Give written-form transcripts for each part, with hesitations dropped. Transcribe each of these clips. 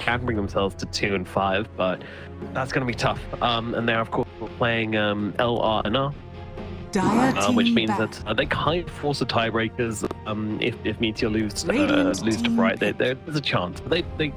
can bring themselves to 2-5, but that's going to be tough. And they're, of course, playing LR and R. Which means that they kind of force the tiebreakers. If Meteor lose to Bright, there's a chance. But they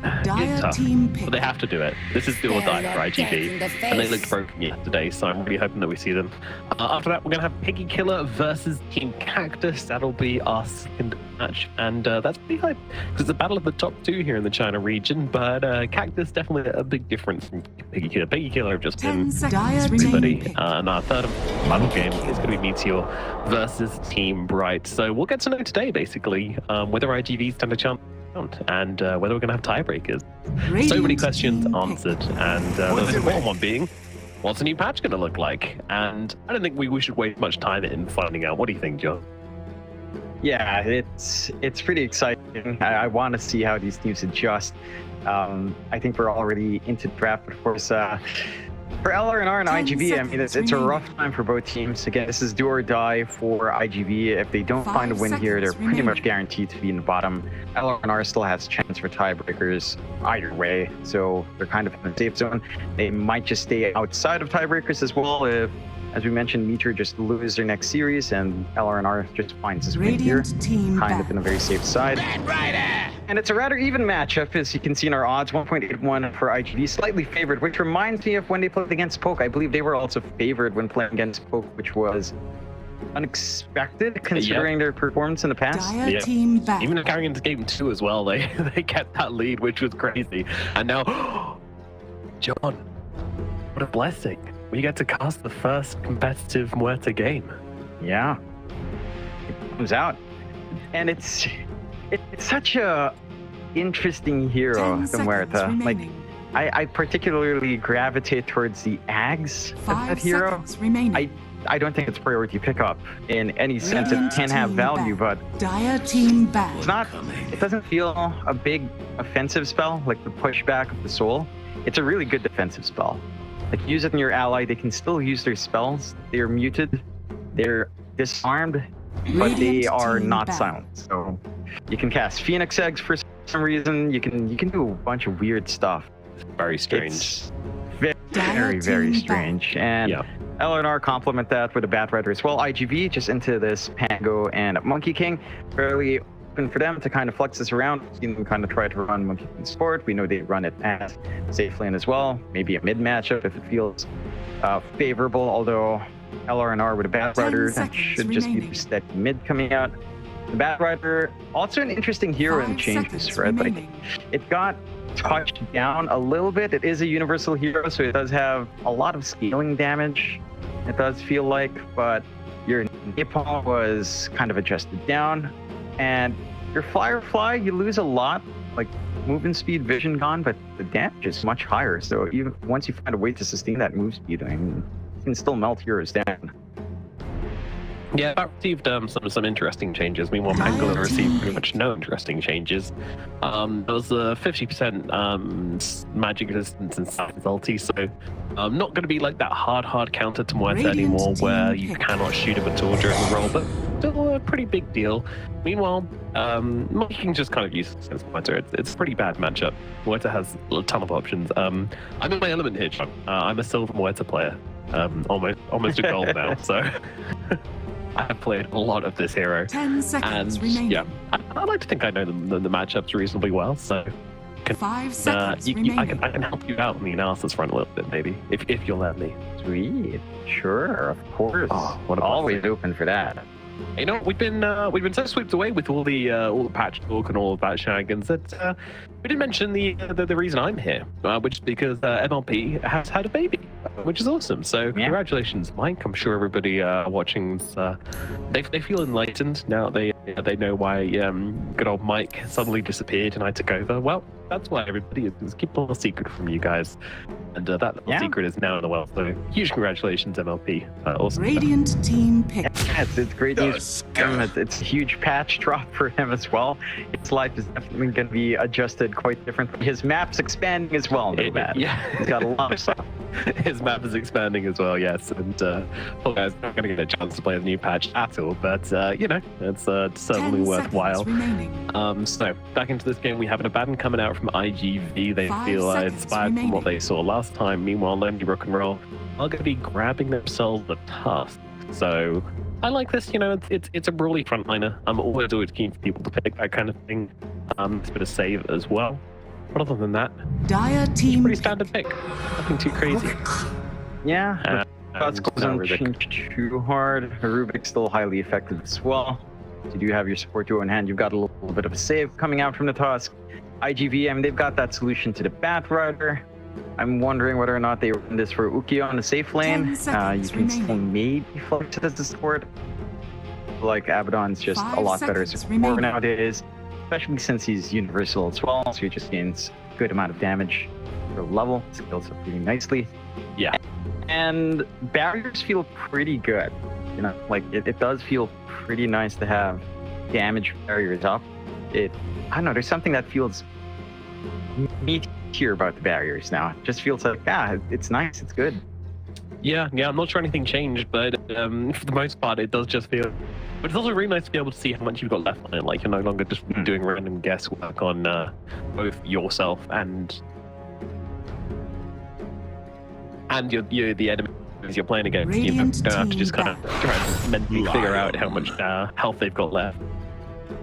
it's tough, but they have to do it. This is do or die for IGV, and they looked broken yesterday, so I'm really hoping that we see them. After that, we're going to have Piggy Killer versus Team Cactus. That'll be our second match, and that's pretty hype, because it's a battle of the top two here in the China region, but Cactus definitely a big difference from Piggy Killer. Piggy Killer have just been everybody, and our third and final game is going to be Meteor versus Team Bright. So we'll get to know today, basically, whether IGV stand a chance and whether we're going to have tiebreakers. So many questions answered, and the most important one being, what's the new patch going to look like? And I don't think we should waste much time in finding out. What do you think, John? Yeah, it's pretty exciting. I want to see how these teams adjust. I think we're already into draft, but of course, for LR&R and IGV, I mean, it's a rough time for both teams. Again, this is do or die for IGV. If they don't find a win here, they're pretty much guaranteed to be in the bottom. LR&R still has a chance for tiebreakers either way, so they're kind of in the safe zone. They might just stay outside of tiebreakers as well if, as we mentioned, Meteor just lose their next series and LR&R just finds this win here, kind of in a very safe side. And it's a rather even matchup, as you can see in our odds, 1.81 for IGV, slightly favored, which reminds me of when they played against Poke. I believe they were also favored when playing against Poke, which was unexpected considering their performance in the past. Even carrying into game 2 as well, they kept that lead, which was crazy. And now, John, what a blessing. We get to cast the first competitive Muerta game. Yeah, it comes out, and it's such a interesting hero, the Muerta. Like, I particularly gravitate towards the Ags of that hero. I don't think it's priority pickup in any sense. It can have value, but it's not. It doesn't feel a big offensive spell like the pushback of the soul. It's a really good defensive spell. Like, use it in your ally, they can still use their spells. They're muted, they're disarmed, but they are not silent. So you can cast Phoenix Eggs for some reason. You can do a bunch of weird stuff. Very strange. It's very, very strange. And LR&R complement that with a Bat Rider as well. IGV just into this Pango and Monkey King. Fairly open for them to kind of flex this around. We've seen them kind of try to run Monkey King support. We know they run it as safe lane as well. Maybe a mid matchup if it feels favorable, although LR&R with a Bat Rider, that should just be the steady mid coming out. The Bat Rider, also an interesting hero in changes, right? Like, it got touched down a little bit. It is a universal hero, so it does have a lot of scaling damage, it does feel like, but your Napalm was kind of adjusted down, and your Firefly, you lose a lot, like movement speed, vision gone, but the damage is much higher, so even once you find a way to sustain that move speed, I mean, you can still melt heroes down. Yeah, I received some interesting changes. Meanwhile, Pangolin received pretty much no interesting changes. There was a 50% magic resistance in ulti, so not going to be like that hard counter to Muerta anymore, where you cannot shoot him at all during the roll, but still a pretty big deal. Meanwhile, Monkey King just kind of useless against Muerta. It's a pretty bad matchup. Muerta has a ton of options. I'm in my element here, John. I'm a silver Muerta player, almost a gold now, so... I have played a lot of this hero, 10 seconds and remaining. yeah, I like to think I know the matchups reasonably well, so 5 seconds remaining. I can help you out on the analysis front a little bit, maybe, if you'll let me. Sweet, sure, of course. Oh, what a always blessing. Open for that. You know, we've been so swept away with all the patch talk and all of that shenanigans that we didn't mention the reason I'm here, which is because MLP has had a baby, which is awesome. So congratulations, Mike. I'm sure everybody watching, they feel enlightened now. They know why good old Mike suddenly disappeared and I took over. Well, that's why everybody is keeping a little secret from you guys, and that little secret is now in the world. So huge congratulations, MLP. Awesome. Radiant team pick. Yes, it's great news for him. It's a huge patch drop for him as well. His life is definitely going to be adjusted quite differently. His map's expanding as well. Yeah, he's got a lot of stuff. His map is expanding as well, yes. And poor guy's not going to get a chance to play the new patch at all, but it's certainly worthwhile. So back into this game, we have an abandon coming out from iG.V. They feel inspired from what they saw last time. Meanwhile, Lonely Rock and Roll are going to be grabbing themselves a task. So I like this. It's a brawly frontliner. I'm always keen for people to pick that kind of thing. It's a bit of save as well. But other than that, it's pretty standard pick. Nothing too crazy. Yeah, thoughts doesn't change too hard. Rubik's still highly effective as well. You do have your support duo in hand. You've got a little bit of a save coming out from the Tusk. iG.V, they've got that solution to the Batrider. I'm wondering whether or not they run this for Ukio on the safe lane. You can still maybe flex it as a support. Like Abaddon's just a lot better support nowadays. Especially since he's universal as well, so he just gains a good amount of damage per level. Scales up pretty nicely. Yeah. And barriers feel pretty good. It does feel pretty nice to have damage barriers up. I don't know, there's something that feels meatier about the barriers now. It just feels like, it's nice, it's good. Yeah, I'm not sure anything changed, but for the most part, it does just feel. But it's also really nice to be able to see how much you've got left on it. Like, you're no longer just doing random guesswork on both yourself and the enemies you're playing against. You don't have to just kind of try and mentally figure out how much health they've got left.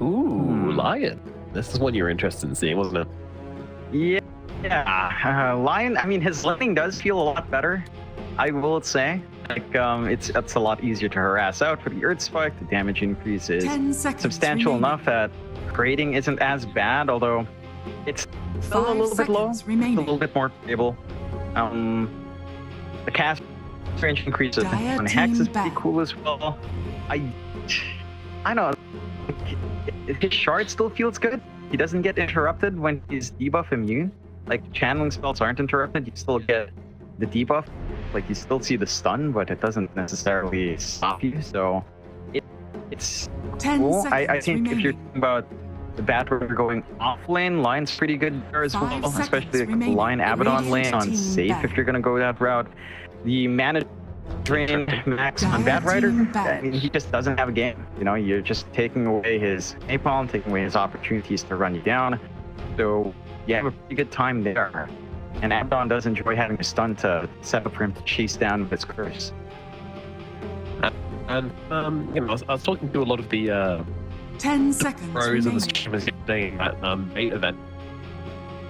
Ooh, Lion. This is one you were interested in seeing, wasn't it? Yeah. Lion, his laning does feel a lot better, I will say. It's a lot easier to harass out for the Earth Spike. The damage increase is substantial enough that creating isn't as bad, although it's still a little bit low. It's a little bit more stable. The cast range increase of on Hex is pretty cool as well. I know. His shard still feels good. He doesn't get interrupted when he's debuff immune. Like, channeling spells aren't interrupted. You still get the debuff. Like, you still see the stun, but it doesn't necessarily stop you. So it's cool. I think if you're talking about the Batrider going off lane, Lion's pretty good there as well, especially like Lion Abaddon lane on safe if you're gonna go that route. The mana drain max on Batrider, he just doesn't have a game. You're just taking away his napalm, taking away his opportunities to run you down. So you have a pretty good time there. And Abaddon does enjoy having a stun to set up for him to chase down with his curse. And I was talking to a lot of the 10 seconds pros and the streamers yesterday at beta event,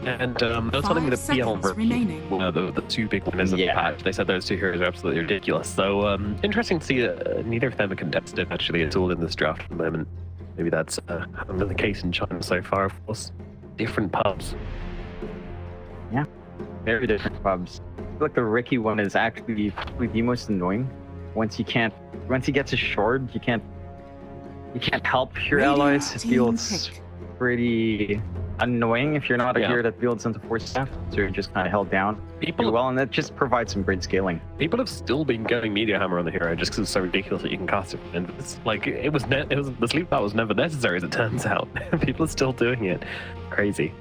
and they were telling me the PL the two big winners of the patch. They said those two heroes are absolutely ridiculous. So interesting to see neither of them are contested actually at all in this draft at the moment. Maybe that's hasn't been the case in China so far. Of course, different pubs. Yeah. Very different pubs. I feel like the Ricky one is actually probably the most annoying. Once he gets a shard, you can't help your allies. It feels pretty annoying if you're not a hero that builds into 4 staff, so you're just kind of held down and that just provides some great scaling. People have still been going Meteor Hammer on the hero just because it's so ridiculous that you can cast it. And it's like the sleep power was never necessary, as it turns out. People are still doing it. Crazy.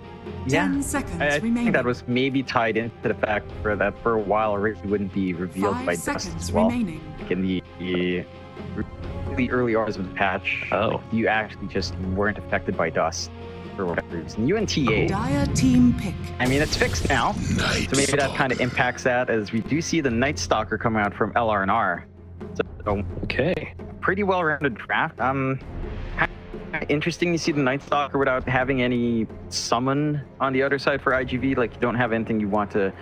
10 seconds I remaining. think that was maybe tied into the fact that for a while Ricky wouldn't be revealed by Dust as well. Like in the really early hours of the patch, you actually just weren't affected by Dust for whatever reason. You and TA. Dire team pick. It's fixed now, so maybe that kind of impacts that, as we do see the Night Stalker come out from LR&R. So okay, pretty well-rounded draft. Interesting to see the Night Stalker without having any summon on the other side for iG.V. Like, you don't have anything you want to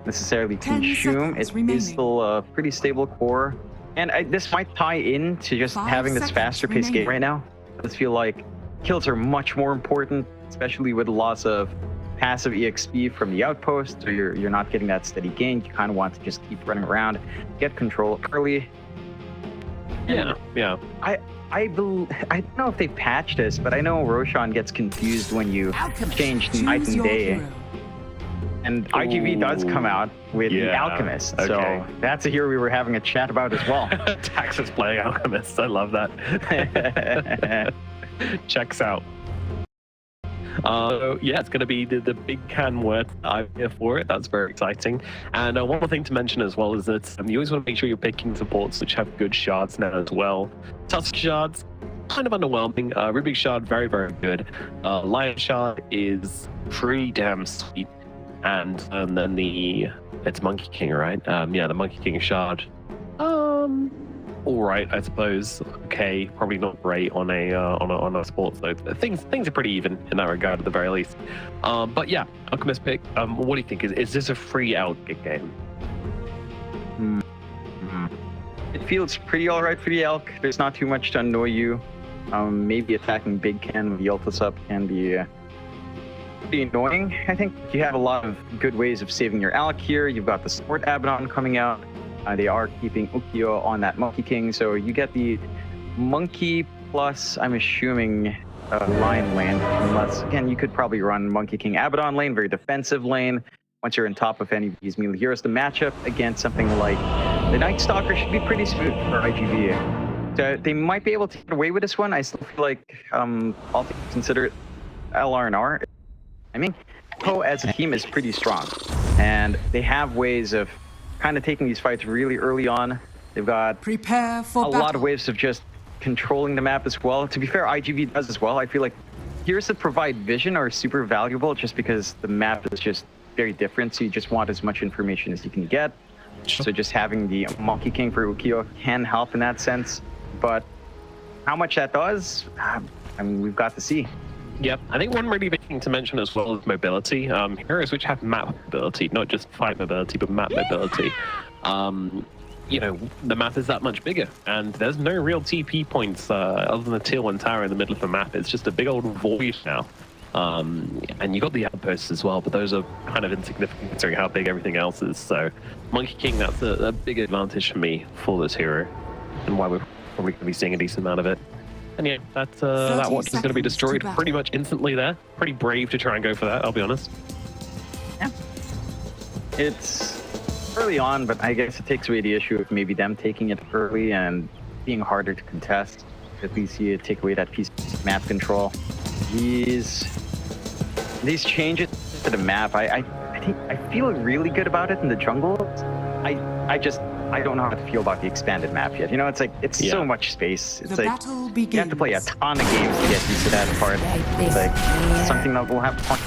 necessarily consume. It is still a pretty stable core. And this might tie in to just having this faster paced game right now. I just feel like kills are much more important, especially with the loss of passive EXP from the outpost. So you're not getting that steady gain. You kind of want to just keep running around, get control early. Yeah. I don't know if they patched this, but I know Roshan gets confused when you change night and day. And iG.V does come out with the Alchemist, so that's a hero we were having a chat about as well. Taxus playing Alchemist, I love that. Checks out. Yeah, it's going to be the big can word I'm here for it. That's very exciting. And one more thing to mention as well is that you always want to make sure you're picking supports which have good shards now as well. Tusk shards, kind of underwhelming. Rubik shard, very, very good. Lion shard is pretty damn sweet. And then it's Monkey King, right? Yeah, the Monkey King shard. All right, I suppose. Okay, probably not great on a sports though. Things are pretty even in that regard at the very least. But yeah, Alchemist pick. What do you think? Is this a free Elk game? It feels pretty all right for the Elk. There's not too much to annoy you. Maybe attacking big can with the ultis up can be pretty annoying. I think you have a lot of good ways of saving your Elk here. You've got the Sport Abaddon coming out. They are keeping Ukiyo on that Monkey King, so you get the Monkey plus, I'm assuming, Lion lane. Unless, again, you could probably run Monkey King Abaddon lane, very defensive lane. Once you're on top of any of these melee heroes, the matchup against something like the Night Stalker should be pretty smooth for iG.V. So they might be able to get away with this one. I still feel like, all things considered, LR&R. I mean, Ko as a team is pretty strong, and they have ways of kind of taking these fights really early on. They've got Prepare for a lot of ways of just controlling the map as well. To be fair, iG.V does as well. I feel like heroes that provide vision are super valuable just because the map is just very different, so you just want as much information as you can get. So just having the Monkey King for Ukiyo can help in that sense, but how much that does, I mean, we've got to see. Yep, I think one really big thing to mention as well is mobility. Heroes which have map mobility, not just fight mobility, but map mobility. You know, the map is that much bigger, and there's no real TP points other than the tier 1 tower in the middle of the map. It's just a big old void now. And you got the outposts as well, but those are kind of insignificant considering how big everything else is. So Monkey King, that's a big advantage for me for this hero, and why we're probably going to be seeing a decent amount of it. And yeah, that watch is going to be destroyed pretty much instantly there. Pretty brave to try and go for that, I'll be honest. Yeah. It's early on, but I guess it takes away the issue of maybe them taking it early and being harder to contest. At least you take away that piece of map control. These changes to the map, I think I feel really good about it in the jungle. I don't know how to feel about the expanded map yet. You know, it's so much space. It's like you have to play a ton of games to get used to that part. It's like something that will have fun.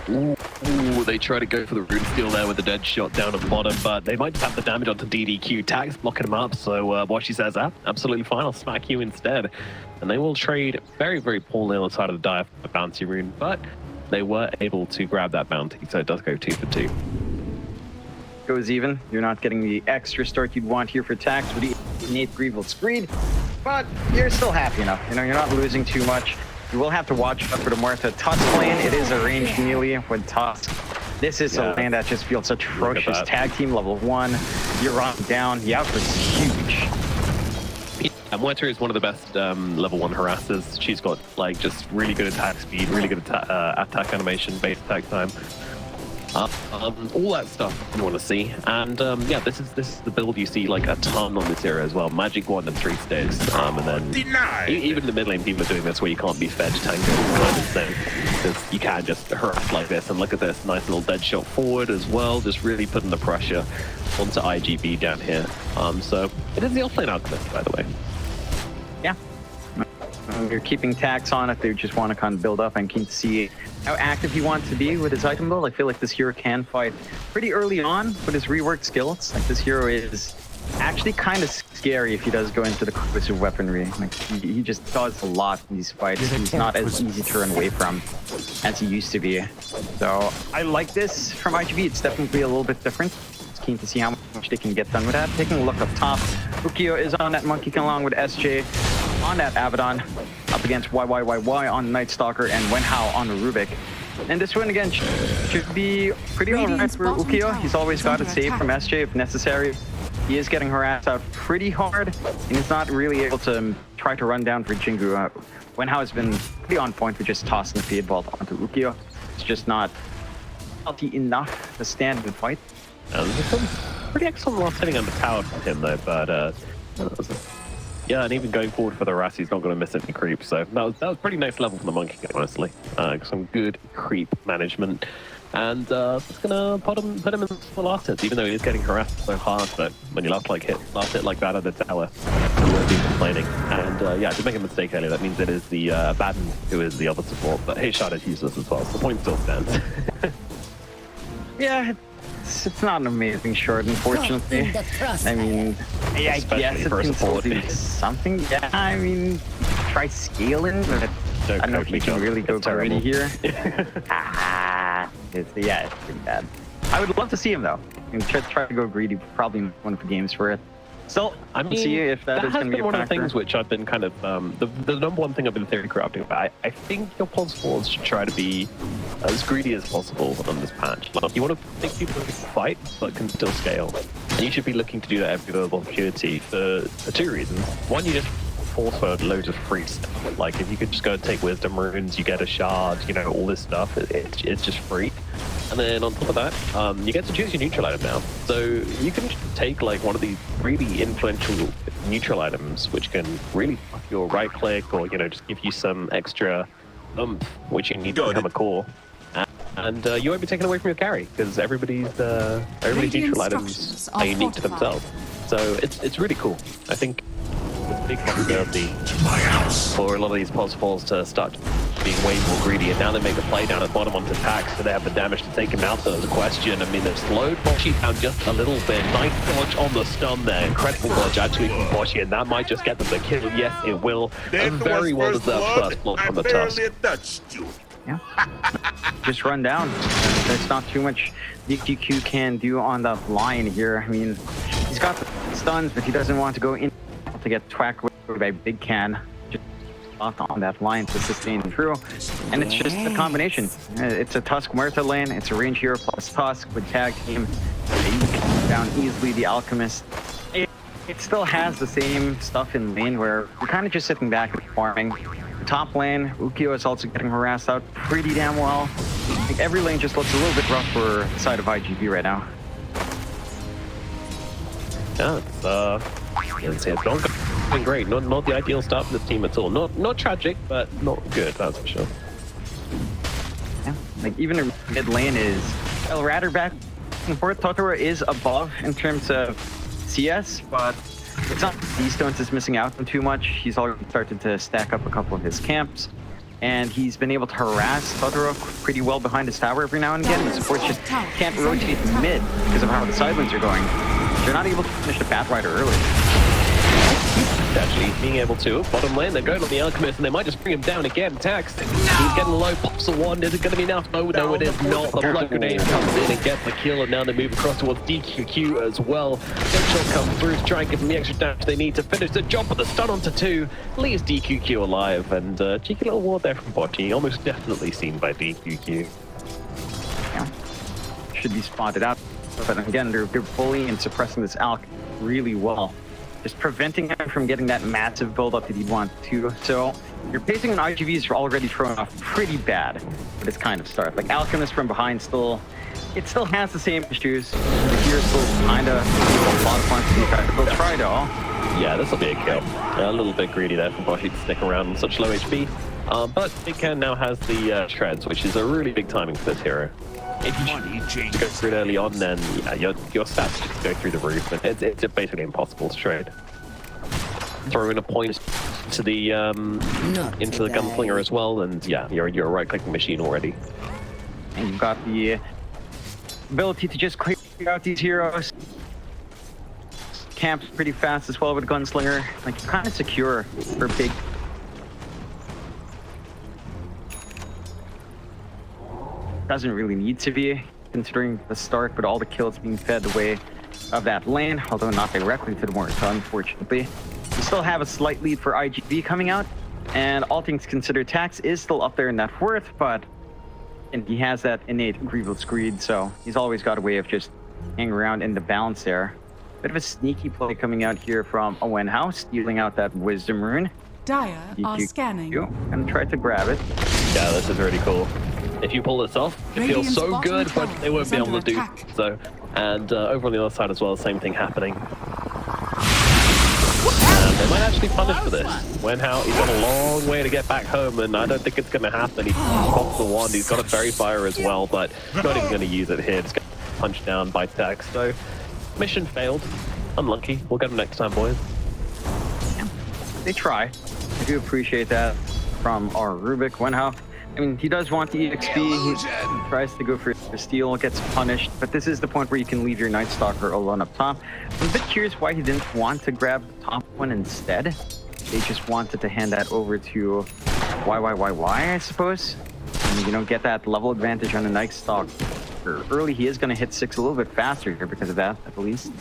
Ooh, they try to go for the rune steal there with the dead shot down at the bottom, but they might just have the damage onto DDQ. Tag's blocking him up, so Washi says, absolutely fine, I'll smack you instead. And they will trade very, very poorly on the side of the dive for bounty rune, but they were able to grab that bounty, so it does go 2 for 2. Goes even. You're not getting the extra start you'd want here for Tax with the innate Grievous Screed, but you're still happy enough. You know, you're not losing too much. You will have to watch out for the Martha Tusk lane. It is a ranged melee with Tusk. This is a lane that just feels atrocious. Tag team level 1. You're on down. The output's huge. Moita is one of the best level 1 harassers. She's got like just really good attack speed, really good attack animation, base attack time. All that stuff you want to see, and yeah, this is the build you see like a ton on this hero as well. Magic Wand and 3 sticks, and then even in the mid lane, people are doing this where you can't be fed tango kind of thing, because you can just harass like this. And look at this nice little dead shot forward as well, just really putting the pressure onto iG.V down here. So it is the offlane Alchemist, by the way. Yeah. You're keeping tax on it. They just want to kind of build up. I'm keen to see how active he wants to be with his item build. I feel like this hero can fight pretty early on with his reworked skills. Like, this hero is actually kind of scary if he does go into the corrosive weaponry. Like, he just does a lot in these fights. He's not as easy to run away from as he used to be. So I like this from iG.V. It's definitely a little bit different. Just keen to see how much they can get done with that. Taking a look up top, Ukiyo is on that Monkey King along with SJ. On that Abaddon, up against YYYY on Night Stalker and Wenhao on the Rubik. And this one again should be pretty alright for Ukiyo. He's always got to save from SJ if necessary. He is getting harassed out pretty hard, and he's not really able to try to run down for Jingu. Wenhao has been pretty on point for just tossing the feed vault onto Ukiyo. It's just not healthy enough to stand and fight. There's some pretty excellent last hitting on the tower from him though, but Yeah, and even going forward for the Ras, he's not going to miss any creep. So that was pretty nice level from the Monkey King, honestly. Some good creep management. And it's going to put him in the last hits, even though he is getting harassed so hard. But when you last hit like that at the tower, you won't be complaining. And yeah, to make a mistake earlier, that means it is the Baden who is the other support. But his shot is useless as well, so the point still stands. Yeah, it's not an amazing short, unfortunately. I mean, yeah, I guess it can still do something. Yeah, I mean, try scaling, but I don't know if you can really go greedy here. It's pretty bad. I would love to see him though. And try to go greedy, probably one of the games for it. So I mean, see if that is going to be a one factor. of the things which I've been kind of the number one thing I've been theory crafting about. I think your pulse forwards should try to be as greedy as possible on this patch. Like, you want to think people who can fight but can still scale, and you should be looking to do that every available opportunity for two reasons. One, you just force for loads of free stuff. Like if you could just go and take wisdom runes, you get a shard, you know, all this stuff. It's just free. And then on top of that, you get to choose your neutral item now. So you can take like one of these really influential neutral items, which can really fuck your right click, or just give you some extra oomph, which you need to become a core. And you won't be taken away from your carry because everybody's neutral items are unique to themselves. So it's really cool. I think there's a big possibility for a lot of these pulse falls to start being way more greedy, and now they make a play down at the bottom onto Tax, so they have the damage to take him out. So there's a question. I mean, they've slowed Boshi down just a little bit. Nice dodge on the stun there. Incredible dodge actually from Boshi, and that might just get them the kill. Yes, it will. A very well deserved first blood from the Tusk. Yeah. Just run down. There's not too much DQQ can do on that line here. I mean, he's got the stuns, but he doesn't want to go in to get twacked by Big Can. Just on that line to sustain through. And it's just a combination. It's a Tusk Muerta lane, it's a range hero plus Tusk with tag team. You can down easily the Alchemist. It still has the same stuff in lane where we're kind of just sitting back and farming. Top lane, Ukio is also getting harassed out pretty damn well. I think every lane just looks a little bit rough for the side of IGV right now. Yeah, it's not great. Not the ideal start for this team at all. Not tragic, but not good, that's for sure. Yeah, like even in mid lane is El Radder back and forth. Totoro is above in terms of CS, but it's not D-Stones is missing out on too much. He's already started to stack up a couple of his camps, and he's been able to harass Totoro pretty well behind his tower every now and again. The supports just can't rotate mid because of how the side lanes are going. They're not able to finish the Batrider early. Actually, being able to. Bottom lane, they're going on the Alchemist, and they might just bring him down again. Tax, he's getting low, pops a wand. Is it going to be enough? No, it is not. The blood grenade comes in and gets the kill, and now they move across towards DQQ as well. Deadshot comes through to try and give them the extra damage they need to finish the job, but the stun onto 2 leaves DQQ alive, and cheeky little ward there from Bocchi, almost definitely seen by DQQ. Yeah, should be spotted out, but again, they're bullying and suppressing this Alch really well. Just preventing him from getting that massive build-up that he'd want to. So your pacing on IGVs are already thrown off pretty bad for this kind of start. Like Alchemist from behind still has the same issues. Here's still kind of a lot of fun to see. They'll try to all. Yeah, this will be a kill. A little bit greedy there for Boshi to stick around on such low HP. But Big Can now has the shreds, which is a really big timing for this hero. If you go through it early on, then yeah, your stats just go through the roof, and it's basically impossible to trade. Throw in a point to the into the Gunslinger as well, and yeah, you're a right-clicking machine already. And you've got the ability to just clear out these heroes. Camps pretty fast as well with Gunslinger. Like kind of secure for Big. Doesn't really need to be, considering the start, but all the kills being fed the way of that lane, although not directly to the Morta, unfortunately. We still have a slight lead for IGV coming out, and all things considered, Tax is still up there in that worth, but and he has that innate Grievous Greed, so he's always got a way of just hanging around in the balance there. Bit of a sneaky play coming out here from Owen House, dealing out that Wisdom Rune. Dire are scanning. And try to grab it. Yeah, this is really cool. If you pull this off, it feels so good, but they won't be able to do so. And over on the other side as well, the same thing happening. And they might might actually punish for this. Wenhao, he's got a long way to get back home, and I don't think it's going to happen. He pops the wand, he's got a Fairy Fire as well, but not even going to use it here. Just get punched down by Tax. So, mission failed. Unlucky. We'll get him next time, boys. They try. I do appreciate that from our Rubik. Wenhao, I mean, he does want the EXP. He tries to go for steal, gets punished, but this is the point where you can leave your Night Stalker alone up top. I'm a bit curious why he didn't want to grab the top one instead. They just wanted to hand that over to Y, I suppose. And, you know, get that level advantage on the Night Stalker. Early, he is going to hit 6 a little bit faster here because of that, at least.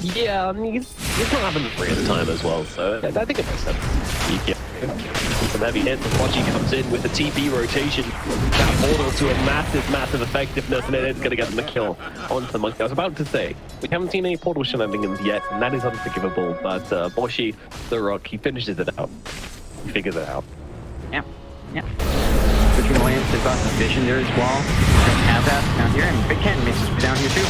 Yeah, I mean, he's not having free at the time as well, so I think it makes sense. You get some heavy hits, and Poggy comes in with the TP rotation, that portal to a massive effectiveness, and it's going to get them the kill onto the Monkey. I was about to say, we haven't seen any portal shenanigans yet, and that is unforgivable, but Boshi, the Rock, he finishes it out. He figures it out. Yeah. Switching lanes, they've got the vision there as well. Have that down here, and Big Ken makes his way down here too.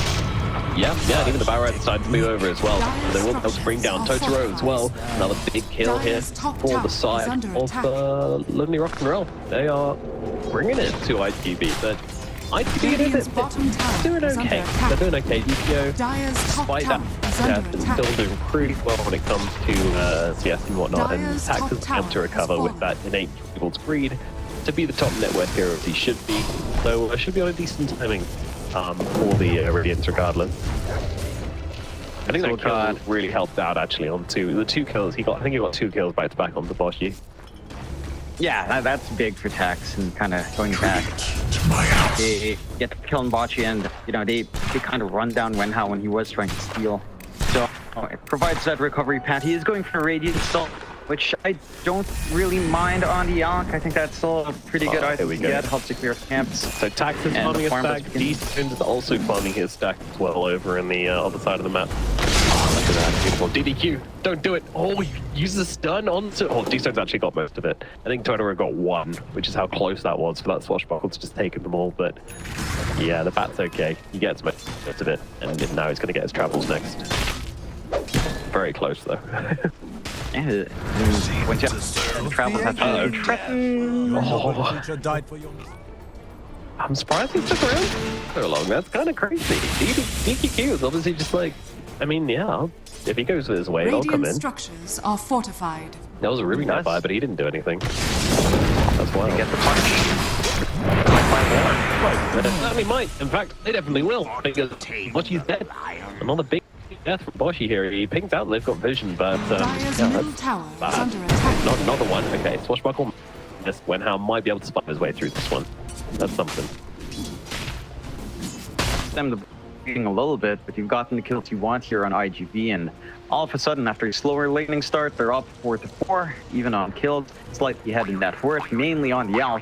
Yeah, and even the Barrow decided to move over as well. They will help bring down Totoro as well. Another big kill here for the side of Lonely Rock and Roll. They are bringing it to IGB, but IGB doing okay. They're doing okay. DPO, despite that, they're still doing pretty well when it comes to CS and whatnot, and Tax has come to recover with that innate people's greed to be the top network hero as he should be. So should be on a decent timing. For the Radiance regardless. I think that kill really helped out actually on the two kills he got. I think he got 2 kills back to back on the Boshi. Yeah, that's big for Tax and kind of going back. They get the kill on Boshi, and you know they kind of run down Wenhao when he was trying to steal. So it provides that recovery path. He is going for Radiance still, which I don't really mind on the Alk. I think that's still a pretty good item to get. Helps you clear camps. So Tax is farming his stack. D-Stones is also farming his stack as well over in the other side of the map. Look at that. Beautiful. DDQ. Don't do it. Oh, he uses a stun onto... Oh, D-Stones actually got most of it. I think Totoro got 1, which is how close that was for that Swashbuckle to just taking them all. But yeah, the bat's okay. He gets most of it. And now he's going to get his travels next. Very close, though. Yeah, once you travel, I'm surprised he stuck around so long. That's kind of crazy. DQQ is obviously just like, I mean, yeah, if he goes his way, they'll come in. Structures are fortified. That was a really nice buy, but he didn't do anything. That's why I get the punch. They might. In fact, they definitely will. Because Boshi's dead. Another big death from Boshi here. He pings out. They've got vision, but yeah, that's bad. Not the one. Okay, Swashbuckle. This Wenhao might be able to spot his way through this one. That's something. Them bleeding a little bit, but you've gotten the kills you want here on IGV, and all of a sudden, after a slower laning start, they're up 4-4, even on kills, slightly ahead in net worth, mainly on the Alk.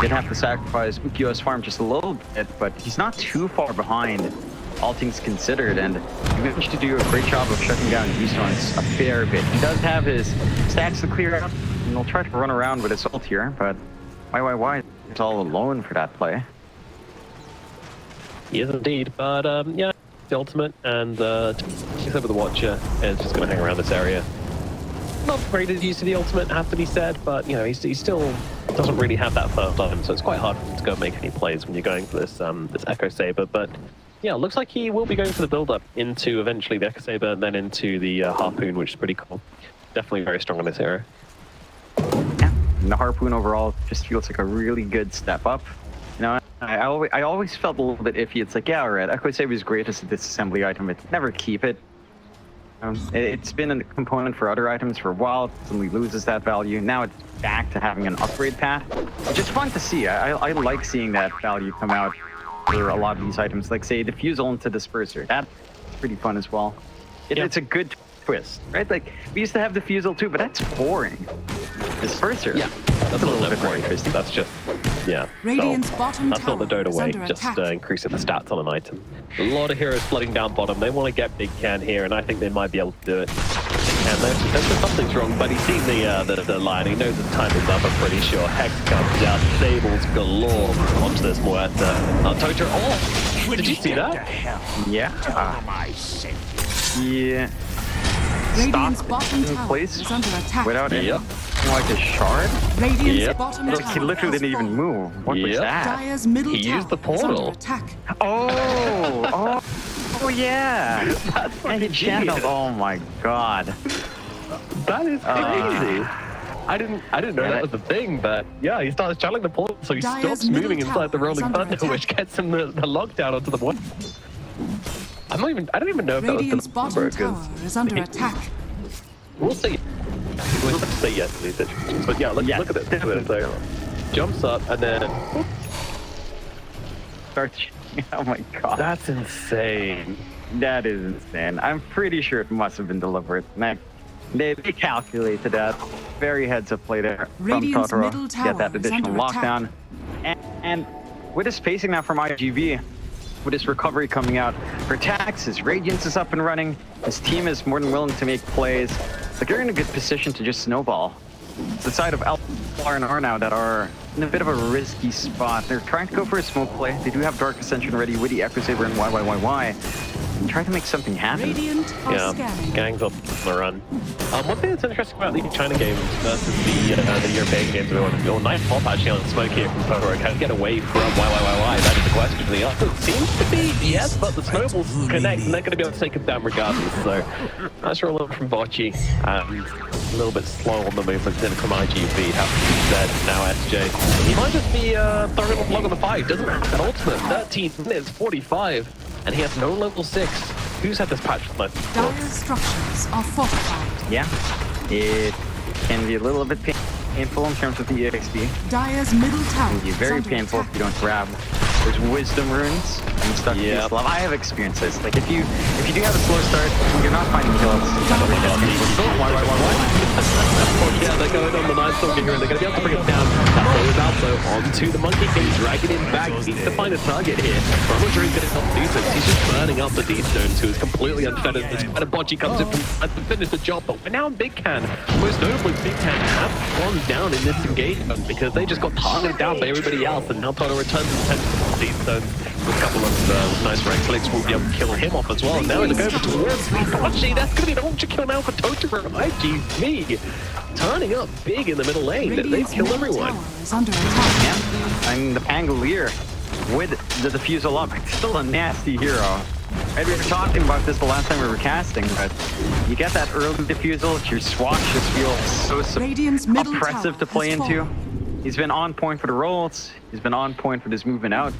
Did have to sacrifice Ukyo's farm just a little bit, but he's not too far behind, all things considered, and he managed to do a great job of shutting down D-Stones a fair bit. He does have his stacks to clear out, and he'll try to run around with his ult here, but YYY is all alone for that play. He is indeed, but yeah, the ultimate, and except for the Watcher, is just going to hang around this area. Not great at use of the ultimate, have to be said, but you know, he still doesn't really have that first time, so it's quite hard for him to go make any plays when you're going for this this Echo Saber. But yeah, looks like he will be going for the build-up into eventually the Echo Saber, and then into the Harpoon, which is pretty cool. Definitely very strong in this era. Yeah, and the Harpoon overall just feels like a really good step up. You know, I always felt a little bit iffy. It's like, yeah, alright, Echo Saber is great as a disassembly item, but never keep it. It's been a component for other items for a while. It suddenly loses that value. Now it's back to having an upgrade path, which is fun to see. I like seeing that value come out for a lot of these items, like say Diffusal into Disperser. That's pretty fun as well. It's a good twist, right? Like we used to have Diffusal too, but that's boring. Disperser, yeah, that's a little bit more interesting. That's just Radiant's bottom that's not the Dota way, just increasing the stats on an item. A lot of heroes flooding down bottom. They want to get Big Can here, and I think they might be able to do it. And there's something's wrong, but he's seen the line. He knows his time is up, I'm pretty sure. Hex comes out, Sables galore onto this Muerta. Totoro, oh! Did you see that? Yeah. Yeah. Radiant's stopped bottom in tower place is under attack. without any, like a shard. Radiant's bottom Look, tower he literally didn't even move. What was that? Dire's middle He tower used the is under portal. attack. Oh yeah. That's And he fucking channeled. genius. Oh my god. That is crazy. I didn't know Yeah, that was the thing, but yeah, he starts channeling the portal, so he Dire's stops middle moving inside the tower is rolling under thunder, attack. which gets him the lockdown onto the board. I don't even know if Radiant's that was the bottom tower is under attack. We'll see. We'll have to say yes to these situations. But yeah, look at this. Look at this. So, jumps up and then Starts. Oh my god. that's insane. That is insane. I'm pretty sure it must have been deliberate. They calculated that. Very heads up play there from Radiant's Totoro. middle Get that tower is additional under lockdown. And with his pacing now from iG.V, with his recovery coming out, for Tax, his Radiance is up and running. His team is more than willing to make plays. Like they're in a good position to just snowball. It's the side of LR now that are in a bit of a risky spot. They're trying to go for a smoke play. They do have Dark Ascension ready with the Echo Saber and YYYY. And try to make something happen. Radiant are Yeah, scanning. gangs up on the run. One thing that's interesting about the China games versus the European games, your nice pop actually on smoke here from Totoro can get away from YYYY. That is the question. The answer seems to be yes, but the snowballs connect and they're going to be able to take him down regardless. So that's a little from Bocce. A little bit slow on the movement then from iG.V. Have to be said. Now SJ. He might just be throwing a log on the fight. Doesn't have an ultimate. 13 minutes 45. And he has no level 6. Who's had this patch for like Dire's structures are fortified. Yeah, it can be a little bit painful in terms of the EXP. Dire's middle tower It can be is very under painful attack. if you don't grab. There's wisdom runes and stuff. Yep. Love. I have experienced this. Like if you do have a slow start, when you're not finding kills. Yeah, they're going on the nice talking here and they're going to be able to bring him down. That's all about though. Onto the Monkey King, dragging him back. He needs to find a target here. Roger is going to help do this. He's just burning up the D-Stones, who is completely unfettered. And a Bocce comes in to finish the job. But now Big Can, most notably Big Can, have gone down in this engagement because they just got targeted down by everybody else. And now Totoro returns to the D-Stones. With a couple of nice right clicks, we'll be able to kill him off as well. And now they go over towards Bocce. That's going to be an ultra kill now for Totoro. iG.V. turning up big in the middle lane. They've Radiant's killed middle everyone. tower is under attack. Yeah, I mean the Pangolier with the defusal up, it's still a nasty hero. Right, we were talking about this the last time we were casting, but you get that early defusal, your swatch just feels so Radiant's middle oppressive to tower play has into. fallen. He's been on point for the rolls. He's been on point for this movement out.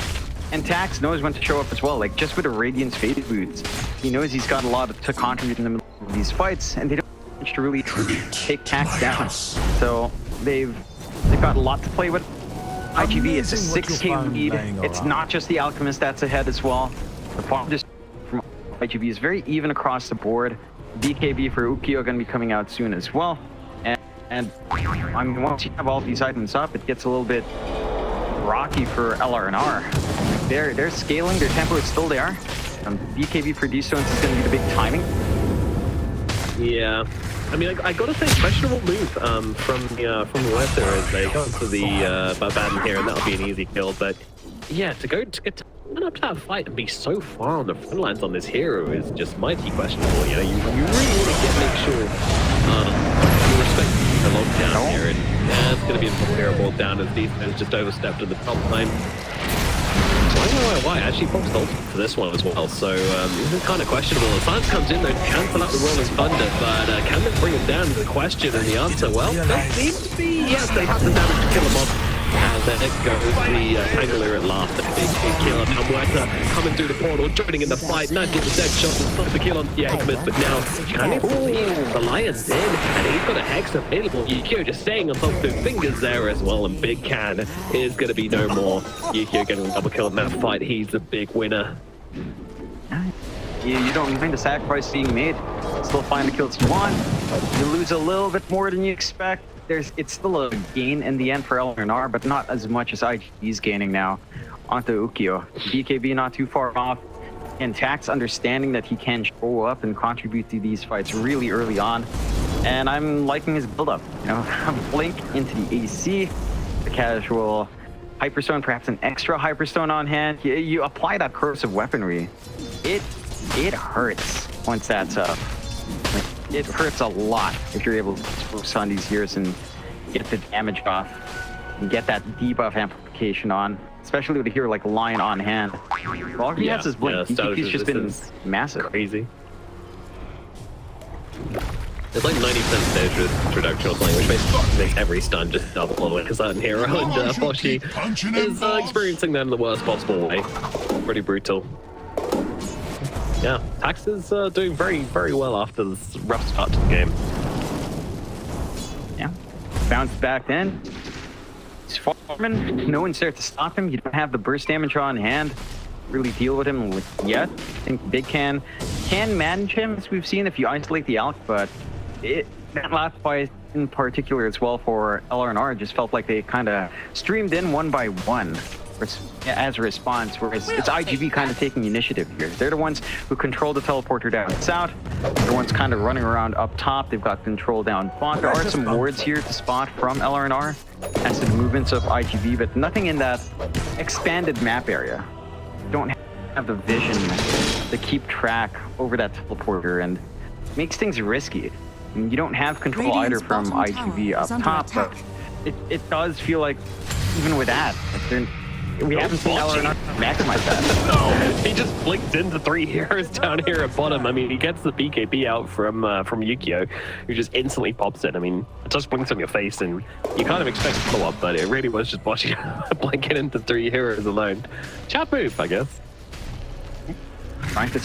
And Tax knows when to show up as well. Like just with the Radiance Faded Boots, he knows he's got a lot to contribute in the middle of these fights, and they don't manage to really take Tax down. So they've got a lot to play with. iG.V, it's a 6k lead. It's not just the Alchemist that's ahead as well. The farm just from iG.V is very even across the board. BKB for Ukiyo are going to be coming out soon as well. And I mean, once you have all these items up, it gets a little bit rocky for LR&R. They're scaling, their tempo is still there. BKB for D-Stones is going to be the big timing. Yeah. I mean, I gotta say, questionable move from Weather as they go to the Barbarian here, and that'll be an easy kill. But yeah, to get to run up to that fight and be so far on the front lines on this hero is just mighty questionable. You know, you really want to make sure you respect the lockdown here, and yeah, it's gonna be a terrible down as Defense just overstepped to the top line. Why? Actually, Fox ult for this one as well, so this is kind of questionable. The science comes in, they cancel out the Rolling Thunder, but can they bring him down is the question, and the answer, well, that seems to be yes, they have the damage to kill him off. And then it goes the Pangolier at last, a big kill on Hamweta coming through the portal, joining in the fight, not get the dead shot and stop the kill on the Alchemist, but now can it the Lion's in, and he's got a Hex available. Yukio just staying on top of his fingers there as well, and Big Can is going to be no more. Yukio getting a double kill in that fight, he's the big winner. You don't mind the sacrifice being made, still find the kills you want, you lose a little bit more than you expect. It's still a gain in the end for LR&R, but not as much as iG.V's gaining now onto Ukiyo. BKB not too far off, and Tax understanding that he can show up and contribute to these fights really early on. And I'm liking his build-up. You know, Blink into the AC, the casual Hyperstone, perhaps an extra Hyperstone on hand. You apply that corrosive weaponry, it hurts once that's up. it hurts a lot if you're able to focus on these heroes and get the damage off and get that debuff amplification on, especially with a hero like Lion on hand. All he has is Blink. He's just been massive. Crazy. It's like 90% stage reduction or something, which makes every stun just double like a certain hero, and Boshi is experiencing them the worst possible way. Pretty brutal. Yeah, Tax is doing very, very well after this rough start to the game. Yeah, bounced back in. He's farming. No one's there to stop him. You don't have the burst damage on hand. Really deal with him yet. I think Big can manage him, as we've seen, if you isolate the Alk, but that last fight in particular as well for LRNR just felt like they kind of streamed in one by one as a response, whereas it's iG.V kind of taking initiative here. They're the ones who control the teleporter down south. They're the ones kind of running around up top. They've got control down bot. There are some wards here to spot from LRNR as to the movements of iG.V, but nothing in that expanded map area. You don't have the vision to keep track over that teleporter, and it makes things risky. I mean, you don't have control either from iG.V up top, but it does feel like even with that, like we haven't seen LRNR maximize that. He just blinked into 3 heroes down here at bottom. I mean, he gets the BKB out from Yukio, who just instantly pops it. I mean, it just blinks on your face, and you kind of expect follow-up, but it really was just Boshi blinking into 3 heroes alone. Chat move, I guess. Trying to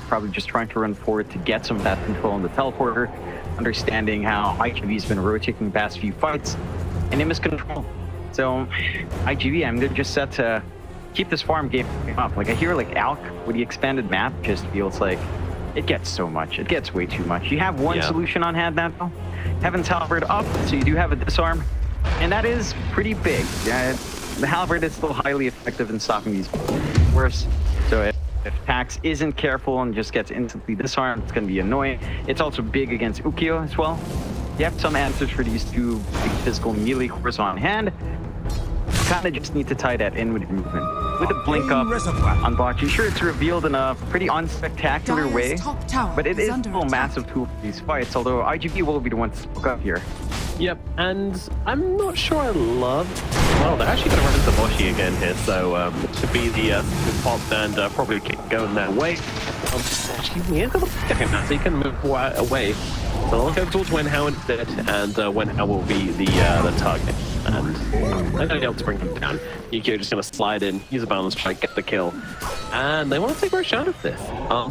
probably just trying to run forward to get some of that control on the teleporter, understanding how iG.V's been rotating the past few fights, and him is control. So iG.V, I'm just set to keep this farm game up. Like a hero like Alk with the expanded map just feels like it gets so much. It gets way too much. You have one solution on hand now. Heaven's Halberd up, so you do have a disarm, and that is pretty big. Yeah, the Halberd is still highly effective in stopping these worse. So if Tax isn't careful and just gets instantly disarmed, it's going to be annoying. It's also big against Ukio as well. You have some answers for these 2 big physical melee cores on hand. You kind of just need to tie that in with your movement. With a blink up on Bochi, sure, it's revealed in a pretty unspectacular way, but it is still a massive tool for these fights, although iG.V will be the one to spoke up here. Yep, and I'm not sure I love... Well, they're actually going to run into Boshi again here, so it should be the pop and probably keep going their way. He has got a second now, so he can move away. So I'll go towards Wenhao instead, and Wenhao will be the target. And they're going to be able to bring him down. Yukio just going to slide in, use a balance strike, get the kill. And they want to take Roche out of this.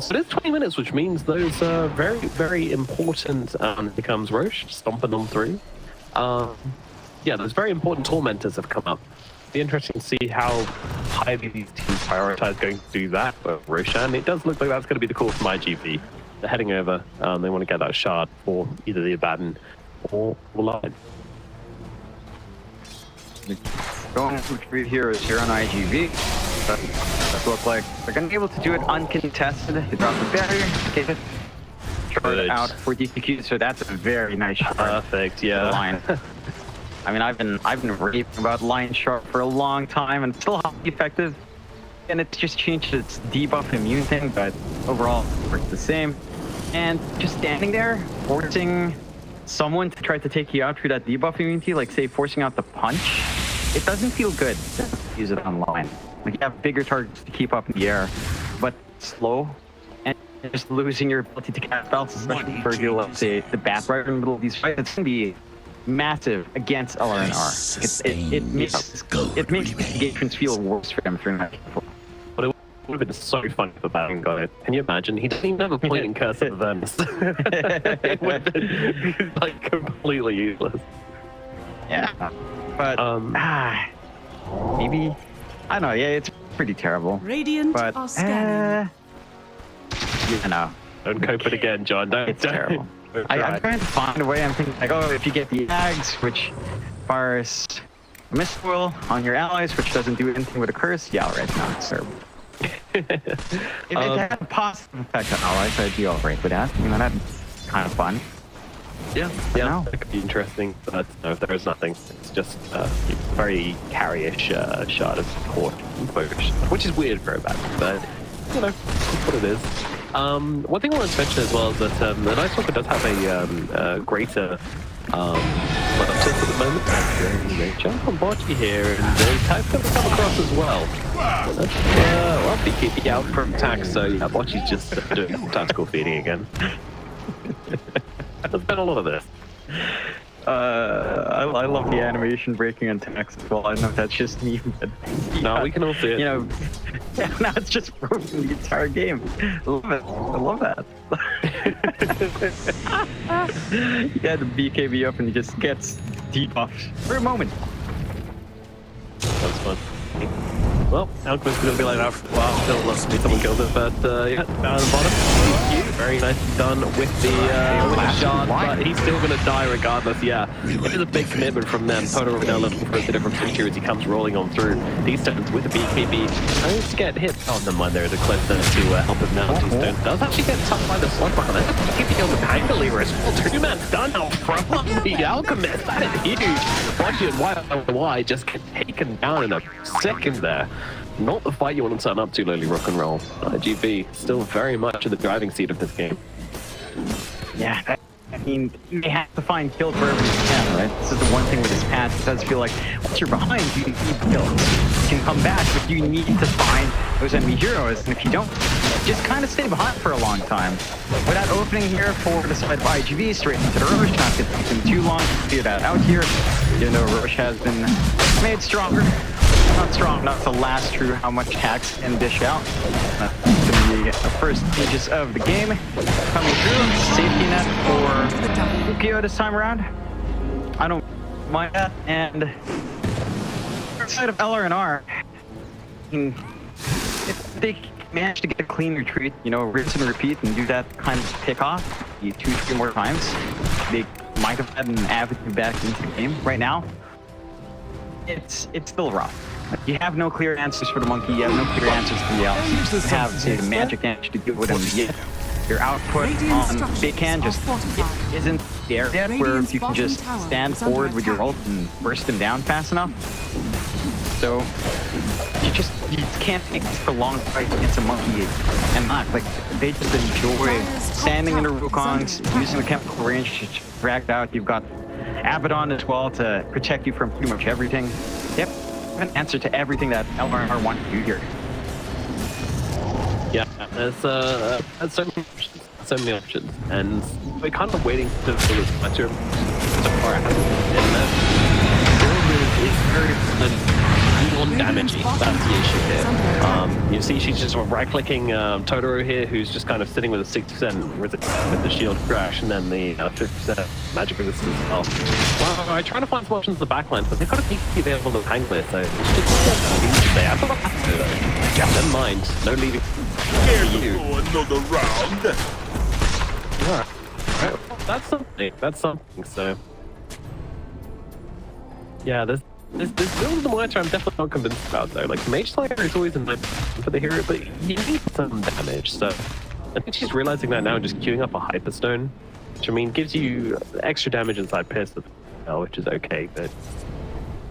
So it is 20 minutes, which means those very, very important... here comes Roche, stomping on through. Yeah, those very important tormentors have come up. It'll be interesting to see how highly these teams prioritize going to do that for Roshan. It does look like that's going to be the call from iG.V. They're heading over. They want to get that shard for either the Abaddon or Lion. Going for 3 heroes here on iG.V. That look like they're going to be able to do it uncontested. They drop the barrier, get it. Shard out for DPQ, so that's a very nice shard. Perfect, yeah. Lion. I mean, I've been raving about Lion Shard for a long time, and it's still highly effective. And it's just changed its debuff immune thing, but overall, it works the same. And just standing there, forcing someone to try to take you out through that debuff immunity, like say forcing out the punch, it doesn't feel good to use it on Lion. Like you have bigger targets to keep up in the air, but slow, and just losing your ability to cast spells, especially for you, let's say the Bat Rider in the middle of these fights, it's gonna be massive against LRNR. It makes engagements feel worse for them if they're not careful. But it would have been so fun if the Batman got it. Can you imagine? He doesn't even have a point in Curse of Avernus. It would have been like completely useless. Yeah, but maybe I don't know. Yeah, it's pretty terrible. Radiant but are scanning. You know, don't cope it again, John. It's terrible. I'm trying to find a way. I'm thinking like, oh, if you get the Ags, which fires a mistwheel on your allies, which doesn't do anything with a curse, yeah, alright, no, it's terrible. If it had a positive effect on allies, I'd be alright with that. You know, that'd be kind of fun. Yeah, that could be interesting, but no, there is nothing. It's just very carry-ish shard of support, which is weird for a Batman, but you know, that's what it is. One thing I wanted to mention as well is that the Night Stalker does have a greater uptick at the moment. They jump on Bocce here, and the attack's going to come across as well. Well, Cactus out from attack, so yeah, Bocce's just doing tactical feeding again. There's been a lot of this. I love the animation breaking on attacks as well. I don't know if that's just me, but no, we can all see it. You know, now it's just broken the entire game. I love it. I love that. Yeah, the BKB up and he just gets debuffed for a moment. That's fun. Well, Alchemist is going to be like that for a while. Still loves to be someone kills it, but yeah, down at the bottom. Very nicely done with the shard, but he's still going to die regardless. Yeah, it is a big commitment from them. Totoro now looking for a different picture as he comes rolling on through. These turns with the BKB. Trying to get hit. Oh, never mind, there is a cleanser to help him out. His turn does actually get toughed by the slug behind it. BKB on the Panga lever as well. Two-man stun out from the Alchemist. That is huge. Watching it why just get taken down in a second there. Not the fight you want to turn up to, lowly rock and roll. GB still very much in the driving seat of this game. Yeah, I mean, they have to find kills wherever you can, right? This is the one thing with this patch. It does feel like once you're behind, you need kills. You can come back, but you need to find those enemy heroes. And if you don't, just kind of stay behind for a long time. With that opening here for the side of iG.V, straight into the Roche, not going to take them too long to figure that out here. Even though Roche has been made stronger. Not strong enough to last through how much hacks can dish out. The first stages of the game coming through. Safety net for Ukyo this time around. I don't mind that. And outside of LR&R, if they manage to get a clean retreat, you know, rinse and repeat and do that kind of pick off 2-3 more times, they might have had an avenue back into the game. Right now, it's still rough. You have no clear answers for the monkey, you have no clear answers for the elf. You have, say, the magic damage to deal with him yet. Your output on Big Can just isn't there yet, where you can just stand forward with your ult and burst him down fast enough. So, you can't take this for long fight against a monkey and not. Like, they just enjoy standing in the Wukongs, using the chemical range to drag out. You've got Abaddon as well to protect you from pretty much everything. Yep. An answer to everything that LR&R want to do here. Yeah, there's so many options, and we're kind of waiting for this matchup so far ahead. And is very non-damaging. That's the issue here. You see, she's just right-clicking Totoro here, who's just kind of sitting with a 60% with the shield crash, and then the 50% magic resistance as well. Well, I try to find some options in the backline, but they've got a Piggy available on the tank list, so it's just there. I've got to yeah, never mind. No leaving. Here for another round. Alright. That's something. That's something, so. Yeah, there's build in the monitor I'm definitely not convinced about though. Like Mage Slayer is always a nice for the hero, but you need some damage. So I think she's realizing that now and just queuing up a Hyperstone, which I mean gives you extra damage inside Pierce, which is okay. But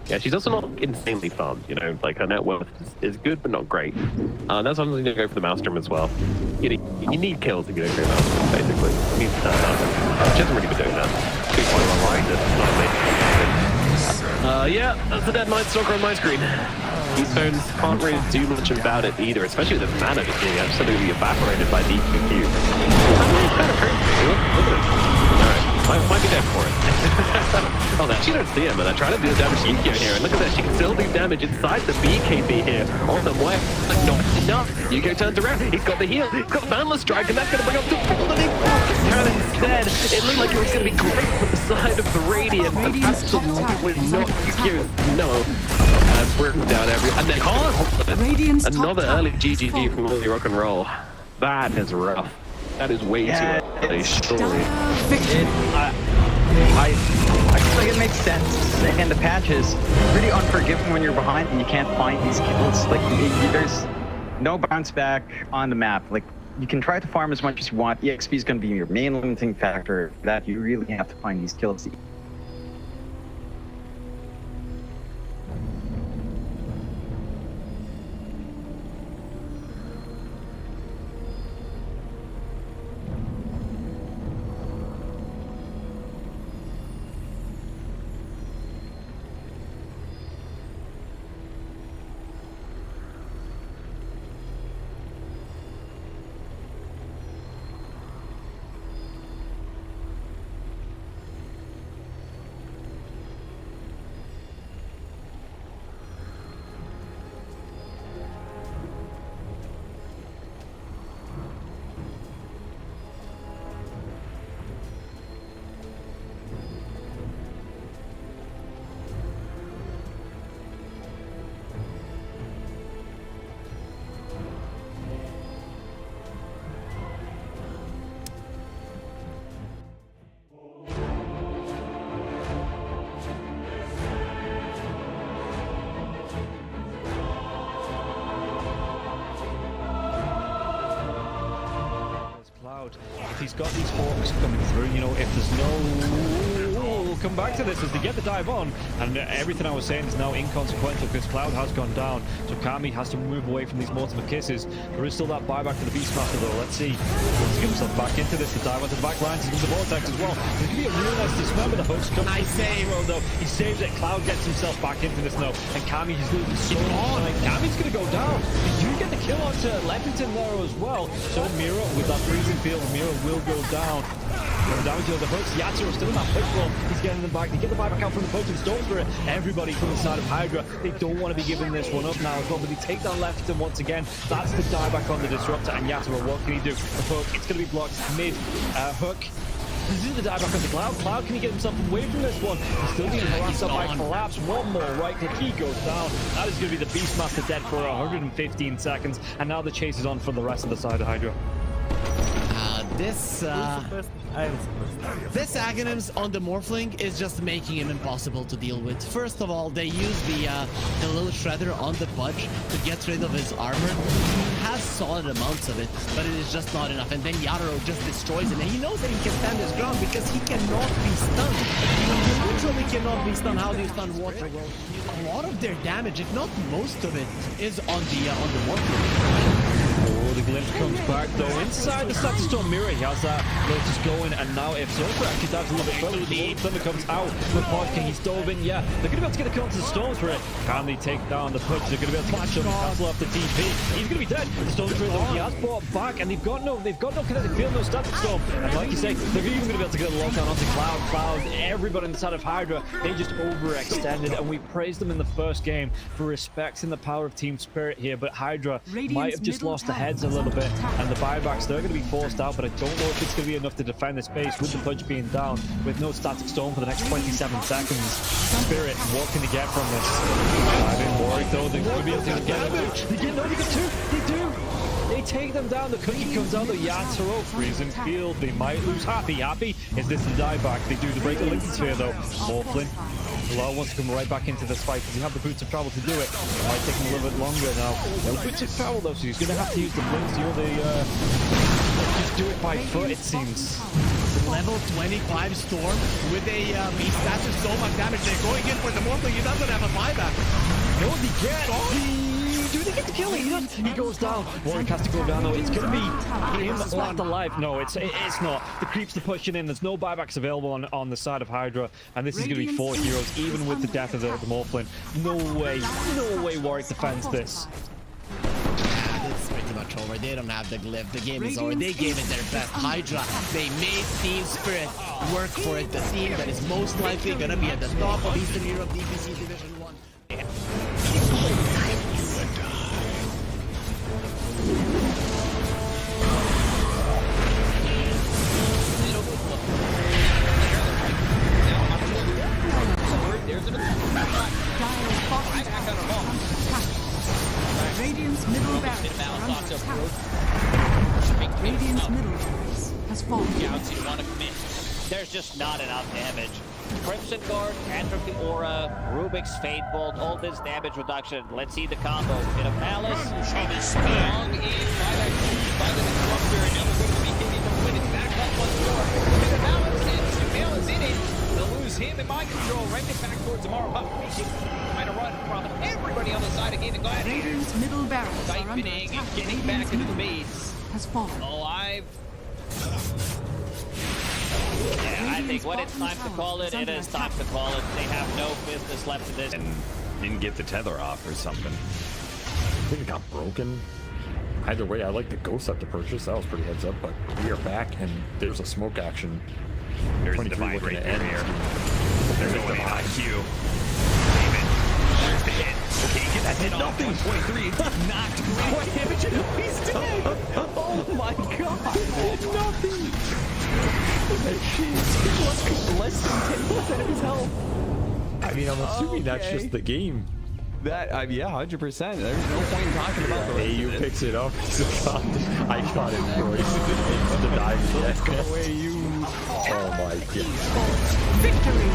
yeah, she's also not insanely farmed. You know, like her net worth is good but not great. That's why I'm going to go for the Maelstrom as well. You need kills if you don't go Maelstrom, basically. You need she hasn't really been doing that. 2.1 line, that's not amazing. Yeah, that's the dead Night Stalker on my screen. These phones can't really do much about it either, especially with the mana just being absolutely evaporated by DQQ. Alright, might be dead for it. Oh, no, she don't see him, but I try to do the damage to Ukyo here, and look at that, she can still do damage inside the BKB here. On the way, but not enough. Ukyo turns around, he's got the heal, he's got Boundless Strike, and that's going to bring up the full turn instead. It looked like it was going to be great for the side of the Radiant, but absolutely not. Ukyo, no. Breaking down and then another early GGG from Lily Rock and Roll. That is rough. That is way too early, surely. I feel like it makes sense. And the patch is really unforgiving when you're behind and you can't find these kills. Like, there's no bounce back on the map. Like, you can try to farm as much as you want. EXP is going to be your main limiting factor. That you really have to find these kills. he's got these hawks coming through, you know, if there's no... We'll come back to this as they get the dive on, and everything I was saying is now inconsequential because Cloud has gone down, so Kami has to move away from these multiple kisses. There is still that buyback to the Beastmaster though. Let's see. He wants to get himself back into this. The dive onto the back lines. He's into the Vortex as well. There's going to be a real nice dismember. The hooks come. Nice save though. He saves it. Cloud gets himself back into this now, and Kami, he's losing so much time. Kami's going to go down. They do get the kill onto Leppington there as well. So Mira with that freezing field, Mira will go down. Going down to the hooks. Yatsuro still in that push roll. He's getting them back. They get the buyback out from the potion stone for it. Everybody from the side of Hydra, they don't want to be giving this one up now as well, but they take down Leppington once again. That's the dieback on the Disruptor, and Yatsuro, what can he do? The hook, it's going to be blocked mid hook. This is the dieback on the Cloud. Cloud, can he get himself away from this one? He's still being harassed up by Collapse. One more right click, he goes down. That is going to be the Beastmaster dead for 115 seconds, and now the chase is on for the rest of the side of Hydra. This Aghanims on the Morphling is just making him impossible to deal with. First of all, they use the little shredder on the Pudge to get rid of his armor. He has solid amounts of it, but it is just not enough. And then Yatsuro just destroys it, and he knows that he can stand his ground because he cannot be stunned. He literally cannot be stunned. How do you stun water? A lot of their damage, if not most of it, is on the Morphling. Oh, the glimpse comes back though inside the Static Storm Mirror. He has that Lotus going, and now if Zofra actually dives a little bit further, the Thunder comes out from Podking. He's dove in, yeah. They're going to be able to get a kill onto the Storms for it. Can they take down the push? They're going to be able to catch him and cancel off the TP. He's going to be dead. The Storms for it though, he has brought back, and they've got no kinetic field, no Static Storm. And like you say, they're even going to be able to get a lockdown onto Cloud. Everybody inside of Hydra, they just overextended, and we praised them in the first game for respecting the power of team spirit here, but Hydra might have just lost the heads a little bit, and the buybacks, they're going to be forced out, but I don't know if it's going to be enough to defend this base with the Pudge being down, with no Static Storm for the next 27 seconds. Spirit, what can they get from this? I've been worried though, they're going to be able to get it. They get two, they do! They take them down, the cookie comes out, the Yatsuro, freezing field, they might lose Happy. Is this the dieback? They do, the break the Lincoln Sphere though. Morphling. Law wants to come right back into this fight because he have the boots of travel to do it. It might take him a little bit longer now. No boots of travel though, so he's going to have to use the blinks. You know, just do it by foot, it seems. Level 25 Storm with a beast. That's just so much damage. They're going in for the Morphling. He doesn't have a buyback. No, he gets. Do they get the kill? He goes down. Warwick has to go down though. It's going to be him left alive. No, it's not. The creeps are pushing in. There's no buybacks available on the side of Hydra, and this is going to be 4 heroes, even with the death of the Morphling. No way Warwick defends this. It's pretty much over. They don't have the glyph. The game is over. They gave it their best. Hydra, they made Team Spirit work for it. The team that is most likely going to be at the top of Eastern Europe DPC Division 1. Radiant's middle barracks are under attack. Radiant's middle barracks has fallen. You want to commit. There's just not enough damage. Crimson Guard, Atrophy Aura, Rubik's Fate Bolt, all this damage reduction. Let's see the combo. Bit of Malice, strong in by the Disruptor, and now we're going to be hitting the winning back up once more. Bit of Malice, and Jamil is in it. They'll lose him in mind control, right back towards tomorrow. Trying to run from everybody on the side of Gaimin Gladiators. Radiant's middle barracks are under Siphoning attack. and getting back into the base. Has fallen. Alive. Yeah, I think when it's time to call it, it is time to call it. They have no business left in this. And didn't get the tether off or something. I think it got broken. Either way, I like the ghost up to purchase. That was pretty heads up, but we are back and there's a smoke action. There's 23 Divine looking right to end. here. There's no IQ. There's the hit. Okay, get that hit off. 123. Knocked. What damage? He's dead. Oh my god. Nothing. Less than 10% of his health. I mean, I'm assuming that's just the game. That, yeah, 100%. There's no point in talking about the rest AU of it. picks it up. I got it, bro. It's the dive yet. Go away, you. Oh my god. Victory!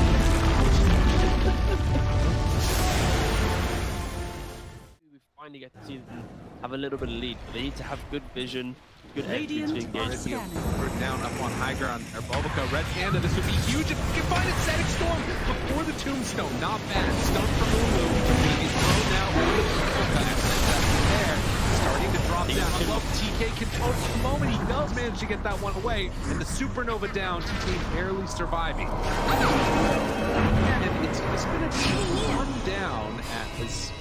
finally get to see them have a little bit of lead. But they need to have good vision, good entry to engage. We're down up on high ground. Bulbica, red panda, this would be huge if we can find it. Setting storm before the tombstone. Not bad. Stun from Lulu. He's thrown now. There. Starting to drop down. I love TK control at the moment. He does manage to get that one away. And the supernova down. TK barely surviving. And it's just going to be one down at his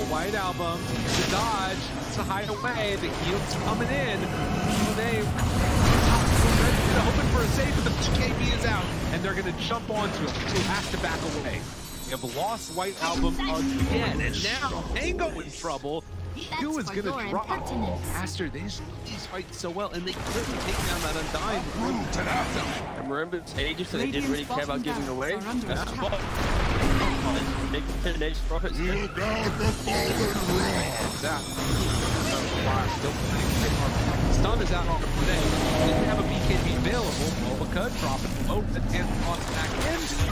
White Album. The dodge. It's a hideaway. The heal's coming in. They hoping for a save, but the PKB is out. And they're going to jump onto him. He has to back away. They have lost White Album again. And now Mango in trouble. Who is going to drop faster? These fight so well, and they couldn't take down that Undying. And remember, it's ages, so they didn't really care about giving away. That's the bot. Big finish, rockets. Stun is out on the play. Didn't have a BKB available. Bulbica dropping low. The 10th on back in.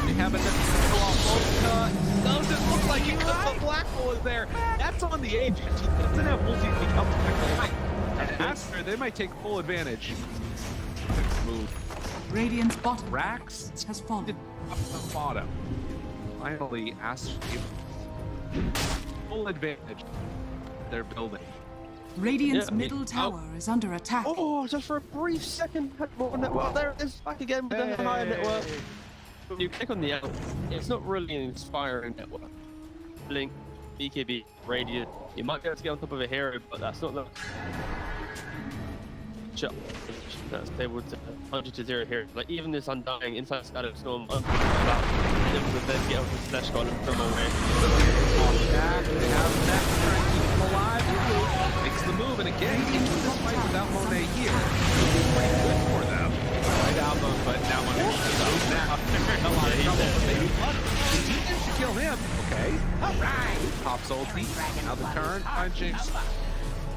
They have another go off Bulbica. Doesn't look like he could. The black hole is there. That's on the agent. He doesn't have multi to come back to life. And after, they might take full advantage. Move. Radiant's bottom Rax has fallen. Up the bottom. Finally, Astro full advantage. They're building. Radiant's middle tower is under attack. Oh, just for a brief second, had more network. There it is, back again with the higher network. When you click on the out, it's not really an inspiring network. Blink, BKB, Radiant. You might be able to get on top of a hero, but that's not the shot. That's able to 100-0 here. Like even this Undying inside Scatter Storm, able to then get up with Slash God and throw away. Back, they have that trying to keep him alive. Makes the move, and again, into this fight without Monet here. It's pretty good for them. Right album, but now when it's now, they're in a lot of trouble. But they managed to kill him. Okay. All right. Pops ulti. Now the turn. Find Jinx.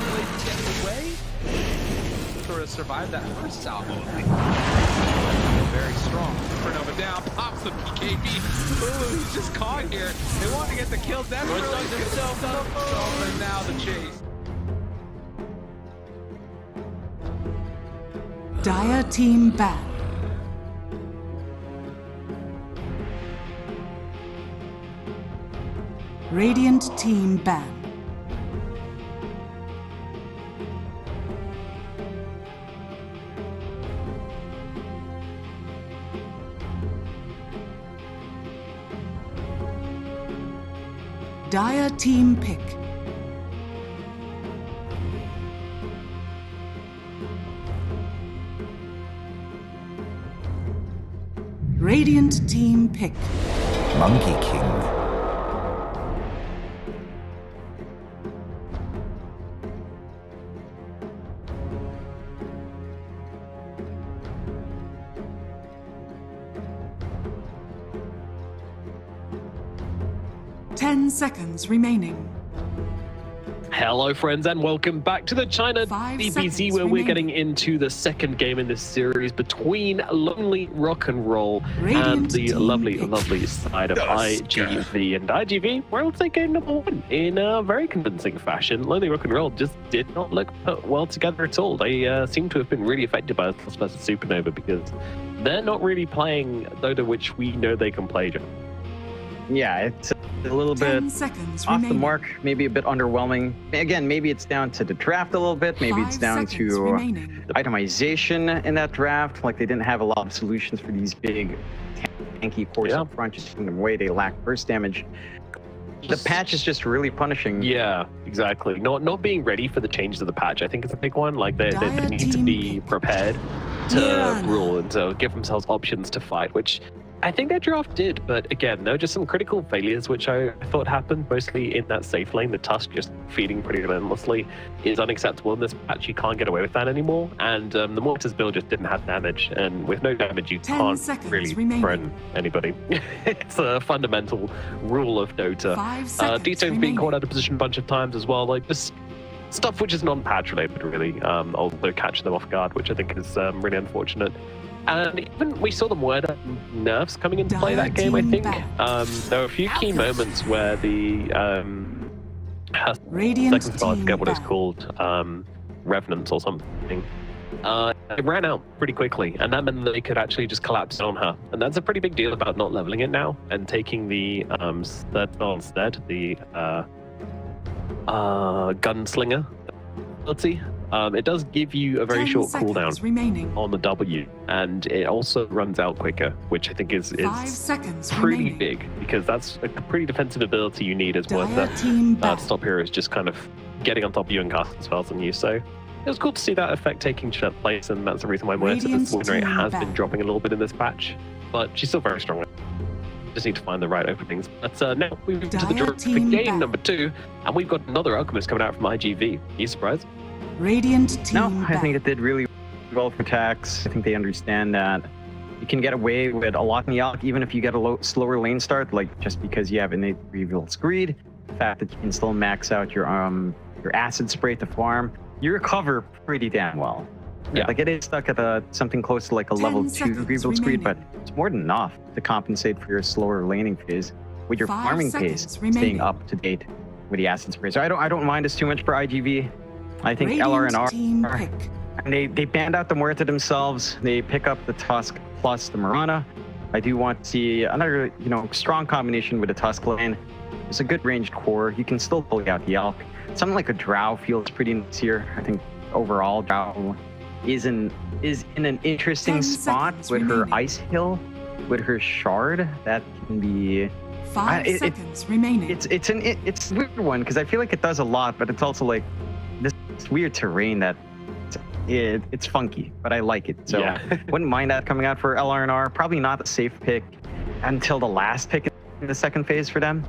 Really getting away. Sort of survived that first salvo. Very strong. Supernova down. Pops the PKB. Ooh, he's just caught here. They want to get the kill. That's really himself. And now the chase. Dire team ban. Radiant team ban. Dire team pick. Radiant team pick. Monkey King. Seconds remaining. Hello friends and welcome back to the China DBZ where we're getting into the second game in this series between Lonely Rock and Roll and the lovely side of iG.V. And iG.V, we'll take game number one in a very convincing fashion. Lonely Rock and Roll just did not look put well together at all. They seem to have been really affected by the Supernova because they're not really playing Dota, which we know they can play. Yeah, it's a little bit off the mark, maybe a bit underwhelming. Again, maybe it's down to the draft a little bit. Maybe it's down to the itemization in that draft. Like they didn't have a lot of solutions for these big tanky cores up front, just taking them away. They lack burst damage. The patch is just really punishing. Yeah, exactly. Not being ready for the changes of the patch, I think is a big one. Like they need to be prepared to rule and to give themselves options to fight, which I think their draft did, but again, there were just some critical failures which I thought happened, mostly in that safe lane. The Tusk just feeding pretty relentlessly is unacceptable in this patch. You can't get away with that anymore, and the Mortis build just didn't have damage, and with no damage you can't really threaten anybody. It's a fundamental rule of Dota. D-Stone's being caught out of position a bunch of times as well, like just stuff which is non-patch related really, although catching them off guard, which I think is really unfortunate. And even we saw the word nerfs coming into play that game, I think. There were a few key moments where the Radiant second spell, I forget what it's team called, Revenants or something. It ran out pretty quickly, and that meant that they could actually just collapse on her. And that's a pretty big deal about not leveling it now and taking the third spell instead, the Gunslinger ability. It does give you a very 10 short seconds cooldown remaining. on the W, and it also runs out quicker, which I think is 5 seconds pretty remaining. big, because that's a pretty defensive ability you need as well Dire team back. to stop heroes just kind of getting on top of you and casting spells on you. So it was cool to see that effect taking place, and that's the reason why Muerta's win rate has been dropping a little bit in this patch, but she's still very strong. Just need to find the right openings. But now we've moved to the draw for game number 2, and we've got another Alchemist coming out from iG.V. Are you surprised? Radiant team No, I think it did really well for tax. I think they understand that you can get away with a lot in the Alch, even if you get a slower lane start, like just because you have innate Reveal's Greed. The fact that you can still max out your acid spray to farm, you recover pretty damn well. Yeah. Like it is stuck at something close to like a level 2 Reveal's Greed, but it's more than enough to compensate for your slower laning phase with your 5 farming seconds pace remaining. staying up to date with the acid spray. So I don't mind this too much for iG.V. I think Radiant LR&R, team pick. and they banned out the Muerta themselves. They pick up the Tusk plus the Mirana. I do want to see another, strong combination with the Tusk lane. It's a good ranged core. You can still pull out the Elk. Something like a Drow feels pretty nice here. I think overall Drow is in an interesting 10 spot seconds with her remaining. Ice Hill, with her Shard. That can be 5 seconds remaining. it's a weird one because I feel like it does a lot, but it's also like this weird terrain that it's funky, but I like it. So wouldn't mind that coming out for LR&R. Probably not a safe pick until the last pick in the second phase for them.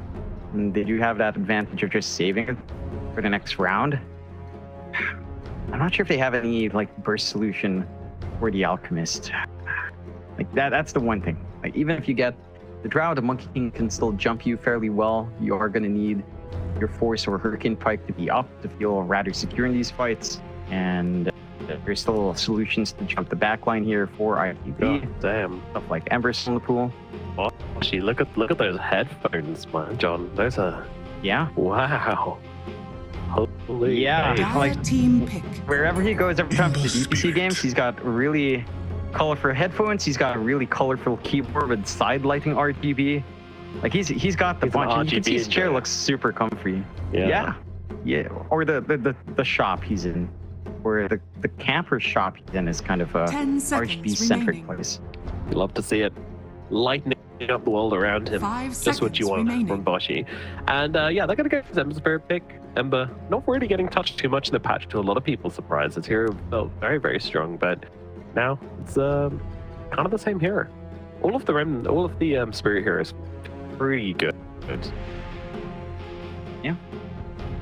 And they do have that advantage of just saving it for the next round. I'm not sure if they have any like burst solution for the Alchemist. Like that's the one thing. Like even if you get the Drow, the Monkey King can still jump you fairly well. You are going to need your Force or Hurricane Pike to be up to feel rather secure in these fights. And there's still solutions to jump the backline here for iG.V. Damn. Stuff like Embers in the pool. Oh, gee, look at those headphones, man, John. Those are wow. Holy like team pick. Wherever he goes every time for the DPC games, he's got really colorful headphones. He's got a really colorful keyboard with side lighting RGB. Like he's got the bunch. And you can see his chair looks super comfy. Yeah. Or the shop he's in, or the camper shop he's in is kind of a 10 seconds RGB centric remaining. place. Love to see it. Lightning up the world around him. 5 Just what you seconds want remaining. from Boshi. And they're gonna go for his Ember Spirit pick. Ember not really getting touched too much in the patch, to a lot of people's surprise. His hero felt very, very strong, but now it's kind of the same hero. All of the spirit heroes pretty good. Yeah,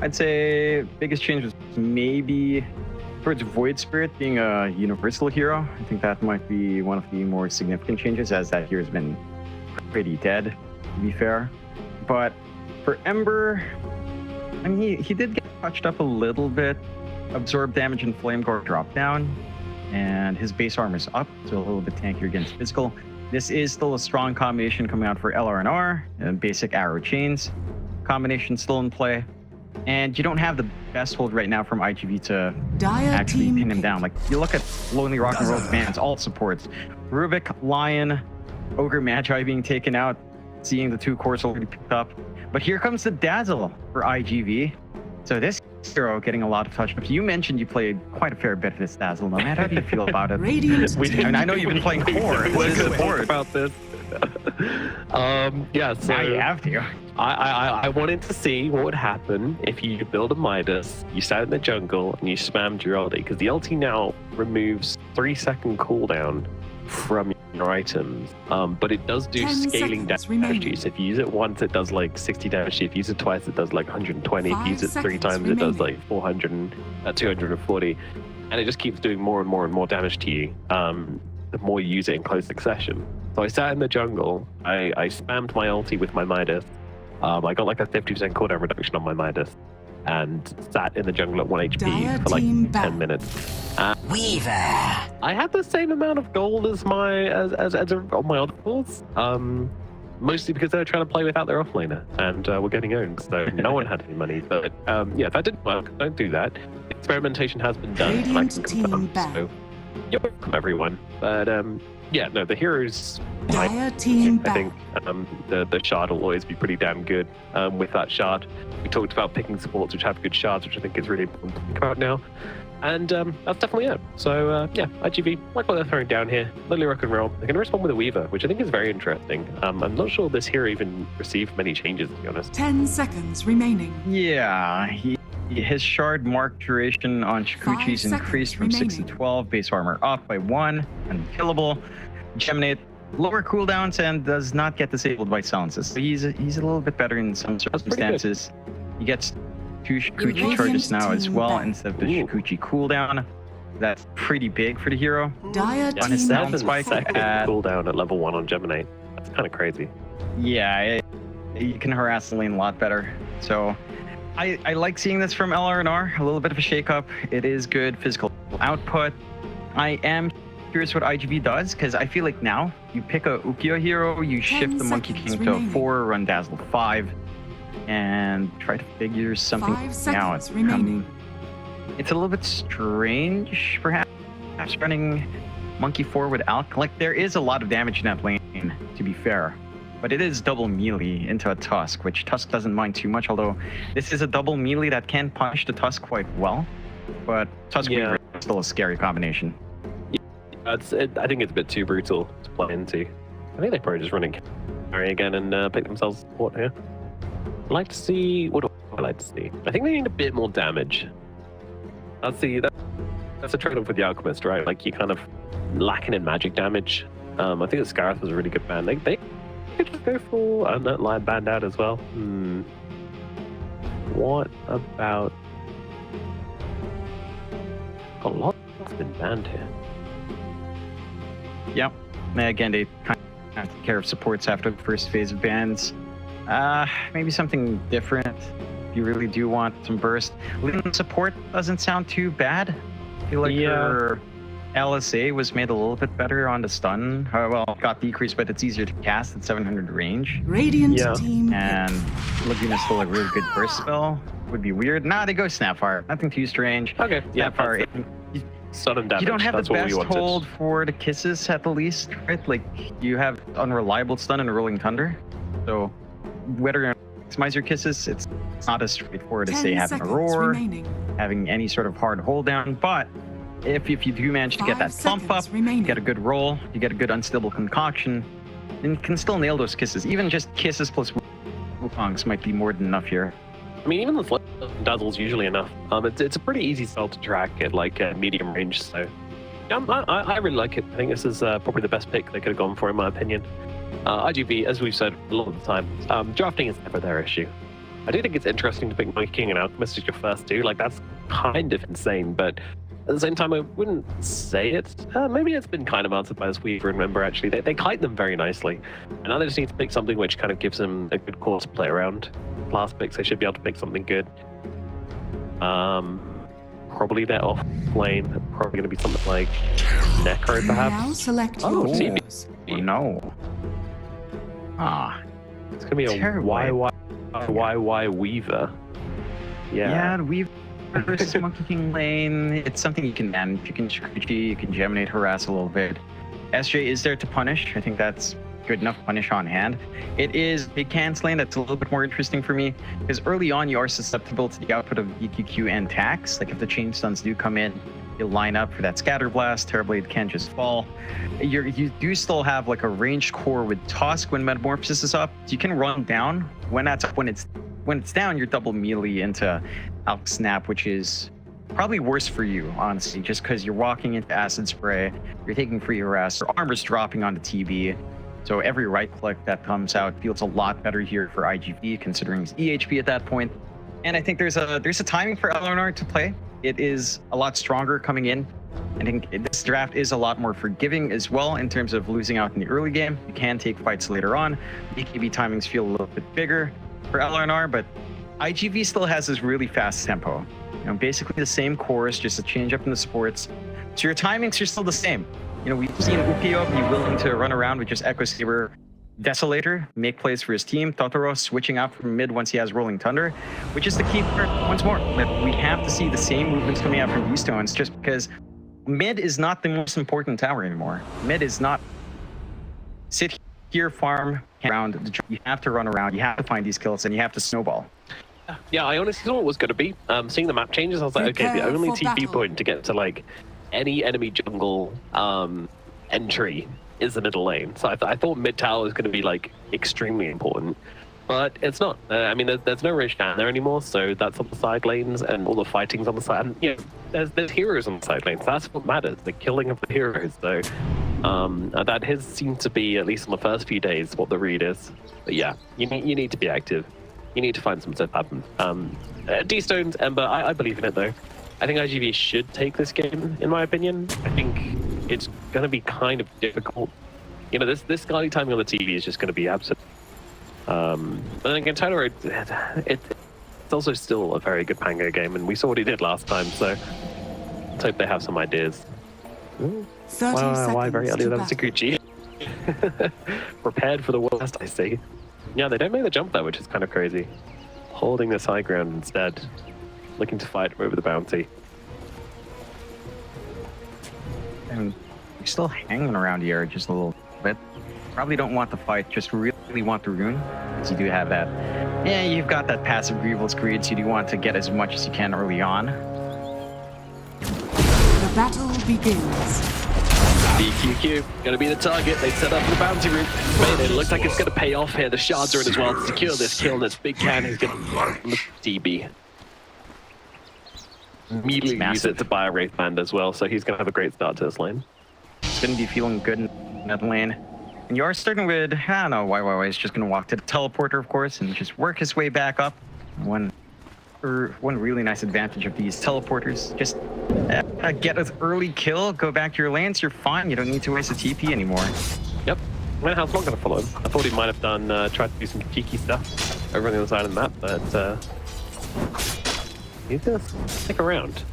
I'd say biggest change was maybe towards Void Spirit being a universal hero. I think that might be one of the more significant changes, as that hero's been pretty dead, to be fair. But for Ember, I mean, he did get touched up a little bit. Absorb damage and Flame Gore drop down, and his base armor's up, so a little bit tankier against physical. This is still a strong combination coming out for LR&R, and basic arrow chains. Combination still in play. And you don't have the best hold right now from iG.V to actually pin him down. Like, you look at Lonely Rock and Roll Bands, all supports. Rubik, Lion, Ogre Magi being taken out, seeing the 2 cores already picked up. But here comes the Dazzle for iG.V. So this hero getting a lot of touch-ups. You mentioned you played quite a fair bit of this Dazzle. Nomad, how do you feel about it? Radiant I know you've been playing 4. Let's support about this. So now you have to. I wanted to see what would happen if you build a Midas, you sat in the jungle, and you spammed your ulti, because the ulti now removes 3-second cooldown from your items, but it does do 10 scaling seconds damage remaining. to you. So if you use it once, it does like 60 damage to you. If you use it twice, it does like 120. If you 5 use it 3 seconds times, it does remaining. like 240. And it just keeps doing more and more and more damage to you the more you use it in close succession. So I sat in the jungle, I spammed my ulti with my Midas. I got like a 50% cooldown reduction on my Midas, and sat in the jungle at 1 Dire HP for like team 10 back. minutes. Weaver. I had the same amount of gold as on my other pools. mostly because they were trying to play without their offlaner, and we're getting owned, so no one had any money. But yeah, that didn't work. Don't do that. Experimentation has been done, and I can confirm. So you're welcome, everyone. But yeah, no, the heroes. Dire team I think the shard will always be pretty damn good with that shard. We talked about picking supports which have good shards, which I think is really important to think about now. And that's definitely it. So yeah, iG.V, like what they're throwing down here, literally rock and roll. They're going to respond with a Weaver, which I think is very interesting. I'm not sure this hero even received many changes, to be honest. 10 seconds remaining. Yeah, his shard mark duration on Cicuit increased from 6 to 12, base armor off by 1, unkillable. Geminate, lower cooldowns, and does not get disabled by silences. So he's a little bit better in some circumstances. He gets 2 Cicuit charges now as well instead of the Cicuit cooldown. That's pretty big for the hero. On his sound spike cooldown at level 1 on Geminate. That's kind of crazy. Yeah, you can harass the lane a lot better. So I like seeing this from LR&R. A little bit of a shakeup. It is good physical output. I am curious what iG.V does, because I feel like now you pick a Ukiyo hero, you shift the Monkey King to a 4, run Dazzle 5, and try to figure something out. It's a little bit strange, perhaps running Monkey 4 with Alk. Like, there is a lot of damage in that lane, to be fair, but it is double melee into a Tusk, which Tusk doesn't mind too much, although this is a double melee that can punish the Tusk quite well, but Tusk Weaver is still a scary combination. I think it's a bit too brutal to play into. I think they're probably just running carry again and pick themselves support here. I'd like to see... What do I like to see? I think they need a bit more damage. That's a trade-off with the Alchemist, right? Like, you're kind of lacking in magic damage. I think the Scarith was a really good band. They could just go for a Nightline band out as well. What about... A lot has been banned here. Yep. Again, they kind of have to take care of supports after the first phase of bans. Maybe something different if you really do want some burst. Lean support doesn't sound too bad. I feel like her LSA was made a little bit better on the stun. Well, it got decreased, but it's easier to cast at 700 range. Radiant team. And Laguna's still a really good burst spell. Would be weird. Nah, they go Snapfire. Nothing too strange. Okay. Snapfire. Sudden damage. You don't have That's the what best we wanted. hold for the kisses at the least, right? Like, you have unreliable stun and rolling thunder. So whether you maximize your kisses, it's not as straightforward as say having a roar, having any sort of hard hold down. But if you do manage to get that bump up, you get a good roll, you get a good unstable concoction, then you can still nail those kisses. Even just kisses plus Wukongs might be more than enough here. I mean, even the Dazzle's usually enough. It's a pretty easy spell to track at like medium range, so I really like it. I think this is probably the best pick they could have gone for, in my opinion. iG.V, as we've said a lot of the time, drafting is never their issue. I do think it's interesting to pick Monkey King and Alchemist as your first two. Like, that's kind of insane, but at the same time, I wouldn't say it. Maybe it's been kind of answered by this Weaver and Member, actually. They kite them very nicely. And now they just need to pick something which kind of gives them a good core to play around. Last picks, they should be able to pick something good. Probably their off lane. Probably going to be something like Necro, perhaps. Now select Oh, your Oh, no. It's going to be a YY Weaver. Yeah, Weaver versus Monkey King lane. It's something you can manage. You can Cicuit, you can Geminate, harass a little bit. SJ is there to punish. I think that's good enough punish on hand. It is big cans lane that's a little bit more interesting for me, because early on you are susceptible to the output of EQQ and tax. Like, if the chain stuns do come in, you'll line up for that scatter blast. Terrorblade can just fall. You do still have like a ranged core with Tusk when Metamorphosis is up. So you can run down when that's up. When it's down, you're double melee into Alk Snap, which is probably worse for you, honestly, just because you're walking into Acid Spray, you're taking free harass, your armor's dropping onto TB. So every right click that comes out feels a lot better here for iG.V, considering his EHP at that point. And I think there's a timing for LR&R to play. It is a lot stronger coming in. I think this draft is a lot more forgiving as well in terms of losing out in the early game. You can take fights later on. BKB timings feel a little bit bigger for LR&R, but iG.V still has this really fast tempo. You know, basically the same course, just a change up in the supports. So your timings are still the same. You know, we've seen Ukiyo be willing to run around with just Echo Saber Desolator make plays for his team. Totoro switching out from mid once he has Rolling Thunder, which is the key part once more. That we have to see the same movements coming out from these stones, just because mid is not the most important tower anymore. Mid is not sit here, farm around. You have to run around. You have to find these kills, and you have to snowball. Yeah, I honestly thought it was going to be. Seeing the map changes, I was like, okay, the only TP point to get to like any enemy jungle entry is the middle lane. So I thought mid tower was going to be like extremely important, but it's not. I mean, there's no Rich down there anymore, so that's on the side lanes, and all the fighting's on the side. And, you know, there's heroes on the side lanes. That's what matters, the killing of the heroes. So that has seemed to be, at least in the first few days, what the read is. But yeah, you need to be active. You need to find some stuff happen. D-Stones, Ember, I believe in it though. I think iG.V should take this game, in my opinion. I think it's going to be kind of difficult. You know, this early timing on the TV is just going to be absolute. But then again, Tundra, it's also still a very good Pango game, and we saw what he did last time, so let's hope they have some ideas. Why very early than Cicuit? Prepared for the worst, I see. Yeah, they don't make the jump though, which is kind of crazy. Holding this high ground instead. Looking to fight over the bounty. And we're still hanging around here just a little bit. Probably don't want the fight, just really want the rune. Because you do have that. Yeah, you've got that passive Grievel's Greed, so you do want to get as much as you can early on. The battle begins. DQQ, gonna be the target. They set up the bounty route. Man, it looks like it's gonna pay off here. The shards are in as well to secure this kill. And this big can is gonna look DB. Immediately use it to buy a Wraith Band as well, so he's gonna have a great start to this lane. It's gonna be feeling good in that lane. And you are starting with, I don't know, YYY is just gonna walk to the teleporter, of course, and just work his way back up. One really nice advantage of these teleporters, just get an early kill, go back to your lanes, you're fine. You don't need to waste a TP anymore. Yep. How's not gonna follow him? I thought he might have done tried to do some cheeky stuff over on the other side of the map, but he's gonna stick around.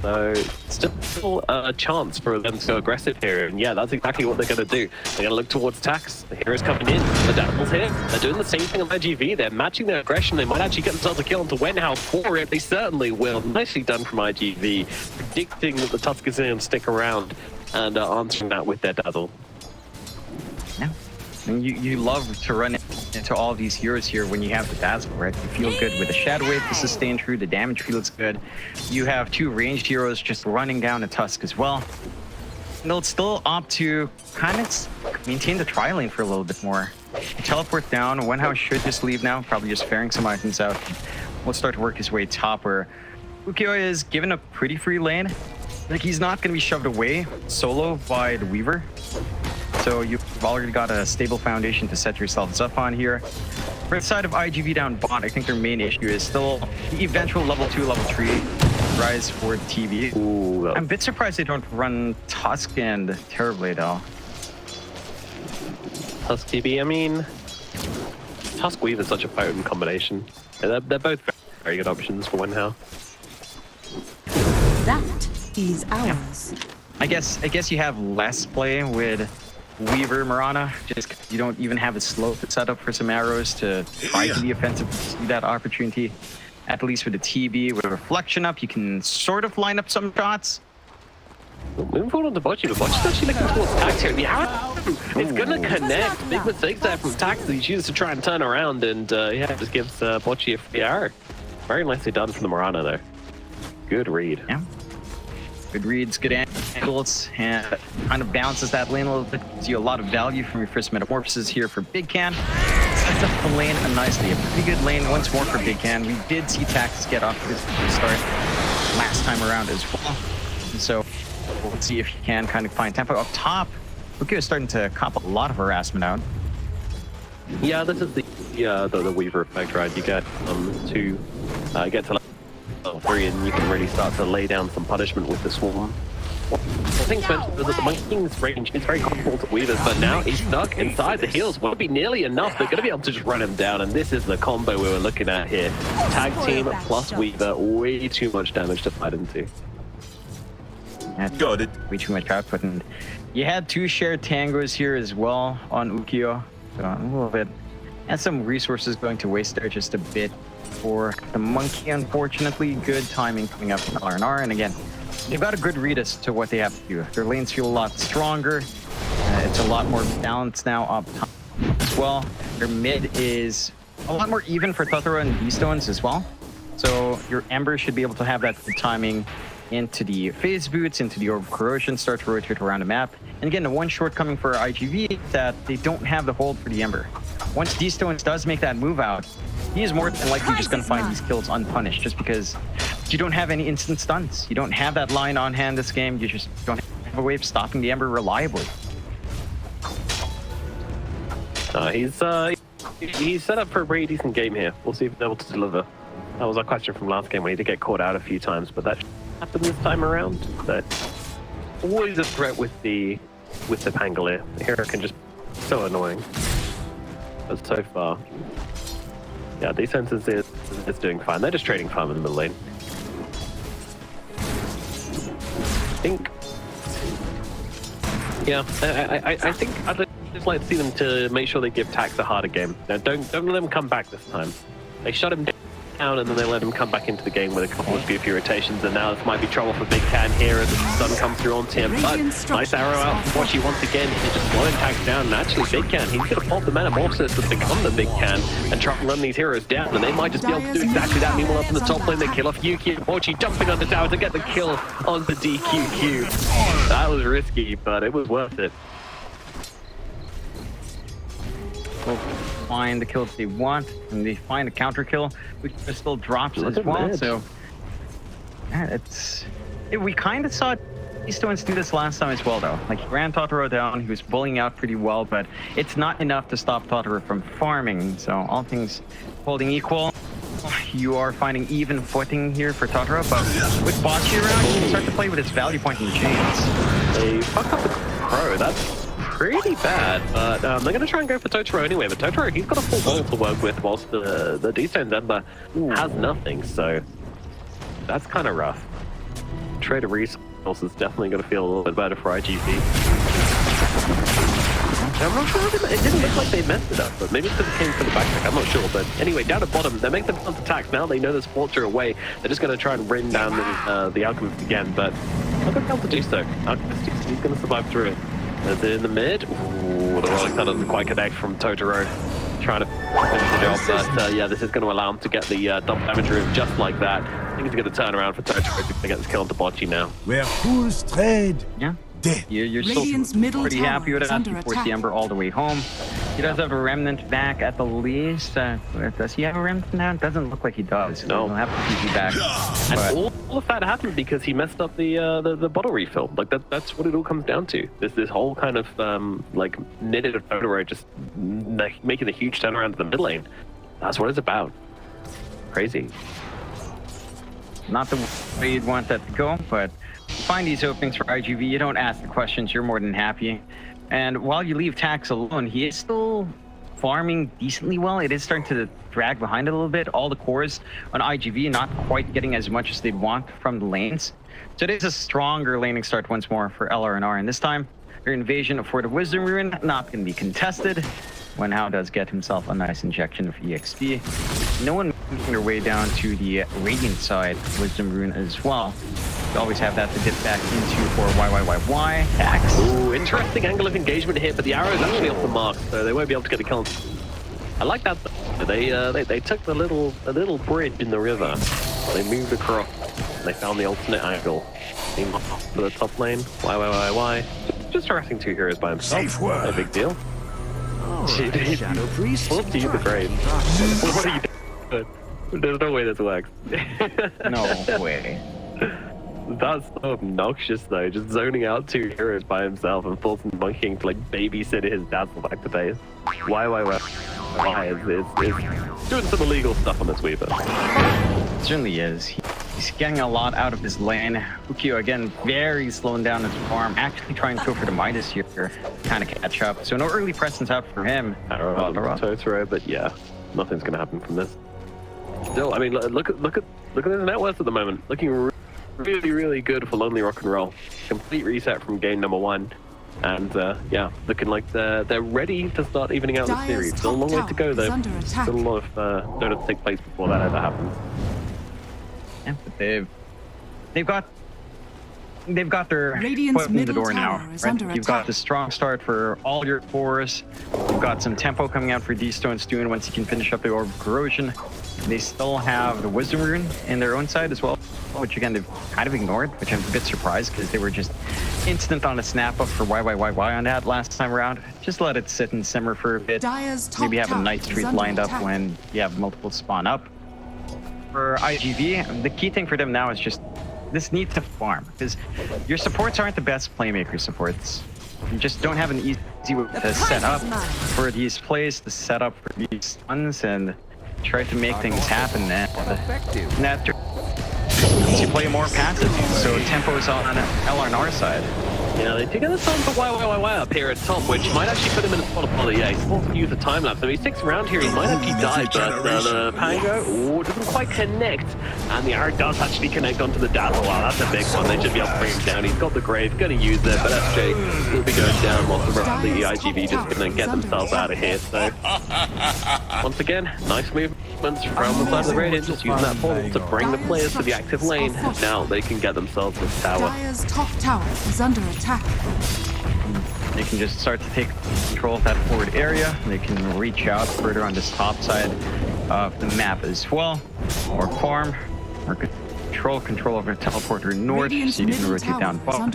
So still a chance for them to go aggressive here, and yeah, that's exactly what they're gonna do. They're gonna look towards attacks. The hero's coming in. The Dazzle's here. They're doing the same thing on iG.V. They're matching their aggression. They might actually get themselves a kill onto Wenhao for it. They certainly will. Nicely done from iG.V. Predicting that the Tusk is going to stick around and answering that with their Dazzle. Yeah. And you love to run into all these heroes here when you have the Dazzle, right? You feel good with the Shadow Wave to sustain through, the damage feels good. You have two ranged heroes just running down a Tusk as well. And they'll still opt to kind of maintain the tri lane for a little bit more. You teleport down, Wenhao should just leave now, probably just ferrying some items out. We'll start to work his way top where Ukyo is given a pretty free lane. Like, he's not going to be shoved away solo by the Weaver. So you've already got a stable foundation to set yourselves up on here. For the side of iG.V down bot, I think their main issue is still the eventual level 2, level 3 rise for the TV. Ooh, I'm a bit surprised they don't run Tusk and Terrorblade though. Tusk TV, I mean, Tusk Weave is such a potent combination. They're both very good options for Wenhao. That is ours. I guess you have less play with Weaver Mirana, just 'cause you don't even have a slope set up for some arrows to try to be offensive to see that opportunity. At least with the TB, with a reflection up, you can sort of line up some shots. Moving forward on to Bocce, but Bocce's actually looking towards Tax here. It's gonna connect. Big mistake there from Tax that he chooses to try and turn around, and yeah, just gives Bocce a free arrow. Very nicely done from the Mirana there. Good read. Yeah. Good reads, good angles, and kind of balances that lane a little bit. Gives you a lot of value from your first metamorphosis here for Big Can. Sets up the lane nicely. A pretty good lane once more for Big Can. We did see Taxus get off to this start last time around as well. And so we'll see if he can kind of find tempo up top. Luki is starting to cop a lot of harassment out. Yeah, this is the Weaver effect, right? You get to get to level 3 and you can really start to lay down some punishment with the Swarm. I think that the Monkey King's range is very comparable to Weaver's, but now he's stuck inside the heals. Won't be nearly enough. They're going to be able to just run him down, and this is the combo we were looking at here. Tag team plus Weaver, way too much damage to fight into. Got it. Way too much output, and you had 2 shared tangos here as well on Ukyo, so a little bit. And some resources going to waste there just a bit for the monkey, unfortunately. Good timing coming up from R&R, and again, they've got a good read as to what they have to do. Their lanes feel a lot stronger. It's a lot more balanced now up top as well. Their mid is a lot more even for Totoro and B-Stones as well. So your Ember should be able to have that good timing into the phase boots, into the Orb of Corrosion, start to rotate around the map. And again, the one shortcoming for iG.V is that they don't have the hold for the Ember. Once D-Stones does make that move out, he is more than likely just going to find these kills unpunished, just because you don't have any instant stuns. You don't have that line on hand this game. You just don't have a way of stopping the Ember reliably. He's set up for a pretty decent game here. We'll see if he's able to deliver. That was our question from last game when he did get caught out a few times, but that happened this time around. But always a threat with the Pangolier. The hero can just so annoying. But so far, yeah, Defense is doing fine. They're just trading farm in the middle lane. I think. Yeah, I think I'd just like to see them to make sure they give Tax a harder game. Now, don't let them come back this time. They shut him down and then they let him come back into the game with a couple of goofy rotations, and now this might be trouble for Big Can here as the sun comes through on him. But nice arrow out from Watchy once again. He's just slowing Tax down, and actually Big Can, he's going to pop the Metamorphosis to become the Big Can and try and run these heroes down, and they might just be able to do exactly that. Meanwhile, up in the top lane, they kill off Yuki and Watchy jumping on the tower to get the kill on the DQQ. That was risky, but it was worth it. Will find the kills they want, and they find a counter kill, which still drops as well. So yeah, we kind of saw D-Stones do this last time as well, though. Like, he ran Totoro down, he was bullying out pretty well, but it's not enough to stop Totoro from farming. So all things holding equal, you are finding even footing here for Totoro, but with Bocce around, you can start to play with his value point in the chains. They fuck up the Crow. That's pretty bad, but they're going to try and go for Totoro anyway. But Totoro, he's got a full ball to work with, whilst the D-Stones Ember has nothing, so that's kind of rough. Trade of resources definitely going to feel a little bit better for iG.V. I'm not sure. It didn't look like they messed it up, but maybe it's because it came from the backtrack. I'm not sure. But anyway, down at bottom, they make them attack now. They know the supports are away. They're just going to try and rain down the Alchemist again, but not going to be able to do so. Alchemist, he's going to survive through it. As in the mid. Ooh, the rolling thunder doesn't quite connect from Totoro. Trying to finish the job, but yeah, this is going to allow him to get the double damage room just like that. I think he's going to turn around for Totoro to get this kill onto Bocce now. Where fools trade. Yeah. You're still pretty happy with that. He forced the Ember all the way home. He does have a Remnant back at the least. Does he have a Remnant now? It doesn't look like he does. No. He'll have to PG back. And all of that happened because he messed up the bottle refill. Like that's what it all comes down to. This whole kind of like knitted of Totoro just making a huge turnaround to the mid lane. That's what it's about. Crazy. Not the way you'd want that to go, but find these openings for iG.V. You don't ask the questions, you're more than happy. And while you leave Tax alone, he is still farming decently well. It is starting to drag behind a little bit. All the cores on iG.V. not quite getting as much as they'd want from the lanes. So it is a stronger laning start once more for LR&R. And this time, their invasion for the Wisdom Rune not going to be contested. When Hao does get himself a nice injection of EXP. No one making their way down to the Radiant side Wisdom Rune as well. You always have that to dip back into for YYYY. Tax. Ooh, interesting angle of engagement here, but the arrow is actually off the mark, so they won't be able to get a kill. I like that. They took the little bridge in the river. They moved across. They found the alternate angle. For the top lane. YYYY. Just harassing 2 heroes by himself. No big deal. Shadow Priest. Well, to you the grave. What are you doing? There's no way this works. No way. That's so obnoxious though, just zoning out 2 heroes by himself and forcing Monkey King to like babysit his dazzle back to base. Why is doing some illegal stuff on this Weaver. It certainly is. He's getting a lot out of his lane. Ukyo again, very slowing down his farm, actually trying to go for the Midas here, kind of catch up. So no early presence out for him. Totoro, but yeah, nothing's gonna happen from this. Still, I mean, look at his net worth at the moment, looking really, really good for Lonely Rock and Roll. Complete reset from game number 1. And yeah, looking like they're ready to start evening out the series. Still a long way to go though. Still a lot of Dota to take place before that ever happens. Yeah, but they've got their foot in the door now. Right? You've got the strong start for all your cores. You've got some tempo coming out for D-Stone's doing once he can finish up the Orb of Corrosion. They still have the Wisdom Rune in their own side as well, which again they've kind of ignored, which I'm a bit surprised because they were just instant on a snap up for YYYY on that last time around. Just let it sit and simmer for a bit. Maybe have a nice streak lined up when you have multiple spawn up. For iG.V, the key thing for them now is just this need to farm, because your supports aren't the best playmaker supports. You just don't have an easy way to set up for these plays, to set up for these stuns, and try to make things happen. And after you play more passive, so tempo is on LRNR side. Yeah, they do get the time for YYYY up here at top, which might actually put him in a spot of bother. Yeah, he's supposed to use the time lapse. If he sticks around here, he might actually die, but the Pango doesn't quite connect. And the arrow does actually connect onto the Dazzle. Wow, that's a big one. They should be able to bring him down. He's got the Grave, going to use it, but SJ will be going down whilst the rest of the iG.V just going to get themselves out of here. So, once again, nice movements from the side of the Radiant, just using that portal to bring the players to the active lane. Now they can get themselves this tower. Dire's top tower is under attack. They can just start to take control of that forward area. They can reach out further on this top side of the map as well. Or farm, or control over teleporter north, so you can rotate down bottom.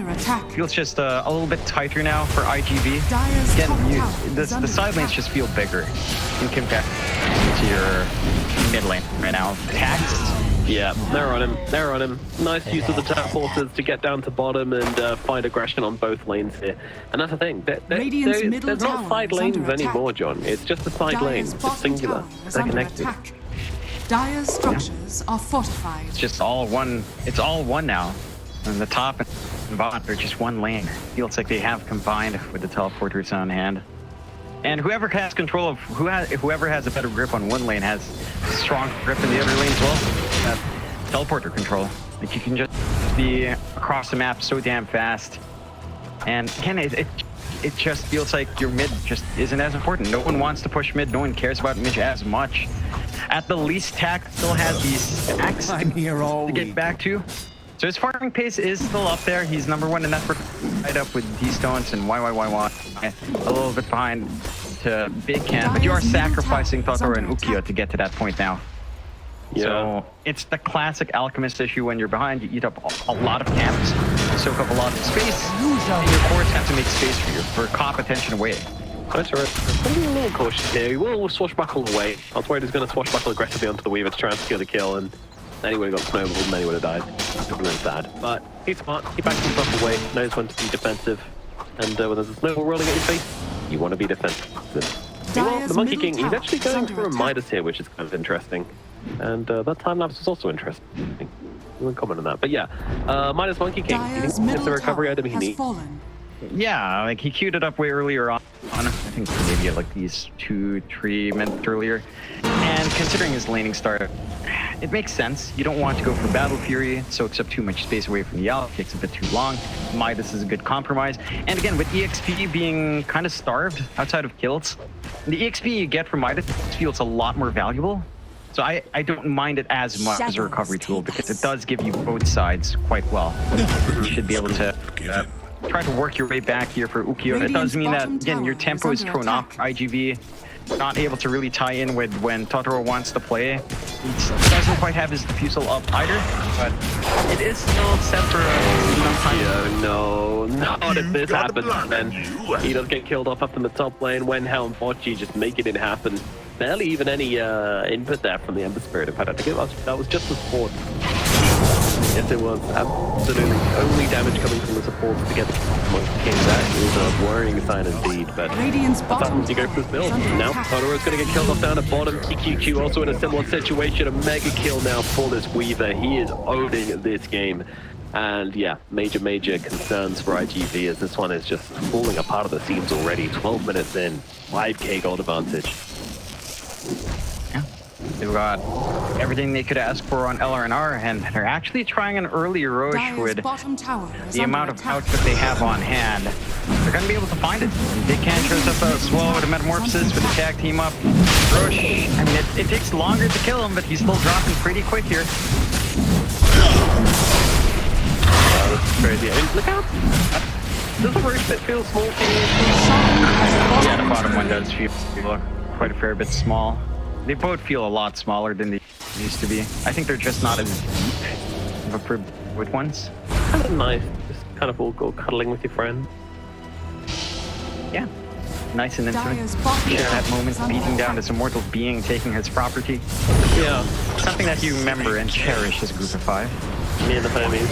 Feels just a little bit tighter now for iG.V. Again, the side lanes just feel bigger in comparison to your mid lane right now. Cactus. Yeah, they're on him. Nice use of the teleporters to get down to bottom and find aggression on both lanes here. And that's the thing, there's not side lanes anymore, John. It's just a side lane. It's singular. They're connected. Dire's structures are fortified. It's just all one. It's all one now. And the top and bottom are just one lane. Feels like they have combined with the teleporters on hand. And whoever has control of whoever has a better grip on one lane has strong grip in the other lane as well. Teleporter control. Like you can just be across the map so damn fast. And again, it just feels like your mid just isn't as important. No one wants to push mid. No one cares about mid as much. At the least, Tac still has these stacks to get back to. So his farming pace is still up there. He's number 1 in network, right up with D-Stones and YYYY. A little bit behind to Big Can, but you are sacrificing Totoro and Ukiyo to get to that point now. Yeah. So it's the classic Alchemist issue. When you're behind, you eat up a lot of camps, soak up a lot of space, and your cores have to make space for you, for cop attention away. That's alright. I'm being a little cautious here. He will swashbuckle away. I was worried he was going to swashbuckle aggressively onto the Weaver to try and secure the kill, and then he would have got snowballed and then he would have died. It would have been sad. But he's smart. He backs himself away, knows when to be defensive, and when there's a snowball rolling at your face, you want to be defensive. Meanwhile, the Monkey King, he's actually going for a Midas here, which is kind of interesting. And that time lapse was also interesting. We won't comment on that. But yeah, Midas Monkey King, he thinks it's the recovery item he needs. Yeah, like he queued it up way earlier on. I think maybe like these 2-3 minutes earlier. And considering his laning start, it makes sense. You don't want to go for Battle Fury. It soaks up too much space away from the Yell. It takes a bit too long. Midas is a good compromise. And again, with EXP being kind of starved outside of kills, the EXP you get from Midas feels a lot more valuable. So I don't mind it as much as a recovery tool because it does give you both sides quite well. You should be able to try to work your way back here for Ukiyo. It does mean that, again, your tempo is thrown off. iG.V not able to really tie in with when Totoro wants to play. He doesn't quite have his diffusal up either, but it is still set for some time. Yeah, no, not if this happens, then he does get killed off up in the top lane. When Hell and Bocchi just making it happen. Barely even any input there from the Ember Spirit. In fact, I think that was just the support. Yes, it was. Absolutely. Only damage coming from the supports to get the Monkey King back is a worrying sign indeed. But that's happens you go for this build. Now, Totoro's going to get killed off down at bottom. CQQ also in a similar situation. A mega kill now for this Weaver. He is owning this game. And yeah, major concerns for iG.V as this one is just falling apart at the seams already. 12 minutes in, 5k gold advantage. Yeah. They've got everything they could ask for on LRNR, and they're actually trying an early Roche Dire's with bottom tower is the under amount of attack. output they have on hand. They're going to be able to find it. Big Can shows up as well with a Metamorphosis with a tag team up. Roche, I mean, it takes longer to kill him, but he's still dropping pretty quick here. This is crazy. I mean, look out! Does the Roche bit feel small to you? Yeah, the bottom one does feel quite a fair bit small. They both feel a lot smaller than they used to be. I think they're just not as deep of a with ones. Kind of nice. Just kind of all go cuddling with your friend. Yeah. Nice and intimate. Dire's bottom Share that tower moment is under beating down attack. this immortal being taking his property. Yeah. Something that you remember and cherish as a group of 5. Me and the homies.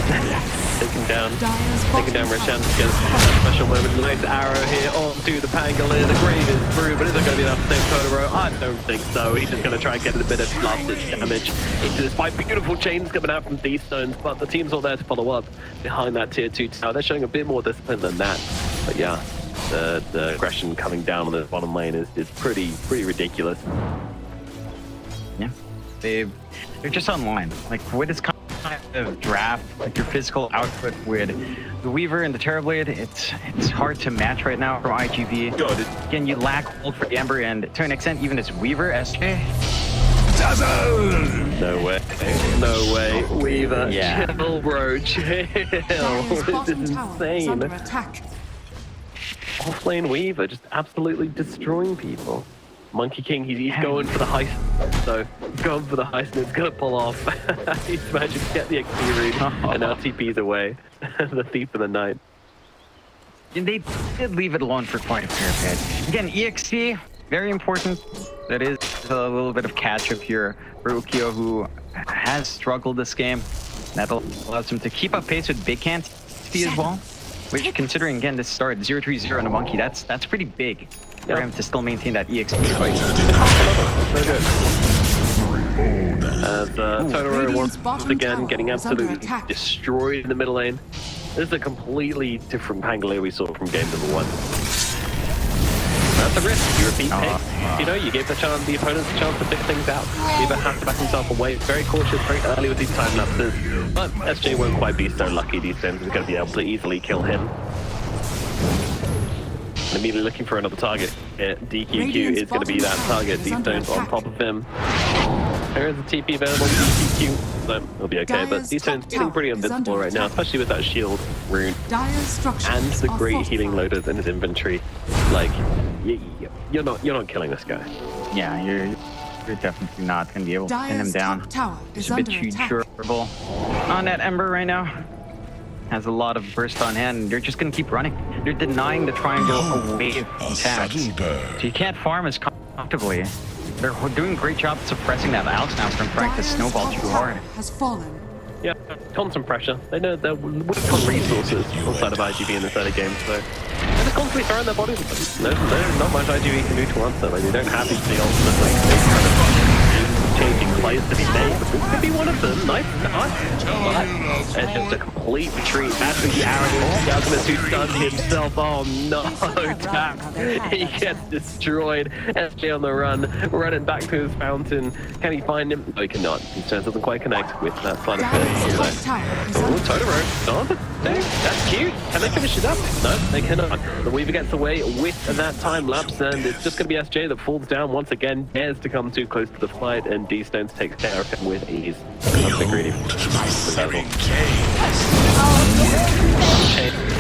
Taking down Dire's bottom Roshan tower gets a special moment. Nice arrow here onto the Pangolier. The grave is through, but is it going to be enough to save Totoro? I don't think so. He's just going to try and get a bit of blasted damage into this fight. Beautiful chains coming out from these stones, but the team's all there to follow up behind that tier 2 tower. They're showing a bit more discipline than that. But yeah, the aggression coming down on the bottom lane is pretty ridiculous. Yeah. They're just online. Like, what is kind of draft, like your physical output with the Weaver and the Terrorblade, it's hard to match right now from iG.V. Again, you lack hold for the Ember, and to an extent, even this Weaver, SJ. No way. No way. Weaver. Yeah. Chill, bro. Chill. Dire's This is bottom tower is under insane. attack. Offlane Weaver just absolutely destroying people. Monkey King, he's going for the heist. So he's going for the heist and it's gonna pull off. He's managed to get the XP rune and now TP's away. The thief of the night. And they did leave it alone for quite a fair bit. Again, EXP, very important. That is a little bit of catch-up here for Ukio, who has struggled this game. That allows him to keep up pace with Big Can XP as well. Which, considering again this start 0-3-0 on a Monkey, that's pretty big for him to still maintain that EXP fight. Very good. As Totoro once again getting absolutely destroyed in the middle lane. This is a completely different Pangolier we saw from game number 1. That's a risk. You repeat pick. You know, you gave the opponents a chance to figure things out. Weaver has to back himself away. Very cautious, very early with these time lapses. But SJ won't quite be so lucky. These things are going to be able to easily kill him. And immediately looking for another target. DQQ is going to be that target. These stones on top of him. There is a TP available to DQQ, so he'll be okay. But these stones feeling pretty invincible right now, especially with that shield rune and the great healing loaders in his inventory. Like, you're not killing this guy. Yeah, you're definitely not going to be able to pin him down. It's a bit too durable on that Ember right now. Has a lot of burst on hand, and they're just going to keep running. They're denying the triangle away from attacks. So you can't farm as comfortably. They're doing a great job suppressing that Alex now from trying to snowball too hard. Has fallen. Yeah, constant pressure. They know they're weak on resources outside of iG.V in this early game, so they're just constantly throwing their bodies at them. There's not much iG.V can do to answer. Like, they don't have these big ultimate kind of changing plays to be made, but this could be one of them. Nice start, but it's just a complete retreat. That's the arrow. Douglas, who stunned himself. Oh no, tap. He gets destroyed. SJ on the run, running back to his fountain. Can he find him? No, he cannot. He doesn't quite connect with that side of it. Oh, Totoro. Oh, that's cute. Can they finish it up? No, they cannot. The Weaver gets away with that time lapse, and it's just going to be SJ that falls down once again, dares to come too close to the fight, and D-Stones takes care of him with ease. Something really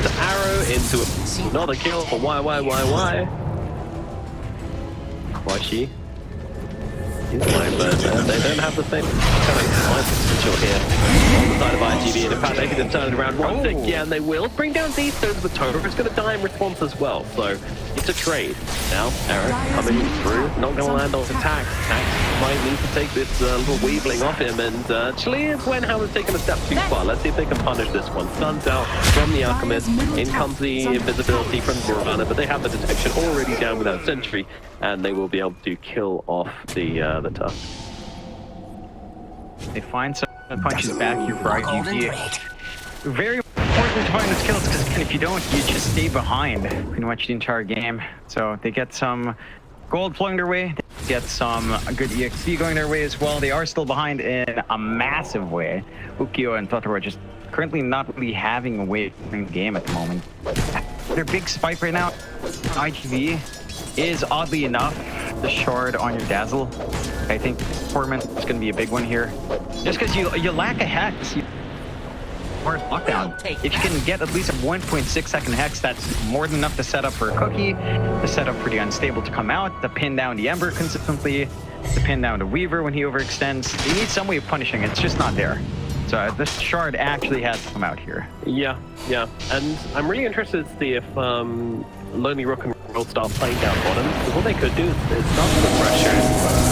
the arrow into another kill for why? Kwashi. He's fine, but they don't have the same kind of fight potential here on the side of iG.V. And in fact, they can just turn it around once again. They will bring down these stones, but Totoro's going to die in response as well. So it's a trade. Now, arrow coming through, not going to land on attacks. Axe might need to take this little weebling off him, and actually, Gwenhauer's taken a step too far. Let's see if they can punish this one. Stuns out from the Alchemist. In comes the invisibility from Nirvana, but they have the detection already down with that sentry, and they will be able to kill off the tough. They find some punches back here for iG.V. Very important to find those kills, because if you don't, you just stay behind pretty much the entire game. So they get some gold flowing their way. They get some good EXP going their way as well. They are still behind in a massive way. Ukyo and Totoro are just currently not really having a way in the game at the moment. Their big spike right now, iG.V, is oddly enough the shard on your Dazzle. I think Torment is going to be a big one here. Just because you lack a hex. Hard lockdown. If you can get at least a 1.6 second hex, that's more than enough to set up for a cookie, to set up for the Unstable to come out, to pin down the Ember consistently, to pin down the Weaver when he overextends. They need some way of punishing it. It's just not there. So this shard actually has to come out here. Yeah. And I'm really interested to see if Lonely Rook and Roll start playing down bottom. Because what they could do is start to put pressure.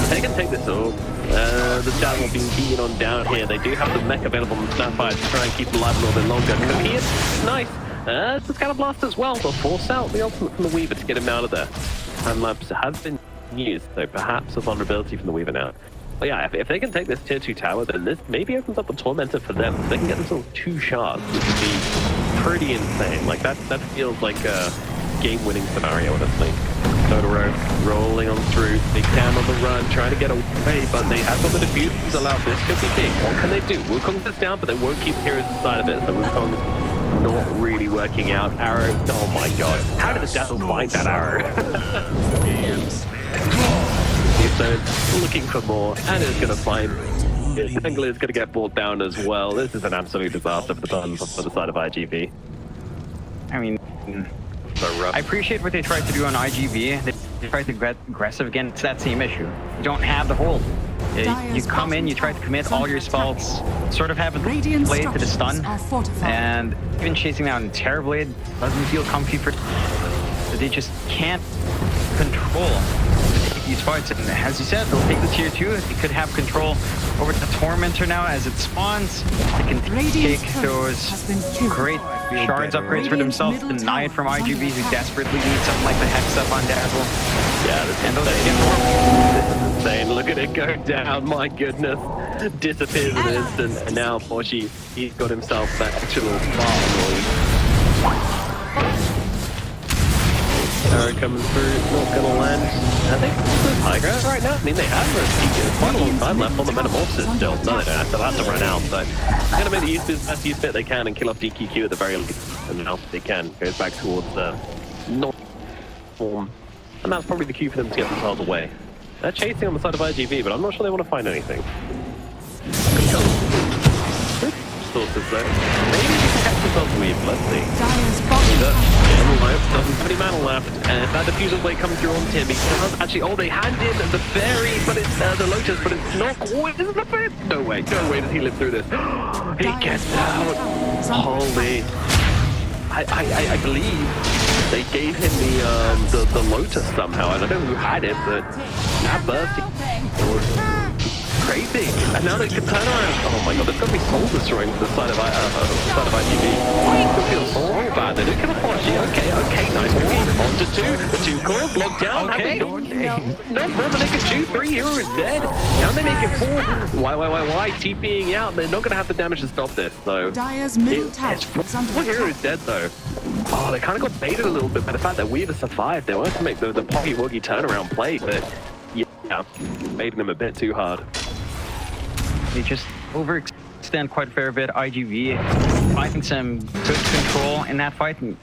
If they can take this all, the Dazzle being beaten on down here. They do have the mech available on the Snapfire to try and keep them alive a little bit longer. Cookie is nice. It's a Scatter Blast as well, but force out the ultimate from the Weaver to get him out of there. And Labs has been used, so perhaps a vulnerability from the Weaver now. But yeah, if they can take this tier 2 tower, then this maybe opens up a Tormentor for them. They can get themselves 2 shards, which would be pretty insane. Like that feels like a game-winning scenario, honestly. Totoro rolling on through, big Cam on the run, trying to get away, but they have got the defuse allowed. This could be big. What can they do? Wukong's is down, but they won't keep heroes inside of it, so Wukong's not really working out. Arrow, oh my god. How did the Dazzle find that arrow? So it's looking for more, and it's going to find it. Angler is going to get brought down as well. This is an absolute disaster for the Tons for the side of iG.V. I mean, I appreciate what they tried to do on iG.V. They tried to get aggressive again. It's that same issue. You don't have the hold. You come in, you try to commit all your spells, sort of have a blade to the stun, and even chasing down Terrorblade doesn't feel comfy for. They just can't control these fights, and as you said, they'll take the tier 2. They could have control over the Tormentor now as it spawns. They can take those great shards upgrades for themselves, deny it from iG.V, who desperately needs something like the Hex up on Dazzle. Yeah, this is insane. Look at it go down, my goodness. Disappears in an instant, and now Porsche, he's got himself that actual farm. Arrow coming through, not gonna land. I think this is high ground right now. I mean, they have There's quite a long time left on the Metamorphosis still. No, they don't. They'll have to run out, but they're gonna make the best use bit they can and kill off DQQ at the very least. And now they can. Goes back towards north form. And that's probably the cue for them to get themselves away. They're chasing on the side of iG.V, but I'm not sure they want to find anything. Sources though. Maybe we can catch themselves Weave. Let's see. Doesn't have any mana left, and if that diffusal blade comes through on Tim, he can't actually. Oh, they hand in the fairy, but it's the Lotus, but it's not. Oh, this is the fairy. No way does he live through this. He gets out. Holy. I believe they gave him the Lotus somehow. I don't know who had it, but that burst. Crazy, and now they can turn around. Oh my god, there's gonna be soul destroying to the side of iG.V. It feels so bad. They do kill a Porsche. Okay, nice movie. On to 2. The 2 cores locked down. Okay. No problem. They can shoot 3 heroes dead. Now they make it 4. Why? TPing out. They're not gonna have the damage to stop this. So Dire's middle tower is 4 heroes dead though. Oh, they kind of got baited a little bit by the fact that Weaver survived. They wanted to make the Poggy Woggy turnaround play, but yeah, baiting them a bit too hard. They just overextend quite a fair bit. iG.V finding some good control in that fight. And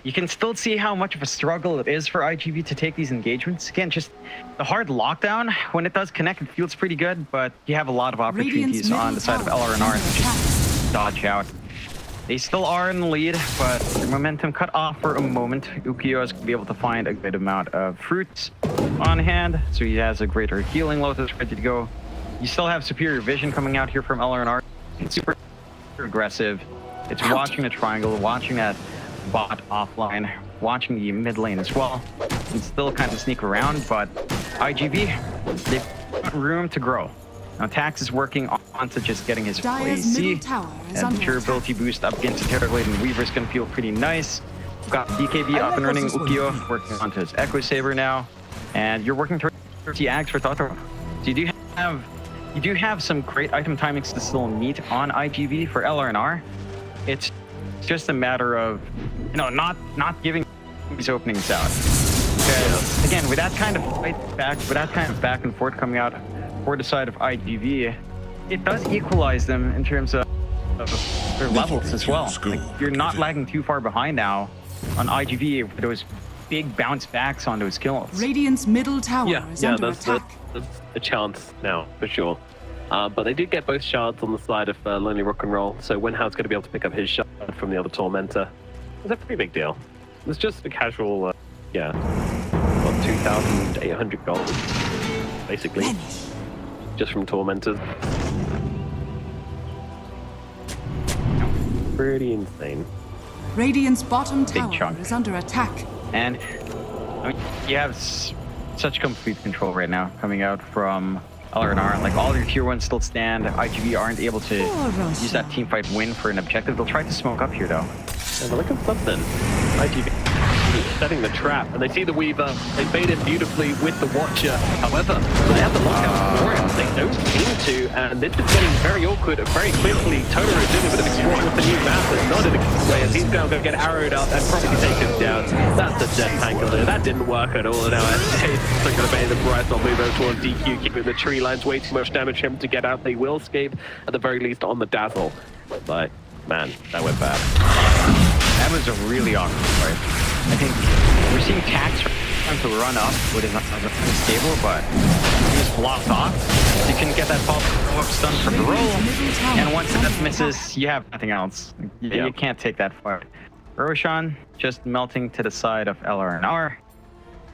you can still see how much of a struggle it is for iG.V to take these engagements. Again, just the hard lockdown, when it does connect, it feels pretty good, but you have a lot of opportunities on the side of LR&R to just dodge out. They still are in the lead, but the momentum cut off for a moment. Ukyo is going to be able to find a good amount of fruits on hand, so he has a greater healing Lotus ready to go. You still have superior vision coming out here from LR&R. It's super aggressive. It's watching the triangle, watching that bot offline, watching the mid lane as well, and still kind of sneak around, but iG.V, they've got room to grow. Now Tax is working on to just getting his AC, and durability boost up against Terrorblade and Weaver's going to feel pretty nice. We've got BKB up and running, Ukyo working onto his Echo Saber now, and you're working towards the Axe for Totoro. So you do have some great item timings to still meet on iG.V for LR&R. It's just a matter of, not giving these openings out. Because, again, with that kind of back and forth coming out for the side of iG.V, it does equalize them in terms of their levels as well. Like, you're not lagging too far behind now on iG.V for those big bounce backs on those kills. Radiant's middle tower is under attack. That's a chance now, for sure. But they did get both shards on the side of Lonely Rock and Roll, so Wenhow's going to be able to pick up his shard from the other Tormentor. It's a pretty big deal. It's just a casual, about 2,800 gold, basically, just from Tormentors. Pretty insane. Radiant's bottom tower is under attack. And I mean, you have such complete control right now coming out from LRNR. Like, all your tier 1s still stand. iG.V aren't able to use that team fight win for an objective. They'll try to smoke up here though. And look at something. iG.V setting the trap, and they see the Weaver. They bait him beautifully with the Watcher. However, they have the lockout for him. They don't seem to, and this is getting very awkward. Very quickly, Tundra is doing a bit of exploring with the new map. It's not in a way, as he's going to get arrowed up and probably take him down. That's a death pangolin. That didn't work at all. Now it's going to bait the Bryce on move over towards DQ, keeping the tree lines way too much damage for him to get out. They will escape, at the very least, on the Dazzle. But, man, that went bad. That was a really awkward fight. I think we're seeing Tax trying to run up, which is unstable, but he was blocked off. You can get that follow-up stun from the roll, and once that misses, you have nothing else. You can't take that far. Roshan just melting to the side of LRNR.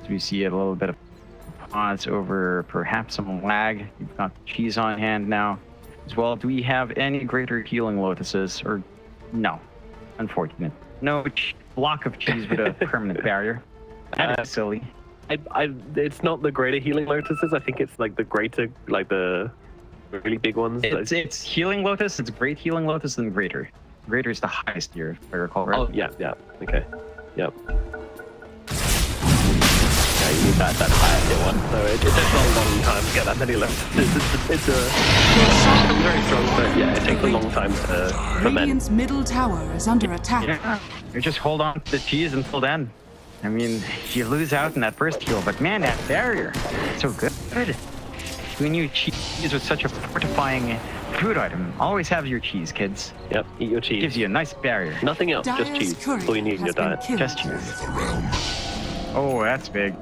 So we see a little bit of pause over perhaps some lag. You've got cheese on hand now as well. Do we have any greater healing lotuses? Or no? Unfortunate. No block of cheese with a permanent barrier. That is silly. It's not the greater healing lotuses. I think it's like the greater, like the really big ones. It's healing lotus. It's great healing lotus and greater. Greater is the highest tier, if I recall right. Oh yeah. Okay. Yep. Yeah, you need that higher tier one. So it takes a long time to get that many left. It's very strong, but yeah, it takes a long time to ferment. Radiant's middle tower is under attack. Yeah, you just hold on to the cheese until then. I mean, you lose out in that first heal, but man, that barrier, so good. When you cheese with such a fortifying food item, always have your cheese, kids. Yep, eat your cheese. Gives you a nice barrier. Nothing else, just cheese. That's all you need in your diet. Just cheese. Oh, that's big.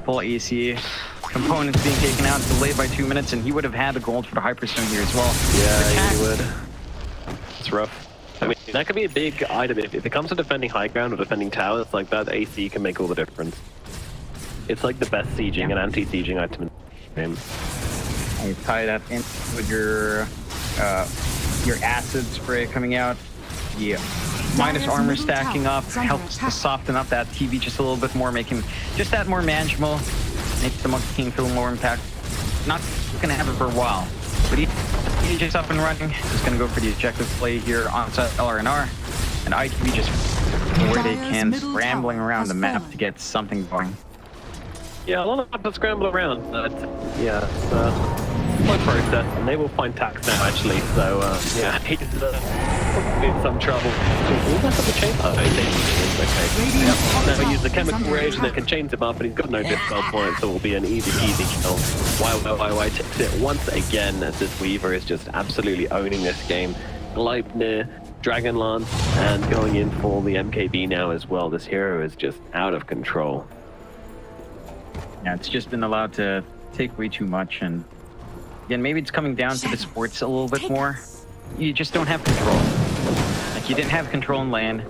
Full AC. Components being taken out, delayed by 2 minutes, and he would have had the gold for the Hyperstone here as well. Yeah, he would. It's rough. I mean, that could be a big item. If it comes to defending high ground or defending towers, like that AC can make all the difference. It's like the best sieging and anti-sieging item in the game. And you tie that in with your acid spray coming out. Yeah. Minus armor stacking up helps to soften up that TV just a little bit more, make him just that more manageable. Make the Monkey King feel more impact. Not gonna have it for a while, but he's just up and running. Just gonna go for the objective play here on LRNR, and iG.V just where they can, scrambling around the map to get something going. Yeah, a lot of people scramble around, but yeah, it's a slow process, and they will find Tax now actually. So yeah, he's probably in some trouble. We'll mess up the chain up, I think. Okay. Yep. Now we use the chemical rage, and they can chain him up, and he's got no dispel point, so it will be an easy kill. Why takes it once again, as this Weaver is just absolutely owning this game. Gleipnir, Dragon Lance, and going in for the MKB now as well. This hero is just out of control. Yeah, it's just been allowed to take way too much, and again, maybe it's coming down to the sports a little bit more. You just don't have control. Like, you didn't have control in lane.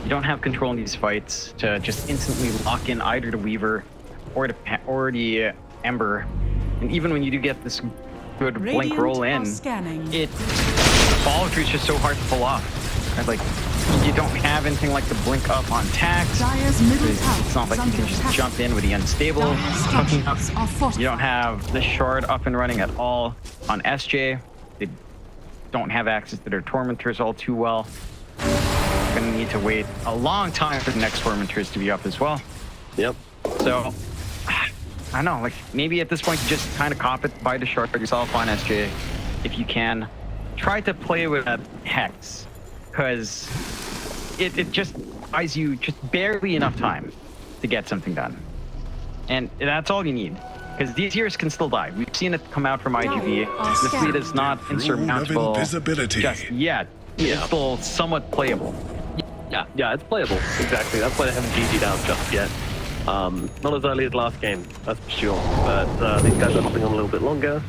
You don't have control in these fights to just instantly lock in either the Weaver or the Ember. And even when you do get this good blink roll in, the follow-through is just so hard to pull off. Right? Like, you don't have anything like the blink up on Tax. It's not like you can just jump in with the unstable hooking up. You don't have the shard up and running at all on SJ. They don't have access to their Tormentors all too well. You're gonna need to wait a long time for the next Tormentors to be up as well. Yep. So, I don't know, like, maybe at this point you just kind of cop it, buy the shard yourself on SJ if you can. Try to play with that Hex, because it just buys you just barely enough time to get something done. And that's all you need. Because these years can still die. We've seen it come out from iG.V. This lead is not insurmountable just yet. It's still somewhat playable. Yeah, it's playable. Exactly. That's why they haven't GG'd out just yet. Not as early as last game, that's for sure. But these guys are hopping on a little bit longer.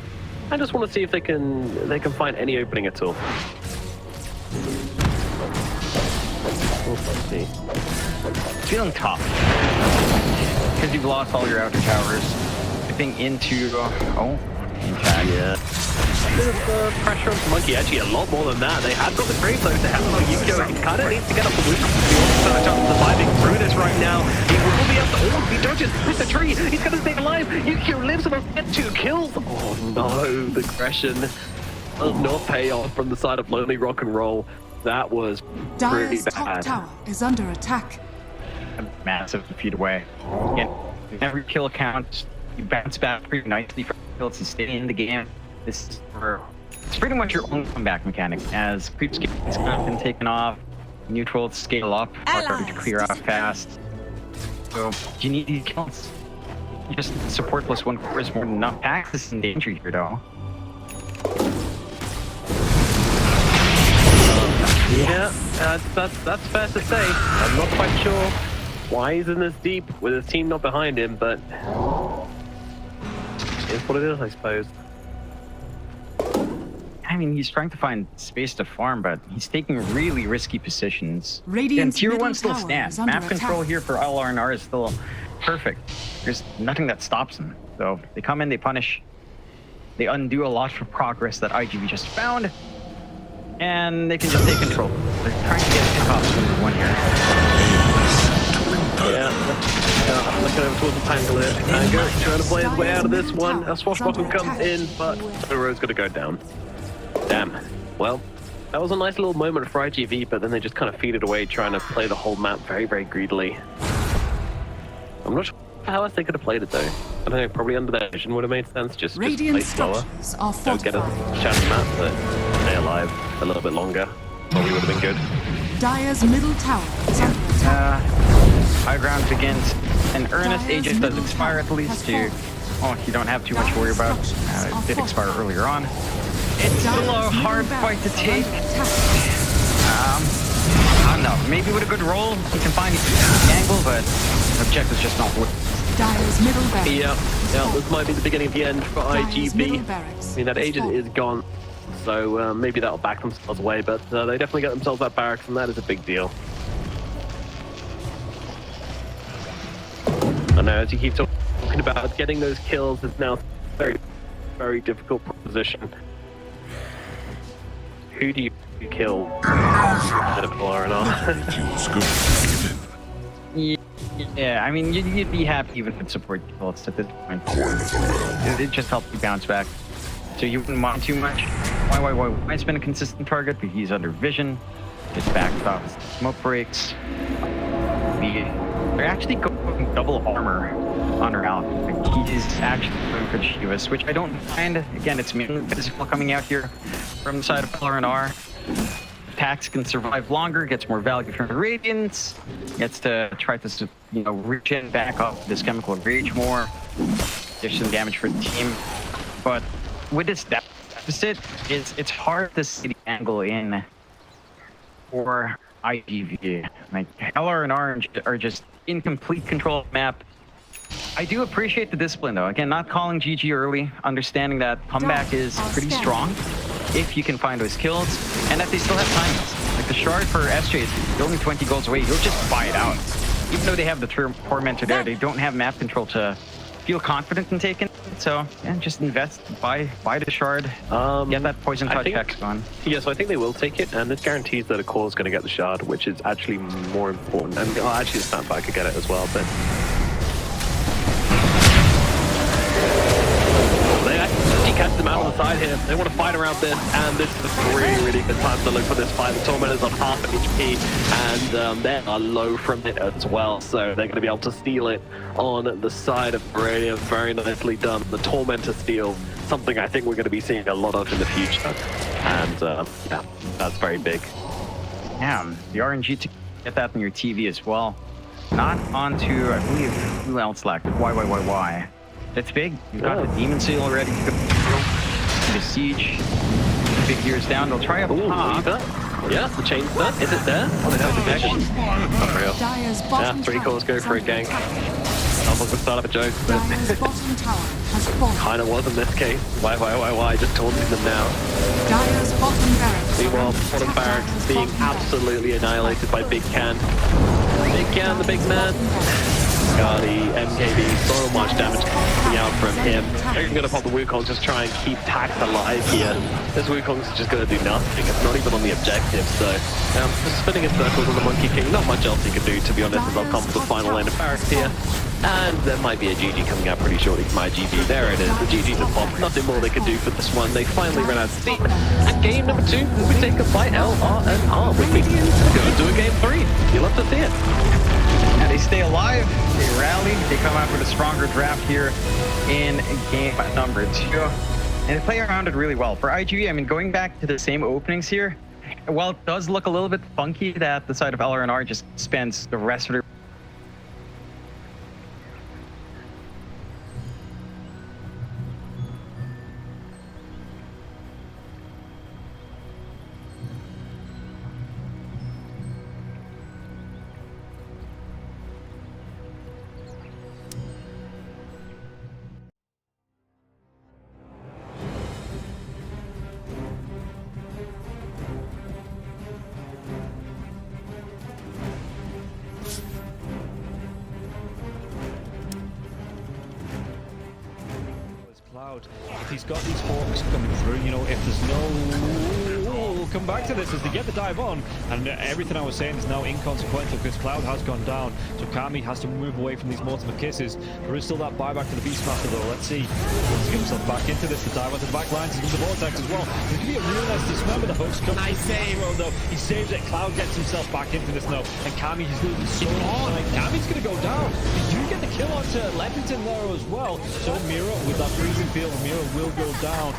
I just want to see if they can find any opening at all. Let's see. Feeling tough. Because you've lost all your outer towers. Dipping into yeah. A bit of pressure on Monkey. Actually, a lot more than that. They have got the grave though. They have got Yukio. He kind of needs to get up the loop. He wants to start surviving through this right now. He will be able to. He dodges with the tree. He's going to stay alive. Yukio lives and will get 2 kills. Oh no, the aggression does not pay off from the side of Lonely Rock and Roll. That was pretty Dire's top bad. tower is under attack. a massive defeat away. Again, every kill counts. You bounce back pretty nicely from kills to stay in the game. This is it's pretty much your own comeback mechanic, as creep scale has kind of been taken off, neutrals scale up, harder to clear out fast. So you need these kills. Just support plus 1 core is more than enough. Cactus is in danger here though. Yeah, that's fair to say. I'm not quite sure why he's in this deep with his team not behind him, but it's what it is, I suppose. I mean, he's trying to find space to farm, but he's taking really risky positions. Radiant's Tier 1 middle still tower stands. is under Map control attack. here for LRNR is still perfect. There's nothing that stops them. So they come in, they punish, they undo a lot of progress that iG.V just found, and they can just take control. They're trying to get pickoffs number 1 here. Yeah, looking over towards the Pangolin. Tango trying to play his way out of this one. A Swashbuckle comes in, but Oro's going to go down. Damn. Well, that was a nice little moment for iG.V, but then they just kind of feed it away, trying to play the whole map very, very greedily. I'm not sure how else they could have played it though. I don't know, probably under their vision would have made sense. Just play slower. Don't get a chance map, but stay alive a little bit longer. Probably would have been good. Dire's middle tower is under attack. High ground begins. An earnest agent does expire at least to... Oh, you don't have too much to worry about. It did expire earlier on. It's still a hard fight to take. I don't know. Maybe with a good roll, you can find the angle, but the objective's just not working. Dire's middle barracks. Yeah, this might be the beginning of the end for iG.V. I mean, that agent is gone, so maybe that'll back themselves away, but they definitely get themselves that barracks, and that is a big deal. I know, as you keep talking about, getting those kills is now a very, very difficult proposition. Who do you kill? Instead of RNR. Yeah, I mean, you'd be happy even with support kills at this point. It just helps you bounce back. So you wouldn't mind too much. Why spend a consistent target? But he's under vision. Just backed off smoke breaks. They're actually going double armor on Ralph. He's actually going for Chivas, which I don't mind. Again, it's mainly physical coming out here from the side of LRNR. Pax can survive longer, gets more value from the Radiance, gets to try to, reach in, back off this chemical rage more. There's some damage for the team. But with this deficit, it's hard to see the angle in for iG.V. Like, LRNR are just in complete control of the map. I do appreciate the discipline though. Again, not calling GG early, understanding that comeback is pretty strong if you can find those kills, and that they still have time. Like the shard for SJ is only 20 goals away. You'll just buy it out. Even though they have the tormentor there, they don't have map control to feel confident in taking it. So yeah, just invest, buy the shard, get that poison touch X on. Yeah, so I think they will take it, and this guarantees that a core is going to get the shard, which is actually more important. And actually the Snapback could get it as well, but they actually catch them out on the side here. They want to fight around this, and this is a really, really good time to look for this fight. The Tormentor's on half HP, and they are low from it as well, so they're going to be able to steal it on the side of Radiant. Very nicely done. The Tormentor steal, something I think we're going to be seeing a lot of in the future, and yeah, that's very big. Yeah, the RNG to get that on your TV as well. Not onto, I believe, who else left? Why? It's big. You've got the Demon Seal already to go. The Siege. Big gears down. They'll try up top. Yeah, the chain's done. Is it there? Oh, they don't have connection. Unreal. Yeah, 3 calls go for a gank. Almost would start up a joke, but kind of was in this case. Why? Just taunting them now. Meanwhile, bottom barracks is being absolutely annihilated by Big Can. Big Can, the big man. Scarly, MKB, so much damage coming out from him. They're going to pop the Wukong, just try and keep Tax alive here. This Wukong's just going to do nothing. It's not even on the objective, so just spinning in circles on the Monkey King. Not much else he can do, to be honest, as I'll come to the final lane of barracks here. And there might be a GG coming out pretty shortly from iG.V. There it is. The GG's a pop. Nothing more they can do for this one. They finally ran out of steam. And game number 2 will be taken by LR&R, which means go into a game 3. You'll love to see it. And they stay alive, they rally, they come out with a stronger draft here in game number 2. And they play around it really well. For iG.V, I mean, going back to the same openings here, while it does look a little bit funky that the side of LR&R just spends the rest of their If he's got these hawks coming through, you know, if there's no... We'll come back to this as they get the dive on, and everything I was saying is now inconsequential because Cloud has gone down, so Kami has to move away from these multiple kisses. There is still that buyback to the Beastmaster though. Let's see. He wants to get himself back into this. The dive onto the back lines into the Vortex as well. There's going to be a real nice dismember. The hooks come. Nice save. Though. He saves it. Cloud gets himself back into this now, and Kami, he's losing so much time. Kami's going to go down. They do get the kill onto Leppington there as well. So Mira with that freezing field, Mira will go down.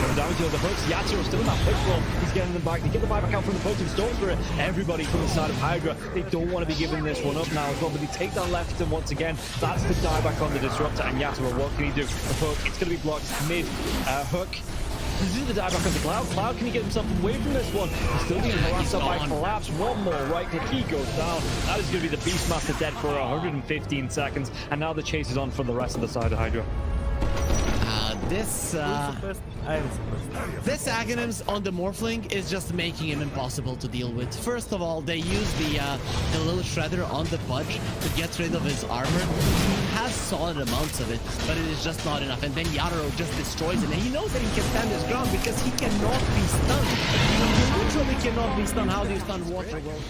Going down to the hooks. Yatsuro's still in that push roll. He's getting them back. They get the buyback out from the potent storm for it. Everybody from the side of Hydra, they don't want to be giving this one up now as well, but they take down Leppington once again. That's the dieback on the Disruptor, and Yatsuro, what can he do? The hook, it's going to be blocked mid hook. He's doing the dieback on the Cloud. Cloud, can he get himself away from this one? He's still being harassed by Collapse. One more right click, he goes down. That is going to be the Beastmaster dead for 115 seconds, and now the chase is on for the rest of the side of Hydra. This Aghanims on the Morphling is just making him impossible to deal with. First of all, they use the little shredder on the Pudge to get rid of his armor. He has solid amounts of it, but it is just not enough. And then Yatoro just destroys it, and he knows that he can stand his ground because he cannot be stunned. He literally cannot be stunned. How do you stun water? Well,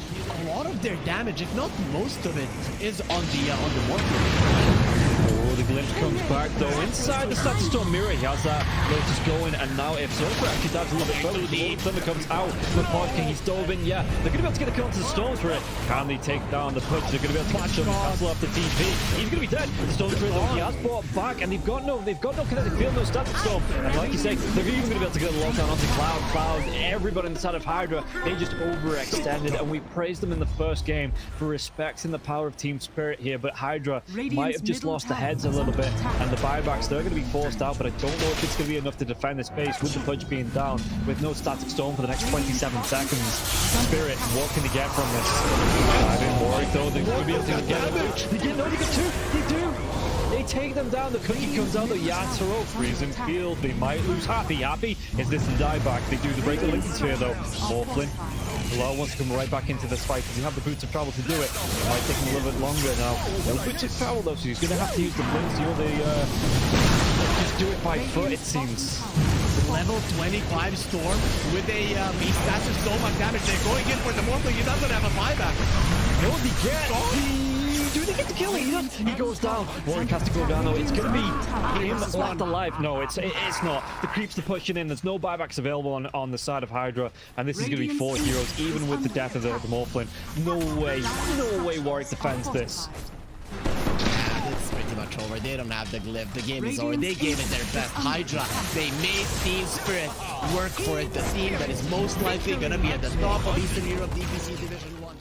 a lot of their damage, if not most of it, is on the Morphling. Oh, the glimpse comes back though. Inside the Status Storm mirror, he has that Lotus going, and now if Zofra actually dives a little bit further, the Thunder comes out. The Pod King, he's dove in, yeah. They're going to be able to get a kill onto the Storms for it. Can they take down the Pudge? They're going to be able to catch him and cancel up the TP. He's going to be dead. The Storms for it though, he has brought back, and they've got no kinetic field, no Static Storm. And like you say, they're even going to be able to get a lockdown onto Cloud. Everybody inside of Hydra, they just overextended, and we praised them in the first game for respecting the power of team spirit here, but Hydra might have just lost the heads a little bit, and the buybacks, they're going to be forced out, but I don't know if it's going to be enough to defend this base with the Pudge being down, with no Static Storm for the next 27 seconds. Spirit, what can they get from this? I didn't worry though, they're going to be able to get it. They get two, they do! They take them down, the cookie comes out, the Yatoro, freezing field, they might lose. Happy, is this the dieback? They do the break the Lincoln Sphere though. Morphling. Law wants to come right back into this fight because he have the boots of travel to do it. It might take him a little bit longer now. No boots of travel though, so he's going to have to use the blinks. You know, they just do it by foot, it seems. Level 25 Storm with a beast. That's just so much damage. They're going in for the Morphling. He doesn't have a buyback. No, he gets. Do they get the kill? He goes down. Warwick has to go down though. It's going to be him left alive. No, it's not. The creeps are pushing in. There's no buybacks available on the side of Hydra, and this is going to be 4 heroes, even with the death of the Morphling. No way Warwick defends this. It's pretty much over. They don't have the glyph. The game is over. They gave it their best. Hydra, they made Team Spirit work for it. The team that is most likely going to be at the top of Eastern Europe DPC Division 1.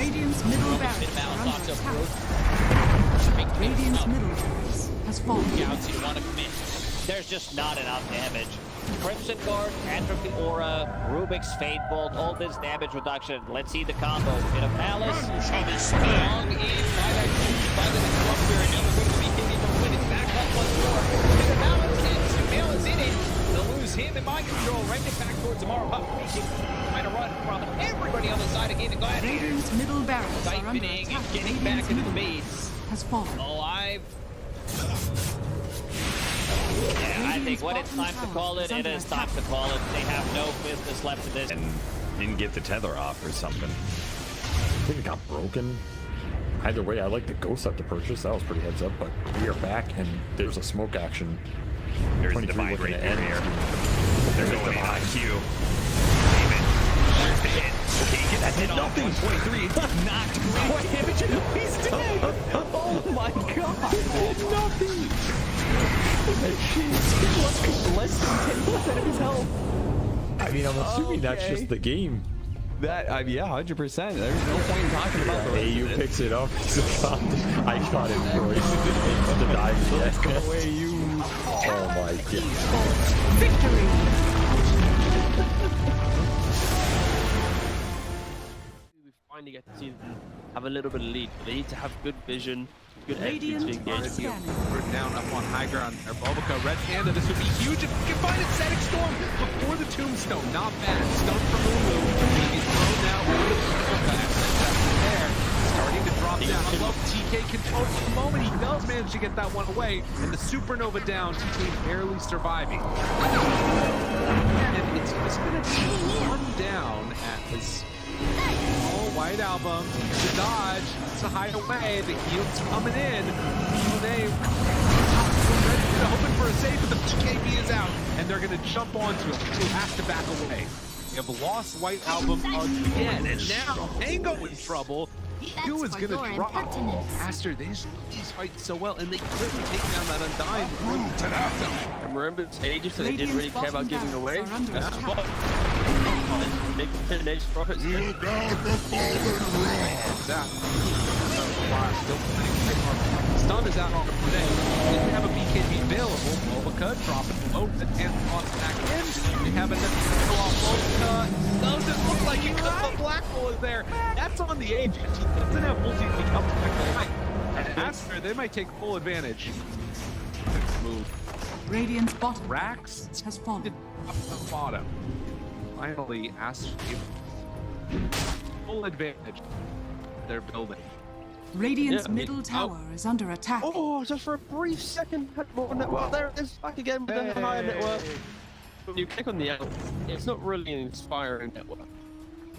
Radiant's middle barracks are under attack. Radiant's middle barracks has fallen. Scouts, you want to commit. There's just not enough damage. Crimson Guard, Atrophy Aura, Rubik's Fate Bolt, all this damage reduction. Let's see the combo. Bit of Malice. Strong in by the Disruptor, and now they're going to be hitting the win. It's back up once more. Bit of Malice, and Sumail is in it. They'll lose him in mind control. Right it back towards Amara. Trying to run from everybody on the side again. Radiant's middle barracks are under Siphoning attack. and getting back into the base. Has fallen. Alive. Yeah, I think when it's time to call it, it is time to call it. They have no business left in this. And didn't get the tether off or something. I think it got broken. Either way, I like the ghost up to purchase. That was pretty heads up, but we are back and there's a smoke action. There's a divide right there. They're going in on Q. There's the hit. Okay, get that hit off. 123. Knocked great damage. He's dead. Oh my god. Nothing. Less than 10% of his health. I mean, I'm assuming that's just the game. That, yeah, 100%. There's no point in talking about the AU picks it up. I got it, bro. To die yet. Go away, you. Oh my god. Victory. We finally get to see them have a little bit of lead, but they need to have good vision, good Radiant execution to engage. We're down up on high ground. Bulbica, Red Panda, this would be huge if we can find a Static Storm before the Tombstone. Not bad. Stone from Lulu. He's thrown now over the there. Starting to drop down. I love TK control for the moment. He does manage to get that one away. And the Supernova down. TK barely surviving. And it's just going to be one down as White Album, the dodge, to hide away, the heal's coming in. They hoping for a save, but the PKB is out, and they're going to jump onto him. He has to back away. They have lost White Album again, and now Tango in trouble. Q is going to drop. Faster, these fight so well, and they quickly take down that Undying before the Tundra. And remember, it's ages, so they didn't really care about giving away. Big finish profits. Stun is out on the play. Didn't have a BKB available. Bulbica dropping low, the hand toss back in. They have another kill off Bulbica. Doesn't look like it because the black hole is there. That's on the agent. He doesn't have multi to come back to life. And Aster, they might take full advantage. Move. Radiant's bottom Rax has fallen. Up the bottom. Finally, Aster full advantage. They're building. Radiant's middle tower is under attack. Oh, just for a brief second, had more network. There it is, back again with the higher network. When you click on the L, it's not really an inspiring network.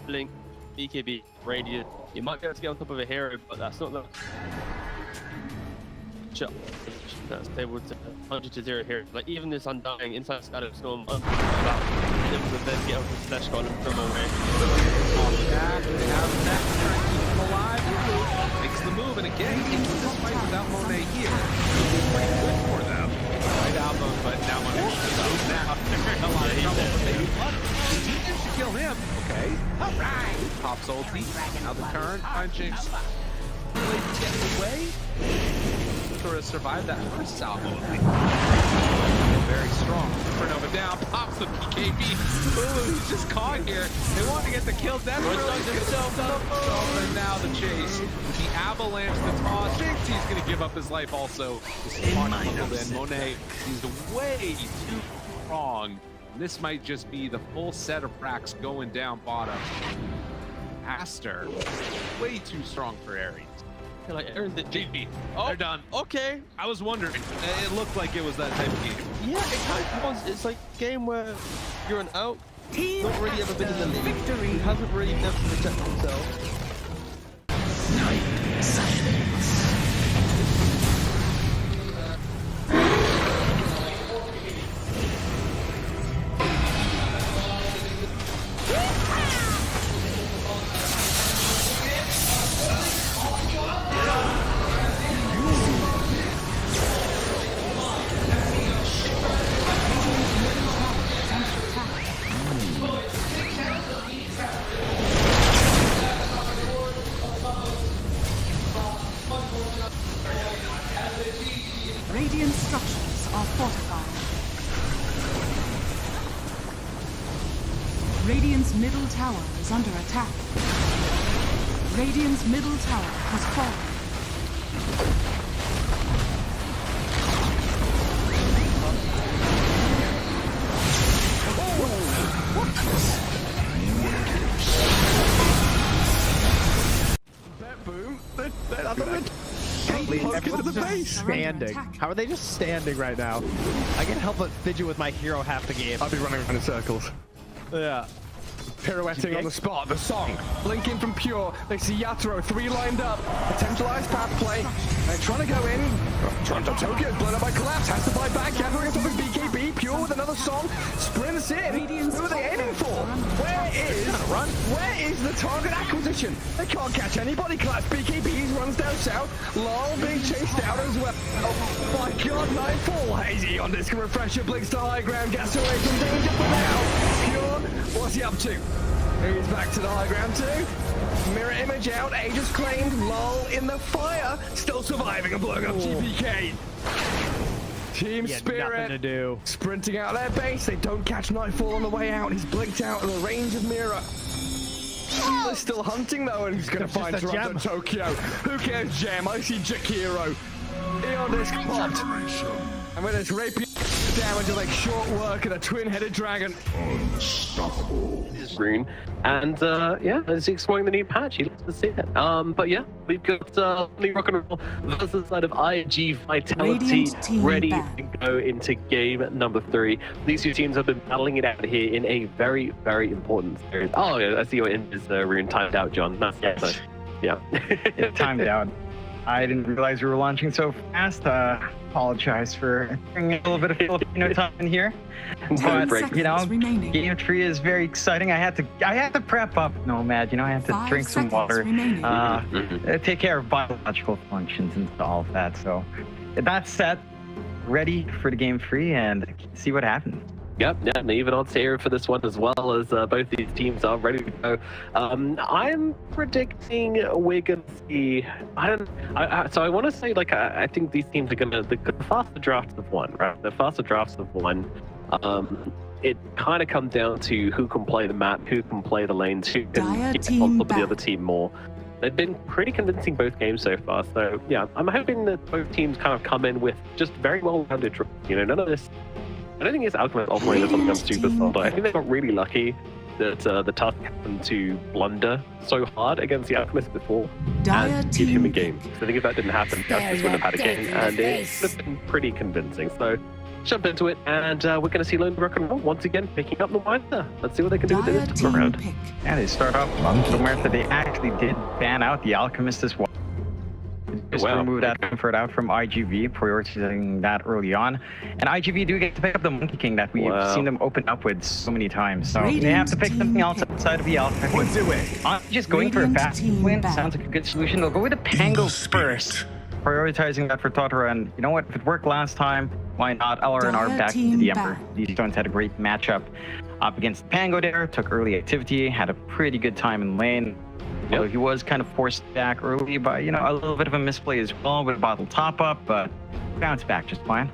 Blink, BKB, Radiant. You might be able to get on top of a hero, but that's not the shot. That's able to 100-0 here. Like even this Undying inside Static Storm, able to then get up with Slash God and from away. They have that trying to keep him alive. Makes the move, and again, into this fight without Monet here. Pretty good for them. Right album, but now Monet is out now. They're in a lot of trouble, but they managed to kill him. Okay. All right. Pops ulti. Now the turn. Punching. Really getting away. Sort of survived that first salvo. Very strong. Supernova down. Pops the PKB. Ooh, he's just caught here. They want to get the kill. That's really himself up. And now the chase. With the avalanche, the toss. Thinks he's going to give up his life also. This is Monet. He's way too strong. This might just be the full set of racks going down bottom. Aster, way too strong for Ares. Like Aaron did GP. Oh, they're done. Okay. I was wondering. It looked like it was that type of game. Yeah, it kind of was. It's like a game where you're an out, not really ever been in the league, he hasn't really never protected himself. Night silence. tower is under attack. Radiant's middle tower has fallen. Standing. How are they just standing right now? I can't help but fidget with my hero half the game. I'll be running around in circles. Yeah. Pirouetting on the spot, the song. Blinking from Pure. They see Yatoro, 3 lined up. Potentialized path play. They're trying to go in. Toronto Tokyo blown up by Collapse. Has to fight back. Yatoro gets off his BKB. Pure with another song. Sprints in. Who are they aiming for? Where is the target acquisition? They can't catch anybody. Collapse BKBs runs down south. Lol being chased out as well. Oh my god, Nightfall. Hazy on this refresher. Blinks to high ground. Gets away from danger for now. Pure, what's he up to? He's back to the high ground too. Mirror image out. Aegis claimed. Lol in the fire. Still surviving and blowing up GPK. Team Spirit nothing to do. Sprinting out their base. They don't catch Nightfall on the way out. He's blinked out of the range of Mirror. Oh, they're still hunting though, and he's going to find Toronto Tokyo. Who cares, Gem? I see Jakiro. Eon Disc popped. And with his rapier damage of like short work and a twin-headed dragon. Unstoppable. Rune. And yeah, he's exploring the new patch. He loves to see it. But yeah, we've got the Rock and Roll versus side of iG.Vitality ready to go into game number 3. These two teams have been battling it out here in a very, very important series. Oh, yeah, I see your end is Rune timed out, John. That's so, yeah. It timed out. I didn't realize we were launching so fast. Apologize for bringing a little bit of Filipino time in here. But, you know, game 3 is very exciting. I had to prep up, Nomad. You know, I had to drink some water, take care of biological functions and all of that. So that's set, ready for the game 3, and see what happens. Yep, yeah, and even odds here for this one as well, as both these teams are ready to go. I'm predicting we're going to see. So I want to say, like, I think these teams are going to the faster drafts have won, right? The faster drafts have won. It kind of comes down to who can play the map, who can play the lanes, who can get on top of the other team more. They've been pretty convincing both games so far. So yeah, I'm hoping that both teams kind of come in with just very well-rounded. You know, none of this. I don't think it's Alchemist offering something I'm super sold. I think they got really lucky that the task happened to blunder so hard against the Alchemist before and give him a game. So I think if that didn't happen, the Alchemist wouldn't have had a game, and it would have been pretty convincing. So jump into it, and we're going to see Lone Rock and Roll once again picking up the Winder. Let's see what they can do with this time around. Yeah, they start off on Martha. They actually did ban out the Alchemist as well. Just remove that comfort out from iG.V, prioritizing that early on. And iG.V do get to pick up the Monkey King that we've seen them open up with so many times. So they have to pick something else outside of the Alpha. What's it with? Just going for a fast win sounds like a good solution. They'll go with a Pango first, prioritizing that for Tundra. And you know what? If it worked last time, why not? LR&R back into the Emperor. These stones had a great matchup up against the Pango there, took early activity, had a pretty good time in lane. Although he was kind of forced back early by, you know, a little bit of a misplay as well with a bottle top up, but bounced back just fine.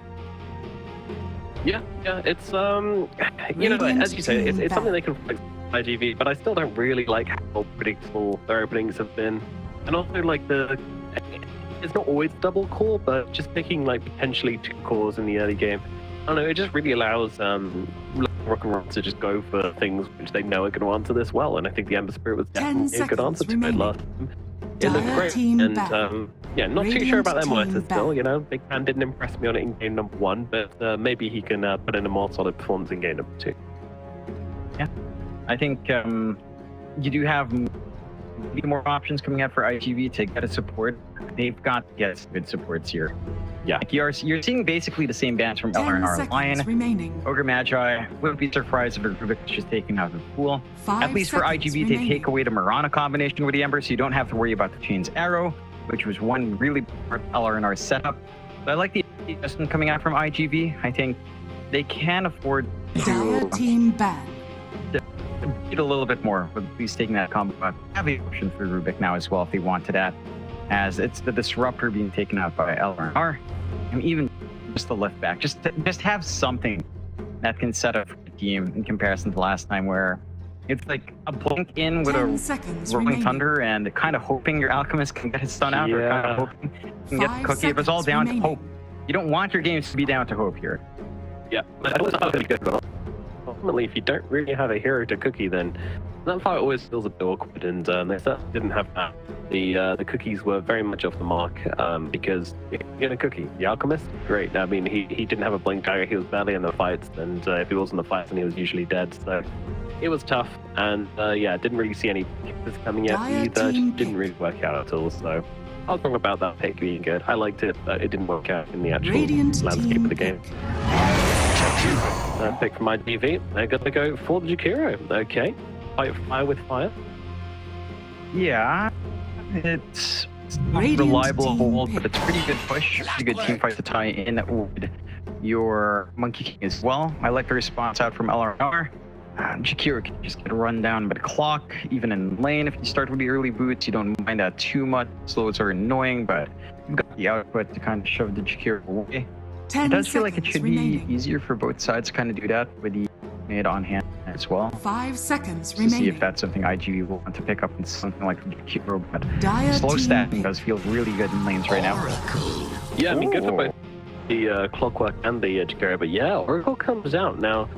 Yeah, it's you know, as you say, it's something they can fix iG.V, but I still don't really like how predictable their openings have been, and also like it's not always double core, but just picking like potentially 2 cores in the early game. I don't know, it just really allows Rock and Roll to just go for things which they know are going to answer this well, and I think the Ember Spirit was definitely a good answer to it last time. It looked great, and yeah, not too sure about their Mortis still. You know, Big Man didn't impress me on it in game number 1, but maybe he can put in a more solid performance in game number 2. Yeah, I think you do have more options coming out for iG.V to get a support. They've got good supports here. Yeah, like you're seeing basically the same bans from LR&R. Lion, Ogre Magi. Wouldn't be surprised if Rubik was just taken out of the pool. At least for iG.V, they take away the Mirana combination with the Ember, so you don't have to worry about the Chain's Arrow, which was one really part of LR&R setup. But I like the adjustment coming out from iG.V. I think they can afford to beat a little bit more with at least taking that combo. But have the option for Rubik now as well if they wanted that, as it's the Disruptor being taken out by LR&R. And even just the lift back, just have something that can set up the team in comparison to last time where It's like a blink in with a rolling thunder and kind of hoping your alchemist can get his stun out, or kind of hoping you can get the cookie. If it's all down to hope, you don't want your games to be down to hope here. Yeah, that was not going to be good. Ultimately, if you don't really have a hero to cookie, then that fight always feels a bit awkward, and they certainly didn't have that. The cookies were very much off the mark, because if you get a cookie, the alchemist, great. I mean, he didn't have a blink dagger, he was barely in the fights, and if he was in the fights, then he was usually dead, so it was tough, and didn't really see any kickers coming out either, just didn't really work out at all, so I was wrong about that pick being good. I liked it, but it didn't work out in the actual landscape of the game. Pick from iG.V, they're going to go for the Jakiro. Okay, fight fire with fire. Yeah, it's not reliable hold, but it's pretty good push, pretty good team fight to tie in with your Monkey King as well. I like the response out from LRNR. Jakiro can just get run down by the clock, even in lane. If you start with the early boots, you don't mind that too much. Slows are annoying, but you've got the output to kind of shove the Jakiro away. It does feel like it should be easier for both sides to kind of do that with the mid on hand as well. 5 seconds remaining. See if that's something iG will want to pick up in something like the Jakiro, but slow stacking does feel really good in lanes right now. Yeah, I mean, good for both the Clockwork and the Jakiro, but yeah, Oracle comes out now.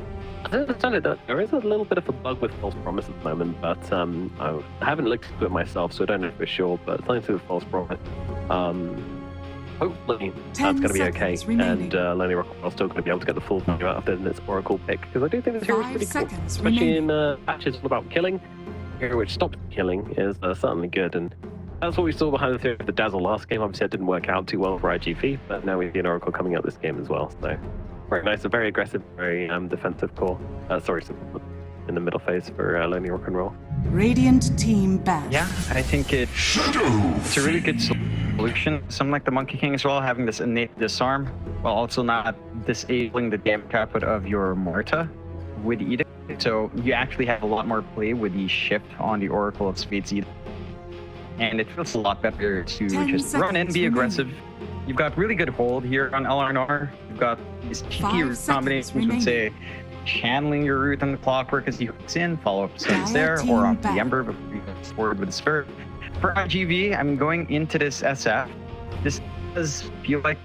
I don't understand it. There is a little bit of a bug with False Promise at the moment, but I haven't looked into it myself, so I don't know for sure, but something to do with False Promise. Hopefully that's going to be okay, and Lonely Rock are still going to be able to get the full value out of this Oracle pick, because I do think this hero is pretty cool, especially in patches all about killing. A hero which stops killing is certainly good, and that's what we saw behind the theory of the Dazzle last game. Obviously it didn't work out too well for iG.V, but now we see an Oracle coming out this game as well, so very nice, a very aggressive, very defensive core. Sorry, in the middle phase for Lonely Rock and Roll. Radiant team back. Yeah, I think it's a really good solution. Something like the Monkey King as well, having this innate disarm, while also not disabling the damage output of your Morta with Edict. So you actually have a lot more play with the shift on the Oracle of Spades Edict. And it feels a lot better to just run in, be aggressive. You've got really good hold here on LRNR. You've got these cheeky root combinations with, say, channeling your root on the Clockwork as he hooks in, follow up sins there, or on the Ember before you go forward with the Spirit. For iG.V, I'm going into this SF. This does feel like,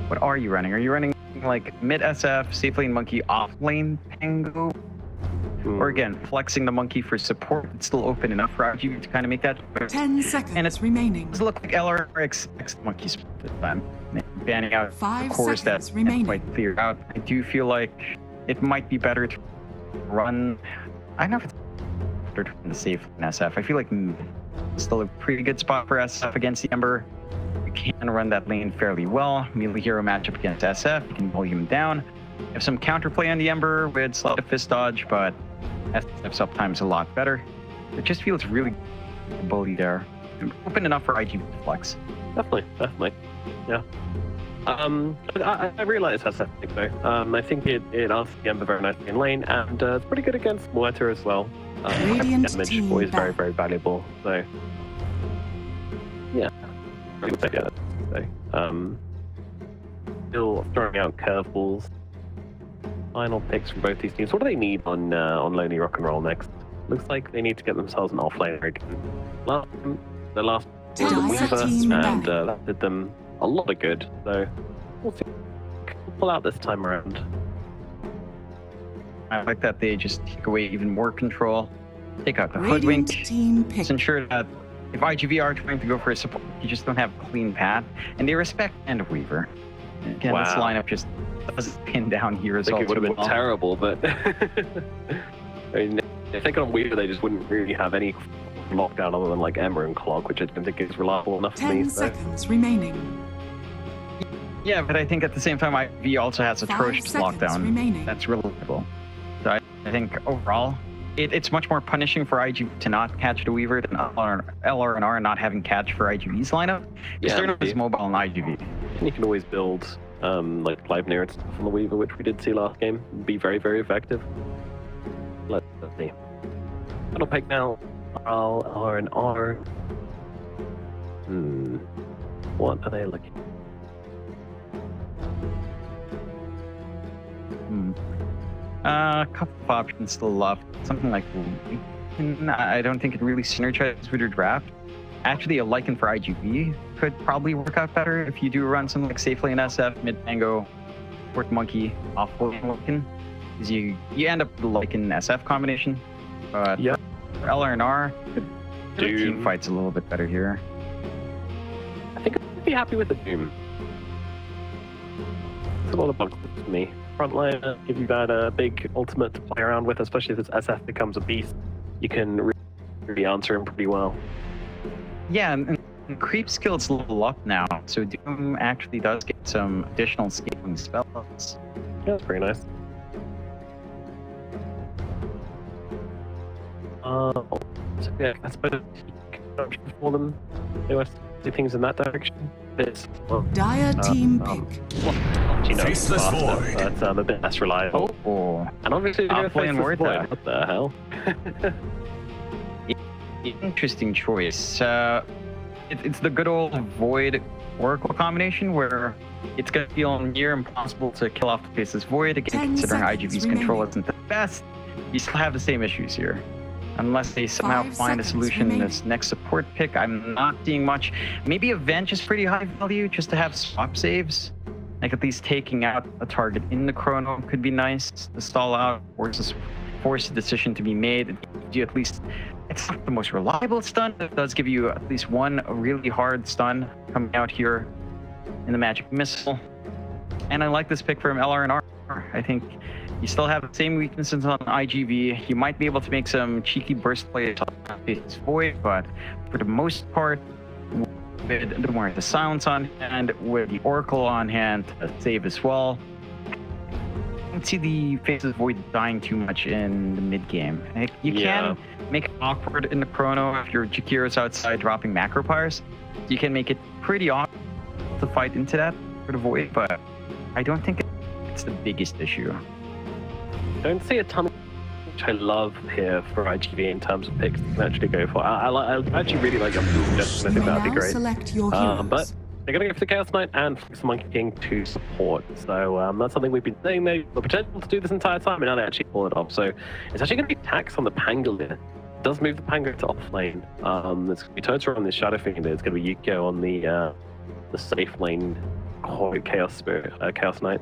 what are you running? Are you running like mid SF, safe lane Monkey, off lane Pango? Or again, flexing the Monkey for support? It's still open enough for iG.V to kind of make that choice. 10 seconds and it's remaining. It does look like LR expects the Monkey split this time, banning out 5 cores that remaining. Quite clear out. I do feel like it might be better to run. I don't know if it's better to run the safe in SF. I feel like it's still a pretty good spot for SF against the Ember. You can run that lane fairly well. Melee hero matchup against SF. You can volume down. You have some counterplay on the Ember with sleight of fist dodge, but SF's uptime is a lot better. It just feels really bully there. Open enough for iG to flex. Definitely. Yeah. I really like this SF pick though. I think it asks the Ember very nicely in lane, and it's pretty good against Morta as well. Radiant damage team always back. very, very valuable. So yeah. Still throwing out curveballs. Final picks from both these teams. What do they need on Lonely Rock and Roll next? Looks like they need to get themselves an offlaner again. The last was the Weaver, and that did them a lot of good. So we'll see. We'll pull out this time around. I like that they just take away even more control, take out the hoodwink. Just ensure that if iG.V are trying to go for a support, you just don't have a clean path, and they respect End of Weaver. Again, this lineup just doesn't pin down heroes. I think it would have been terrible, but I mean, if they got on Weaver, they just wouldn't really have any lockdown other than like Ember and Clog, which I don't think is reliable enough for me. 10 seconds remaining. Yeah, but I think at the same time, iG.V also has atrocious lockdown. Remaining. That's reliable. So I think overall, it's much more punishing for iG to not catch the Weaver than LRNR not having catch for iG.V's lineup. Just turn up his mobile on iG.V. And you can always build like live near and stuff on the Weaver, which we did see last game. Be very, very effective. Let's see. Final pick now. LRNR. What are they looking? A couple of options still left. something like Lycan, I don't think it really synergizes with your draft. Actually, a Lycan for IGV could probably work out better if you do run something like safe lane SF, mid tango, fourth monkey, off lane Lycan, because you end up with the Lycan SF combination. But yeah, for LRNR, the team fight's a little bit better here. I think I'd be happy with the Doom. It's a lot of bugs for me. Frontliner, give you that big ultimate to play around with, especially if this SF becomes a beast. You can really answer him pretty well. Yeah, and creep skill's level up now, so Doom actually does get some additional scaling spells. Yeah, that's pretty nice. So yeah, I suppose for them, they were do things in that direction. Dire team pick. Faceless Void. That's a bit less reliable. Oh. And obviously they're going to Faceless Void. What the hell? Interesting choice. It's the good old Void Oracle combination where it's going to feel near impossible to kill off the Faceless Void. Again, considering IGV's control isn't the best, you still have the same issues here. Unless they somehow find a solution in this next support pick, I'm not seeing much. Maybe Avenge is pretty high value just to have swap saves. Like at least taking out a target in the chrono could be nice to stall out, force a decision to be made. It gives you at least, it's not the most reliable stun, but it does give you at least one really hard stun coming out here in the Magic Missile. And I like this pick from LRNR. I think you still have the same weaknesses on IGV. You might be able to make some cheeky burst plays on Faceless Void, but for the most part, with the more the silence on hand, with the Oracle on hand to save as well, I don't see the Faceless Void dying too much in the mid game. You can make it awkward in the chrono if your Jakiro's outside dropping macro pyres. You can make it pretty awkward to fight into that for the Void, but I don't think it's the biggest issue. Don't see a ton of which I love here for IGV in terms of picks to actually go for. I actually really like your suggestion. I think that'd be great. But they're going to go for the Chaos Knight and Flex the Monkey King to support. So that's something we've been saying. They the potential to do this entire time, and now they actually pull it off. So it's actually going to be tax on the Pangolier. It does move the Pangolier to off lane. It's going to be Tundra on the Shadow Finger. It's going to be Yukio on the safe lane Chaos Spirit, Chaos Knight.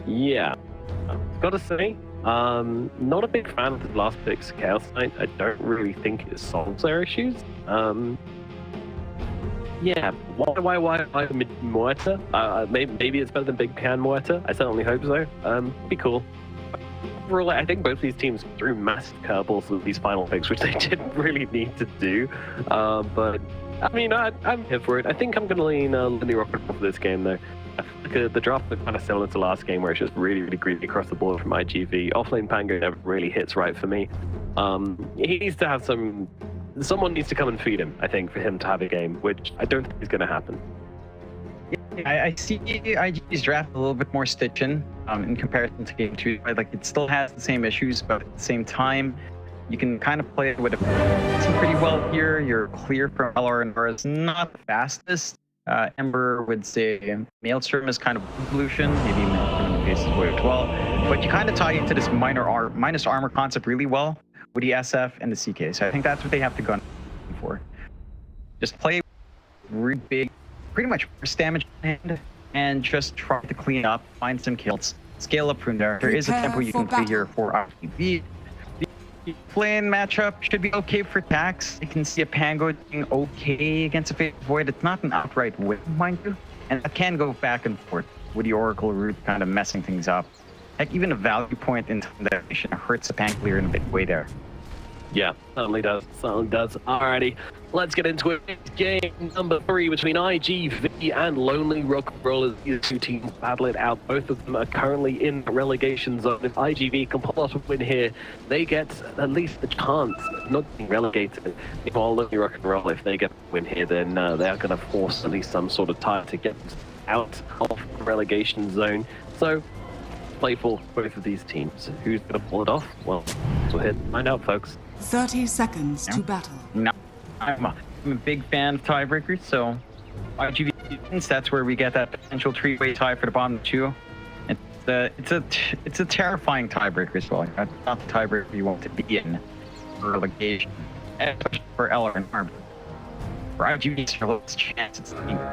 Yeah, gotta say, not a big fan of the last pick's Chaos Knight. I don't really think it solves their issues. Yeah, why Muerta? Maybe it's better than Big Can Muerta. I certainly hope so. Be cool. Overall, I think both these teams threw massive curveballs with these final picks, which they didn't really need to do. But I mean, I'm here for it. I think I'm gonna lean Lindy Rocket for this game though. I feel like the draft was kind of similar to last game where it's just really, really greedy across the board from IGV. Offlane Pango never really hits right for me. He needs to have someone needs to come and feed him, I think, for him to have a game, which I don't think is going to happen. I see IGV's draft a little bit more stitching in comparison to Game 2. Like, it still has the same issues, but at the same time, you can kind of play it with it pretty well here. You're clear from LRNR. It's not the fastest. Ember would say Maelstrom is kind of evolution, maybe Maelstrom in the Faceless Void as well. But you kind of tie into this minus armor concept really well with the SF and the CK. So I think that's what they have to go for. Just play really big, pretty much first damage in hand, and just try to clean up, find some kills, scale up from there. There is a tempo you can play here for IGV. The play-in matchup should be okay for Tax. You can see a Pango doing okay against a Faceless Void. It's not an outright win, mind you. And that can go back and forth with the Oracle route kind of messing things up. Heck, even a value point in Intimidation hurts a Pangolier in a big way there. Yeah, certainly does. Certainly does. Alrighty, let's get into it. It's game number 3 between iG.Vitality and Lonely Rock Rollers. These two teams battle it out. Both of them are currently in relegation zone. If iG.V can pull off a win here, they get at least the chance of not being relegated. If all Lonely Rock and Roll, if they get a win here, then they are going to force at least some sort of tie to get out of the relegation zone. So, play for both of these teams. Who's going to pull it off? Well, we'll head and find out, folks. 30 seconds to battle. No, I'm a big fan of tiebreakers, so iG.V wins. That's where we get that potential three-way tie for the bottom two. And it's a terrifying tiebreaker as well. It's not the tiebreaker you want to be in for relegation, especially for LR. For IGV, it's your lowest chance it's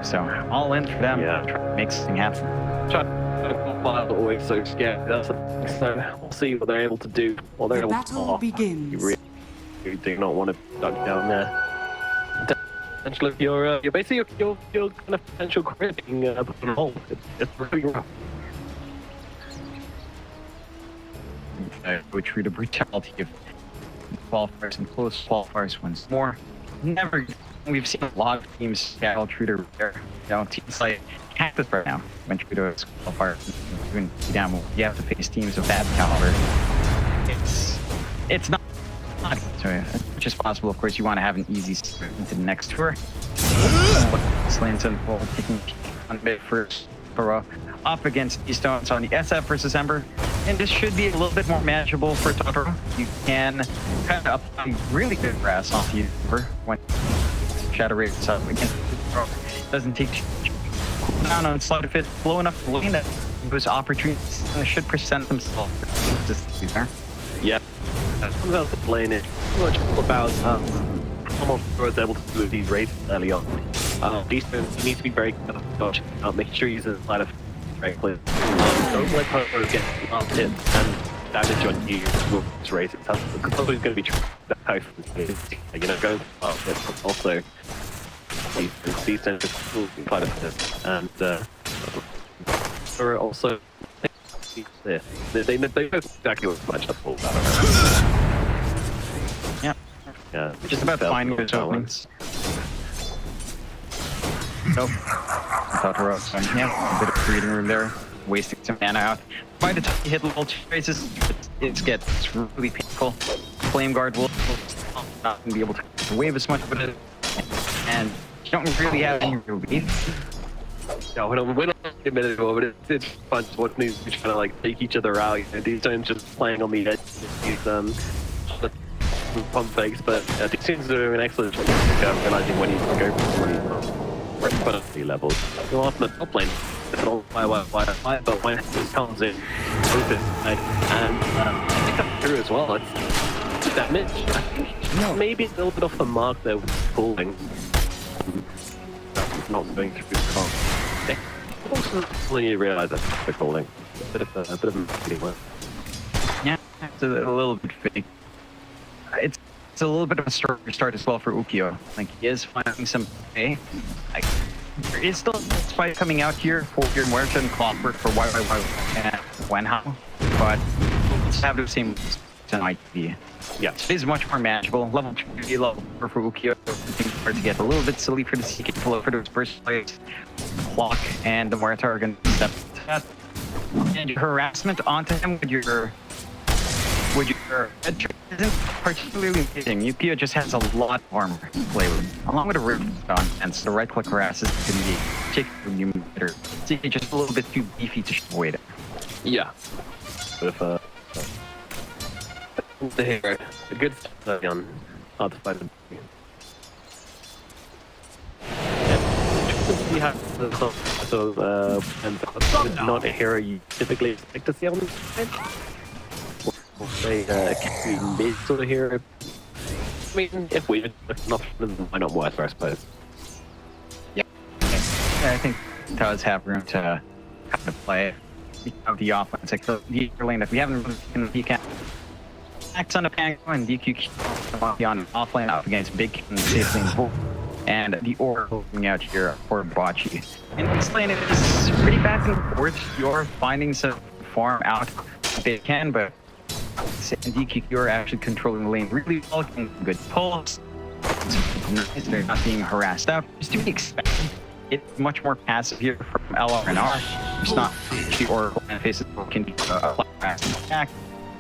so all in for them. Yeah. Try to make something happen. Always so scared. So we'll see what they're able to do. Well, they're The able battle to. begins. You really do not want to duck down there. Potentially, you're basically your kind of potential career being put on hold. It's really rough. Go through the brutality of qualifiers and close qualifiers once more. Never. We've seen a lot of teams battle through the rear. Teams like Cactus right now went through those qualifiers and down. You have to face teams of that caliber. It's not so as much as possible. Of course, you want to have an easy start into the next tour. Slanton will taking on bit first for up against Keystone on the SF versus Ember. And this should be a little bit more manageable for Tundra. You can kind of apply really good grass off the Ember when Shadow Raid's up against doesn't take cooldown on slide of it low enough lane that those opportunities should present themselves. Yeah. That's about the lane. It's much about how much was able to do these raids early on. These you need to be very careful about making sure you use the slide of very clear. Don't let her get last hit and damage on you with this race. It's always going to be going fast hit, but also these tend to quite a bit. And are also they know exactly what's much up for that. Yeah, just about finding those openings. Nope. Totoro, yeah, a bit of breathing room there, wasting some mana out. By the time you hit level 2 races, it gets really painful. Flame Guard will not be able to wave as much of it, and you don't really have any relief. No, we don't admit it anymore, but it's fun just watching these trying to like take each other out. You know, these don't just playing on the edge. These pump fakes, but these teams are doing an excellent job of realizing when you can go for quality levels. You're off the top lane. It's all why, but when it comes in, open and pick up through as well. It's damage. I think maybe a little bit off the mark there with pulling. Not going through the comp. Also, when you realise that they're calling, a bit of a marketing work. Yeah, it's a little bit fake. It's a little bit of a start as well for Ukyo. Like he is finding some pay. There is still this fight coming out here for your Muerta and Clockwork for YYY and Wenhao, but it's have the same tonight. Yeah, it is much more manageable. Level 3, level 4 for Ukyo. It's hard to get a little bit silly for the Cicuit flow for those first plays. Clock and the Muerta are going to step to that. And your harassment onto him with your head isn't particularly amazing. Ukyo just has a lot of armor to play with, along with a rip on, and so the right click harass is going to be particularly better. Cicuit just a little bit too beefy to avoid it. Yeah. With the hero, a good study on hard to find them. You have the sort of and not a hero you typically expect to see on the side. We'll say a mid sort of hero. I mean, if we not why not worse, I suppose. Yeah, I think it does have room to kind of play of the offense. Like the lane that we haven't really he can act on a Pango and DQ on offlane up against Big and safe lane. And the Aura moving out here for Bocce. And this lane is pretty back and forth. You're finding some farm out if they can, but DQ are actually controlling the lane really well, getting good pulls. They're not being harassed out. Just to be expected. It's much more passive here from LR&R. It's not the Oracle and faces can be a fast attack.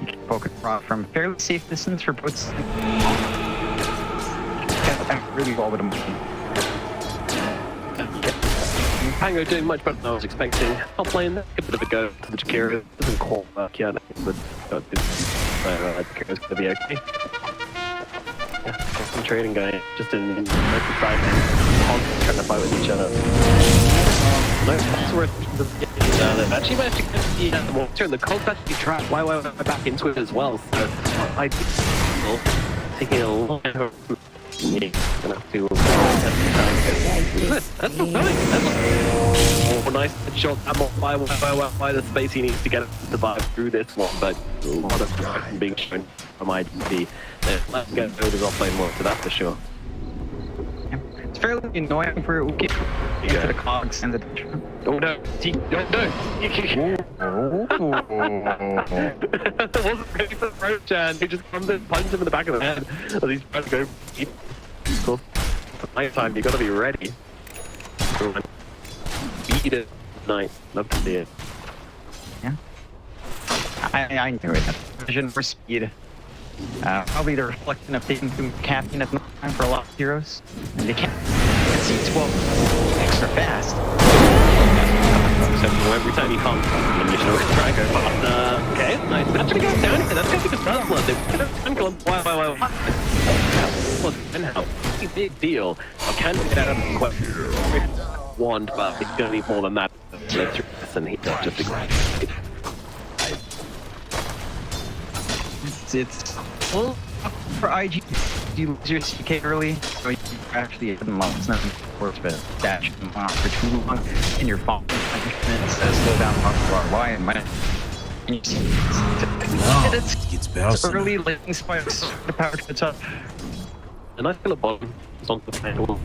You can poke it from fairly safe distance for both. Really well with him. Pango doing much better than I was expecting. Top lane, a bit of a go to the Jakiro. Doesn't quite work yet, but Jakiro's going to be okay. Yeah, concentrating guy just in the trying to fight with each other. No, that's where they've actually managed to get the water, and the cold actually trapped YY back into it as well. So I think taking a long time. Yeah, gonna have to. That's nice shot. I'm by the space he needs to get to survive through this one, but a lot of direction being shown from iG. Let's get builders offlane more, so that's for sure. It's fairly annoying for Uki into the cogs and the. Oh no! Don't no! That wasn't ready for the approach, and he just comes and punches him in the back of the head as he's trying to go. Of course, at night time, you gotta be ready. Beat it. Nice. Love to see it. Yeah. I enjoy that. Vision for speed. Probably the reflection of taking too much caffeine at night time for a lot of heroes. And they can't see 12 extra fast. Except for every time you come, you should always try and go fast. Okay, nice. But actually goes down here. That's going to be the first one. They've time club. Why? And how? Big deal. I can't get out of the question. Wand, but it's going to be more than that. And he does just exactly. It's well for IG. You lose your CK early, so you actually hit them up. It's nothing worse, but dash them off for too long, and you're falling. Slow down off RY and minute. And you see it's early lightning spikes. The power gets up. And I feel a bottom is on the panel.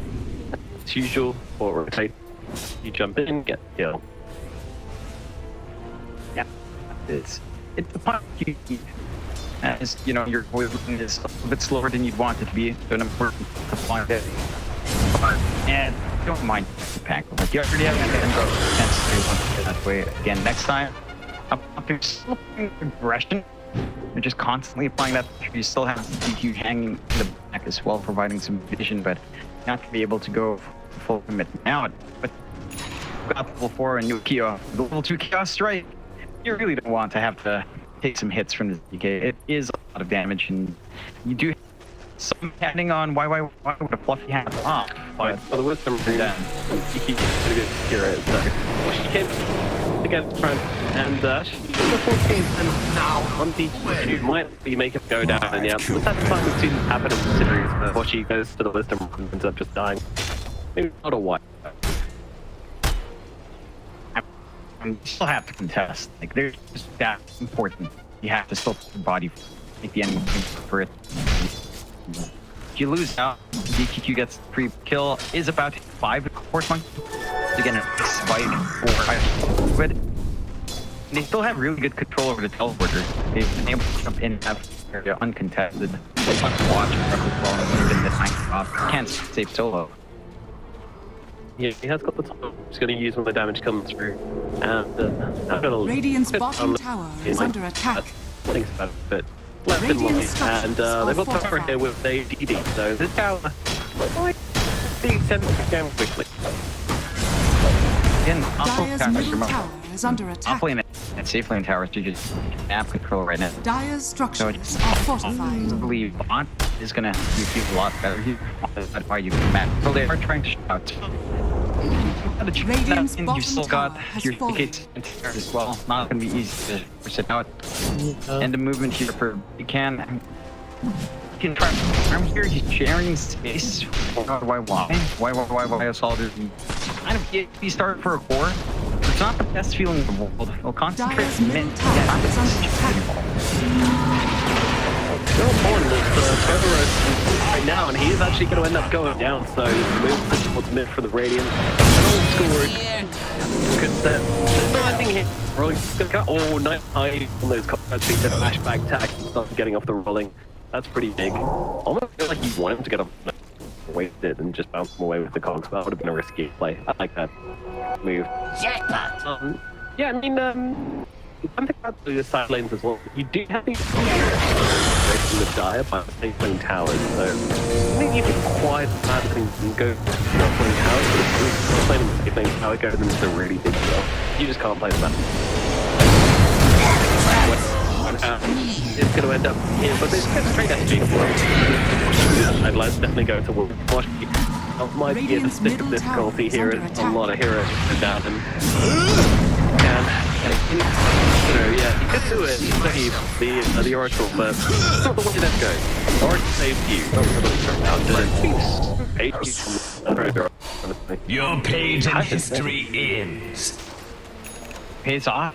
As usual, or rotate. You jump in, get killed. Yeah, it's the point you need. As you know, your movement is a little bit slower than you'd want it to be. So an important to find it. And don't mind the pack. Like you already have a chance to do that way again next time. Up your still aggression. You're just constantly applying that. You still have the DQ hanging in the back as well, providing some vision, but not to be able to go full commit now. But got level 4 and new Kyo, the level 2 Chaos Strike. You really don't want to have to take some hits from the DK. It is a lot of damage, and you do some depending on why with a fluffy hat off. But for the wisdom, yeah, he keeps pretty good hero. So she came against front, and she the 14, and now on DQ might be make it go down. And yeah, that's something we've seen happen in the series before she goes to the wisdom and ends up just dying. Maybe not a white. You still have to contest. Like, they're just that important. You have to still put your body, make the enemy for it. If you lose out, DQ gets free kill, is about 5 force monk to get a spike for Cicuit. They still have really good control over the teleporter. They've been able to jump in and have area uncontested. They want to watch even the tank off. Can't save solo. Yeah, he has got the top. He's going to use when the damage comes through. And Radiant's bottom tower is under attack. Thinks about it, but left in money. And they've got power here with the DD. So this tower might be sent down quickly. Again, Dire's middle tower is under attack. Offlane and safe lane towers do just app control right now. Dire's structures are fortified. I believe bot is gonna feel a lot better here. That's why you can map. So they are trying to shout. Radiant's you still got your tickets as well. Not gonna be easy to push it out. And the movement here for you can try. I'm here. He's sharing space. Why assault is kind of he started for a core. It's not the best feeling in the world. We'll concentrate Dire's middle tower is under attack. So important that Trevor right now, and he is actually going to end up going down. So moves towards mid for the Radiant. Scored. Good set. Nothing here. Rolling. Oh, nice high on those cards. Being the flashback tag and stuff, getting off the rolling. That's pretty big. Almost feel like you want him to get off. Wasted and just bounce him away with the cogs. That would have been a risky play. I like that move. Yeah, I mean, one thing about the side lanes as well, you do have these from the Dire by the safe lane towers, so I think you can quiet that thing and go safe lane towers, but if you're playing the safe lane tower, go into the really big stuff. You just can't play that. It's going to end up here, but there's straight SG. I'd like to definitely go to Wash. Might be the stick of difficulty here. It's a lot of heroes down, and Yeah, you could do it. Save the Oracle, but it's not the way that goes. Oracle saved you. Your page in history ends. Pays off,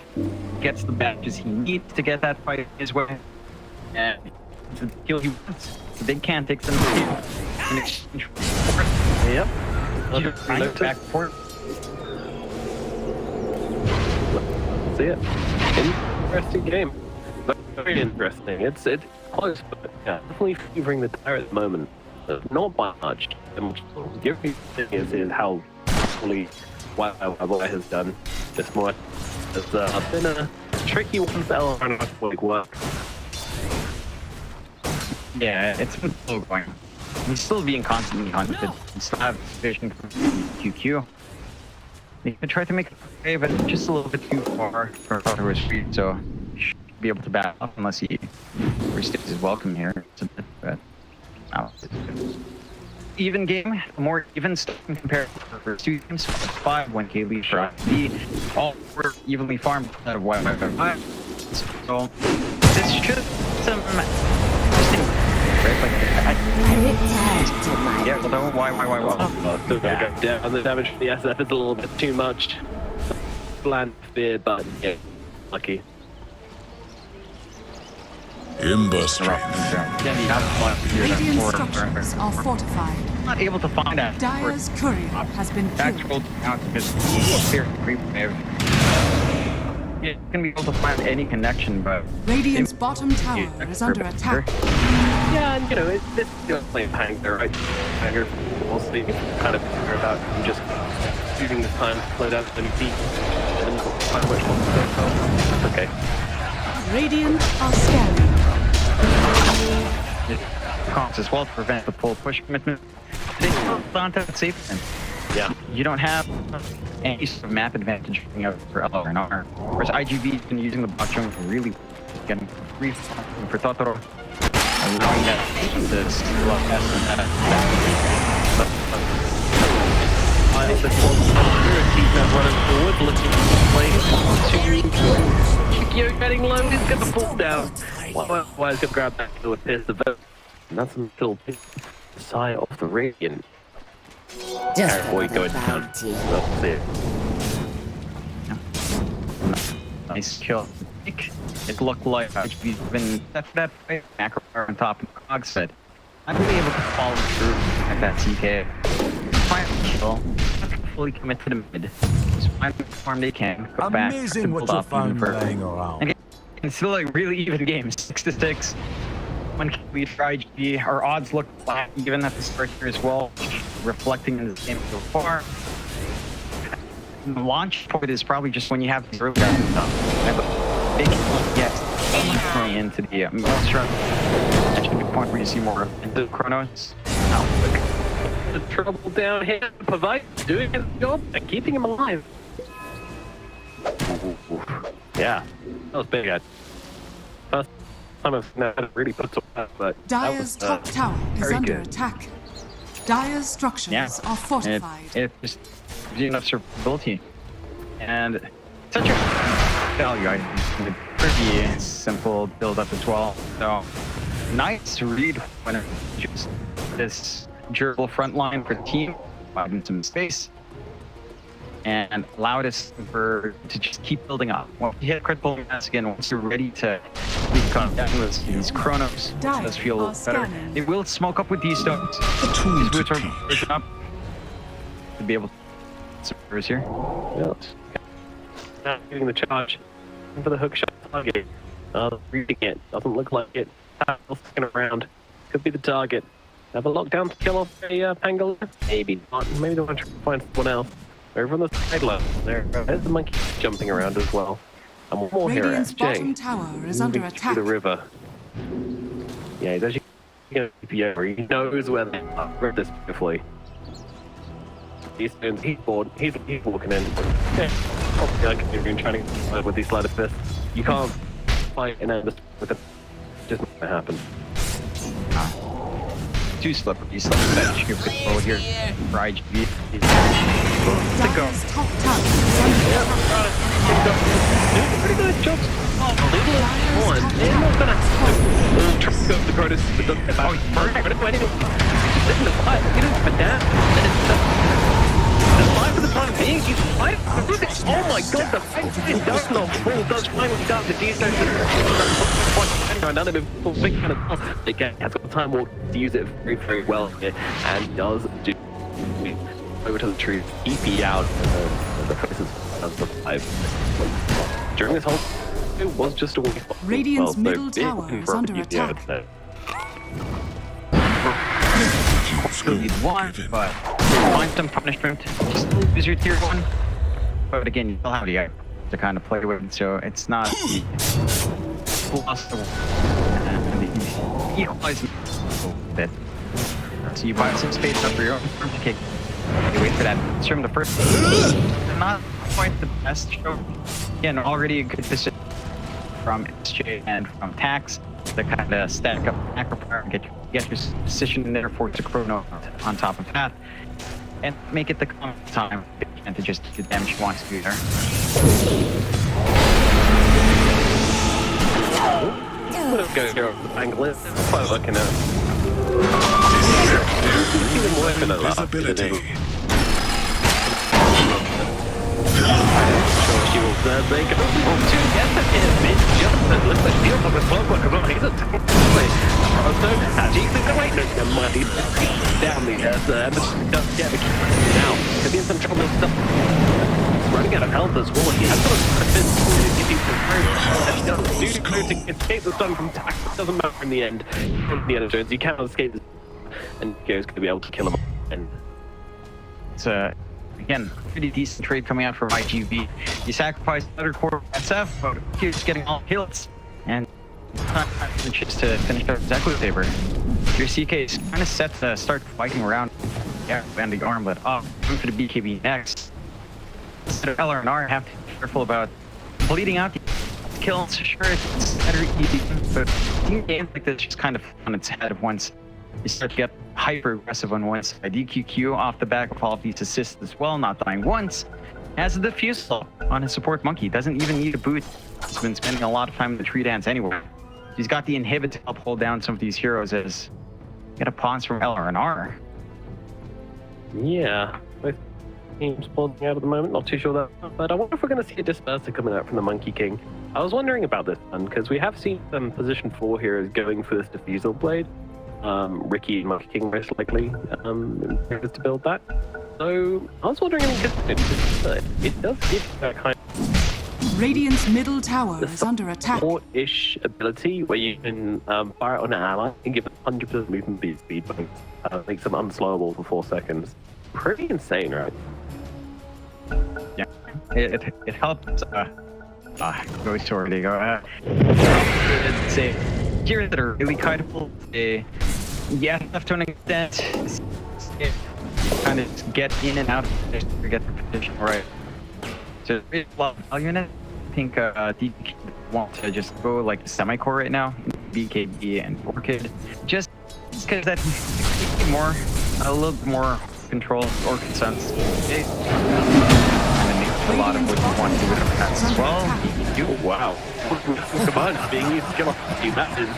gets the badges he needs to get that fight his way, and the kill he wants. The big can takes them in exchange for it. Yep. Back for it. See it. Interesting game. Very interesting. It's close, but yeah, definitely favoring the tire at the moment. Not by much. The only thing is how fully what has done this more. It's been a tricky one for LR work. Yeah, it's been slow going. He's still being constantly hunted. He still have vision from QQ. He could try to make it okay, but just a little bit too far for his speed, so he should be able to back up unless he restates his welcome here. It's a bit, but even game, more even stuff compared to the first two games. 5-1K lead for IB. All were evenly farmed out of Y5. So this should some interesting, right? Yeah, so why? Still gotta go down. The damage for the SF is a little bit too much. Bland feared, but yeah, lucky. Radiant structures are fortified. Not able to find that. Dire's courier has been killed. It's gonna be able to find any connection, but Radiant's bottom tower is under attack. Yeah, and this is going to play Hanger, right? Hanger, mostly kind of figure about just using the time to slow down the beat and find which one to go. Okay. Radiant are scanning. It costs as well to prevent the full push commitment. They still don't have it safe then. Yeah. You don't have any sort of map advantage out for LR. Whereas iG.Vi's been using the bot jungle really getting free for Totoro. Allowing that to steal up that. Cicuit getting low, he's gonna fall down. Why is gonna grab that kill with Pierce the vote? And that's until side of the Radiant. Boy going down. That's it. Nice kill. It looked like iG.Vi's been that macro on top of Cog said. I'm really able to follow through at that CK. Final kill. Fully commit to the mid. Just find the farm they can. Go back. Amazing what you found laying around. And it's still like really even game. 6-6. One lead for iG.Vi. Our odds look flat even at the start here as well. Reflecting in this game so far. The launch point is probably just when you have the early stuff. Big yes, into the monster. That's a good point where you see more of the Chronos. The trouble down here, Pavite doing his job and keeping him alive. Yeah, that was big. First time I've never really put to that, but Dire's top tower is under attack. Dire's structures are fortified. It just gives you enough survivability. And such a value item. Pretty simple build up as well. So nice read when it just this durable front line for the team, providing some space, and allowed us to just keep building up. Once you hit critical mass again, once you're ready to become down with these Chronos, it does feel a little better. They will smoke up with these stones. These boots are pushing up to be able to surprise here. Now getting the charge for the hook shot target. Reading it. Doesn't look like it. Sticking around. Could be the target. Have a lockdown to kill off a Pangolin? Maybe not. Maybe they want to find someone else. Over on the side left. There's the monkey jumping around as well. And one more here. Radiant's bottom tower is under attack. The river. Yeah, he's actually going to be over. He knows where they are. Read this beautifully. He's bored. He's walking in. Yeah. Probably like if you're trying to fight with these sleight of fists. You can't fight in a with it. Just not gonna happen. Too slippery. That you can put forward here for iG.Vi. Dire's top tower is under attack. pretty good job. Oh, they're not gonna try to go for the Cronus, but doesn't get back. Oh, listen to fight, get him for down, and it's fine for the time being. He's fine. Oh my god, the fight does not fall. Does fine with regards to DSO. Another big kind of again has got time walk to use it very, very well here, and does do over to the tree, EP out the process of the 5. During this whole it was just a weak spot. Radiant's middle tower is under attack. Need one, but find some punishment. Just lose your tier 1. But again, you still have the item to kind of play with, so it's not the lost the equalize a bit. So you buy some space up for your own to kick. You wait for that. From the first, not quite the best show. Again, already a good position from SJ and from Tax to kind of stack up Acropower and get your position in there for the Chrono on top of that, and make it the common time and to just do the damage he wants to do there. Go the angle. It's quite looking at. Invisibility. She will they go to get the hit. It's just that looks like feels like a slow one because he's a down the does get the now. He'll be in some trouble with stuff. Running out of health as well. He has got to escape the stun from Tax. It doesn't matter in the end. You cannot escape this, and Joe's going to be able to kill him. And it's again, pretty decent trade coming out from iG.V. You sacrifice another core SF, but he's getting all kills, and just to finish up his Echo Saber. Your CK is kind of set to start fighting around and the armlet up for the BKB next. So LR&R have to be careful about bleeding out the kills. Sure, it's better easy, but games like this just kind of on its head once you start to get hyper aggressive on one side. DQQ off the back of all of these assists as well, not dying once. Has a diffusal on his support monkey. Doesn't even need a boot. He's been spending a lot of time in the tree dance anyway. He's got the inhibit to help hold down some of these heroes as get a pawns from LR&R. Yeah, both teams pulling out at the moment. Not too sure that, but I wonder if we're going to see a disperser coming out from the Monkey King. I was wondering about this one because we have seen some position 4 heroes going for this diffusal blade. Ricky and Monkey King most likely to build that. So I was wondering because it does give that kind of Radiant's middle tower is under attack. Support-ish ability where you can fire it on an ally and give it 100% movement speed, makes them unslowable for 4 seconds. Pretty insane, right? Yeah, it helps. Go sorry, go. It's a heroes that are really kind of left to an extent. Kind of get in and out of it to get the position right. So well, unit. I think DK want to just go like semi-core right now, BKB and Orchid, just because that's a little bit more control or consensus. And a lot of what you want to do with the packs as well. Wow. Come on, being used to kill off a few matches.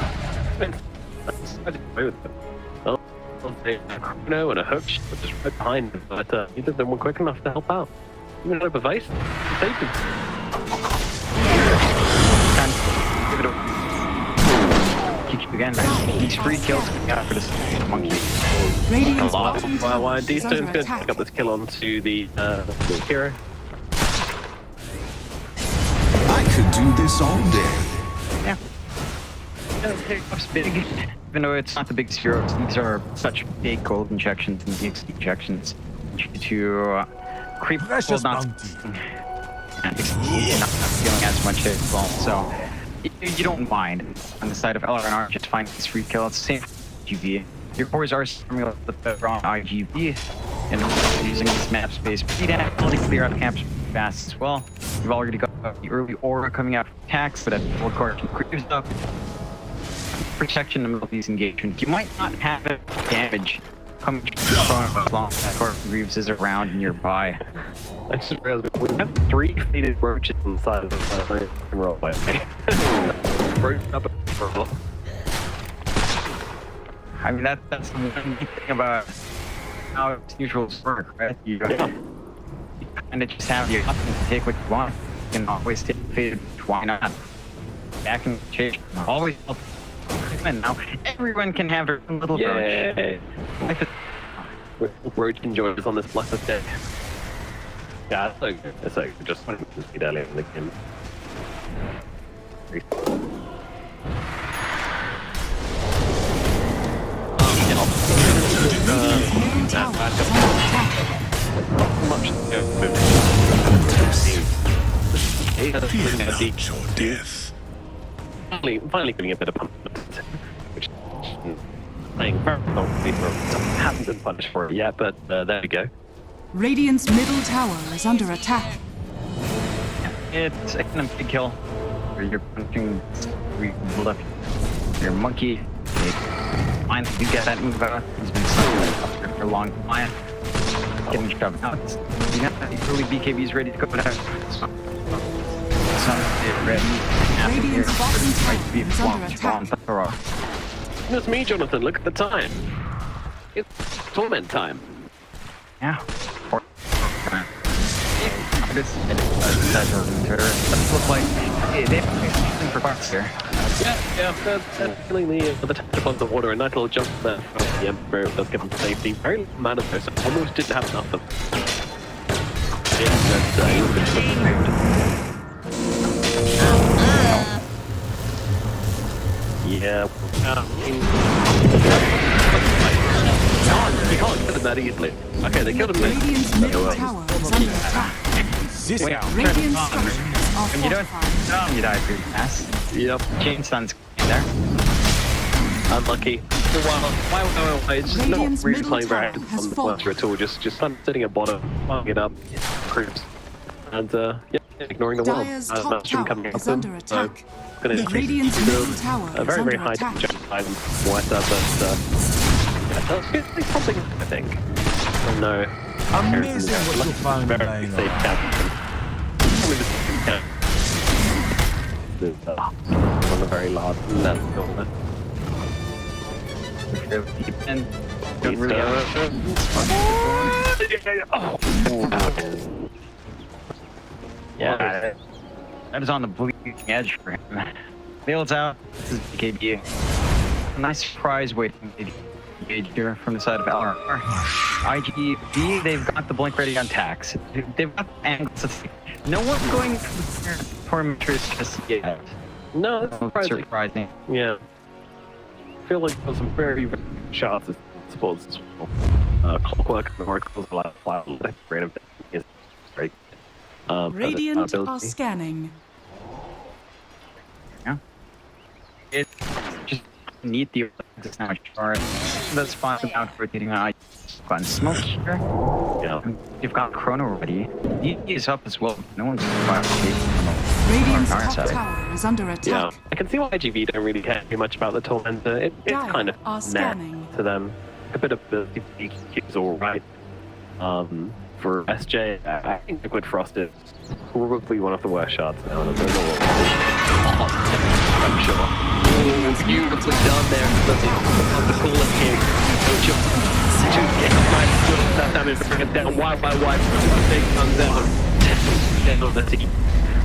No, and a hook just right behind him, but neither of them were quick enough to help out. Even though Vice, saved him. Give it again. These free kills coming out for this monkey. A lot. While D-Stone's going to pick up this kill onto the hero. I could do this all day. Yeah. Pickup's big. Even though it's not the biggest heroes, these are such big gold injections and DXD injections to creep people not feeling as much as well. So you don't mind on the side of LR&R just finding this free kill. It's the same for GV. Your cores are formula with the wrong iG.V and using this map space pretty damn to clear out camps fast as well. You've already got the early aura coming out from attacks, so that full core can creep up. Protection in the middle of these engagements. You might not have damage come as long as Reeves is around nearby. I just realized we have 3 faded roaches inside of the roll by I mean, that's the one thing about how neutrals work, right? You kind of just have your option to take what you want. You can always take faded, why not? Back and change, always help. And now everyone can have their own little roach. Roach enjoys on this blessed day. Yeah, it's like just when we see earlier in the game. Finally giving a bit of punishment, which playing very long hasn't been punished for it yet, but there we go. Radiant's middle tower is under attack. It's a kind of big kill where you're punching, build up your monkey. Finally, you get that move out. He's been stuck for a long time. Getting shoved out. You got early BKB's ready to go down. Radiant's bottom tower is under attack. It's me, Jonathan. Look at the time. It's torment time. Yeah. That doesn't look like they have something for box here. Yeah, killing the tap on the water, a nice little jump there from the Emperor does give him safety. Very little mana though, so almost didn't have enough of Yeah. You can't kill him that easily. Okay, they killed him there. Radiant's middle tower is under attack. Radiant structures are fortified. You die pretty fast. Yep. Chain Sun's in there. Unlucky. Why it's just not really playing very hard on the monster at all. Just sitting at bottom, farming it up, creeps, and ignoring the wall. Dyer's top tower is under attack. Radiant's middle tower a very, very high jump time Weta, but that's something I think. Oh no. Amazing what you found very safe captain. On the very last left corner. Yeah, that is on the bleeding edge for him. Bails out. This is BKB. A nice surprise waiting to engage here from the side of LR. iG.V, they've got the blink ready on tax. They've got the angles. No one's going for Tormentors just yet. No, that's surprising. Yeah. I feel like there's some very, very shots, I suppose, as well. Clockwork and Oracle's a lot of flat, random thing is great. Radiant are scanning. Yeah. It's just neat the it's now short. That's fine without rotating on gotten smoke here. Yeah. You've got Chrono already. He is up as well. No one's Radiant's top tower is under attack. Yeah. I can see why iG.V don't really care too much about the Tormentor. It's kind of net to them. A bit of ability is alright. For SJ, I think Liquid Frost is probably one of the worst shots now. I'm sure. Ooh, beautifully done there. The coolest kick. To get that damage to bring it down. Wide by wide. Big comes down. Then on the team.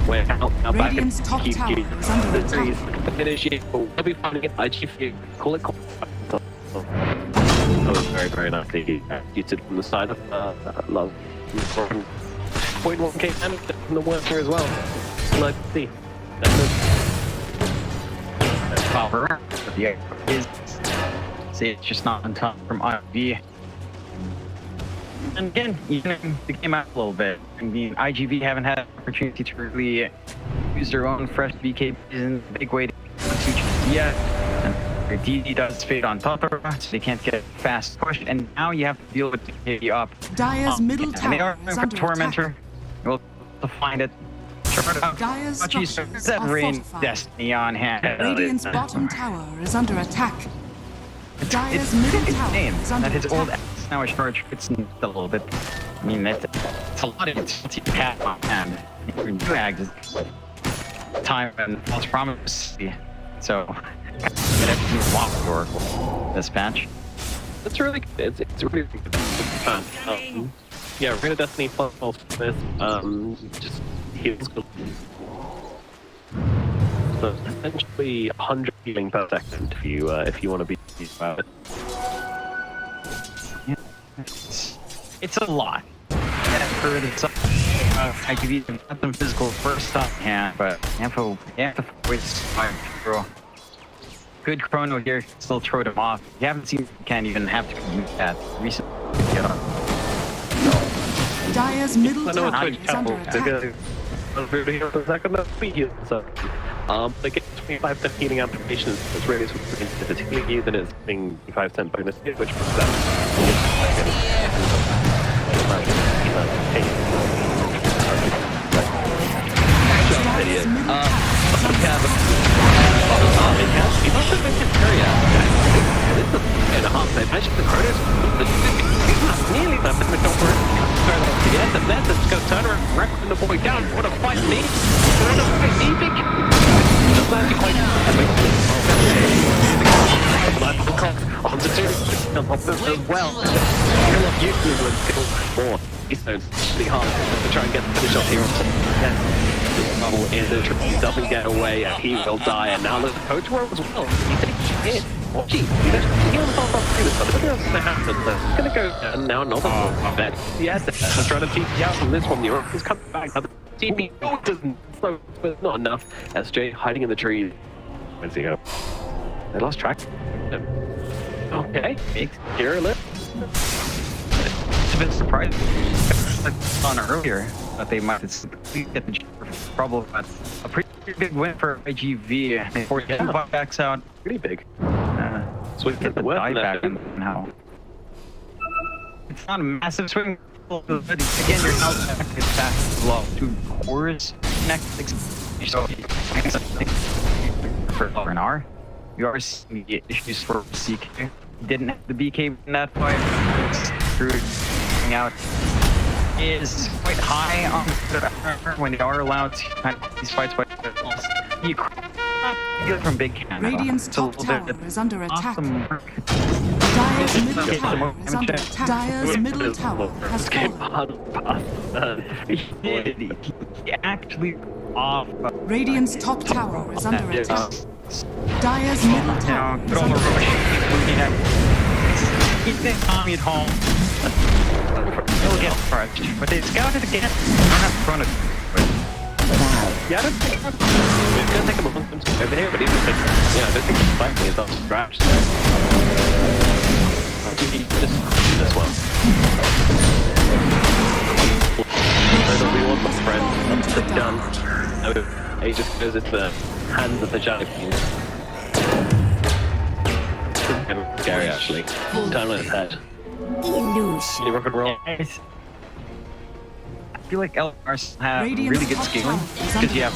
Where now back and keep the trees. Finish it. We'll be finding it. iG.V. Call it. That was very, very nicely executed from the side of Love. 0.1k damage from the worker as well. Let's see. Power. Yeah, is see it's just not on top from iG.V. And again, even the game out a little bit. I mean, iG.V haven't had an opportunity to really use their own fresh BKBs in a big way to yet. Their DD does fade on Tundra, so they can't get a fast push, and now you have to deal with the KD up. Dyer's middle tower and they are is for under Tormentor. attack. We'll find it. Dyer's structures are rain fortified. Destiny on hand. Radiant's bottom tower is under attack. Dyer's middle tower is under his attack. old now a charge. It's a little bit. I mean, it's a lot of it's hat on hand. Your new ag is time and false promise. So, get everything you want for this patch. It's really good. It's really good. Yeah, Ring of Destiny plus Smith, just heals good. So essentially 100 healing per second if you want to be about it. Yeah, it's a lot. For the I could even have some physical first on hand, but you have to waste time to throw. Good chrono here, still throw them off. You haven't seen can't even have to use that recently. Dire's middle tower is under attack. So, they get 25% healing applications. It's really particularly used, and it's being 5% bonus, which puts that. Nearly that, but don't worry. Yes, and that's just going to turn around, wreck the boy down. What a fight, me! What a fight, epic! Just landed quite as well. You will kill more. He's so really hard to try and get the finish off here. Yes. Bubble in the tree doesn't get away, and he will die. And now the coach world as well. He's hit. Oh, gee, he's going to fall off through this, but nothing else is going to happen. So he's going to go, and now another one. Bet. Yes, I'm trying to teach you out from this one. The Oracle's coming back. Now the TP doesn't, so it's not enough. SJ hiding in the trees. Where's he go? They lost track. Okay, here lift. It's a bit surprising. On earlier that they might get the trouble, but a pretty big win for iG.V. Before he backs out. Pretty big. Swing the die back now. It's not a massive swing, but again, your health is back to low 2 cores next. So for an hour, you are seeing the issues for CK. Didn't have the BK in that fight. Screwed out. Is quite high on the when they are allowed to kind of these fights, but you get from Big Canada. Radiant's top tower is under attack. Dire's middle tower is under attack. Dire's middle tower has fallen. Actually off. Radiant's top tower is under attack. Dire's middle tower is under attack. Keep the Tommy at home. They'll get crushed, but they scouted again. They're not throwing it. Yeah, I don't think it's gonna take him a long time to get over here, but even like, yeah, I don't think he's fighting is off scratch. This one. So we want the friend to be done. He just goes into the hands of the Shadow King. Scary actually. Turn on his head. Illusion. You rock and roll. I feel like LRs have really good scaling because you have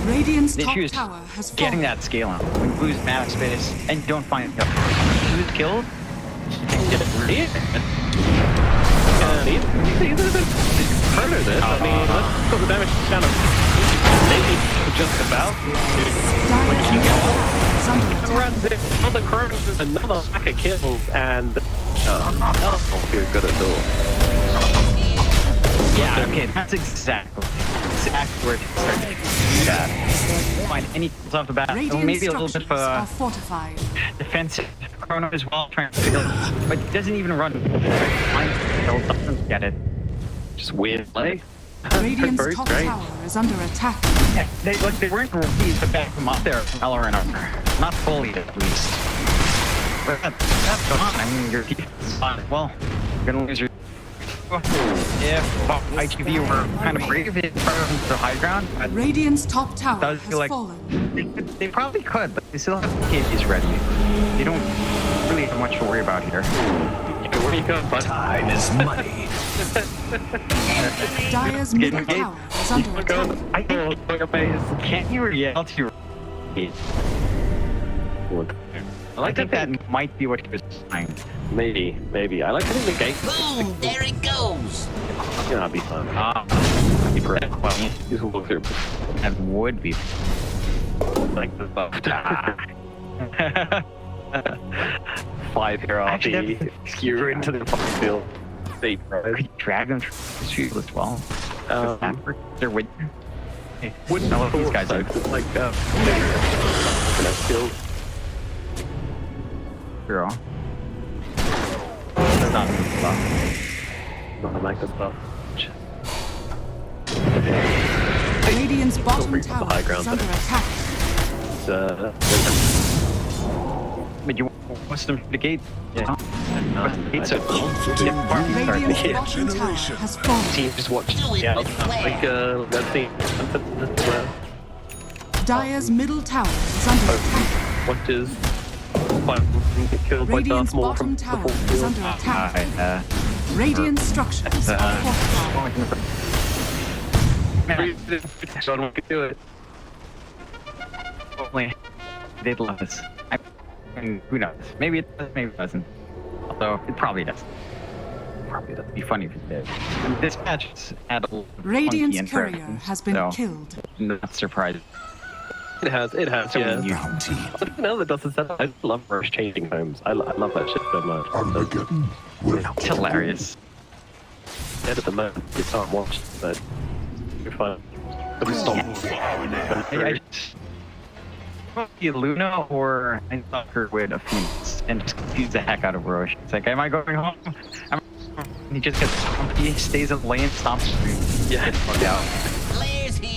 Radiant's the issue is getting that scale out. When you lose mana space and you don't find it. You lose killed, you can get it really. Further this, I mean, let's put the damage down to maybe just about. Around the corner, another lack of kills, and that'll feel good at all. Yeah, okay, that's exactly where to start to do that. Find any kills off the bat, maybe a little bit of defensive chrono as well, trying to kill, but it doesn't even run. Doesn't get it. Just weird play. Radiant's top tower is under attack. Yeah, they weren't released to back them up there from LR and armor. Not fully, at least. But that's gone. I mean, your defense is on as well. You're gonna lose your. If iG.V were kind of brave, they'd turn to the high ground. Radiant's top tower has fallen. They probably could, but they still have the KGs ready. They don't really have much to worry about here. Where are you going, bud? Time is money. Dire's middle tower is under attack. I think can't you yell to your I think that might be what he was trying. Maybe. I like to think the gate. Boom! There it goes. Yeah, that'd be fun. That'd be perfect. Well, you can walk through. that would be Like the buff. 5 here RP. Skewer into the fucking field. They drag them through the field as well. They're with. Wouldn't know what these guys are. It's like field. Girl. They're not like this buff. Radiant's bottom tower is under attack. But you want them to the gate? Yeah. Radiant's bottom tower has fallen. Team just watch. Yeah, like let's see. Dire's middle tower is under attack. Watches. Killed by Radiant's Darth Maul bottom from tower the is under attack. Radiant structures are fortified. John could do it. Hopefully, they'd love us. I mean, who knows? Maybe it does, maybe it doesn't. Although, it probably does. Probably does. Be funny if it did. And this match had a Radiant's courier has been killed. Not surprised. It has, yeah. I don't know that doesn't set up. I love Rush changing homes. I love that shit so much. It's hilarious. Dead at the moment. You can't watch, but you're fine. But it's not. Be Luna or I thought her with a Phoenix and just confuse the heck out of Roche. It's like, am I going home? He just gets he stays in lane, stomps through, gets fucked out.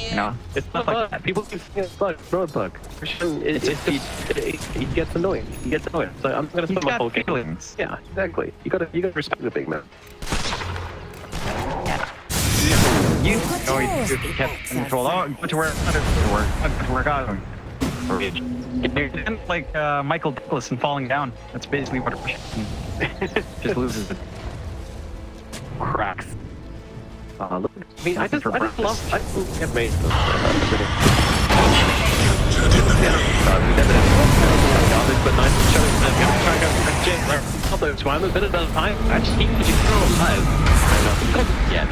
You know, it's not like that. People keep saying it's bug, roadbug. He gets annoying. So I'm gonna spend my whole game. Yeah, exactly. You gotta respect the big man. You know, he kept control. Oh, go to work out. Like Michael Douglas and falling down. That's basically what it just loses it. Cracks. Look, I mean, I just love. I have made them. But nice to show him. I'm gonna try and go. Although it's one a bit of the time. I just keep you still alive. Yeah.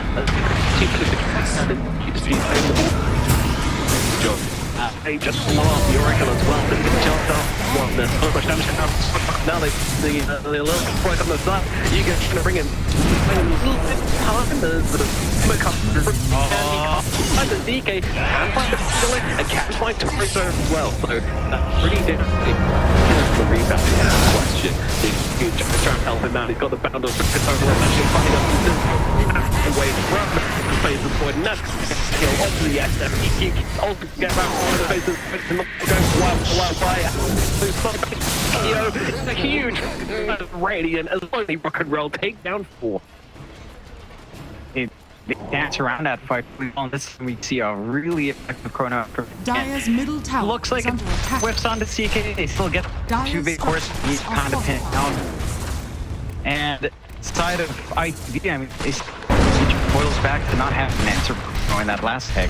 They just blow up the Oracle as well. They get jumped off. Well, there's so much damage coming out. Now the alert right on the side. You get trying to bring in a little bit of time. There's the McCusker and the DK and find the Philip and can't find Torso as well. So that's pretty difficult. The rebound question. He's trying to help him out. He's got the bound of the Torso and actually find out away from the phase of point. And that's kill onto the SM. He also get around all the faces and not going wild fire. It's a huge Radiant as well as rock and roll take down 4. They dance around that fight. We see a really effective Chrono. Dire's middle tower looks like it whips onto Cicuit. They still get 2 big course. He's kind of pinned out. And side of iG, I mean, it boils back to not having an answer in that last tag.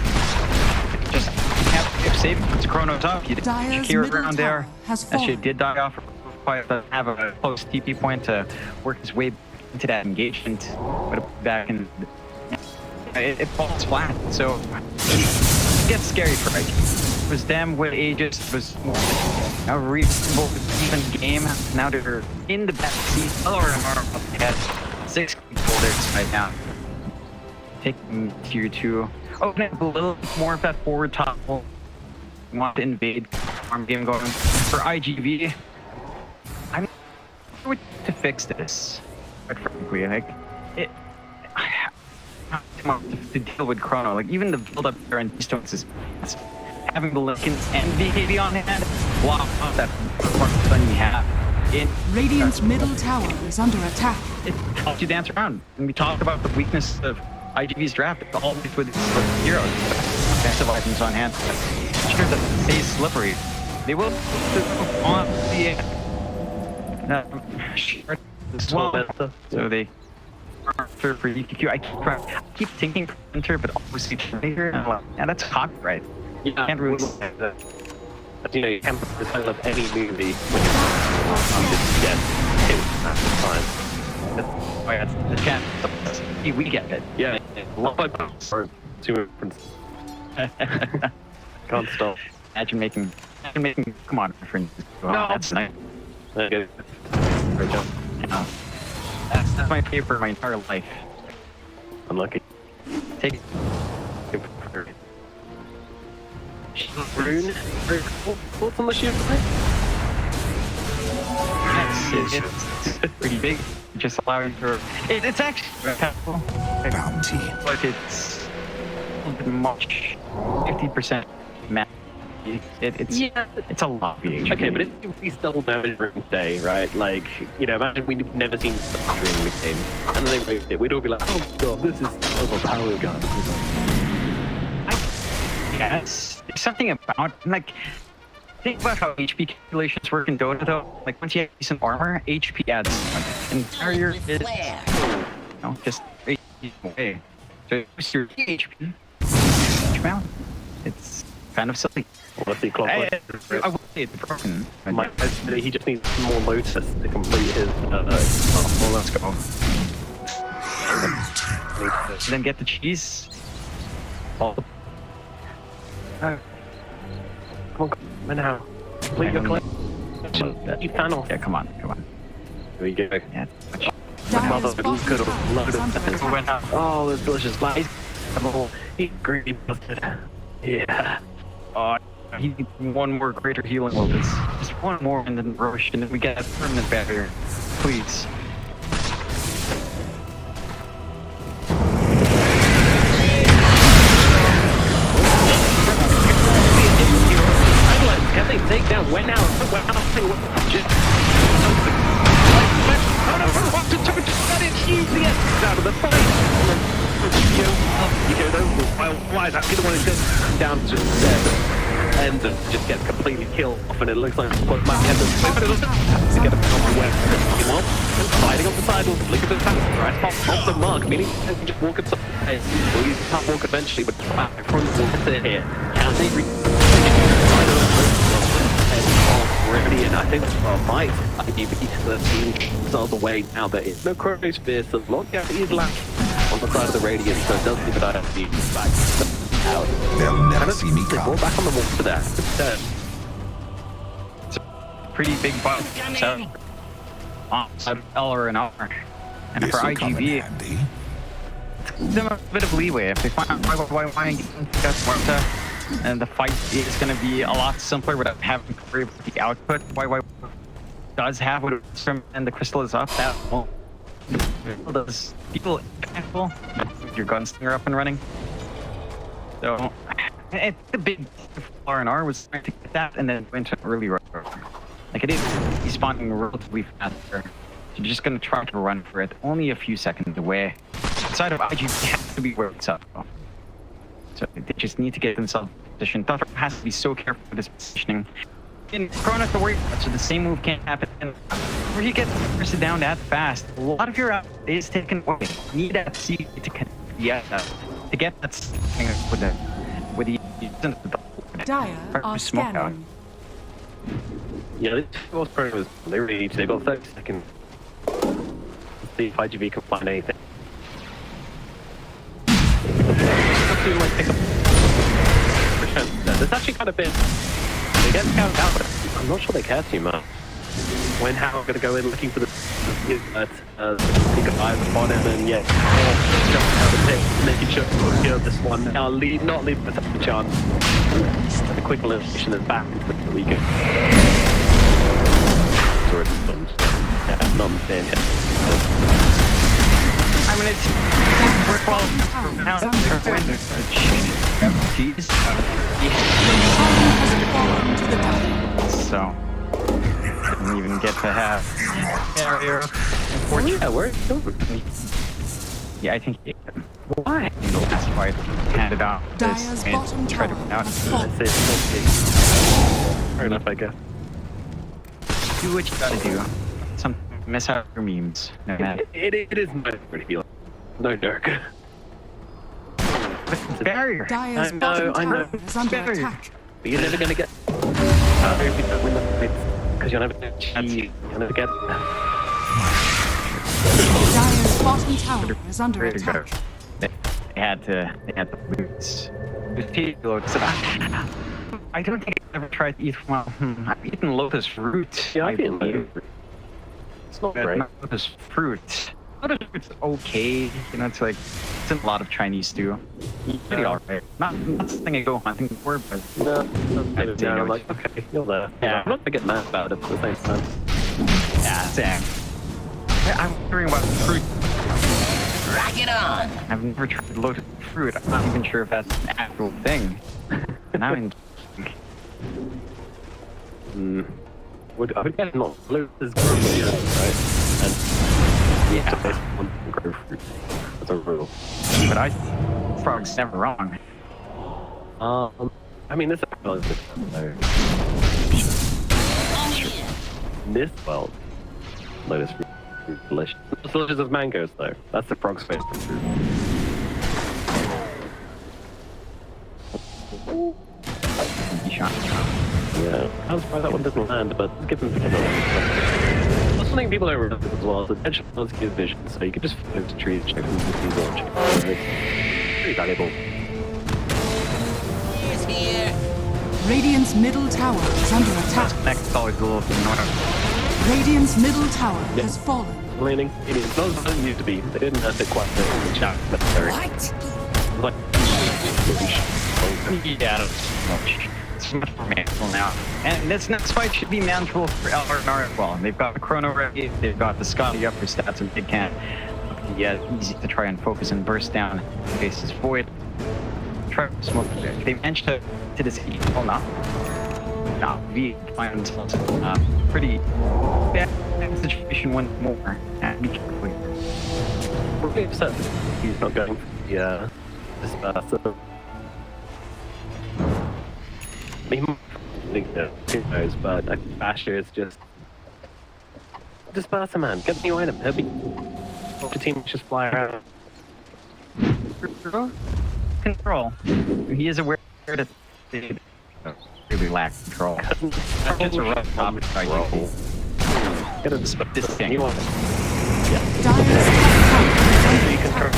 Just have to save puts Chrono's up. You carry around there. Actually did die off quite have a close TP point to work his way into that engagement. But back in it falls flat. So it gets scary for iG. It was them with Aegis. It was a reasonable even game. Now they're in the back seat. Or they had 6 holders right now. Taking tier 2. Open up a little bit more of that forward top. Want to invade arm game going for iG.V. I'm going to fix this. Quite frankly, like it. To deal with Chrono, like even the build up there in Stones is having the Lincolns and VKB on hand. Wow, that fun you have. Radiant's middle tower is under attack. It helps you dance around. And we talked about the weakness of iG.V's draft. It's always with heroes, offensive items on hand. Sure that they slippery. They will on the so they for EQQ. I keep thinking Hunter, but always here. Yeah, that's copyright. Yeah, can't really. You know, you can't put the title of any movie when you're Oh yeah, it's the chat. We get it. Yeah. Love my bounce. Can't stop. Imagine making. Come on, my friend. Wow, No. that's nice. Okay. Great job. Yeah. That's my favorite my entire life. Unlucky. Take it. Rune. What's on the shield? It's pretty big. Just allowing for. It's actually Bounty. like it's a little bit much. 50% max. It's a lot. Okay, but it's increased double damage during the day, right? Like, you know, imagine we've never seen stuff during the game, and then they raised it. We'd all be like, oh god, this is overpowered gun. Yes, there's something about like. Think about how HP calculations work in Dota though. Like once you have decent armor, HP adds something. And barrier is just away. So it's your HP. Amount. It's kind of silly. Well, let's see, Clock. I would say it's broken. He just needs more Lotus to complete his. Well, let's go. Then get the cheese. Oh. Come on, now. Complete your claim. You panel. Yeah, come on. Here we go. Yeah. Oh, this delicious light. He greedy bastard. Yeah. He needs one more greater healing Lotus. Just one more and then rush, and then we get a permanent barrier. Please. Can they take down when now? Out of the fight. Why is that? The one who goes down to dead and just gets completely killed off, and it looks like what might have to get a web. You want fighting up the side will flick of the time, right? Off the mark, meaning you can just walk inside. Well, you can't walk eventually, but back from the water here. Can they already, and I think might beat the team themselves away now that it's no Chronosphere, so long as he's left on the side of the Radiant, so it does leave it out of the back out. They'll never see me come. We're back on the water there. It's a pretty big bug. So, Eller and Aller. And for iG.V, give them a bit of leeway. If they find out why get and the fight is going to be a lot simpler without having to worry about the output. Why does have what it's from and the crystal is up. That won't. Does people with your gunslinger up and running? So it's a big R&R was trying to get that and then went to early run. Like it is despawning relatively faster. You're just going to try to run for it. Only a few seconds away. Outside of IG has to be where it's up. So they just need to get themselves positioned. Tundra has to be so careful with this positioning. In Chrono to worry about, so the same move can't happen. And where you get bursted down that fast, a lot of your out is taken away. You need that C to get that thing with the Dire are scanning. Yeah, this was probably was they really need to. They've got 30 seconds. Let's see if iG.V can find anything. There's actually kind of been. They get scouted out, but I'm not sure they care too much. When how I'm going to go in looking for the Gigabyte at the bottom, and yeah, just out the pit, making sure to kill this one. Now not leave the chance. A quick elimination and back into the weekend. Sorry, yeah, not in here. I mean, it's worthwhile now. So, didn't even get to have barrier. Yeah, where? Yeah, I think. Why? In the last fight, handed out this and tried to run out. Fair enough, I guess. Do what you gotta do. Some miss out your memes. No matter. It is no feeling. No Dirk. But the barrier. Dire's bottom tower is under attack. But you're never gonna get. Win the fight because you'll never get there. Dire's bottom tower is under attack. They had to lose. I don't think I've ever tried to eat. Well, I've eaten lotus root. Yeah, I've eaten lotus fruit. It's not great. Lotus fruit. Lotus fruit's okay. You know, it's like it's in a lot of Chinese stew. Pretty alright. Not something I go hunting for, but I'm like, okay, you're there. Yeah, I'm not gonna get mad about it, but at the same time. Yeah, same. I'm wondering about fruit. Rock it on! I've never tried lotus fruit. I'm not even sure if that's an actual thing. And I'm in. I would get not lotus growth, right? And yeah, to one grow fruit. That's a rule. But frog's never wrong. I mean, this is this world, lotus fruit is delicious. It's delicious of mangoes, though. That's the frog's favorite fruit. Yeah, I was surprised that one doesn't land, but it's given people. That's something people don't realize as well. The hedgehogs give vision, so you can just float into trees, check them, it's pretty valuable. He's here. Radiant's middle tower is under attack. Next always a little annoying. Radiant's middle tower has fallen. Leaning. Those don't need to be. They didn't have to quite in the chat, but they're What? Yeah, it's much more manageable now. And this next fight should be manageable for LRNR as well. They've got the Chrono ready, they've got the Scotty up for stats and Big Can. Yeah, easy to try and focus and burst down Face's Void. Try to smoke there. They managed to this well not V find themselves pretty bad situation once more. And be careful. We're really upset that he's not going for the disperser. Who knows, but I think Basher is just disperser, man. Get a new item. He'll be the team just fly around. Control. He is aware that they really lack control. It's a rough topic. Get a disperser. This thing. You want it? Yeah. Dire's You can throw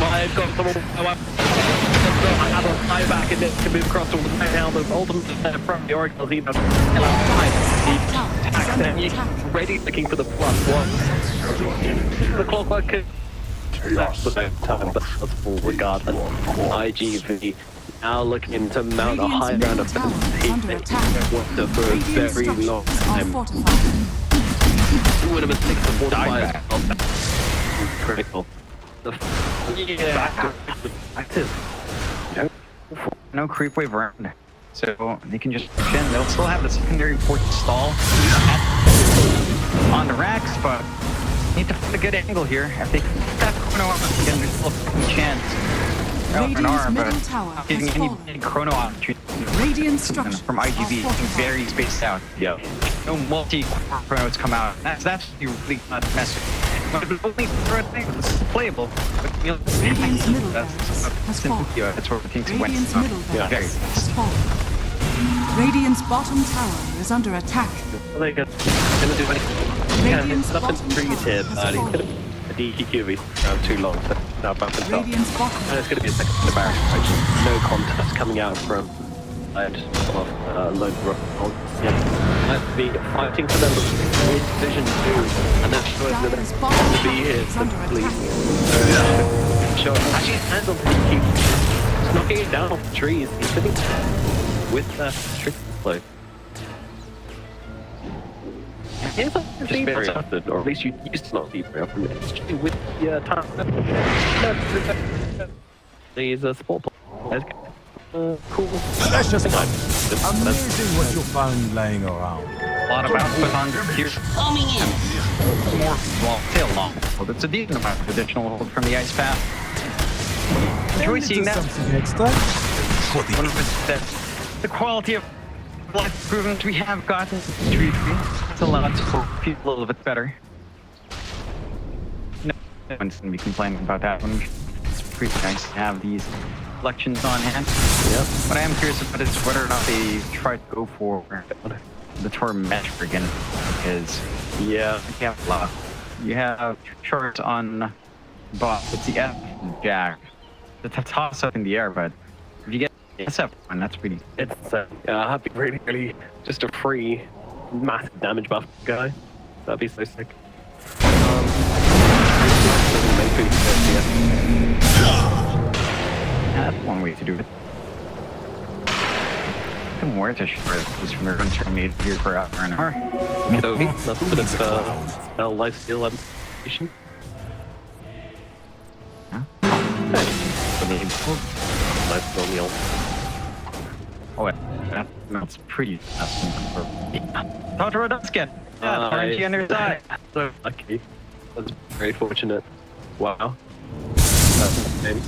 I've got them all. I have a fly back and it can move across all the way now. The ultimate from the Oracle's even ready looking for the +1. The clockwork could that's the time, but that's full regardless. iG.V now looking to mount a high ground of water for a very long time. Would have been 6 to 45 critical. Active. No creep wave around, so they can just push in. They'll still have the secondary port stall on the racks, but need to find a good angle here. If they got Chrono again, there's still a chance. Radiant's middle tower has getting any fallen. big Chrono opportunity Radiant structures from iG.V very spaced out. Yeah. No multi-Chronos come out. That's really not messy. But the only thing that's playable. Radiant's middle barracks has fallen. That's where the teams went. Radiant's middle barracks has fallen. Radiant's bottom tower is under attack. Well, they're gonna do anything. Radiant's Nothing bottom pretty tower tip. has fallen. A DQV too long. So now bump and top. Radiant's bottom And it's going to be a second to barrack. No contest coming out from load of rock. Yeah. Might be fighting for them. Division 2. And then Dire's to bottom be tower here. is under Please. attack. Sure. Actually, hands on Piggy. He's knocking it down off the trees. He's sitting with trick flow. Here's a deep method, or at least you used to not be very often. With the time. These support players. Cool. That's just amazing what you found laying around. A lot of output on here. Coming in. More, well, tail long. Well, it's a decent amount of additional hold from the ice path. Enjoy seeing that. Something extra? One of the quality of life improvements we have gotten in Tree. It's allowed to feel a little bit better. No one's going to be complaining about that one. It's pretty nice to have these collections on hand. Yep. What I am curious about is whether or not they try to go for the torment again, because you have short on bot. It's the F Jack. The toss up in the air, but if you get SF1, that's pretty. It's that'd be really just a free massive damage buff guy. That'd be so sick. That's one way to do it. I'm worth a short just from everyone's from me here for an hour. So nothing but it's life steal application. Life steal meal. Oh, that's pretty awesome. Tundra does get RNG on their side. So lucky. That's very fortunate. Wow. That's insane.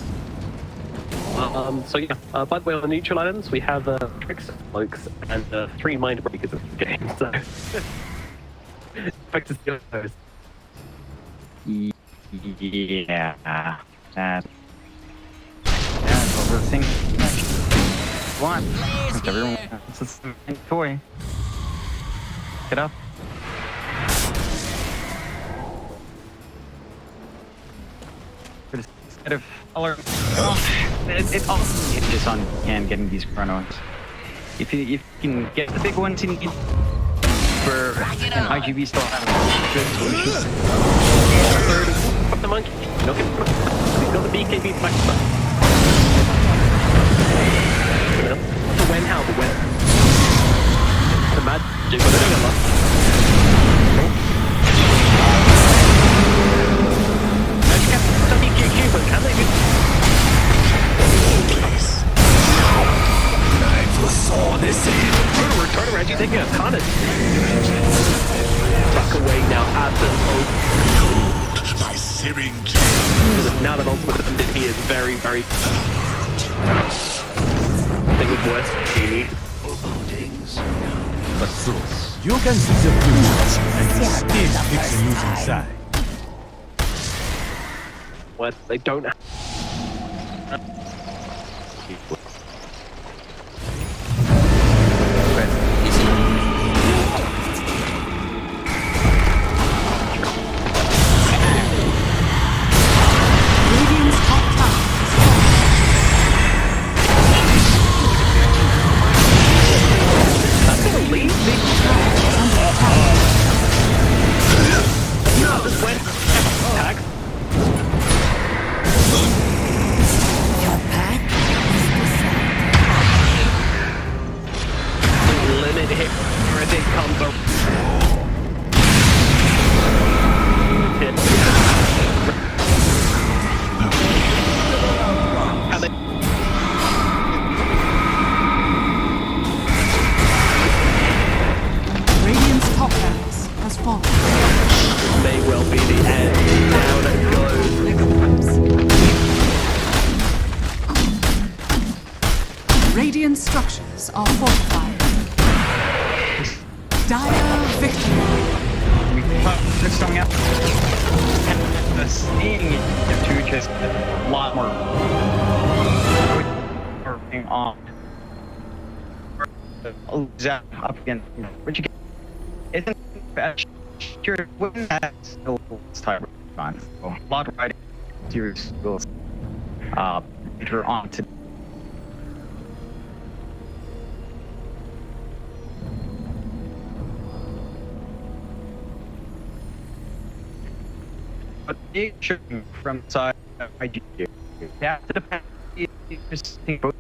So yeah, by the way, on the neutral items, we have tricks, cloaks, and 3 mind breakers in the game, so expect to see those. Yeah, that's the thing. One, everyone wants this toy. Get up. Instead of color, it's all just on hand getting these chronos. If you can get the big ones you need for iG.V still have good solutions. Fuck the monkey. Look at the BKB back. The when how the when. The magic was doing a lot. Can they be? I foresaw this. Turn around, you taking a ton of back away now at the My searing now that ultimate he is very I think it's worse than you. But so, you can see the blues and you still fix the news inside. What they don't have. Radiant structures are fortified. Dire victory. It's coming up. And seeing it to just a lot more working on. Zap up again. What you get? Isn't sure when that's still time on. A lot of riding series will later on to. But they should from side of iG. Yeah, to depend. Both.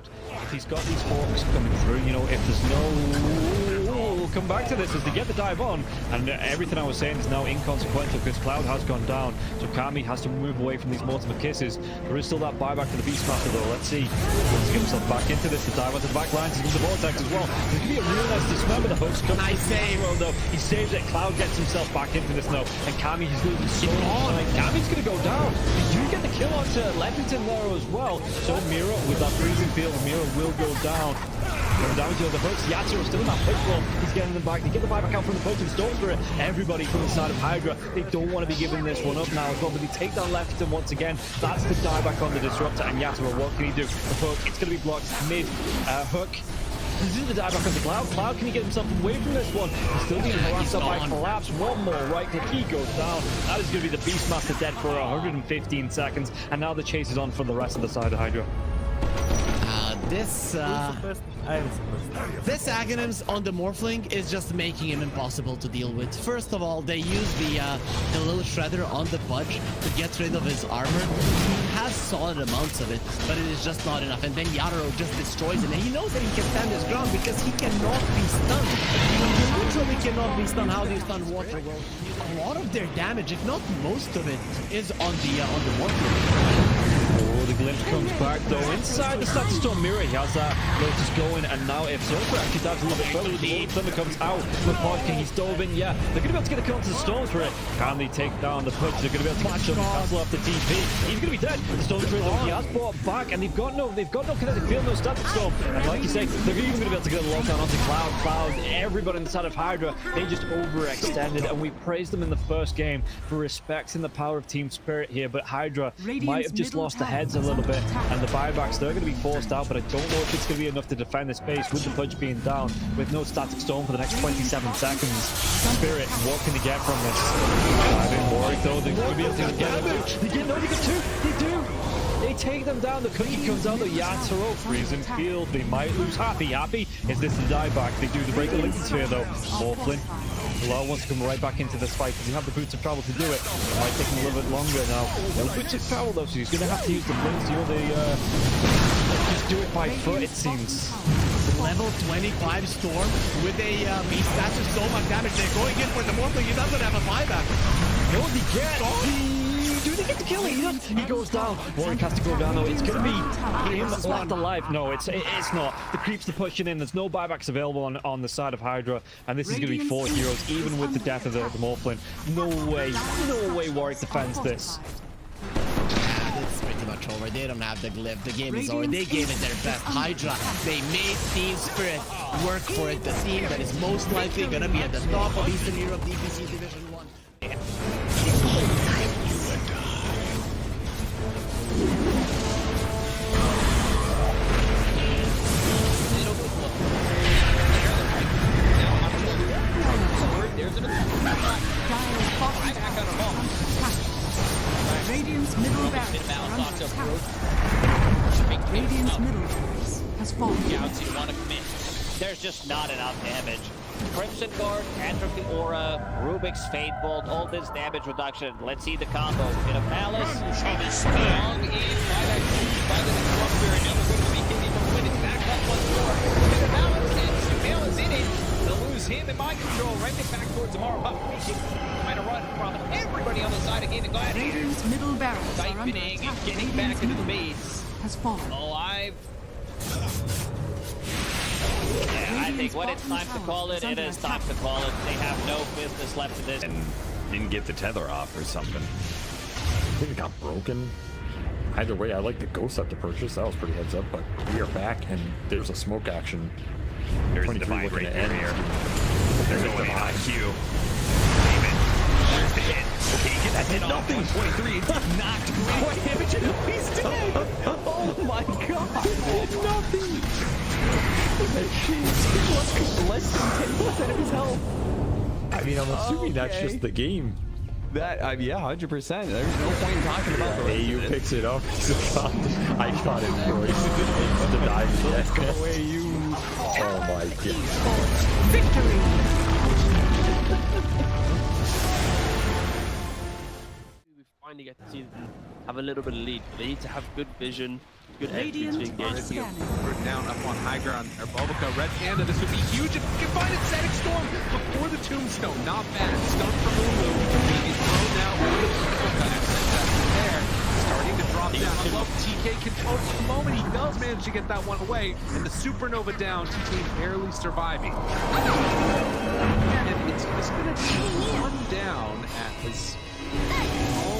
Cloud. If he's got these hawks coming through, you know, if there's no... We'll come back to this as they get the dive on, and everything I was saying is now inconsequential because Cloud has gone down, so Kami has to move away from these Mortimer kisses. There is still that buyback to the Beastmaster though. Let's see. Let's get himself back into this. The dive onto the back lines into the Vortex as well. There's going to be a real nice dismember. The hooks come. Nice save. Though. He saves it. Cloud gets himself back into this now, and Kami is losing so much. Kami's going to go down. They do get the kill onto Leppington there as well. So Mira with that freezing field, Mira will go down. Going down to the hooks. Yatsu still in that push roll. He's getting them back. They get the buyback out from the potion storm for it. Everybody from the side of Hydra. They don't want to be giving this one up now as well, but they take down Leppington once again. That's the dieback on the Disruptor, and Yatsu, what can he do? The hook, it's going to be blocked mid. Hook. This is the dieback on the Cloud. Cloud, can he get himself away from this one? He's still being harassed up by Collapse. One more right click. He goes down. That is going to be the Beastmaster dead for 115 seconds, and now the chase is on for the rest of the side of Hydra. This Aghanims on the Morphling is just making him impossible to deal with. First of all, they use the little shredder on the Pudge to get rid of his armor. He has solid amounts of it, but it is just not enough. And then Yatoro just destroys him, and he knows that he can stand his ground because he cannot be stunned. He literally cannot be stunned. How do you stun water? Well, a lot of their damage, if not most of it, is on the Morphling. Oh, the glimpse comes back though. Inside the Static Storm Mirror, he has that Lotus going, and now if Zerker actually dives a little bit further, the Thunder comes out with King. He's dove in, yeah. They're going to be able to get a kill onto the Storms for it. Can they take down the push? They're going to be able to catch up and cancel off the TP. He's going to be dead. The Storm Trader, he has brought back, and they've got no kinetic field, no Static Storm. And like you say, they're even going to be able to get a lockdown onto Cloud. Everybody on the side of Hydra, they just overextended, and we praised them in the first game for respecting the power of team spirit here, but Hydra might have just lost the heads a little bit, and the buybacks, they're going to be forced out, but I don't know if it's going to be enough to defend this base with the Pudge being down, with no Static Storm for the next 27 seconds. Spirit, what can they get from this? Diving Warwick though, they're going to be able to get it. They get two, they do! They take them down, the cookie comes out, the Yatoro, freezing field, they might lose Happy. Is this the dieback? They do the break the Lincoln Sphere though. Morphlin. Law wants to come right back into this fight because he have the boots of travel to do it. It might take him a little bit longer now. No boots of travel though, so he's going to have to use the blinks. You know, just do it by foot, it seems. Level 25 Storm with a beast. That's just so much damage. They're going in for the Morphling. He doesn't have a buyback. No, they get. Do they get the kill? He goes down. Warwick has to go down though. It's going to be him left alive. No, it's not. The creeps are pushing in. There's no buybacks available on the side of Hydra, and this is going to be 4 heroes, even with the death of the Morphling. No way Warwick defends this. It's pretty much over. They don't have the glyph. The game is over. They gave it their best. Hydra, they made Team Spirit work for it. The team that is most likely going to be at the top of Eastern Europe DPC Division 1. Radiant's middle barracks are under attack. Radiant's middle barracks has fallen. You want to commit. There's just not enough damage. Crimson Guard, Atrophy Aura, Rubik's Fate Bolt, all this damage reduction. Let's see the combo. Bit of Malice. Strong in by the Disruptor, and now we're going to be getting from winning back up once more. Bit of Malice, and Sumail is in it. They'll lose him in mind control. Right back towards tomorrow. Trying to run from everybody on the side of Gaimin Gladiators. Radiant's middle barracks are under Siphoning attack. and getting back into the base. Has fallen. Alive. Yeah, I think when it's time to call it, it is time to call it. They have no business left in this. And didn't get the tether off or something. I think it got broken. Either way, I like the Ghost up to purchase. That was pretty heads up, but we are back and there's a smoke action. There's 23 Divine looking right to end here. They're going in on Q. There's the hit. Okay, that did nothing. 23. Knocked. He's dead. Oh my god. Nothing. Less than 10% of his health. I mean, I'm assuming that's just the game. That, yeah, 100%. There's no point in talking about the rest AU of it. picks it up. I thought it was to die. Let's go away, you. Oh my god. Finding finally get to see them have a little bit of lead. They need to have good vision, good entry to engage. We're down up on high ground. Or Bobica, Red Panda, this would be huge if you can find it. Static Storm before the Tombstone. Not bad. Stun from Lulu. He's thrown now over the Cybercats there. Starting to drop down. I love TK control for the moment. He does manage to get that one away. And the Supernova down. TK barely surviving. And it's going to run down as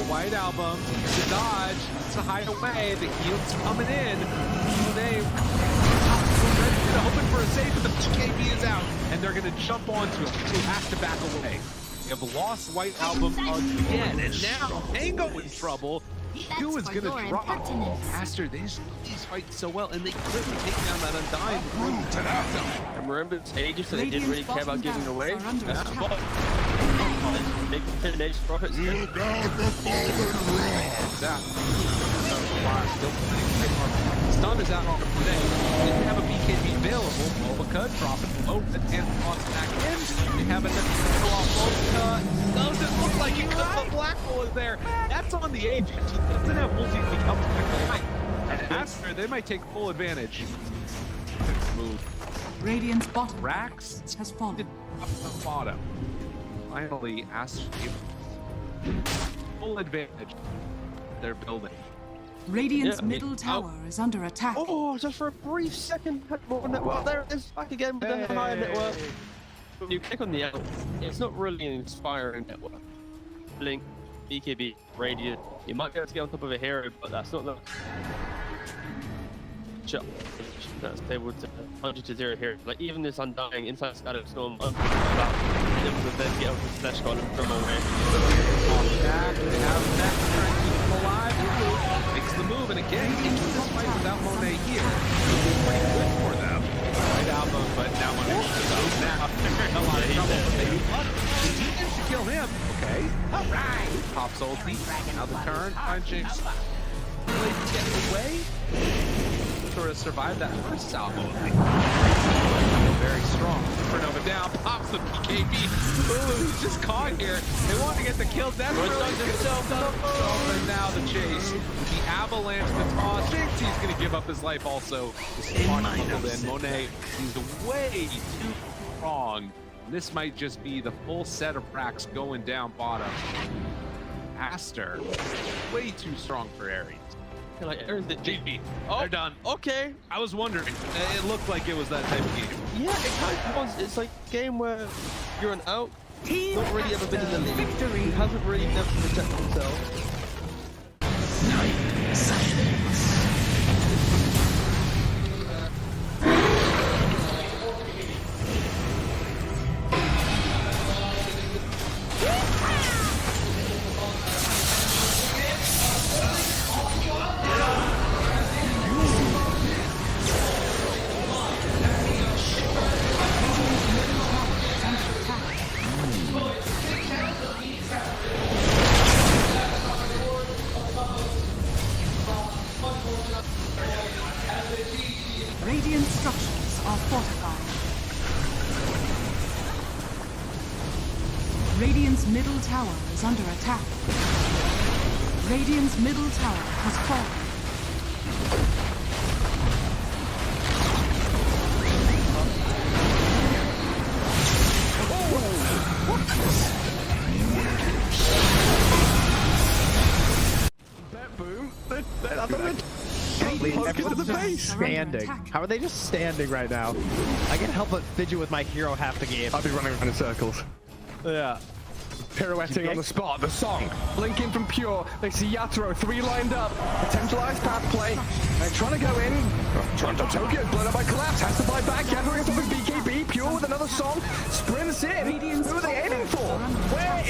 White Album, the dodge, to hide away, the heal's coming in. They hoping for a save, but the PKB is out, and they're gonna jump onto him, so he has to back away. They have lost White Album again, and now Mango in trouble. Q is gonna drop. Aster, these fight so well, and they quickly take down that Undying. And remember, it's ages, so they didn't really care about giving away. That's the bot. Big finish, profits. Still Stun is out on the play. Didn't have a BKB available. Bobica dropping low. The 10th toss back in. They have it off Bobica. Doesn't look like he could. The Black Hole is there. That's on the edge. He doesn't have multi to come back. And Aster, they might take full advantage. Move. Radiant's bottom Rax has fallen. Up the bottom. Finally, Aster full advantage. They're building. Radiant's middle tower is under attack. Oh, just for a brief second, had more network. There it is, back again with the higher network. When you click on the L, it's not really an inspiring network. Blink, BKB, Radiant. You might be able to get on top of a hero, but that's not the shot. That's able to 100-0 here. Like even this Undying inside Static Storm, able to then get up the slash column from away. Back, they have that trying to keep him alive. Makes the move, and again, into this fight without Monet here. It's pretty good for them. Right album, but now Monet goes now. They're in a lot of trouble, but they do what? He managed to kill him. Okay. Alright. Pops ulti. Now the turn. Punching. Really getting away. Sort of survived that first salvo. Very strong. Supernova down, pops the PKB. Ooh, he's just caught here. They want to get the kill. That's really himself up. And now the chase. The avalanche, the toss. Thinks he's going to give up his life also. Monet seems way too strong. This might just be the full set of racks going down bottom. Aster, way too strong for Ares. Like Aaron did JP. Oh, they're done. Okay. I was wondering. It looked like it was that type of game. Yeah, it kind of was. It's like a game where you're an out, not really ever been in the league. Victory. He hasn't really never protected himself. Radiant structures are fortified. Radiant's middle tower is under attack. Radiant's middle tower has fallen. Everyone's just standing. How are they just standing right now? I can't help but fidget with my hero half the game. I'll be running around in circles. Yeah. Pirouetting on the spot, the song, blinking from Pure, they see Yatoro, 3 lined up, potentialized path play, they're trying to go in, Toronto Tokyo, blown up by Collapse, has to buy back, Yatoro gets off his BKB, Pure with another song, sprints in, who are they aiming for? Where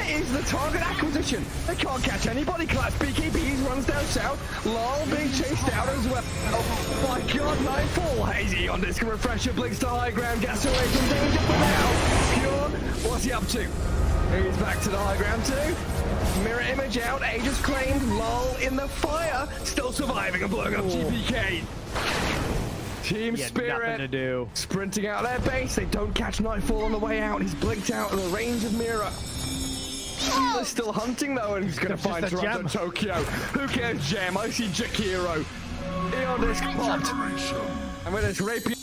is the target acquisition? They can't catch anybody, Collapse, BKB runs down south, Lol being chased out as well, oh my god, Nightfall, Hazy on disc refresher, blinks to high ground, gets away from danger for now, Pure, what's he up to? He's back to the high ground too. Mirror image out, Aegis claimed, Lull in the fire, still surviving and blowing up GPK. Team Spirit to do. Sprinting out their base, they don't catch Nightfall on the way out, he's blinked out of the range of Mirror. He's still hunting though, and he's gonna find Toronto Tokyo. Who cares, Gem? I see Jakiro. Eon disc popped. And with his rapier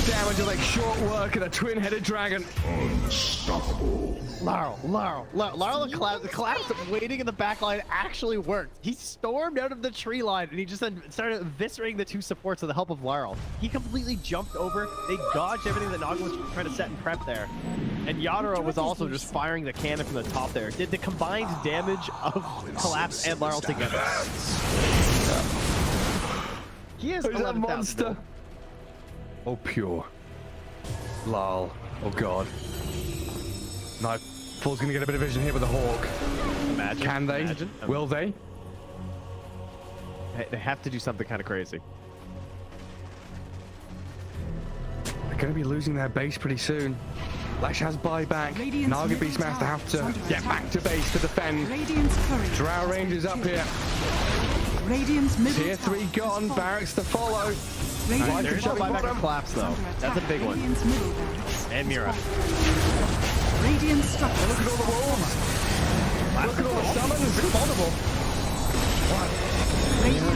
damage is like short work and a twin-headed dragon. Unstoppable. Laurel, the collapse waiting in the back line actually worked. He stormed out of the tree line and he just then started eviscerating the two supports with the help of Laurel. He completely jumped over. They dodged everything that Naga was trying to set and prep there. And Yadro was also just firing the cannon from the top there. Did the combined damage of Collapse and Laurel together. He is a monster. Oh, pure. Lol. Oh, God. Nightfall's gonna get a bit of vision here with the Hawk. Imagine. Can they? Imagine. Will they? They have to do something kind of crazy. They're gonna be losing their base pretty soon. Lash has buyback. Naga Beastmaster have to get back to base to defend. Drow Rangers up here. Tier 3 gone. Barracks to follow. There's no buyback or collapse though. That's a big one. And Mira. Radiant structure. Look at all the wolves. Look at all the summons. It's vulnerable.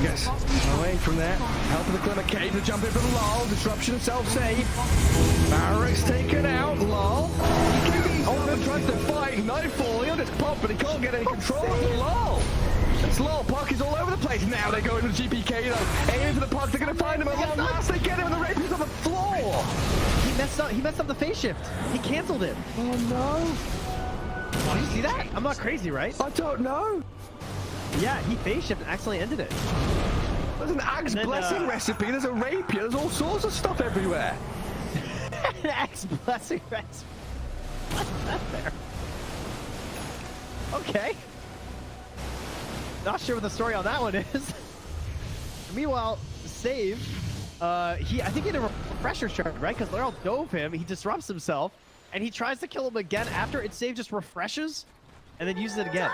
Yes. Away from there. Help of the Glimmer Cave to jump in from Lol. Disruption, self-save. Barracks taken out. Lol. Oh, tries to fight. Nightfall. He'll just pop, but he can't get any control of Lol. It's Lol. Puck is all over the place. Now they go into GPK though. Aiming for the puck. They're going to find him at long last. They get him and the rapier's on the floor. He messed up the phase shift. He canceled him. Oh no. Did you see that? I'm not crazy, right? I don't know. Yeah, he phase shift and accidentally ended it. There's an Axe Blessing recipe. There's a rapier. There's all sorts of stuff everywhere. An Axe Blessing recipe. What's that there? Okay. Not sure what the story on that one is. Meanwhile, Save, I think he had a refresher charge, right? Because Laurel dove him, he disrupts himself, and he tries to kill him again after it. Save just refreshes, and then uses it again.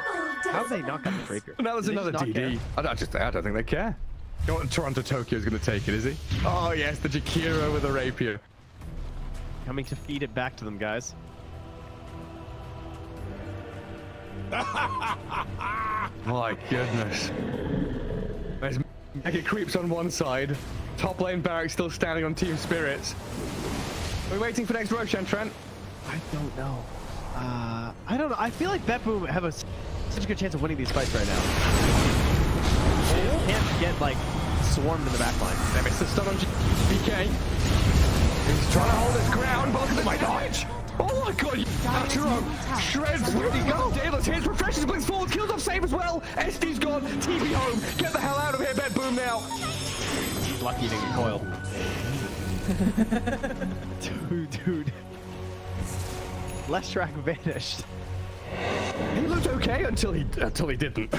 How did they not got the breaker? That was another DD. I don't think they care. You know what Toronto Tokyo is going to take it, is he? Oh yes, the Jakiro with a rapier. Coming to feed it back to them, guys. My goodness. There's Mega creeps on one side. Top lane Barracks still standing on Team Spirits. Are we waiting for next Roshan, Trent? I don't know. I don't know. I feel like BetBoom have such a good chance of winning these fights right now. They can't get like swarmed in the back line. They missed the stun on BK. He's trying to hold his ground, but look at the dodge. Oh my god, Yaturo shreds. Where'd he go? Daedalus hits, refreshes, blinks forward, kills off Save as well. SD's gone, TP home. Get the hell out of here, BetBoom now. Lucky he didn't coil. Dude. Last track vanished. He looked okay until he didn't.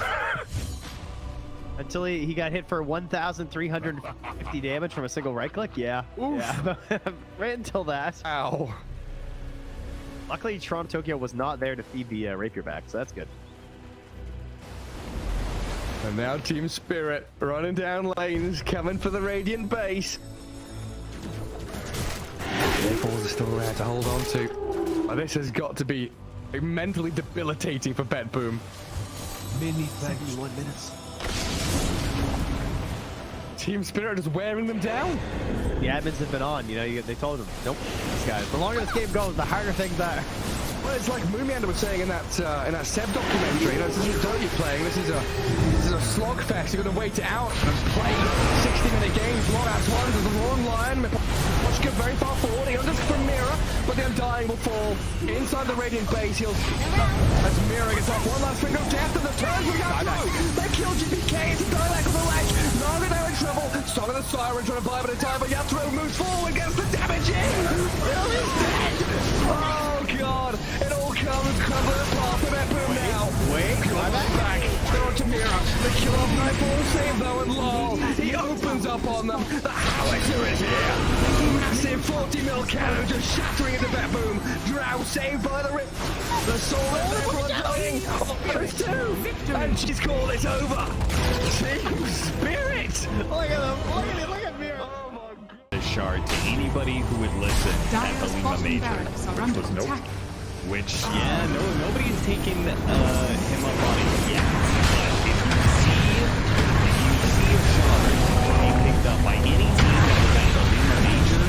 Until he got hit for 1,350 damage from a single right click. Yeah. Yeah. Right until that. Ow. Luckily, Toronto Tokyo was not there to feed the rapier back, so that's good. And now Team Spirit running down lanes, coming for the Radiant base. Balls are still there to hold on to. Oh, this has got to be mentally debilitating for BetBoom. 71 minutes. Team Spirit is wearing them down. The admins have been on, they told them, nope, these guys. The longer this game goes, the harder things are. Well, it's like Moomiander was saying in that Seb documentary. This isn't Dota you're playing. This is a slogfest. You're going to wait it out and play 60-minute games. Long ass ones. There's a long line. Watch get very far forward. He'll just from Mira, but the Undying will fall inside the Radiant base. He'll as Mira gets off one last finger of death and the turn from Yatro. They kill GPK. It's a dialect of the ledge. Naga now in trouble. Song of the Siren trying to buy a bit of time, but Yatro moves forward, gets the damage in. Will is dead. Oh god. It all comes crumbling apart for BetBoom now. Wait, back. They're on to Mira. They kill off Nightfall, save though, and lol. He opens up on them. The howitzer is here. Massive 40 mil cannon just shattering into BetBoom. Drow saved by the rip. The soul of everyone dying. There's two. And she's called it over. Team Spirit. Look at them. Look at Mira. Oh my god. Shard to anybody who would listen at the Lima Major, which was nope. Which, yeah, nobody's taking him up on it yet. But if you see a shard being picked up by any team that was at the Lima Major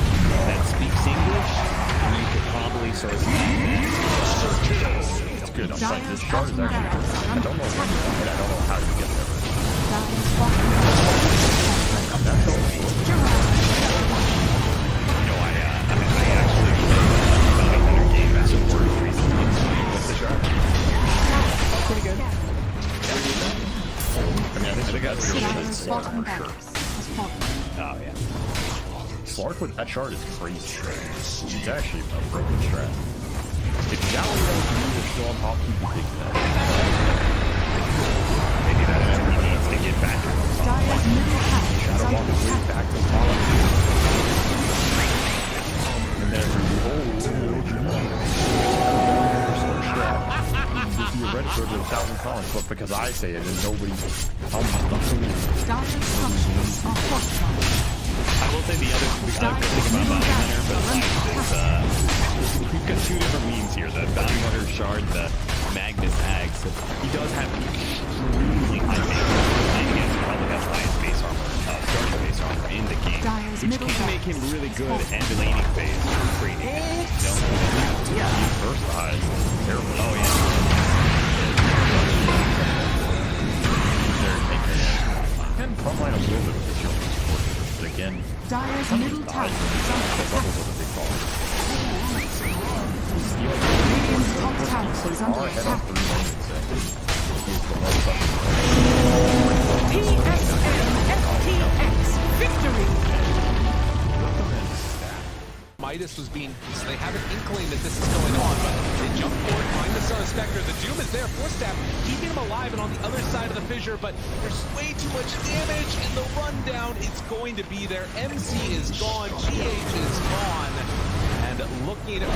that speaks English, you could probably sort of It's good. I'm sorry, this shard is actually good. I don't know when and I don't know how you get there. Pretty good. I think that's really Oh, yeah. Slark with that shard is crazy. It's actually a broken strat. If Jally knows to use it still on top, he can take that. Maybe that actually needs to get back to the top. Shadow walk his way back to the top. And then theoretically to 1,000 pounds, but because I say it and nobody tells me. I will say the other good thing about Bounty Hunter, but is we've got two different memes here. The Bounty Hunter shard, the Magnus Ags. He does have extremely high base armor. And again, probably has highest base armor, starting base armor in the game, which can make him really good at laning phase trading. Yeah, he's versatile. Terrible. Oh, yeah. And frontline a little bit of this young support, but again, Dyer's middle tower is levels of a big fall. Radiant's top tower is under attack. PSN FTX victory! Midas was being, so they have an inkling that this is going on, but they jump forward, find the Sun Spectre. The Doom is there, Force Staff, keeping him alive and on the other side of the fissure, but there's way too much damage, and the rundown is going to be there. MC is gone, GH is gone, and looking for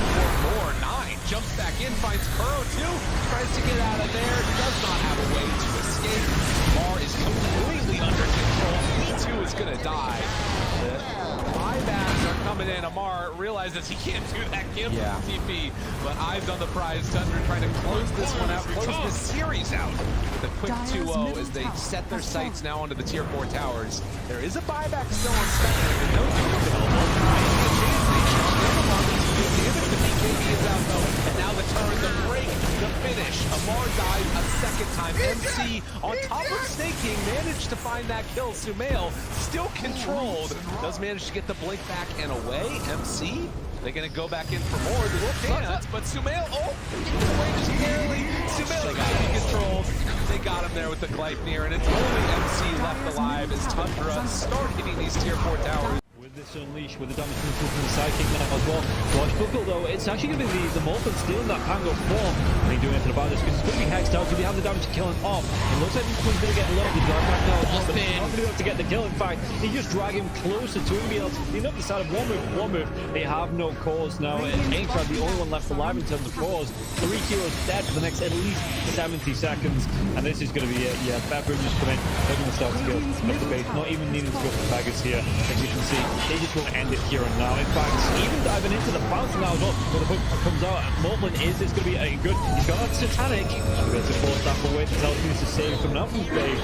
more. 9 jumps back in, finds Kuro too, tries to get out of there, does not have a way to escape. Mar is completely under control. He too is going to die. Buybacks are coming in. Amar realizes he can't do that cancel TP, but eyes on the prize. Tundra trying to close this one out, close this series out with a quick 2-0 as they set their sights now onto the tier 4 towers. There is a buyback still on Spectre. No damage to BKB is out though, and now the turn, the break, the finish. Amar dies a second time. MC on top of Snake King managed to find that kill. Sumail still controlled. Does manage to get the blink back and away. MC, they're going to go back in for more. The Wolf dance, but Sumail, away just barely. Sumail got to be controlled. They got him there with the Gleipnir, and it's only MC left alive as Tundra start hitting these tier 4 towers. With this Unleash, with the damage from the sidekick now as well. Dodge Buckle though, it's actually going to be the Molten stealing that Pango form. And he's doing anything about this because it's going to be hexed out. So they have the damage to kill him off. It looks like this one's going to get low. The Dark back now as well, but he's not going to be able to get the kill. In fact, he just drag him closer to him, be able to clean up the side of one move. They have no cause now. Aincrad, the only one left alive in terms of cause. 3 heroes dead for the next at least 70 seconds. And this is going to be it. Yeah, Bedroom just come in. They're going to start to go up the base. Not even needing to go for the Baggers here. As you can see, they just want to end it here and now. In fact, even diving into the fountain now as well. When the book comes out, Mortland is going to be a good. He's got a Satanic. He's got to force that away to tell him to save coming out from space.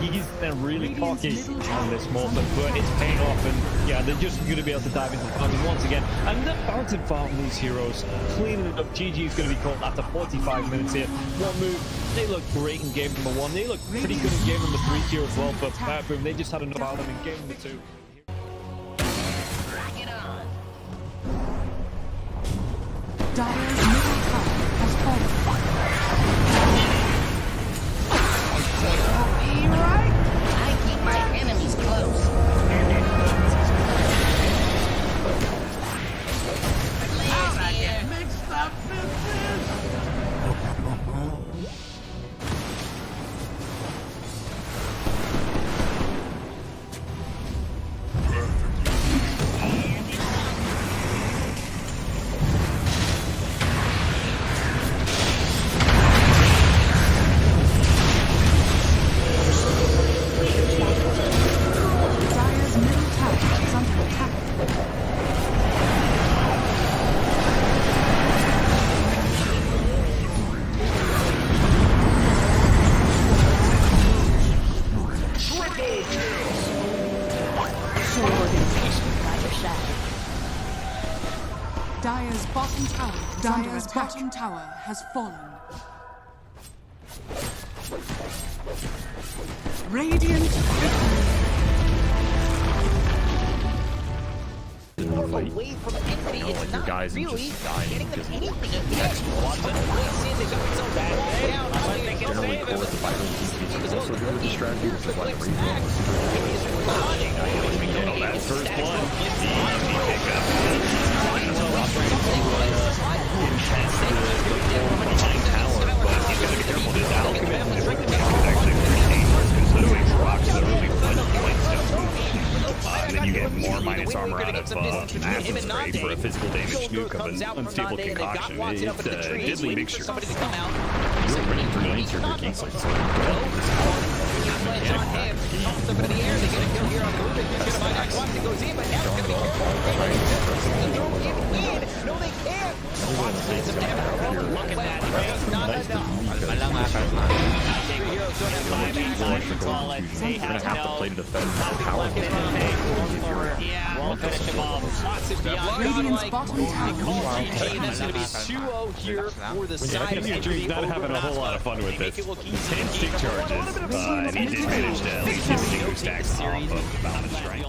He's then really cocky on this Mortland, but it's paying off. And yeah, they're just going to be able to dive into the fountain once again. And the fountain farm these heroes, cleaning it up. GG is going to be called after 45 minutes here. One move. They look great in game number 1. They look pretty good in game number 3 here as well. But Bedroom, they just had enough out of them in game number 2. Dyer's middle tower has fallen. Be right. I keep my enemies close. I get mixed up in this. Dire's bottom tower has fallen. Radiant victory. Away from Envy, it's like not your guys really just dying getting them because anything against Watson. They got themselves down. Generally, core the Vital DPS is also good with the strategy, which is why the Reaver was That first blood. And then you get more minus armor out of Acid Spray for a physical damage nuke of an unstable concoction. It's a deadly mixture. You're running through an insert your kings like so. You're gonna have to play to defend the power. Won't finish him off. Radiant's bottom tower. That's going to be 2-0 here for the side of Dream's not having a whole lot of fun with this. 10 stick charges, and he did manage to at least hit the Dingo stacks off of the Bound Strike.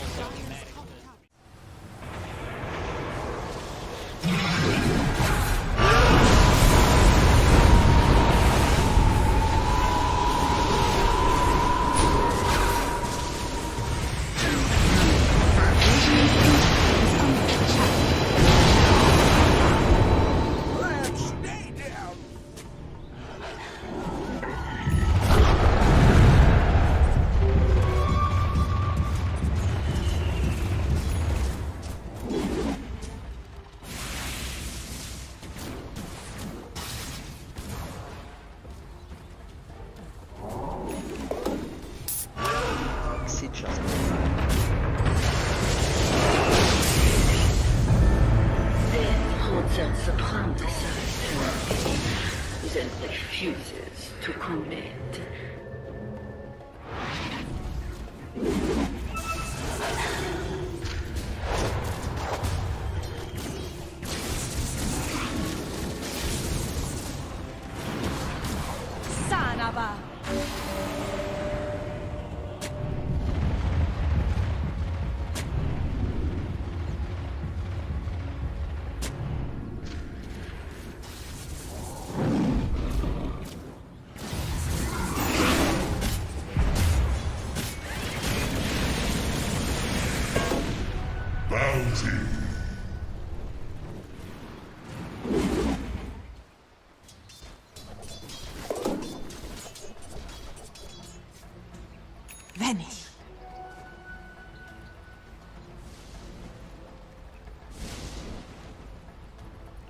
Vanish.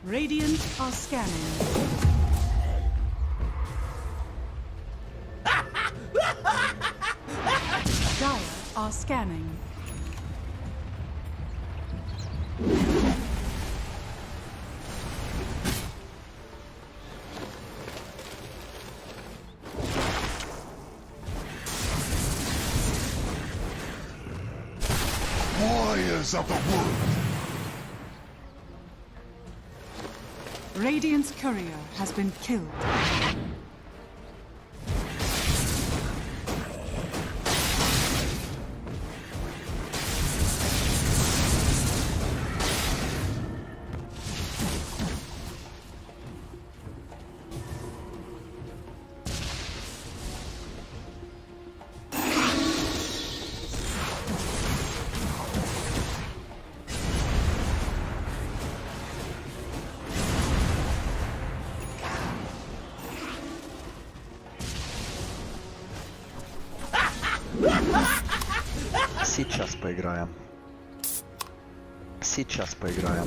Radiant are scanning. Dire are scanning. Warriors of the wood. Radiant's courier has been killed. Сейчас поиграем. Сейчас поиграем.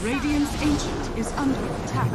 Radiant's Ancient is under attack.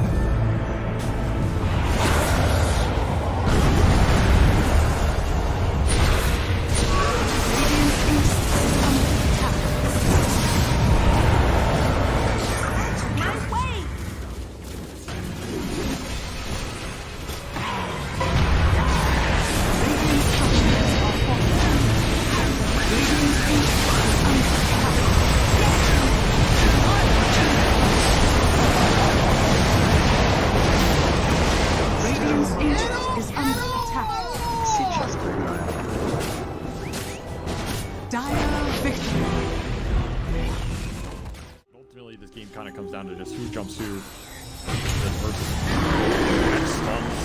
Ultimately, this game kind of comes down to just who jumps who.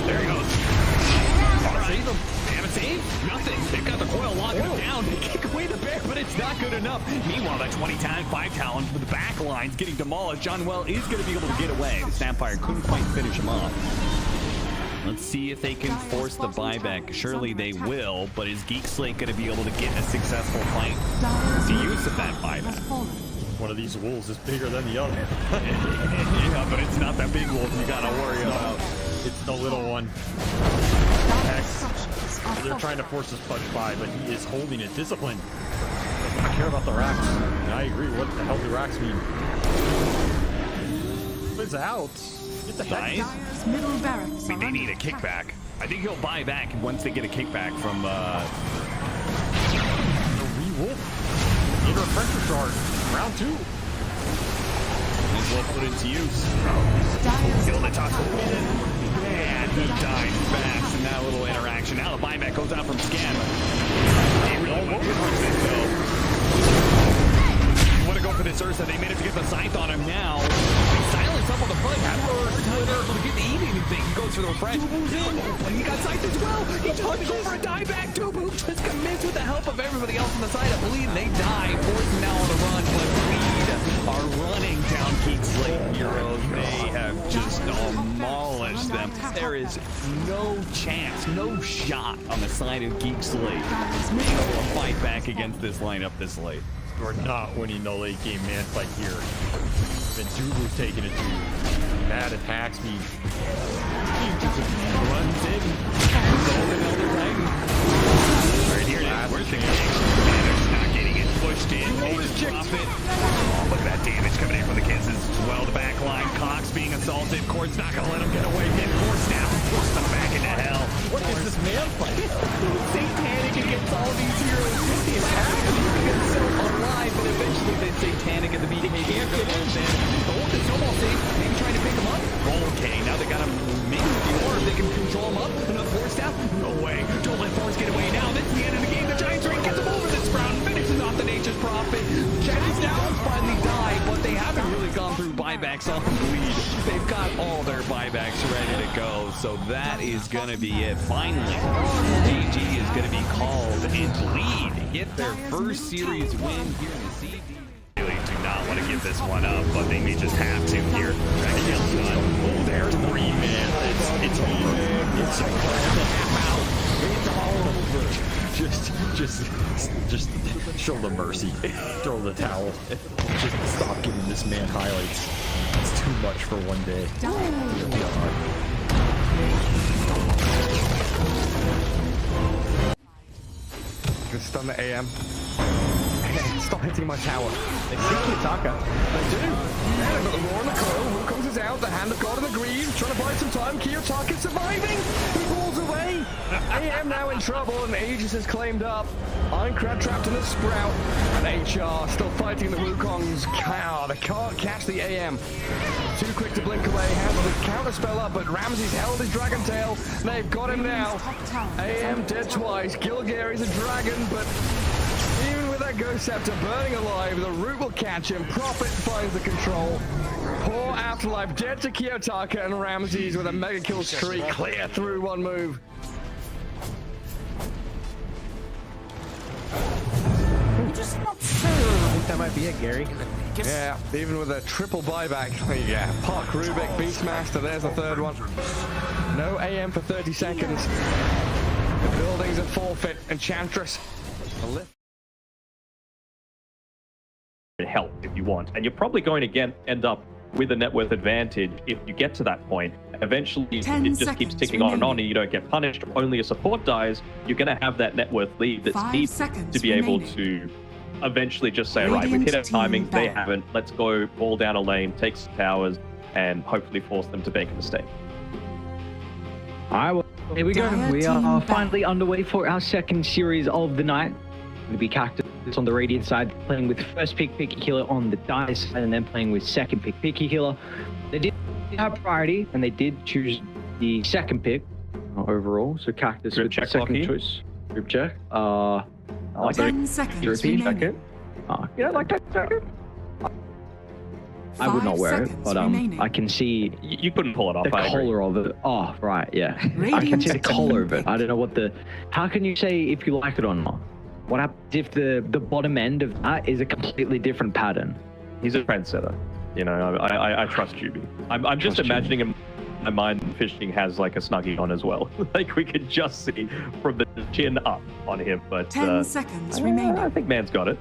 There he goes. Save him. They have a save? Nothing. They've got the coil locking him down. They kick away the bear, but it's not good enough. Meanwhile, that 5 talent with the back lines getting demolished. John Well is going to be able to get away. The Snapfire couldn't quite finish him off. Let's see if they can force the buyback. Surely they will, but is Geek Slate going to be able to get a successful fight? The use of that buyback. One of these wolves is bigger than the other. Yeah, but it's not that big wolf you got to worry about. It's the little one. X. They're trying to force this punch by, but he is holding it. Discipline. I care about the racks. And I agree. What the hell do racks mean? It's out. Get the heck out. I mean, they need a kickback. I think he'll buy back once they get a kickback from the Re-Wolf. Need a pressure charge. Round 2. He's well put into use. Kill the taco. Man, he died fast in that little interaction. Now the buyback goes out from Scam. They really want to go for this Ursa. They managed to get the scythe on him now. Silence up on the front. Twitter to get to eat anything. He goes for the refresh. When he got scythed as well. He touched over a dieback. Dubu just commits with the help of everybody else on the side. I believe they die. Forced now on the run, but Weed are running down Geek Slate heroes. They have just demolished them. There is no chance, no shot on the side of Geek Slate to fight back against this lineup this late. We're not winning the late game man fight here. Then Dubu's taking it to bad attack speed. He just runs in. Right here, where's the Cactus? Not getting it pushed in. Drop it. Oh, look at that damage coming in from the Kisses as well. The back line. Cox being assaulted. Court's not going to let him get away. Get Court's down. Forced them back into hell. What is this man fight? Satanic against all these heroes. The attack is so alive, but eventually they Satanic at the BK can't get in. Oh, the snowball safe. Maybe trying to pick him up. Okay, now they got him. Maybe or if they can control him up. Enough force down. No way. Don't let Force get away now. This is the end of the game. The Giants Ring gets him over this round. Finishes off the Nature's Prophet. Giants now finally die, but they haven't really gone through buybacks off the lead. They've got all their buybacks ready to go, so that is going to be it. Finally, AG is going to be called and Bleed get their first series win here in the CD. Really do not want to give this one up, but they may just have to here. Oh, there's 3 man. It's over. It's over. It's all over. Just show the mercy. Throw the towel. Just stop giving this man highlights. It's too much for one day. Just stun the AM. Stop hitting my tower. They see Kitaka. They do. Yeah, they've got the roar in the coil. Wukong's is out. The hand of God in the green. Trying to buy some time. Kiyotaka surviving. He pulls away. AM now in trouble, and Aegis has claimed up. Ironcrad trapped in the Sprout. And HR still fighting the Wukongs. Cow. They can't catch the AM. Too quick to blink away. Has the counter spell up, but Ramsey's held his dragon tail. They've got him now. AM dead twice. Gilgary's a dragon, but even with that Ghost Scepter burning alive, the root will catch him. Prophet finds the control. Poor Afterlife dead to Kiyotaka, and Ramses with a mega kill streak clear through one move. Just not sure. I think that might be it, Gary. Yeah, even with a triple buyback. Yeah, Park, Rubik, Beastmaster, there's the third one. No AM for 30 seconds. The building's at forfeit. Enchantress. Help if you want, and you're probably going to end up with a net worth advantage, if you get to that point, eventually it 10 just keeps seconds ticking on and remaining. on, and you don't get punished. Only a support dies. You're going to have that net worth lead that's 5 deep seconds to be able remaining. to eventually just say, right, we've hit our timings, they haven't. Let's go ball down a lane, take some towers, and hopefully force them to make a mistake. All right, well, here we go. We are finally underway for our second series of the night. It's going to be Cactus on the Radiant side, playing with first pick Piggy Killer on the Dire side, and then playing with second pick Piggy Killer. They did have priority, and they did choose the second pick overall. So Cactus with the second choice. Group check. Like 10 seconds remaining. You don't like that jacket? I would not wear it, but remaining. I can see you couldn't pull it off. The collar of it. Oh, right, yeah. I can see the collar of it. I don't know what the. How can you say if you like it or not? What happens if the bottom end of that is a completely different pattern? He's a trendsetter. You know, I trust Juby. I'm just imagining him. My mind fishing has like a snuggie on as well. Like we could just see from the chin up on him. But 10 seconds remaining. I think man's got it.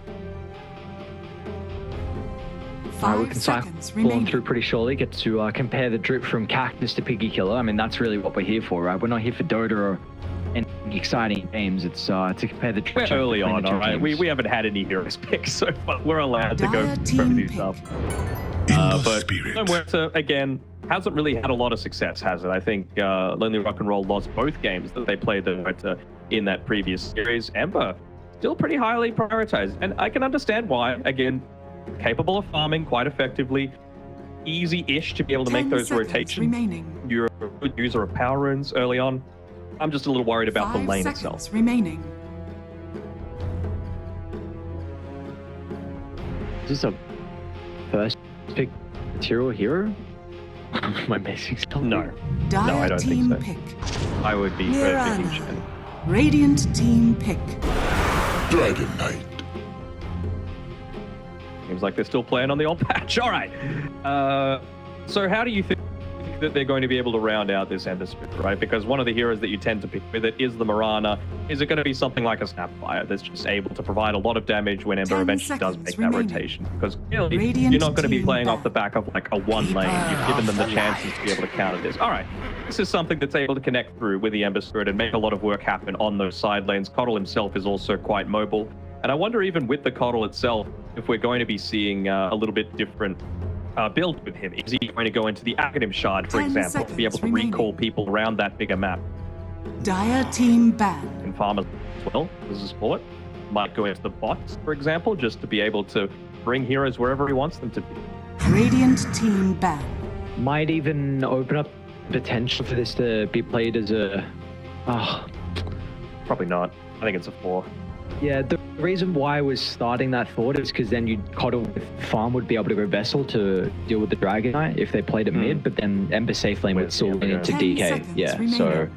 5 seconds remaining. Through pretty surely. Get to compare the drip from Cactus to Piggy Killer. I mean, that's really what we're here for, right? We're not here for Dota or any exciting games. It's to compare the drip. We're early on, all right? We haven't had any heroes picks, so we're allowed to go through these stuff. But Muerta, again, hasn't really had a lot of success, has it? I think Lonely Rock and Roll lost both games that they played the Muerta in that previous series. Ember, still pretty highly prioritized, and I can understand why. Again, capable of farming quite effectively, easy-ish to be able to make those rotations. Remaining. You're a good user of power runes early on. I'm just a little worried about the lane itself. Remaining. Is this a first pick material hero? Am I missing something? No, I don't think so. Pick. I would be first picking Shen. Radiant team pick. Dragon Knight. Seems like they're still playing on the old patch. All right. So how do you think that they're going to be able to round out this Ember Spirit, right? Because one of the heroes that you tend to pick with it is the Mirana. Is it going to be something like a Snapfire that's just able to provide a lot of damage when Ember eventually does make that rotation? Because clearly you're not going to be playing off the back of like a one lane. You've given them the chances to be able to counter this. All right. This is something that's able to connect through with the Ember Spirit and make a lot of work happen on those side lanes. Coddle himself is also quite mobile. And I wonder even with the Coddle itself, if we're going to be seeing a little bit different build with him. Is he going to go into the Academ Shard, for example, to be able to recall people around that bigger map? Dire team ban. And farmers as well, as a support. Might go into the bots, for example, just to be able to bring heroes wherever he wants them to be. Radiant team ban. Might even open up potential for this to be played as a... Probably not. I think it's a 4. Yeah, the reason why I was starting that thought is because then you'd Coddle with Farm would be able to go Vessel to deal with the Dragon Knight if they played it mid, but then Ember Safe Lane would still lean into DK. Yeah, so,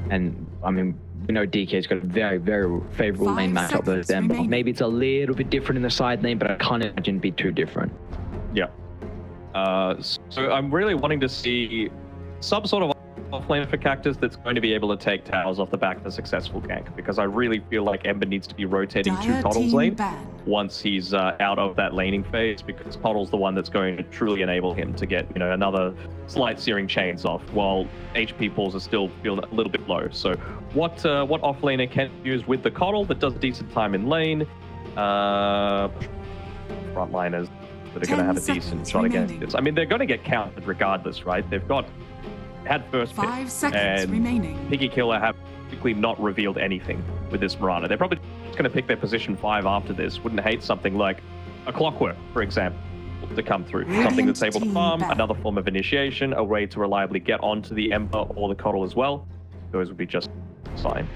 and I mean, we know DK's got a very, very favorable lane matchup with Ember. Maybe it's a little bit different in the side lane, but I can't imagine it'd be too different. Yeah. So I'm really wanting to see some sort of offlane for Cactus that's going to be able to take towers off the back of a successful gank, because I really feel like Ember needs to be rotating to Coddle's lane once he's out of that laning phase, because Coddle's the one that's going to truly enable him to get, you know, another slight searing chains off, while HP pulls are still feeling a little bit low. So what offlaner can use with the Coddle that does a decent time in lane? Frontliners that are going to have a decent shot against this. I mean, they're going to get countered regardless, right? They've had first pick, 5 seconds and remaining. Piggy Killer have basically not revealed anything with this Mirana. They're probably just going to pick their position 5 after this. Wouldn't hate something like a Clockwork, for example, to come through. Something that's able to farm, another form of initiation, a way to reliably get onto the Ember or the Coddle as well. Those would be just fine.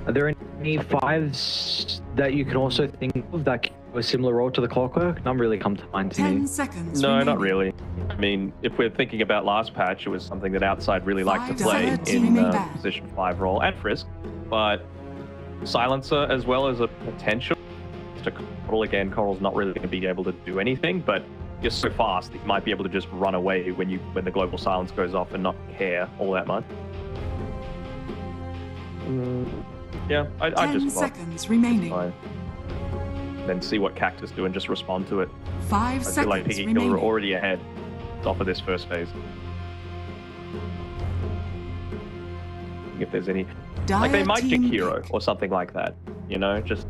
Are there any 5s that you can also think of that can have a similar role to the Clockwork? None really come to mind to me. 10 seconds No, remaining. not really. I mean, if we're thinking about last patch, it was something that Outside really liked to play in position 5 role, and Frisk, but Silencer as well as a potential to Coddle. Again, Coddle's not really going to be able to do anything, but you're so fast that you might be able to just run away when the global silence goes off and not care all that much. Yeah, I just 10 seconds remaining. Fine. then see what Cactus do and just respond to it. 5 I seconds feel like Piggy remaining. Killer are already ahead off of this first phase. If there's any, like they might pick Hero or something like that, you know, just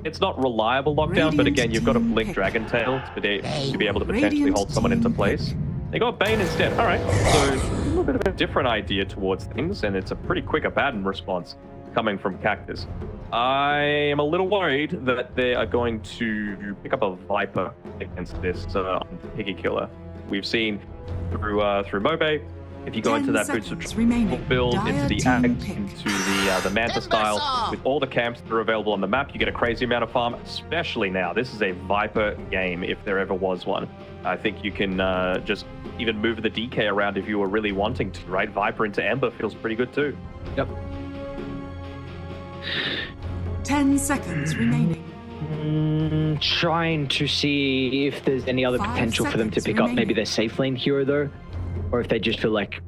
it's not reliable lockdown, but again, you've got a Blink Dragon Tail to be able to potentially hold someone into place. They got Bane instead. All right, so a little bit of a different idea towards things, and it's a pretty quick Abaddon response coming from Cactus. I am a little worried that they are going to pick up a Viper against this Piggy Killer. We've seen through Mobe, if you go into that Boots of Travel build, into the Ags, into the Manta style, with all the camps that are available on the map, you get a crazy amount of farm, especially now. This is a Viper game, if there ever was one. I think you can just even move the DK around if you were really wanting to, right? Viper into Ember feels pretty good too. Yep. 10 seconds remaining. Trying to see if there's any other potential for them to pick up maybe their safe lane hero though, or if they just feel like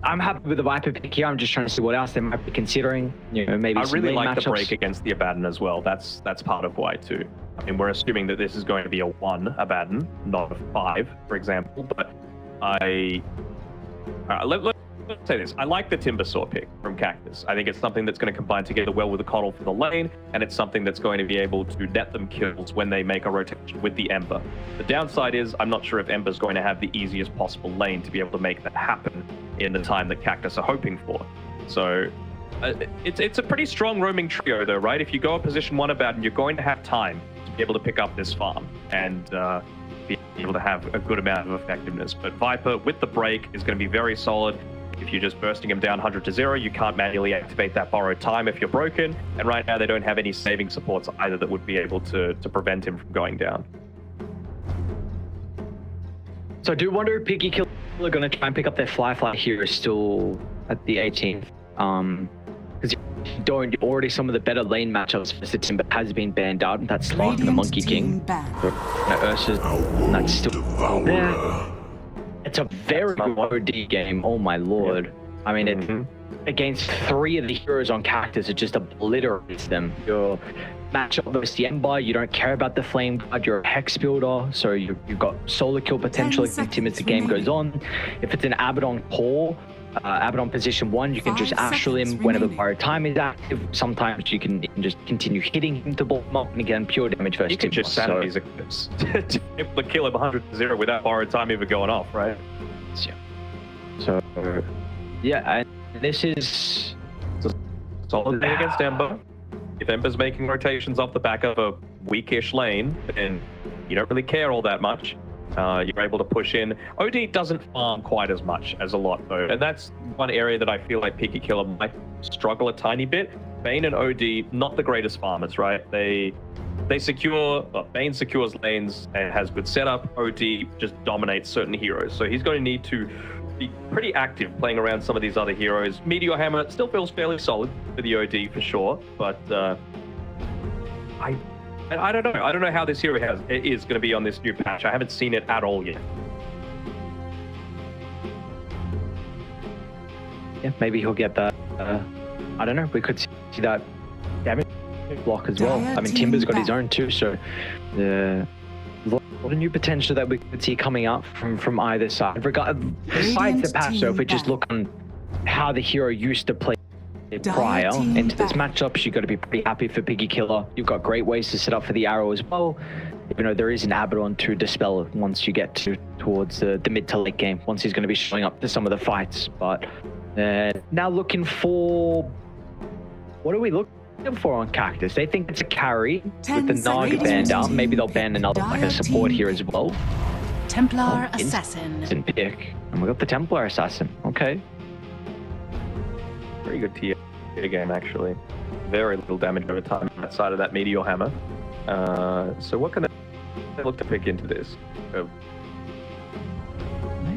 I'm happy with the Viper pick here. I'm just trying to see what else they might be considering. You know, maybe I really like matchups. the break against the Abaddon as well. That's part of why too. I mean, we're assuming that this is going to be a 1 Abaddon, not a 5, for example. But let's say this. I like the Timbersaw pick from Cactus. I think it's something that's going to combine together well with the Coddle for the lane, and it's something that's going to be able to net them kills when they make a rotation with the Ember. The downside is I'm not sure if Ember's going to have the easiest possible lane to be able to make that happen in the time that Cactus are hoping for. So it's a pretty strong roaming trio though, right? If you go a position 1 Abaddon, you're going to have time to be able to pick up this farm and be able to have a good amount of effectiveness. But Viper with the break is going to be very solid. If you're just bursting him down 100-0, you can't manually activate that borrowed time if you're broken. And right now they don't have any saving supports either that would be able to prevent him from going down. So I do wonder if Piggy Killer are going to try and pick up their Fly hero still at the 18th. Because already some of the better lane matchups for Timber has been banned out, and that's Slark and the Monkey King. Ursa's that's still there. It's a very good OD game, oh my lord. I mean, it against 3 of the heroes on Cactus, it just obliterates them. Your matchup versus the Ember, you don't care about the Flame Guard, you're a Hex builder, so you've got solo kill potential against him as the game goes on. If it's an Abaddon core, Abaddon position 1, you can just astral him whenever borrowed time is active. Sometimes you can just continue hitting him to blow him up, and again, pure damage versus you can just sanity his eclipse to be able to kill him 100-0 without borrowed time even going off, right? Yeah. So, yeah, and this is a solid thing against Ember. If Ember's making rotations off the back of a weakish lane, then you don't really care all that much. You're able to push in. OD doesn't farm quite as much as a lot though, and that's one area that I feel like Piggy Killer might struggle a tiny bit. Bane and OD, not the greatest farmers, right? They secure, Bane secures lanes and has good setup. OD just dominates certain heroes, so he's going to need to be pretty active playing around some of these other heroes. Meteor Hammer still feels fairly solid for the OD for sure, but I don't know. I don't know how this hero is going to be on this new patch. I haven't seen it at all yet. Yeah, maybe he'll get that. I don't know. We could see that damage block as well. I mean, Timber's got his own too, so a lot of new potential that we could see coming up from either side. Besides the patch, though, if we just look on how the hero used to play prior into this matchup, you've got to be pretty happy for Piggy Killer. You've got great ways to set up for the arrow as well. Even though there is an Abaddon to dispel once you get towards the mid to late game, once he's going to be showing up to some of the fights. But now looking for, what are we looking for on Cactus? They think it's a carry with the Naga banned out. Maybe they'll ban another like a support here as well. Templar Assassin. Instant pick, and we got the Templar Assassin. Okay. Pretty good tier game, actually. Very little damage over time outside of that Meteor Hammer. So what can they look to pick into this?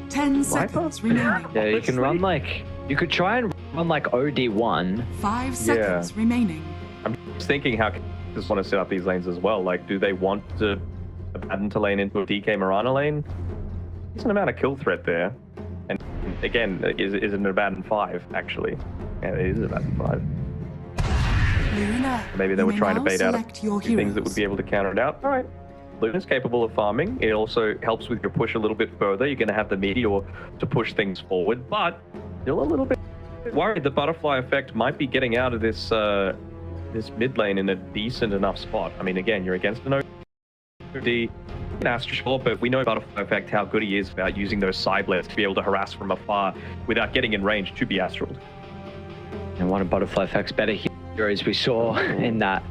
10 seconds remaining. Yeah, you can run like... You could try and run like OD1. 5 seconds remaining. I'm just thinking how just want to set up these lanes as well. Like, do they want to Abaddon to lane into a DK Mirana lane? There's an amount of kill threat there. And again, is it an Abaddon 5, actually? Yeah, it is Abaddon 5. Maybe they were trying to bait out a select few your things that heroes. would be able to counter it out. All right. Luna's capable of farming. It also helps with your push a little bit further. You're going to have the meteor to push things forward, but still a little bit worried the butterfly effect might be getting out of this this mid lane in a decent enough spot. I mean, again, you're against an OD, an Astral, but we know butterfly effect how good he is about using those side blades to be able to harass from afar without getting in range to be Astral. And one of butterfly effect's better heroes we saw in that.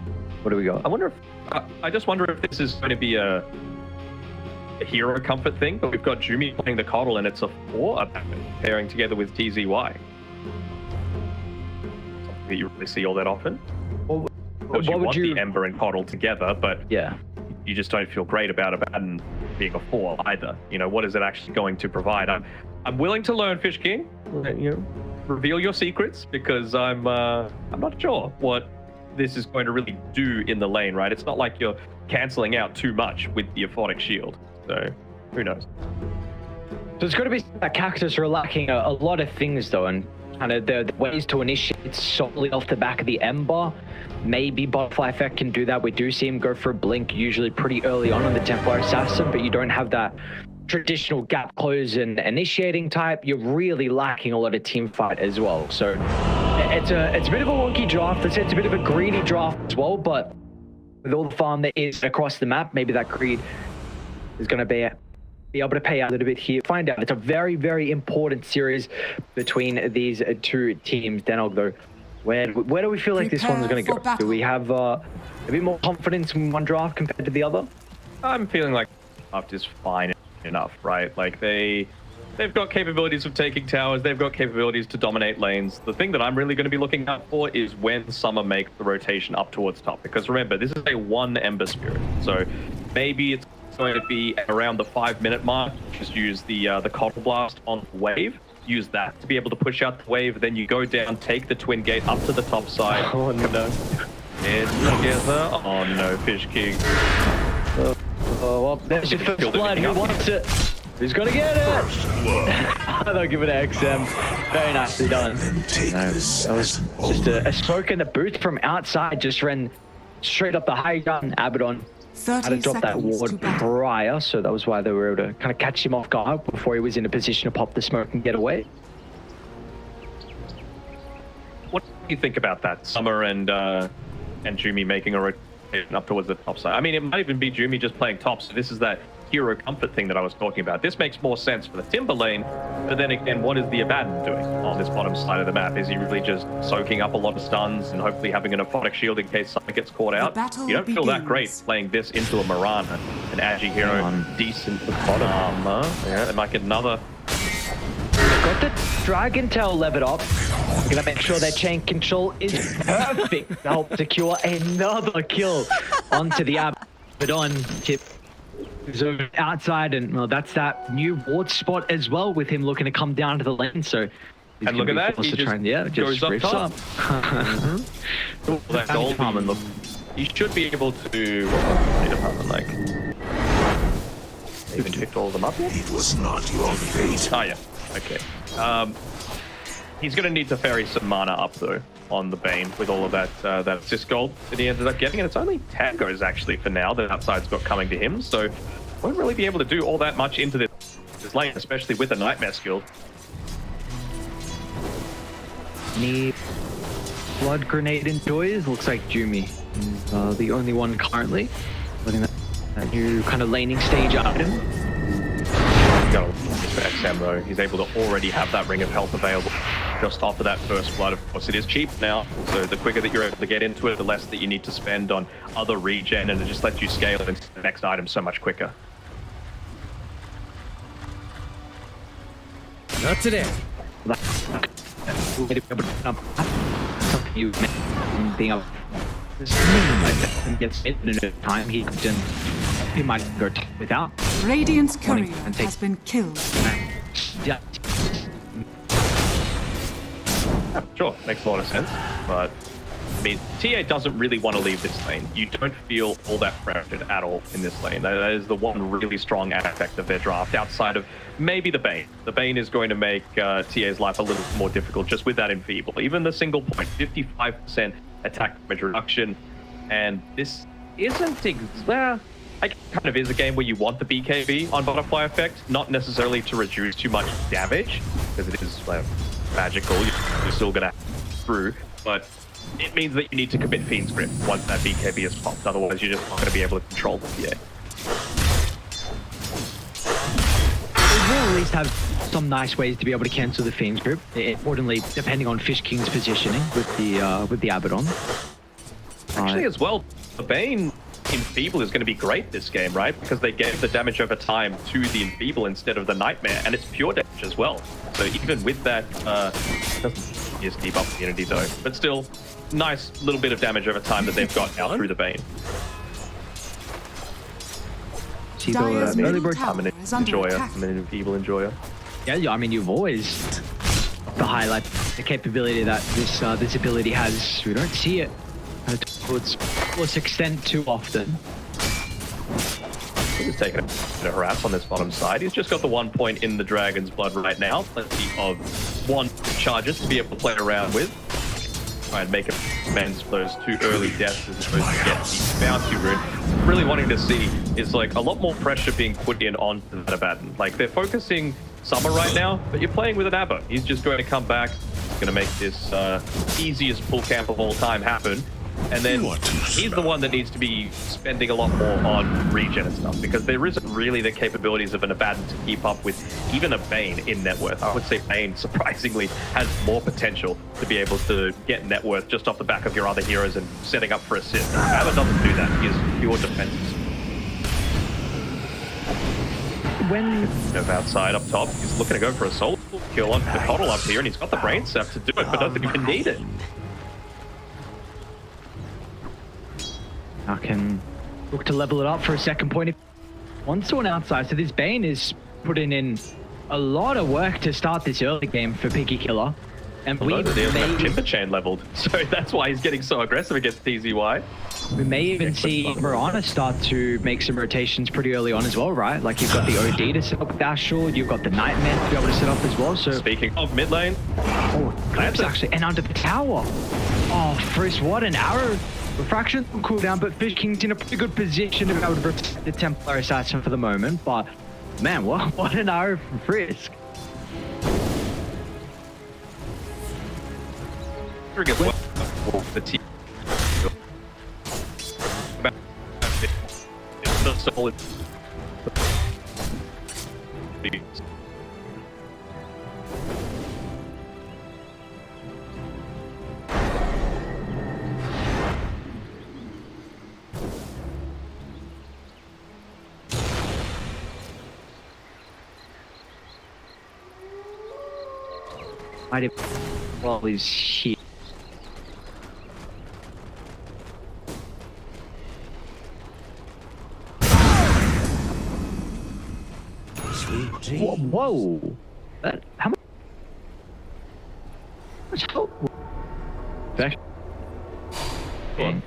What do we got? I wonder if I just wonder if this is going to be a hero comfort thing, but we've got Jumi playing the Coddle and it's a 4 pairing together with TZY. Something that you really see all that often. Well, you want the Ember and Coddle together, but yeah, you just don't feel great about Abaddon being a 4 either. You know, what is it actually going to provide? I'm willing to learn, Fish King. You know, reveal your secrets, because I'm not sure what this is going to really do in the lane, right? It's not like you're canceling out too much with the Aphotic Shield, so who knows? So it's got to be that Cactus are lacking a lot of things though, and kind of the ways to initiate solely off the back of the Ember. Maybe Butterfly Effect can do that. We do see him go for a blink usually pretty early on the Templar Assassin, but you don't have that traditional gap close and initiating type. You're really lacking a lot of team fight as well. So it's a bit of a wonky draft. It's a bit of a greedy draft as well, but with all the farm that is across the map, maybe that greed is going to be able to pay out a little bit here. Find out. It's a very, very important series between these two teams. Denog, though, where do we feel like this one's going to go? Do we have a bit more confidence in one draft compared to the other? I'm feeling like draft is fine enough, right? Like they've got capabilities of taking towers, they've got capabilities to dominate lanes. The thing that I'm really going to be looking out for is when Summer makes the rotation up towards top, because remember, this is a 1 Ember Spirit, so maybe it's going to be around the 5-minute mark. Just use the Coddle Blast on the wave, use that to be able to push out the wave, then you go down, take the Twin Gate up to the top side. Oh no. It's together. Oh no, Fish King. Oh, well, there's your first blood. Who wants it? Who's gonna get it? They'll give it to XM. Very nicely done. That was just a smoke in the booth from outside. Just ran straight up the high gun. Abaddon had to drop that ward prior, so that was why they were able to kind of catch him off guard before he was in a position to pop the smoke and get away. What do you think about that? Summer and Jumi making a rotation up towards the top side. I mean, it might even be Jumi just playing top, so this is that hero comfort thing that I was talking about. This makes more sense for the Timber lane, but then again, what is the Abaddon doing on this bottom side of the map? Is he really just soaking up a lot of stuns and hopefully having an Aphotic Shield in case someone gets caught out? You don't feel that great playing this into a Mirana, an Agi hero, decent bottom armor. Yeah, they might get another. Got the Dragon Tail levered up. Gonna make sure their chain control is perfect to help secure another kill onto the Abaddon. Tip is over outside, and well, that's that new ward spot as well with him looking to come down to the lane. So and look at that, he just goes up top. That gold department, look, he should be able to. What department like? Even picked all of them up yet? It was not your fate. Oh yeah. Okay. He's going to need to ferry some mana up though on the Bane with all of that that assist gold that he ended up getting, and it's only Tango's actually for now that outside's got coming to him, so won't really be able to do all that much into this lane, especially with the Nightmare skill. Any blood grenade enjoys? Looks like Jumi is the only one currently. Letting that new kind of laning stage item. Got for XM though. He's able to already have that Ring of Health available just after that first blood. Of course, it is cheap now, so the quicker that you're able to get into it, the less that you need to spend on other regen, and it just lets you scale into the next item so much quicker. Not today. You being able gets in a time he might go without. Radiant's courier has been killed. Yeah. Sure, makes a lot of sense, but I mean, TA doesn't really want to leave this lane. You don't feel all that pressured at all in this lane. That is the one really strong aspect of their draft, outside of maybe the Bane. The Bane is going to make TA's life a little more difficult just with that enfeeble. Even the single point, 55% attack damage reduction. And this isn't it kind of is a game where you want the BKB on Butterfly Effect, not necessarily to reduce too much damage, because it is magical, you're still gonna through, but it means that you need to commit Fiend's Grip once that BKB is popped, otherwise you're just not gonna be able to control the PA. We will at least have some nice ways to be able to cancel the Fiend's Grip, importantly, depending on Fish King's positioning with the Abaddon. Actually, as well, the Bane Enfeeble is going to be great this game, right? Because they gave the damage over time to the Enfeeble instead of the Nightmare, and it's pure damage as well. So even with that, doesn't just keep up immunity though, but still, nice little bit of damage over time that they've got now through the Bane. Dire's middle tower is under attack. I'm an Enfeeble enjoyer. Yeah, I mean, you've always to highlight the capability that this ability has. We don't see it to its extent too often. He's taking a harass on this bottom side. He's just got the 1 point in the Dragon's Blood right now. Plenty of one charges to be able to play around with. Try and make amends for those 2 early deaths as opposed to get the bounty rune. Really wanting to see is like a lot more pressure being put in onto that Abaddon. Like they're focusing Summer right now, but you're playing with an Abba. He's just going to come back. He's going to make this easiest pull camp of all time happen. And then he's the one that needs to be spending a lot more on regen and stuff, because there isn't really the capabilities of an Abaddon to keep up with even a Bane in net worth. I would say Bane, surprisingly, has more potential to be able to get net worth just off the back of your other heroes and setting up for assist. Abba doesn't do that. He is pure defense. When outside up top, he's looking to go for a soul kill on the Coddle up here, and he's got the brain sap to do it, but doesn't even need it. I can look to level it up for a second point. Wants to an outside, so this Bane is putting in a lot of work to start this early game for Piggy Killer. And we have Timber Chain leveled, so that's why he's getting so aggressive against TZY. We may even see Mirana start to make some rotations pretty early on as well, right? Like you've got the OD to set up with Astral, you've got the Nightmare to be able to set up as well. So speaking of mid lane, Clips actually, and under the tower. Oh, Frisk, what an arrow. Refraction cooldown, but Fish King's in a pretty good position to be able to protect the Templar Assassin for the moment. But man, what an arrow from Frisk. The team. The solid. Well, he's here. Whoa! How much help? Back. Okay.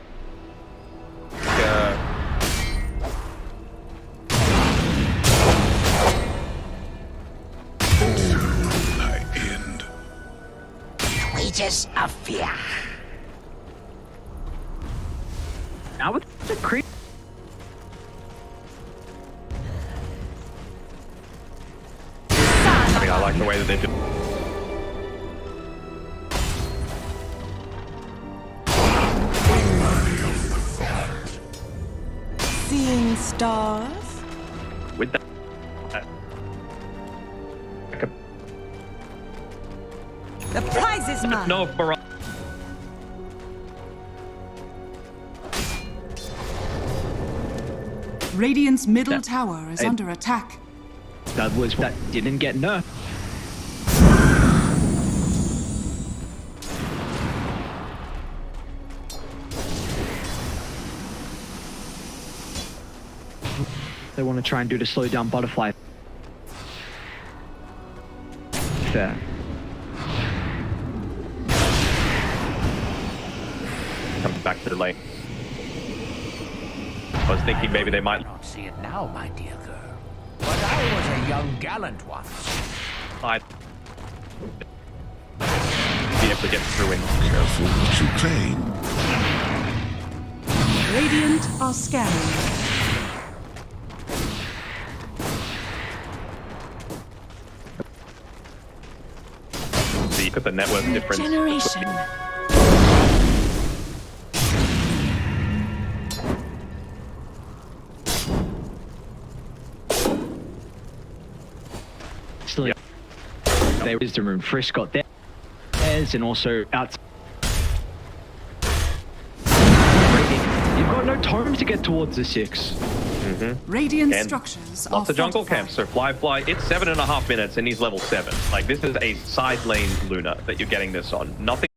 Wages of fear. Now with the creep. I mean, I like the way that they do. Seeing stars. With that. The prize is mine. No, for Radiant's middle tower is under attack. That didn't get nerfed. They want to try and do to slow down Butterfly. Fair. Comes back to the lane. I was thinking maybe they might not see it now, my dear girl. But I was a young gallant once. I'd be able to get through in. Careful what you claim. Radiant are scanning. So you put the net worth difference. Generation. Yep. There is the room. Frisk got theirs, and also out. You've got no time to get towards the 6. Radiant And structures are lots of jungle fortified. camps, so fly. It's 7.5 minutes, and he's level 7. Like, this is a side lane Luna that you're getting this on. Nothing.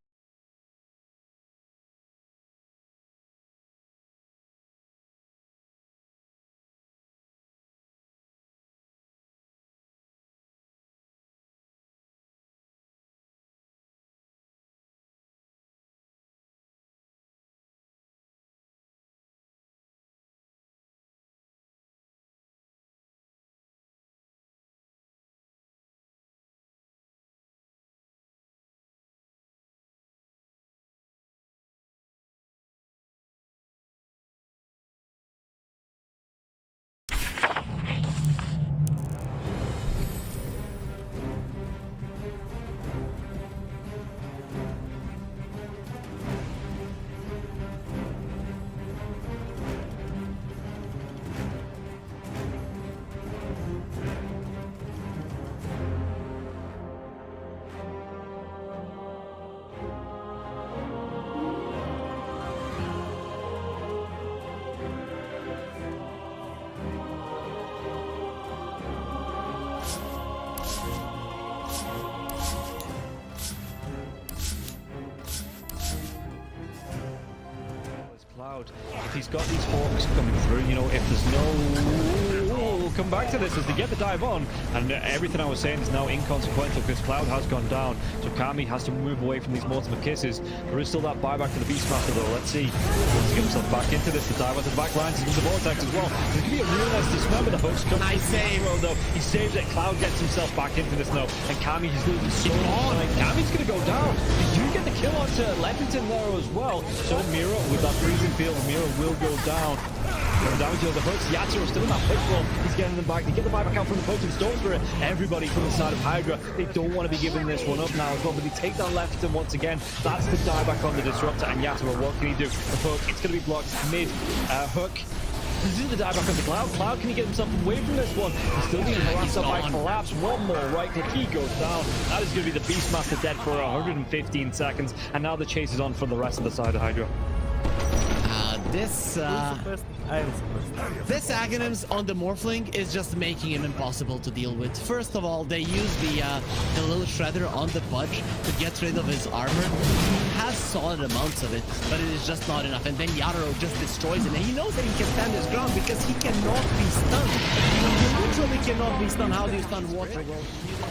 If he's got these hawks coming through, you know, if there's no... We'll come back to this as they get the dive on, and everything I was saying is now inconsequential because Cloud has gone down, so Kami has to move away from these multiple kisses. There is still that buyback to the Beastmaster though. Let's see. Let's get himself back into this. The dive onto the back lines into the vortex as well. There could be a real nice dismember. The hooks come. Nice save. Though he saves it. Cloud gets himself back into this now, and Kami is losing so much time. Kami's gonna go down. Did you get the kill onto Leppington there as well? So Mira with that freezing field, Mira will go down. Going down to the hooks. Yatsuro's still in that push roll. He's getting them back. They get the buyback out from the potent storm spirit. Everybody from the side of Hydra. They don't want to be giving this one up now as well, but they take down Leppington once again. That's the dieback on the disruptor, and Yaturo, what can he do? The hook, it's going to be blocked mid. Hook. This is the dieback on the Cloud. Cloud, can he get himself away from this one? He's still being harassed up by Collapse. One more right click. He goes down. That is going to be the Beastmaster dead for 115 seconds. And now the chase is on for the rest of the side of Hydra. This Aghanims on the Morphling is just making him impossible to deal with. First of all, they use the little shredder on the Pudge to get rid of his armor. He has solid amounts of it, but it is just not enough. And then Yatoro just destroys him. And he knows that he can stand his ground because he cannot be stunned. He literally cannot be stunned. How do you stun water? Well,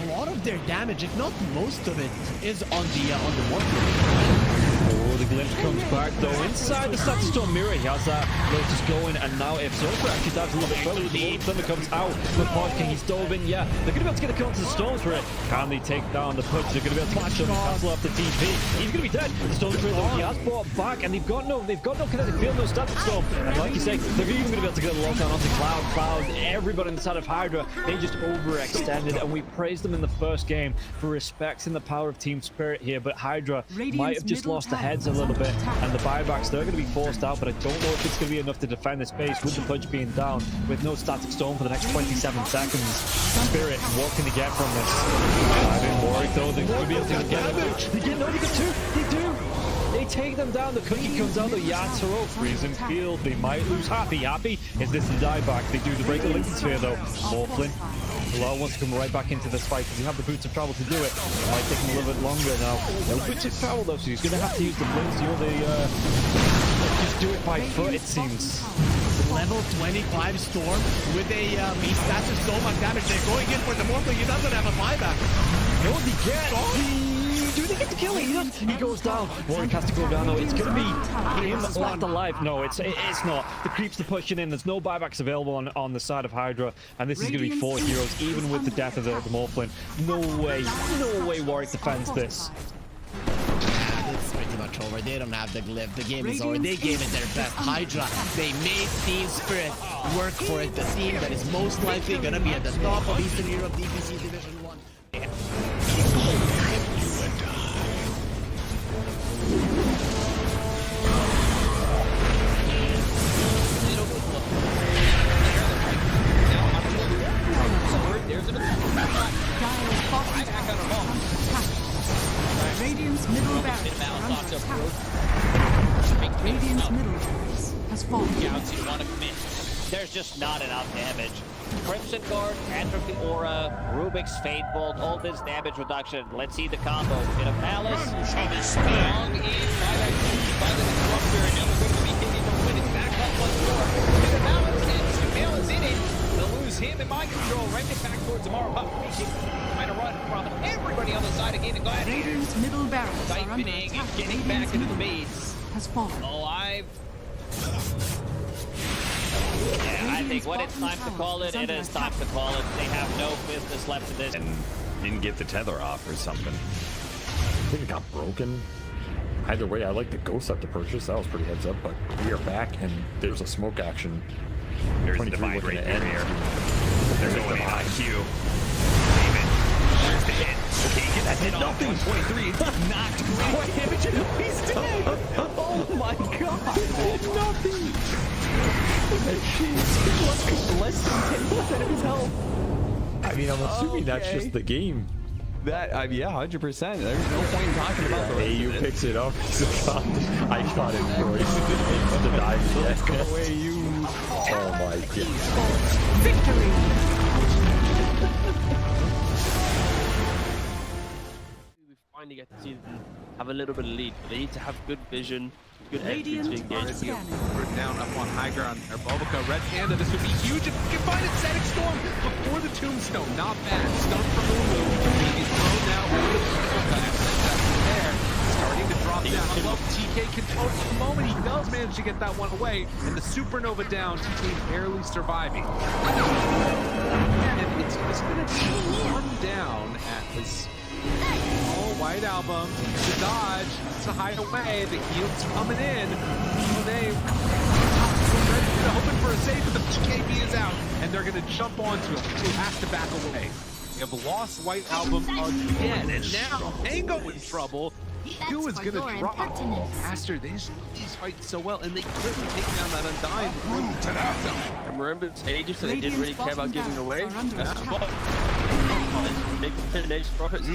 a lot of their damage, if not most of it, is on the Morphling. Oh, the glimpse comes back though. Inside the Static Storm Mirror, he has that Lotus going, and now if Zofra actually dives a little bit further, the Thunder comes out with Podking. He's dove in, yeah. They're going to be able to get a kill onto the Storm Spirit. Can they take down the Pudge? They're going to be able to match up and cancel off the TP. He's going to be dead. The Storm Spirit though, he has brought back, and they've got no kinetic field, no Static Storm. And like you say, they're even going to be able to get a lockdown onto Cloud. Everybody inside of Hydra, they just overextended, and we praised them in the first game for respecting the power of team spirit here, but Hydra might have just lost the heads a little bit, and the buybacks, they're going to be forced out, but I don't know if it's going to be enough to defend this base with the Pudge being down, with no Static Storm for the next 27 seconds. Spirit, what can they get from this? I've been worried though, they're going to be able to get them. They get two, they do! They take them down, the cookie comes out, the Yatoro, freezing field, they might lose Happy. Is this the dieback? They do the break the Lincoln Sphere though. Morphlin. Bilal wants to come right back into this fight because he have the boots of travel to do it. It might take him a little bit longer now. No boots of travel though, so he's going to have to use the blinks. You know, they just do it by foot, it seems. Level 25 Storm with a beast. That's just so much damage. They're going in for the Morphling. He doesn't have a buyback. No, they get. Do they get the kill? He goes down. Warwick has to go down though. It's going to be him left alive. No, it's not. The creeps are pushing in. There's no buybacks available on the side of Hydra, and this is going to be 4 heroes, even with the death of the Morphlin. No way Warwick defends this. It's pretty much control where they don't have the glyph. The game is over. They gave it their best. Hydra, they made Team Spirit work for it. The team that is most likely gonna be at the top of Eastern Europe DPC Division 1. Radiant's middle barracks are under attack. Radiant's middle barracks has fallen. Scouts, you want to commit. There's just not enough damage. Crimson Guard, Atrophy Aura, Rubik's Fate Bolt, all this damage reduction. Let's see the combo. Bit of Malice. Strong in by the Disruptor, and now we're going to be hitting the winning back up once more. Bit of Malice, and Sumail is in it. They'll lose him in mind control. Right back towards tomorrow. Trying to run from everybody on the side of Gaimin Gladiators. Radiant's middle barracks are under Siphoning attack. and getting back into the base. Has fallen. Alive. Yeah, I think when it's time to call it, it is time to call it. They have no business left in this. And didn't get the tether off or something. I think it got broken. Either way, I like the ghost up to purchase. That was pretty heads up, but we are back and there's a smoke action. There's the divide right there. They're going in on Q. There's the hit. Can't get that hit off. 123. Knocked great. He's dead. Oh my god. Nothing. Jeez. Less than 10% of his health. I mean, I'm assuming that's just the game. That, yeah, 100%. There's no point in talking about the rest AU of it. picks it up. I shot him twice. It's the dive. Go away, you. Oh my god. Victory. We finally get to see them have a little bit of lead, but they need to have good vision, good execution to engage. We're down up on high ground. Or Bulbica, Red Panda, this would be huge if we can find it. Static Storm before the Tombstone. Not bad. Stun from Lulu. He's thrown now over the there. Starting to drop down. I love TK control at the moment. He does manage to get that one away. And the Supernova down. TK barely surviving. And it's just going to be one down at his White Album. The dodge. It's a hideaway. The heal's coming in. They hoping for a save, but the PKB is out, and they're going to jump onto him. He has to back away. They have lost White Album again, and now Mango in trouble. Q is going to drop. Aster, these fight so well, and they couldn't take down that Undying. And remember, it's ages, so they didn't really care about giving away. That's the bot. Big finish profits.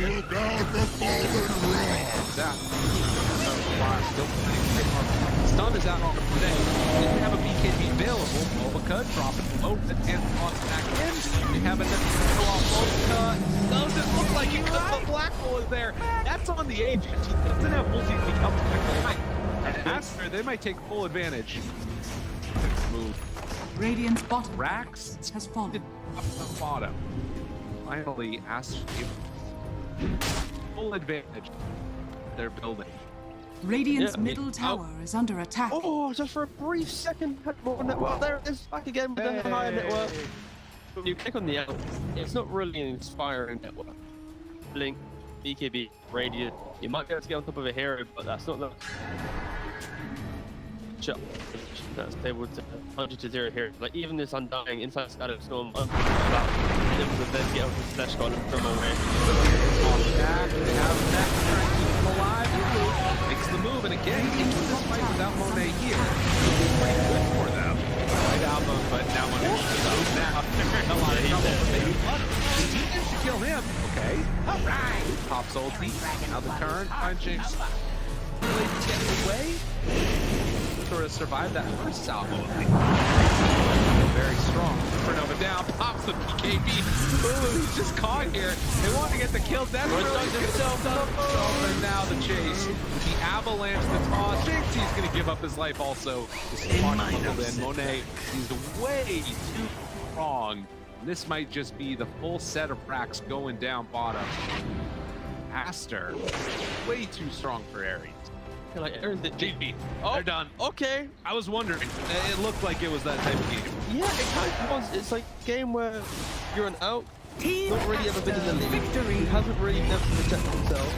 Stun is out on the today. Didn't have a BKB available. Bulbica dropping low. The 10th on back in. They have another go off Bulbica. Doesn't look like he cut the black hole is there. That's on the agent. He doesn't have multi to come back. And Aster, they might take full advantage. Move. Radiant's bottom Rax has fallen. Up the bottom. Finally, Aster full advantage. They're building. Radiant's middle tower is under attack. Oh, just for a brief second, had more network. There it is, back again with the higher network. When you click on the L, it's not really an inspiring network. Blink, BKB, Radiant. You might be able to get on top of a hero, but that's not the shot. That's able to 100 to 0 here. Like even this Undying inside Static Storm, able to then get over the Slash Golem from away. Back, they have that trying to keep him alive. Makes the move, and again, into this fight without Monet here. Pretty good for them. Right album, but now Monet goes now. A lot of trouble. Maybe he managed to kill him. Okay. All right. Pops ulti. Now the turn. Punching. Really getting away. Sort of survived that first salvo. Very strong. Supernova down. Pops the PKB. Ooh, he's just caught here. They want to get the kill. That's really himself up. And now the chase. The avalanche, the toss. Thinks he's going to give up his life also. This is in Monet. He's way too strong. This might just be the full set of racks going down bottom. Aster, way too strong for Ares. Like Aaron did JP. Oh, they're done. Okay. I was wondering. It looked like it was that type of game. Yeah, it kind of was. It's like a game where you're an out, not really ever been in the league. Victory. He hasn't really never protected himself.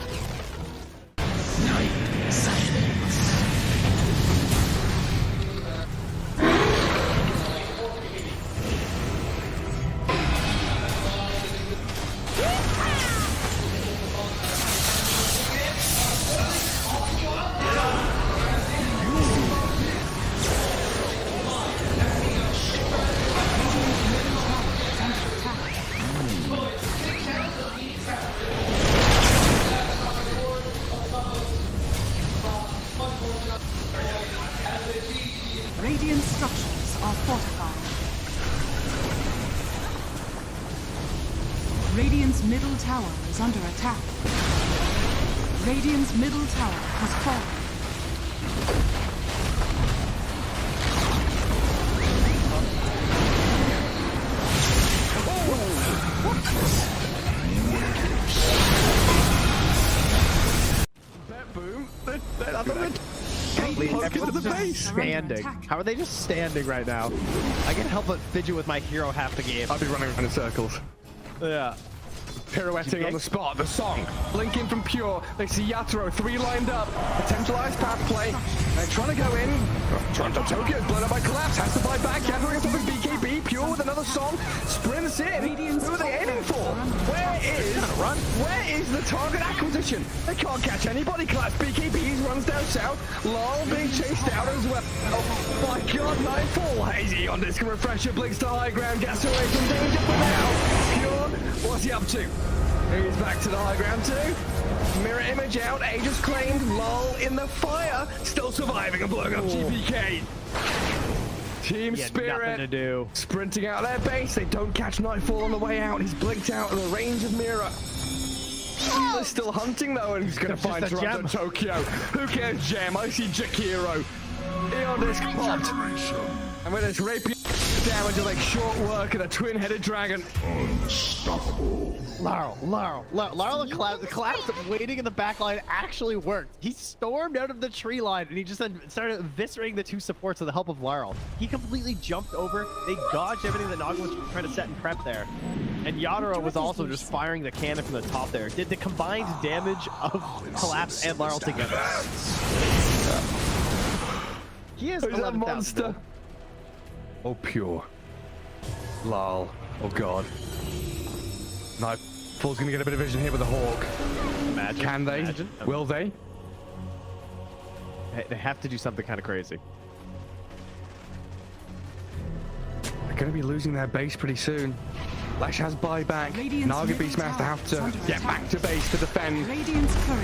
structures are fortified. Radiant's middle tower is under attack. Radiant's middle tower has fallen. Everyone's just standing. How are they just standing right now? I can't help but fidget with my hero half the game. I'll be running around in circles. Yeah. Pirouetting on the spot, the song. Blinking from Pure. They see Yatoro, 3 lined up. Potentialized path play. They're trying to go in. Toronto Tokyo, blown up by Collapse. Has to fight back. Yatoro gets up with BKB. Pure with another song. Sprints in. Who are they aiming for? Where is the target acquisition? They can't catch anybody. Collapse BKBs runs down south. Lol being chased out as well. Oh my god, Nightfall. Hazy on disc refresher. Blinks to high ground. Gets away from danger for now. Pure, what's he up to? He's back to the high ground too. Mirror image out. Aegis claimed. Lol in the fire. Still surviving and blowing up GPK. Team Spirit nothing to do. Sprinting out their base. They don't catch Nightfall on the way out. He's blinked out in the range of Mirror. They're still hunting though, and he's going to find Toronto Tokyo. Who cares, Gem? I see Jakiro. Eon disc popped. And with his rapier damage, will make short work of a twin-headed dragon. Unstoppable. Larl the collapse waiting in the back line actually worked. He stormed out of the tree line and he just then started eviscerating the 2 supports with the help of Larl. He completely jumped over. They dodged everything that Naga was trying to set and prep there. And Yatoro was also just firing the cannon from the top there. Did the combined damage of Collapse and Larl together. He is a monster. Oh, Pure. Lol. Oh, God. Nightfall's going to get a bit of vision here with the Hawk. Imagine. Can they? Imagine. Will they? They have to do something kind of crazy. They're going to be losing their base pretty soon. Lash has buyback. Naga Beastmaster have to get back to base to defend.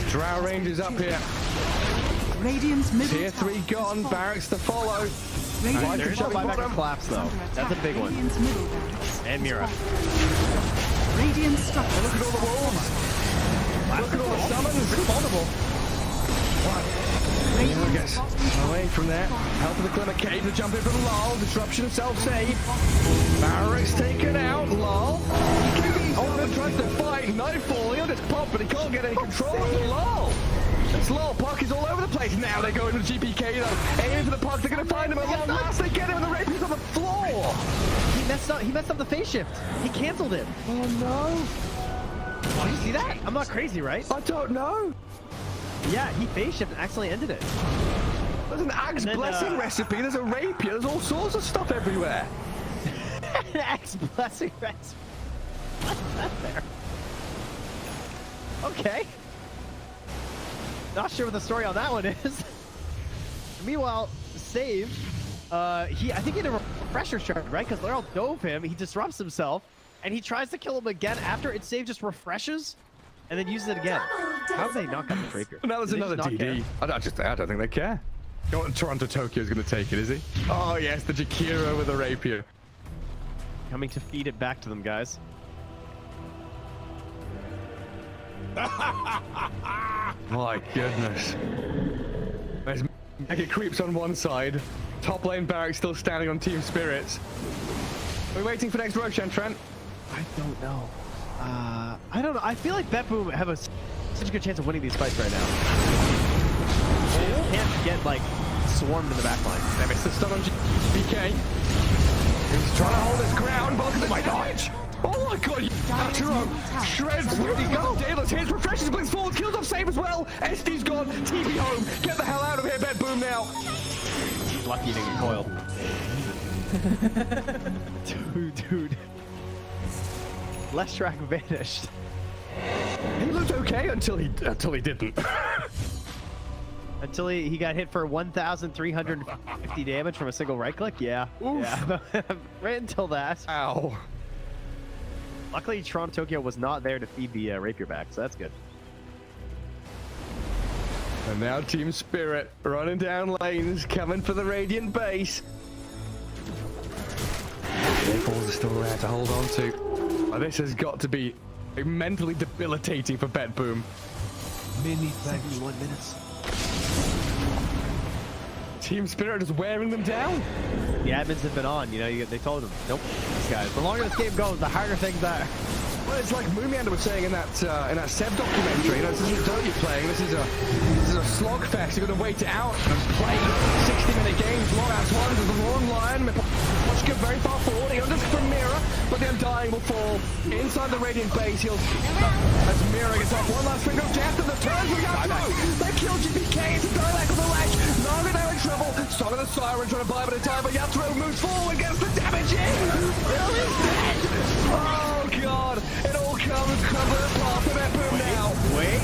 Drow Rangers up here. Tier 3 gone. Barracks to follow. There is no buyback of Collapse though. That's a big one. And Mira. Radiant structure. Look at all the wolves. Look at all the summons. It's vulnerable. Mira gets away from there. Help of the Glimmer Cave to jump in from Lol. Disruption self-save. Barracks taken out. Lol. Oh, tries to fight. Nightfall. He'll just pop, but he can't get any control of Lol. It's Lol. Puck is all over the place. Now they go into the GPK though. Aiming for the puck. They're going to find him at long last. They get him and the rapier's on the floor. He messed up the phase shift. He canceled it. Oh no. Oh, you see that? I'm not crazy, right? I don't know. Yeah, he phase shift and accidentally ended it. There's an Axe Blessing recipe. There's a rapier. There's all sorts of stuff everywhere. An Axe Blessing recipe. What's that there? Okay. Not sure what the story on that one is. Meanwhile, Save, I think he had a refresher shard, right? Because Laurel dove him, he disrupts himself, and he tries to kill him again after it Save just refreshes and then uses it again. How did they not got the rapier? Now there's another DD. I don't think they care. Toronto Tokyo is going to take it, is he? Oh yes, the Jakiro with the rapier. Coming to feed it back to them, guys. My goodness. There's Mega creeps on one side. Top lane Barracks still standing on Team Spirits. Are we waiting for next Roshan, Trent? I don't know. I don't know. I feel like BetBoom have such a good chance of winning these fights right now. They just can't get like swarmed in the back line. They missed the stun on BK. He's trying to hold his ground, but look at my dodge. Oh my god, Yatoro shreds. Where'd he go? Daedalus hits, refreshes, blinks forward, kills off Save as well. SD's gone, TP home. Get the hell out of here, BetBoom now. He's lucky he didn't get coiled. Dude. Leshrac vanished. He looked okay until he didn't. Until he got hit for 1,350 damage from a single right click? Yeah. Oof. Yeah. Right until that. Ow. Luckily, Toronto Tokyo was not there to feed the rapier back, so that's good. And now Team Spirit running down lanes, coming for the Radiant base. Balls are still there to hold on to. This has got to be mentally debilitating for Bet Boom. Mini 71 minutes. Team Spirit is wearing them down. The admins have been on, you know, they told them, nope, these guys. The longer this game goes, the harder things are. Well, it's like Moomiander was saying in that Seb documentary. You know, this isn't Dota you're playing. This is a slogfest. You're going to wait it out and play 60-minute games. Long ass ones. There's a long line. Watch get very far forward. He'll just from Mira, but the Undying will fall inside the Radiant base. He'll as Mira gets off one last finger of death and the turns will get through. They kill GPK. It's a direct on the ledge. Naga now in trouble. Song of the Siren trying to buy a bit of time, but Yatro moves forward, gets the damage in. Will is dead. Oh god. It all comes crumbling apart for that boom now. Wait,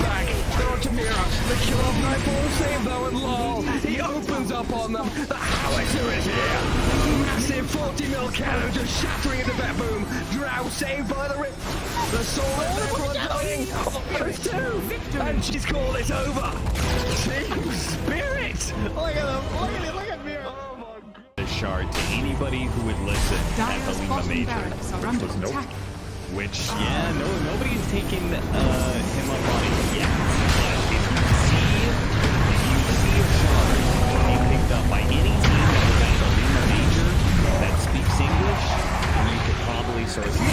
back. They're on to Mira. The kill off Nightfall save though, and lol. He opens up on them. The howitzer is here. Massive 40 mil cannon just shattering into that boom. Drow saved by the rip. The soul is there for Undying. There's two. And she's called it over. Team Spirit. Look at him. Look at Mira. Oh my god. The shard to anybody who would listen at the Lima Major. Was nope. Which, yeah, nobody's taken him up on it yet. But if you see a shard being picked up by any team that was at the Lima Major that speaks English, you could probably sort of see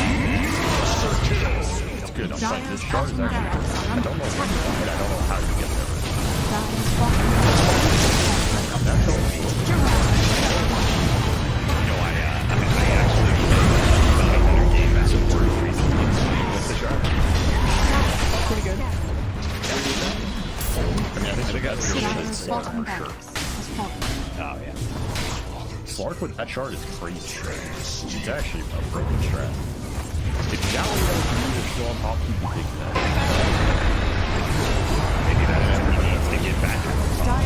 that. It's good. I'm saying this shard is actually good. I don't know when, but I don't know how you get there. That's all. I actually got a better game as a word recently with the shard. Pretty good. I mean, I think they got Slark for sure. Oh, yeah. Slark with that shard is crazy. It's actually a broken strat. If Gallery doesn't use it still on top, he'd be taking that. Maybe that enemy needs to get back to the top.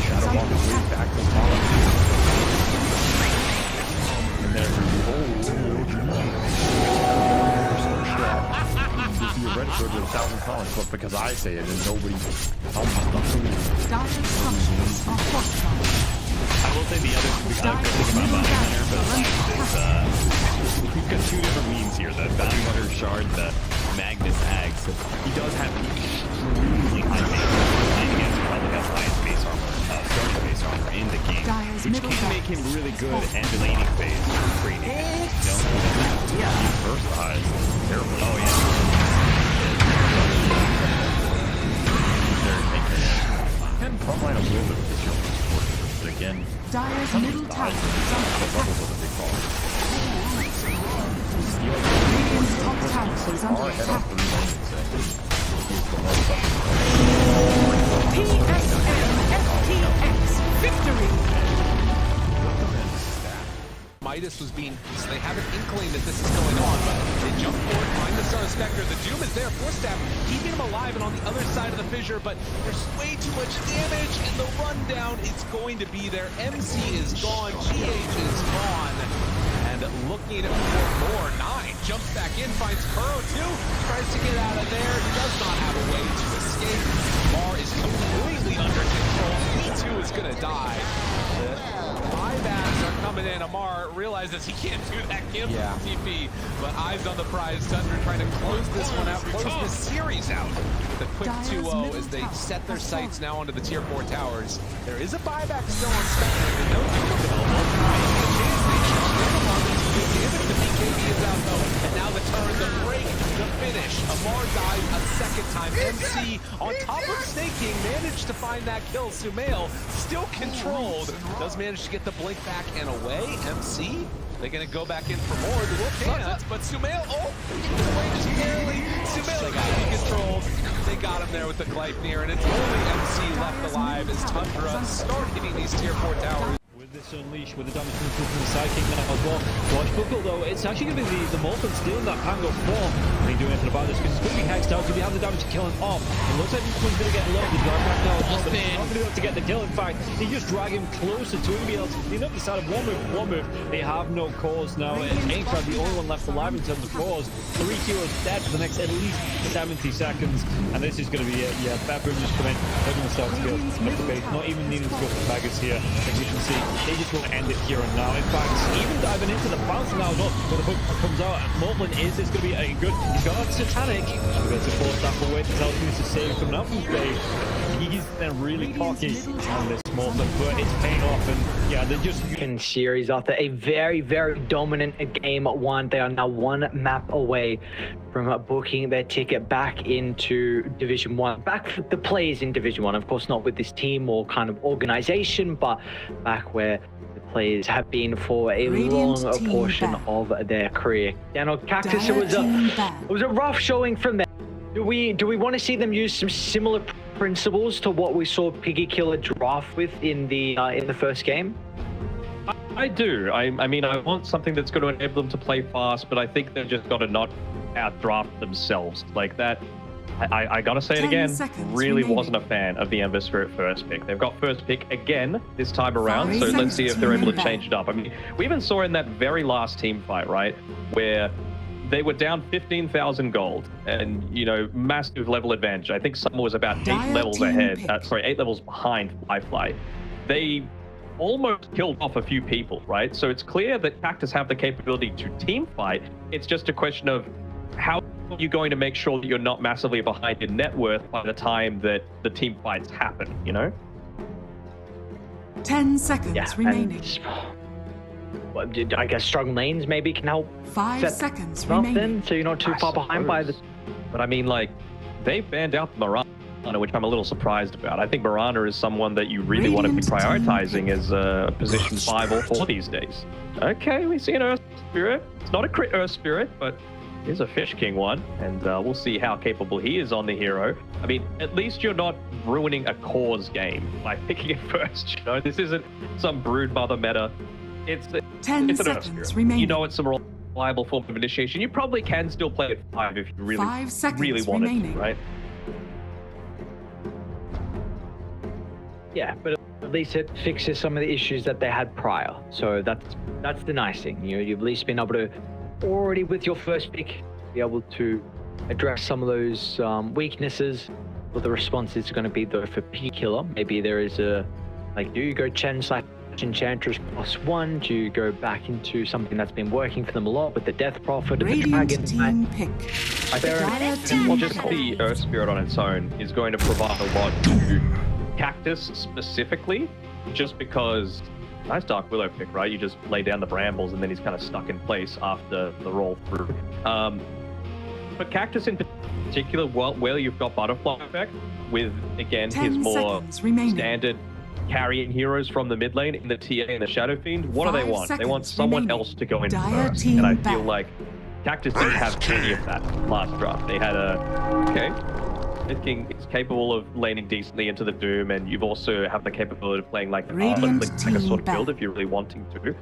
Shadow Walk his way back to the top. And then if you read it for 1,000 comments, but because I say it and nobody I will say the other good thing about Bounty Hunter, but we've got two different memes here. The Bounty Hunter shard, the Magnus Ags. He does have extremely high base armor. And against probably has highest base armor, starting base armor in the game, which can make him really good at the laning phase for trading. Yeah. He's versatile. Terrible. Oh, yeah. And frontline a little bit this year, but again, Dyer's middle tower is under attack. Radiant's top tower is under attack. PSN FTX victory. Midas was being, so they have an inkling that this is going on, but they jump forward, find the Son of Spectre. The Doom is there, Force Staff, keeping him alive and on the other side of the fissure, but there's way too much damage, and the rundown is going to be there. MC is gone, GH is gone, and looking for more. 9 jumps back in, finds Kuro too, tries to get out of there, does not have a way to escape. Mar is completely under control, P2 is gonna die. Buybacks are coming in. Amar realizes he can't do that cancel TP, but eyes on the prize. Tundra trying to close this one out, close this series out. The quick 2-0 as they set their sights now onto the tier 4 towers. There is a buyback still on Spectre. No damage to BKB is out though, and now the turn, the break, the finish. Amar dies a second time. MC on top of Snake King managed to find that kill. Sumail still controlled, does manage to get the blink back and away. MC, they're gonna go back in for more. The Wolf can't, but Sumail, away just barely. Sumail got be controlled. They got him there with the Gleipnir, and it's only MC left alive as Tundra start hitting these tier 4 towers. With this Unleash, with the damage from the Psychic now as well. Watch Buckle though, it's actually going to be the Molten stealing that Pango form. And he's doing anything about this because it's going to be hexed out. He's going to have the damage to kill him off. It looks like he's going to get low. He's going back now as well, but he's not going to be able to get the kill. In fact, he just drag him closer to him, be able to clean up the side of one move. They have no cause now. Aintrad, the only one left alive in terms of cause. 3 heroes dead for the next at least 70 seconds. And this is going to be it. Yeah, Bad Boom just come in, taking the start to go up the base, not even needing to go for Baggers here. As you can see, They just want to end it here and now. In fact, even diving into the bounce now as well, where the hook comes out. Morblin is going to be a good. He's got Satanic. We're going to force that away to tell who's to save coming out from space. He's then really cocky on this Morblin, but it's paying off. And yeah, they're just in series after a very, very dominant game one. They are now one map away from booking their ticket back into Division 1. Back for the players in Division 1, of course, not with this team or kind of organization, but back where the players have been for a long portion of their career. Daniel Cactus, it was a rough showing from them. Do we want to see them use some similar principles to what we saw Piggy Killer draft with in the first game? I do. I mean, I want something that's going to enable them to play fast, but I think they've just got to not outdraft themselves like that. I gotta say it again, really wasn't a fan of the Ember Spirit first pick. They've got first pick again this time around, so let's see if they're able to change it up. I mean, we even saw in that very last team fight, right, where they were down 15,000 gold and, you know, massive level advantage. I think someone was about 8 levels ahead, 8 levels behind Fly. They almost killed off a few people, right? So it's clear that Cactus have the capability to team fight. It's just a question of how are you going to make sure that you're not massively behind in net worth by the time that the team fights happen, you know? 10 seconds remaining. I guess strong lanes maybe can help. 5 seconds remaining. So you're not too far behind by the... But I mean, like, they banned out Marana, which I'm a little surprised about. I think Marana is someone that you really want to be prioritizing as a position 5 or 4 these days. Okay, we see an Earth Spirit. It's not a crit Earth Spirit, but it is a Fish King one, and we'll see how capable he is on the hero. I mean, at least you're not ruining a cause game by picking it first, you know? This isn't some Broodmother meta. It's 10 it's an seconds Earth Spirit. remaining. You know it's a reliable form of initiation. You probably can still play it 5 if you really, 5 seconds really wanted remaining. to, right? Yeah, but at least it fixes some of the issues that they had prior. So that's the nice thing. You know, you've at least been able to already with your first pick be able to address some of those weaknesses. What the response is going to be though for Piggy Killer. Maybe there is a like, do you go Chen/Enchantress +1? Do you go back into something that's been working for them a lot with the Death Prophet and the Dragon? Team pick. I think just the Earth Spirit on its own is going to provide a lot to Cactus specifically, just because nice Dark Willow pick, right? You just lay down the brambles and then he's kind of stuck in place after the roll through. But Cactus in particular, where you've got Butterfly Effect with, again, his more standard carrying heroes from the mid lane in the TA and the Shadow Fiend, what do they want? They want someone else to go in first. And I feel like Cactus didn't have any of that last draft. They had Mid King is capable of laning decently into the Doom, and you've also have the capability of playing like a sort of build if you're really wanting to.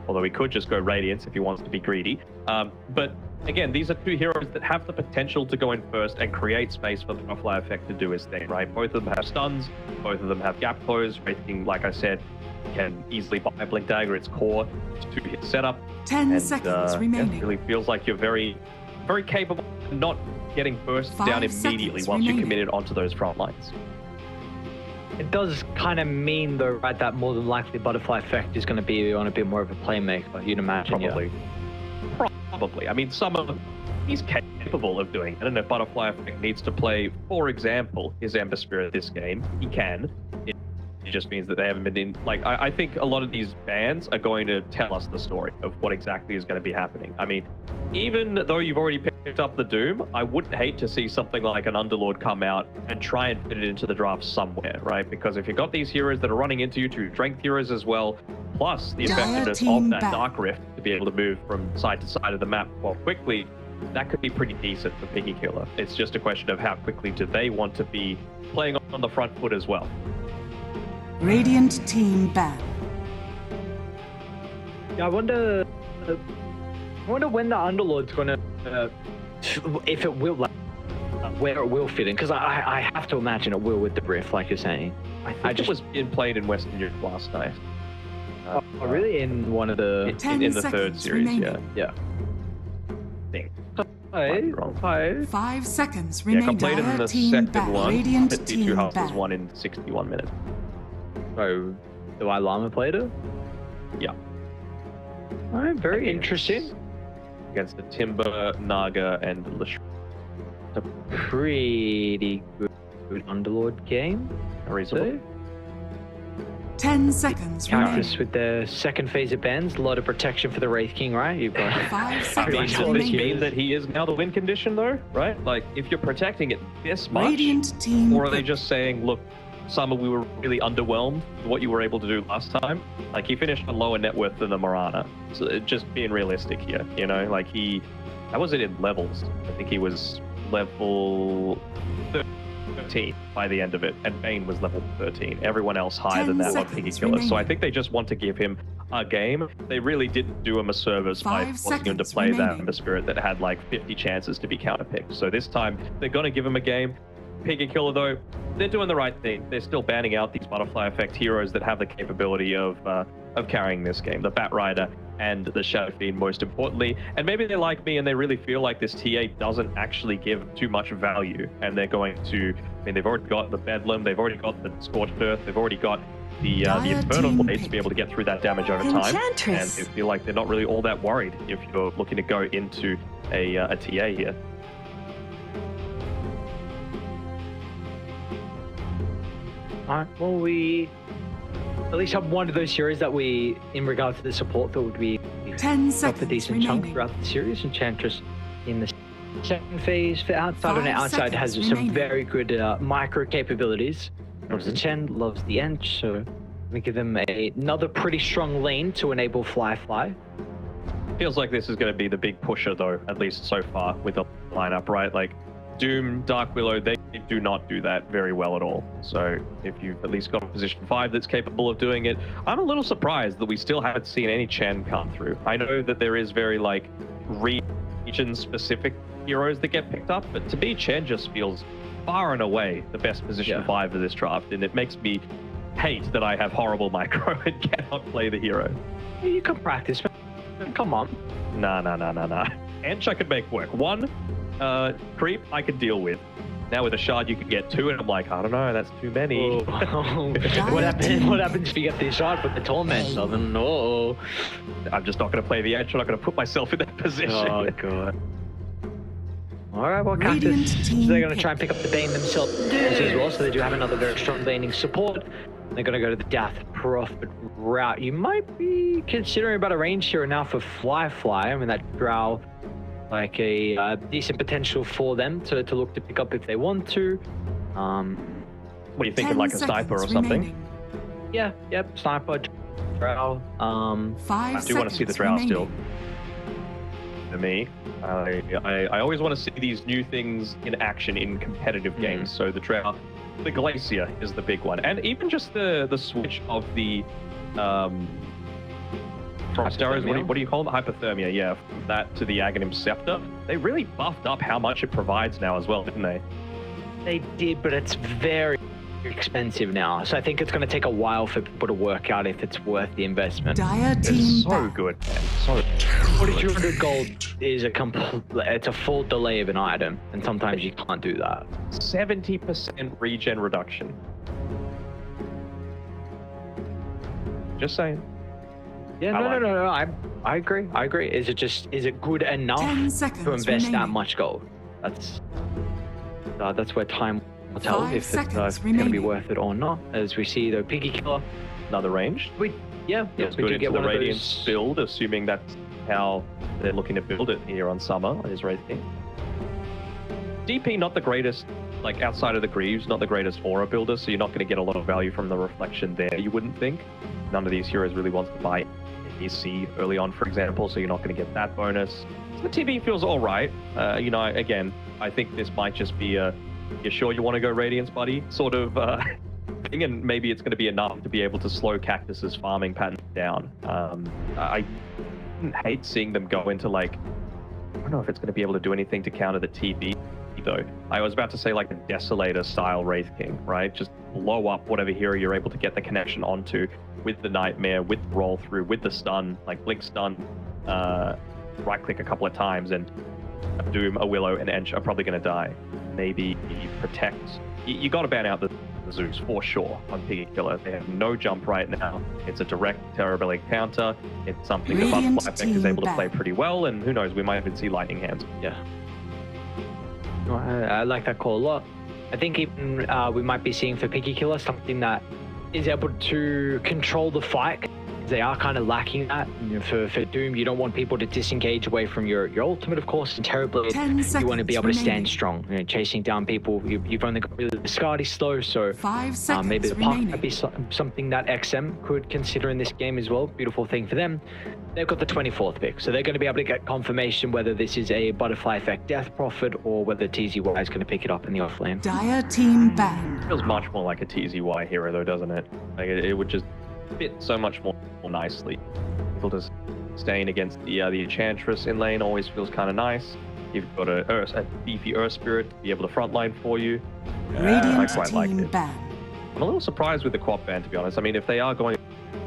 Although he could just go Radiance if he wants to be greedy. But again, these are two heroes that have the potential to go in first and create space for the Butterfly Effect to do his thing, right? Both of them have stuns, both of them have gap close. Wraith King, like I said, can easily buy Blink Dagger, its core, to hit setup. 10 seconds remaining. It really feels like you're very, very capable of not getting burst down immediately once you're committed onto those front lines. It does kind of mean, though, right, that more than likely Butterfly Effect is going to be on a bit more of a playmaker, you'd imagine. Probably. I mean, he's capable of doing it. I don't know if Butterfly Effect needs to play, for example, his Ember Spirit this game. He can. It just means that they haven't been in. Like, I think a lot of these bans are going to tell us the story of what exactly is going to be happening. I mean, even though you've already picked up the Doom, I wouldn't hate to see something like an Underlord come out and try and fit it into the draft somewhere, right? Because if you've got these heroes that are running into you, two strength heroes as well, plus the effectiveness of that Dark Rift to be able to move from side to side of the map more quickly, that could be pretty decent for Piggy Killer. It's just a question of how quickly do they want to be playing on the front foot as well. Radiant team ban. Yeah, I wonder when the Underlord's gonna, if it will, like, where it will fit in, because I have to imagine it will with the Rift, like you're saying. I think it was played in Western Europe last night. Really? In one of the... In the third series, remaining. yeah. Five. 5 seconds Yeah, remaining. played in the second one. Radiant T2 team Hustles ban. won in 61 minutes. So, do I Llama played it? Yeah. All right, very interesting. Against the Timber, Naga, and Lish. A pretty good Underlord game. Reasonable. 10 seconds Cactus remaining. with the second phase of bans, a lot of protection for the Wraith King, right? You've got 5 seconds Does this mean remaining. that he is now the win condition, though? Right? Like, if you're protecting it this much, Radiant team. or are they just saying, look, Summer, we were really underwhelmed with what you were able to do last time? Like, he finished on lower net worth than the Marana. So just being realistic here, you know? Like, that wasn't in levels. I think he was level 13 by the end of it, and Bane was level 13. Everyone else higher than that were Piggy Killers. So I think they just want to give him a game. They really didn't do him a service by forcing him to play that Ember Spirit that had like 50 chances to be counterpicked. So this time, they're going to give him a game. Piggy Killer, though, they're doing the right thing. They're still banning out these Butterfly Effect heroes that have the capability of carrying this game. The Bat Rider and the Shadow Fiend, most importantly. And maybe they're like me and they really feel like this TA doesn't actually give too much value. And they're going to, I mean, they've already got the Bedlam, they've already got the Scorched Earth, they've already got the Infernal Blades to be able to get through that damage over time. And they feel like they're not really all that worried if you're looking to go into a TA here. Alright, well, we at least have one of those series that we, in regards to the support, thought would be 10 seconds a decent chunk throughout the series. Enchantress in the second phase for outside, and outside has some very good micro capabilities. Loves the Chen, loves the Ench, so we give them another pretty strong lane to enable Fly. Feels like this is going to be the big pusher, though, at least so far with the lineup, right? Like, Doom, Dark Willow, they do not do that very well at all. So if you've at least got a position 5 that's capable of doing it, I'm a little surprised that we still haven't seen any Chen come through. I know that there is very, like, region-specific heroes that get picked up, but to me, Chen just feels far and away the best position 5 of this draft, and it makes me hate that I have horrible micro and cannot play the hero. You can practice, man. Come on. Nah. Ench I could make work. One, creep I could deal with. Now with a shard you could get 2, and I'm like, I don't know, that's too many. What happens if you get the shard with the torment? I don't know. I'm just not going to play the Ench. I'm not going to put myself in that position. Oh god. Alright, well, Cactus, so they're going to try and pick up the Bane themselves as well, so they do have another very strong laning support. They're going to go to the Death Prophet route. You might be considering about a range here now for Fly. I mean, that Drow, like a decent potential for them to look to pick up if they want to. What are you thinking, like a sniper or something? Yeah, yep, sniper, Drow. I do want to see the Drow still. To me, I always want to see these new things in action in competitive games. So the Drow, the Glacier is the big one, and even just the switch of the Frost arrows, what do you call them? Hypothermia, yeah. From that to the Aghanim Scepter, they really buffed up how much it provides now as well, didn't they? They did, but it's very expensive now. So I think it's going to take a while for people to work out if it's worth the investment. It's so good, man. So 4,200 gold is it's a full delay of an item, and sometimes you can't do that. 70% regen reduction. Just saying. Yeah, no. I agree. Is it good enough to invest that much gold? That's where time will tell if it's going to be worth it or not. As we see the Piggy Killer, another range. We good do get the one Radiance build, assuming that's how they're looking to build it here on Summer on his Wraith King. DP not the greatest, like outside of the Greaves, not the greatest aura builder, so you're not going to get a lot of value from the reflection there, you wouldn't think. None of these heroes really wants to buy AC early on, for example, so you're not going to get that bonus. So the TV feels all right. Again, I think this might just be a, you sure you want to go Radiance, buddy? Sort of thing, and maybe it's going to be enough to be able to slow Cactus's farming pattern down. I hate seeing them go into, like, I don't know if it's going to be able to do anything to counter the TB, though. I was about to say, like, a Desolator style Wraith King, right? Just blow up whatever hero you're able to get the connection onto with the Nightmare, with the roll through, with the stun, like Blink stun, right click a couple of times, and a Doom, a Willow, and Ench are probably going to die. Maybe protect. You got to ban out the the Zeus for sure on Piggy Killer. They have no jump right now. It's a direct terrible counter. It's something that Butterfly Effect is able to play pretty well, and who knows, we might even see Lightning Hands. Yeah. I like that call a lot. I think even we might be seeing for Piggy Killer something that is able to control the fight. They are kind of lacking that. You know, for Doom, you don't want people to disengage away from your ultimate, of course, and Terrorblade, you want to be able to stand strong. You know, chasing down people, you've only got really the Skadi slow, so maybe the park might be something that XM could consider in this game as well. Beautiful thing for them. They've got the 24th pick, so they're going to be able to get confirmation whether this is a Butterfly Effect Death Prophet or whether TZY is going to pick it up in the offlane. Dire team ban. Feels much more like a TZY hero though, doesn't it? Like it would just fit so much more nicely. Able to sustain against the Enchantress in lane always feels kind of nice. You've got a beefy Earth Spirit to be able to frontline for you. I quite like it. Ban. I'm a little surprised with the Quap ban, to be honest. I mean, if they are going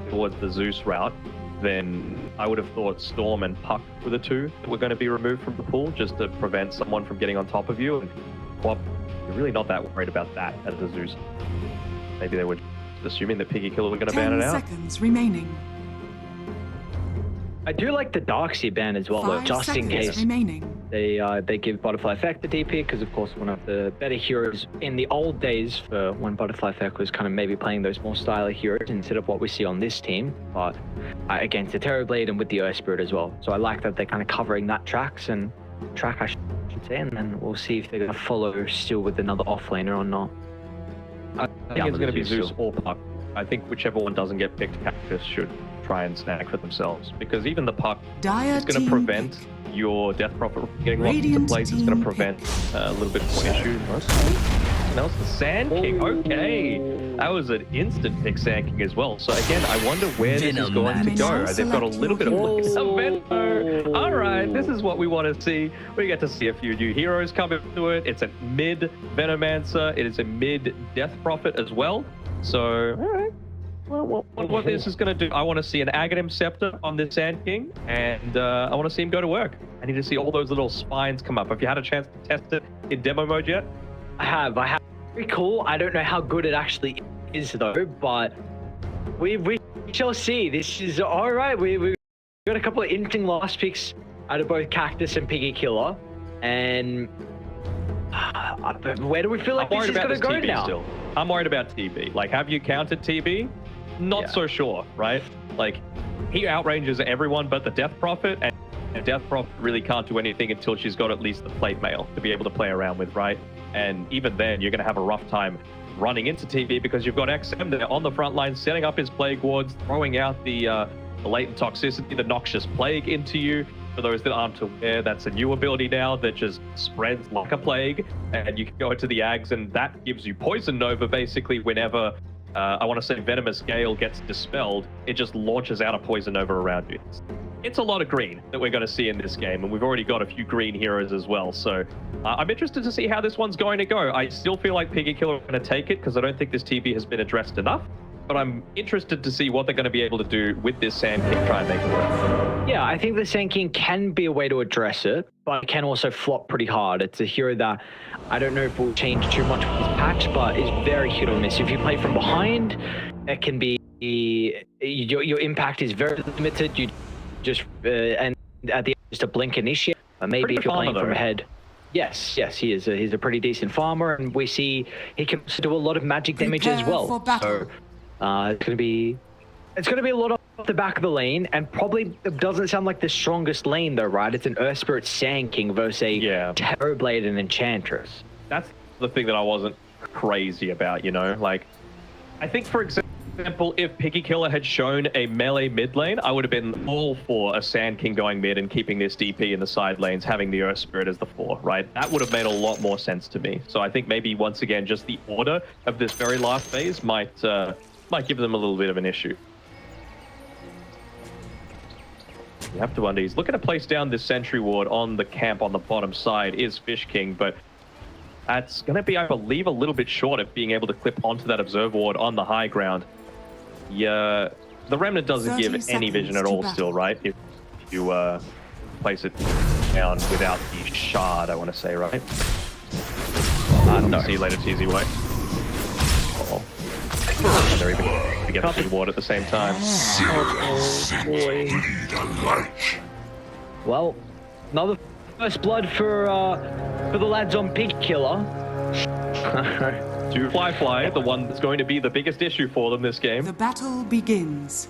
towards the Zeus route, then I would have thought Storm and Puck were the two that were going to be removed from the pool just to prevent someone from getting on top of you. And Quap, you're really not that worried about that as the Zeus. Maybe they were assuming that Piggy Killer were going to ban it out. 10 seconds remaining. I do like the Darkseid ban as well, though, just in case they give Butterfly Effect the DP, because of course one of the better heroes in the old days for when Butterfly Effect was kind of maybe playing those more stylish heroes instead of what we see on this team, but against the Terrorblade and with the Earth Spirit as well. So I like that they're kind of covering that track, I should say, and then we'll see if they're going to follow still with another offlaner or not. I think it's going to be Zeus or Puck. I think whichever one doesn't get picked, Cactus should try and snag for themselves, because even the Puck is going to prevent your Death Prophet from getting locked into place. It's going to prevent a little bit more issue. And that was the Sand King. Okay, that was an instant pick Sand King as well. So again, I wonder where this is going to go. They've got a little bit of Venom. All right, this is what we want to see. We get to see a few new heroes come into it. It's a mid Venomancer. It is a mid Death Prophet as well. So, all right. Well, what this is going to do, I want to see an Aghanim Scepter on this Sand King, and I want to see him go to work. I need to see all those little spines come up. Have you had a chance to test it in demo mode yet? I have. Very cool. I don't know how good it actually is, though, but we shall see. This is all right. We got a couple of interesting last picks out of both Cactus and Piggy Killer, and where do we feel like this is going to go now? Still. I'm worried about TB. Like, have you counted TB? Not so sure, right? Like, he outranges everyone but the Death Prophet, and Death Prophet really can't do anything until she's got at least the plate mail to be able to play around with, right? And even then, you're going to have a rough time running into TB because you've got XM there on the front line, setting up his Plague Wards, throwing out the latent toxicity, the Noxious Plague into you. For those that aren't aware, that's a new ability now that just spreads like a plague, and you can go into the Ags, and that gives you Poison Nova basically whenever, I want to say, Venomous Gale gets dispelled. It just launches out a Poison Nova around you. It's a lot of green that we're going to see in this game, and we've already got a few green heroes as well, so I'm interested to see how this one's going to go. I still feel like Piggy Killer are going to take it, because I don't think this TB has been addressed enough. But I'm interested to see what they're going to be able to do with this Sand King, try and make it work. Yeah, I think the Sand King can be a way to address it, but it can also flop pretty hard. It's a hero that I don't know if will change too much with his patch, but is very hit or miss. If you play from behind, it can be your impact is very limited. You just and at the end just a blink initiate. Maybe if you're playing from ahead. Yes, he is. He's a pretty decent farmer, and we see he can also do a lot of magic damage as well. So it's going to be a lot off the back of the lane, and probably it doesn't sound like the strongest lane though, right? It's an Earth Spirit Sand King versus a Terrorblade and Enchantress. That's the thing that I wasn't crazy about, you know? Like, I think, for example, if Piggy Killer had shown a melee mid lane, I would have been all for a Sand King going mid and keeping this DP in the side lanes, having the Earth Spirit as the 4, right? That would have made a lot more sense to me. So I think maybe, once again, just the order of this very last phase might give them a little bit of an issue. You have to wonder, he's looking to place down this Sentry Ward on the camp on the bottom side, is Fish King, but that's going to be, I believe, a little bit short of being able to clip onto that Observe Ward on the high ground. Yeah, the Remnant doesn't give any vision at all still, right? If you place it down without the shard, I want to say, right? No. See you later, TZY. Uh-oh. They're even to get the reward at the same time. Oh boy. Well, another first blood for the lads on Pig Killer. To Fly, the one that's going to be the biggest issue for them this game. The battle begins.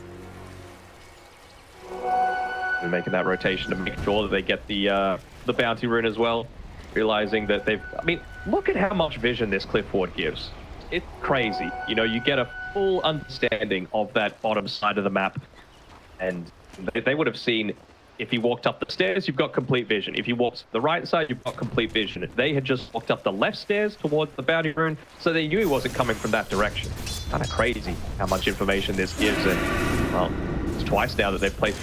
They're making that rotation to make sure that they get the bounty rune as well, realizing that they've. I mean, look at how much vision this cliffward gives. It's crazy. You know, you get a full understanding of that bottom side of the map, and they would have seen. If he walked up the stairs, you've got complete vision. If you walked the right side, you've got complete vision. They had just walked up the left stairs towards the bounty rune, so they knew he wasn't coming from that direction. Kind of crazy how much information this gives, and well, it's twice now that they've played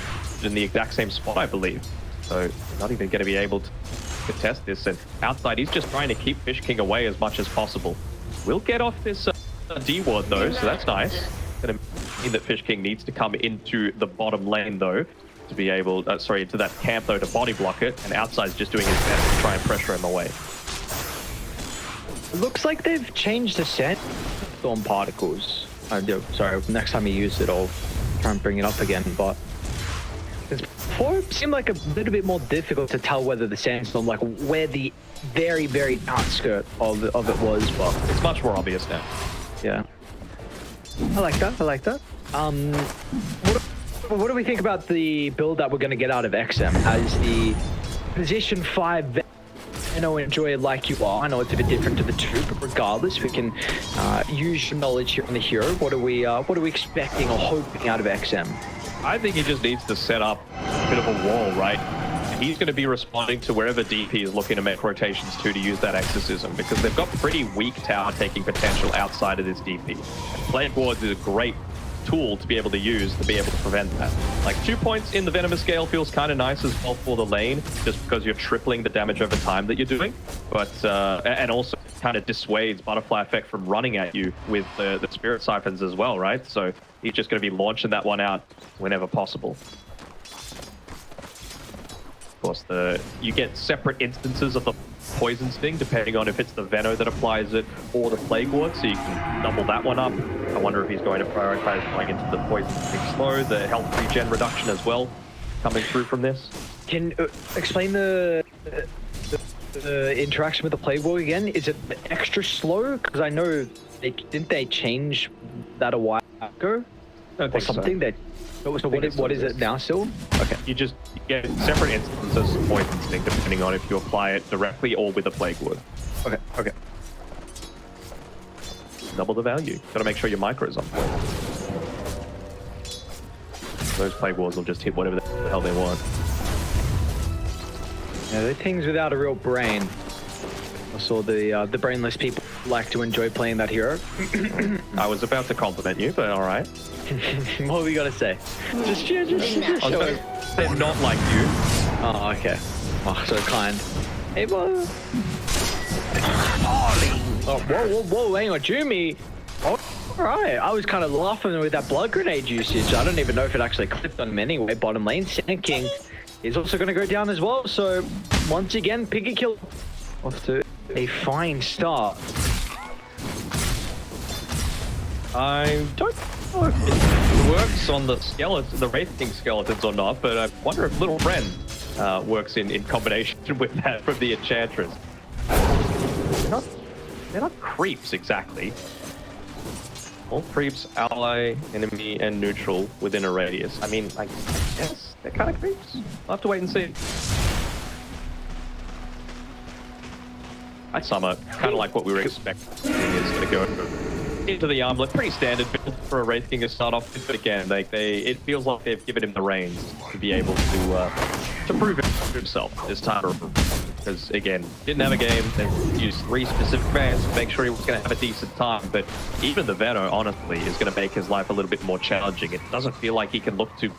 in the exact same spot, I believe. So not even going to be able to test this. And outside, he's just trying to keep Fish King away as much as possible. We'll get off this D ward though, so that's nice. Going to mean that Fish King needs to come into the bottom lane though, to be able, into that camp though, to body block it, and outside's just doing his best to try and pressure him away. It looks like they've changed the set storm particles. Sorry, next time you use it, I'll try and bring it up again, but before it seemed like a little bit more difficult to tell whether the sandstorm, like where the very, very outskirt of it was, but it's much more obvious now. Yeah. I like that. What do we think about the build that we're going to get out of XM as the position 5? I know, enjoy it like you are. I know it's a bit different to the 2, but regardless, we can use your knowledge here on the hero. What are we expecting or hoping out of XM? I think he just needs to set up a bit of a wall, right? He's going to be responding to wherever DP is looking to make rotations to use that exorcism, because they've got pretty weak tower taking potential outside of this DP. Plague Wards is a great tool to be able to use to be able to prevent that. Like 2 points in the Venomous Scale feels kind of nice as well for the lane, just because you're tripling the damage over time that you're doing, but and also kind of dissuades Butterfly Effect from running at you with the Spirit Siphons as well, right? So he's just going to be launching that one out whenever possible. Of course, you get separate instances of the Poison Sting depending on if it's the Veno that applies it or the Plague Ward, so you can double that one up. I wonder if he's going to prioritize going into the Poison Sting slow, the health regen reduction as well, coming through from this. Can explain the interaction with the Plague Ward again? Is it extra slow? Because I know didn't they change that a while ago? Or something that. So what is it now still? Okay. You get separate instances of Poison Sting depending on if you apply it directly or with a Plague Ward. Okay. Double the value. Gotta make sure your micro is on point. Those Plague Wards will just hit whatever the hell they want. Yeah, they're things without a real brain. I saw the brainless people like to enjoy playing that hero. I was about to compliment you, but all right. What were we gonna say? Just show it. They're not like you. Oh, okay. Oh, so kind. Hey, boy. Oh, whoa, hang on, Jimmy. Oh, all right. I was kind of laughing with that blood grenade usage. I don't even know if it actually clipped on him anyway. Bottom lane, Sand King is also going to go down as well. So, once again, Piggy kill off to a fine start. I don't know if it works on the skeleton, the Wraith King skeletons or not, but I wonder if Little Friend works in combination with that from the Enchantress. They're not creeps exactly. All creeps, ally, enemy, and neutral within a radius. I mean, I guess they're kind of creeps. I'll have to wait and see. Summer, kind of like what we were expecting, is going to go into the armlet. Pretty standard build for a Wraith King to start off with, but again, it feels like they've given him the reins to be able to prove himself this time. Because again, didn't have a game. They used 3 specific bans to make sure he was going to have a decent time. But even the Veno, honestly, is going to make his life a little bit more challenging. It doesn't feel like he can look to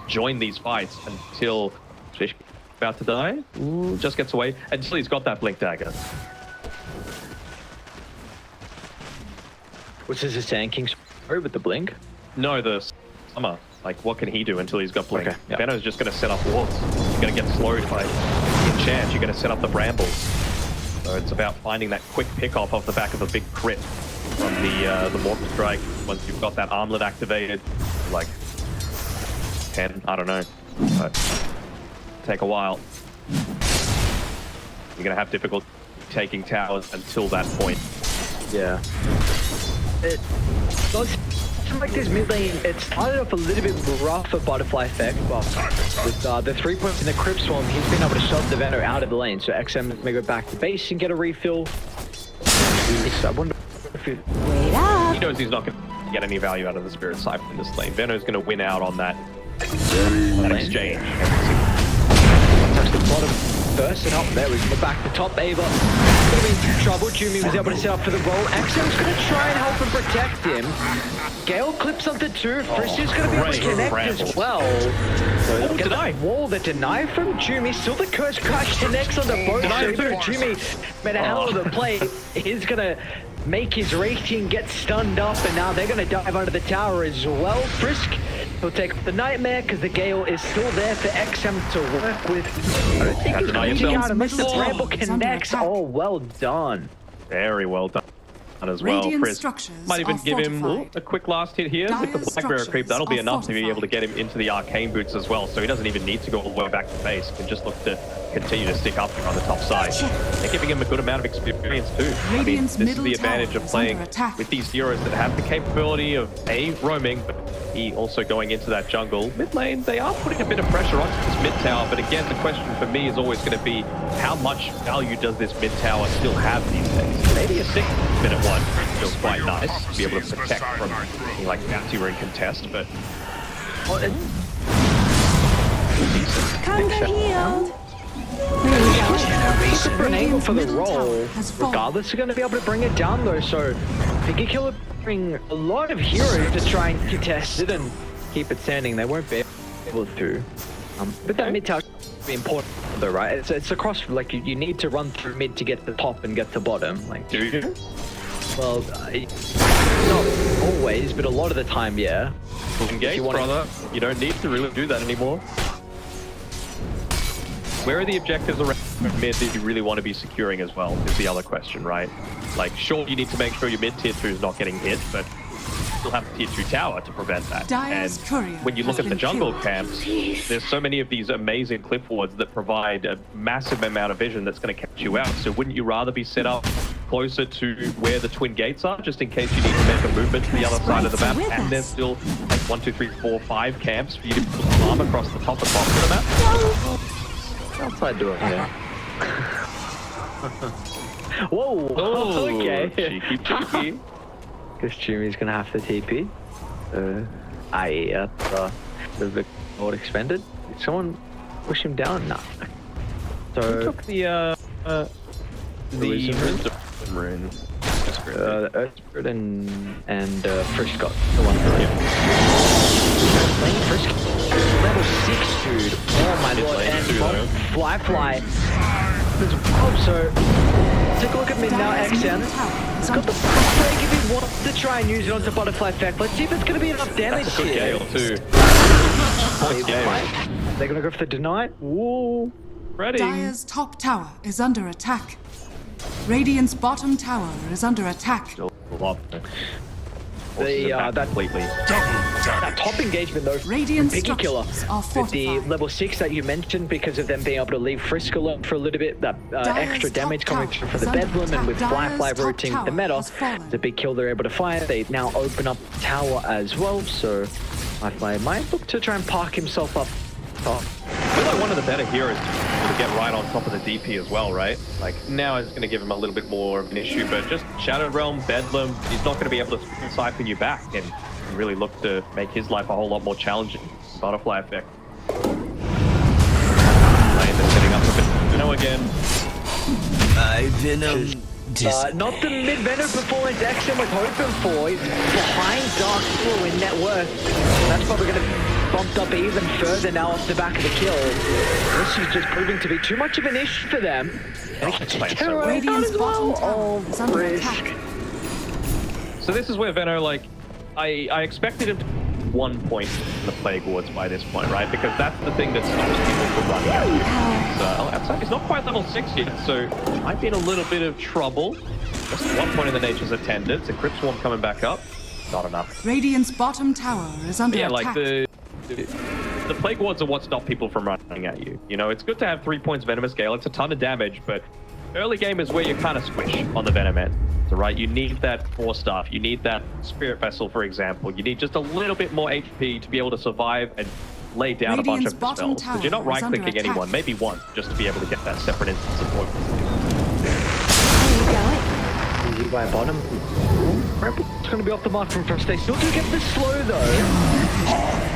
join these fights until Fish about to die. Ooh, just gets away until he's got that Blink Dagger. Which is a Sand King story with the Blink? No, the Summer. Like, what can he do until he's got Blink? Okay, yeah. Veno's just going to set up wards. You're going to get slowed by Enchant. You're going to set up the Brambles. So it's about finding that quick pick-off off the back of a big crit. from the Morph Strike. Once you've got that armlet activated, like 10, I don't know, but take a while. You're gonna have difficulty taking towers until that point. Yeah. It does seem like this mid lane, it started off a little bit rough for Butterfly Effect, but with the 3 points in the Crypt Swarm, he's been able to shove the Venom out of the lane, so XM may go back to base and get a refill. I wonder if he knows he's not going to get any value out of the Spirit Cypher in this lane. Veno's going to win out on that exchange. Touch the bottom first and up there. We go back to top. Ava going to be in trouble. Jumi was able to set up for the roll. XM's going to try and help and protect him. Gale clips onto 2. Frisk is going to be able to connect as well. So get that wall, the deny from Jumi. Still the curse crash connects on the boat. Jumi made a hell of a play. He's going to make his race team get stunned up, and now they're going to dive under the tower as well. Frisk, he'll take the Nightmare because the Gale is still there for XM to work with. I don't think he's going to out unless the Bramble connects. Oh, well done. Very well done as well. Frisk might even give him a quick last hit here with the Black Bear Creep. That'll be enough to be able to get him into the Arcane Boots as well, so he doesn't even need to go all the way back to base. He can just look to continue to stick up on the top side. They're giving him a good amount of experience too. I mean, this is the advantage of playing with these heroes that have the capability of A, roaming, but B, also going into that jungle. Mid lane, they are putting a bit of pressure onto this mid tower, but again, the question for me is always going to be, how much value does this mid tower still have these days? Maybe a 6-minute one feels quite nice to be able to protect from anything like bounty or in contest, but Conga healed. For an angle for the roll, regardless, they're going to be able to bring it down though, so Piggy Killer bring a lot of heroes to try and contest it and keep it standing. They won't be able to. But that mid tower be important though, right? It's across, like you need to run through mid to get the top and get the bottom. Like, do you? Well, not always, but a lot of the time, yeah. Engage, brother. You don't need to really do that anymore. Where are the objectives around mid that you really want to be securing as well, is the other question, right? Like, sure, you need to make sure your mid tier 2 is not getting hit, but you still have the tier 2 tower to prevent that. And when you look at the jungle camps, there's so many of these amazing cliff wards that provide a massive amount of vision that's going to catch you out. So wouldn't you rather be set up closer to where the twin gates are, just in case you need to make a movement to the other side of the map, and there's still like 1, 2, 3, 4, 5 camps for you to put farm across the top and bottom of the map? Outside door, yeah. Whoa! Oh, okay. Cheeky. Because Jumi's gonna have to TP. The Lord expended. Did someone push him down? Nah. So who took the rune? Earth Spirit and Frisk got the one for him. Frisk level 6, dude. Oh my lord. And Fly. So take a look at mid now, XM. He's got the break if he wants to try and use it onto Butterfly Effect. Let's see if it's going to be enough damage. That's a good Gale too. They're going to go for the deny. Ooh. Ready. Dire's top tower is under attack. Radiant's bottom tower is under attack. That top engagement though, Radiant Piggy Killer, are with the level 6 that you mentioned, because of them being able to leave Frisk alone for a little bit, that extra damage coming through for the Bedlam, and with Fly rotating the meta, it's a big kill they're able to fire. They now open up the tower as well, so Fly might look to try and park himself up top. I feel like one of the better heroes to get right on top of the DP as well, right? Like, now it's going to give him a little bit more of an issue, but just Shadow Realm, Bedlam, he's not going to be able to siphon you back and really look to make his life a whole lot more challenging. Butterfly Effect. They're setting up a bit. You know, again. My Venom. Not the mid-Venom performance XM was hoping for. He's behind Dark Blue in net worth. That's probably going to bumped up even further now off the back of the kill. This is just proving to be too much of an issue for them. And he gets terrorized out as well. Oh, Frisk. So this is where Veno, like, I expected him to 1 point in the Plague Wards by this point, right? Because that's the thing that stops people from running at you. now. Outside, he's not quite level 6 yet, so might be in a little bit of trouble. Just 1 point in the Nature's Attendant. It's a Crypt Swarm coming back up. Not enough. Radiant's bottom tower is under attack. Like the Plague Wards are what stop people from running at you. You know, it's good to have 3 points Venomous Gale. It's a ton of damage, but early game is where you kind of squish on the Venom end. So, right, you need that 4-staff. You need that Spirit Vessel, for example. You need just a little bit more HP to be able to survive and lay down Radiant's a bunch of spells. Because you're not right-clicking anyone, maybe once, just to be able to get that separate instant support. Easy by bottom. It's going to be off the mark from first. They still do get the slow though.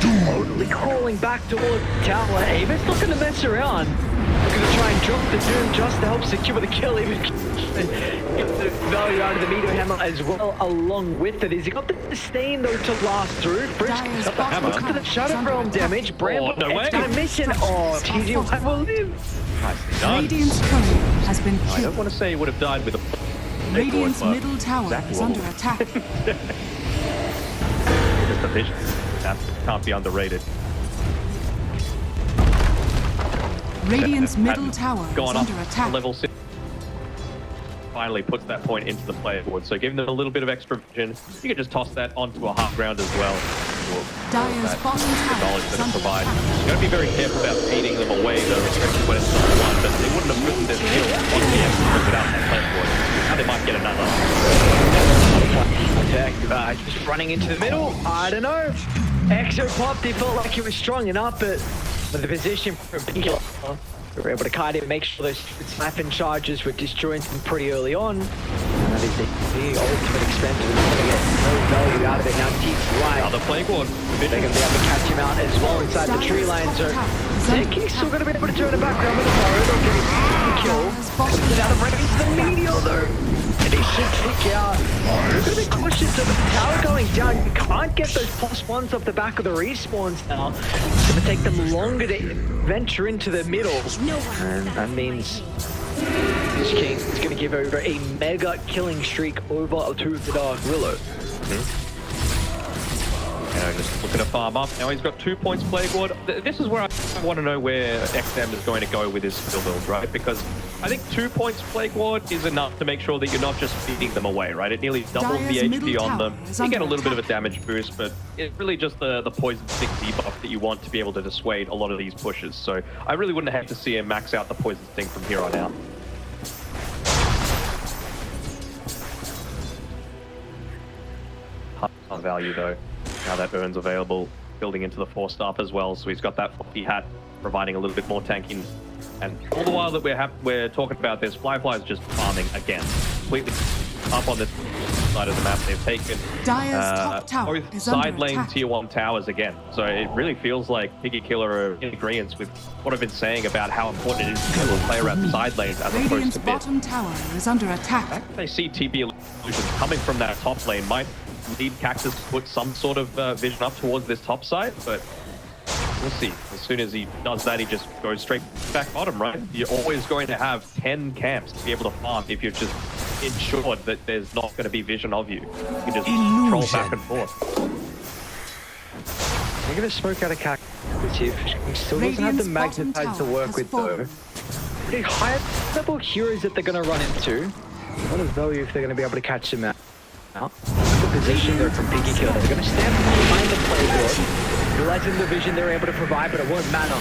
Totally crawling back toward tower. Ava's not going to mess around. They're going to try and drop the Doom just to help secure the kill. Even get the value out of the meter hammer as well along with it. Is he got the sustain though to last through? Frisk got the hammer. Look at the Shadow Realm damage. Bramble going to miss it. Oh, TG1 will live. Nicely done. Radiant's turret has been killed. I don't want to say he would have died with a Radiant's middle tower is under attack. Just a vision. That can't be underrated. Radiant's middle tower is Gone under up attack. to level 6. Finally puts that point into the player board. So giving them a little bit of extra vision. You can just toss that onto a half ground as well. Dire's bottom tower knowledge is that it under provides. attack. You got to be very careful about feeding them away the restricted when it's number 1, but they wouldn't have written this kill on the Emperor without that player board. Now they might get another. Attack, just running into the middle. I don't know. Exo popped. He felt like he was strong enough, but with the position for Piggy, we were able to kite it, make sure those snapping charges were destroying them pretty early on. And that is the ultimate expense. We're going to get no value out of it now. Deep right. Another Plague Ward. They're going to be able to catch him out as well inside the tree line. So Cicuit's still going to be able to turn it back around with the fire. They'll get a kill. Without a break into the meteor though. And he should take out. We're going to be cautious of the tower going down. You can't get those +1s off the back of the respawns now. It's going to take them longer to venture into the middle. And that means this King is going to give over a mega killing streak over to the Dark Willow. Just looking to farm up. Now he's got 2 points Plague Ward. This is where I want to know where XM is going to go with his skill build, right? Because I think 2 points Plague Ward is enough to make sure that you're not just feeding them away, right? It nearly doubles the HP on them. You get a little bit of a damage boost, but it's really just the poison stick debuff that you want to be able to dissuade a lot of these pushes. So I really wouldn't have to see him max out the poison sting from here on out. Ton of value though. Now that Urn's available, building into the 4-staff as well, so he's got that floppy hat, providing a little bit more tanking. And all the while that we're talking about this, Flyfly is just farming again, completely up on this side of the map. They've taken both side lane tier 1 towers again, so it really feels like Piggy Killer are in agreement with what I've been saying about how important it is to be able to play around side lanes as opposed to mid. Bottom tower is under attack. They see TP illusions coming from that top lane. Might need Cactus to put some sort of vision up towards this top side, but we'll see. As soon as he does that, he just goes straight back bottom, right? You're always going to have 10 camps to be able to farm if you're just ensured that there's not going to be vision of you. You can just troll back and forth. They're going to smoke out a Cactus here. He still doesn't have the magnetize to work with though. Pretty high level heroes that they're going to run into. What a value if they're going to be able to catch them out. The position there from Piggy Killer. They're going to stand behind the playboard. Realizing the vision they're able to provide, but it won't matter.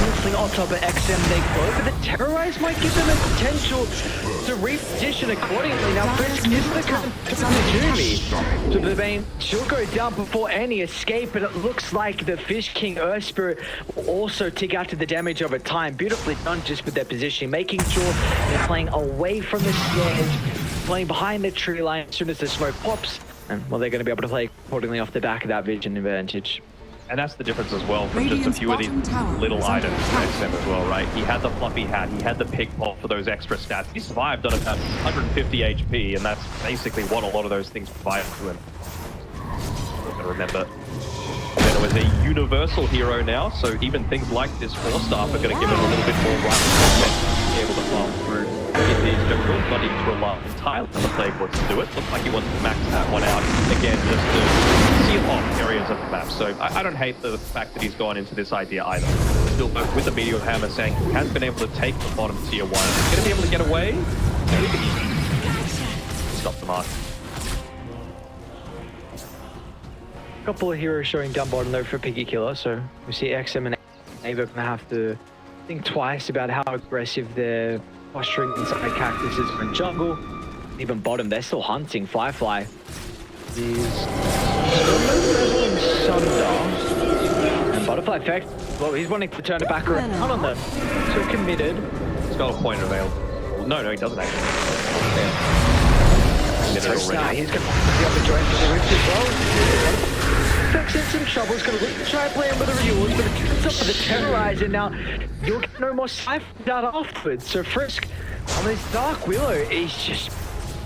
Canceling on top of XM, they go, but the Terrorize might give them a potential to reposition accordingly. Now, Frisk is the Jumi. So the vein, she'll go down before any escape, but it looks like the Fish King Earth Spirit will also tick out to the damage over time. Beautifully done just with their positioning, making sure they're playing away from the stairs, playing behind the tree line as soon as the smoke pops. And well, they're going to be able to play accordingly off the back of that vision advantage. And that's the difference as well from just a few of these little items for XM as well, right? He had the fluffy hat, he had the pig pop for those extra stats. He survived on about 150 HP, and that's basically what a lot of those things provided to him. I'm gonna remember. Venom is a universal hero now, so even things like this 4-staff are going to give him a little bit more right to be able to farm through. It needs to not need to rely entirely on the playboard to do it. Looks like he wants to max that one out again just to seal off areas of the map. So I don't hate the fact that he's gone into this idea either. Still still with the Meteor Hammer saying he has been able to take the bottom tier 1. He's going to be able to get away. Stop the mark. A couple of heroes showing down bottom though for Piggy Killer, so we see XM and Ava gonna have to think twice about how aggressive they're posturing inside Cactus is in jungle. Even bottom, they're still hunting Fly. He's Sunder. And Butterfly Effect, well, he's wanting to turn it back around on them. So committed. He's got a point available. No, he doesn't actually. Yeah. He's going to be able to join the rift as well. Effect's in some trouble. He's going to look to try playing with the rewards, but it's up for the Terrorizer. Now, you'll get no more siphons out afterwards. So Frisk on this Dark Willow is just,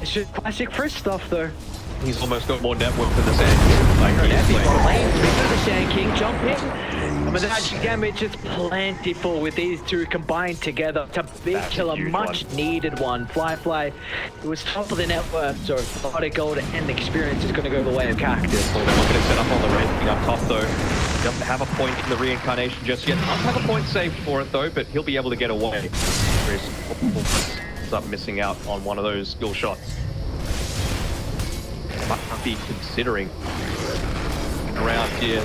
it's just classic Frisk stuff though. He's almost got more network than the Sand King. Like he's playing the Sand King, jump in. I mean, that damage is plentiful with these two combined together. It's a big killer, much needed one. Fly. It was top of the network, so a lot of gold and experience is going to go the way of Cactus. Well, they're not going to set up on the Wraithing up top though. He doesn't have a point in the reincarnation just yet. Doesn't have a point saved for it though, but he'll be able to get away. Ends up missing out on one of those skill shots. Might be considering around here,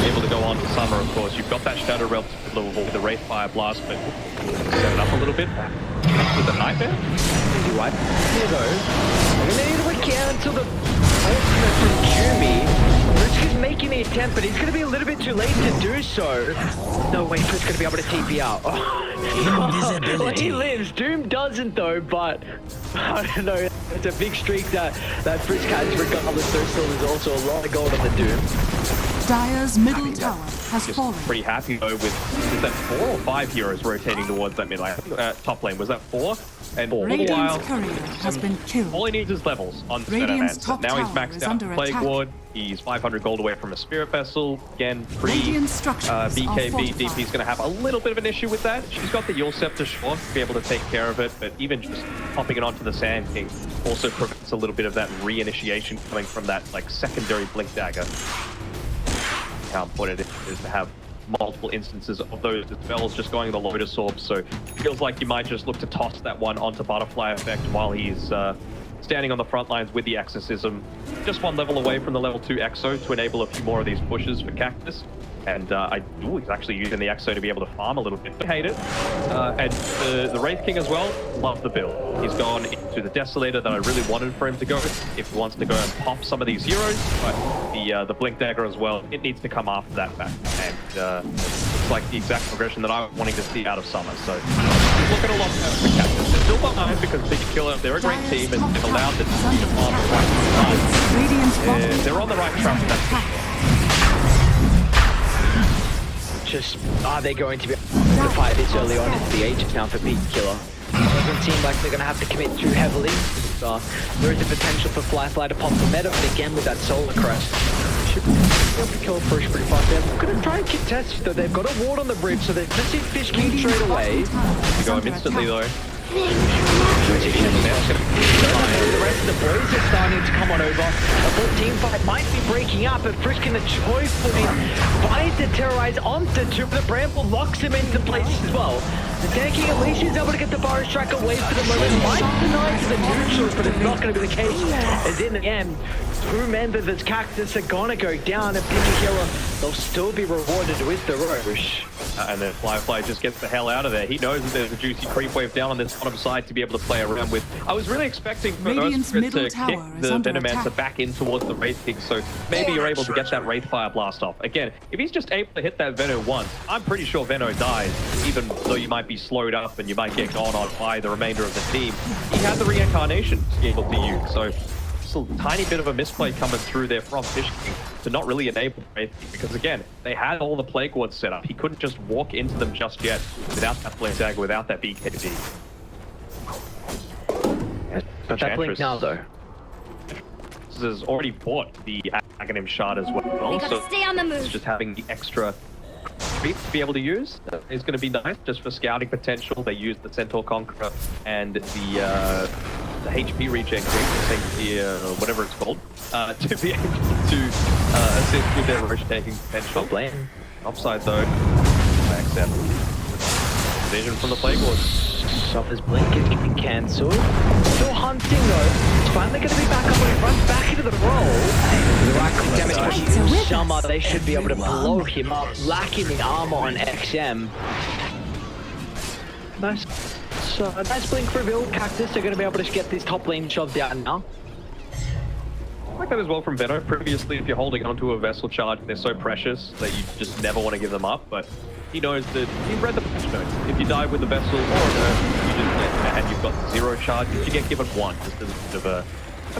able to go on to Summer, of course. You've got that Shadow Realm level with the Wraith Fire Blast, but set it up a little bit with the Nightmare. You're right. Here though, we're gonna need to wait until the ultimate from Jumi. Frisk is making the attempt, but he's gonna be a little bit too late to do so. No way Frisk's gonna be able to TP out. Well, he lives. Doom doesn't though, but I don't know. It's a big streak that Frisk has regardless. There still is also a lot of gold on the Doom. Dire's middle tower has fallen. Pretty happy though with that 4 or 5 heroes rotating towards that mid lane. Top lane, was that 4? And for a little while, has been killed. All he needs is levels on the Radiant's top now he's tower maxed out Plague attack. Ward. He's 500 gold away from a Spirit Vessel. Again, BKB DP's going to have a little bit of an issue with that. She's got the Yule Scepter short to be able to take care of it, but even just popping it onto the Sand King also prevents a little bit of that reinitiation coming from that like secondary Blink Dagger. How important it is to have multiple instances of those spells just going the Lotus Orb, so it feels like you might just look to toss that one onto Butterfly Effect while he's standing on the front lines with the Exorcism. Just one level away from the level 2 Exo to enable a few more of these pushes for Cactus. And he's actually using the Exo to be able to farm a little bit. I hate it. And the Wraith King as well, love the build. He's gone into the Desolator that I really wanted for him to go, if he wants to go and pop some of these heroes. But the Blink Dagger as well, it needs to come after that fact. And it's like the exact progression that I'm wanting to see out of Summer. So look at a lot for Cactus. They're still behind because Piggy Killer, they're a great team and they've allowed the team to farm the right side. They're on the right track, that's for sure. Just, are they going to be able to fight this early on into the ages now for Piggy Killer? Doesn't seem like they're going to have to commit too heavily. There is a potential for Fly to pop the meta, but again with that Solar Crest, should be able to kill Push pretty fast. They're going to try and contest though. They've got a ward on the bridge, so they're going to see Fish King straight away. You go him instantly though. The rest of the boys are starting to come on over. A full team fight might be breaking up, but Frisk in the choice footing finds to terrorize onto two. The Bramble locks him into place as well. The tanking, at least he's able to get the Barrage Strike away for the moment. Might deny to the neutrals, but it's not going to be the case. As in the end, two members of Cactus are going to go down, and Piggy Killer, they'll still be rewarded with the Roche. And then Fly just gets the hell out of there. He knows that there's a juicy creep wave down on this bottom side to be able to play around with. I was really expecting for those to kick the Venomancer back in towards the Wraith King, so maybe you're able to get that Wraith Fire Blast off. Again, if he's just able to hit that Veno once, I'm pretty sure Veno dies, even though you might be slowed up and you might get gone on by the remainder of the team. He had the reincarnation to be able to use, so just a tiny bit of a misplay coming through there from Fish King to not really enable Wraith King, because again, they had all the Plague Wards set up. He couldn't just walk into them just yet without that Blink Dagger, without that BKB. But that Blink now though. This has already bought the Aghanim Shard as well, so stay on the move. It's just having the extra creep to be able to use is going to be nice, just for scouting potential. They use the Centaur Conqueror and the HP regen creep, whatever it's called, to be able to assist with their Roche taking potential. Blame. Upside though, XM. Vision from the play board. Suffer's blink is getting cancelled. Still hunting though. It's finally going to be back up when it runs back into the roll. The right damage Summer, they should be able to blow him up, lacking the armor on XM. Nice. So, nice blink reveal. Cactus, they're going to be able to get this top lane shoved out now. I like that as well from Venom. Previously, if you're holding onto a vessel charge, they're so precious that you just never want to give them up, but he knows that he read the patch notes. If you die with the vessel or an Earth, you just get, and you've got 0 charges, you get given 1, just as a bit of a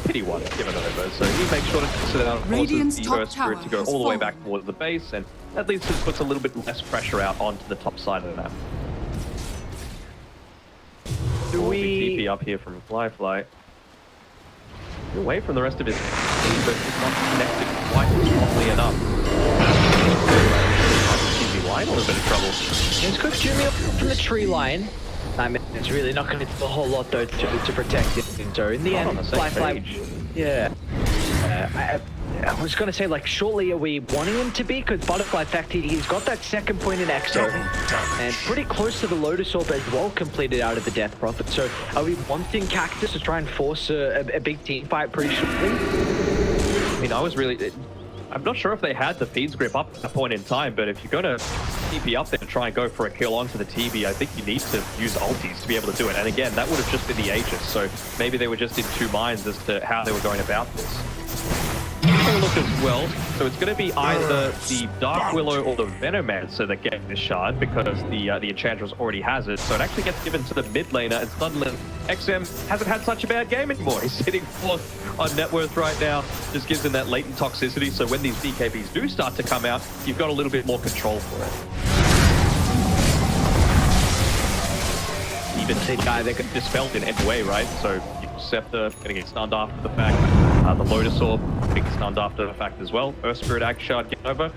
pity one given over. So he makes sure to sit out forces the Earth Spirit to go all the way back towards the base, and at least it puts a little bit less pressure out onto the top side of the map. Do we TP up here from Fly? Away from the rest of his team, but it's not connected quite strongly enough. TV line a little bit of trouble. It's good Jimmy up from the tree line. I mean, it's really not going to do a whole lot though to protect it. So in the end, Fly, yeah. I was going to say, like, shortly are we wanting him to be? Because Butterfly, in fact, he's got that second point in Exo. And pretty close to the Lotus Orb as well, completed out of the Death Prophet. So are we wanting Cactus to try and force a big team fight pretty shortly? I mean, I'm not sure if they had the feeds grip up at that point in time, but if you're going to TP up there and try and go for a kill onto the TB, I think you need to use ultis to be able to do it. And again, that would have just been the Aegis. So maybe they were just in two minds as to how they were going about this. Look as well, so it's going to be either the Dark Willow or the Venomancer that get this shard because the Enchantress already has it, so it actually gets given to the mid laner, and suddenly XM hasn't had such a bad game anymore. He's sitting 4th on net worth right now, just gives him that latent toxicity, so when these BKBs do start to come out, you've got a little bit more control for it. Even the guy that got dispelled in any way, right? So Scepter getting it stunned after the fact. The Lotus Orb getting stunned after the fact as well. Earth Spirit Act Shard getting over.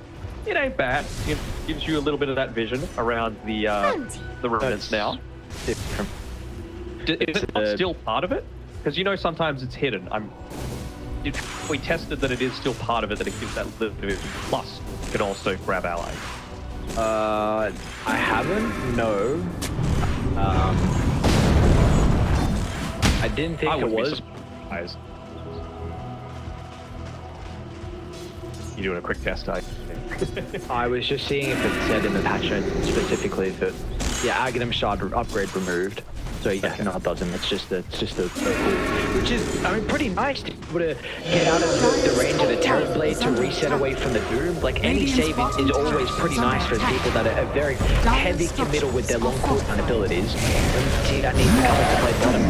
It ain't bad. It gives you a little bit of that vision around the remnants now. Is it not still part of it? Because you know sometimes it's hidden. We tested that it is still part of it, that it gives that little bit plus you can also grab allies. I haven't, no. I didn't think it was. You doing a quick test, I was just seeing if it said in the patch notes specifically that, yeah, Aghanim Shard upgrade removed. So yeah, no, it doesn't. It's just a which is, I mean, pretty nice to be able to get out of the range of the Terror Blade to reset away from the Doom. Like any save is always pretty nice for people that are very heavy committal with their long cooldown abilities. And see that needs to come into play bottom.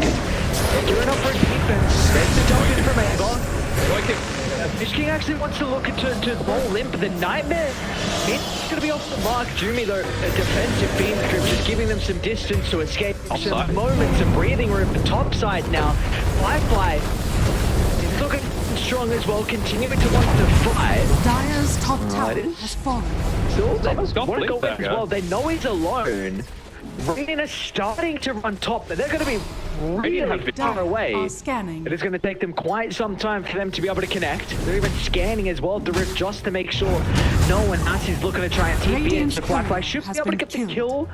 Gearing up for defense. There's the jump in from Aegon. Fish King actually wants to look into roll limp. The Nightmare, it's going to be off the mark. Jumi, though, a defensive beam strip, just giving them some distance to escape. Some moments of breathing room. The top side now. Fly is looking strong as well, continuing to want to fight. Dire's top tower has fallen. So they want to go in as well. They know he's alone. Radiant is starting to run top, but they're going to be really far away. It is going to take them quite some time for them to be able to connect. They're even scanning as well at the rift just to make sure no one else is looking to try and TP in. So Fly should be able to get the kill.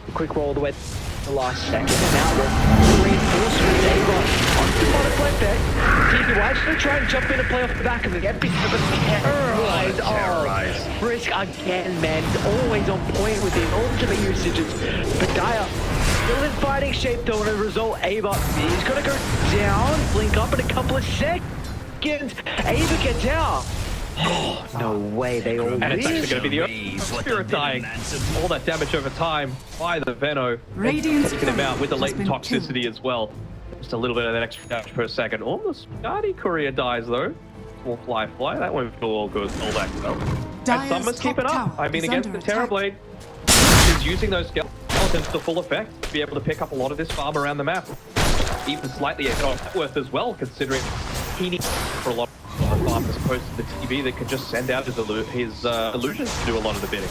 A quick roll the way the last second, and now the reinforcement they got onto the bottom there. TPY is going to try and jump in and play off the back of the get because of a terrorized. Risk again, man. He's always on point with the ultimate usages. But Dire still in fighting shape though, and as a result, Ava is going to go down, blink up in a couple of seconds. Ava gets out. Oh, no way, they all and it's actually going to be the Spirit dying. All that damage over time by the Veno. Radiant's taking him out with the latent toxicity as well. Just a little bit of that extra damage per second. Almost Guardi Courier dies though. Or Fly. That won't feel all good, all that well. And Summer's keeping up. I mean, against the Terror Blade, he's using those skeletons to full effect to be able to pick up a lot of this farm around the map. Even slightly ahead of net worth as well, considering he needs for a lot of the farm as opposed to the TV that can just send out his illusions to do a lot of the bidding.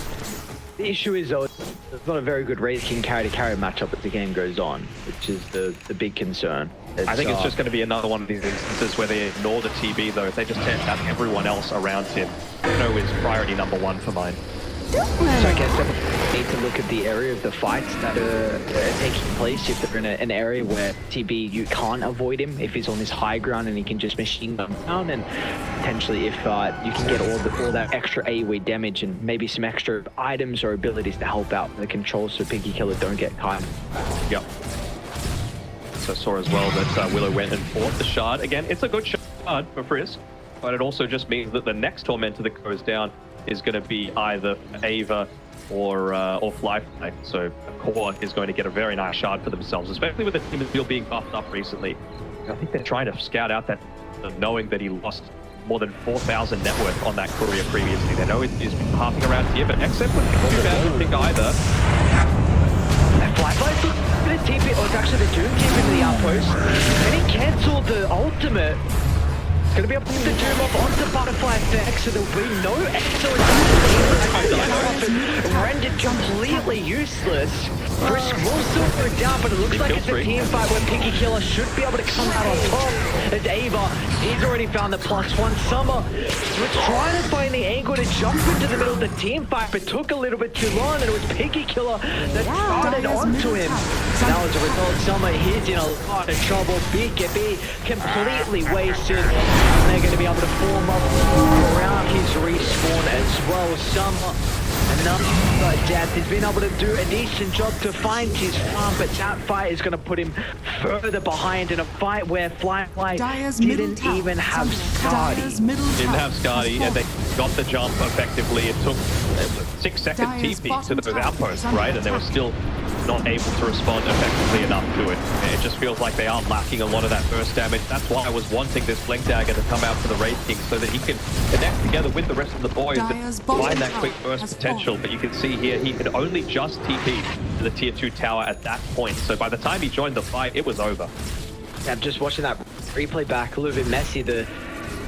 The issue is, though, it's not a very good Wraith King carry-to-carry matchup as the game goes on, which is the big concern. I think it's just going to be another one of these instances where they ignore the TB, though. If they just send out everyone else around him, is priority #1 for mine. So I guess need to look at the area of the fights that are taking place. If they're in an area where TB, you can't avoid him if he's on this high ground and he can just machine gun down, and potentially if you can get all that extra AoE damage and maybe some extra items or abilities to help out the controls so Piggy Killer don't get caught. Yep. So saw as well that Willow went and fought the shard. Again, it's a good shard for Frisk, but it also just means that the next Tormentor that goes down is going to be either Ava or Flyfly. So Core is going to get a very nice shard for themselves, especially with the team still being buffed up recently. I think they're trying to scout out that, knowing that he lost more than 4,000 net worth on that courier previously. They know he's been harping around here, but XM wouldn't be too bad to pick either. Flyfly's going to TP, or it's actually the Doom TP to the outpost, and he cancelled the ultimate. He's going to be able to put the Doom off onto Butterfly Effect, so there'll be no excellent rendered completely useless. Frisk will still go down, but it looks like it's a team fight where Piggy Killer should be able to come out on top. As Ava, he's already found the +1. Summer was trying to find the angle to jump into the middle of the team fight, but took a little bit too long, and it was Piggy Killer that started onto him. Now as a result, Summer, he's in a lot of trouble. BKB completely wasted. And they're going to be able to form up around his respawn as well. Summer, another death. He's been able to do a decent job to find his farm, but that fight is going to put him further behind in a fight where Flyfly didn't even have Scardy. Didn't have Scardy, and they got the jump effectively. It took 6 seconds TP to those outposts, right? And they were still not able to respond effectively enough to it. It just feels like they are lacking a lot of that burst damage. That's why I was wanting this Blink Dagger to come out for the Wraith King, so that he can connect together with the rest of the boys and find that quick burst potential. But you can see here, he could only just TP to the tier 2 tower at that point. So by the time he joined the fight, it was over. Yeah, I'm just watching that replay back, a little bit messy. The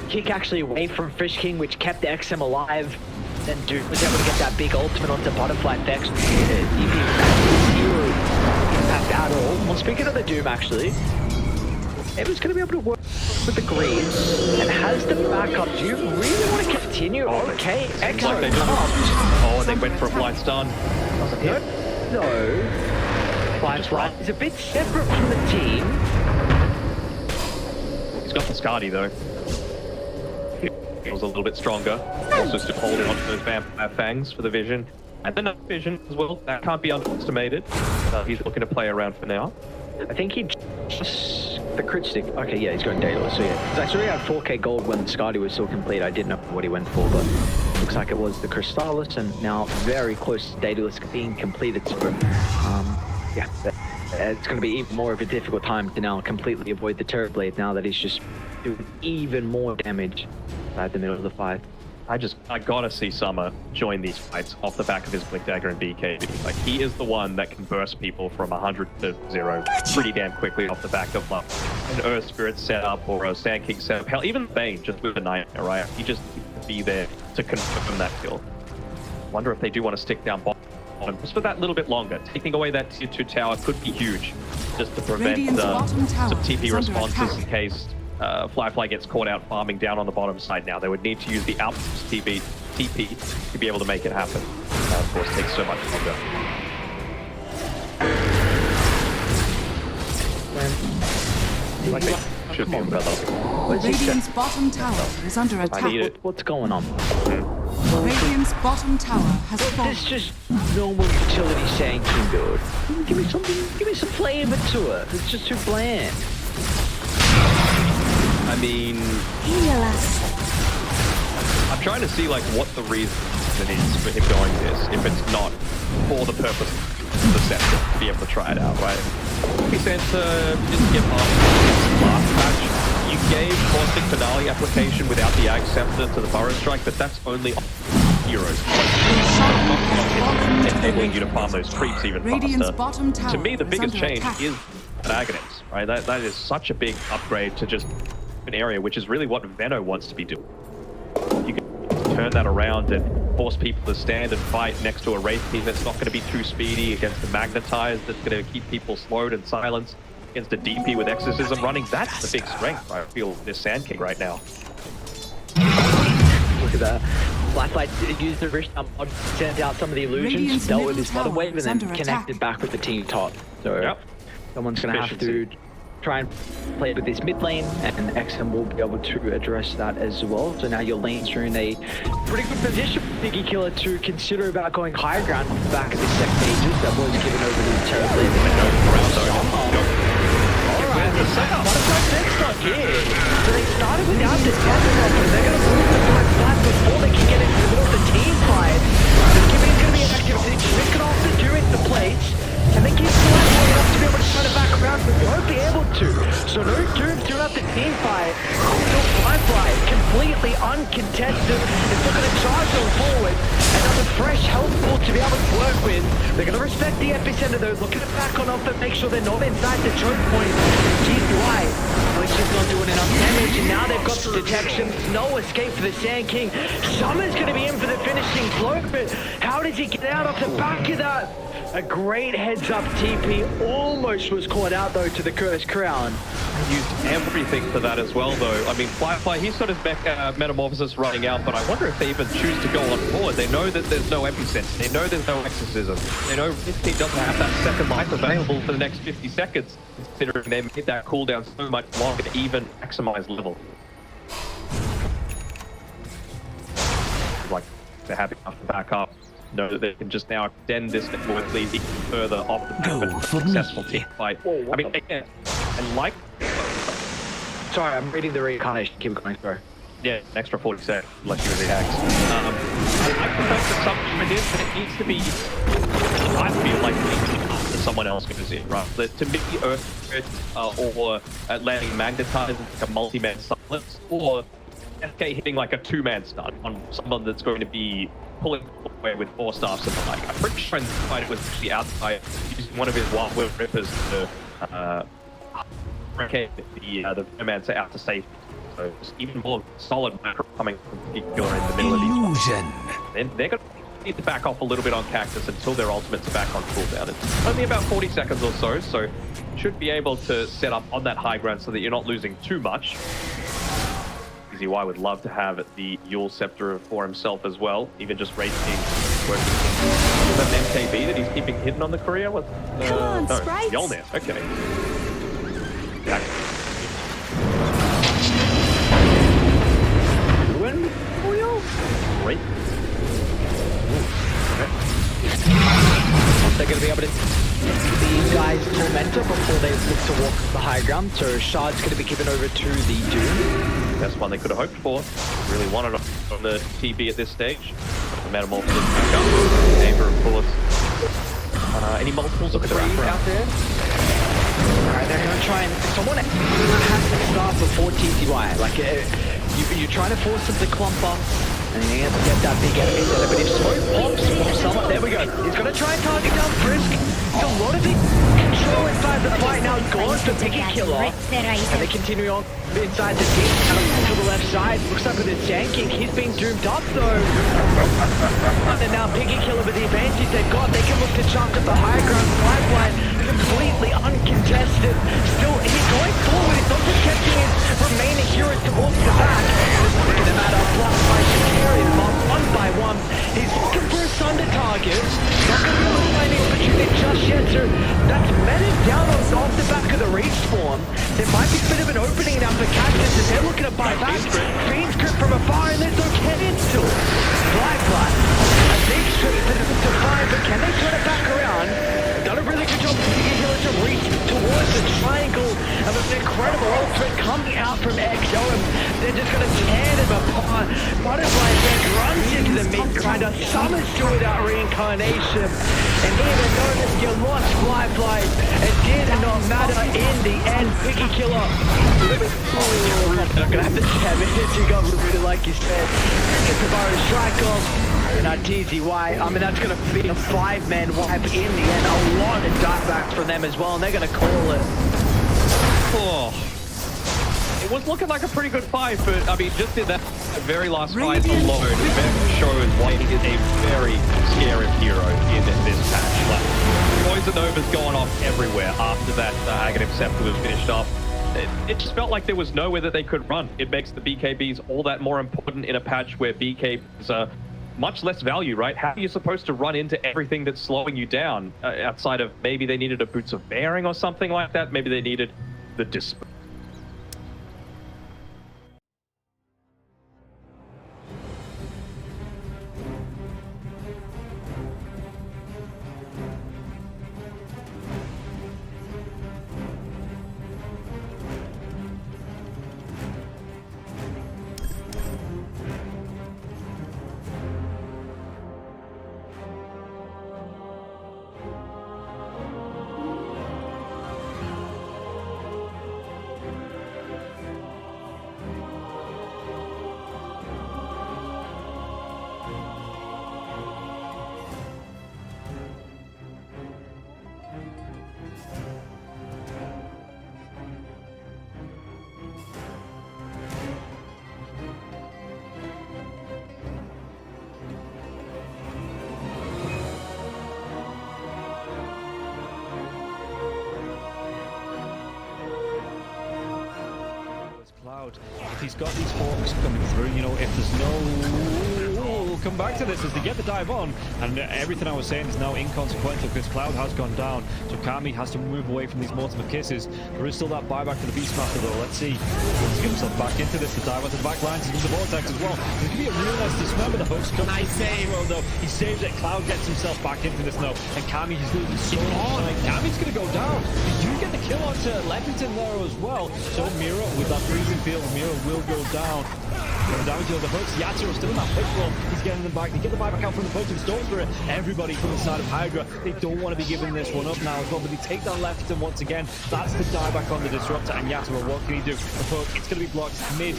kick actually away from Fish King, which kept the XM alive. Then Duke was able to get that big ultimate onto Butterfly Vex. Zero impact at all. Well, speaking of the Doom, actually, Ava's going to be able to work with the Greaves and has the backup. Do you really want to continue? Okay, excellent. Like oh, they went for a blind stun. No. Flyfly is a bit separate from the team. He's got the Scardy, though. Was a little bit stronger. Also still holding onto those vampire fangs for the vision. And the night vision as well. That can't be underestimated. He's looking to play around for now. I think he just... The crit stick. Okay, yeah, he's going Daedalus. So yeah. He's actually had 4k gold when Scardy was still complete. I didn't know what he went for, but looks like it was the Crystallis, and now very close to Daedalus being completed. So, yeah, it's going to be even more of a difficult time to now completely avoid the Terrorblade now that he's just doing even more damage at the middle of the fight. I gotta see Summer join these fights off the back of his Blink Dagger and BK. Like, he is the one that can burst people from 100 to 0 pretty damn quickly off the back of like an Earth Spirit setup or a Sand King setup. Hell, even Bane just with a Nightmare, right? He just needs to be there to confirm that kill. Wonder if they do want to stick down bottom just for that little bit longer. Taking away that tier 2 tower could be huge, just to prevent some TP responses in case Flyfly gets caught out farming down on the bottom side now. They would need to use the outpost TP to be able to make it happen. Of course, it takes so much longer. Like they should be better. Radiant's bottom tower is under attack. What's going on? Radiant's bottom tower has fallen. It's just normal utility Sand-King build. Give me some flavor to it. It's just too bland. I mean, I'm trying to see like what the reason is for him going this, if it's not for the purpose of the set to be able to try it out, right? He said didn't get past last match. You gave Caustic Finale application without the Ag Scepter to the Burrow Strike, but that's only heroes. Not enabling you to farm those creeps even faster. To me, the biggest change is Agonics, right? That is such a big upgrade to just an area, which is really what Venno wants to be doing. You can turn that around and force people to stand and fight next to a Wraith King that's not going to be too speedy, against the Magnetized that's going to keep people slowed and silenced, against a DP with Exorcism running. That's the big strength, I feel, this Sand King right now. Look at that. Flashlight used the wrist mod, sent out some of the illusions, dealt with his other wave, and then connected back with the team top. So someone's going to have to try and play with this mid lane, and XM will be able to address that as well. So now your lanes are in a pretty good position for Piggy Killer to consider about going higher ground off the back of this second ages that was given over to terribly. Alright, the setup. What about next up here? So they started without this Pokemon, but they're going to move the flat before they can get into the middle of the team fight. The Gigabyte's going to be an active pitch. This could also do it the plates. And they keep flat long enough to be able to turn it back around, but won't be able to. So no doom throughout the team fight. Still Fly completely uncontested. It's not going to charge them forward. Another fresh health pool to be able to work with. They're going to respect the epicenter though. Looking to back on off and make sure they're not inside the choke point. G.Y. Which is not doing enough damage, and now they've got the detection. No escape for the Sand King. Summer's going to be in for the finishing blow, but how does he get out off the back of that? A great heads-up TP, almost was caught out though to the Cursed Crown. He used everything for that as well though. I mean, Firefly, he's got his metamorphosis running out, but I wonder if they even choose to go on forward. They know that there's no epicenter. They know there's no exorcism. They know this team doesn't have that second life available for the next 50 seconds, considering they made that cooldown so much longer to even maximize level. Like, they're happy enough to back up. Know that they can just now extend this network lead even further off the back of a successful team fight. I mean, again, and like... Sorry, I'm reading the reincarnation. Keep going, bro. Yeah, an extra 40 seconds, unless you're really hacks. I prefer the assumption it is that it needs to be... I feel like after someone else goes in, right? That to me, Earth or landing Magnetize like a multi-man silence, or A.K.A hitting like a two-man stun on someone that's going to be pulling away with 4 staffs and the like. I'm pretty sure in the fight it was actually outside using one of his Wild Will Rippers to the Vermancer out to safety. So it's even more solid macro coming from Piggy Killer in the middle of these ones. Then they're going to need to back off a little bit on Cactus until their ultimates are back on cooldown. It's only about 40 seconds or so should be able to set up on that high ground so that you're not losing too much. Y would love to have the Yule Scepter for himself as well, even just Rage King working. Is that an MKB that he's keeping hidden on the courier? What? Come on, no, Sprites. Yolnir, okay. Great. They're going to be able to these guys Tormentor before they look to walk the high ground, so Shard's going to be given over to the Doom. That's one they could have hoped for. Really wanted on the TB at this stage. The Metamorphosis back up. Amber, of course. Any multiples of Freeze out there? Alright, they're going to try and... Someone has to start before TTY. Like, you're trying to force them to clump up, and he has to get that big enemy there. But if Smoke pops from someone... There we go. He's going to try and target down Frisk. There's a lot of big control inside the fight now. Gone for Piggy Killer. And they continue on inside the team. To the left side. Looks like with his Janking, he's being doomed up though. And now Piggy Killer with the advantage they've got. They can look to chunk at the high ground pipeline. Completely uncontested. Still, he's going forward. He's not protecting his remaining heroes towards the back. Looking at that up by Shakiri. One by one. He's looking for a Sunder target. Not going to be able to find the opportunity just yet, so that's meted down off the back of the reach spawn. There might be a bit of an opening now for Cactus as they're looking to buy back. Fiend's grip from afar, and there's no cannon still. Fly. A big strip to find, but can they turn it back around? Done a really good job of Piggy Killer to reach towards the triangle of an incredible ultimate coming out from XO. They're just going to tear them apart. Butterfly Deck runs into the mid grinder, summons to without reincarnation. And even though that you lost Fly, it did not matter in the end. Piggy Killer. Oh, they're going to have the damage. You got really, like you said. Get the bar strike off. And that TZY, I mean, that's going to be a 5-man wipe in the end. A lot of dierbacks from them as well, and they're going to call it. Oh. It was looking like a pretty good fight, but I mean, just in that very last fight alone, it shows why he is a very scary hero in this patch. Like, Poison Nova's going off everywhere after that Aghanim Scepter was finished up. it just felt like there was nowhere that they could run. It makes the BKBs all that more important in a patch where BKBs are much less value, right? How are you supposed to run into everything that's slowing you down outside of maybe they needed a Boots of Bearing or something like that? Maybe they needed the Disp. If he's got these hawks coming through, you know, if there's no... We'll come back to this as they get the dive on, and everything I was saying is now inconsequential because Cloud has gone down, so Kami has to move away from these multiple kisses. There is still that buyback to the Beastmaster though. Let's see. Let's get himself back into this. The dive onto the back lines into the vortex as well. There could be a real nice dismember. The hooks come. Nice save. Well, though he saves it. Cloud gets himself back into this now, and Kami is losing so much time. Kami's gonna go down. He do get the kill onto Leppington there as well. So Mira with that freezing field, Mira will go down. Going down to the hooks. Yatsuro's still in that push roll. He's getting them back. They get the buyback out from the punch of Storm Spirit. Everybody from the side of Hydra. They don't want to be giving this one up now as well, but they take down Leppington once again. That's the dieback on the Disruptor, and Yaturo, what can he do? The hook, it's going to be blocked mid.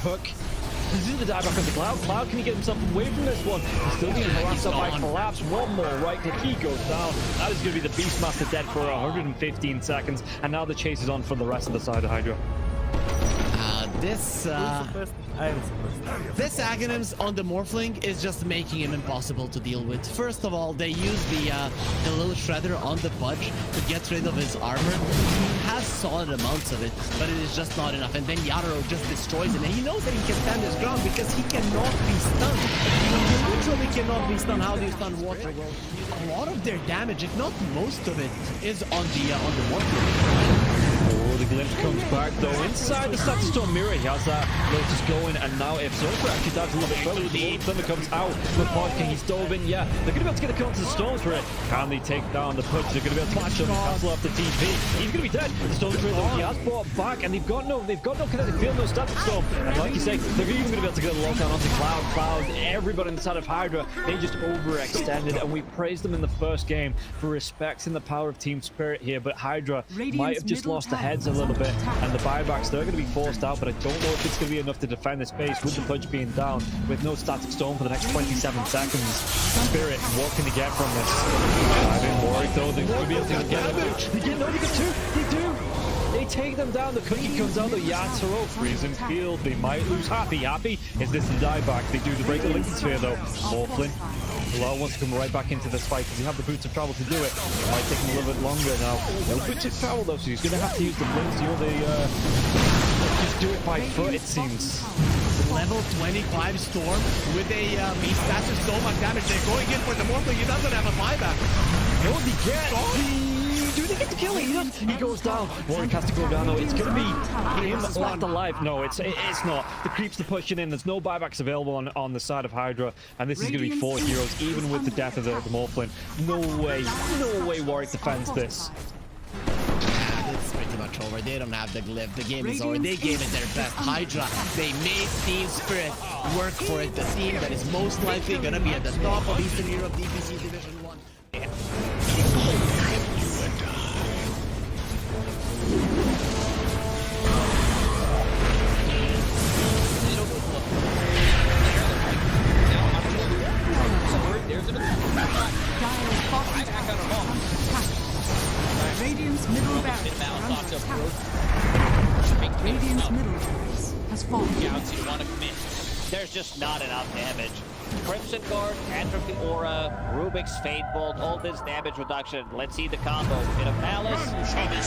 Hook. This is the dieback on the Cloud. Cloud, can he get himself away from this one? He's still being harassed up by Collapse. One more right click. He goes down. That is going to be the Beastmaster dead for 115 seconds. And now the chase is on for the rest of the side of Hydra. This Aghanims on the Morphling is just making him impossible to deal with. First of all, they use the little shredder on the Pudge to get rid of his armor. He has solid amounts of it, but it is just not enough. And then Yatoro just destroys him. And he knows that he can stand his ground because he cannot be stunned. He literally cannot be stunned. How do you stun water? Well, a lot of their damage, if not most of it, is on the Morphling. Oh, the glimpse comes back though. Inside the Status Storm Mirror, he has that Lotus going, and now if Zerker actually dives a little bit further, the Thunder comes out. The Podking, he's dove in, yeah. They're going to be able to get a kill onto the Storm Spirit. Can they take down the Pudge? They're going to be able to match up and cancel off the TP. He's going to be dead. The Storm Spirit, though, he has brought back, and they've got no kinetic field, no Static Storm. And like you say, they're even going to be able to get a lockdown onto Cloud. Everybody inside of Hydra, they just overextended, and we praised them in the first game for respecting the power of Team Spirit here, but Hydra might have just lost the heads a little bit, and the buybacks, they're going to be forced out, but I don't know if it's going to be enough to defend this base with the Pudge being down, with no Static Storm for the next 27 seconds. Spirit, what can they get from this? I've been worried though, they're going to be able to get damage. They get two, they do! They take them down, the cookie comes out, the Yatoro, freezing field, they might lose Happy. Is this the dieback? They do the break the Lincoln Sphere though. Morphlin. Bilal wants to come right back into this fight because he have the boots of travel to do it. It might take him a little bit longer now. No boots of travel though, so he's going to have to use the blinks. You know, they just do it by foot, it seems. Level 25 Storm with a beast. That's just so much damage. They're going in for the Morphling. He doesn't have a buyback. No, he can't. Do they get the kill? He goes down. Warwick has to go down though. It's going to be him left alive. No, it's not. The creeps are pushing in. There's no buybacks available on the side of Hydra, and this is going to be 4 heroes, even with the death of the Morphling. No way Warwick defends this. It's pretty much over. They don't have the glyph. The game is over. They gave it their best. Hydra, they made Team Spirit work for it. The team that is most likely going to be at the top of Eastern Europe DPC Division 1. Radiant's middle barracks. Radiant's middle barracks has fallen. Scouts, you want to commit. There's just not enough damage. Crimson Guard, Atrophy Aura, Rubik's Fate Bolt, all this damage reduction. Let's see the combo. Bit of Malice,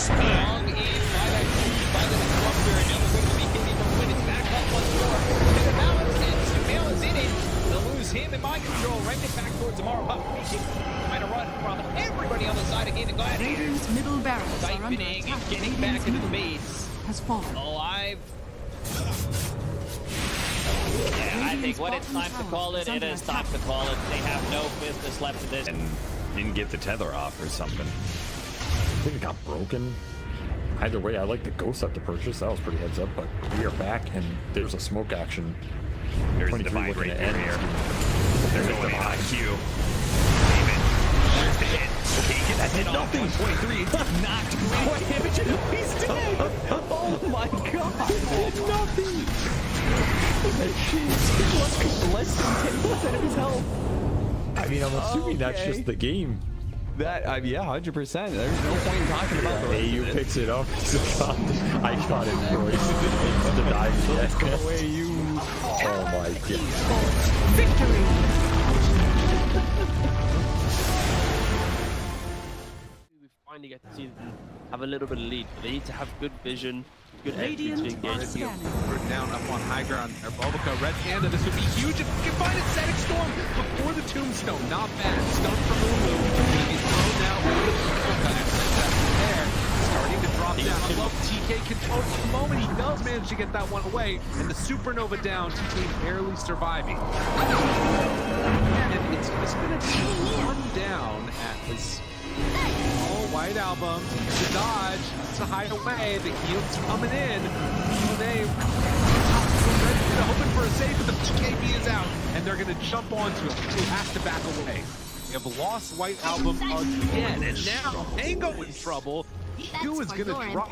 strong in by that by the siphoning and getting back into the base. Has fallen. Alive. Yeah, I think when it's time to call it, it is time to call it. They have no business left in this. And didn't get the tether off or something. I think it got broken. Either way, I like the ghost up to purchase. That was pretty heads up, but we are back and there's a smoke action. There's a divide right there. They're going in on Q. Gaimin. There's the hit. A.K.A. that did nothing. 23. Knocked great damage. He's dead. Oh my god. Nothing. Jeez. Less than 10% of his health. I mean, I'm assuming that's just the game. That, yeah, 100%. There's no point in talking about the rest AU of it. picks it up. I got it, boys. It's the dive. Let's go away, you. Oh my god. Victory. We finally get to see them have a little bit of lead, but they need to have good vision, good entry to engage. We're down up on high ground. Our Bulbaca, red panda. This would be huge if we can find a Static Storm before the Tombstone. Not bad. Stun from Lulu. He's thrown now. There. Starting to drop down. I love TK control at the moment. He does manage to get that one away. And the Supernova down. TK barely surviving. And it's just going to be one down at this. Oh, White Album, the dodge, to hide away, the heal's coming in. They hoping for a save, but the PKB is out, and they're gonna jump onto him, who has to back away. We have lost White Album again, and now Mango in trouble. Q is gonna drop.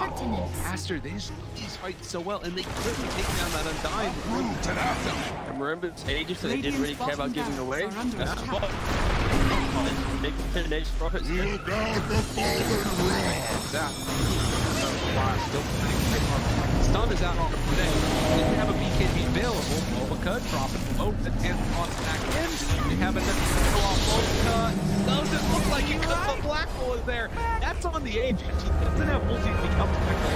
Aster, these fight so well, and they quickly take down that Undying. And remember, it's ages, so they didn't really care about giving away. That's the bot. Big finish profits. You got the Stun is out on the today. Didn't have a BKB available. Bulbaca dropping low. The 10th on back in. We have another throw off Bulbaca. Doesn't look like it because the black hole is there. That's on the agent. He doesn't have multi to become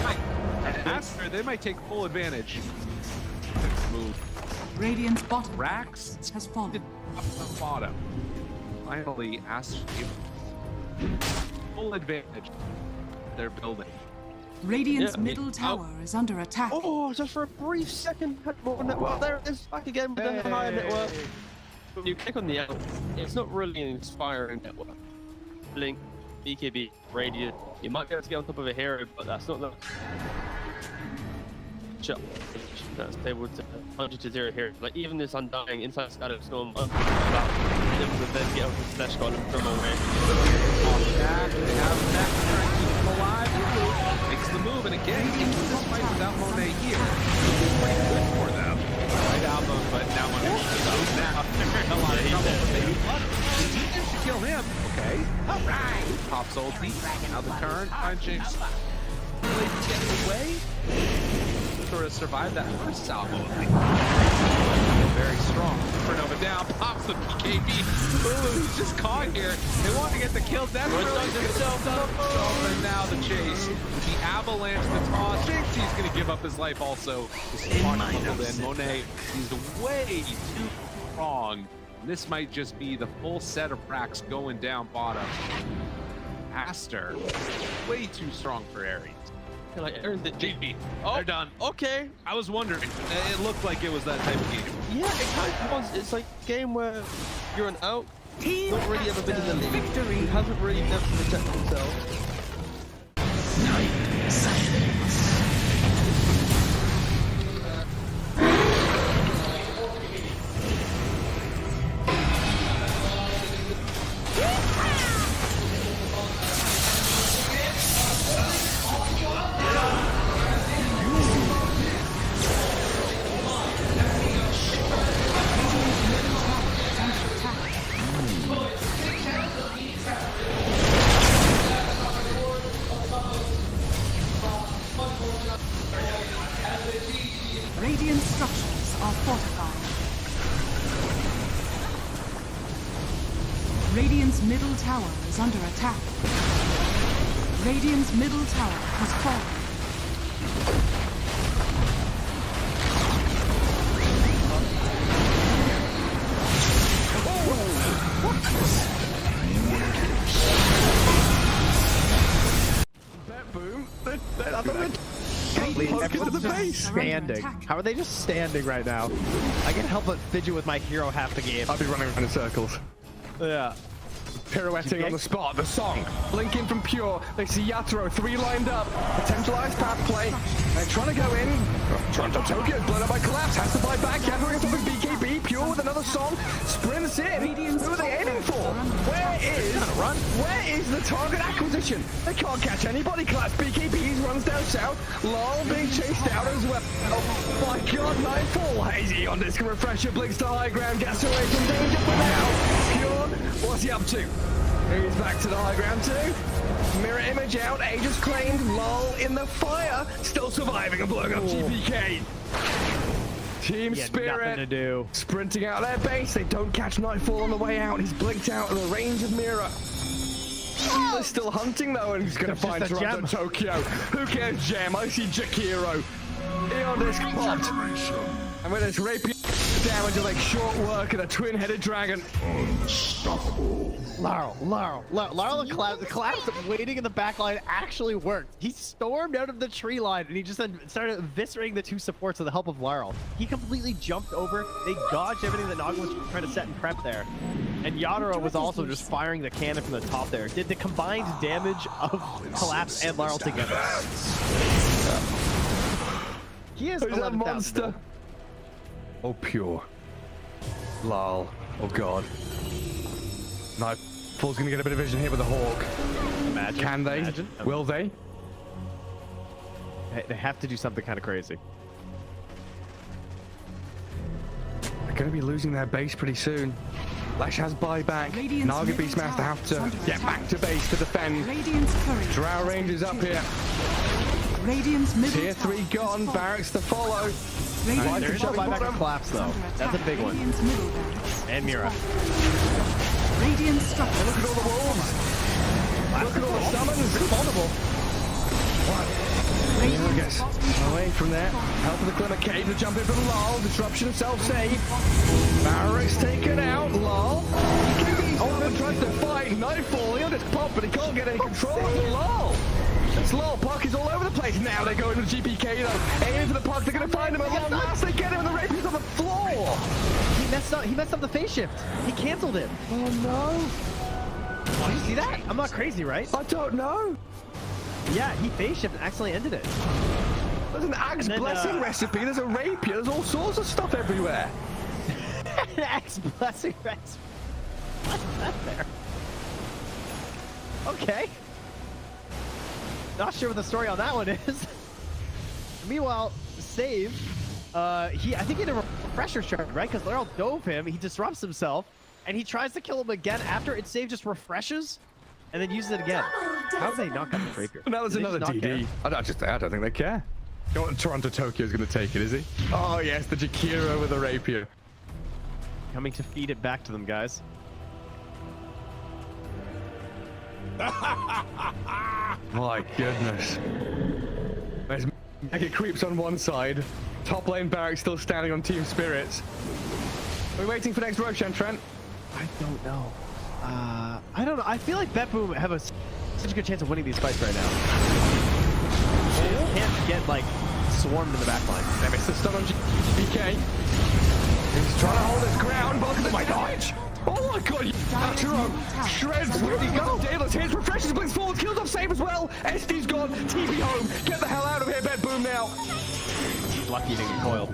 back. And Aster, they might take full advantage. Move. Radiant's bottom Rax has fallen. Up the bottom. Finally, Aster full advantage. They're building. Radiant's middle tower is under attack. Oh, just for a brief second, had more network. There it is, back again with the higher network. When you click on the out, it's not really an inspiring network. Blink, BKB, Radiant. You might be able to get on top of a hero, but that's not the shot. That's able to 100 to 0 here. Like even this Undying inside Static Storm, able to then get up the slash column from away. Back, they have that to try and keep him alive. Makes the move, and again, into this fight without Monet here. It's pretty good for them. Right album, but now Monet is now. They're in a lot of trouble, but they want the team to kill him. Okay. Alright. Pops ulti. Now the turn. Find Jinx. Really getting away. Sort of survived that first salvo. Very strong. Supernova down, pops the PKB. Lulu, he's just caught here. They want to get the kill. That's really himself up. And now the chase. With the avalanche, the toss. Jinx, he's going to give up his life also. This is wonderful. Then Monet, he's way too strong. This might just be the full set of racks going down bottom. Aster, way too strong for Ares. Like Aaron the JP. Oh, they're done. Okay. I was wondering. It looked like it was that type of game. Yeah, it kind of was. It's like a game where you're an out, not really ever been in the league. Victory. He hasn't really never protected himself. Radiant structures are fortified. Radiant's middle tower is under attack. Radiant's middle tower has fallen. Boom. I thought they'd Everyone's to the just base. standing. How are they just standing right now? I can't help but fidget with my hero half the game. I'll be running around in circles. Yeah. Pirouetting on the spot, the song, blinking from Pure, they see Yatoro, 3 lined up, potentialized path play, they're trying to go in, Toronto Tokyo, blown up by Collapse, has to fight back, Yatoro gets up with BKB, Pure with another song, sprints in, who are they aiming for? Where is the target acquisition? They can't catch anybody, Collapse, BKB runs down south, Lol being chased out as well, oh my god, Nightfall, Hazy on disc refresher, blinks to high ground, gets away from danger for now, Pure, what's he up to? He's back to the high ground too. Mirror image out. Aegis claimed. Lull in the fire. Still surviving and blowing up GPK. Team Spirit. Nothing to do. Sprinting out their base. They don't catch Nightfall on the way out. He's blinked out of the range of Mirror. They're still hunting though, and he's going to find Toronto Tokyo. Who cares, Gem? I see Jakiro. Eon disc popped. And with this rapier damage, will make short work of the twin-headed dragon. Unstoppable. Laurel, the collapse waiting in the back line actually worked. He stormed out of the tree line and he just then started eviscerating the 2 supports with the help of Laurel. He completely jumped over. They dodged everything that Naga was trying to set and prep there. And Yatoro was also just firing the cannon from the top there. Did the combined damage of Collapse and Laurel together. He is a monster. Oh, Pure. Lol. Oh, God. Nightfall's gonna get a bit of vision here with the Hawk. Imagine. Can they? Imagine. Will they? They have to do something kind of crazy. They're gonna be losing their base pretty soon. Lash has buyback. Naga Beastmaster have to get back to base to defend. Drow Rangers up here. Tier 3 gone. Barracks to follow. There's no buyback or collapse though. That's a big one. And Mira. Radiant structure. Look at all the wolves. Look at all the summons. It's vulnerable. What? Gets away from there. Help of the Glimmer Cave to jump in from Lol. Disruption, self-save. Barracks taken out. Lol. Oh, tries to fight. Nightfall. He'll just pop, but he can't get any control of Lol. It's Lol. Puck is all over the place. Now they go into the GPK though. Aiming for the puck. They're going to find him at long last. They get him and the rapier's on the floor. He messed up the phase shift. He canceled it. Oh no. Did you see that? I'm not crazy, right? I don't know. Yeah, he phase shift and accidentally ended it. There's an Axe Blessing recipe. There's a rapier. There's all sorts of stuff everywhere. An Axe Blessing recipe. What's that there? Okay. Not sure what the story on that one is. Meanwhile, Save, I think he had a refresher shard, right? Because Laurel dove him, he disrupts himself, and he tries to kill him again after it. Save just refreshes, and then uses it again. How did they not got the rapier? That was another DD. I don't think they care. Toronto Tokyo is going to take it, is he? Oh yes, the Jakiro with the rapier. Coming to feed it back to them, guys. My goodness. There's Mega creeps on one side. Top lane Barracks still standing on Team Spirits. Are we waiting for next Roshan, Trent? I don't know. I don't know. I feel like BetBoom have such a good chance of winning these fights right now. They just can't get like swarmed in the back line. They missed the stun on BK. He's trying to hold his ground, but look at my dodge. Oh my god, Yatoro shreds. Where'd he go? Daedalus hits, refreshes, blinks forward, kills off Save as well. SD's gone, TP home. Get the hell out of here, BetBoom now. Lucky he didn't get coiled.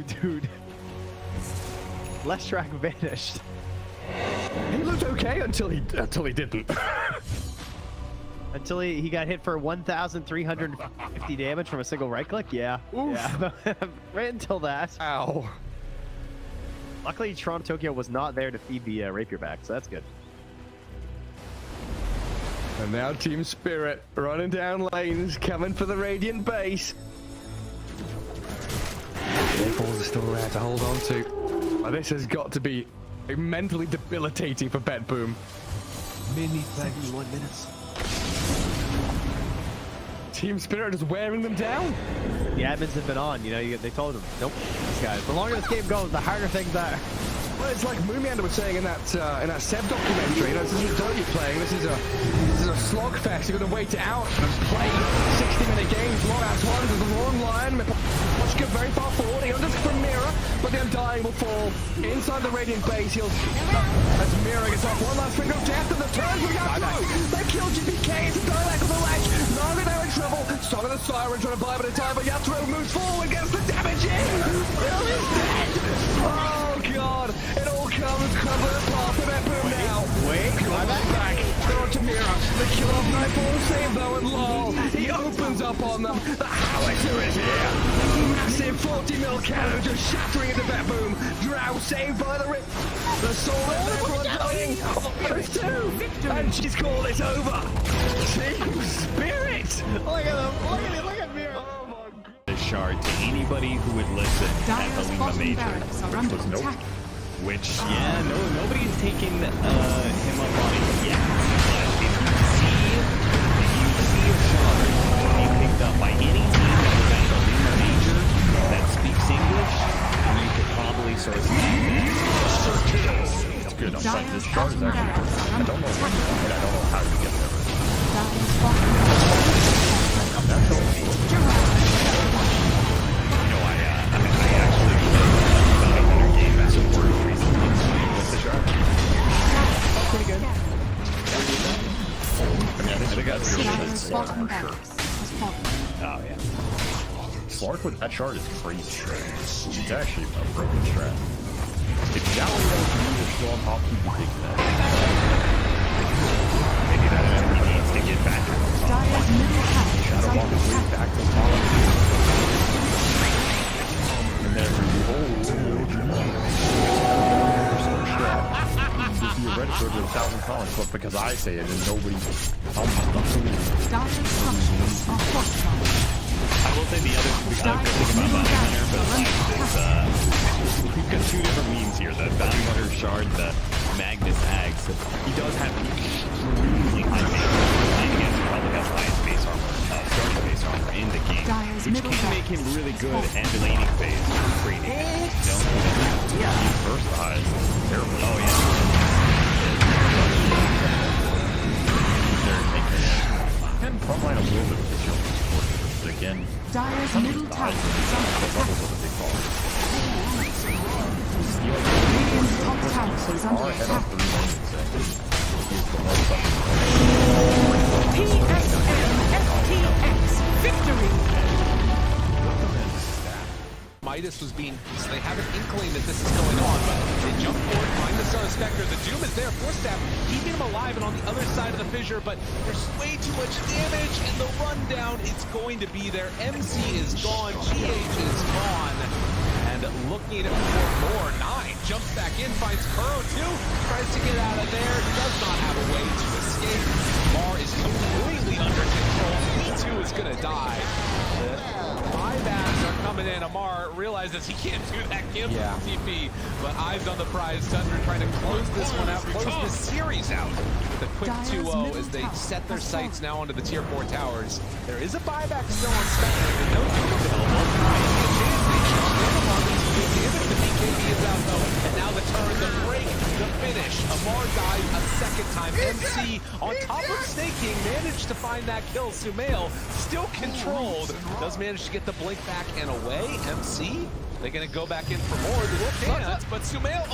Dude. Leshrac vanished. He looked okay until he didn't. Until he got hit for 1,350 damage from a single right click? Yeah. Oof. Yeah. Right until that. Ow. Luckily, Toronto Tokyo was not there to feed the rapier back, so that's good. And now Team Spirit running down lanes, coming for the Radiant base. Balls are still there to hold on to. Well, this has got to be mentally debilitating for BetBoom. Mini 71 minutes. Team Spirit is wearing them down. The admins have been on, they told them, nope, these guys. The longer this game goes, the harder things are. Well, it's like Moomiander was saying in that Seb documentary. You know, this isn't Dota you're playing. This is a slogfest. You're gonna wait it out and play 60-minute games. Long ass ones. There's a long line. Watch get very far forward. He unders from Mira, but the Undying will fall inside the Radiant base. He'll as Mira gets off one last finger of death and the turns we got through. They kill GPK. It's a direct on the ledge. Naga now in trouble. Song of the Siren trying to buy a bit of time, but Yatro moves forward, gets the damage in. Will is dead. Oh god. It all comes crumbling apart for that boom now. Wait, back. They're on to Mira. The kill off Nightfall save though and lol. He opens up on them. The howitzer is here. Massive 40 mil cannon just shattering into that boom. Drow saved by the rip. The soul is there dying. There's two. And she's called it over. Team Spirit. Look at them. Look at Mira. Oh my god. The shard to anybody who would listen at the Lima Major. Which, yeah, nobody's taking him up on it yet. But if you see a shard being picked up by any team that was at the Lima Major that speaks English, you could probably sort of It's good. This shard is actually good. I don't know when, and I don't know how you get there. That's all. I actually found a better game as a word recently with the shard. That's pretty good. I think that's Slark for sure. Oh yeah. Slark with that shard is crazy. It's actually a broken strat. If Jowly knows to use a strong pop, he can take that. Maybe that enemy needs to get back. Shadow Walk his way back to the top. And then theoretically there's 1,000 comments, but because I say it and nobody I will say the other good thing about Bounty Hunter, but we've got two different memes here. The Bounty Hunter shard, the Magnus Ags. He does have extremely high base armor. And against probably has the highest base armor, starting base armor in the game, which can make him really good at the laning phase for trading. Yeah. He's versatile. Terrible. Oh yeah. And frontline a little bit of this young support, but again, Dyer's middle tower is levels of a big ball. Radiant's top tower is under attack. PSN FTX victory. Midas was being, so they have an inkling that this is going on, but they jump forward, find the Star Spectre. The Doom is there, Force Staff, keeping him alive and on the other side of the fissure, but there's way too much damage, and the rundown is going to be there. MC is gone, GH is gone, and looking for more. 9 jumps back in, finds Kuro too, tries to get out of there, does not have a way to escape. Mar is completely under control, he too is gonna die. Buybacks are coming in. Amar realizes he can't do that cancel TP, but eyes on the prize. Tundra trying to close this one out, close this series out with a quick 2-0 as they set their sights now onto the tier 4 towers. There is a buyback still on Spectre. No the BKB is out though, and now the turn, the break, the finish. Amar dies a second time. MC on top of Snake King managed to find that kill. Sumail still controlled, does manage to get the blink back and away. MC, they're gonna go back in for more. They can't, but Sumail,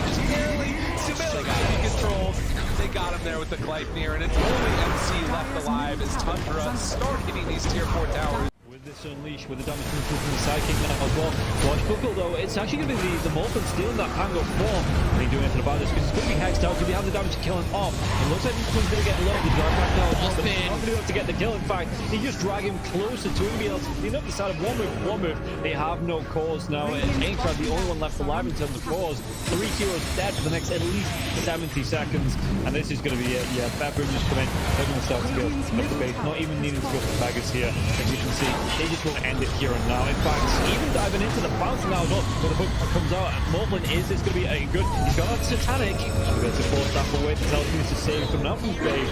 just barely. Sumail got to be controlled. They got him there with the Gleipnir, and it's only MC left alive as Tundra start hitting these tier 4 towers. With this Unleash, with the damage from the Psychic now as well. Watch Buckle though, it's actually going to be the Molten stealing that Pango form. And he doing anything about this because it's going to be hexed out. Do we have the damage to kill him off? It looks like this one's going to get low. The Dark back now as well, but he's not going to be able to get the kill. In fact, he just drag him closer to him. Be able to clean up the side of one move. They have no cause now. Aintrad, the only one left alive in terms of cause. 3 heroes dead for the next at least 70 seconds. And this is going to be it. Yeah, Baboon just come in. They're going to start to go up the base. Not even needing to go for Baggers here. As you can see, they just want to end it here and now. In fact, even diving into the bounce now as well, where the hook comes out. Moblin is going to be a good. He's got a Satanic. He's got to force that away. The Telekinesis to save coming out from space.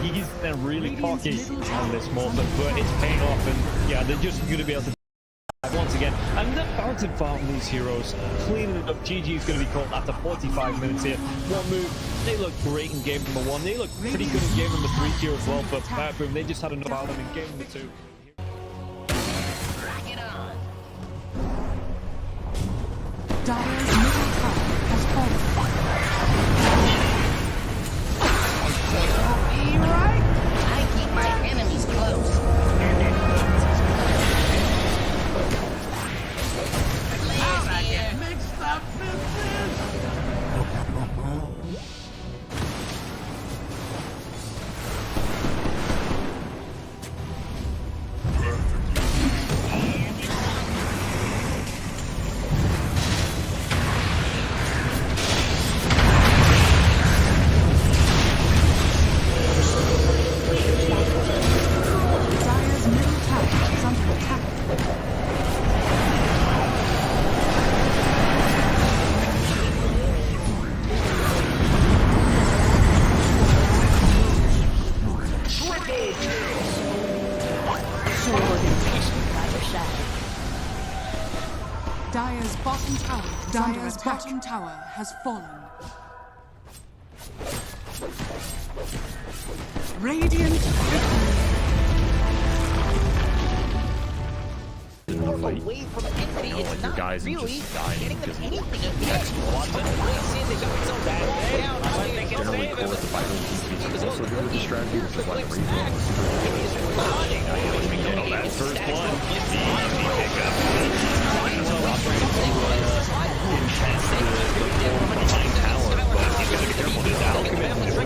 He's then really cocky on this Moblin, but it's paying off, and yeah, they're just going to be able to once again. And the Barton farm these heroes, cleaning it up. GG is going to be called after 45 minutes here. One move, they look great in game number 1. They look pretty good in game number 3 here as well, but Boom, they just had enough out of them in game number 2. Dire's middle tower has fallen. Be right. I keep my enemies close. I can mix the business. Dire's bottom tower has fallen. Radiant away from Envy, it's like not guys really just dying getting them because anything in the next one. But we see they got so bad down. I think they can save him. It's also good with the strategy, which is why the Reaver was that first blood. Easy pickup. Behind tower, but he's going to be careful. His alchemist is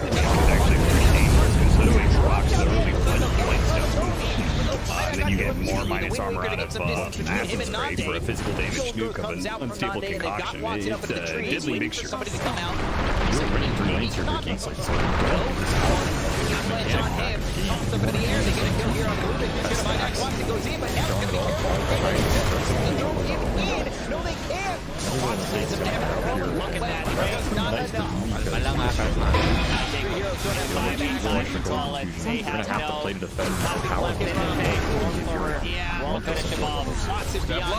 actually pretty dangerous considering rocks that really and then you get more minus armor out of Athens Ray for a physical damage nuke of an unstable concoction. It's a deadly mixture. You're running through lanes here, Ricky. No, they can't. Look at that. Not enough. You're going to have to play to defend power. Won't finish him off.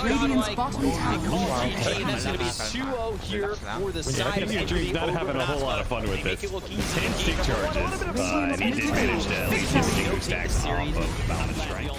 Radiant's bottom tower. That's going to be 2-0 here for the side of Dream's not having a whole lot of fun with this. 10 stick charges, and he did manage to at least hit the King of Stacks off of Balance Strike.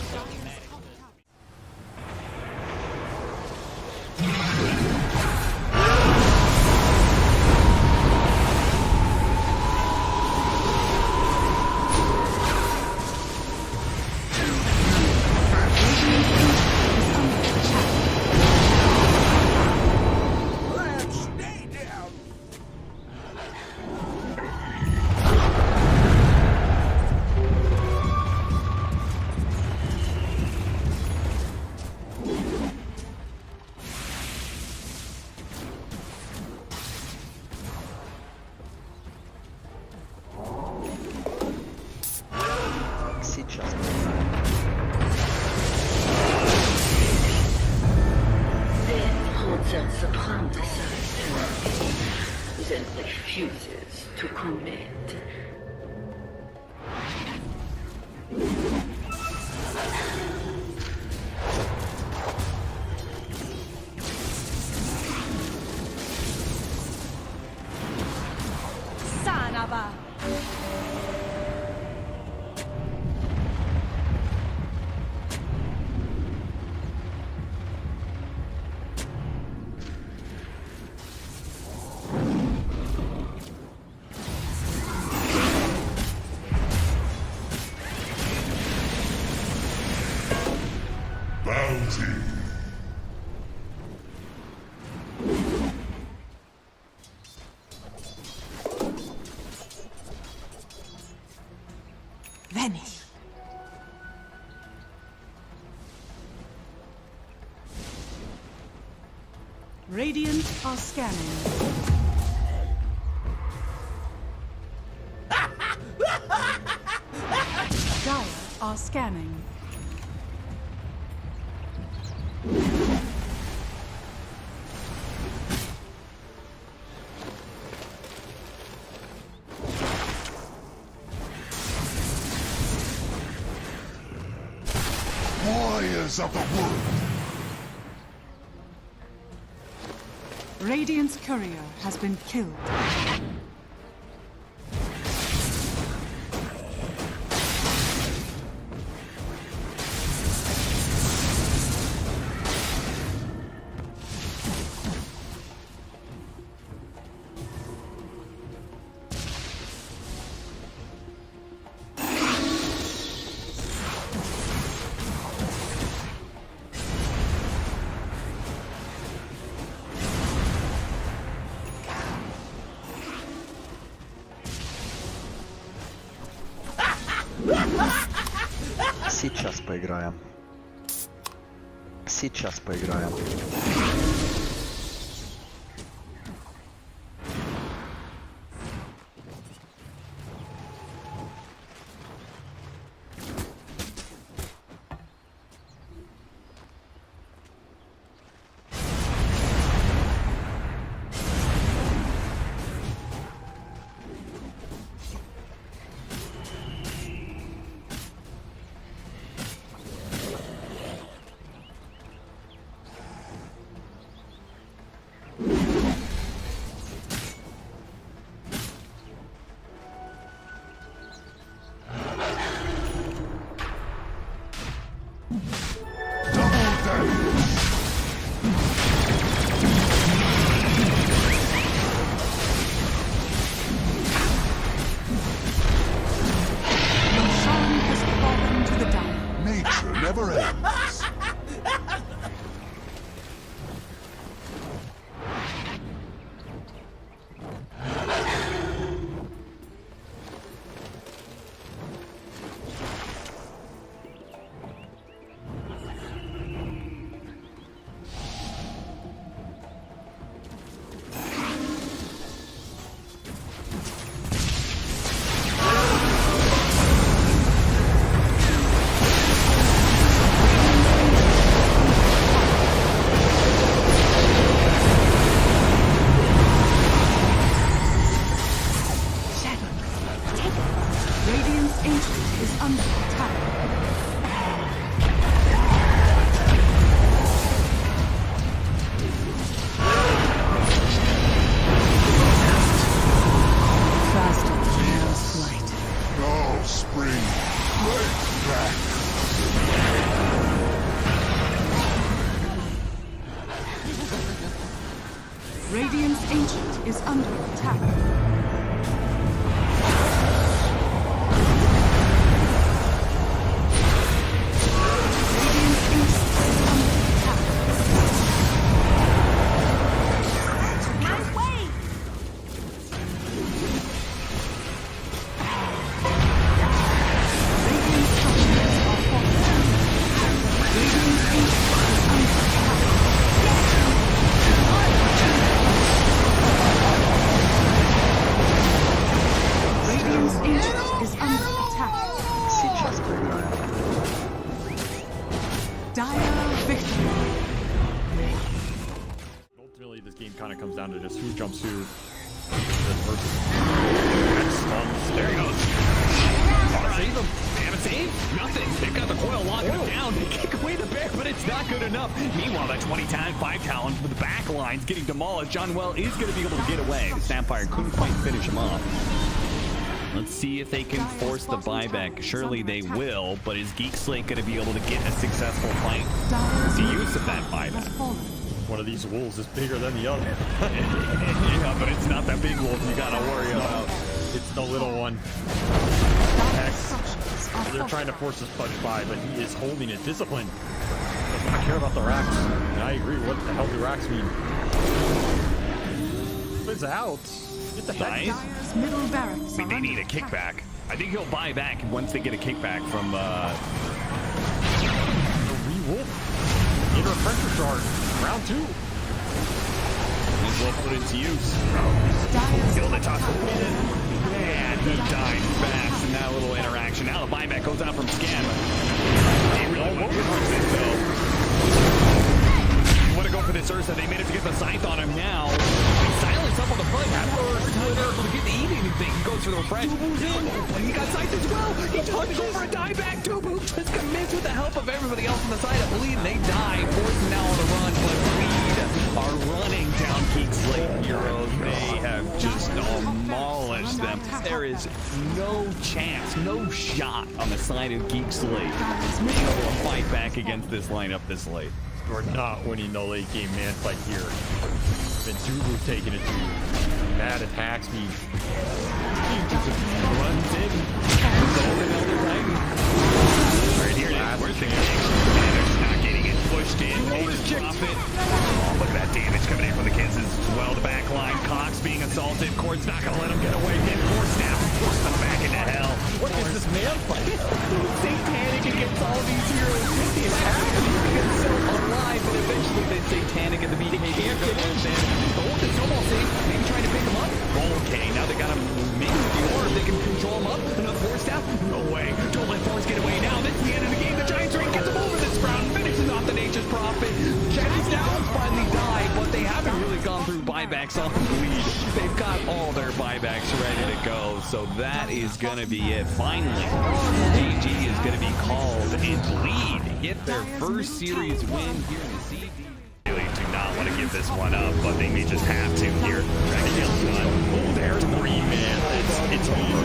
Vanish. Radiant are scanning. Dire are scanning. Warriors of the wood. Radiant's courier has been killed. Сейчас поиграем. Сейчас поиграем. Radiant's Ancient is under attack. Ultimately, this game kind of comes down to just who jumps who. There he goes. Save him. They have a save? Nothing. They've got the coil locking him down. They kick away the bear, but it's not good enough. Meanwhile, that 5 talent with the back lines getting demolished. John Well is going to be able to get away. The Sapphire couldn't quite finish him off. Let's see if they can force the buyback. Surely they will, but is Geek Slate going to be able to get a successful fight? The use of that buyback. One of these wolves is bigger than the other. Yeah, but it's not that big wolf you got to worry about. It's the little one. X. They're trying to force this punch by, but he is holding it. Discipline. Doesn't care about the racks. And I agree. What the hell do racks mean? It's out. Get the heck out. I mean, they need a kickback. I think he'll buy back once they get a kickback from the Re-Wolf. Get a pressure charge. Round 2. As well put into use. Kill the top. Man, he died fast in that little interaction. Now the buyback goes out from Scam. They really want to go for this Ursa. They managed to get the scythe on him now. He silenced up on the front. Able to get to eat anything. He goes for the refresh. Dubu's in. He got scythed as well. He touched over a dieback. Dubu just commits with the help of everybody else on the side. I believe they die. Forcing now on the run, but Reed are running down Geek's Lake heroes. They have just demolished them. There is no chance, no shot on the side of Geek's Lake to be able to fight back against this lineup this late. We're not winning the late game man fight here. Then Zulu's taking it to Mad attacks me. He just runs in. Right here, where's the Manner's not getting it pushed in. Drop it. Oh, look at that damage coming in from the kids as well. The back line, Cox being assaulted. Court's not gonna let him get away. Get forced down. Forced them back into hell. What is this man fight? Satanic against all these heroes. It is happening. It's so alive, and eventually they Satanic at the beginning. They can't get in. Gold is almost safe. Maybe trying to pick him up. Okay, now they got him maybe with the orb. They can control him up. Enough force down. No way. Don't let Force get away now. This is the end of the game. The Giants Ring gets him over this round. Finishes off the Nature's Prophet. Jackie Downs finally died, but they haven't really gone through buybacks on the lead. They've got all their buybacks ready to go, so that is going to be it. Finally, AG is going to be called and Bleed hit their first series win here in the CD. Really do not want to give this one up, but they may just have to here. Dragon Tail's done. Oh, there's 3 man. It's over.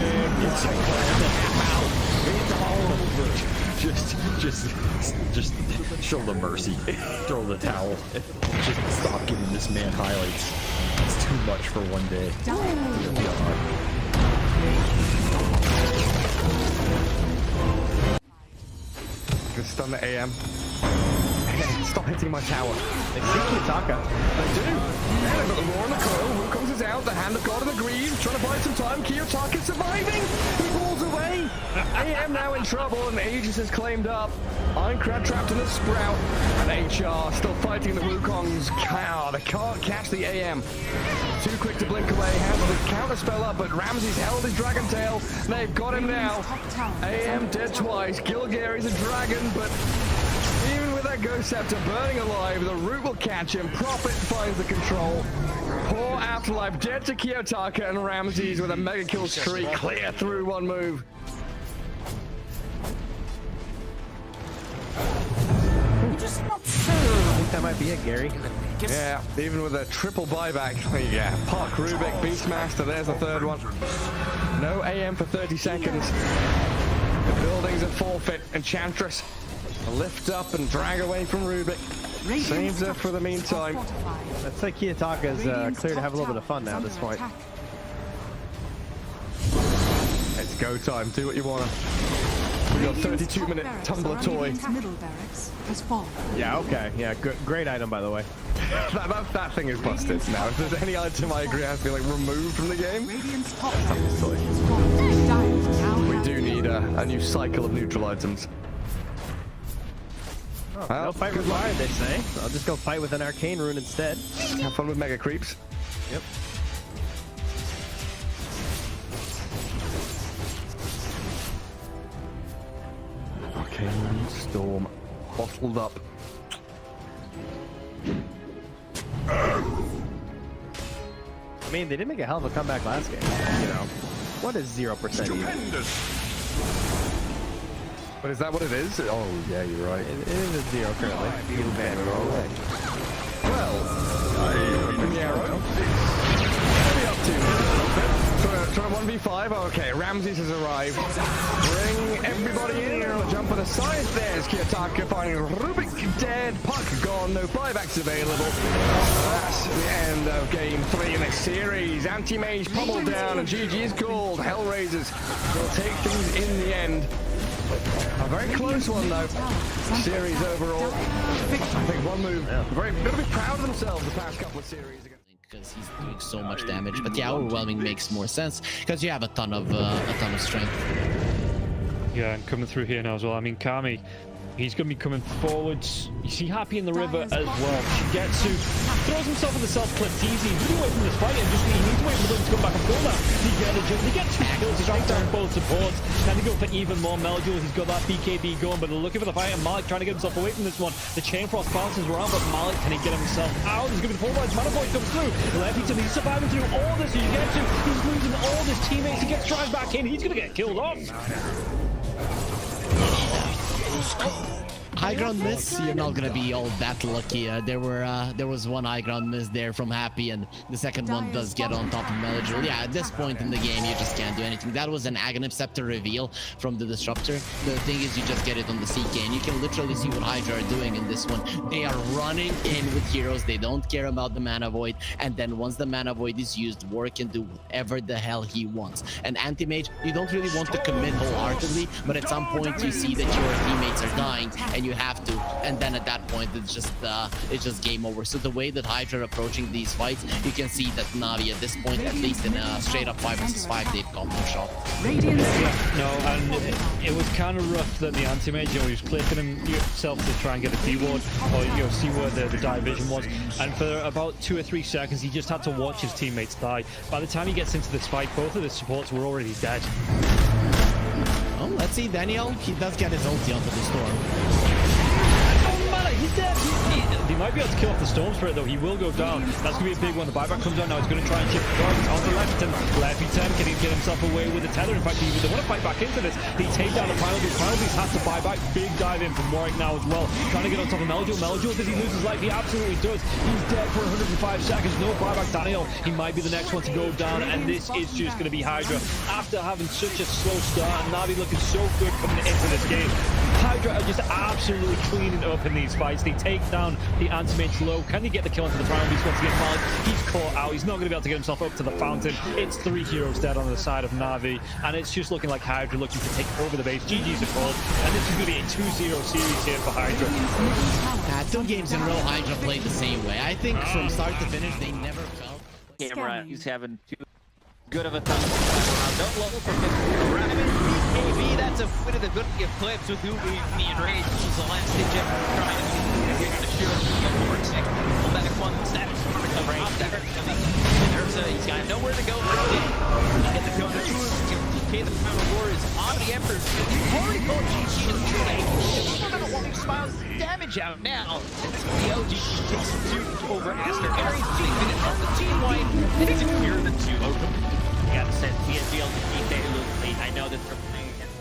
It's all over. Just show them mercy. Throw the towel. Just stop giving this man highlights. It's too much for one day. Just stun the AM. Stop hitting my tower. They see Kitaka. They do. Yeah, they've got the Roar and the Coil. Who comes out? The Hand of God and the Greed. Trying to buy some time. Kiyotaka surviving. He falls away. AM now in trouble, and Aegis is claimed up. Ironcrad trapped in the Sprout. And HR still fighting the Wukongs. Cow. They can't catch the AM. Too quick to blink away. Has the counter spell up, but Ramsey's held his Dragon Tail. They've got him now. AM dead twice. Gilgary's a dragon, but even with that Ghost Scepter burning alive, the root will catch him. Prophet finds the control. Poor Afterlife dead to Kiyotaka, and Ramses with a mega kill streak clear through one move. Just not sure. I think that might be it, Gary. Yeah, even with a triple buyback. Yeah, Puck, Rubik, Beastmaster, there's the third one. No AM for 30 seconds. The building's a forfeit. Enchantress lift up and drag away from Rubik. Saves her for the meantime. That's like Kiyotaka's clear to have a little bit of fun now at this point. It's go time. Do what you want. We got 32-minute tumbler toy. Yeah, okay. Yeah, good, great item, by the way. that thing is busted now. If there's any item I agree has to be like removed from the game, we do need a new cycle of neutral items. Oh, well, no fight with fire, they say. So I'll just go fight with an arcane rune instead. Have fun with mega creeps. Yep. Arcane Storm bottled up. I mean, they did make a hell of a comeback last game. You know, what is 0% even? But is that what it is? Oh, yeah, you're right. It is a 0 currently. Well, in the arrow. What are we up to? Trying to 1v5. Okay, Ramses has arrived. Bring everybody in. Jump on the side. There's Kiyotaka finding Rubik dead. Puck gone. No buybacks available. That's the end of game 3 in this series. Anti-Mage pummeled down, and GG is called. Hellraisers will take things in the end. A very close one though. Series overall. I think one move. Very going to be proud of themselves the past couple of series. Because he's doing so much damage, but yeah, overwhelming makes more sense because you have a ton of strength. Yeah, and coming through here now as well. I mean, Kami, he's going to be coming forwards. You see Happy in the river as well. Shigetsu throws himself in the self-clip easy. He's away from this fight and just he needs to wait for them to come back and pull that. He gets 2 kills, he strikes down both supports. Trying to go for even more Melduel. He's got that BKB going, but they're looking for the fight, and Malik trying to get himself away from this one. The Chain Frost bounces around, but Malik, can he get himself out? He's going to be forward. Mana Boy comes through. Lefty, he's surviving through all this. Shigetsu, he's losing all his teammates. He gets dragged back in. He's going to get killed off. High ground miss, you're not gonna be all that lucky. There was one high ground miss there from Happy, and the second one does get on top of Melodril. Yeah, at this point in the game, you just can't do anything. That was an Aghanim Scepter reveal from the Disruptor. The thing is, you just get it on the CK, and you can literally see what Hydra are doing in this one. They are running in with heroes. They don't care about the Mana Void, and then once the Mana Void is used, War can do whatever the hell he wants. And Anti-Mage, you don't really want to commit wholeheartedly, but at some point you see that your teammates are dying, and you have to. And then at that point, it's just game over. So the way that Hydra are approaching these fights, you can see that Na'Vi at this point, at least in a straight up 5 versus 5, they've got no shot. No, and it was kind of rough that the Anti-Mage, he was clicking himself to try and get a D-ward, or see where the dive vision was, and for about 2 or 3 seconds he just had to watch his teammates die. By the time he gets into this fight, both of the supports were already dead. Oh, let's see, Daniel, he does get his ulti onto the storm. He's dead. He might be able to kill off the Storm Spirit, though. He will go down. That's going to be a big one. The buyback comes down now. He's going to try and chip the targets onto Lefton. Lefton, can he get himself away with the tether? In fact, they want to fight back into this. They take down the Final Beast. Final Beast has to buy back. Big dive in from Warwick now as well. Trying to get on top of Melodril. Melodril, does he lose his life? He absolutely does. He's dead for 105 seconds. No buyback. Daniel, he might be the next one to go down, and this is just going to be Hydra. After having such a slow start, and Na'Vi looking so good coming into this game, Hydra are just absolutely cleaning up in these fights. They take down the Anti-Mage low. Can he get the kill into the Primal Beast once again? Malik, he's caught out. He's not going to be able to get himself up to the fountain. It's 3 heroes dead on the side of Na'Vi, and it's just looking like Hydra looking to take over the base. GG's a call, and this is going to be a 2-0 series here for Hydra. 2 games in a row, Hydra played the same way. I think from start to finish, they never felt. Camera, he's having too good of a time. Don't level for A.K.A, that's a bit of the good clips with Ubi and Rage. This is the last ditch effort trying to shoot the board second. Pull back one step. The Rage there. He's got nowhere to go. Get the counter to him. The Final War is on the Emperor. Already called GG in the lane. He's not going to want to smile damage out now. The LG takes 2 over Aster. Aries 3 minutes off the team wipe. And it's a clear the 2 open. You gotta send TSGL to keep their loop lead. I know that they're playing against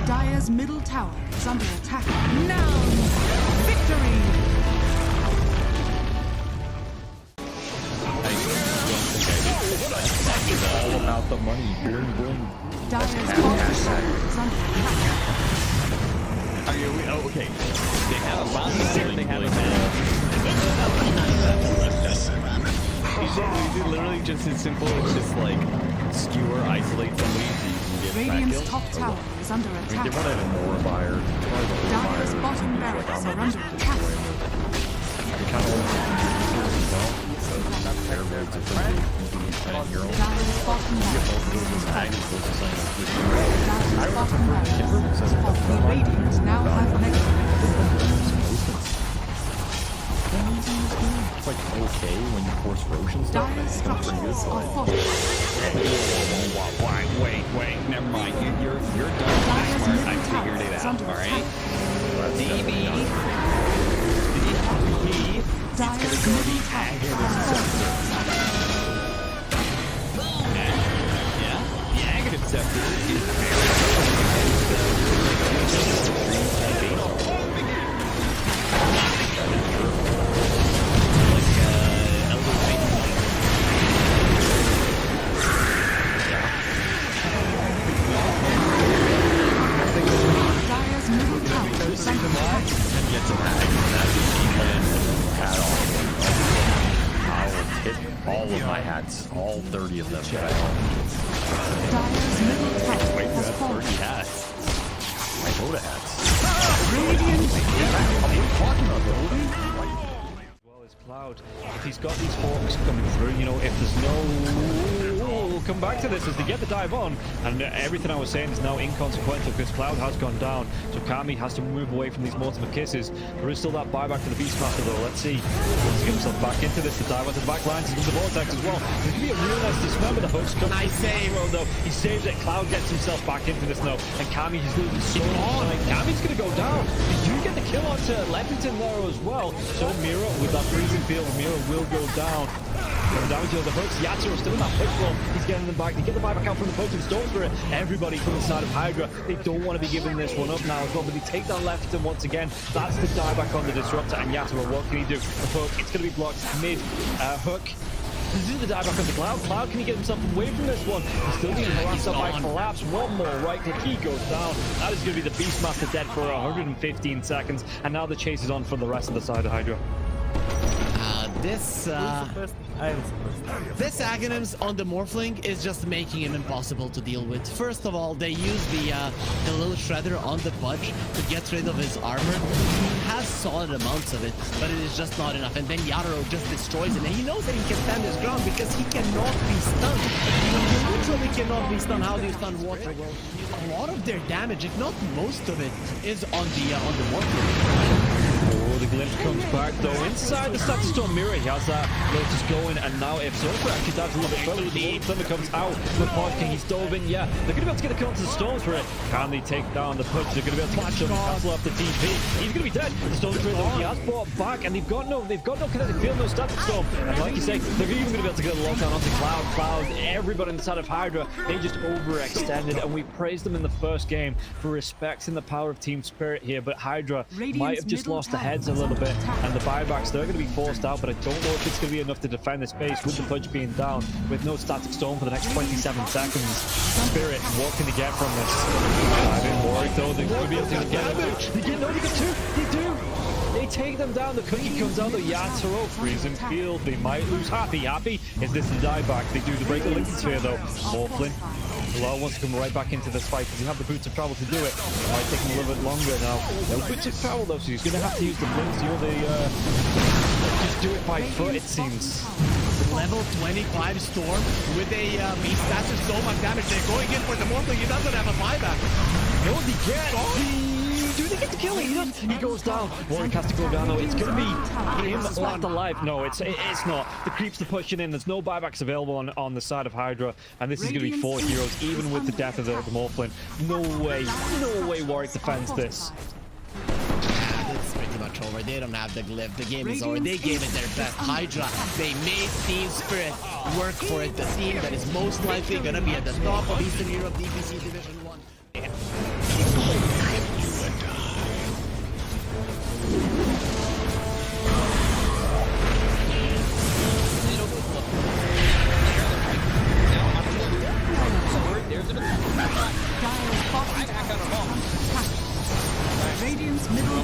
Dire's middle tower is under attack. Now, victory! It's all about the money. Bling, bling. Dire's bottom tower is under attack. Are you? Oh, okay. They have a bounty. They have a man. Literally just as simple as just like skewer, isolate somebody so you can get Radiant's back top kills. tower is under I mean, attack. they want to have a Nora buyer. Dire's bottom barracks are under attack. They kind of want to so fair words are pretty convenient your own. Dire's bottom barracks is Dire's bottom barracks is full. The Radiant now have Mega. It's like okay when you force Roshan stuff. Dire's structures are full. Wait, never mind. You're done. Smart. I figured it out. All right. DB. Dire's middle tower Yeah, the Aghanim Scepter is very Dire's middle tower is under attack. I'll hit all of my hats, all 30 of them. Dire's middle tower Cloud, if he's got these hawks coming through, you know, if there's no... we'll come back to this as they get the dive on, and everything I was saying is now inconsequential because Cloud has gone down, so Kami has to move away from these multiple kisses. There is still that buyback to the Beastmaster though. Let's see. Let's get himself back into this. The dive onto the back lines into the vortex as well. There's going to be a real nice dismember. The hooks come. Nice save. Though. He saves it. Cloud gets himself back into this now, and Kami is losing so much time. Kami's going to go down. They do get the kill onto Leppington there as well. So Mira with that freezing field, Mira will go down. Going down to the hooks. Yatsuro's still in that push roll. He's getting them back. They get the buyback out from the poke and Storm Spirit. Everybody from the side of Hydra. They don't want to be giving this one up now as well, but they take down Leppington once again. That's the dieback on the Disruptor, and Yaturo, what can he do? The poke, it's going to be blocked mid hook. This is the dieback on the Cloud. Cloud, can he get himself away from this one? He's still being harassed by Collapse. One more right click, he goes down. That is going to be the Beastmaster dead for 115 seconds, and now the chase is on for the rest of the side of Hydra. This Aghanims on the Morphling is just making him impossible to deal with. First of all, they use the little shredder on the Pudge to get rid of his armor. He has solid amounts of it, but it is just not enough. And then Yatoro just destroys it, and he knows that he can stand his ground because he cannot be stunned. He literally cannot be stunned. How do you stun water? Well, a lot of their damage, if not most of it, is on the Morphling. Oh, the glimpse comes back though. Inside the Static Storm Mirror, he has that Lotus going, and now if Zofra actually dives a little bit further with the Lord Thunder comes out. The King, he's dove in, yeah. They're going to be able to get a kill onto the Storm Spirit. Can they take down the Pudge? They're going to be able to catch him and cancel up the TP. He's going to be dead. The Storm Spirit though, he has brought back, and they've got no kinetic field, no Static Storm. And like you say, they're even going to be able to get a lockdown onto Cloud. Everybody inside of Hydra, they just overextended, and we praised them in the first game for respecting the power of Team Spirit here, but Hydra might have just lost the heads a little bit, and the buybacks, they're going to be forced out, but I don't know if it's going to be enough to defend this base with the Pudge being down, with no Static Storm for the next 27 seconds. Spirit, what can they get from this? I've been worried though, they're going to be able to get it. They get two, they do! They take them down, the cookie comes out, the Yatoro, freezing field, they might lose Happy. Is this the dieback? They do the break the Lincoln Sphere though. Morphling. Law wants to come right back into this fight because he have the boots of travel to do it. It might take him a little bit longer now. No boots of travel though, so he's going to have to use the blinks. You know, they just do it by foot, it seems. Level 25 Storm with a beast. That's just so much damage. They're going in for the Morphling. He doesn't have a buyback. No, he gets. Do they get the kill? He goes down. Warwick has to go down though. It's going to be him left alive. No, it's not. The creeps are pushing in. There's no buybacks available on the side of Hydra, and this is going to be 4 heroes, even with the death of the Morphling. No way Warwick defends this. It's pretty much over. They don't have the glyph. The game is over. They gave it their best. Hydra, they made Team Spirit work for it. The team that is most likely going to be at the top of Eastern Europe DPC Division 1. Radiant's middle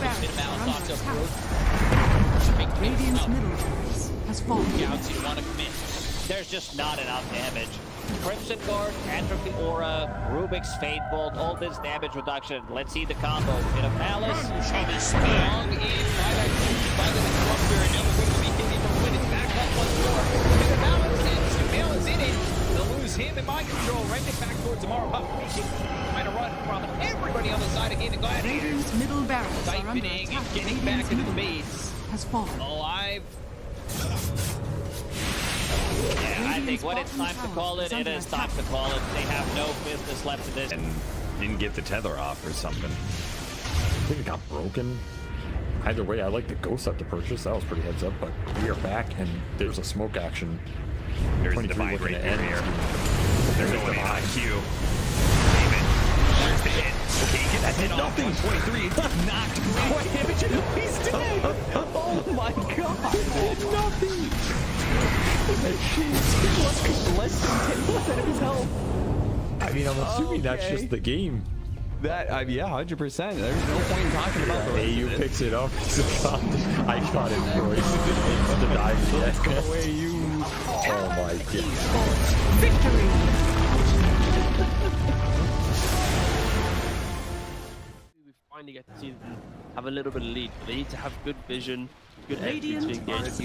Radiant's middle barracks has fallen. Gauzy, you want to commit. There's just not enough damage. Crimson Guard, Atrophy Aura, Rubik's Fate Bolt, all this damage reduction. Let's see the combo. Bit of Malice. Shall be strong in by the Disruptor, and now we're going to be hitting for win. It's back up once more. Bit of Malice, and Jamil is in it. They'll lose him in mind control. Right it back towards tomorrow. Trying to run from everybody on the side again. Radiant's middle barracks are under siphoning attack. and getting back into the base. Has fallen. Alive. Yeah, I think when it's time to call it, it is time to call it. They have no business left in this. And didn't get the tether off or something. I think it got broken. Either way, I like the ghost up to purchase. That was pretty heads up, but we are back and there's a smoke action. There's a divide right there. They're going in on Q. There's the hit. Okay, get that hit off. 123. Knocked great. He's dead. Oh my god. Nothing. I mean, I'm assuming that's just the game. That, yeah, 100%. There's no point in talking about the AU picks it up. I got it, boys. The dive. Let's go away, you. Oh my god. Victory. We finally get to see them have a little bit of lead, but they need to have good vision Good Radiant exit to engage.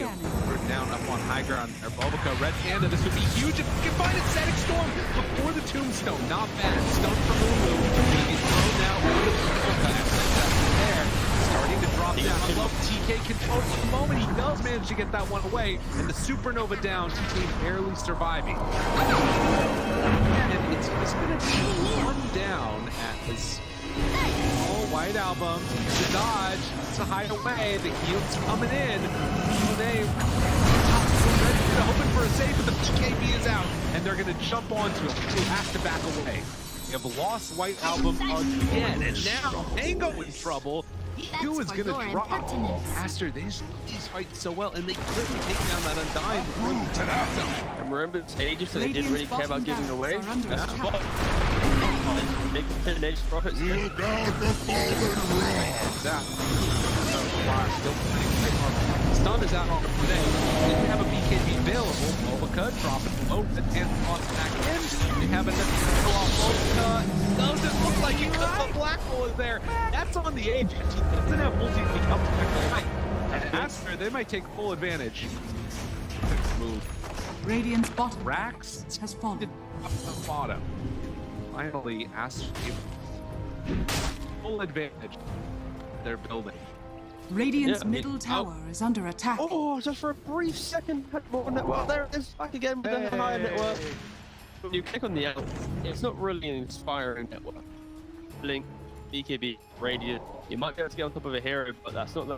We're down up on high ground. Bulbica, Red Panda, this would be huge if we can find a Static Storm before the Tombstone. Not bad. Stone from Lulu. He's thrown now over the Bulbica. There. Starting to drop down. I love TK control for the moment. He does manage to get that one away. And the Supernova down. TK barely surviving. And it's just going to be one down as White Album, to dodge, to hide away, the heal's coming in. They hoping for a save, but the PKB is out, and they're going to jump onto him. He has to back away. They have lost White Album again, and now Tango in trouble. Who is going to drop faster? These fight so well, and they couldn't take down that Undying before the Tombstone. And remember, it's ages, so they didn't really care about giving away. Big finish profits. Stun is out on the today. They have a BKB available. Bulbica dropping low, the 10th toss back in. They have another kill off Bulbica. Doesn't look like it because the black hole is there. That's on the agent. He doesn't have multi to come back to fight. And after, they might take full advantage. Move. Radiant's bottom Rax has fallen. Up the bottom. Finally, Aster full advantage. They're building. Radiant's middle tower is under attack. Oh, just for a brief second. Well, there it is, back again with the high network. When you click on the L, it's not really an inspiring network. Blink, BKB, Radiant. You might be able to get on top of a hero, but that's not the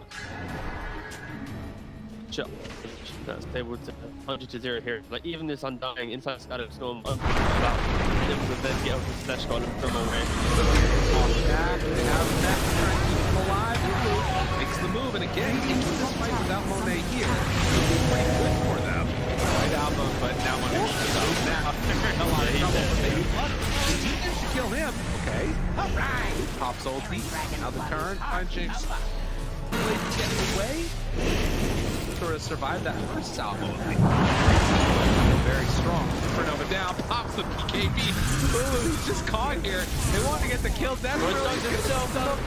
that's able to 100 to 0 here. Like even this Undying inside Static Storm, able to then get up with Slash God and from away. They have that trying to keep him alive. Makes the move, and again, into this fight without Monet here. Pretty good for them. Right album, but now Monet is out now. They're in a lot of trouble, but they managed to kill him. Okay. Alright. Pops ulti. Now the turn. Punching. Really getting away. Sort of survived that first salvo. Very strong. Supernova down, pops the PKB. Ooh, he's just caught here. They want to get the kill. That's really himself up.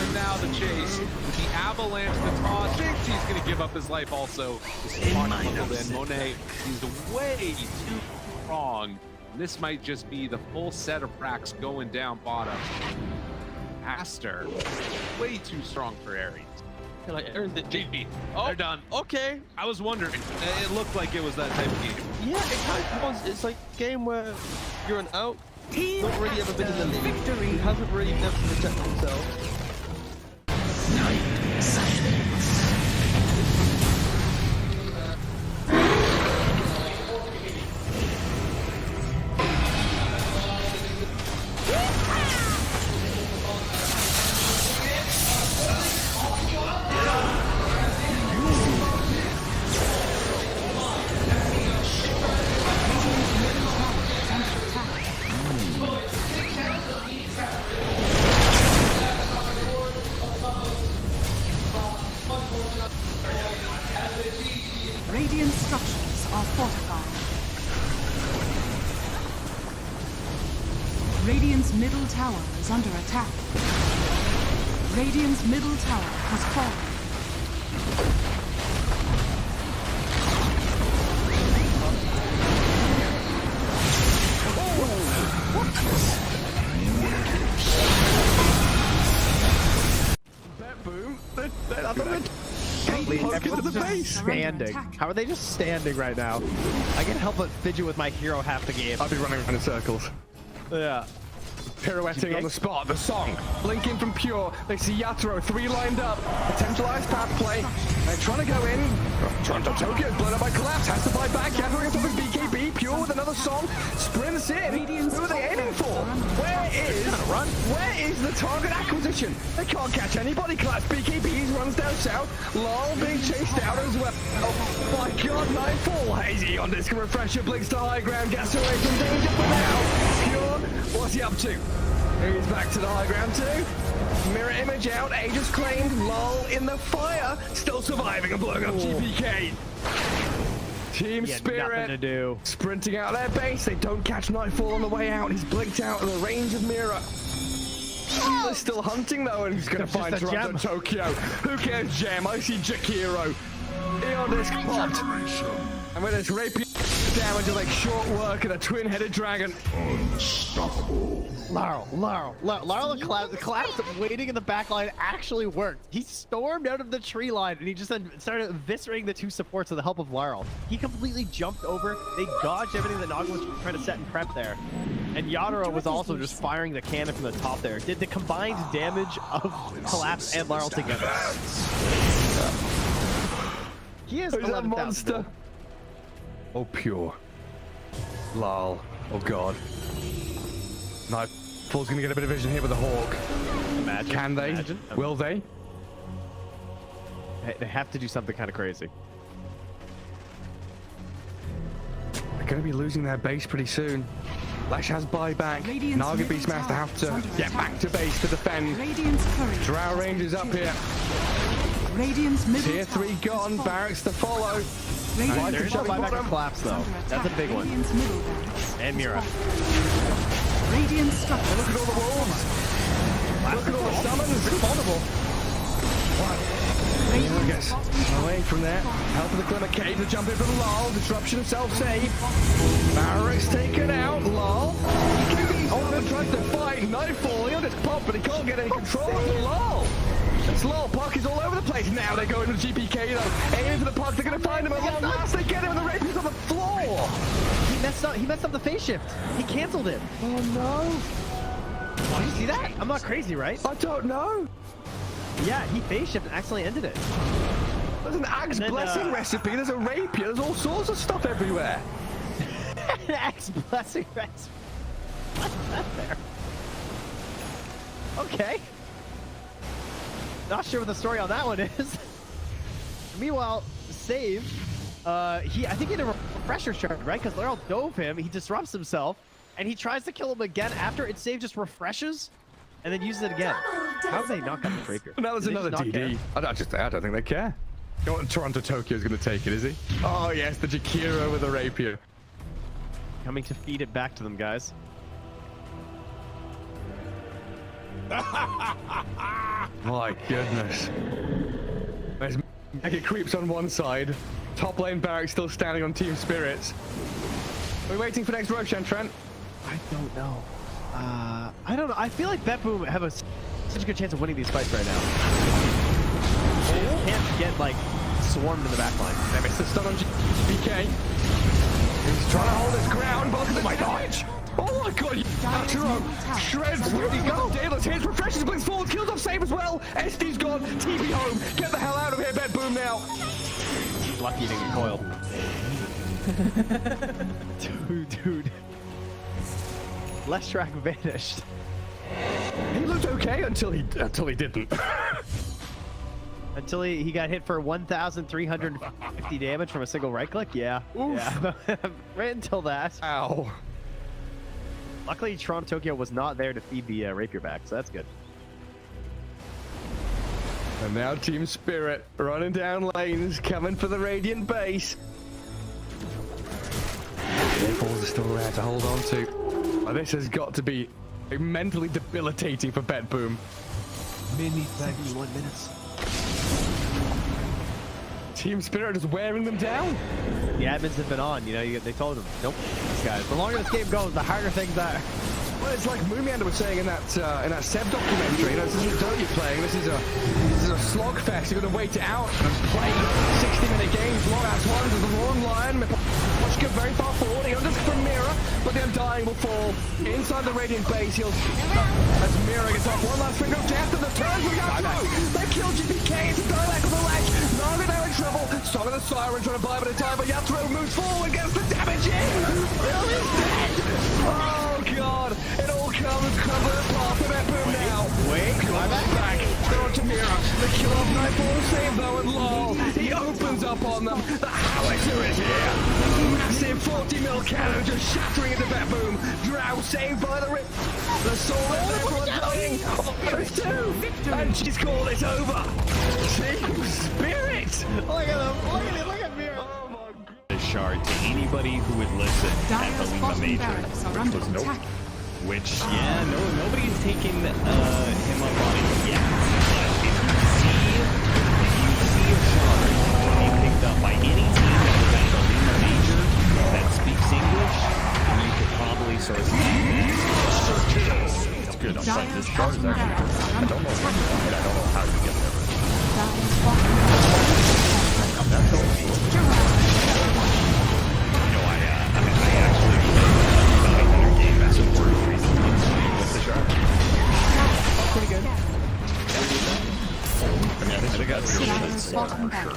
And now the chase. With the avalanche, the toss. Thinks he's going to give up his life also. This is buckled in. Monet, he's way too strong. This might just be the full set of racks going down bottom. Aster, way too strong for Ares. Like Aaron did GP. Oh, they're done. Okay. I was wondering. It looked like it was that type of game. Yeah, it kind of was. It's like a game where you're an out, not really ever been in the league, he hasn't really been able to protect himself. Radiant structures are fortified. Radiant's middle tower is under attack. Radiant's middle tower has fallen. Boom. Standing. How are they just standing right now? I can't help but fidget with my hero half the game. I'll be running around in circles. Yeah. Pirouetting on the spot, the song. Blinking from Pure. They see Yatoro, 3 lined up. Potentialized path play. They're trying to go in. Trying to Tokyo, blown up by Collapse. Has to fight back. Yatoro gets off his BKB. Pure with another song. Sprints in. Who are they aiming for? Where is the target acquisition? They can't catch anybody. Collapse BKBs runs down south. Lol being chased out as well. Oh my god, Nightfall. Hazy on disc refresher. Blinks to high ground. Gets away from danger for now. Pure, what's he up to? He's back to the high ground too. Mirror image out, Aegis claimed, lol in the fire, still surviving and blowing up GPK. Team Spirit, nothing to do. Sprinting out their base, they don't catch Nightfall on the way out, he's blinked out of the range of Mirror. They're still hunting though, and he's gonna find Toronto Tokyo. Who cares, Gem? I see Jakiro. Eon disc popped. And with his rapier damage of like short work and a twin-headed dragon. Unstoppable. Larl the collapse waiting in the back line actually worked. He stormed out of the tree line and he just then started eviscerating the two supports with the help of Larl. He completely jumped over. They dodged everything that Naga was trying to set and prep there. And Yatoro was also just firing the cannon from the top there. Did the combined damage of Collapse and Larl together. He is a monster. Oh, pure. Lol. Oh, God. Nightfall's gonna get a bit of vision here with the Hawk. Imagine. Can they? Imagine. Will they? They have to do something kind of crazy. They're gonna be losing their base pretty soon. Lash has buyback. Naga Beastmaster have to get back to base to defend. Drow Rangers up here. Tier 3 gone. Barracks to follow. There's no buyback or collapse though. That's a big one. And Mira. Radiant structure. Look at all the wolves. Look at all the summons. It's vulnerable. Mira gets away from there. Help of the Glimmer Cave to jump in from Lol. Disruption of self-save. Barracks taken out. Lol. Oh, tries to fight. Nightfall. He'll just pop, but he can't get any control of Lol. It's Lol. Puck is all over the place. Now they're going to the GPK though. Aiming for the puck. They're going to find him at long last. They get him and the rapier's on the floor. He messed up the phase shift. He canceled it. Oh no. Did you see that? I'm not crazy, right? I don't know. Yeah, he phase shift and accidentally ended it. There's an Axe Blessing recipe. There's a rapier. There's all sorts of stuff everywhere. An Axe Blessing recipe. What's that there? Okay. Not sure what the story on that one is. Meanwhile, Save, I think he had a refresher charge, right? Because Laurel dove him, he disrupts himself, and he tries to kill him again after it Save just refreshes, and then uses it again. How have they not got the rapier? Now there's another DD. I don't think they care. You know what, Toronto Tokyo's going to take it, is he? Oh yes, the Jakiro with the rapier. Coming to feed it back to them, guys. My goodness. There's Mega creeps on one side. Top lane Barracks still standing on Team Spirits. Are we waiting for next Roshan, Trent? I don't know. I don't know. I feel like BetBoom have such a good chance of winning these fights right now. They can't get like swarmed in the back line. They missed the stun on BK. He's trying to hold his ground, but look at my dodge. Oh my god, Yatoro shreds. Where'd he go? Daedalus hits, refreshes, blinks forward, kills off Save as well. SD's gone, TP home. Get the hell out of here, BetBoom now. Lucky he didn't get coiled. Dude. Leshrac vanished. He looked okay until he didn't. Until he got hit for 1,350 damage from a single right click? Yeah. Oof. Yeah. Right until that. Ow. Luckily, Toronto Tokyo was not there to feed the rapier back, so that's good. And now Team Spirit running down lanes, coming for the Radiant base. Balls are still there to hold on to. Oh, this has got to be mentally debilitating for BetBoom. Mini 71 minutes. Team Spirit is wearing them down. The admins have been on, you know, they told them, nope, these guys. The longer this game goes, the harder things are. Well, it's like Moomiander was saying in that Seb documentary. You know, this isn't Dota you're playing. This is a slogfest. You're going to wait it out and play 60-minute games, long-ass ones. There's a long line. Watch go very far forward. He'll just from Mira, but the Undying will fall inside the Radiant base. He'll as Mira gets off one last finger of death, and the turns will go. They kill GPK. It's a dialect on the ledge. Naga now in trouble. Song of the Siren trying to buy a bit of time, but Yatoro moves forward, gets the damage in. Bill is dead. Oh god. It all comes crumbling apart for BetBoom now. Wait, back. They're on to Mira. The kill off Nightfall save though, and Lol. He opens up on them. The howitzer is here. Massive 40 mil cannon just shattering into BetBoom. Drow saved by the rip. The soul is everyone dying. There's two. And she's called it over. Team Spirit. Look at him. Look at Mira. Oh my god. The shard to anybody who would listen at the Lima Major. Barracks are under attack. which, yeah, nobody's taken him up on it yet. But if you see a shard being picked up by any team that was at the Arena Major that speaks English, you could probably source it. It's good. I'm saying this shard is actually good. I don't know if it's fine. I don't know how you get there. That's all. I actually found another game that's important recently with the shard. Pretty good. I think that's real good.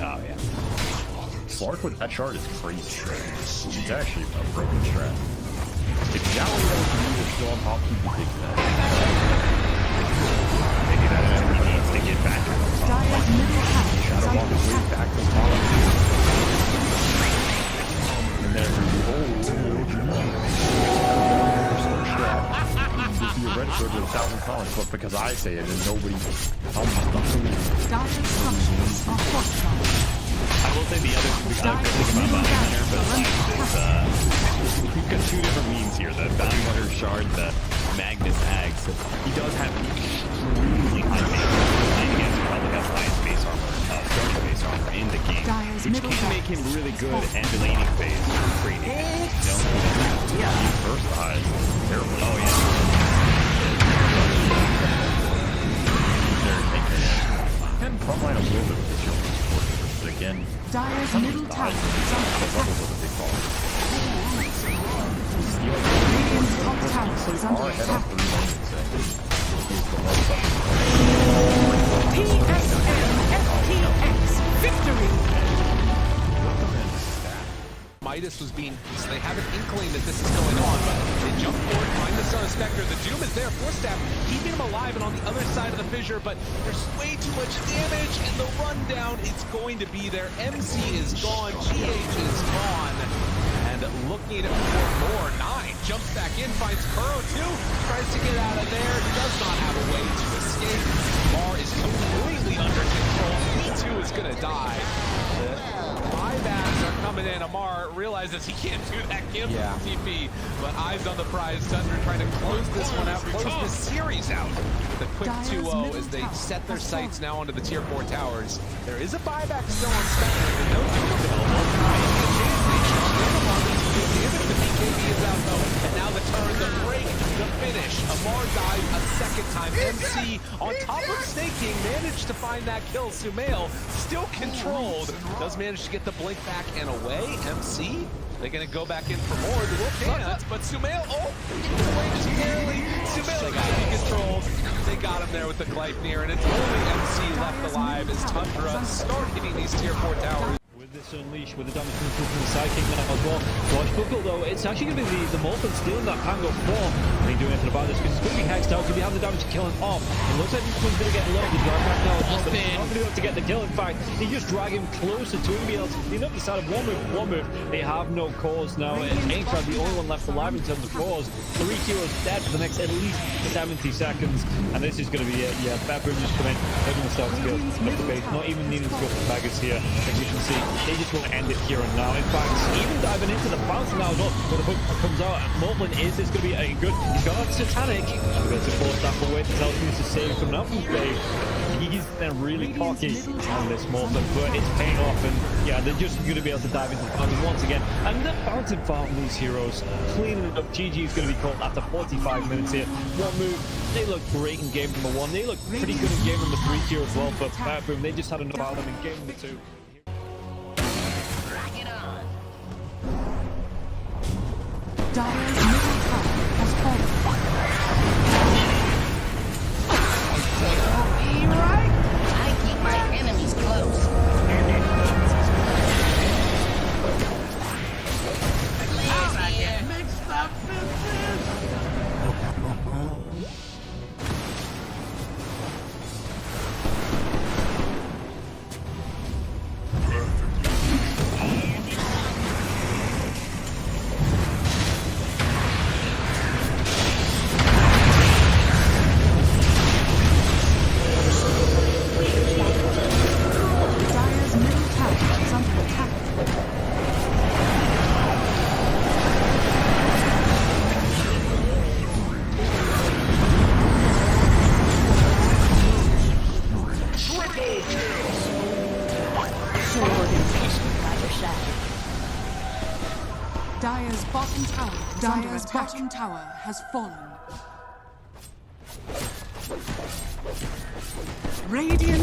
Oh, yeah. Slark with that shard is crazy. It's actually a broken strat. If Gallery is still on top, he'd be taking that. Maybe that enemy needs to get back on top. Shadow Walk is way back to top. And then if you register with 1,000 comments, but because I say it and nobody tells me. I will say the other thing about Bounty Hunter, but we've got two different memes here. The Bounty Hunter shard, the Magnus Ags. He does have really high base armor. I think he probably has the highest base armor, starting base armor in the game, which can make him really good at the laning phase for trading. Yeah. He versatile. Terrible. Oh, yeah. And frontline a little bit with the shield support, but again, Dire's middle tower is under attack. Radiant's top tower is under attack. PSN FTX victory! Midas was being, so they have an inkling that this is going on, but they jump forward, find the Star Spectre. The Doom is there, Force Staff, keeping him alive and on the other side of the fissure, but there's way too much damage, and the rundown is going to be there. MC is gone, GH is gone, and looking for more. 9 jumps back in, finds Kuro too, tries to get out of there, does not have a way to escape. Mar is completely under control. He too is going to die. Buybacks are coming in. Amar realizes he can't do that gift TP, but eyes on the prize. Tundra trying to close this one out, close this series out. The quick 2-0 as they set their sights now onto the tier 4 towers. There is a buyback still on Spectre, and no Doom available. The BKB is out though, and now the turn, the break, the finish. Amar dies a second time. MC on top of snaking managed to find that kill. Sumail still controlled, does manage to get the blink back and away. MC, they're gonna go back in for more. The Wolf can't, but Sumail, gets away just barely. Sumail got to be controlled. They got him there with the Gleipnir, and it's only MC left alive as Tundra start hitting these tier 4 towers. With this Unleash, with the damage coming through from the Psychic now as well. Watch Buckle though, it's actually going to be the Morphin stealing that Pango 4. They ain't doing anything about this because it's going to be hexed out, going to have the damage to kill him off. It looks like this one's going to get low, the drive back now as well, but he's not going to be able to get the kill. In fact, they just drag him closer to him, be able to clean up the side of one move. They have no cores now. Aincrad, the only one left alive in terms of cores. 3 heroes dead for the next at least 70 seconds, and this is going to be it. Yeah, Backroom just come in, they're going to start to go up the base, not even needing to go for Baggers here. As you can see, they just want to end it here and now. In fact, even diving into the bounce now as well, where the hook comes out. Morblin is good to be a good. He's got a Satanic. We're going to force that away to tell him to save coming out from Faye. He's then really cocky on this Morblin, but it's paying off, and yeah, they're just going to be able to dive into the fountain once again. And they're bouncing farm these heroes, cleaning it up. GG is going to be called after 45 minutes here. One move. They look great in game number 1. They look pretty good in game number 3 here as well, but Backroom, they just had enough out of them in game number 2. Dire's middle tower has fallen. Be right. I keep my enemies close. I get mixed up Dire's bottom tower has fallen. Radiant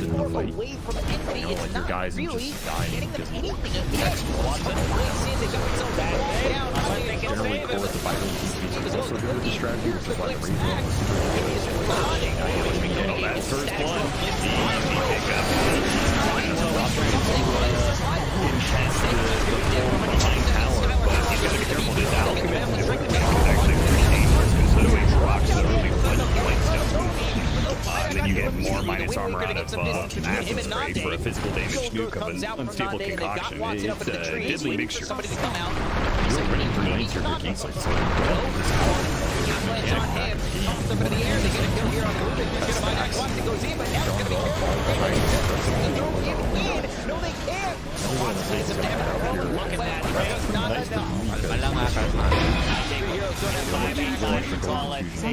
away from Envy, it's like your not guys are really just dying getting them because anything against Watson. They got so bad. generally core the Vital DPs is also good with the strategy, which is why the reason That first blood. Easy pickup. Contest the behind tower, but he's got to be careful. This Alchemist is actually pretty dangerous considering he rocks the early flight stone. And then you get more minus armor out of Acid Spray for a physical damage nuke of an unstable concoction. It's a deadly mixture. You're ready for an answer, Ricky. You're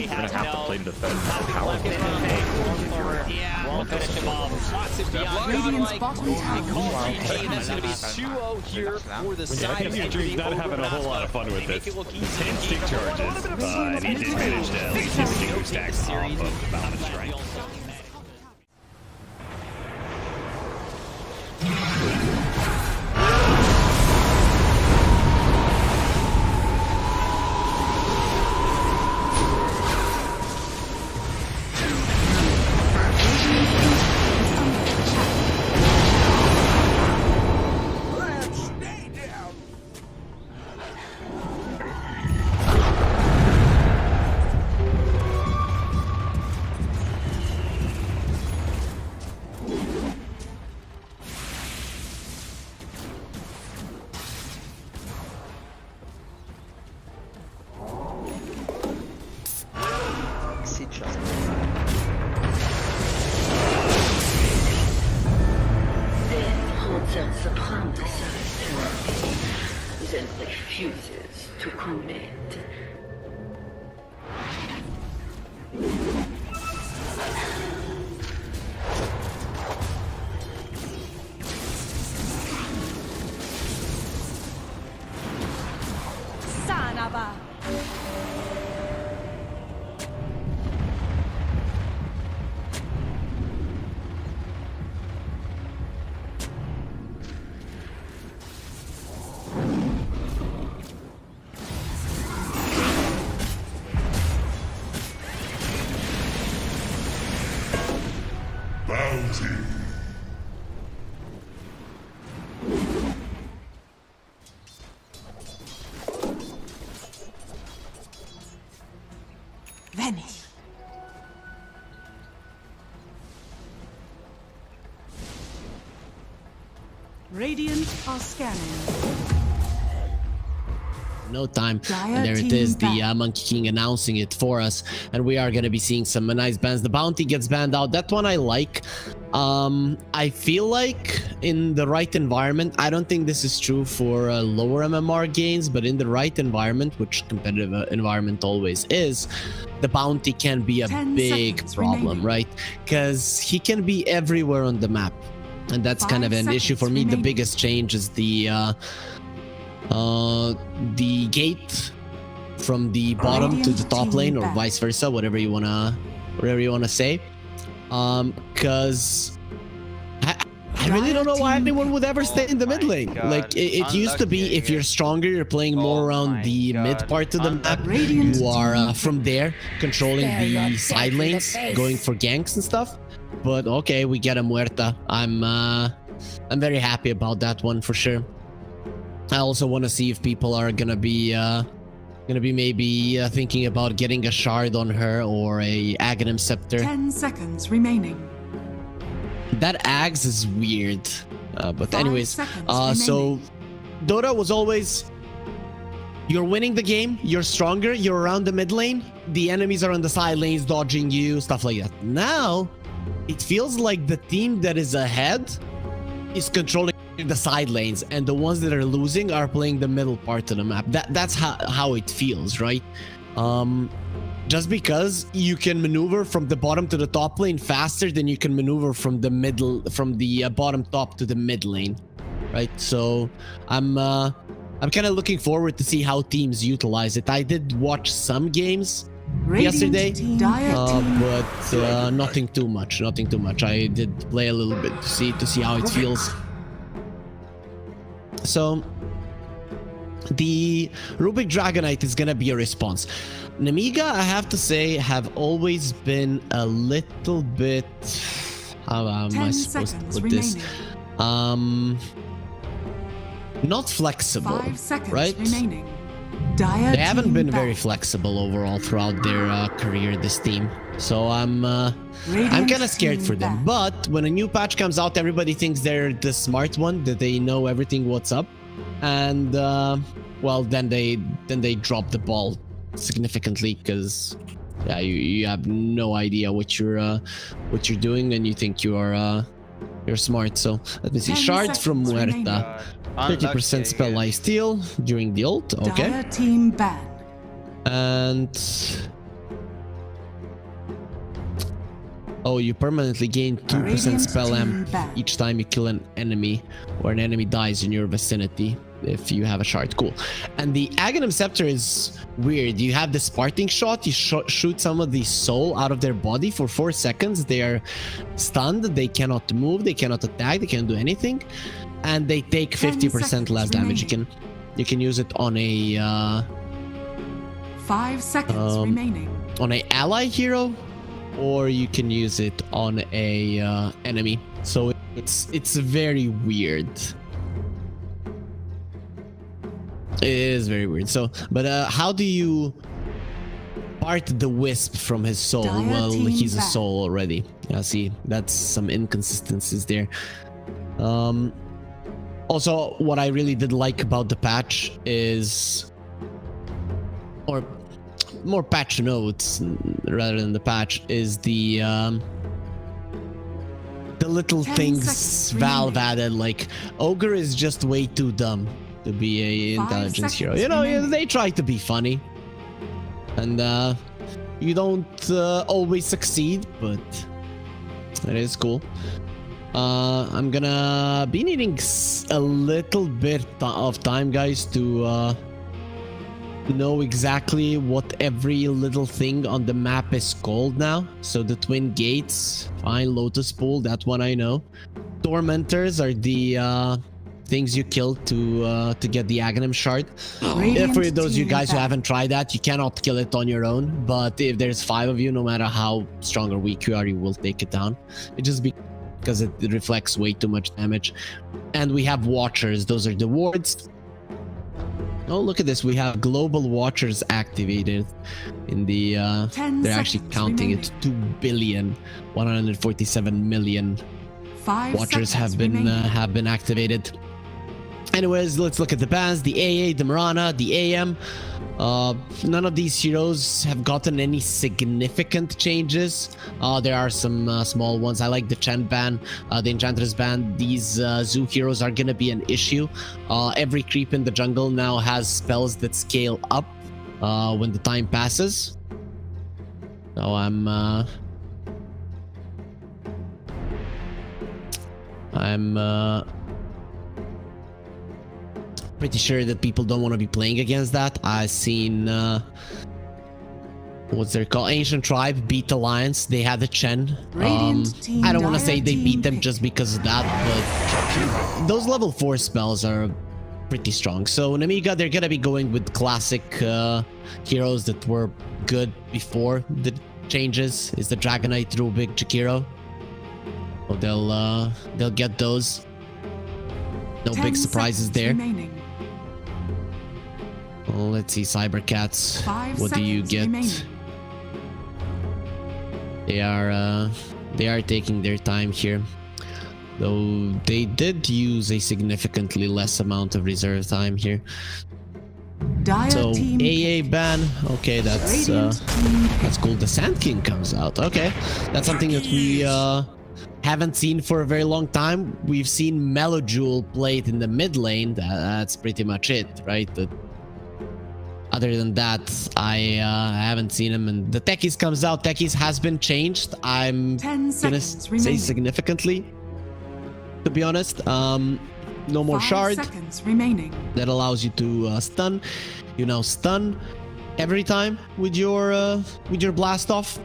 gonna have to play to defend power. Radiant's bottom tower. That's going to be 2-0 here for the side of He's not having a whole lot of fun with this. 10 stick charges, and he did manage to at least distinguish stacks off of the Mountain Strike. Refuses to commit. Sanaba. Vanish. Radiant are scanning. No time, and there it is, the Monkey King announcing it for us, and we are going to be seeing some nice bans. The bounty gets banned out. That one I like. I feel like in the right environment, I don't think this is true for lower MMR gains, but in the right environment, which competitive environment always is, the bounty can be a big problem, right? Because he can be everywhere on the map, and that's kind of an issue for me. The biggest change is the gate from the bottom to the top lane, or vice versa, whatever you wanna say. Because I really don't know why anyone would ever stay in the mid lane. Like it used to be, if you're stronger, you're playing more around the mid part of the map. You are from there controlling the side lanes, going for ganks and stuff. But okay, we get a Muerta. I'm very happy about that one for sure. I also want to see if people are gonna be maybe thinking about getting a shard on her or a Aghanim Scepter. 10 seconds remaining. That Ags is weird, but anyways, so Dota was always, you're winning the game, you're stronger, you're around the mid lane, the enemies are on the side lanes dodging you, stuff like that. Now it feels like the team that is ahead is controlling the side lanes, and the ones that are losing are playing the middle part of the map. That's how it feels, right? Just because you can maneuver from the bottom to the top lane faster than you can maneuver from the bottom top to the mid lane. right? So I'm kind of looking forward to see how teams utilize it. I did watch some games yesterday, but nothing too much. I did play a little bit to see how it feels. So the Rubik Dragonite is gonna be a response. Nemiga, I have to say, have always been a little bit, how am I supposed to put this? Not flexible, 5 seconds right? remaining. They haven't been very flexible overall throughout their career, this team. So I'm kind of scared for them. But when a new patch comes out, everybody thinks they're the smart one, that they know everything what's up, and well, then they drop the ball significantly because yeah, you have no idea what you're doing, and you think you're smart. So let me see. Shard from Muerta. 30% spell life steal during the ult. Okay. Dire team ban. And oh, you permanently gain 2% spell amp each time you kill an enemy or an enemy dies in your vicinity if you have a shard. Cool. And the Aghanim Scepter is weird. You have the Sparting shot. You shoot some of the soul out of their body for 4 seconds. They are stunned. They cannot move. They cannot attack. They can't do anything. And they take 50% less damage. You can use it on a 5 seconds remaining. On a ally hero, or you can use it on a enemy. So it's very weird. It is very weird. So, but how do you part the wisp from his soul? Well, he's a soul already. Yeah, see, that's some inconsistencies there. Also, what I really did like about the patch is, or more patch notes rather than the patch, is the little things Valve added. Like Ogre is just way too dumb to be an intelligence hero. You know, they try to be funny, and you don't always succeed, but it is cool. I'm gonna be needing a little bit of time, guys, to know exactly what every little thing on the map is called now. So the Twin Gates, fine, Lotus Pool, that one I know. Tormentors are the things you kill to get the Aghanim Shard. For those of you guys who haven't tried that, you cannot kill it on your own, but if there's 5 of you, no matter how strong or weak you are, you will take it down. It just because it reflects way too much damage. And we have Watchers. Those are the wards. Oh, look at this. We have Global Watchers activated in the... they're actually counting it. 2,147,000,000 Watchers have been activated. Anyways, let's look at the bans. The AA, the Marana, the AM. None of these heroes have gotten any significant changes. There are some small ones. I like the Chen ban, the Enchantress ban. These zoo heroes are gonna be an issue. Every creep in the jungle now has spells that scale up when the time passes. So I'm pretty sure that people don't want to be playing against that. I've seen what's their called, Ancient Tribe beat Alliance. They had the Chen. I don't want to say they beat them just because of that, but those level 4 spells are pretty strong. So Nemiga, they're gonna be going with classic heroes that were good before the changes. Is the Dragonite, Rubik, Jakiro. So they'll get those. No big surprises there. Well, let's see, Cybercats. What do you get? They are taking their time here, though they did use a significantly less amount of reserve time here. So AA ban, okay, that's cool. The Sand King comes out. Okay, that's something that we haven't seen for a very long time. We've seen Melojewel played in the mid lane. That's pretty much it, right? Other than that, I haven't seen him. And the Techies comes out. Techies has been changed. I'm gonna say significantly, to be honest. No more 5 shard. seconds remaining. That allows you to stun. You now stun every time with your blast off.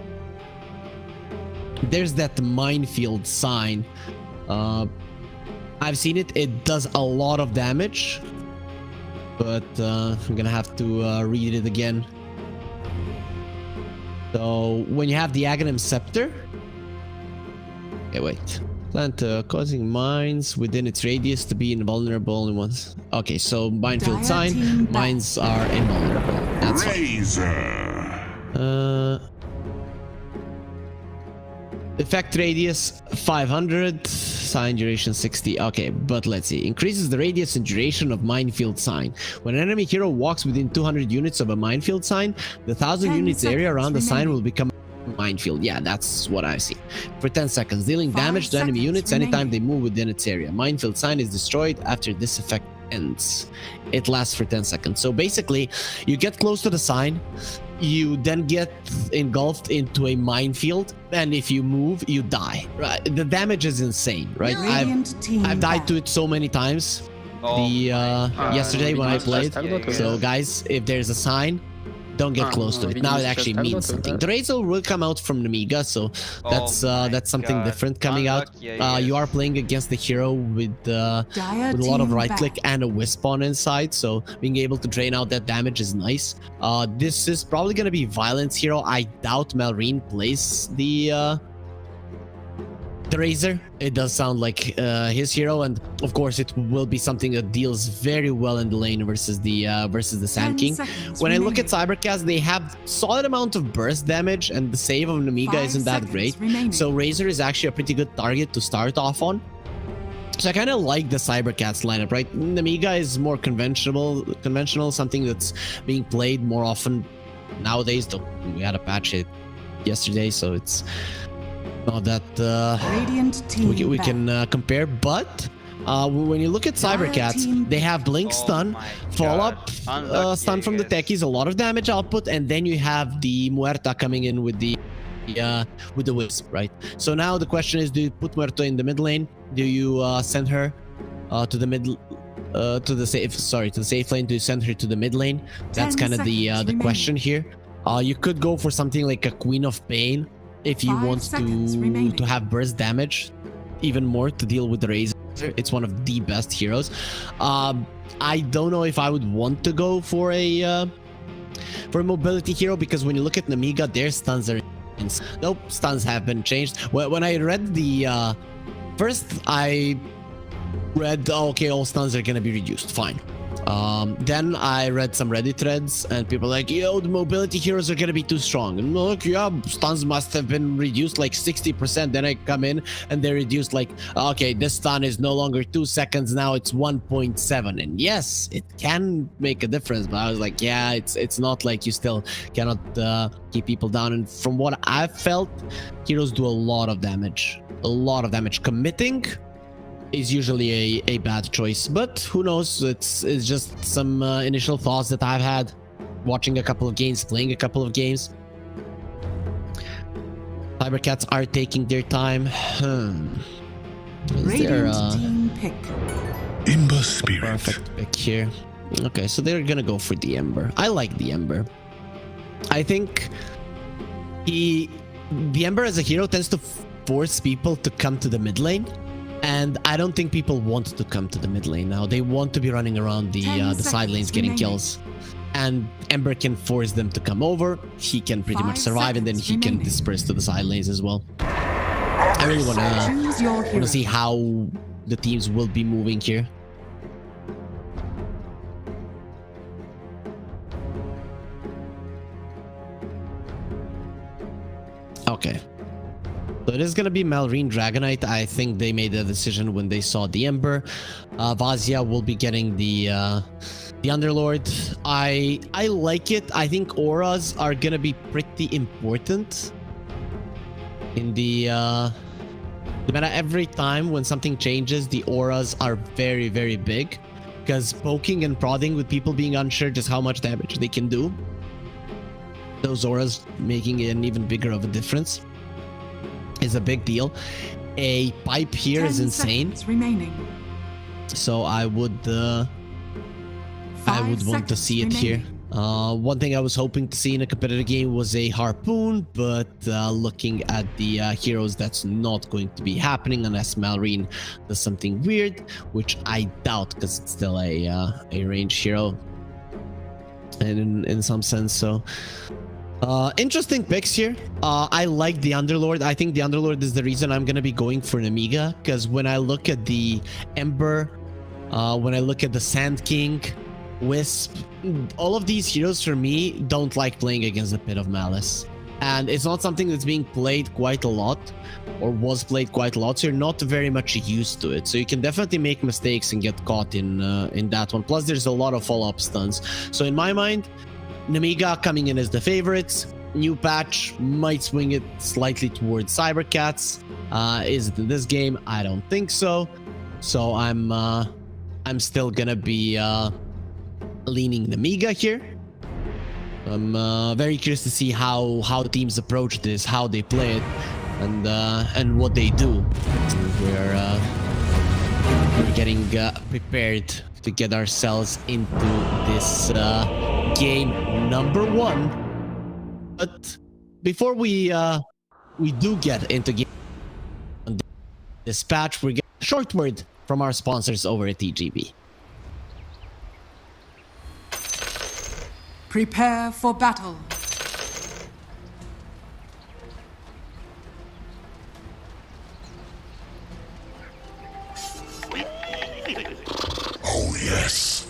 There's that minefield sign. I've seen it. It does a lot of damage, but I'm gonna have to read it again. So when you have the Aghanim Scepter, okay, wait. Plant causing mines within its radius to be invulnerable only once. Okay, so minefield sign. Mines are invulnerable. That's fine. Effect radius 500. Sign duration 60. Okay, but let's see. Increases the radius and duration of minefield sign. When an enemy hero walks within 200 units of a minefield sign, the 1,000 units area around the sign will become minefield. Yeah, that's what I've seen. For 10 seconds, dealing damage to enemy units anytime they move within its area. Minefield sign is destroyed after this effect ends. It lasts for 10 seconds. So basically, you get close to the sign, you then get engulfed into a minefield, and if you move, you die. Right? The damage is insane, right? I've died to it so many times. Yesterday when I played. So guys, if there's a sign, don't get close to it. Now it actually means something. The Razor will come out from Nemiga, so that's something different coming out. You are playing against the hero with a lot of right click and a wisp on inside, so being able to drain out that damage is nice. This is probably gonna be Violence hero. I doubt Malrine plays the Razor. It does sound like his hero, and of course it will be something that deals very well in the lane versus the Sand King. When I look at Cybercats, they have solid amount of burst damage, and the save of Nemiga isn't that great. So Razor is actually a pretty good target to start off on. So I kind of like the Cybercats lineup, right? Nemiga is more conventional, something that's being played more often nowadays. Though we had a patch it yesterday, so it's not that we can compare, but when you look at Cybercats, they have blink stun, fall up stun from the techies, a lot of damage output, and then you have the Muerta coming in with the wisp, right? So now the question is, do you put Muerta in the mid lane? Do you send her to the mid to the safe lane? Do you send her to the mid lane? That's kind of the question here. You could go for something like a Queen of Pain if you want to have burst damage even more to deal with the Razor. It's one of the best heroes. I don't know if I would want to go for a mobility hero, because when you look at Nemiga, their stuns are nope, stuns have been changed. When I read the first, I read okay, all stuns are gonna be reduced, fine. Then I read some Reddit threads, and people were like, yo, the mobility heroes are gonna be too strong. And look, yeah, stuns must have been reduced like 60%. Then I come in and they're reduced like, okay, this stun is no longer 2 seconds, now it's 1.7. And yes, it can make a difference, but I was like, yeah, it's not like you still cannot keep people down. And from what I've felt, heroes do a lot of damage. Committing is usually a bad choice, but who knows? It's just some initial thoughts that I've had watching a couple of games, playing a couple of games. Cybercats are taking their time. Is there team pick. Ember Spirit. Perfect pick here. Okay, so they're gonna go for the Ember. I like the Ember. I think the Ember as a hero tends to force people to come to the mid lane. And I don't think people want to come to the mid lane now. They want to be running around the side lanes getting kills. And Ember can force them to come over. He can pretty much survive, and then he can disperse to the side lanes as well. I really want to see how the teams will be moving here. Okay. So it is going to be Malrine Dragonite. I think they made a decision when they saw the Ember. Vazia will be getting the Underlord. I like it. I think auras are going to be pretty important in the meta. Every time when something changes, the auras are very, very big, because poking and prodding with people being unsure just how much damage they can do, those auras making an even bigger of a difference is a big deal. A pipe here is insane. So I would want to see it here. One thing I was hoping to see in a competitive game was a harpoon, but looking at the heroes, that's not going to be happening unless Malrine does something weird, which I doubt because it's still a ranged hero in some sense. So interesting picks here. I like the Underlord. I think the Underlord is the reason I'm going to be going for Nemiga, because when I look at the Ember, when I look at the Sand King, Wisp, all of these heroes for me don't like playing against the Pit of Malice, and it's not something that's being played quite a lot or was played quite a lot, so you're not very much used to it. So you can definitely make mistakes and get caught in that one. Plus there's a lot of follow-up stuns. So in my mind, Nemiga coming in as the favorites. New patch might swing it slightly towards Cybercats. Is it in this game? I don't think so. So I'm still gonna be leaning Nemiga here. I'm very curious to see how teams approach this, how they play it, and what they do. We're getting prepared to get ourselves into this game number 1. But before we do get into game this patch, we're getting a short word from our sponsors over at EGB. Prepare for battle. Oh, yes.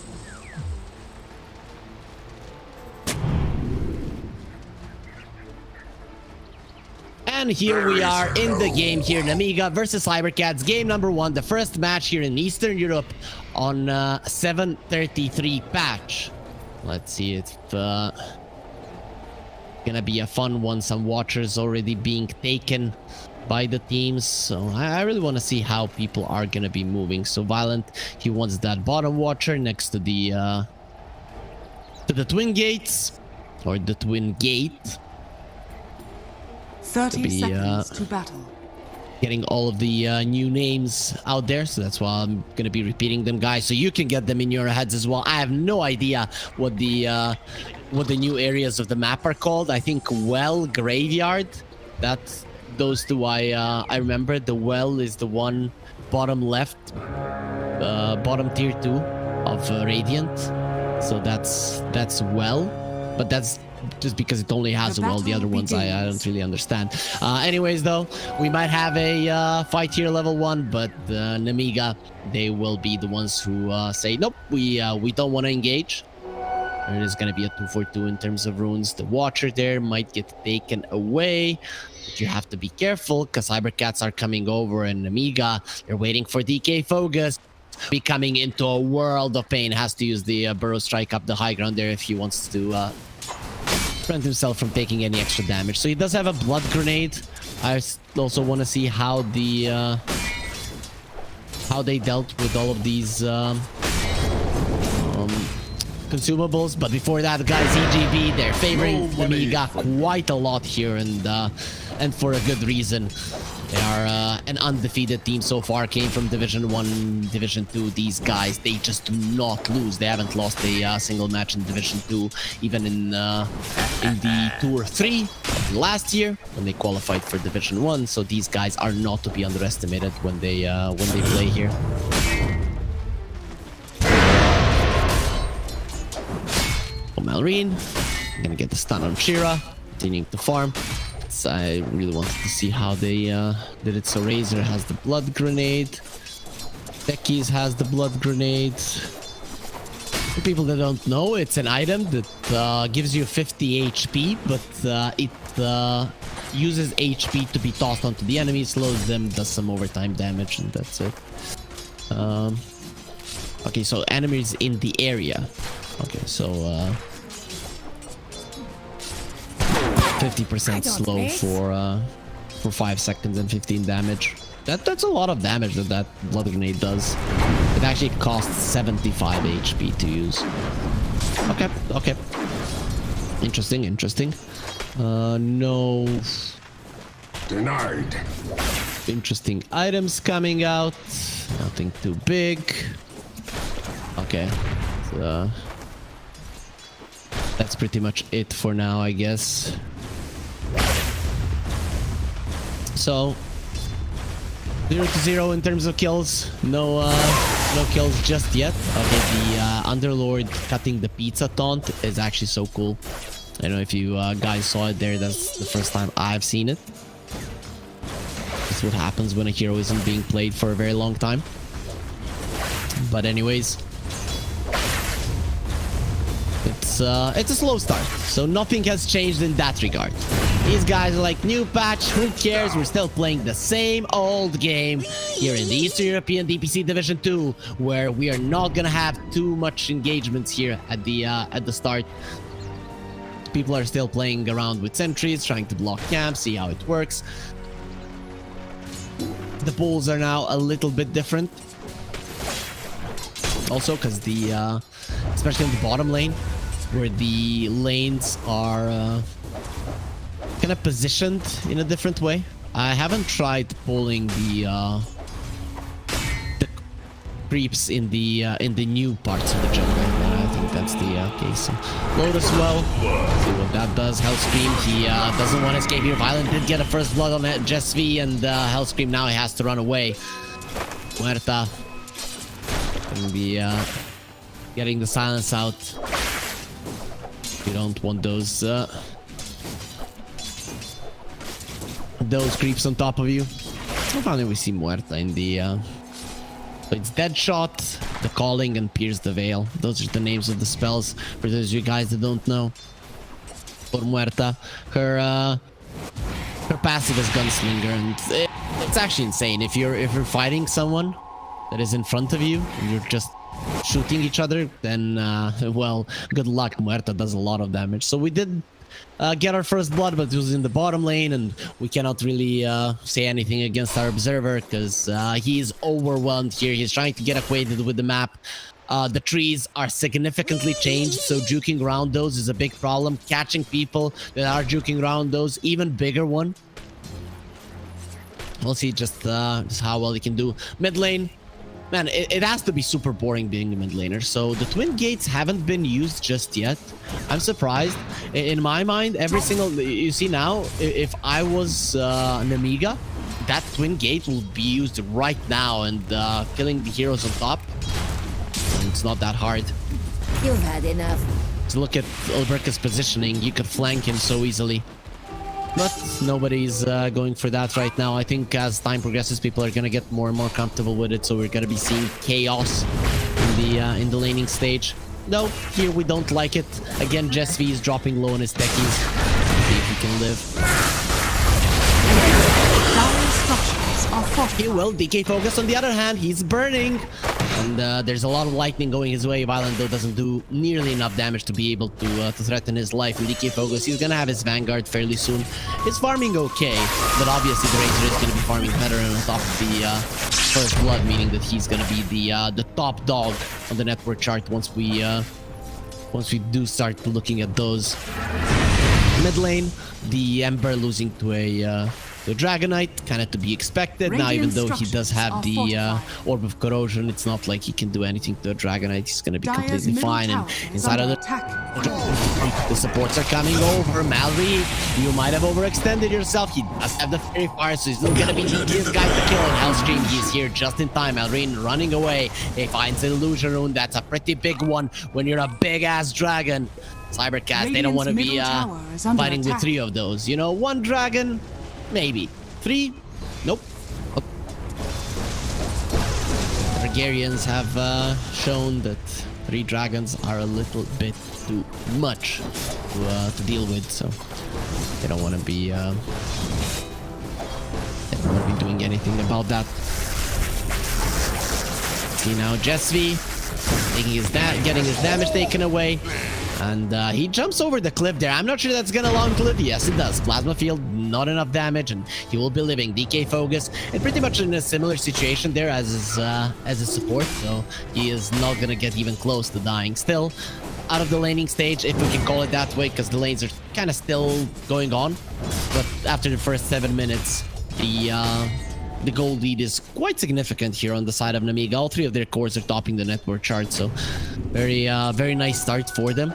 And here we are in the game here, Nemiga versus Cybercats, game number 1, the first match here in Eastern Europe on 7:33 patch. Let's see, it's gonna be a fun one. Some watchers already being taken by the teams, so I really want to see how people are gonna be moving. So Violent, he wants that bottom watcher next to the twin gates, or the twin gate. 30 seconds to battle. Getting all of the new names out there, so that's why I'm gonna be repeating them, guys, so you can get them in your heads as well. I have no idea what the new areas of the map are called. I think Well, Graveyard, that's those two I remember. The Well is the one bottom left, bottom tier 2 of Radiant, so that's Well, but that's just because it only has a well. The other ones I don't really understand. Anyways, though, we might have a fight here level 1, but Nemiga, they will be the ones who say nope, we don't want to engage. There is going to be a 2-for-2 in terms of runes. The watcher there might get taken away, but you have to be careful because Cybercats are coming over, and Nemiga, they're waiting for DK Focus. Be coming into a world of pain. Has to use the Burrow Strike up the high ground there if he wants to prevent himself from taking any extra damage. So he does have a blood grenade. I also want to see how they dealt with all of these consumables. But before that, guys, EGB, they're favoring Nemiga quite a lot here, and for a good reason. They are an undefeated team so far. Came from Division 1, Division 2. These guys, they just do not lose. They haven't lost a single match in Division 2, even in the Tour 3 last year when they qualified for Division 1. So these guys are not to be underestimated when they play here. Malrine, gonna get the stun on Shira, continuing to farm. I really wanted to see how they did it. So Razor has the blood grenade. Becky's has the blood grenade. For people that don't know, it's an item that gives you 50 HP, but it uses HP to be tossed onto the enemy, slows them, does some overtime damage, and that's it. Okay, so enemies in the area. Okay, so 50% slow for 5 seconds and 15 damage. That's a lot of damage that blood grenade does. It actually costs 75 HP to use. Okay. Interesting. No. Denied. Interesting items coming out. Nothing too big. Okay. So, that's pretty much it for now, I guess. So 0-0 in terms of kills. No kills just yet. Okay, the Underlord cutting the pizza taunt is actually so cool. I don't know if you guys saw it there. That's the first time I've seen it. That's what happens when a hero isn't being played for a very long time. But anyways, it's a slow start, so nothing has changed in that regard. These guys are like, new patch, who cares? We're still playing the same old game here in the Eastern European DPC Division 2, where we are not gonna have too much engagements here at the start. People are still playing around with sentries, trying to block camps, see how it works. The pools are now a little bit different. Also, because the especially in the bottom lane, where the lanes are kind of positioned in a different way. I haven't tried pulling the creeps in the new parts of the jungle. I think that's the case. So, load as well. See what that does. Hellscream, he doesn't want to escape here. Violent did get a first blood on Jesvi, and Hellscream now he has to run away. Muerta gonna be getting the silence out. You don't want those creeps on top of you. Finally, we see Muerta in the so it's Deadshot, the Calling, and Pierce the Veil. Those are the names of the spells for those of you guys that don't know. For Muerta, her passive is Gunslinger, and it's actually insane. If you're fighting someone that is in front of you and you're just shooting each other, then well, good luck. Muerta does a lot of damage. So we did get our first blood, but it was in the bottom lane, and we cannot really say anything against our observer because he's overwhelmed here. He's trying to get acquainted with the map. The trees are significantly changed, so juking around those is a big problem. Catching people that are juking around those, even bigger one. We'll see just how well he can do. Mid lane, man, it has to be super boring being a mid laner. So the twin gates haven't been used just yet. I'm surprised. In my mind, every single, you see now, if I was Nemiga, that twin gate will be used right now, and killing the heroes on top, it's not that hard. You've had enough. So look at Ulberka's positioning. You could flank him so easily. But nobody's going for that right now. I think as time progresses, people are gonna get more and more comfortable with it. So we're gonna be seeing chaos in the laning stage. No, here we don't like it. Again, Jesvi is dropping low on his techies. See if he can live. He will. DK Focus on the other hand, he's burning. And there's a lot of lightning going his way. Violent though doesn't do nearly enough damage to be able to threaten his life. And DK Focus, he's gonna have his Vanguard fairly soon. He's farming okay, but obviously the Razor is gonna be farming better, and on top of the first blood, meaning that he's gonna be the top dog on the network chart once we do start looking at those. Mid lane, the Ember losing to a Dragonite, kind of to be expected. Now, even though he does have the Orb of Corrosion, it's not like he can do anything to a Dragonite. He's going to be completely fine. And inside of the supports are coming over. Mallory, you might have overextended yourself. He does have the Fairy Fire, so he's not going to be the easiest guy to kill. And Hellstream, he's here just in time. Mallory running away. He finds an Illusion Rune. That's a pretty big one when you're a big-ass dragon. Cybercats, they don't want to be fighting with 3 of those. You know, 1 dragon, maybe. 3? Nope. Targaryens have shown that 3 dragons are a little bit too much to deal with, so they don't want to be doing anything about that. See now, Jesvi getting his damage taken away. And he jumps over the cliff there. I'm not sure that's gonna long cliff. Yes, it does. Plasma field, not enough damage, and he will be living. DK Focus, and pretty much in a similar situation there as his support. So he is not gonna get even close to dying. Still, out of the laning stage, if we can call it that way, because the lanes are kind of still going on. But after the first 7 minutes, the the gold lead is quite significant here on the side of Nemiga. All three of their cores are topping the network chart, so very nice start for them.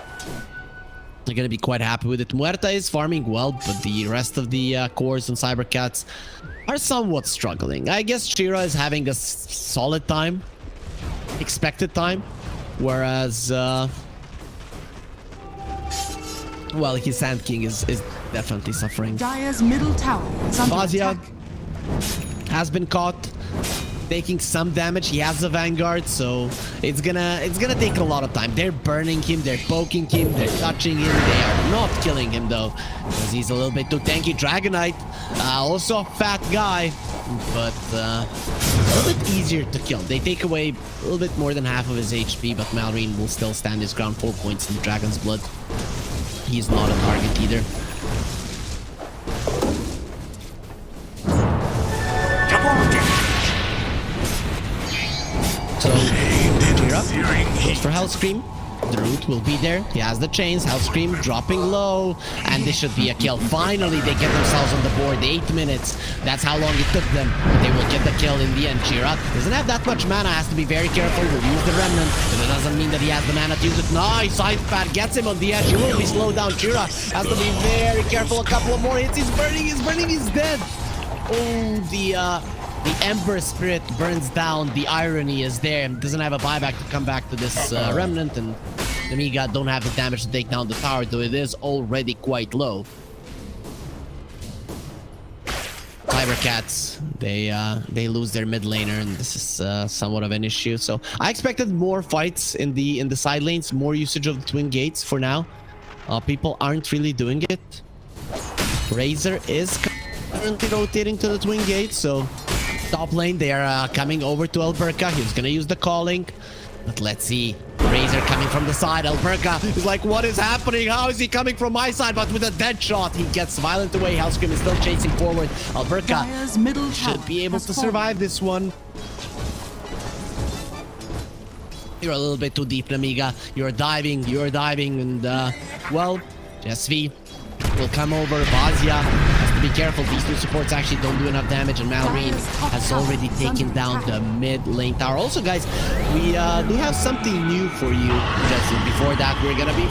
They're gonna be quite happy with it. Muerta is farming well, but the rest of the cores and Cybercats are somewhat struggling. I guess Shira is having a solid time, expected time, whereas well, his Sand King is definitely suffering. Dire's middle tower is under Vazia attack. has been caught, taking some damage. He has the Vanguard, so it's gonna take a lot of time. They're burning him, they're poking him, they're touching him. They are not killing him though, because he's a little bit too tanky. Dragonite, also a fat guy, but a little bit easier to kill. They take away a little bit more than half of his HP, but Malrine will still stand his ground. 4 points in the Dragon's Blood. He's not a target either. So, Jira goes for Hellscream. The root will be there. He has the chains. Hellscream dropping low. And this should be a kill. Finally, they get themselves on the board. 8 minutes. That's how long it took them. But they will get the kill in the end. Jira doesn't have that much mana. Has to be very careful. Will use the Remnant. But it doesn't mean that he has the mana to use it. Nice. Ice Pad gets him on the edge. He will be slowed down. Jira has to be very careful. A couple of more hits. He's burning. He's burning. He's dead. Oh, the Ember Spirit burns down. The irony is there. Doesn't have a buyback to come back to this Remnant, and Nemiga don't have the damage to take down the tower, though it is already quite low. Cybercats, they lose their mid laner, and this is somewhat of an issue. So I expected more fights in the side lanes, more usage of the Twin Gates for now. People aren't really doing it. Razor is currently rotating to the Twin Gates, so top lane, they are coming over to Alberca. He's gonna use the calling, but let's see. Razor coming from the side. Alberca is like, what is happening? How is he coming from my side? But with a dead shot, he gets violent away. Hellscream is still chasing forward. Alberca should be able to survive this one. You're a little bit too deep, Nemiga. You're diving, and well, Jesvi will come over. Vazia has to be careful. These two supports actually don't do enough damage, and Malrine has already taken down the mid lane tower. Also, guys, we do have something new for you. Just before that, we're gonna be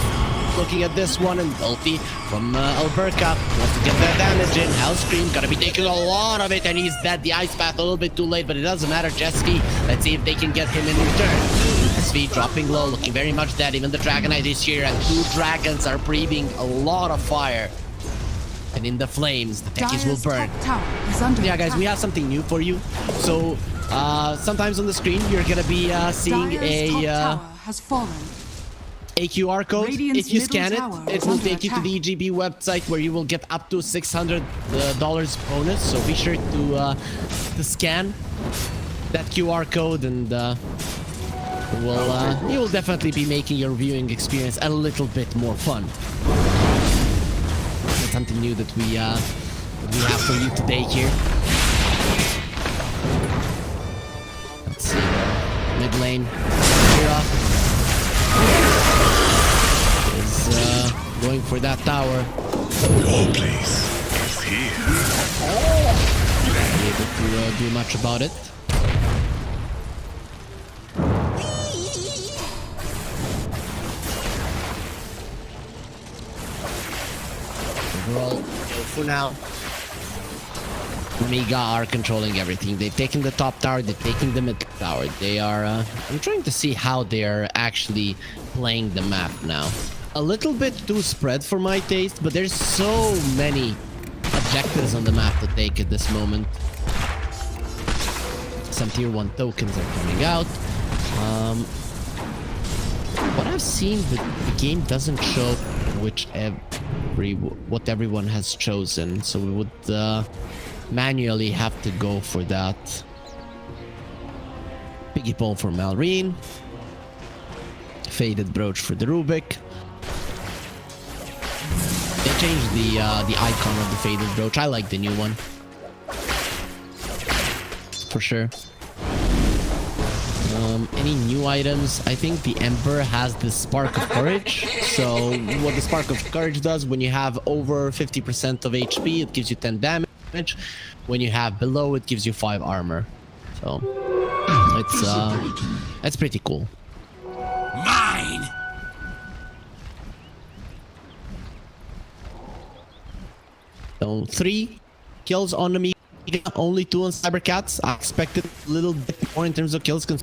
looking at this one, and ulti from Alberca wants to get that damage in. Hellscream gonna be taking a lot of it, and he's dead. The Ice Path a little bit too late, but it doesn't matter. Jesvi, let's see if they can get him in return. Jesvi dropping low, looking very much dead. Even the Dragonite is here, and two dragons are breathing a lot of fire. And in the flames, the techies will burn. Yeah, guys, we have something new for you. So, sometimes on the screen, you're gonna be seeing a QR code. If you scan it, it will take you to the EGB website, where you will get up to $600 bonus. So be sure to scan that QR code, and you will definitely be making your viewing experience a little bit more fun. That's something new that we have for you today here. Let's see, mid lane. Kira is going for that tower. Your place is here. Not able to do much about it. Overall, for now, Nemiga are controlling everything. They've taken the top tower, they're taking the mid tower. They are, I'm trying to see how they're actually playing the map now. A little bit too spread for my taste, but there's so many objectives on the map to take at this moment. Some tier 1 tokens are coming out. What I've seen, the game doesn't show what everyone has chosen, so we would manually have to go for that. Piggy Pole for Malrine, Faded Brooch for the Rubik. They changed the icon of the Faded Brooch. I like the new one for sure. Any new items? I think the Ember has the Spark of Courage. So what the Spark of Courage does, when you have over 50% of HP, it gives you 10 damage. damage. When you have below, it gives you 5 armor. So it's pretty cool. Mine. So 3 kills on Nemiga, only 2 on Cybercats. I expected a little bit more in terms of kills, because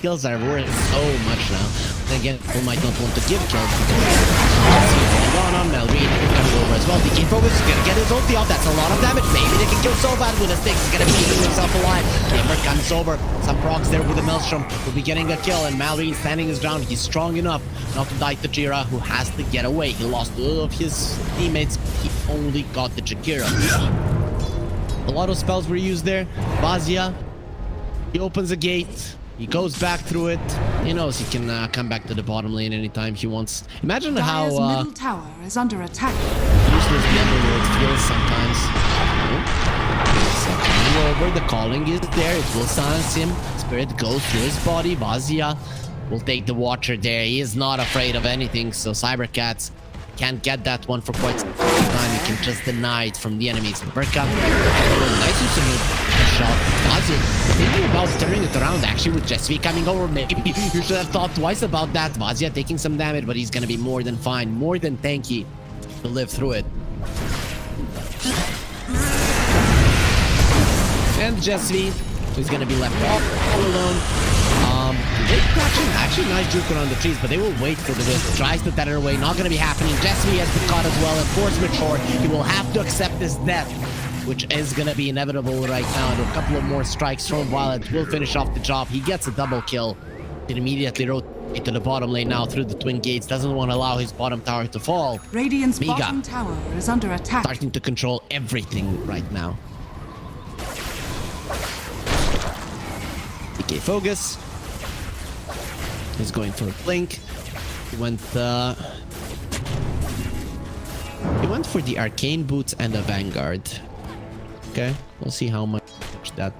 kills are worth so much now. And again, people might not want to give kills because going on Melreen coming over as well. DK Focus is gonna get his ulti off. That's a lot of damage. Maybe they can kill Sobat with a stick. He's gonna keep himself alive. Gamer comes over. Some procs there with the Maelstrom. Will be getting a kill, and Malrine standing his ground. He's strong enough not to die to Jira, who has to get away. He lost all of his teammates. He only got the Jakira. A lot of spells were used there. Vazia, he opens a gate. He goes back through it. He knows he can come back to the bottom lane anytime he wants. Imagine how middle tower is under attack. useless the Underworld feels sometimes. Over, the calling is there. It will silence him. Spirit goes through his body. Vazia will take the Watcher there. He is not afraid of anything. So Cybercats can't get that one for quite some time. You can just deny it from the enemies. Berka, nice use of a shot. Vazia thinking about turning it around actually with Jesvi coming over. Maybe you should have thought twice about that. Vazia taking some damage, but he's gonna be more than fine, more than tanky to live through it. And Jesvi is gonna be left all alone. Actually nice juke around the trees, but they will wait for the wisp. Tries to tether away, not gonna be happening. Jesvi has been caught as well, and force mature. He will have to accept his death, which is gonna be inevitable right now. And a couple of more strikes from Violet will finish off the job. He gets a double kill. It immediately rotate to the bottom lane now through the twin gates. Doesn't want to allow his bottom tower to fall. Radiant's Nemiga bottom tower is under attack. starting to control everything right now. A.K.A. Focus is going for a blink. He went for the arcane boots and a vanguard. Okay, we'll see how much that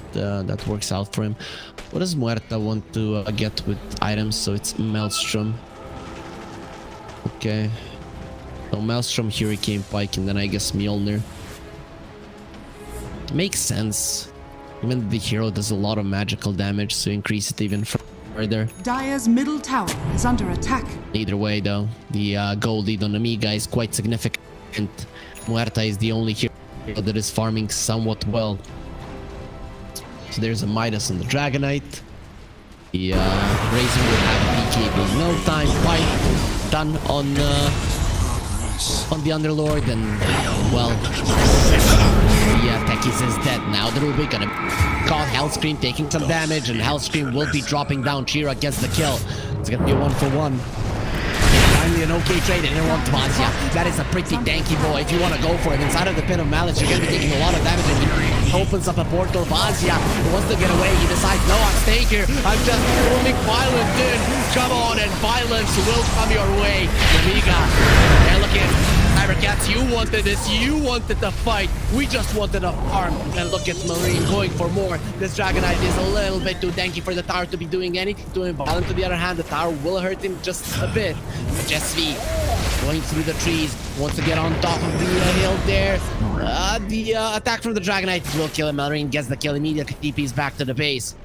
works out for him. What does Muerta want to get with items? So it's Maelstrom. Okay, so Maelstrom, Hurricane Pike, and then I guess Mjolnir. Makes sense. Even the hero does a lot of magical damage, so increase it even further. Dire's middle tower is under attack. Either way, though, the gold lead on Nemiga is quite significant. Muerta is the only hero that is farming somewhat well. So there's a Midas on the Dragonite. The Razor will have a BKB in no time. Fight done on the Underlord, and well, Tekis is dead now. The Rubik gonna caught Hellscream taking some damage, and Hellscream will be dropping down. Chira gets the kill. It's gonna be a 1-for-1. Finally an okay trade, and they want Vazia. That is a pretty danky boy. If you want to go for it inside of the Pit of Malice, you're gonna be taking a lot of damage, and he opens up a portal. Vazia wants to get away. He decides, no, I'm staying here. I'm just moving violence in. Come on, and violence will come your way. Nemiga, they're looking. Cybercats, you wanted this. You wanted the fight. We just wanted a farm. And look at Marine going for more. This Dragonite is a little bit too danky for the tower to be doing anything to him. Violent, on the other hand, the tower will hurt him just a bit. Jesvi going through the trees, wants to get on top of the hill there. The attack from the Dragonite will kill him. Marine gets the kill immediately. TP's back to the base.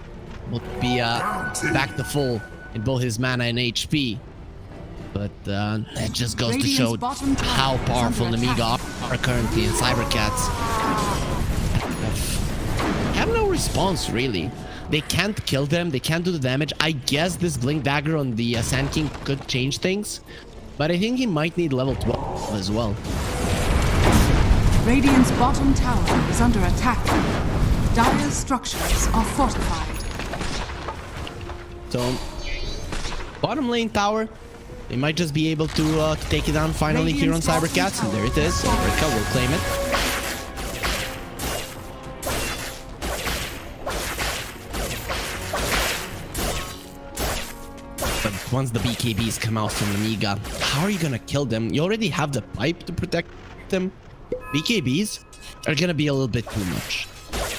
Will be back to full in both his mana and HP. But it just goes to show how powerful Nemiga are currently, in Cybercats have no response, really. They can't kill them, they can't do the damage. I guess this Blink Dagger on the Sand King could change things, but I think he might need level 12 as well. Radiant's bottom tower is under attack. Dire's structures are fortified. So, bottom lane tower, they might just be able to take it down finally here on Cybercats. And there it is. Orca will claim it. But once the BKBs come out from Nemiga, how are you gonna kill them? You already have the pipe to protect them. BKBs are gonna be a little bit too much.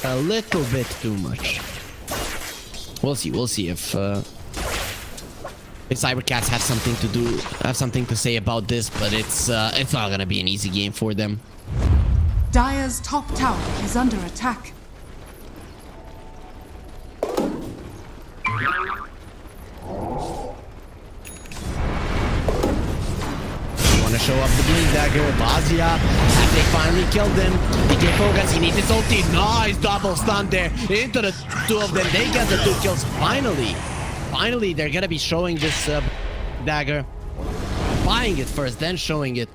A little bit too much. We'll see if Cybercats have something to say about this, but it's not gonna be an easy game for them. Dire's top tower is under attack. Want to show up the Blink Dagger. Vazia, as they finally killed him. He can focus, he needs his ulti. Nice double stun there into the two of them. They get the 2 kills finally. Finally, they're gonna be showing this dagger. Buying it first, then showing it.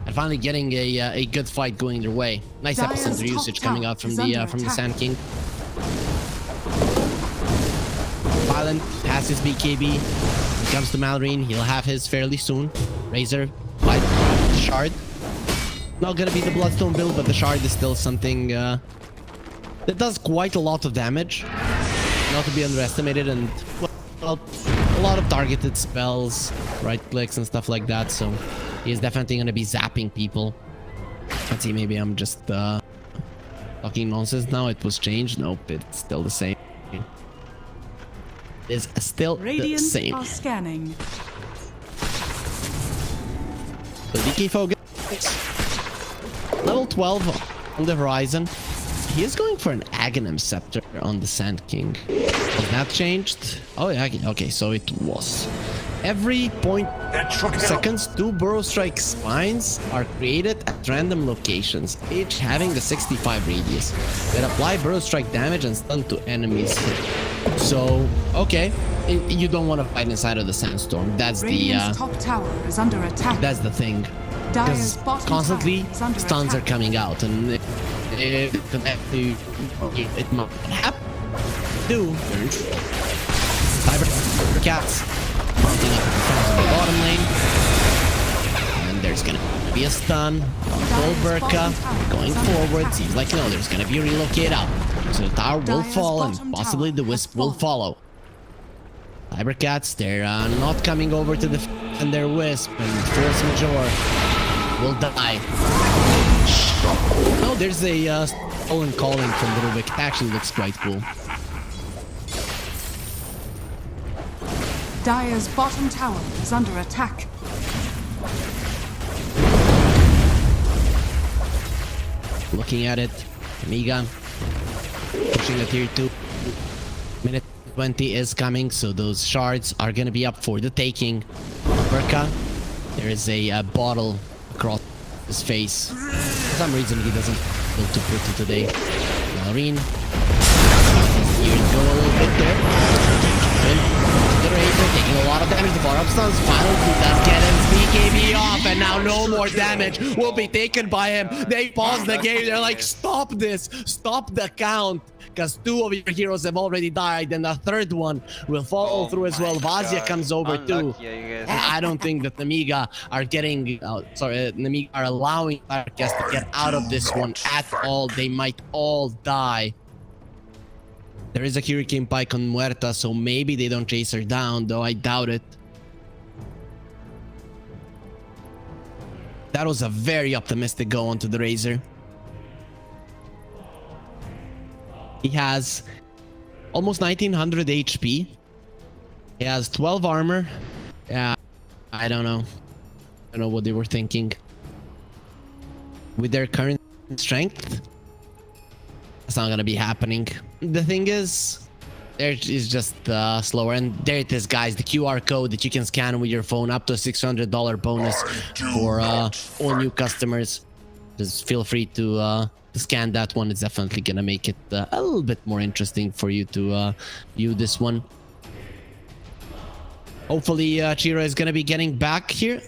And finally getting a good fight going their way. Nice epicenter usage coming out from the Sand King. Violent has his BKB. When it comes to Malrine, he'll have his fairly soon. Razor, fight, Shard. Not gonna be the Bloodstone build, but the Shard is still something that does quite a lot of damage. Not to be underestimated, and well, a lot of targeted spells, right clicks and stuff like that, so he is definitely gonna be zapping people. Let's see, maybe I'm just talking nonsense now. It was changed. Nope, it's still the same. It's still the same. Are scanning. The DK focus. Level 12 on the horizon. He is going for an Aghanim Scepter on the Sand King. Has that changed? Oh yeah, okay, so it was. Every 0.2 seconds, 2 Burrow Strike spines are created at random locations, each having the 65 radius, that apply Burrow Strike damage and stun to enemies. So, okay, you don't want to fight inside of the Sandstorm. That's Radiant's top tower is under attack. That's the thing. Because constantly stuns are coming out, and it might happen. Cybercats mounting up in the bottom lane, and there's gonna be a stun on Goldberka going forward. Seems like there's gonna be a relocate out, so the tower will fall and possibly the Wisp will follow. Cybercats, they're not coming over to defend their Wisp, and Force Major will die. Oh, there's a stolen calling from Rubik. It actually looks quite cool. Dire's bottom tower is under attack. Looking at it, Nemiga pushing the tier 2. Minute 20 is coming, so those shards are gonna be up for the taking. Berka, there is a bottle across his face. For some reason, he doesn't feel too pretty today. Malrine, here we go a little bit there. The Razor taking a lot of damage. The far-up stuns finally does get his BKB off, and now no more damage will be taken by him. They pause the game. They're like, stop this, stop the count, because 2 of your heroes have already died, and the 3rd one will follow through as well. Vazia comes over too. And I don't think that Nemiga are getting, Nemiga are allowing Cybercats to get out of this one at all. They might all die. There is a Hurricane Pike on Muerta, so maybe they don't chase her down, though I doubt it. That was a very optimistic go onto the Razor. He has almost 1900 HP. He has 12 armor. Yeah, I don't know. I don't know what they were thinking. With their current strength, it's not gonna be happening. The thing is, there is just slower. And there it is, guys. The QR code that you can scan with your phone, up to a $600 bonus for all new customers. Just feel free to scan that one. It's definitely gonna make it a little bit more interesting for you to view this one. Hopefully Chira is gonna be getting back here.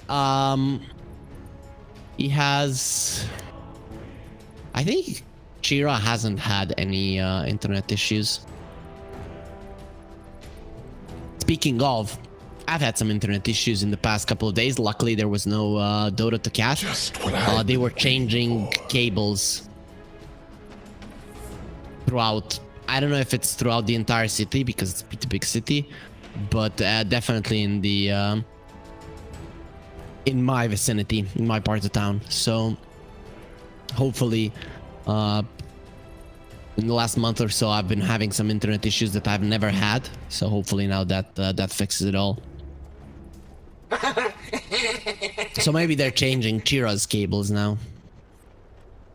He has, I think Chira hasn't had any internet issues. Speaking of, I've had some internet issues in the past couple of days. Luckily, there was no Dota to catch. They were changing cables throughout. I don't know if it's throughout the entire city because it's a pretty big city, but definitely in the in my vicinity, in my part of town. So hopefully, in the last month or so, I've been having some internet issues that I've never had. So hopefully now that that fixes it all. So maybe they're changing Chira's cables now.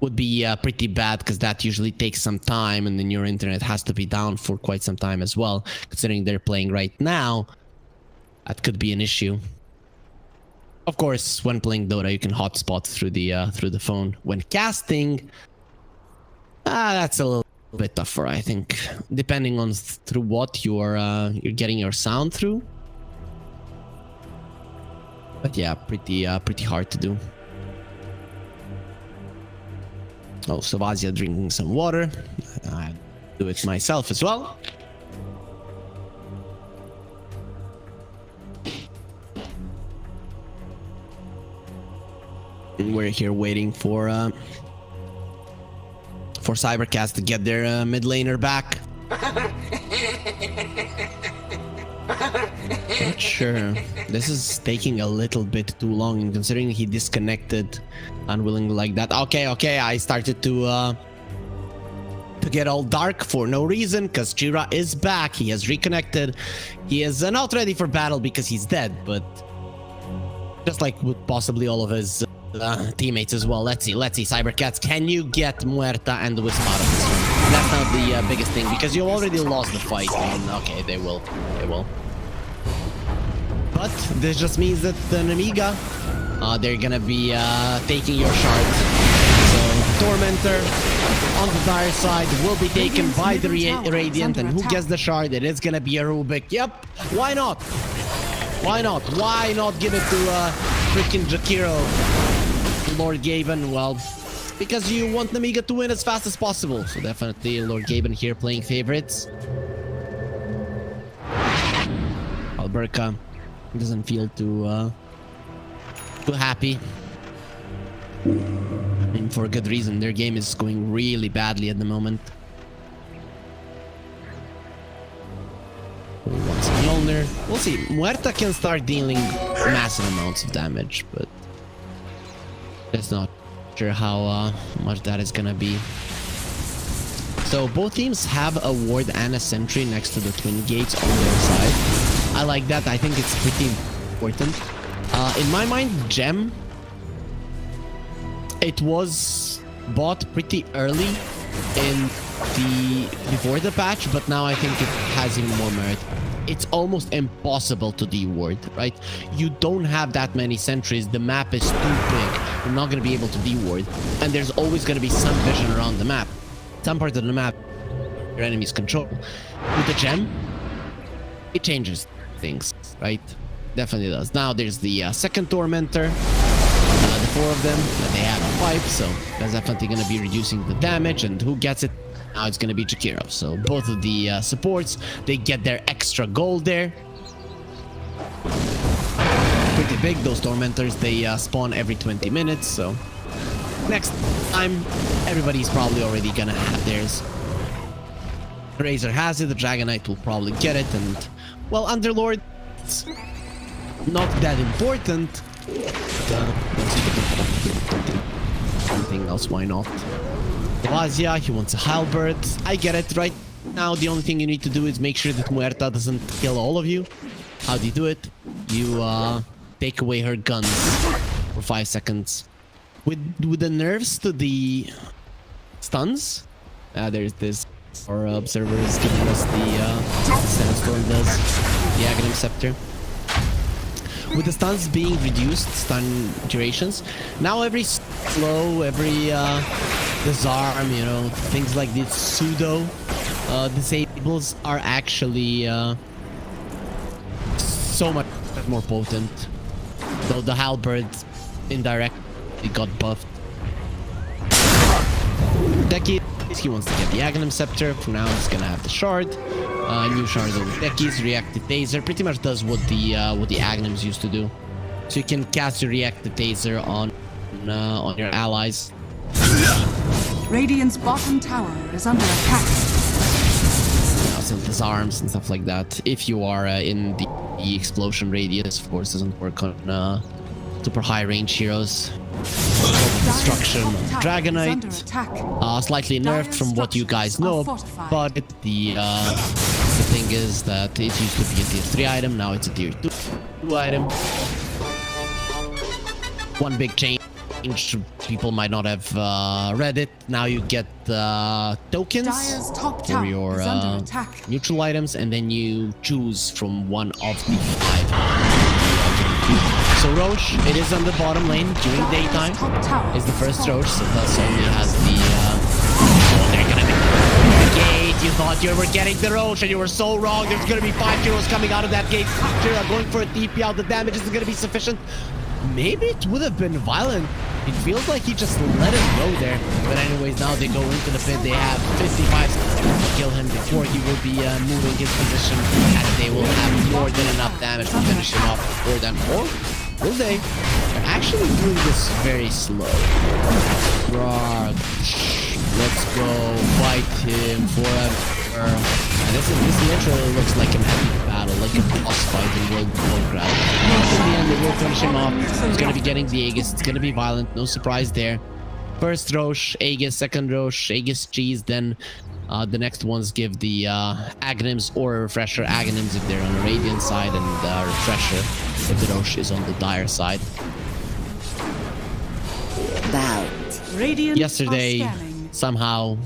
would be pretty bad, because that usually takes some time, and then your internet has to be down for quite some time as well. Considering they're playing right now, that could be an issue. Of course, when playing Dota, you can hotspot through the phone. When casting, that's a little bit tougher, I think, depending on through what you're getting your sound through. But yeah, pretty hard to do. Oh, Savazia drinking some water. I do it myself as well. And we're here waiting for Cybercats to get their mid laner back. Not sure. This is taking a little bit too long, and considering he disconnected unwillingly like that. Okay, I started to get all dark for no reason, because Chira is back. He has reconnected. He is not ready for battle because he's dead, but just like with possibly all of his teammates as well. Let's see, Cybercats, can you get Muerta and Wisp out of this one? That's not the biggest thing, because you already lost the fight. And okay, they will. But this just means that the Nemiga, they're gonna be taking your shards. So Tormentor on the dire side will be taken by the Radiant, and who gets the shard? It is gonna be a Rubik. Yep, why not? Why not give it to freaking Jakiro, Lord Gaimin? Well, because you want Nemiga to win as fast as possible. So definitely Lord Gaimin here playing favorites. Alberca doesn't feel too happy. I mean, for a good reason. Their game is going really badly at the moment. Once a Mjolnir. We'll see. Muerta can start dealing massive amounts of damage, but it's not sure how much that is gonna be. So both teams have a ward and a sentry next to the twin gates on their side. I like that. I think it's pretty important. In my mind, Gem, it was bought pretty early before the patch, but now I think it has even more merit. It's almost impossible to de-ward, right? You don't have that many sentries. The map is too big. You're not going to be able to de-ward, and there's always going to be some vision around the map. Some part of the map your enemies control. With the Gem, it changes things, right? Definitely does. Now there's the second Tormentor, the four of them, they have a pipe, so that's definitely going to be reducing the damage. And who gets it? Now it's going to be Jakiro. So both of the supports, they get their extra gold there. Pretty big, those Tormentors. They spawn every 20 minutes, so next time everybody's probably already going to have theirs. Razor has it, the Dragon Knight will probably get it, and well, Underlord, it's not that important. Anything else, why not? Vazia, he wants a halberd. I get it. Right now, the only thing you need to do is make sure that Muerta doesn't kill all of you. How do you do it? You take away her guns for 5 seconds. With the nerfs to the stuns, there's this. Our observer is giving us the Sandstorm does, the Aghanim Scepter. With the stuns being reduced, stun durations, now every slow, every disarm, you know, things like this pseudo disables are actually so much more potent. Though the halberd indirectly got buffed. Decky, he wants to get the Aghanim Scepter. For now, he's gonna have the shard. New shard over Decky's reactive taser. Pretty much does what the Aghanims used to do. So you can cast your reactive taser on your allies. Radiant's bottom tower is under attack. Some disarms and stuff like that. If you are in the explosion radius, of course, doesn't work on super high range heroes. Destruction, Dragon Knight, slightly nerfed from what you guys know, but the thing is that it used to be a tier 3 item, now it's a tier 2 item. One big change People might not have read it. Now you get tokens for your neutral items, and then you choose from one of the 5. So Roche, it is on the bottom lane during daytime. Is the first Roche, so thus only has the. They're gonna be the gate. You thought you were getting the Roche, and you were so wrong. There's gonna be 5 heroes coming out of that gate. Jira going for a TP out. The damage isn't gonna be sufficient. Maybe it would have been violent. It feels like he just let it go there. But anyways, now they go into the pit. They have 55 seconds to kill him before he will be moving his position, and they will have more than enough damage to finish him off for them. Or will they? They're actually doing this very slow. Let's go fight him forever. And this literally looks like an epic battle, like a boss fight in World of Warcraft. In the end, they will finish him off. He's gonna be getting the Aegis. It's gonna be violent. No surprise there. First Roche, Aegis. Second Roche, Aegis cheese. Then the next ones give the Aghanims or a Refresher. Aghanims if they're on the Radiant side, and Refresher if the Roche is on the Dire side. Yesterday, somehow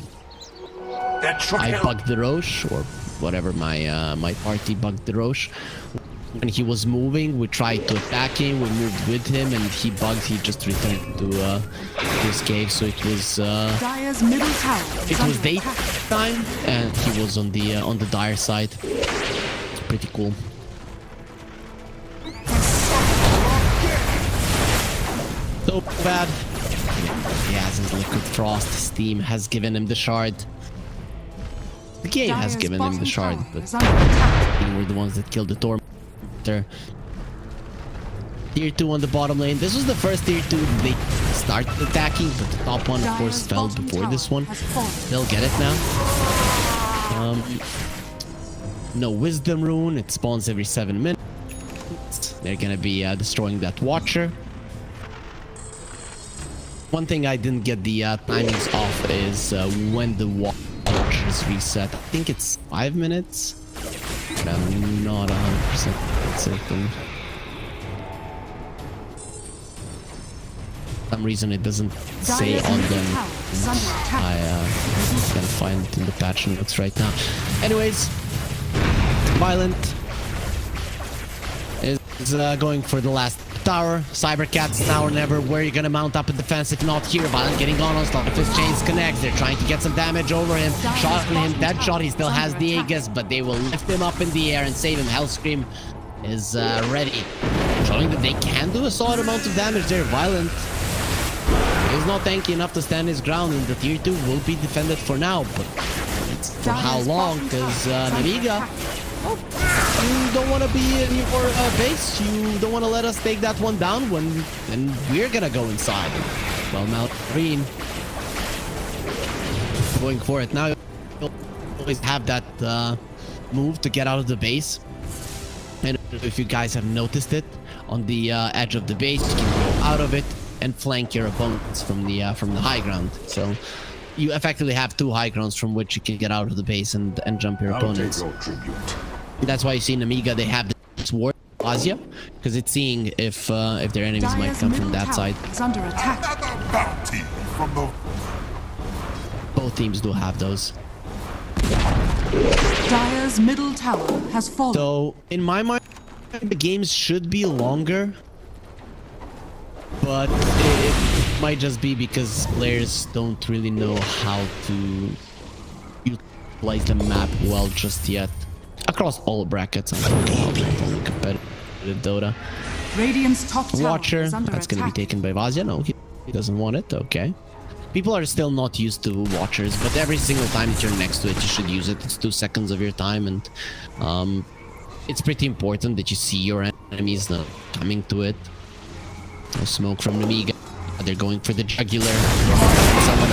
I bugged the Roche, or whatever, my party bugged the Roche. When he was moving, we tried to attack him, we moved with him, and he bugged. He just returned to his cave. So it was daytime, and he was on the Dire side. It's pretty cool. So bad. He has his Liquid Frost. Steam has given him the shard. The game has given him the shard, but we were the ones that killed the Tormentor. Tier 2 on the bottom lane. This was the first Tier 2 they started attacking, but the top one, of course, fell before this one. They'll get it now. No Wisdom Rune. It spawns every 7 minutes. They're gonna be destroying that Watcher. One thing I didn't get the timings off is when the watch is reset. I think it's 5 minutes, but I'm not 100% certain. For some reason it doesn't say on them. I'm gonna find it in the patch notes right now. Anyways, Violent is going for the last tower. Cybercats, now or never. Where are you gonna mount up a defense if not here? Violent getting on stop. If his chains connect, they're trying to get some damage over him. Shot on him, dead shot. He still has the Aegis, but they will lift him up in the air and save him. Hellscream is ready, showing that they can do a solid amount of damage there. Violent is not tanky enough to stand his ground, and the tier 2 will be defended for now, but it's for how long? Because Nemiga, you don't want to be in your base. You don't want to let us take that one down when then we're gonna go inside. Well, now Green going for it now. You'll always have that move to get out of the base. And if you guys have noticed it, on the edge of the base, you can go out of it and flank your opponents from the high ground. So you effectively have 2 high grounds from which you can get out of the base and jump your opponents. That's why you see in Nemiga they have this ward Asia, because it's seeing if their enemies might come from that side. Under attack. Both teams do have those. Dire's middle tower has fallen. So in my mind, the games should be longer, but it might just be because players don't really know how to utilize the map well just yet. Across all brackets, I'm talking about competitive Dota. Radiant's top tower Watcher, is under that's going to be attack. taken by Vazia. No, he doesn't want it. Okay. People are still not used to Watchers, but every single time that you're next to it, you should use it. It's 2 seconds of your time, and it's pretty important that you see your enemies not coming to it. No smoke from Nemiga. They're going for the jugular. Someone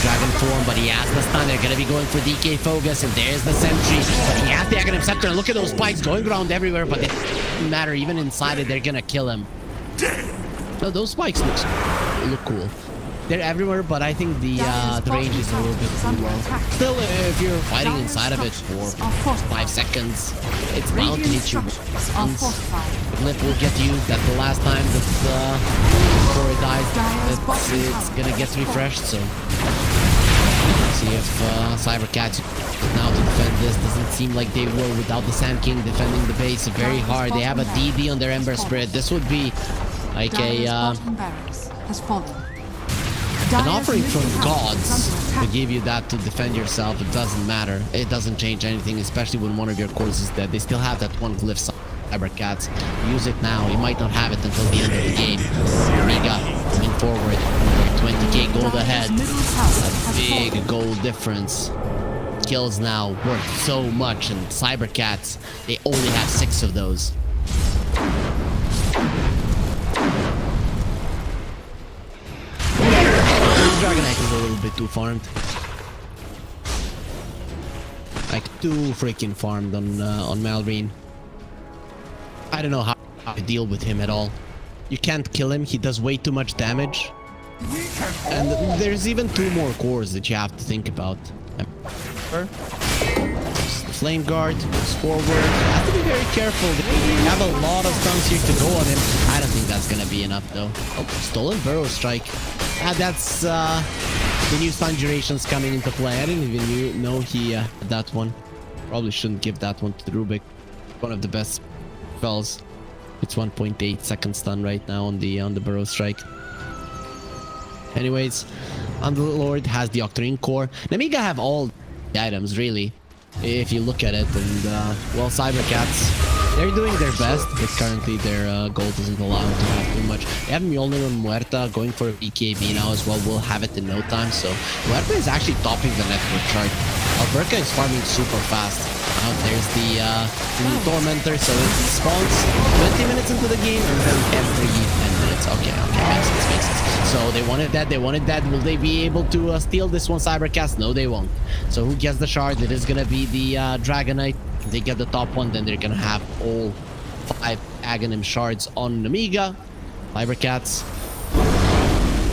dragon form, but he has the stun. They're gonna be going for DK Focus, and there's the sentry. But he has the Aghanim Scepter. Look at those spikes going around everywhere, but it doesn't matter. Even inside it, they're gonna kill him. No, those spikes look cool. They're everywhere, but I think the range is a little bit too low. Still, if you're fighting inside of it for 5 seconds, it's bound to hit you once. Lip will get used. That's the last time that before it dies. It's gonna get refreshed, so see if Cybercats now to defend this. Doesn't seem like they will without the Sand King defending the base very hard. They have a DD on their Ember Spirit. This would be like an offering from gods to give you that to defend yourself. It doesn't matter. It doesn't change anything, especially when one of your cores is dead. They still have that one glyph. Cybercats, use it now. You might not have it until the end of the game. Nemiga coming forward, 20k gold ahead. A big gold difference. Kills now worth so much, and Cybercats, they only have 6 of those. Dragonite is a little bit too farmed. Like too freaking farmed on Malrine. I don't know how to deal with him at all. You can't kill him. He does way too much damage. And there's even 2 more cores that you have to think about. The Flame Guard goes forward. You have to be very careful. You have a lot of stuns here to go on him. I don't think that's gonna be enough though. Oh, Stolen Burrow Strike. That's the new stun durations coming into play. I didn't even know he had that one. Probably shouldn't give that one to Rubik. One of the best spells. It's 1.8 second stun right now on the Burrow Strike. Anyways, Underlord has the Octarine Core. Nemiga have all the items really, if you look at it, and well, Cybercats, they're doing their best, but currently their gold doesn't allow them to have too much. They have Mjolnir and Muerta going for a BKB now as well. We'll have it in no time, so Muerta is actually topping the network chart. Alberca is farming super fast. Now there's the new Tormentor, so it spawns 20 minutes into the game and then every 10 minutes. Okay, makes sense. So they wanted that. Will they be able to steal this one, Cybercats? No, they won't. So who gets the shard? It is gonna be the Dragonite. If they get the top one, then they're gonna have all 5 Aghanim shards on Nemiga. Cybercats,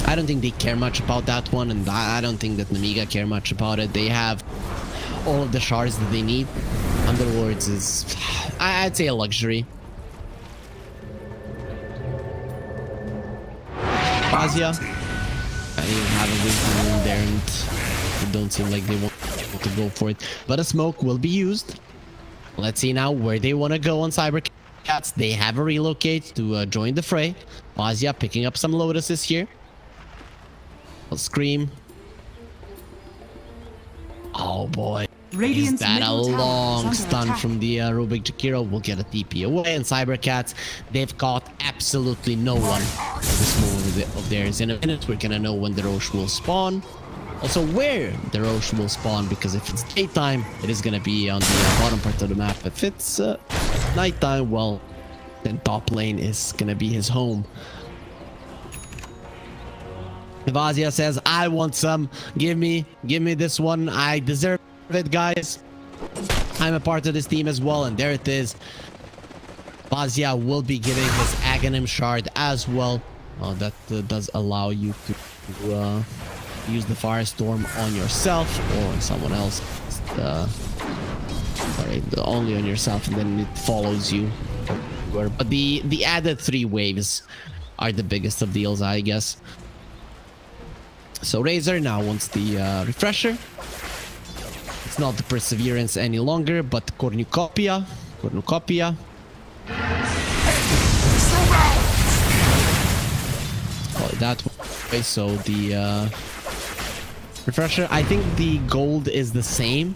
I don't think they care much about that one, and I don't think that Nemiga care much about it. They have all of the shards that they need. Underlords is, I'd say, a luxury. Azia, I even have a wisdom in there, and it don't seem like they want to go for it. But a smoke will be used. Let's see now where they want to go on Cybercats. They have a relocate to join the fray. Azia picking up some lotuses here. I'll scream. Oh boy. Is that a long stun from the Rubik Jakiro? We'll get a TP away, and Cybercats, they've caught absolutely no one. This move of theirs. In a minute, we're gonna know when the Roche will spawn. Also, where the Roche will spawn, because if it's daytime, it is gonna be on the bottom part of the map. If it's nighttime, well, then top lane is gonna be his home. Vazia says, I want some. Give me this one. I deserve it, guys. I'm a part of this team as well, and there it is. Vazia will be giving his Aghanim shard as well. That does allow you to use the Firestorm on yourself or on someone else. Sorry, only on yourself, and then it follows you. But the added 3 waves are the biggest of deals, I guess. So Razor now wants the refresher. It's not the Perseverance any longer, but Cornucopia. Call it that way. So the refresher, I think the gold is the same.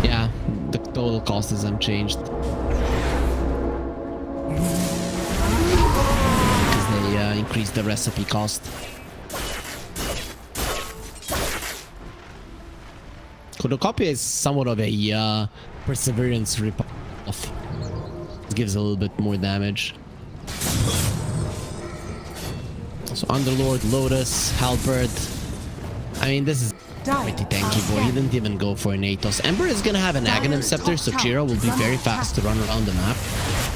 Yeah, the total cost is unchanged. Increase the recipe cost. Cornucopia is somewhat of a Perseverance ripoff. It gives a little bit more damage. So Underlord, Lotus, Halberd. I mean, this is pretty tanky, boy. He didn't even go for an Atos. Ember is gonna have an Aghanim Scepter, so Chiro will be very fast to run around the map.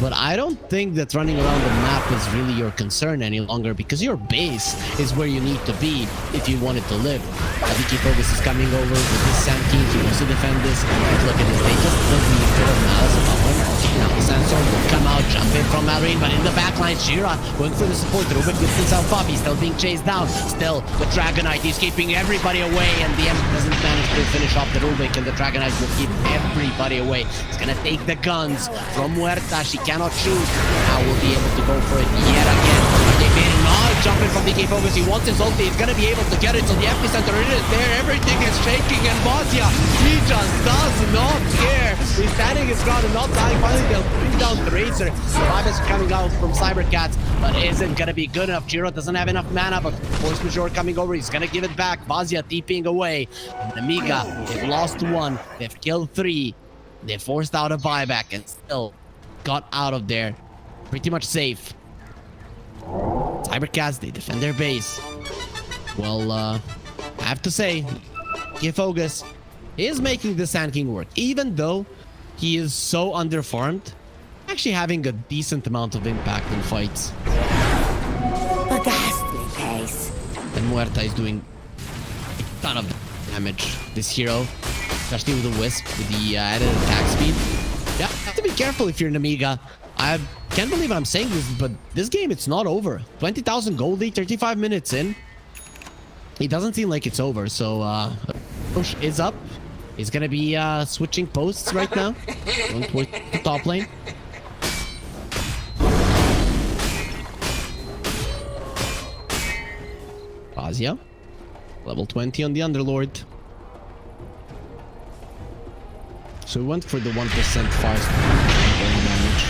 but I don't think that running around the map is really your concern any longer, because your base is where you need to be if you want it to live. DK Focus is coming over with his Sand King. He wants to defend this. Look at this. They just put the bit of malice above him. Now the Sandstorm will come out, jump in from Marine, but in the backline, Shira going for the support. Rubik gets himself up. He's still being chased down. Still, the Dragonite, he's keeping everybody away, and the M doesn't manage to finish off the Rubik, and the Dragonite will keep everybody away. He's gonna take the guns from Muerta. She cannot shoot. Now we'll be able to go for it yet again. Jumping from DK Focus. He wants his ulti. He's gonna be able to get it to the epicenter. It is there. Everything is shaking, and Vazia, he just does not care. He's standing his ground and not dying. Finally, they'll bring down the Razor. Survivors coming out from Cybercats, but isn't gonna be good enough. Jiro doesn't have enough mana, but Force Majeure coming over. He's gonna give it back. Vazia TPing away. And Nemiga, they've lost 1. They've killed 3. They forced out a buyback and still got out of there pretty much safe. Cybercats, they defend their base. Well, I have to say, GeForce is making the Sand King work, even though he is so underfarmed, actually having a decent amount of impact in fights. A ghastly case. And Muerta is doing a ton of damage. This hero, especially with the Wisp, with the added attack speed. Yeah, have to be careful if you're Nemiga. I can't believe I'm saying this, but this game, it's not over. 20,000 goldie, 35 minutes in. It doesn't seem like it's over, so push is up. He's gonna be switching posts right now. Going towards the top lane. Vazia, level 20 on the Underlord. So we went for the 1% fast damage.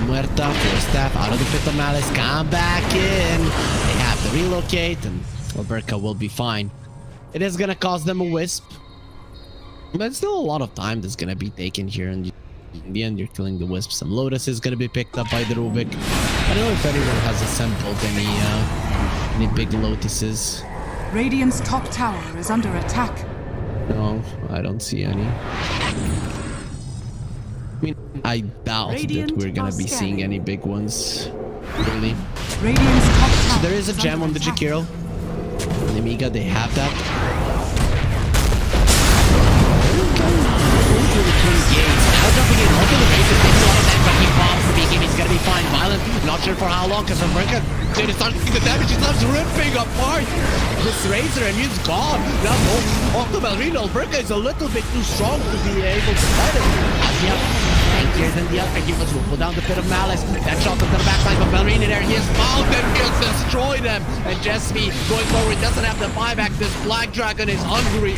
Muerta, Force Staff, out of the Pit of Malice, come back in. They have to relocate, and Alberca will be fine. It is gonna cost them a Wisp, but still a lot of time that's gonna be taken here, and in the end you're killing the Wisp. Some Lotus is gonna be picked up by the Rubik. I don't know if anyone has assembled any big Lotuses. Radiant's top tower is under attack. No, I don't see any. I mean, I doubt that we're gonna be seeing any big ones, really. Radiant's top tower. So there is a gem on the Jakiro. Nemiga, they have that. Now jumping in onto the Razor, takes a lot of damage, but he bombs the BKB. He's gonna be fine. Violent, not sure for how long, because America did start to see the damage. He starts ripping apart this Razor, and he's gone. Now, Octo Ballerina, Alberca is a little bit too strong to be able to fight it. Tankier than the other. He will pull down the Pit of Malice. That shot into the backside of Ballerina there. He is found and he'll destroy them. And Jesby going forward doesn't have the buyback. This Black Dragon is hungry.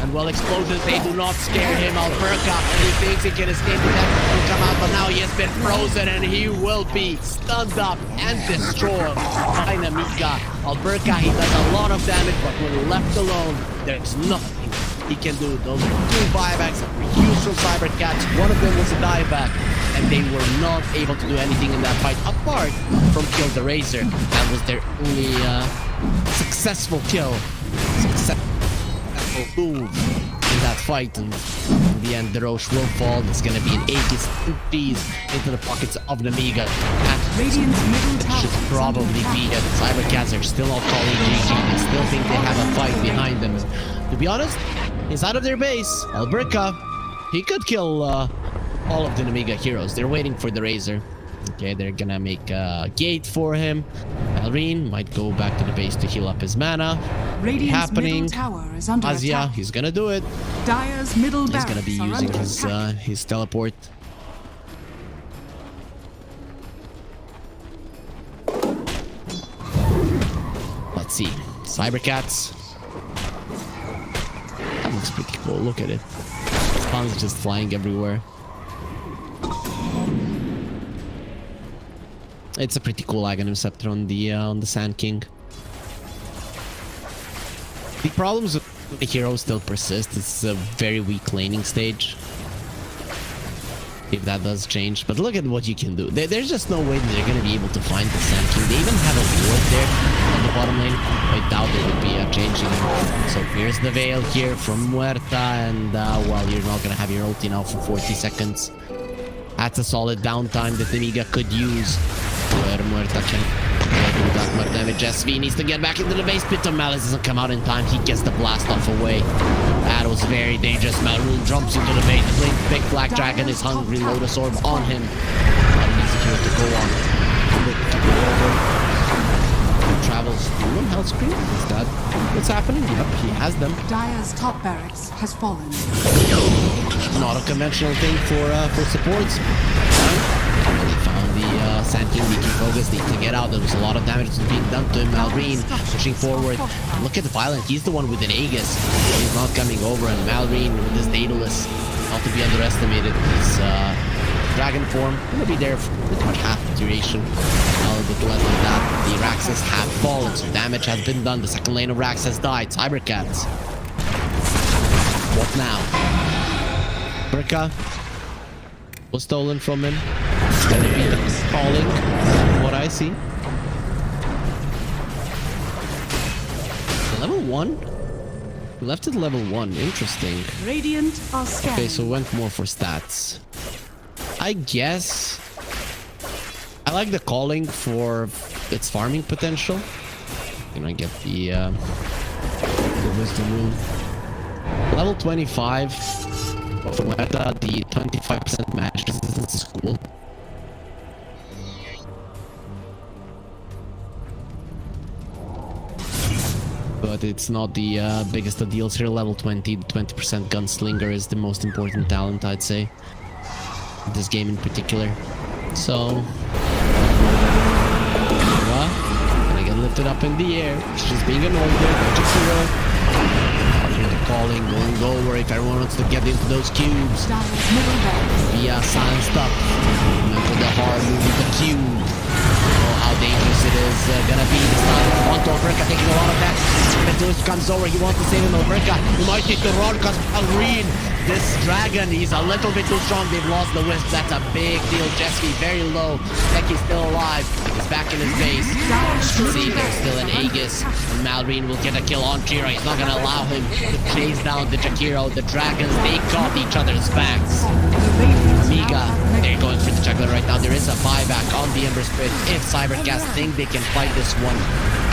And well, explosions, they do not scare him. Alberca, he thinks he can escape the death will come out, but now he has been frozen and he will be stunned up and destroyed by Nemiga. Alberca, he does a lot of damage, but when left alone, there's nothing he can do. Those are 2 buybacks that were huge from Cybercats. One of them was a dieback, and they were not able to do anything in that fight apart from kill the Razor. That was their only successful kill. Successful move in that fight, and in the end the Roche will fall. It's gonna be an Aegis into the pockets of Nemiga. Radiant's middle tower should probably be it. Cybercats are still all calling GG. They still think they have a fight behind them. To be honest, inside of their base, Alberca, he could kill all of the Nemiga heroes. They're waiting for the Razor. Okay, they're gonna make a gate for him. Balrine might go back to the base to heal up his mana. Radiant's happening. middle tower is under attack. He's gonna do it. Dire's middle He's gonna be using his teleport. Let's see. Cybercats. That looks pretty cool. Look at it. Spawn's just flying everywhere. It's a pretty cool Aghanim Scepter on the Sand King. The problems with the hero still persist. It's a very weak laning stage. If that does change, but look at what you can do. There's just no way that they're gonna be able to find the Sand King. They even have a ward there on the bottom lane. I doubt there would be a changing. So here's the Veil here from Muerta, and well, you're not gonna have your ulti now for 40 seconds. That's a solid downtime that Nemiga could use. Muerta can do that much damage. SV needs to get back into the base. Pit of Malice doesn't come out in time. He gets the blast off away. That was very dangerous. Malrune jumps into the base. Big Black Dragon is hungry. Lotus Orb on him. Needs to go on. Travels through him. Health screen. Is that what's happening? Yep, he has them. Dire's top barracks has fallen. Not a conventional thing for supports. They found the Sand King, DK Focus, need to get out. There was a lot of damage that was being done to him. Malrine pushing forward. Look at the Violent. He's the one with an Aegis. He's not coming over, and Malrine with his Daedalus, not to be underestimated. His dragon form gonna be there for pretty much half the duration. A little bit less than that. The Raxes have fallen, so damage has been done. The second lane of Rax has died. Cybercats. What now? Burka was stolen from him. It's gonna be the calling, what I see. Level 1? We left it level 1. Interesting. Radiant are scanning. Okay, so went more for stats. I guess I like the calling for its farming potential. Can I get the wisdom rune? Level 25. Whether the 25% match resistance is cool. But it's not the biggest of deals here. Level 20, the 20% gunslinger is the most important talent, I'd say. This game in particular. So gonna get lifted up in the air. She's being annoyed there. Calling, going over if everyone wants to get into those cubes. Via silenced up. Remember the hard moving the cube. Oh, how dangerous it is gonna be this time. Onto Alberca taking a lot of that. Medusa comes over, he wants to save him. Alberca, he might need to run because Alreen, this dragon, he's a little bit too strong. They've lost the wisp. That's a big deal. Jesky very low. Becky's still alive. He's back in his base. See, there's still an Aegis. And Malrine will get a kill on Jira. He's not gonna allow him to chase down the Jakiro. The dragons, they got each other's backs. Nemiga, they're going for the juggler right now. There is a buyback on the Ember Spirit. If Cybercats think they can fight this one.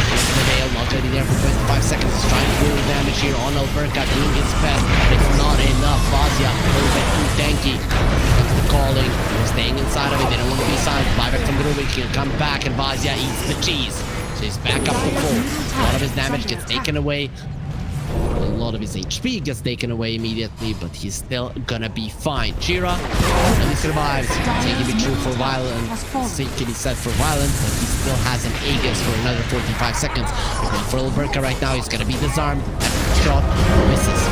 The Veil already there for 25 seconds. He's trying to do damage here on Alberca, doing his best. But it's not enough. Vazia, a little bit too tanky. That's the calling. They're staying inside of it. They don't want to be silent. Buyback from Rubik. He'll come back, and Vazia eats the cheese. So he's back up to full. A lot of his damage gets taken away. A lot of his HP gets taken away immediately, but he's still gonna be fine. Jira, and he survives. Cicuit be true for Violent. Cicuit is set for Violent, but he still has an Aegis for another 45 seconds. For Alberca right now, he's gonna be disarmed. Shot misses.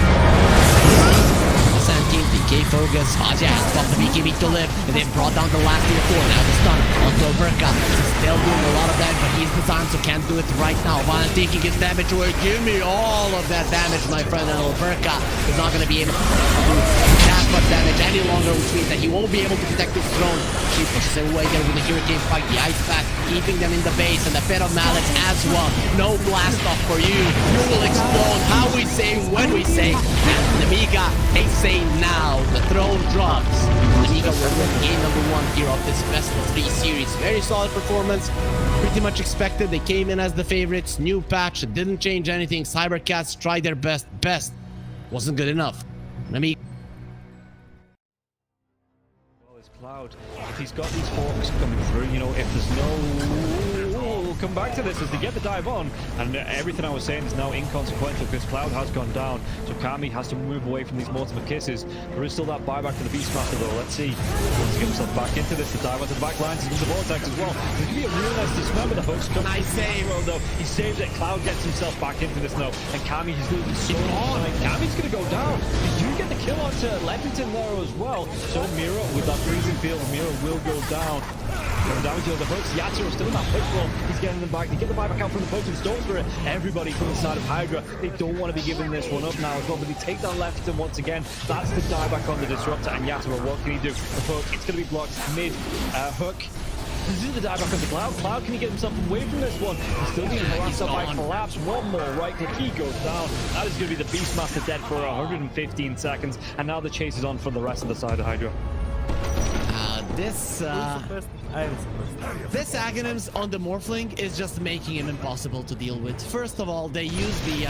Sand DK Focus. Vazia has stopped the BKB to live, and they've brought down the last tier 4. Now the stun onto Alberca. He's still doing a lot of damage, but he's disarmed, so can't do it right now. Violent taking his damage away. Give me all of that damage, my friend. And Alberca is not going to be able to do that much damage any longer, which means that he won't be able to protect his throne. She pushes him away there with the Hurricane Spike, the Ice Pack, keeping them in the base, and the Pit of Malice as well. No blast off for you. You will explode how we say, when we say. And Nemiga, they say now. The throne drops. Nemiga will win game number 1 here of this best of 3 series. Very solid performance. Pretty much expected. They came in as the favorites. New patch. It didn't change anything. Cybercats tried their best. Best wasn't good enough. Nemiga. Cloud, if he's got these forks coming through, you know, if there's no... We'll come back to this as they get the dive on, and everything I was saying is now inconsequential because Cloud has gone down, so Kami has to move away from these Mortimer Kisses. There is still that buyback to the Beastmaster though. Let's see. He wants to get himself back into this. The dive onto the back lines is the Vortex as well. There's going to be a real nice dismember. The hooks come. Nice save. Though. He saves it. Cloud gets himself back into this now, and Kami, he's losing so much. Kami's going to go down. They do get the kill onto Leppington there as well. So Mira with that freezing field, Mira will go down. Coming down to the hooks. Yatsu still in that push roll. He's getting them back. They get the buyback out from the post and Storm Spirit. Everybody from the side of Hydra. They don't want to be giving this one up now as well, but they take down Leppington once again. That's the dieback on the Disruptor, and Yatsu, what can he do? The hook, it's going to be blocked mid. Hook. This is the dieback on the Cloud. Cloud, can he get himself away from this one? He's still being harassed up by Collapse. One more right click. He goes down. That is going to be the Beastmaster dead for 115 seconds. And now the chase is on for the rest of the side of Hydra. This Aghanims on the Morphling is just making him impossible to deal with. First of all, they use the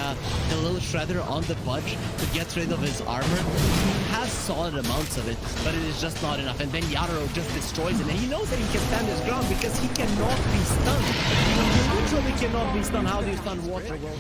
little shredder on the Pudge to get rid of his armor. He has solid amounts of it, but it is just not enough. And then Yatoro just destroys it, and he knows that he can stand his ground because he cannot be stunned. He literally cannot be stunned. How do you stun water? Well,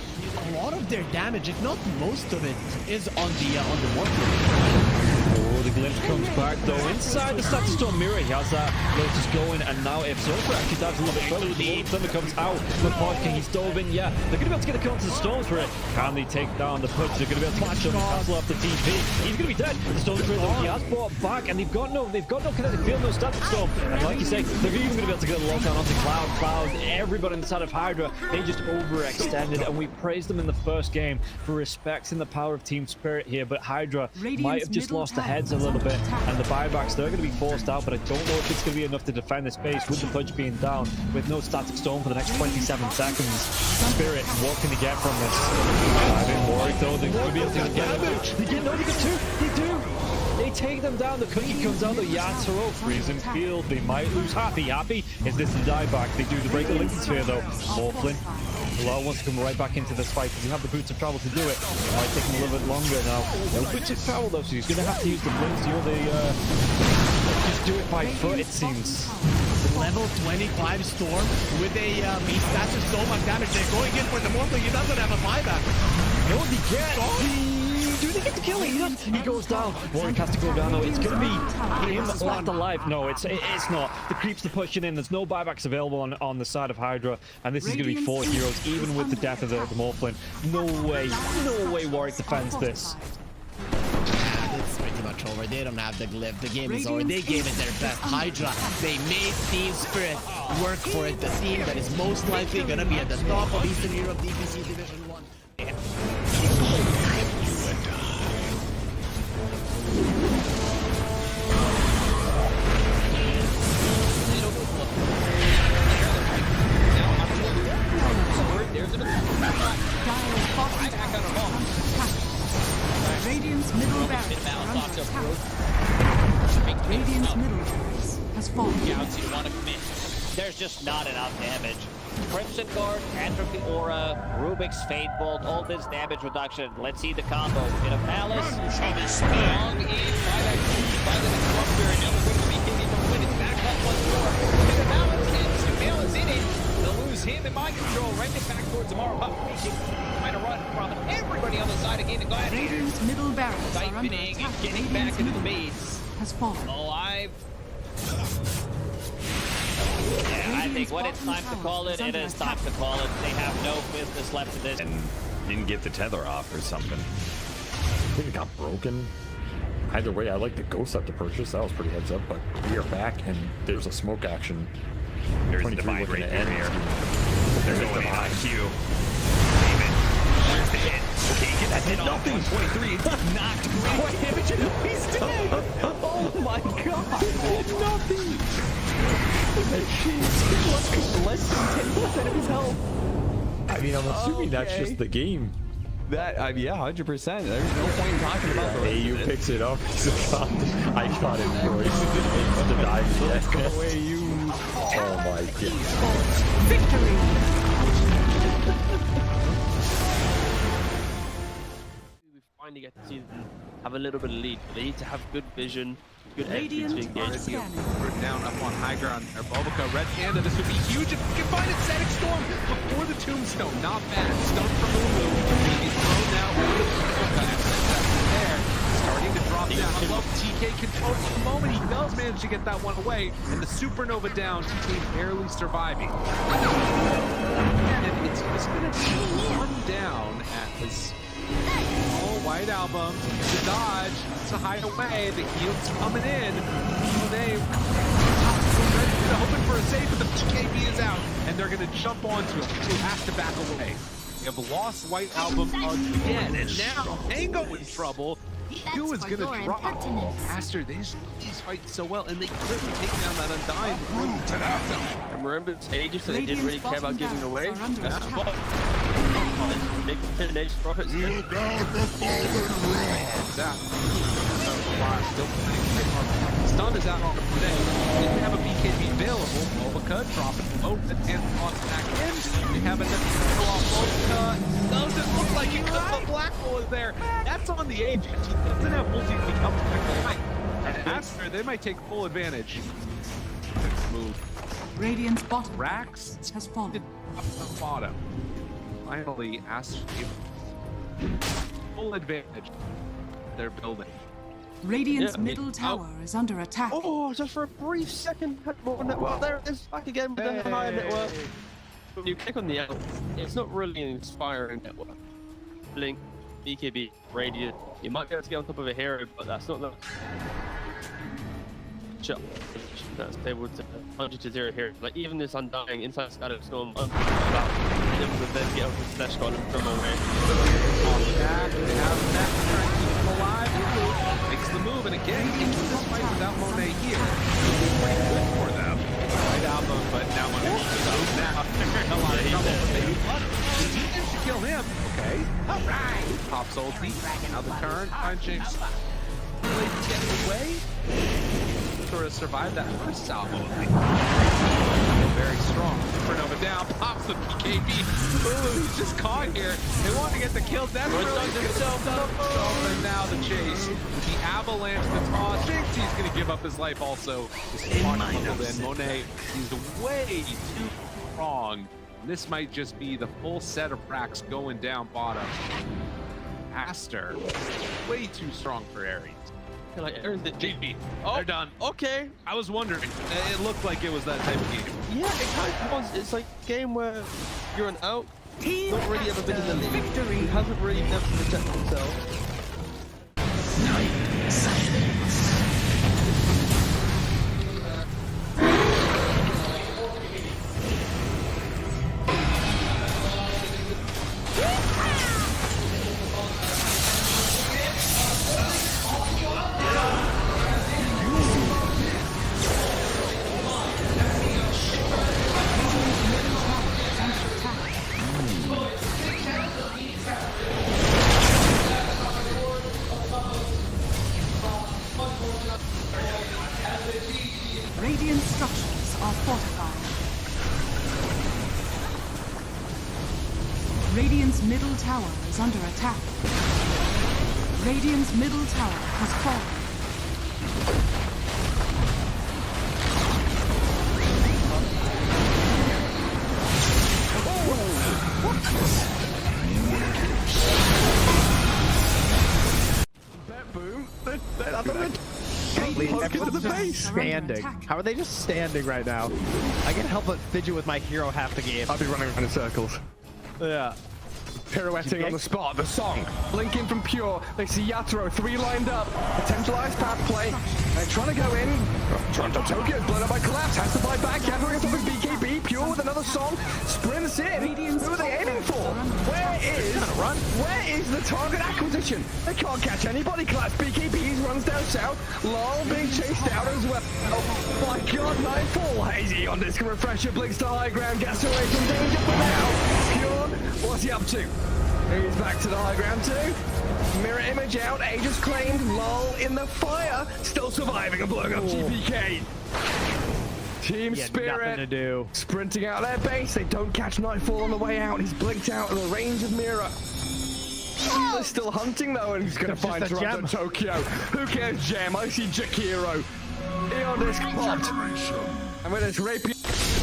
a lot of their damage, if not most of it, is on the Morphling. Oh, the glimpse comes back though. Inside the Static Storm mirror, he has that Lotus going, and now if Zofra actually dives a little bit further, the Thunder comes out. McPod he's dove in, yeah. They're going to be able to get a counter to the Storms for it. Can they take down the Pudge? They're going to be able to catch up the Castle after TP. He's going to be dead. The Storm Trader, he has brought back, and they've got no kinetic field, no Static Storm. And like you say, they're even going to be able to get a lockdown onto Cloud. Everybody inside of Hydra, they just overextended, and we praised them in the first game for respecting the power of Team Spirit here, but Hydra might have just lost the heads a little bit, and the buybacks, they're going to be forced out, but I don't know if it's going to be enough to defend this base with the Pudge being down, with no Static Storm for the next 27 seconds. Spirit, what can he get from this? I've been worried though, they're going to be able to get damage. They get two, they do! They take them down, the cookie comes out, the Yatoro, freezing field, they might lose Happy. Is this the dieback? They do break the Lincoln Sphere though. Morphlin, Bilal wants to come right back into this fight because you have the boots of travel to do it. It might take him a little bit longer now. No boots of travel though, so he's going to have to use the blinks. Just do it by foot, it seems. Level 25 Storm with a beast. That's just so much damage. They're going in for the Morphling. He doesn't have a buyback. No, he gets. Do they get the kill? He goes down. Warwick has to go down though. It's going to be him left alive. No, it's not. The creeps are pushing in. There's no buybacks available on the side of Hydra, and this is going to be 4 heroes, even with the death of the Morphling. No way Warwick defends this. It's pretty much over. They don't have the glyph. The game is over. They gave it their best. Hydra, they made Team Spirit work for it. The team that is most likely going to be at the top of Eastern Europe DPC Division 1. Radiant's middle barracks are under attack. Radiant's middle barracks has fallen. Gouts, you want to commit. There's just not enough damage. Crimson Guard, Atrophy Aura, Rubik's Fate Bolt, all this damage reduction. Let's see the combo. Bit of Malice. Shiny strong in by that by the disruptor, and now they're going to be hitting from win. It's back up once more. Bit of Malice, and Sumela's in it. They'll lose him in mind control. Right back towards tomorrow. Trying to run from everybody on the side again to Gladiators. Radiant's middle barracks are under Siphoning attack. and getting back into the base. Has fallen. Alive. Yeah, I think when it's time to call it, it is time to call it. They have no business left in this. And didn't get the tether off or something. I think it got broken. Either way, I like the ghost up to purchase. That was pretty heads up, but we are back and there's a smoke action. There's a divide right there. They're going in on Q. There's the hit. Okay, that did nothing. 23. Knocked. What damage? He's dead. Oh my god. Nothing. He's less than 10% of his health. I mean, I'm assuming that's just the game. That, yeah, 100%. There's no point in talking about the AU picks it up. I shot him, bro. He's the dive. Go away, you. Oh my goodness. Victory! We finally get to see them have a little bit of lead. They need to have good vision, good entry to engage. We're down up on high ground. Bulbica, Red Panda, this would be huge if we can find a Static Storm before the Tombstone. Not bad. Stone from Lulu. He's thrown now over the there. Starting to drop down. I love TK controls for the moment. He does manage to get that one away. And the Supernova down. TK barely surviving. And it's just going to be one down at his White Album. To dodge. To hide away. The heal's coming in. They hoping for a save, but the PKB is out, and they're going to jump onto him. He has to back away. They have lost White Album again, and now Tango in trouble. Q is going to drop faster. These fight so well, and they clearly take down that Undying. And remember, it's ages, so they didn't really care about giving away. That's what. Big teenage profits. You got the fallen Still stun is out on the play. Didn't have a BKB available. Volvica dropping low and on back in. We have a Nemiga off Volvica. Doesn't look like it because the black hole is there. That's on the agent. He doesn't have multi to come back. And after, they might take full advantage. Move. Radiant's bottom Rax has fallen. Up the bottom. Finally, Astro full advantage. They're building. Radiant's middle tower is under attack. Oh, just for a brief second, had more network. There it is, back again with the higher network. When you click on the L, it's not really an inspiring network. Blink, BKB, Radiant. You might be able to get on top of a hero, but that's not the that's able to 100 to 0 here. Like even this Undying inside Scatter Storm, able to then get over the Slash Golem from away. Back, they have that to try to keep him alive. Makes the move, and again, into this fight without Monet here. It's pretty good for them. Right album, but now Monet is out. Now they're in a lot of trouble. Maybe the team should kill him. Okay. Alright. Pops ulti. Now the current punching. Really getting away. Sort of survived that first salvo. Very strong. Supernova down, pops the BKB. Ooh, he's just caught here. They want to get the kill. That's really himself up. And now the chase. The avalanche, the toss. Thinks he's going to give up his life also. Then Monet is way too strong. This might just be the full set of racks going down bottom. Aster, way too strong for Ares. Like Aaron's the GP. Oh, they're done. Okay. I was wondering. It looked like it was that type of game. Yeah, it kind of was. It's like a game where you're an out. Not really ever been in the league. Victory. He hasn't really never protected himself. Radiant structures are fortified. Radiant's middle tower is under attack. Radiant's middle tower has fallen. Boom. Standing. How are they just standing right now? I can't help but fidget with my hero half the game. I'll be running around in circles. Yeah. Pirouetting on the spot, the song. Blinking from Pure. They see Yatoro, 3 lined up. Potentialized path play. They're trying to go in. Toronto Tokyo blown up by Collapse. Has to fight back. Yatoro gets off his BKB. Pure with another song. Sprints in. Who are they aiming for? Where is the target acquisition? They can't catch anybody. Collapse BKBs runs down south. Lol being chased out as well. Oh my god, Nightfall. Hazy on disc refresher. Blinks to high ground. Gets away from danger for now. Pure, what's he up to? He's back to the high ground too. Mirror image out, Aegis claimed, lol in the fire, still surviving and blowing up GPK. Team Spirit, nothing to do. Sprinting out their base, they don't catch Nightfall on the way out, he's blinked out in the range of Mirror. They're still hunting though, and he's gonna find Toronto Tokyo. Who cares, Gem? I see Jakiro. Eon disc popped. And with his rapier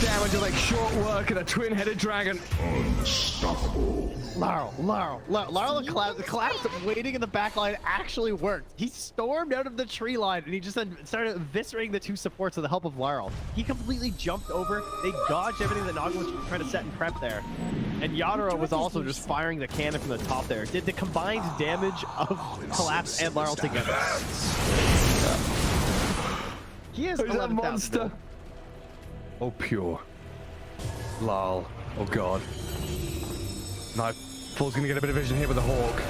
damage will make short work of a twin-headed dragon. Unstoppable. Laurel, the collapse waiting in the back line actually worked. He stormed out of the tree line and he just then started eviscerating the 2 supports with the help of Laurel. He completely jumped over. They dodged everything that Naga was trying to set and prep there. And Yatoro was also just firing the cannon from the top there. Did the combined damage of Collapse and Laurel together. He is a monster. Oh, Pure. Lol. Oh, God. Nightfall's gonna get a bit of vision here with the Hawk.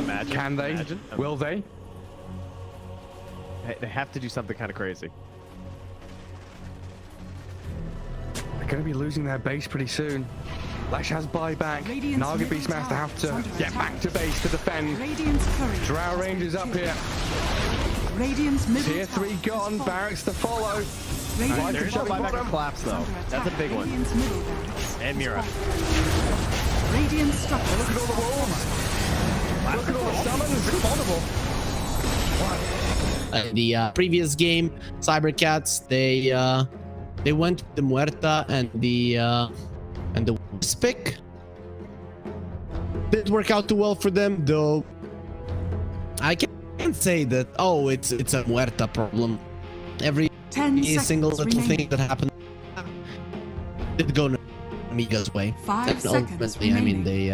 Imagine. Can they? Imagine. Will they? They have to do something kind of crazy. They're gonna be losing their base pretty soon. Lash has buyback. Naga Beastmaster have to get back to base to defend. Drow Rangers up here. Radiant's middle Tier 3 gone, barracks to follow. There's no buyback collapse though. That's a big one. Radiant's middle barracks. And Mira. Radiant structures. Look at all the wolves. Look at all the summons. It's vulnerable. The previous game, Cybercats, they went with the Muerta and the Spick. Didn't work out too well for them, though. I can't say that. Oh, it's a Muerta problem. Every single little thing that happened did go Nemiga's way. 5 and seconds ultimately, I mean, they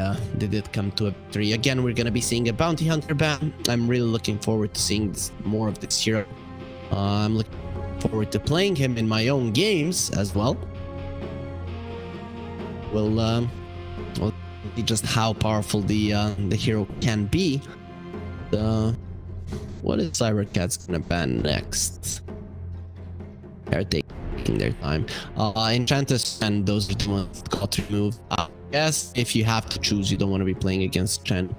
did come to a victory. Again, we're gonna be seeing a bounty hunter ban. I'm really looking forward to seeing more of this hero. I'm looking forward to playing him in my own games as well. We'll see just how powerful the hero can be. What is Cybercats gonna ban next? They're taking their time. Enchantress and those are the ones that got removed. I guess if you have to choose, you don't want to be playing against Chen.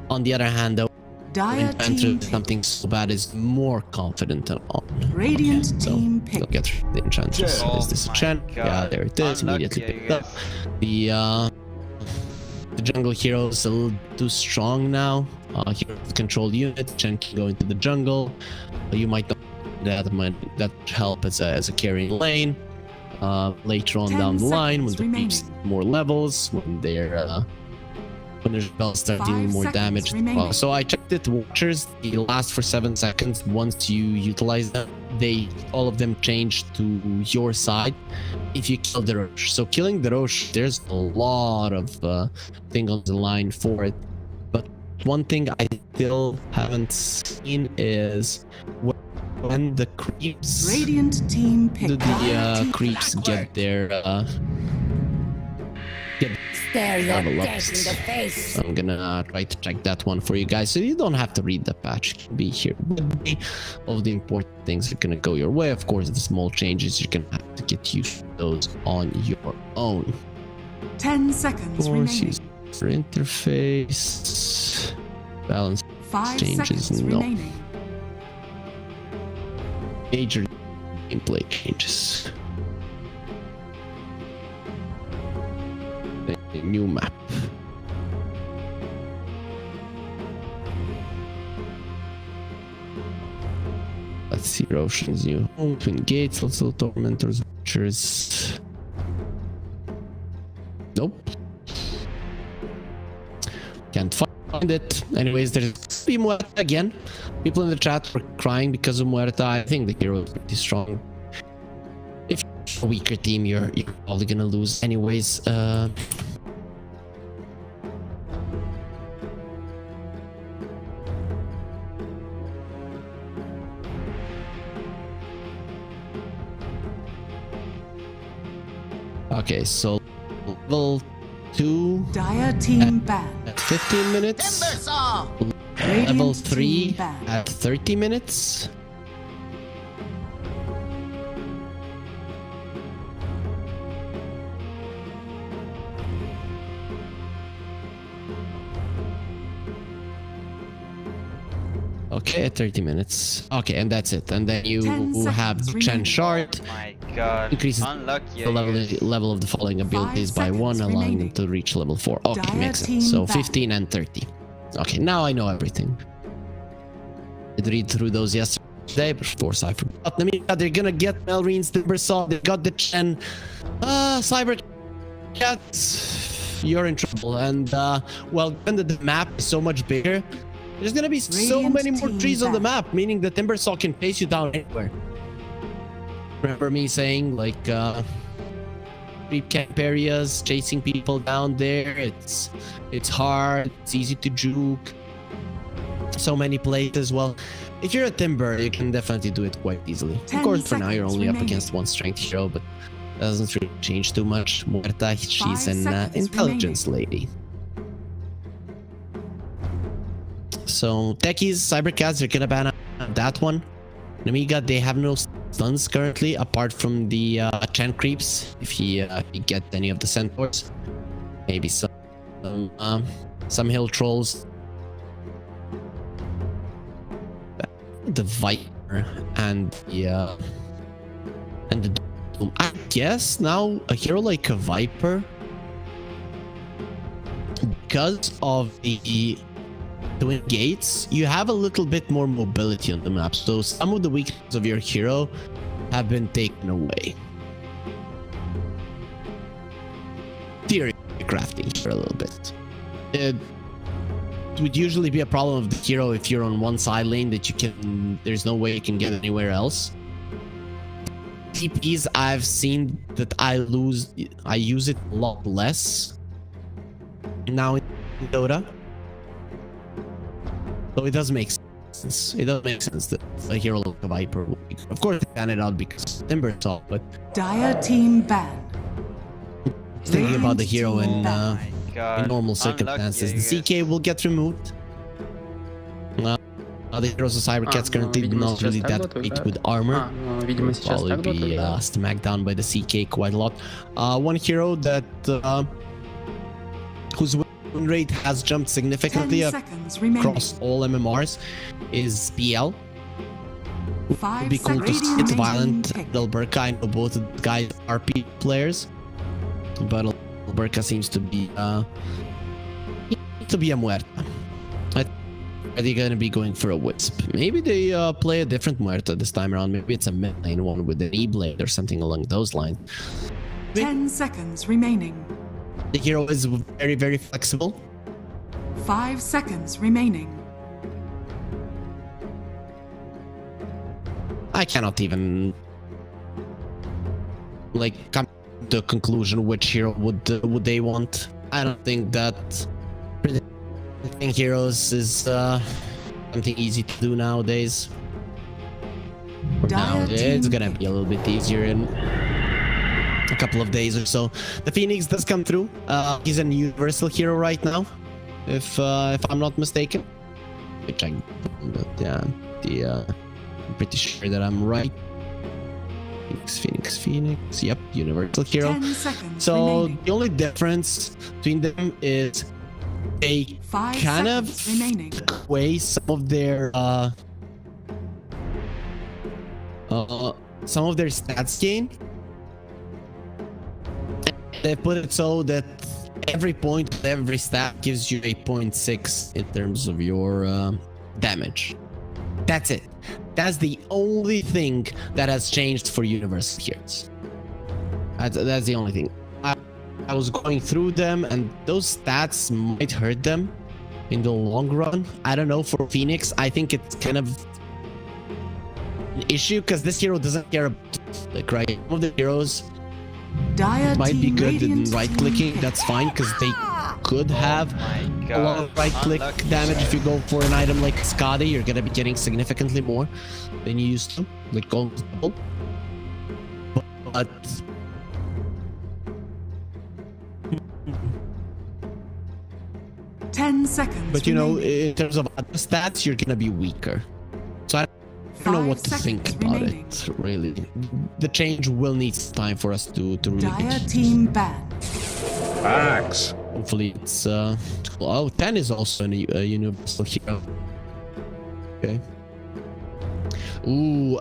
On the other hand, though, Enchantress, something so bad is more confident on. Radiant team pick. Look at the Enchantress. Is this a Chen? Yeah, there it is. Immediately picked up. The jungle hero is a little too strong now. Hero control unit. Chen can go into the jungle. You might not. That might help as a carrying lane. Later on down the line, when the creeps more levels, when their spells start dealing more damage. So I checked it. Watchers, they last for 7 seconds. Once you utilize them, all of them change to your side if you kill the Roche. So killing the Roche, there's a lot of thing on the line for it. But one thing I still haven't seen is when the creeps Radiant team pick. the creeps get their Stare your level death ups. in the face. So I'm gonna try to check that one for you guys, so you don't have to read the patch. You can be here with me. All the important things are gonna go your way. Of course, the small changes you're gonna have to get used to those on your own. 10 seconds remaining. For interface balance 5 changes, seconds no. remaining. Major gameplay changes. A new map. Let's see, Roshan's new home, Twin Gates, also Tormentors, Watchers. Nope. Can't find it. Anyways, there's Muerta again. People in the chat were crying because of Muerta. I think the hero is pretty strong. If you're a weaker team, you're probably gonna lose. Anyways, okay, so level 2 Dire team ban. at 15 minutes. Level 3 at 30 minutes. Okay, at 30 minutes. Okay, and that's it. And then you have Chen Shard. Increases the level of the following abilities by 1, allowing them to reach level 4. Okay, makes sense. So 15 and 30. Okay, now I know everything. I did read through those yesterday, but of course I forgot. Nemiga, they're gonna get Melreen's Timbersaw. They got the Chen. Cybercats, you're in trouble. And well, when the map is so much bigger, there's gonna be so many more trees on the map, meaning the Timbersaw can chase you down anywhere. Remember me saying, like, creep camp areas, chasing people down there. It's hard, it's easy to juke. So many places. Well, if you're a Timber, you can definitely do it quite easily. Of course, for now, you're only up against one strength hero, but that doesn't really change too much. Muerta, she's an intelligence lady. So, techies, Cybercats, they're gonna ban that one. Nemiga, they have no stuns currently, apart from the Chen creeps. If he get any of the centaurs, maybe some hill trolls. the Viper and the I guess now a hero like a Viper, because of the twin gates, you have a little bit more mobility on the map. So some of the weaknesses of your hero have been taken away. Theory crafting for a little bit. It would usually be a problem of the hero if you're on one side lane that there's no way you can get anywhere else. TPs, I've seen that I use it a lot less now in Dota. So it does make sense. It does make sense that a hero like a Viper will be. Of course, they ban it out because Timber top, but Dire team ban. Thinking about the hero in normal circumstances, the CK will get removed. The heroes of Cybercats currently not really that great with armor. Will probably be smacked down by the CK quite a lot. One hero that whose win rate has jumped significantly across all MMRs is BL. Would be cool to see it. Violent and Alberca. I know both of the guys are RP players, but Alberca seems to be a muerta. Are they going to be going for a Wisp? Maybe they play a different Muerta this time around. Maybe it's a mid lane one with an E-Blade or something along those lines. 10 seconds remaining. The hero is very, very flexible. 5 seconds remaining. I cannot even come to a conclusion which hero would they want. I don't think that predicting heroes is something easy to do nowadays. Now it's gonna be a little bit easier in a couple of days or so. The Phoenix does come through. He's a universal hero right now, if I'm not mistaken. Which I'm pretty sure that I'm right. Phoenix. Yep, universal hero. 10 seconds so remaining. the only difference between them is they kind of took away some of their stats gain. They put it so that every point of every stat gives you a 0.6 in terms of your damage. That's it. That's the only thing that has changed for universal heroes. That's the only thing. I was going through them, and those stats might hurt them in the long run. I don't know. For Phoenix, I think it's kind of an issue because this hero doesn't care about right. Some of the heroes might be good in right-clicking. That's fine because they could have a lot of right-click damage. If you go for an item like Skadi, you're gonna be getting significantly more than you used to, like almost double. But 10 seconds. But you know, in terms of other stats, you're gonna be weaker. So I don't know what to think about it. Really, the change will need time for us to really. Dire team ban. Axe. Hopefully it's 10 is also a universal hero. Okay. Ooh,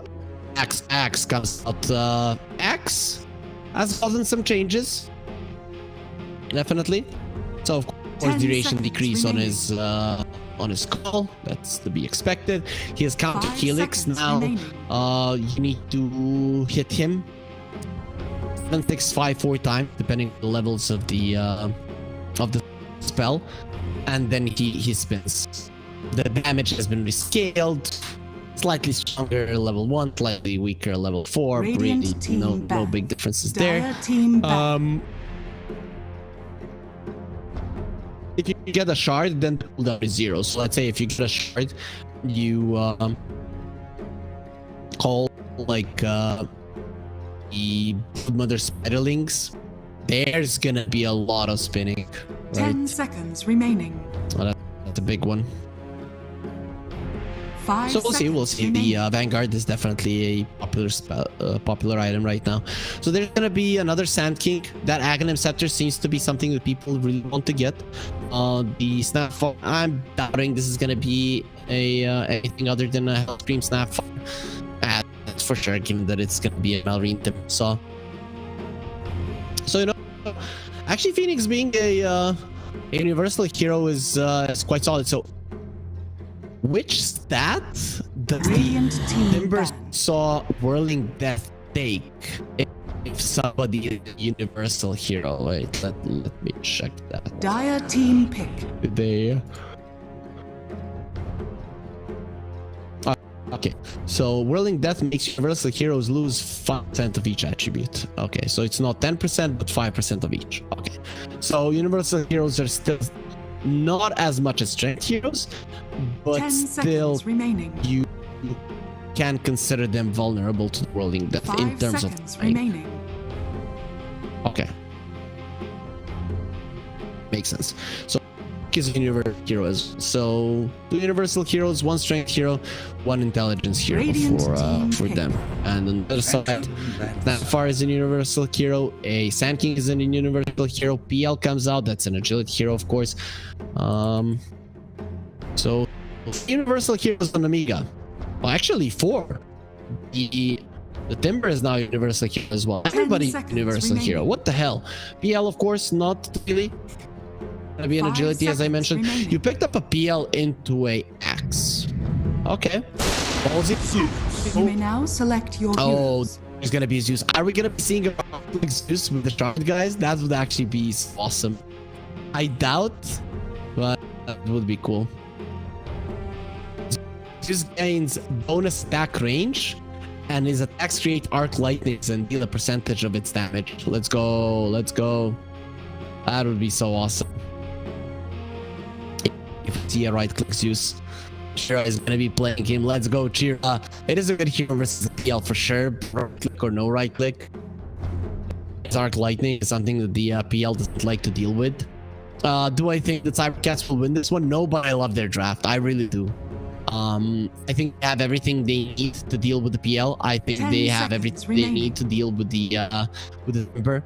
Axe comes out. Axe has gotten some changes. Definitely. So of course duration decrease on his call. That's to be expected. He has counter helix now. You need to hit him 7, 6, 5, 4 times depending on the levels of the spell, and then he spins. The damage has been rescaled. Slightly stronger level 1, slightly weaker level 4. Really no big differences there. If you get a shard, then the cooldown is 0. So let's say if you get a shard, you call like the Mother Spiderlings. There's gonna be a lot of spinning. Right? 10 seconds remaining. Well, that's a big one. So we'll see. The Vanguard is definitely a popular item right now. So there's gonna be another Sand King. That Aghanim Scepter seems to be something that people really want to get. The Snapfire, I'm doubting this is gonna be anything other than a Hellscream Snapfire. That's for sure, given that it's gonna be a Malrine Saw. So actually Phoenix being a universal hero is quite solid. So which stat does the Timber Saw Whirling Death take if somebody is a universal hero? Wait, let me check that. Dire team pick. Did they? Okay, so Whirling Death makes universal heroes lose 5% of each attribute. Okay, so it's not 10%, but 5% of each. Okay, so universal heroes are still not as much as strength heroes, but still you can consider them vulnerable to Whirling Death in terms of strength. Okay, makes sense. So is a universal hero as so 2 universal heroes, 1 strength hero, 1 intelligence hero for them. And on the other side, Snapfire is a universal hero, a Sand King is a universal hero, PL comes out, that's an agility hero of course. So universal heroes on Nemiga. Well, actually 4. The Timber is now a universal hero as well. Everybody universal hero. What the hell? PL of course not really. Gonna be an agility as I mentioned. You picked up a PL into a axe. Okay. You may now select your heroes. There's gonna be Zeus. Are we gonna be seeing a Zeus with the shard guys? That would actually be awesome. I doubt, but that would be cool. Zeus gains bonus attack range, and his attacks create arc lightnings and deal a percentage of its damage. Let's go. That would be so awesome. If you see a right click Zeus, Chira is gonna be playing him. Let's go, Chira. It is a good hero versus PL for sure. Right click or no right click. Arc lightning is something that the PL doesn't like to deal with. Do I think the Cybercats will win this one? No, but I love their draft. I really do. I think they have everything they need to deal with the PL. I think they have everything they need to deal with the Timber.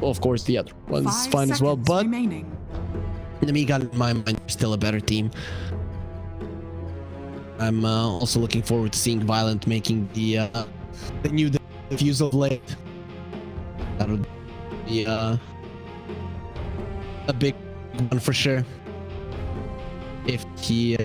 Of course, the other one's fine as well, but Nemiga, in my mind, is still a better team. I'm also looking forward to seeing Violent making the new Diffusal Blade. That would be a big one for sure. If he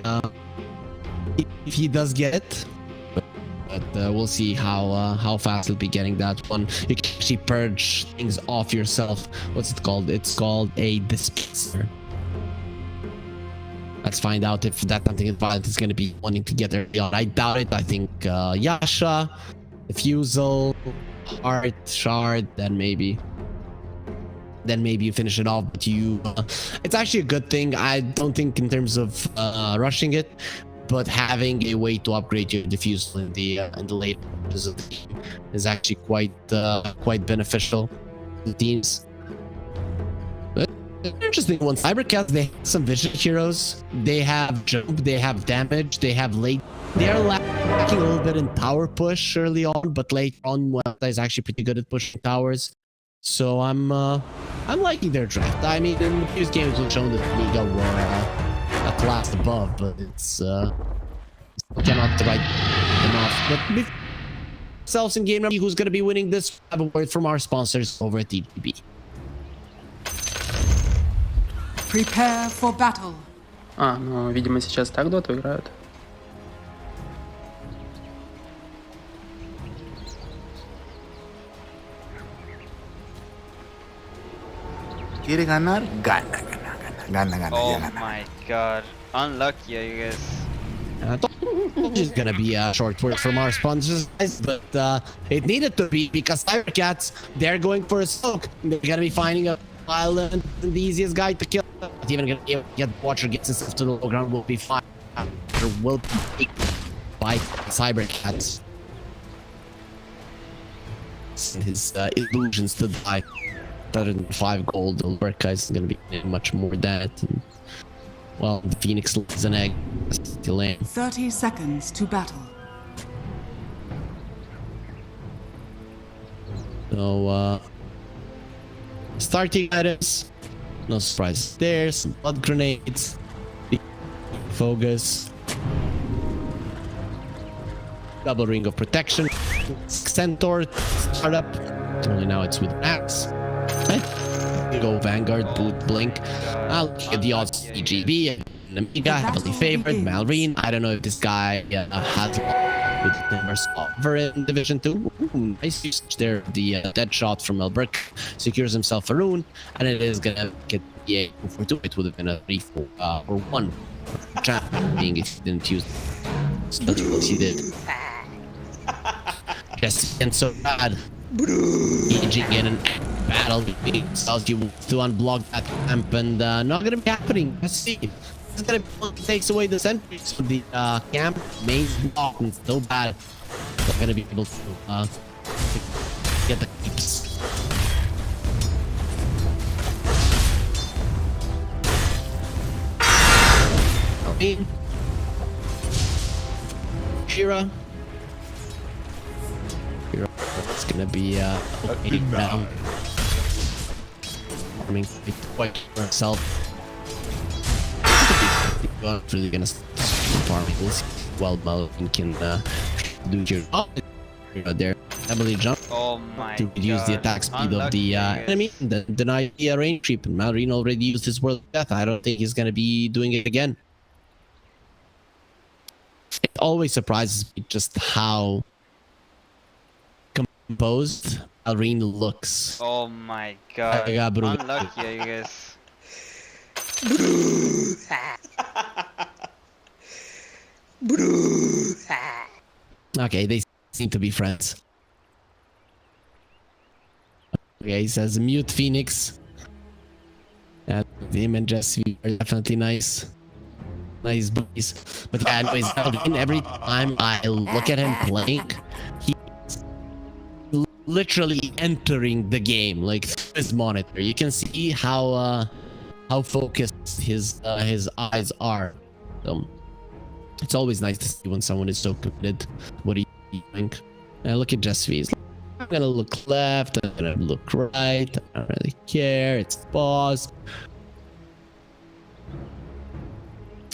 does get it, but we'll see how fast he'll be getting that one. You can actually purge things off yourself. What's it called? It's called a dispenser. Let's find out if that's something that Violent is going to be wanting to get early on. I doubt it. I think Yasha, Diffusal, Heart, Shard, then maybe you finish it off. But it's actually a good thing. I don't think in terms of rushing it, but having a way to upgrade your Diffusal in the later stages of the game is actually quite beneficial to teams. Interesting one. Cybercats, they have some vision heroes. They have jump, they have damage, they have late. They are lacking a little bit in tower push early on, but later on, is actually pretty good at pushing towers. So I'm liking their draft. I mean, in the previous games, we've shown that Nemiga were a class above, but it's cannot write enough. But ourselves in game number, who's going to be winning this? I have a word from our sponsors over at DGB. Prepare for battle. Ну, видимо, сейчас так доту играют. Quiere ganar, gana. Oh my god. Unlucky, you guys. It's gonna be a short word from our sponsors, guys, but it needed to be because Cybercats, they're going for a soak. They're gonna be finding a Violent, the easiest guy to kill. Not even gonna get Watcher gets himself to the low ground, will be fine. Will be taken by Cybercats. His illusions to die. 105 gold. The work guys is gonna be much more than that. Well, Phoenix lays an egg. Still in. 30 seconds to battle. So, starting items. No surprise there. Some blood grenades. Focus. Double ring of protection. Centaur startup. Only now it's with Max. Go Vanguard, Boot, Blink. I'll look at the odds. EGB and Nemiga, heavily favored. Malrine. I don't know if this guy has with numbers over in Division 2. Ooh, nice usage there. The dead shot from Elbrick secures himself a rune, and it is gonna get the 4-2. It would have been a 3-4 or 1 chance being if he didn't use it. He did. Yes, and so bad. Engaging in a battle tells you to unblock that camp, and not gonna be happening. Let's see. It's gonna be takes away the sentries from the camp. Maze block and so bad. They're gonna be able to get the keeps. Shira. It's gonna be okay now. I mean, quite for herself. Really gonna farm. Well, Malvin can do your there. Heavily jump to reduce the attack speed of the enemy and then deny the range creep. And Malrine already used his World of Death. I don't think he's gonna be doing it again. It always surprises me just how composed Malrine looks. Oh my god. Unlucky, you guys. Okay, they seem to be friends. Okay, he says mute Phoenix. Him and Jesse are definitely nice. Nice buddies. But yeah, anyways, every time I look at him playing, he's literally entering the game, like through his monitor. You can see how focused his eyes are. So it's always nice to see when someone is so committed. What do you think? Look at Jesse. I'm gonna look left. I'm gonna look right. I don't really care. It's pause.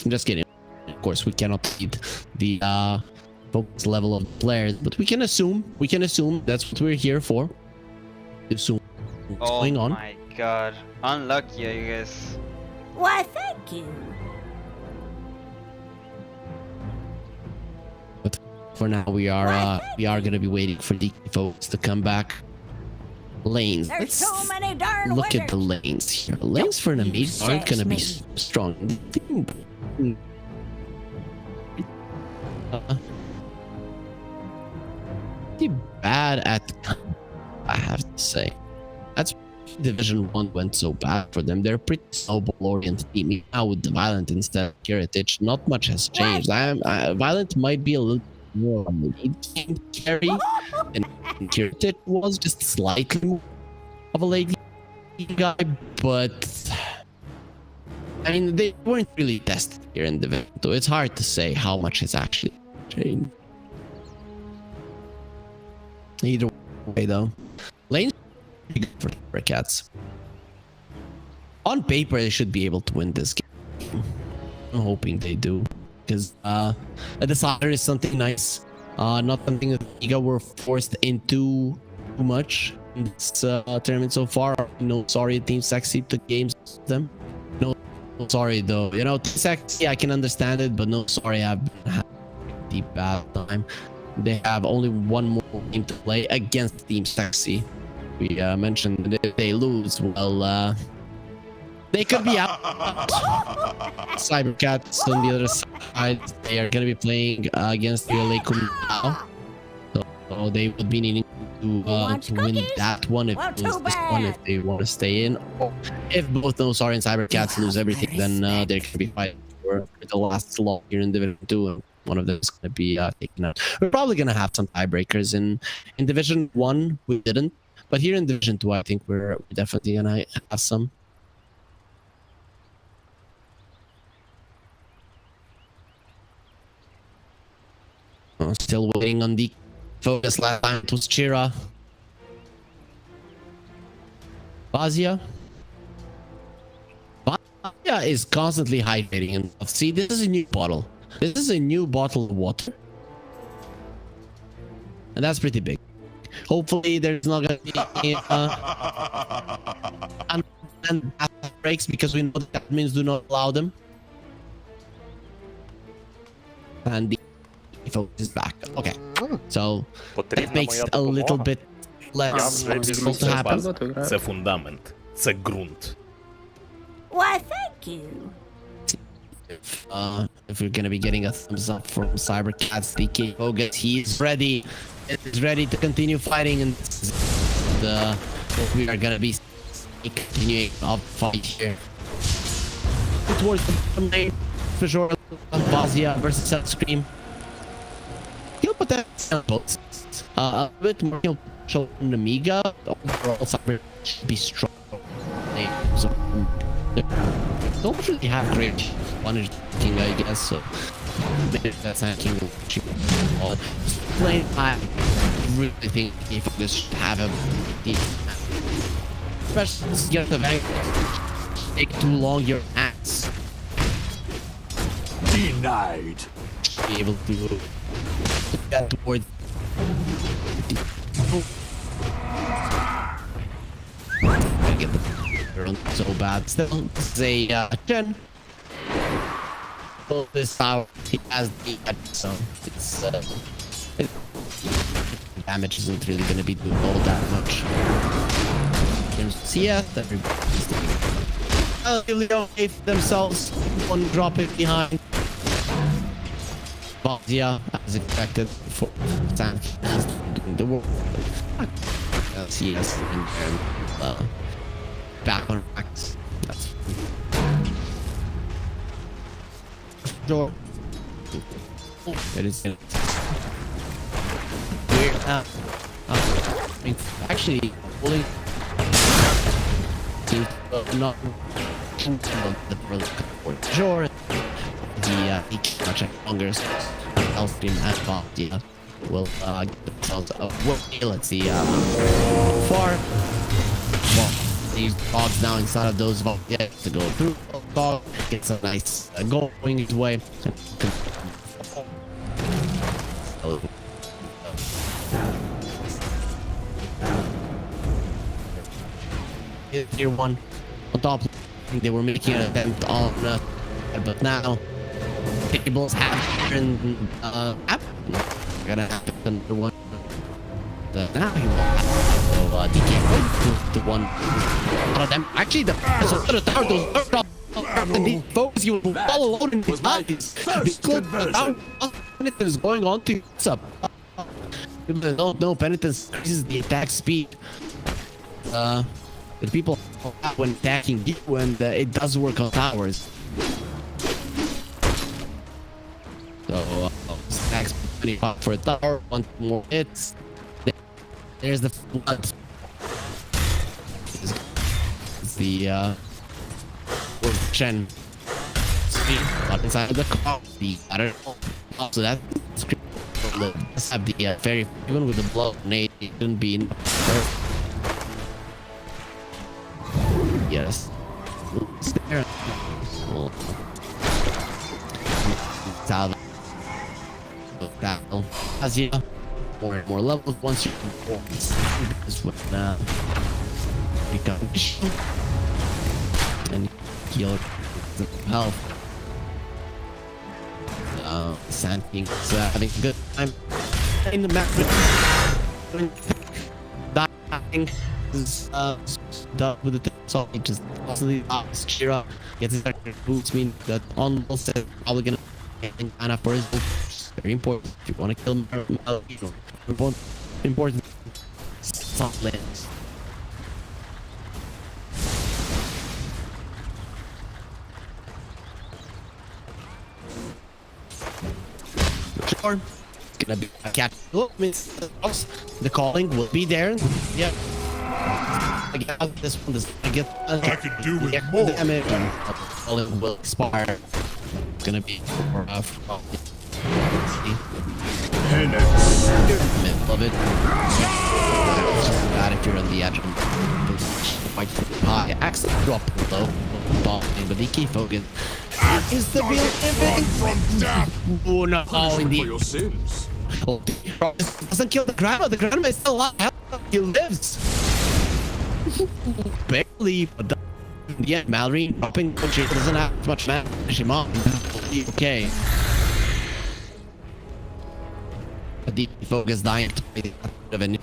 I'm just kidding. Of course, we cannot read the focus level of players, but we can assume. That's what we're here for. Assume what's going on. Oh my god. Unlucky, you guys. Why, thank you. But for now, we are gonna be waiting for the folks to come back. Lanes. There's so many darn look winners. at the lanes here. Lanes for Nemiga aren't gonna be strong. Pretty bad at, I have to say. That's Division 1 went so bad for them. They're pretty snowball oriented team now with the Violent instead of Heritage. Not much has changed. Violent might be a little more on the lead game carry, and Heritage was just slightly more of a late guy, but I mean they weren't really tested here in Division 2. It's hard to say how much has actually changed. Either way though, lanes for Cybercats. On paper, they should be able to win this game. I'm hoping they do, because a decider is something nice. Not something that Nemiga were forced into too much in this tournament so far. No sorry, Team Sexy took games with them. No sorry though. You know, Team Sexy, I can understand it, but no sorry, I've been having a deep bad time. They have only one more game to play against Team Sexy. We mentioned that if they lose, well, they could be out. Cybercats on the other side, they are going to be playing against ULA now. So they would be needing to win that one if they lose this one, if they want to stay in. Or if both Nosari and Cybercats lose everything, then they're going to be fighting for the last slot here in Division 2. And one of them is going to be taken out. We're probably going to have some tiebreakers in Division 1. We didn't. But here in Division 2, I think we're definitely gonna have some. Still waiting on the focus. Last time it was Chira. Bazia is constantly hydrating and see, this is a new bottle. This is a new bottle of water. And that's pretty big. Hopefully there's not gonna be and breaks because we know that admins do not allow them. And the focus is back. Okay. So it makes a little bit less difficult to happen. Це фундамент. Це ґрунт. Why, thank you. If we're gonna be getting a thumbs up from Cybercats, DK Bogus, he is ready. Is ready to continue fighting, and what we are gonna be continuing our fight here. Towards the main for sure. Bazia versus Sunscream. He'll put that both. A bit more. He'll show Nemiga. Overall, Cyber should be strong. So, don't really have great one king, I guess. So maybe that's not king. Playing, I really think if this should have a especially get the bank take too long your axe. Denied. Be able to get towards get the so bad. Still, say Chen. Well, this tower he has the so it's damage isn't really going to be doing all that much. Yeah, everybody's doing really don't hate themselves. One drop it behind. But yeah, as expected for tank doing the work. CS in there. Back on racks. That's sure. It is weird. Actually, pulling seems not the sure. The check longer health stream and Bob will get themselves up. Let's see far. Well, these bogs now inside of those vaults to go through. Bog gets a nice going his way. Tier 1 on top. They were making an attempt on but now tables have turned gonna happen under one. Now he will have DK to one. Actually, the tower and the focus you will fall alone in his eyes. Penitence is going on to up. No penitence increases the attack speed. The people when attacking you, and it does work on towers. So stacks pretty hot for a tower. One more hits. There's the flood. It's the Chen. Up inside the car. The other. So that let's have the very even with the blow nade it shouldn't be in. Yes. It's there. As you more and more levels once you this would become and heal health. Sand King's having a good time in the map. Dying is done with the so he just constantly cheer up, gets his boots, mean that on set probably gonna kind of for his boots. Very important if you want to kill him. Important soft lands. Sure, it's gonna be a cat. Look, the calling will be there. Yeah. I get this one. I could do with more. Damage and calling will expire. It's gonna be for penance. Middle of it. Bad if you're on the edge of quite high. Axel drop low. But he keep focused. Is the real From death. Oh no! Oh, indeed. For your sins. Oh, doesn't kill the grandma. The grandma is still alive. He lives. Barely, but the end, Mallory dropping. She doesn't have much damage. Okay. But the focus dying of a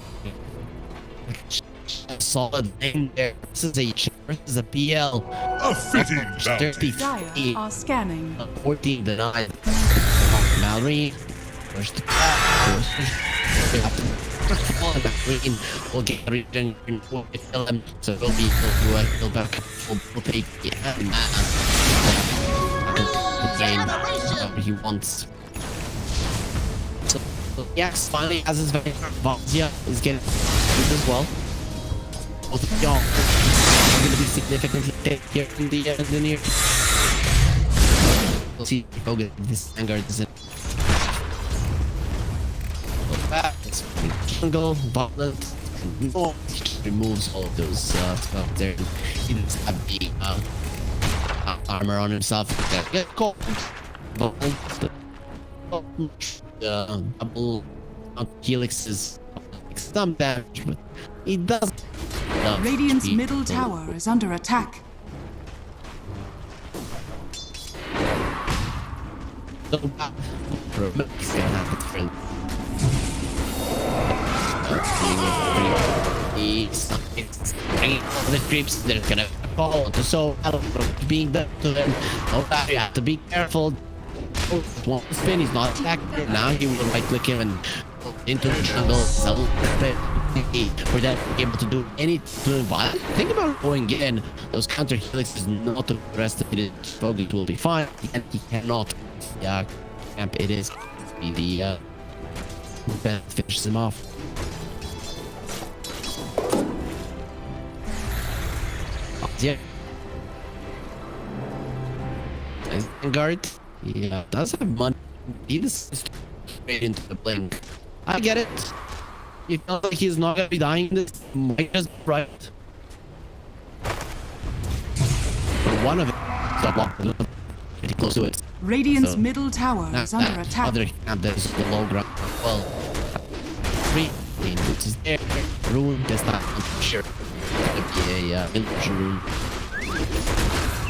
solid thing there. This is a PL. A fitting bounty. Dire are scanning. 14 denied. Mallory. First. Green will get returned will kill him, so we'll be he'll back. We'll take the game he wants. So Yax finally has his very Vazia is getting good as well. Both of y'all are going to be significantly here in the near. We'll see if we'll get this Vanguard is in. Jungle, Botlet, removes all of those stuff there. He doesn't have the armor on himself. Get cold. Double Helix is some damage, but he does. Radiant's middle tower is under attack. The creeps they're gonna follow to so being done to them. Oh, you have to be careful. Once spin, he's not attacking. Now he will right click him and into the jungle. For that able to do anything. Think about going in. Those counter helixes not the rest of it. Focus will be fine, and he cannot. Yeah, camp it is. Be the finishes him off. Yeah. Vanguard, yeah, does have money. He just straight into the blink. I get it. You feel like he's not gonna be dying this, might just right. But one of it stop pretty close to it. Radiant's So, middle tower is under attack. Other camp there's the low ground. Well, 3 which is there. Rune, that's not sure. Yeah, illusion rune.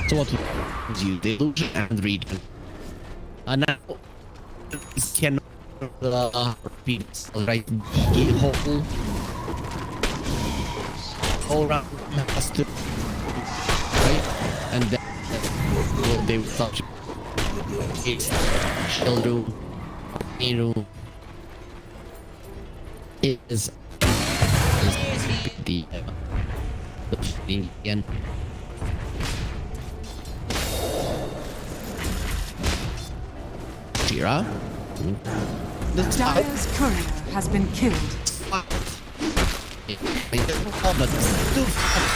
So what would you do? Illusion and region. And now this cannot repeat. Right, whole round has to right, and then they will touch shield room, main room. It is the again. Jira. The Dire's courier has been killed. But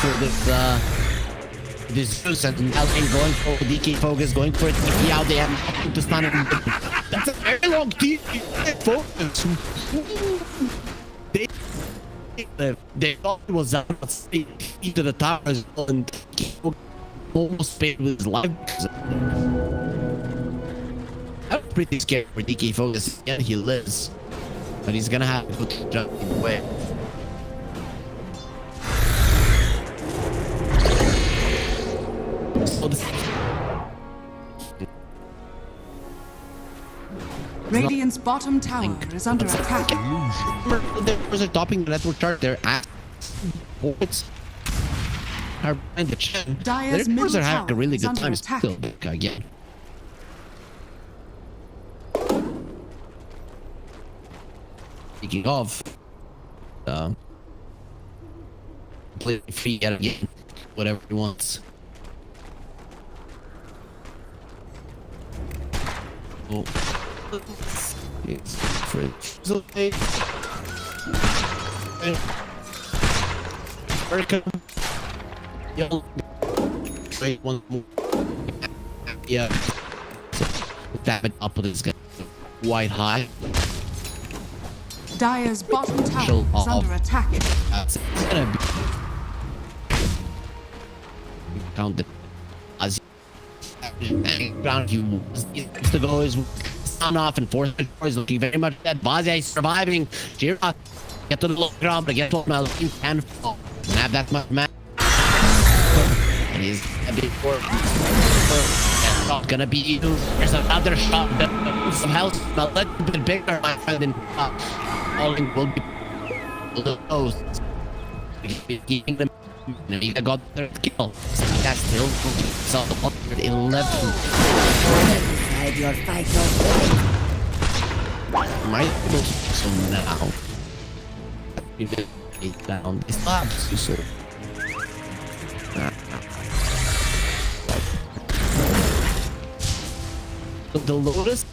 for this Zeus and Alvin going for DK focus, going for TP out there to stun him. That's a very long TP focus. They thought it was into the towers and almost paid with his life. I'm pretty scared for DK focus. Yeah, he lives, but he's gonna have to jump in the way. So Radiant's bottom tower is under attack. There's a topping the network chart there at points are behind the chin. Dire's Their are having a tower really is good under time attack. still again. Speaking of play free yet again. Whatever he wants. Oh. It's French. So they welcome. Yo. Wait, one more. Yeah. So damn it up with this guy. Quite high. Dire's bottom tower is under attack. It's gonna be counted as ground you to go is on off and force is looking very much dead. Vaze surviving. Jira get to the low ground, but get to Malin can fall. Doesn't have that much man. And he's a big force. Not gonna be you. There's another shot. Some health a little bit bigger, my friend. In falling will be close. Keeping them. Nemiga got their kill. That's still so 11. Your fight Might so now. You did down. It's not so. The Lotus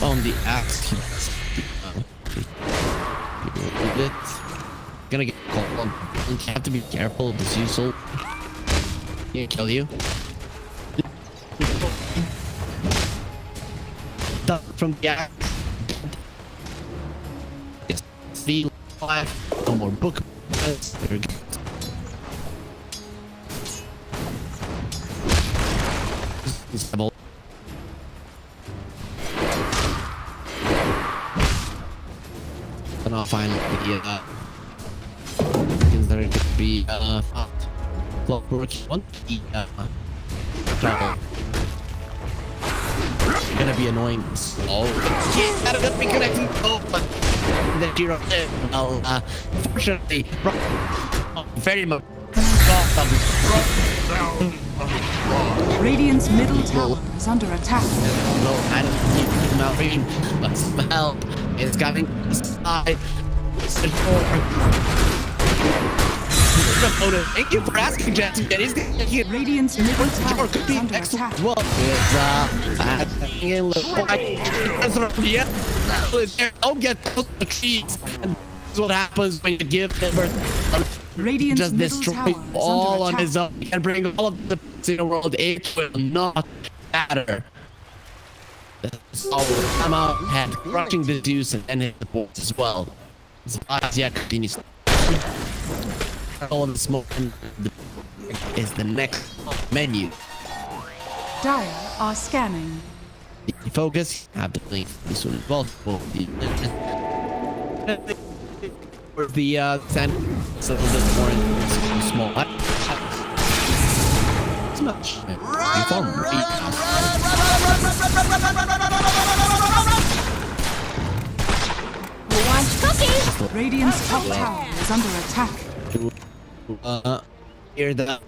on the axe. Gonna get called. You have to be careful of this Usul. He can kill you. From the axe. Yes. 3-5. No more book. There we go. And I'll find the things that are going to be clockwork one. Travel. It's gonna be annoying. Oh, yeah, I'm gonna be connecting. Oh, but the hero. Well, fortunately, very much. Radiant's middle tower is under attack. No, I don't need Malrine, but some help. It's coming inside. Thank you for asking, Jackson. Radiant's middle tower is under attack. Well, don't get the trees. And this is what happens when you give them Radiant's just destroy all on his own. He can bring all of the in the world. It will not matter. So I'm out and crushing the Zeus and hit the boards as well. Zvasia continues. All the smoke is the next menu. Dire are scanning. Focus. Have to think this one involved. For the sand, it's a little bit more small. It's much. Radiant's top tower is under attack. Here the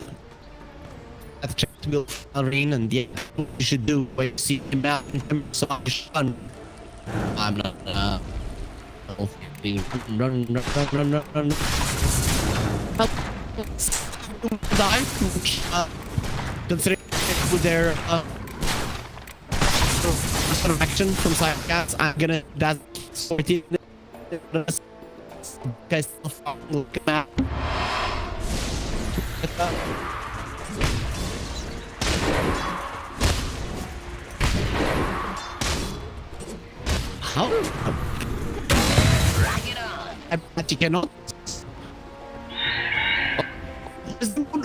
check to build Marine, and yeah, what you should do when you see him out in terms of shun. I'm not run. Die. Considering with their sort of action from Cybercats, I'm gonna that sort of guys look at how? I bet you cannot.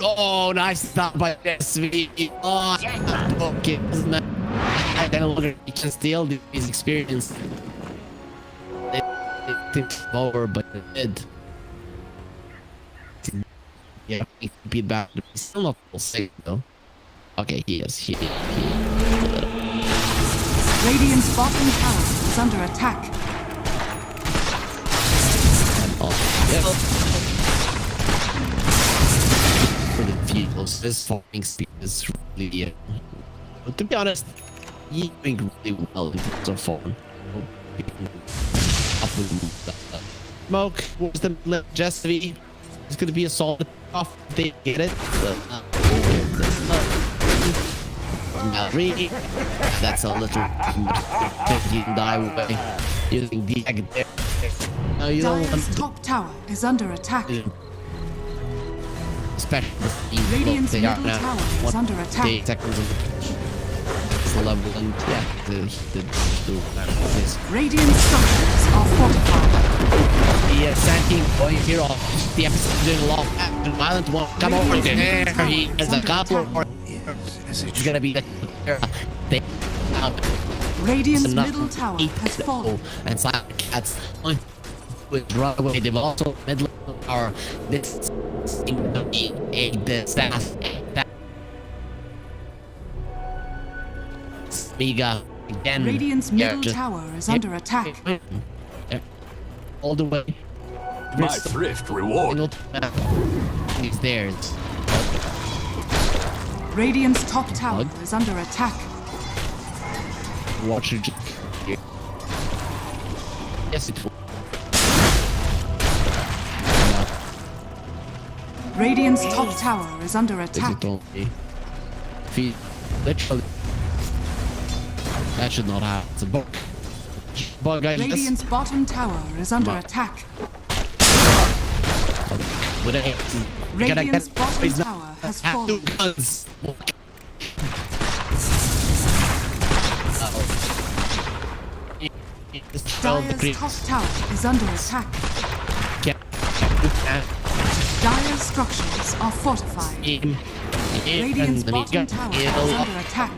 Oh, nice stop by SV. Oh, okay. I don't know whether you can steal these experience. It took over, but it did. Yeah, he beat back. He's still not full safe though. Okay, he is. Radiant's bottom tower is under attack. Oh, yeah. For the vehicles, this falling speed is really. But to be honest, he's doing really well in terms of falling. Smoke, where's the Jesse? It's gonna be a solid off. They get it. Really, that's a little. You can die away using the egg there. No, you don't want to. Top tower is under attack. Especially Radiant's middle tower is under attack. 8 seconds of max level, and yeah, the this. Radiant structures are fortified. The Sanking boy here off the episode doing a lot of violent one. Come over there. He has a couple more. It's gonna be the thing. Radiant's middle tower has fallen. And Cybercats with run away. They've also middle tower. This thing to be a disaster. Nemiga again. Radiant's middle tower is under attack. All the way. My thrift reward. It's theirs. Radiant's top tower is under attack. Watch it. Yes, it will. Radiant's top tower is under attack. Literally. That should not happen. It's a bug. Bug, guys. Radiant's bottom tower is under attack. Radiant's bottom tower has fallen. Dire's top tower is under attack. Dire's structures are fortified. Radiant's bottom tower is under attack.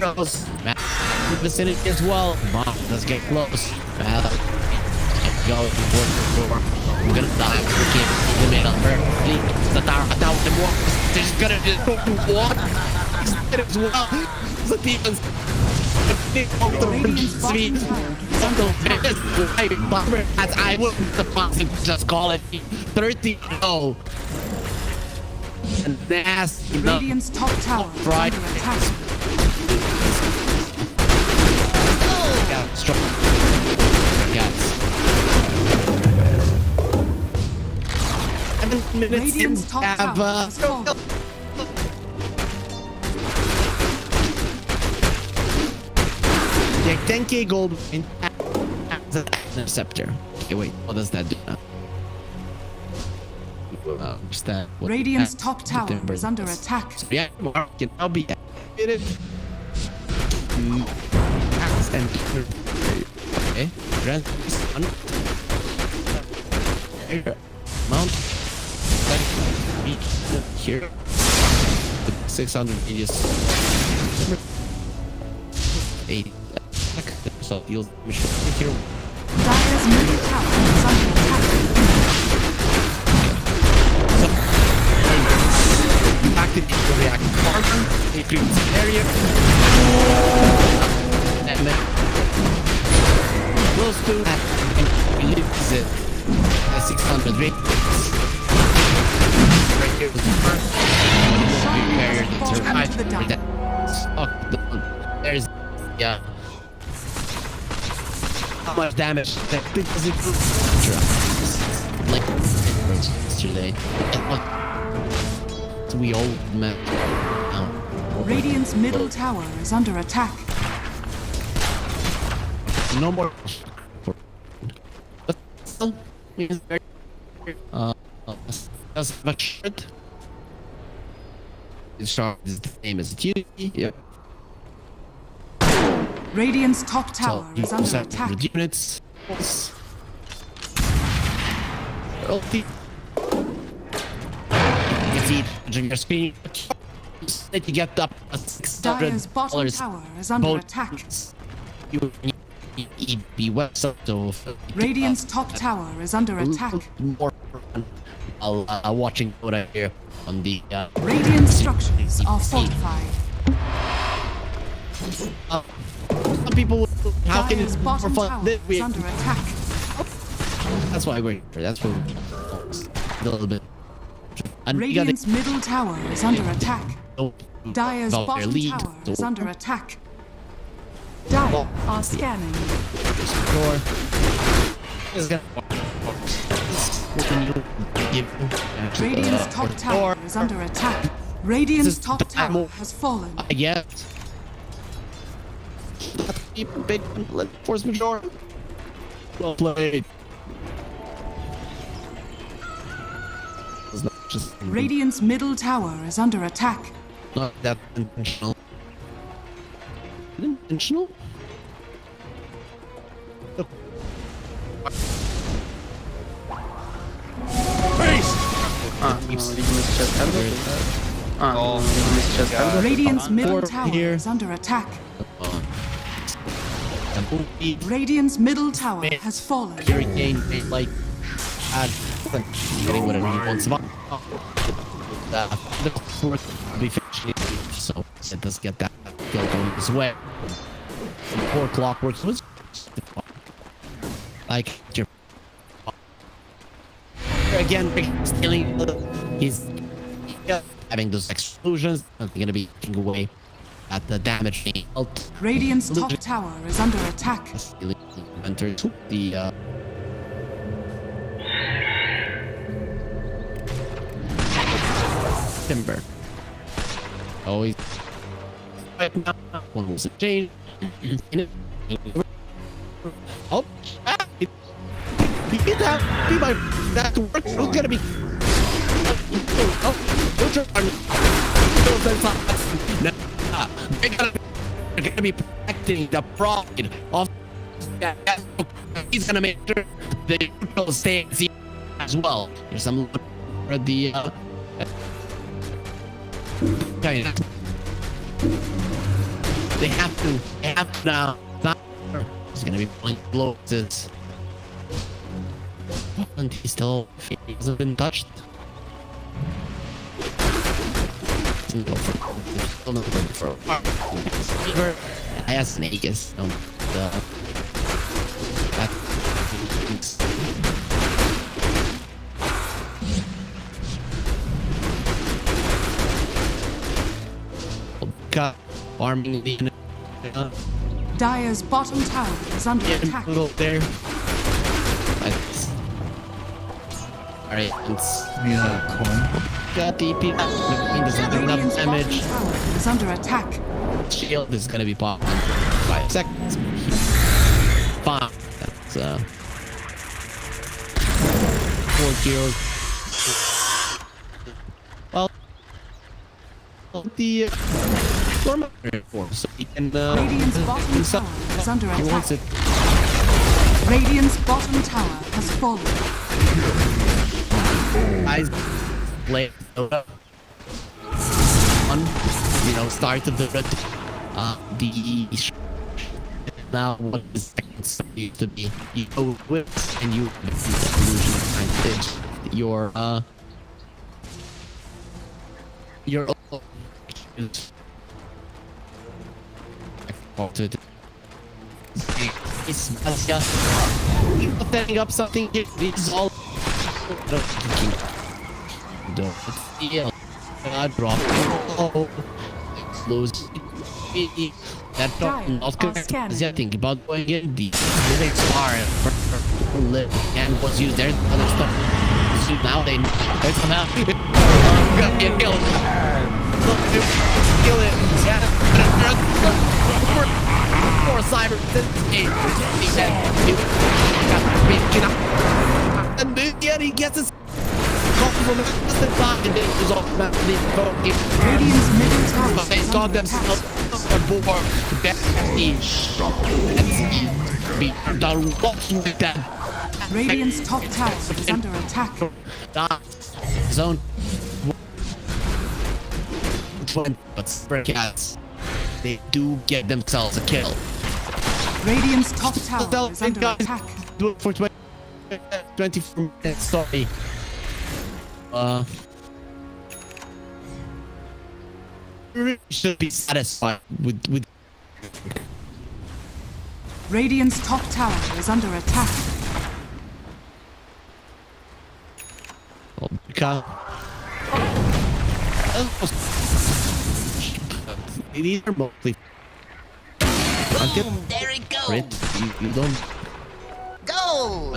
The vicinity as well. Let's get close. Go towards the door. We're gonna die. We can't eliminate on her. The tower down the more. They're just gonna just go to what? As well. The defense. As I would just call it 30-0. And nasty. Radiant's top tower is under attack. Yeah, strong. Yes. 7 minutes Radiant's top tower is fallen. Yeah, 10k gold in interceptor. Okay, wait, what does that do now? Just that. Radiant's top tower is under attack. So yeah, Mark can now be activated. Okay, grand mount here. 600 radius. 8. So you'll here. Dire's middle tower is under attack. Activate the reactive carbon, increase the area, and then close to that, and release it at 600 rate. Right here is the first. Barrier to survive. There's, yeah. How much damage that does it do? Like yesterday. We all met. Radiant's middle tower is under attack. No more. But still, that's much. It's the same as Cicuit. Yep. Radiant's top tower is under attack. Units. LT. Your screen that you get up Dire's bottom tower is under attack. You be well so Radiant's top tower is under attack. More watching what I hear on the Radiant structures are fortified. Some people how can it more fun is under attack. That's why we're here. That's what a little bit. And Radiant's middle tower is under attack. Dire's bottom tower is under attack. Dire are scanning. Radiant's top tower is under attack. Radiant's top tower has fallen. I guess. Big force major. Well played. Radiant's middle tower is under attack. Not that intentional. intentional? Видимо, сейчас так вот играют. Видимо, сейчас так вот. Radiant's middle tower is under attack. Radiant's middle tower has fallen. Hurricane, like, getting whatever he wants. The fourth will be finishing, so it does get that kill going as well. 4 clockworks was like again stealing. He's having those explosions. Not gonna be taking away at the damage. Radiant's top tower is under attack. Enter the timber. Always. One was a change. Oh, he did that. Be my that work. It's gonna be. Oh, they're gonna be protecting the pride of. He's gonna make sure the neutral stays as well. Here's some for the. They have to now. He's gonna be playing blows. And he still hasn't been touched. I asked Vegas. Arming the Dire's bottom tower is under attack. There. Alright, it's got DP. There's not enough damage. Is under attack. Shield is gonna be popped in 5 seconds. Fine. That's 4 kills. Well, the storm form, so he can. Radiant's bottom tower is under attack. He wants it. Radiant's bottom tower has fallen. Guys, play Dota. Start of the now what is seconds used to be you go with and you your it's setting up something. It's all don't feel drop. Oh, lose. That not correct. I think about going in the next far and was used there. Other stuff. So now they come out. Get killed. Kill it. More cyber. And then he gets his. Radiant's middle tower is under attack. Radiant's top tower is under attack. Zone. But Cybercats, they do get themselves a kill. Radiant's top tower is under attack. Do it for 24 minutes. Sorry. Should be satisfied with. Radiant's top tower is under attack. These are mostly. Boom, there it goes. You don't. Go.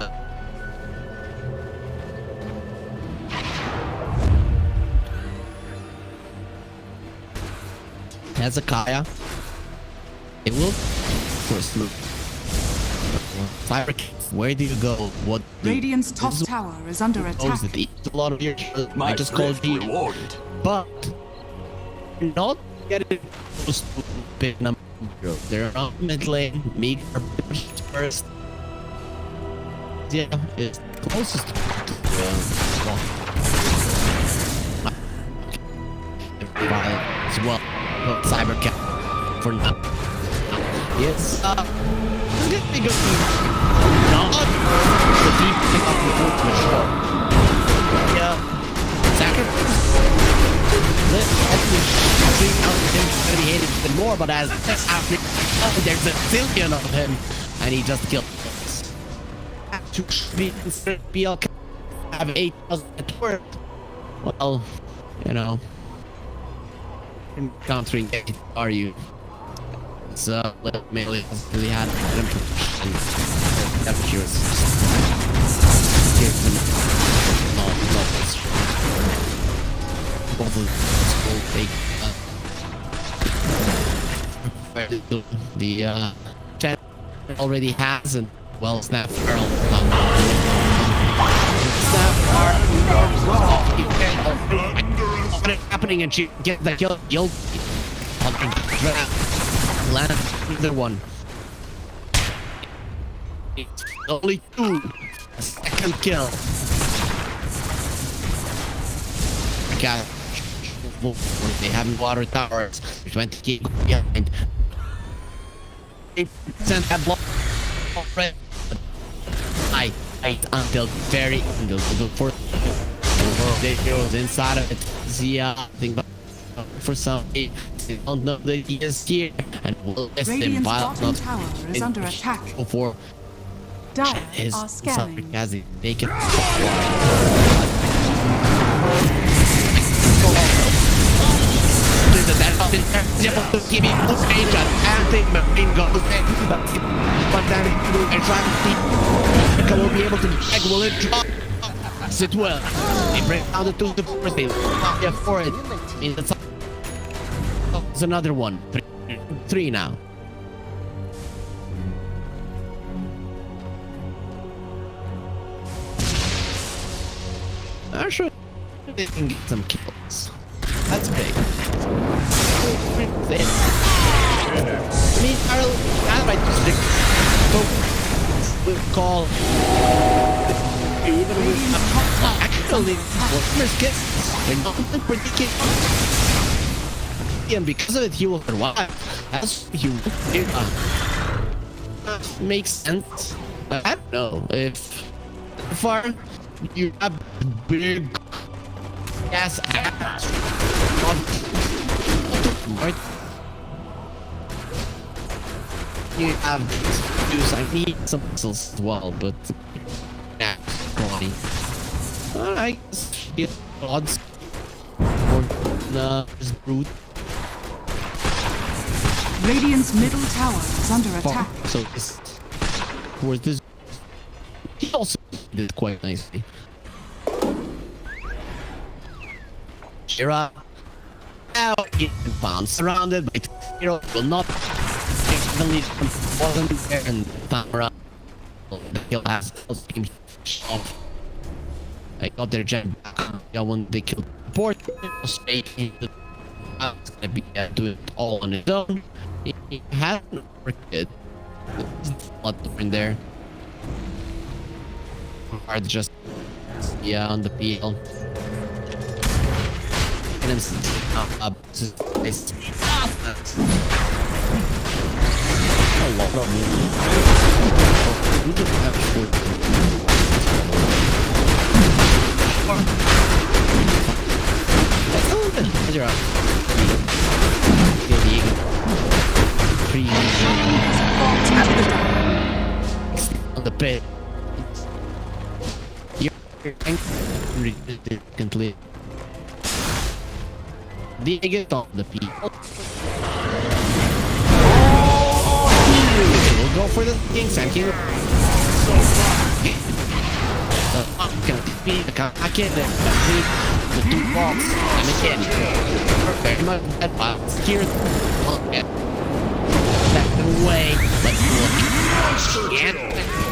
Hezekiah. It will. Of course, look. Cybercats, where do you go? What? Radiant's top tower is under attack. A lot of your. I just called you. But not getting close to big number They're on mid lane. Meek first. Yeah, it's closest to as well. Cybercat for now. Yes. Good to go. Not the deep pick up the foot for sure. Yeah. Sacrifice. Let me bring out him to be hated even more, but as that's happening, there's a zillion of him, and he just killed us. To be have 8,000 at work. Well, you know, countering it, are you? So mainly really had them and temperatures. Give them the chat already has and well snap Earl. What is happening and she get the kill you'll land another one. It's only 2. A second kill. God, they have water towers. 20k behind. 8% have blocked. I until very until the fourth. They goes inside of it. See, I think for some they don't know that he is here and will miss him while not tower is under attack. Before Dire his are scanning. as they can. Give me the stage and think machine goes but then and try to see will be able to check will it drop it well. They break down the 2 to 4 thing. Yeah, for it. It's another one. 3 now. I should get some kills. That's big. I mean, I might just call even with actually Warhammer's gets pretty good. And because of it, he will survive. As he makes sense. I don't know if far you have big ass ass. You have use I need some missiles as well, but yeah, quality. I guess get odds for the brute. Radiant's middle tower is under attack. So this for this he also did quite nicely. Shira now get found surrounded by Hero will not definitely wasn't there and Tamara he'll have off. I got their gen back when they killed the port straight into it's gonna be do it all on his own. He hasn't worked it. There's a lot in there. Hard just on the PL. And then it's a lot of we can have short. You're up. On the bed. You're complete. They get on the people. We'll go for the Kings and here. I can't the 2 box and again. Very much that box here. Back away. Let's look. And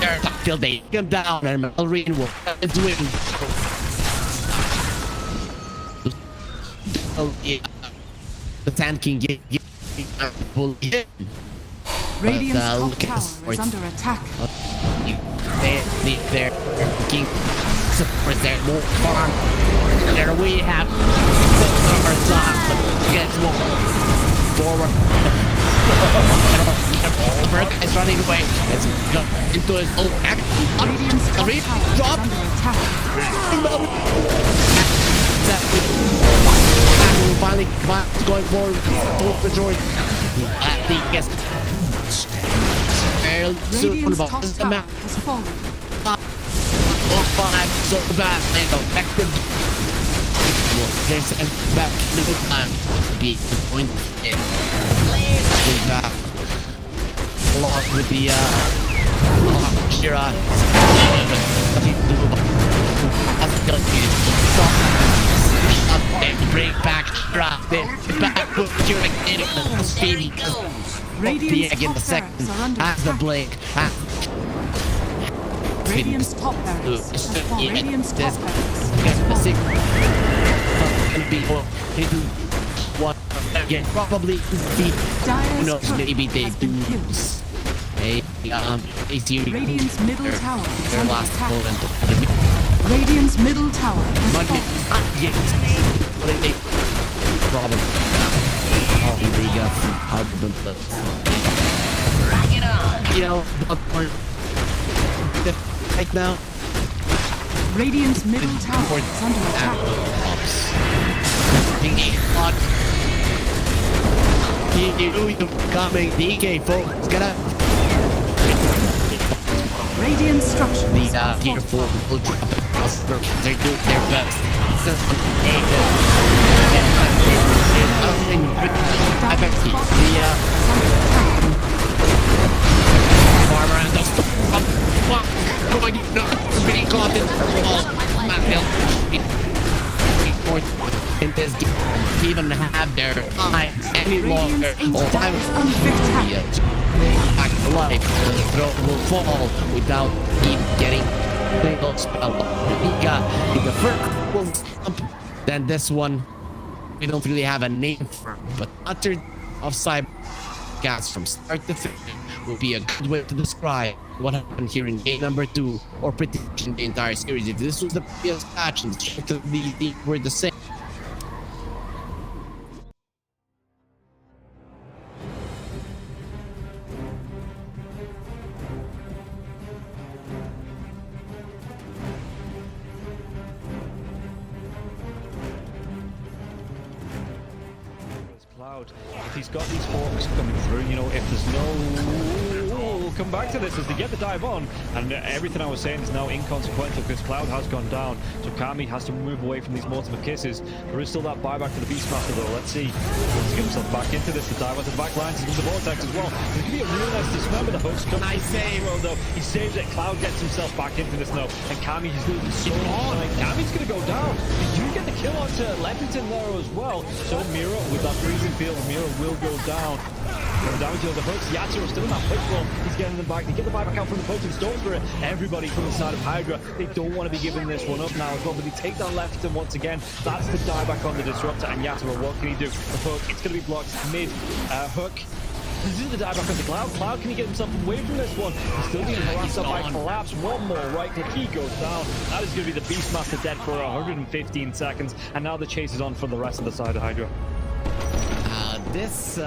there till they come down and Melreen will it's win. Oh yeah. The Sand King get bully him. Radiant's top tower is under attack. They're king support their more farm. There we have gets more forward. Berg is running away. It's into his own act. Drop. Finally going forward towards the joint. At the guest. Radiant's top tower has fallen. So bad, and effective. There's a back little time. Be the point. Along with the Shira. Bring back drop it back with Shira speedy. Radiant's in the second has the blink. Radiant's top barracks has fallen. Radiant's top barracks into one again. Probably who knows? Maybe they do a series. Radiant's middle tower is their under last attack. opponent. Radiant's middle tower has fallen. Yes. Problem. You know, right now. Radiant's middle tower is under attack. You coming, DK folks, get up. Radiant structure. These gear full will drop it. They do their best. I bet the farmer and the going not being caught in in this game even have their eye any longer or time back to life. The throw will fall without even getting single spell. Nemiga, the first will stump. Then this one we don't really have a name for, but uttered of Cybercats from start to finish will be a good way to describe what happened here in game number 2, or pretty much in the entire series. If this was the previous match and the strength of the team were the same. If he's got these hawks coming through, you know, if there's no... We'll come back to this as they get the dive on, and everything I was saying is now inconsequential because Cloud has gone down, so Kami has to move away from these multiple kisses. There is still that buyback to the Beastmaster though. Let's see. Let's get himself back into this. The dive onto the back lines into the vortex as well. There's going to be a real nice dismember. The host comes. Nice save. Though he saves it. Cloud gets himself back into this now, and Kami is losing so much time. Kami's going to go down. Did you get the kill onto Leppington there as well? So Mira with that freezing field, Mira will go down. Going down to the hooks. Yatsuro's still in that push roll. He's getting them back. They get the buyback out from the potent storm spirit. Everybody from the side of Hydra, they don't want to be giving this one up now as well, but they take down Leppington once again. That's the dieback on the disruptor, and Yaturo, what can he do? The hook, it's going to be blocked mid. Hook. This is the dieback on the Cloud. Cloud, can he get himself away from this one? He's still being harassed up by Collapse. One more right click, he goes down. That is going to be the Beastmaster dead for 115 seconds, and now the chase is on for the rest of the side of Hydra. This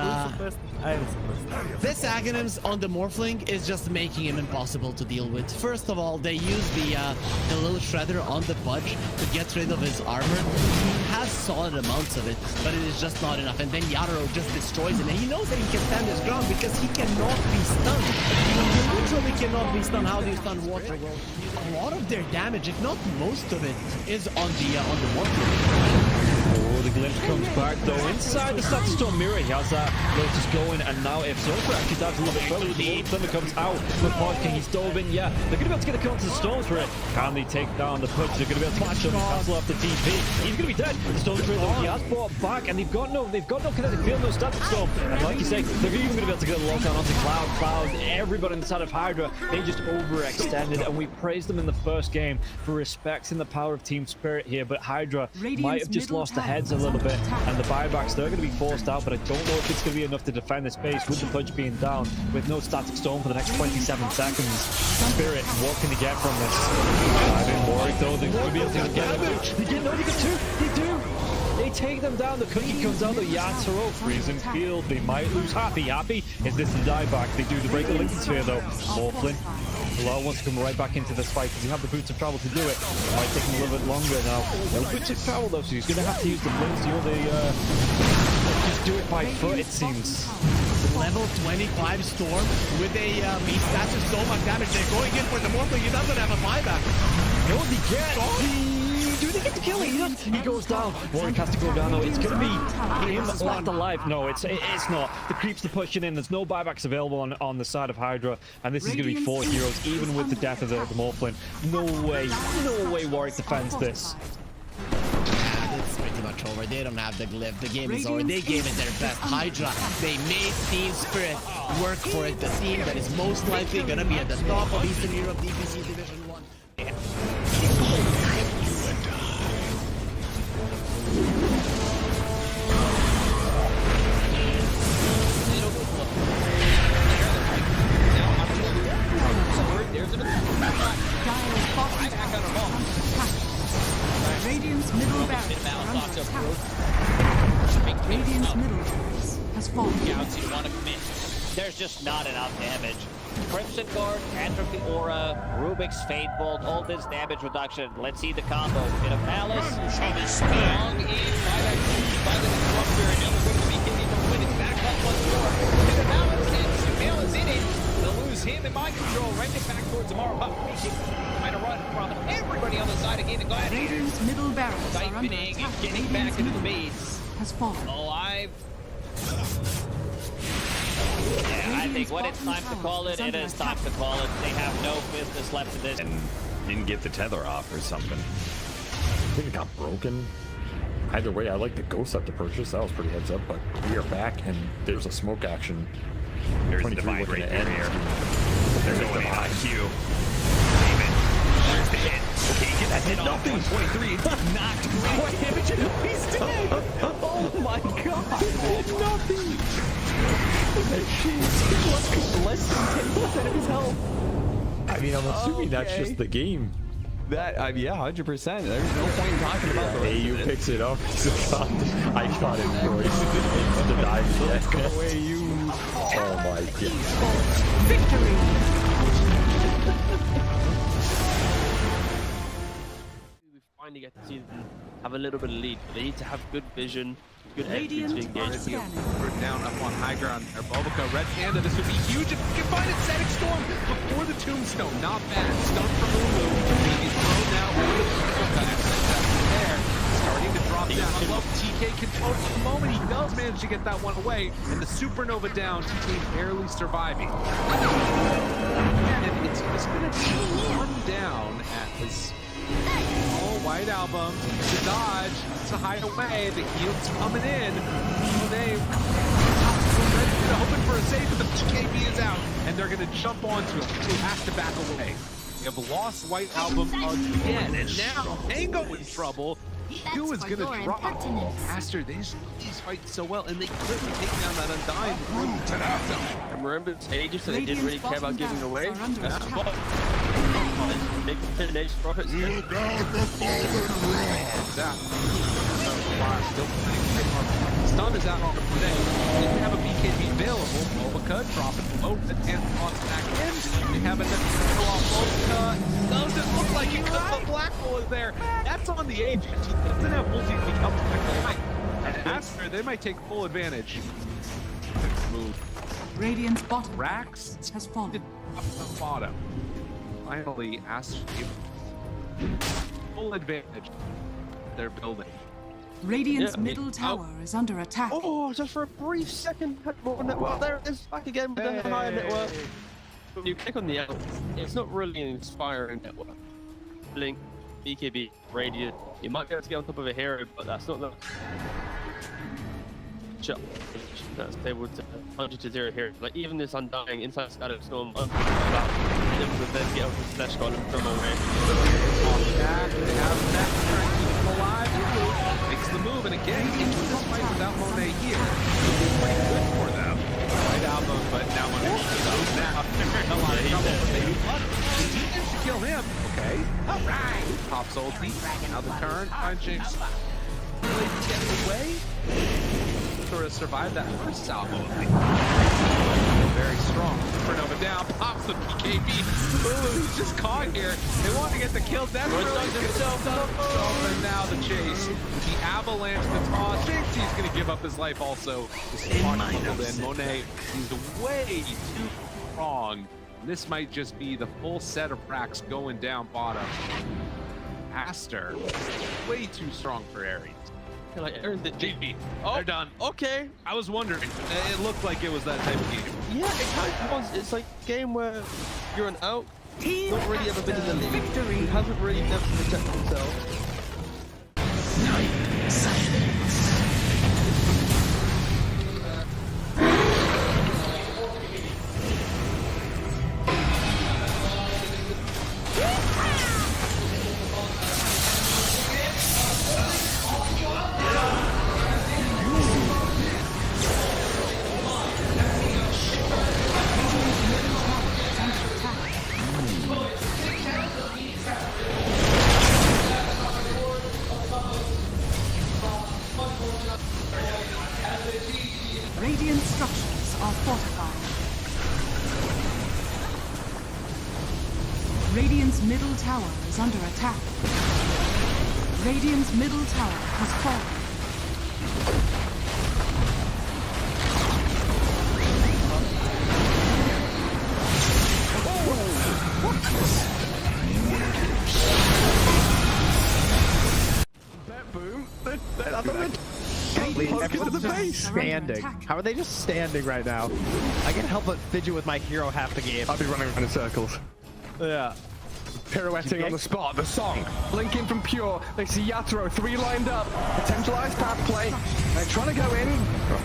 Aghanims on the Morphling is just making him impossible to deal with. First of all, they use the little shredder on the Budge to get rid of his armor. He has solid amounts of it, but it is just not enough. And then Yatoro just destroys him, and he knows that he can stand his ground because he cannot be stunned. You literally cannot be stunned. How do you stun water? Well, a lot of their damage, if not most of it, is on the Morphling. Oh, the glimpse comes back though. Inside the Satistorm mirror, he has that Lotus going, and now if Silver actually dives a little bit further, the Thunder comes out with Podking. He's dove in, yeah. They're going to be able to get a kill onto the Storm Spirit. Can they take down the push? They're going to be able to match up and cancel off the TP. He's going to be dead. The Storm Spirit though, he has brought back, and they've got no kinetic field, no static storm. And like you say, they're even going to be able to get a lockdown onto Cloud. Everybody inside of Hydra, they just overextended, and we praised them in the first game for respecting the power of team spirit here, but Hydra might have just lost the heads a little little bit, and the buybacks, they're going to be forced out, but I don't know if it's going to be enough to defend this base with the punch being down, with no static storm for the next 27 seconds. Spirit, what can they get from this? I've been worried though, they're going to be able to get damage. They get, no, they get two. They do. They take them down. The cookie comes out. The Yatoro freezing field. They might lose. Happy. Is this the dieback? They do. They break the Lincoln Sphere though. Morphlin. Bilal wants to come right back into this fight because he have the boots of travel to do it. It might take him a little bit longer now. No boots of travel though, so he's going to have to use the blinks. You know, they just do it by foot, it seems. Level 25 Storm with a beast stats of so much damage. They're going in for the Morphling. He doesn't have a buyback. No, they get. Do they get the kill? He goes down. Warwick has to go down. No, it's going to be him left alive. No, it's not. The creeps are pushing in. There's no buybacks available on the side of Hydra, and this is going to be 4 heroes, even with the death of the Morphlin. No way Warwick defends this. It's pretty much over. They don't have the glyph. The game is over. They gave it their best. Hydra, they made Team Spirit work for it. The team that is most likely going to be at the top of Eastern Europe DPC Division 1. Radiant's middle barracks Radiant's middle barracks has fallen. Scouts, you want to commit. There's just not enough damage. Crimson Guard, Atrophy Aura, Rubik's Fate Bolt, all this damage reduction. Let's see the combo. Bit of Malice. Strong in by the Disruptor, and now we're going to be hitting from winning back up once more. Bit of Malice, and Sumail is in it. They'll lose him in mind control. Right back towards tomorrow. Trying to run from everybody on the side of Gaimin Gladiators. Radiant's middle barracks are under Siphoning attack. and getting back into the base. Has fallen. Alive. Yeah, I think when it's time to call it, it is time to call it. They have no business left in this. And didn't get the tether off or something. I think it got broken. Either way, I like the ghost up to purchase. That was pretty heads up, but we are back and there's a smoke action. There's the divine right there. They're going in on Q. There's the hit. Okay, get that hit off. 123. Knocked. What damage? He's dead. Oh my god. Nothing. Jeez. Less than 10% of his health. I mean, I'm assuming that's just the game. That, yeah, 100%. There's no point in talking about the rest AU of it. picks it up. I shot him twice. It's the dive. Go away, you. Oh my god. Victory! We finally get to see them have a little bit of lead, but they need to have good vision, good execution to engage. We're down up on high ground. Bulbica, Red Panda, this would be huge if we can find it. Static Storm before the Tombstone. Not bad. Stun from Lulu. He's thrown now over the Tombstone. There. Starting to drop down. I love TK control at the moment. He does manage to get that one away. And the Supernova down. TK barely surviving. And it's just going to be one down as White Album to dodge, to hide away. The heal's coming in. They hoping for a save, but the PKB is out, and they're going to jump onto him. They have to back away. They have lost White Album again, and now Mango in trouble. Who is going to drop faster? These fight so well, and they couldn't take down that Undying. And remember, it's ages, so they didn't really care about giving away. That's the ball. Make the finish profits. Stun is out on the play. Didn't have a BKB available. Bulbica dropping low. The 10th on back in. They have a go off Bulbica. Doesn't look like he got the black hole is there. That's on the agent. He doesn't have multi to become back to light. And after, they might take full advantage. Move. Radiant's bottom Rax has fallen. Up the bottom. Finally, Ash full advantage. They're building. Radiant's middle tower is under attack. Oh, just for a brief second, had more network. There it is, back again with the higher network. When you click on the L, it's not really an inspiring network. Blink, BKB, Radiant. You might be able to get on top of a hero, but that's not the shot. That's able to 100-0 here. Like even this Undying inside Static Storm, able to then get up the slash golem from away. They have that trying to keep him alive. They makes the move, and again, into this fight without Monet here, it'll be pretty good for them. Right album, but now Monet goes now. A lot of trouble, but they do blood. He managed to kill him. Okay. All right. Pops ulti. Now the turn. Punching. Really getting away. Sort of survived that first salvo. Very strong. Supernova down. Pops the PKB. Ooh, he's just caught here. They want to get the kill. That's really himself up. And now the chase. The avalanche, the toss. Thinks he's going to give up his life also. This is in. Monet is way too strong. This might just be the full set of racks going down bottom. Aster, way too strong for Ares. I earned the GP. Oh, they're done. Okay. I was wondering. It looked like it was that type of game. Yeah, it kind of was. It's like a game where you're an out, not really ever been in the league, victory. Hasn't really never protected himself. Radiant structures are fortified. Radiant's middle tower is under attack. Radiant's middle tower has fallen. Boom. Standing. How are they just standing right now? I can't help but fidget with my hero half the game. I'll be running around in circles. Yeah. Pirouetting on the spot, the song, blinking from Pure, they see Yatoro, 3 lined up, potentialized path play, they're trying to go in,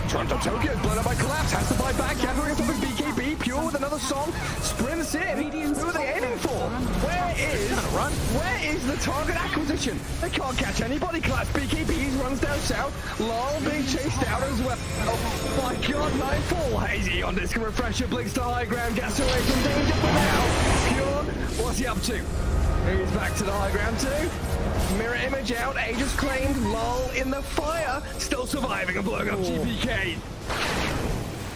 Toronto Tokyo, blown up by Collapse, has to buy back, Yatoro gets up with BKB, Pure with another song, sprints in, who are they aiming for? Where is the target acquisition? They can't catch anybody, Collapse, BKB runs down south, Lol being chased out as well, oh my god, Nightfall, Hazy on disc refresher, blinks to high ground, gets away from danger for now, Pure, what's he up to? He's back to the high ground too. Mirror image out, Aegis claimed, Lull in the fire, still surviving and blowing up GPK.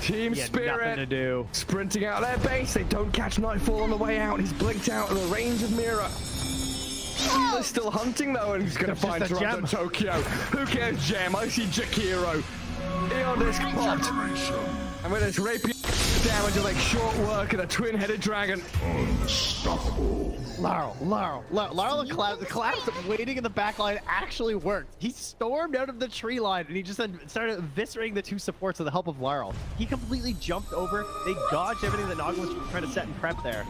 Team Spirit nothing to do. Sprinting out their base, they don't catch Nightfall on the way out, he's blinked out of the range of Mirror. They're still hunting though, and he's gonna find Toronto Tokyo. Who cares, Gem? I see Jakiro. Eon disc popped. And with this rapier damage will make short work of a twin-headed dragon. Unstoppable. Larl, the collapse waiting in the back line actually worked. He stormed out of the tree line and he just then started eviscerating the 2 supports with the help of Larl. He completely jumped over. They dodged everything that Naga was trying to set and prep there.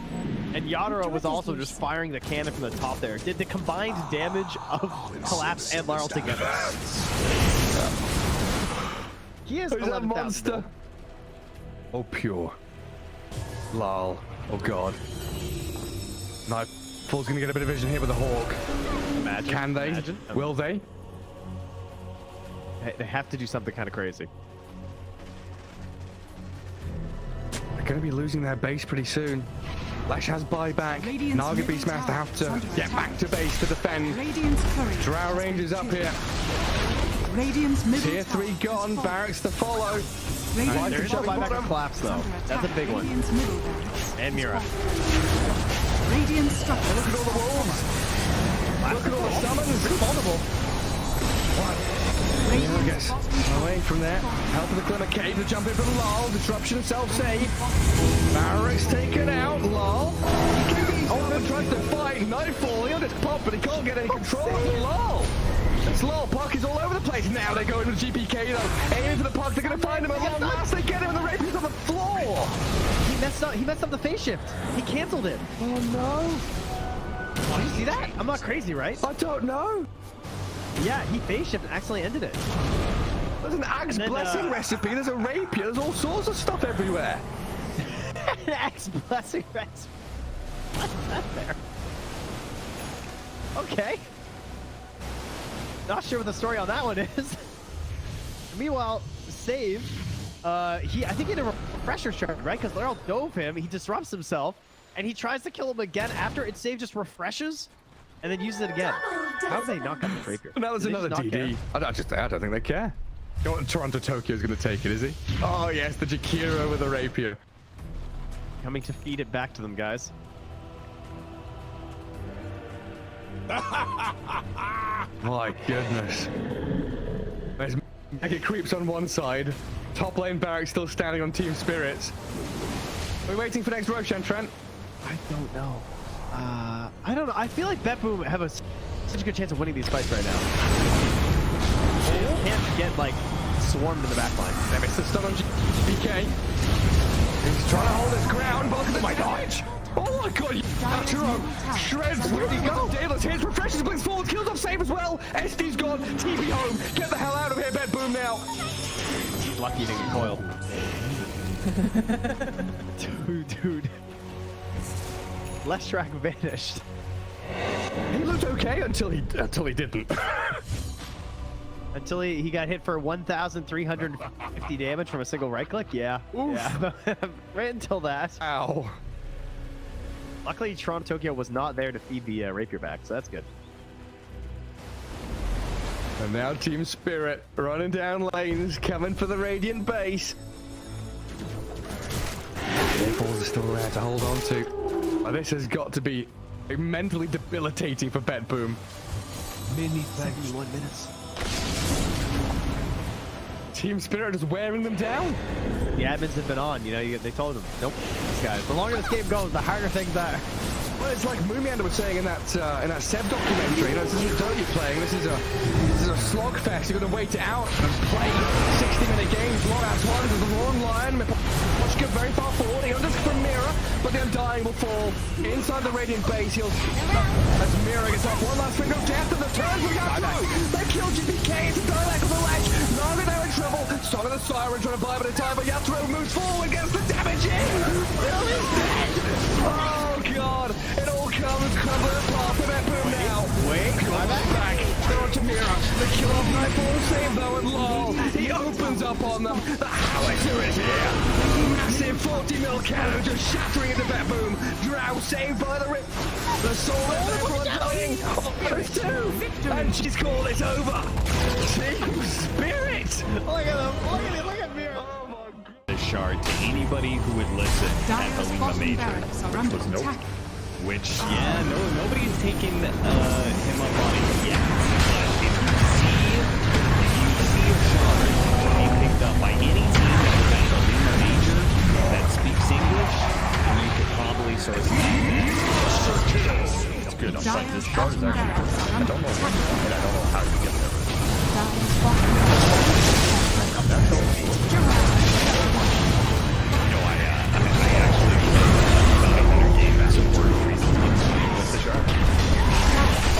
And Yatoro was also just firing the cannon from the top there. Did the combined damage of Collapse and Larl together. He is a monster. Oh, Pure. Lol. Oh, God. Nightfall's gonna get a bit of vision here with the Hawk. Imagine. Can they? Imagine. Will they? They have to do something kind of crazy. They're gonna be losing their base pretty soon. Lash has buyback. Naga Beastmaster have to get back to base to defend. Drow Rangers up here. Tier 3 gone. Barracks to follow. There's no buyback of Collapse though. That's a big one. And Mira. Radiant structure. Look at all the wolves. Look at all the summons. Pretty vulnerable. Gets away from there. Help of the Glimmer Cave to jump in from Lol. Disruption self-save. Barracks taken out. Lol. Oh, tries to fight. Nightfall. He'll just pop, but he can't get any control of Lol. It's Lol. Puck is all over the place. Now they go into GPK though. Aiming for the puck. They're going to find him at long last. They get him and the rapier's on the floor. He messed up the phase shift. He canceled it. Oh no. Oh, you see that? I'm not crazy, right? I don't know. Yeah, he phase shift and accidentally ended it. There's an Axe Blessing recipe. There's a rapier. There's all sorts of stuff everywhere. An Axe Blessing recipe. What's that there? Okay. Not sure what the story on that one is. Meanwhile, Save, I think he had a refresher shard, right? Because Laryl dove him, he disrupts himself, and he tries to kill him again after it. Save just refreshes and then uses it again. How did they not got the rapier? That was another DD. I don't think they care. You know what Toronto Tokyo's going to take it, is he? Oh yes, the Jakiro with the rapier. Coming to feed it back to them, guys. My goodness. There's Mega creeps on one side. Top lane Barrack still standing on Team Spirits. Are we waiting for next Roshan, Trent? I don't know. I don't know. I feel like BetBoom have such a good chance of winning these fights right now. They just can't get like swarmed in the backline. They missed the stun on BK. He's trying to hold his ground, but look at my dodge. Oh my god, Yaturo shreds. Where'd he go? Daedalus hits, refreshes, blinks forward, kills off Save as well. SD's gone, TP home. Get the hell out of here, BetBoom now. Lucky he didn't coil. Dude. Left track vanished. He looked okay until he didn't. Until he got hit for 1,350 damage from a single right click? Yeah. Yeah. Right until that. Ow. Luckily, Toronto Tokyo was not there to feed the rapier back, so that's good. And now Team Spirit running down lanes, coming for the Radiant base. Balls are still there to hold on to. Oh, this has got to be mentally debilitating for BetBoom. 71 minutes. Team Spirit is wearing them down. The admins have been on, they told them, nope, these guys. The longer this game goes, the harder things are. Well, it's like Moomiander was saying in that Seb documentary. This isn't Dota you're playing. This is a slogfest. You're going to wait it out and play 60-minute games. Long out one is the wrong line. Watch get very far forward. He unders from Mira, but the Undying will fall inside the Radiant base. He'll as Mira gets off one last finger of death, and the turns will go through. They kill GPK. It's a direct on the ledge. Naga now in trouble. Song of the Siren trying to buy a bit of time, but Yatro moves forward, gets the damage in. Will is dead. Oh god. It all comes crumbling apart for BetBoom now. Wait, back. They're on to Mira. The kill off Nightfall save though, and lol. He opens up on them. The howitzer is here. Massive 40 mil cannon just shattering into BetBoom. Drow saved by the rip. The soul is dying. There's two. And she's called it over. Team Spirit. Look at him. Look at Mira. Oh my god. The shard to anybody who would listen at Halima Major. Which, yeah, nobody's taking him up on it yet. But if you see a shard being picked up by any team that was at Halima Major that speaks English, then you could probably sort of It's good. I'm like, this shard is actually I don't know when, and I don't know how you get there.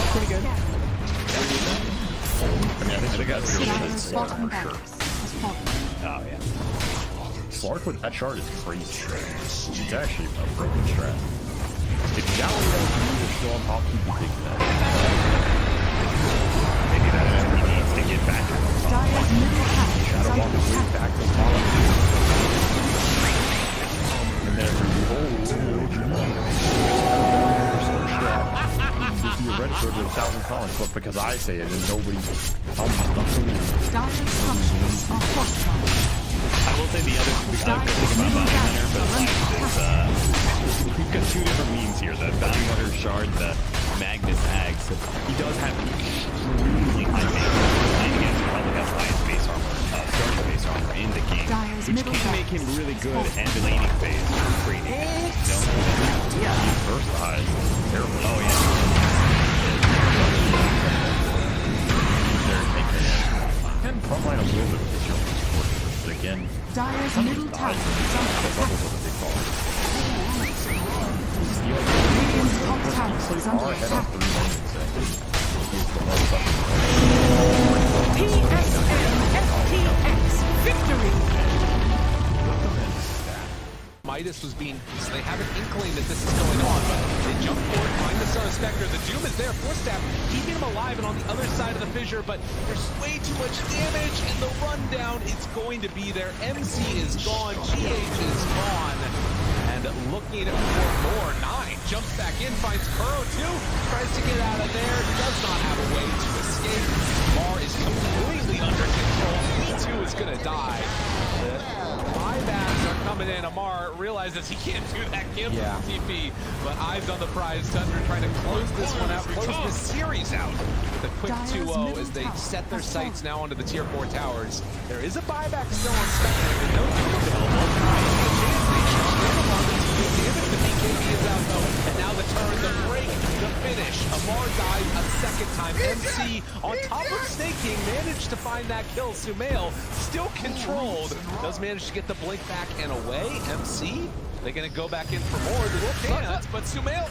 Pretty good. Oh yeah. Slark with that shard is crazy. It's actually a broken strat. If Jowly doesn't use it still on top, he can take that. Maybe that enemy needs to get back. Shadow Walk is way back to the top. And then you're ready for 1,000 comments, but because I say it and nobody I will say the other thing about Bounty Hunter, but is we've got two different memes here. The Bounty Hunter shard, the Magnus Hags. He does have extremely high base. And again, he probably has highest base armor, starting base armor in the game, which can make him really good at the laning phase for trading. Yeah, he's versatile. Terrible. Oh yeah. And frontline a little bit of this young support, but again, Dyer's middle tower is under Radiant's top tower is under attack. PSM FTX victory! Midas was being, so they have an inkling that this is going on, but they jump forward, find the Star Spectre. The Doom is there, Force Staff keeping him alive and on the other side of the fissure, but there's way too much damage, and the rundown is going to be there. MC is gone, GH is gone, and looking for more. 9 jumps back in, finds Kuro too, tries to get out of there, does not have a way to escape. Mar is completely under control. He too is gonna die. Buybacks are coming in. Amar realizes he can't do that cancel TP, but eyes on the prize. Tundra trying to close this one out, close this series out with a quick 2-0 as they set their sights now onto the tier 4 towers. There is a buyback still on Spectre. No the BKB is out though, and now the turn, the break, the finish. Amar dies a second time. MC on top of Snake King managed to find that kill. Sumail still controlled, does manage to get the blink back and away. MC, they're gonna go back in for more. They can't, but Sumail,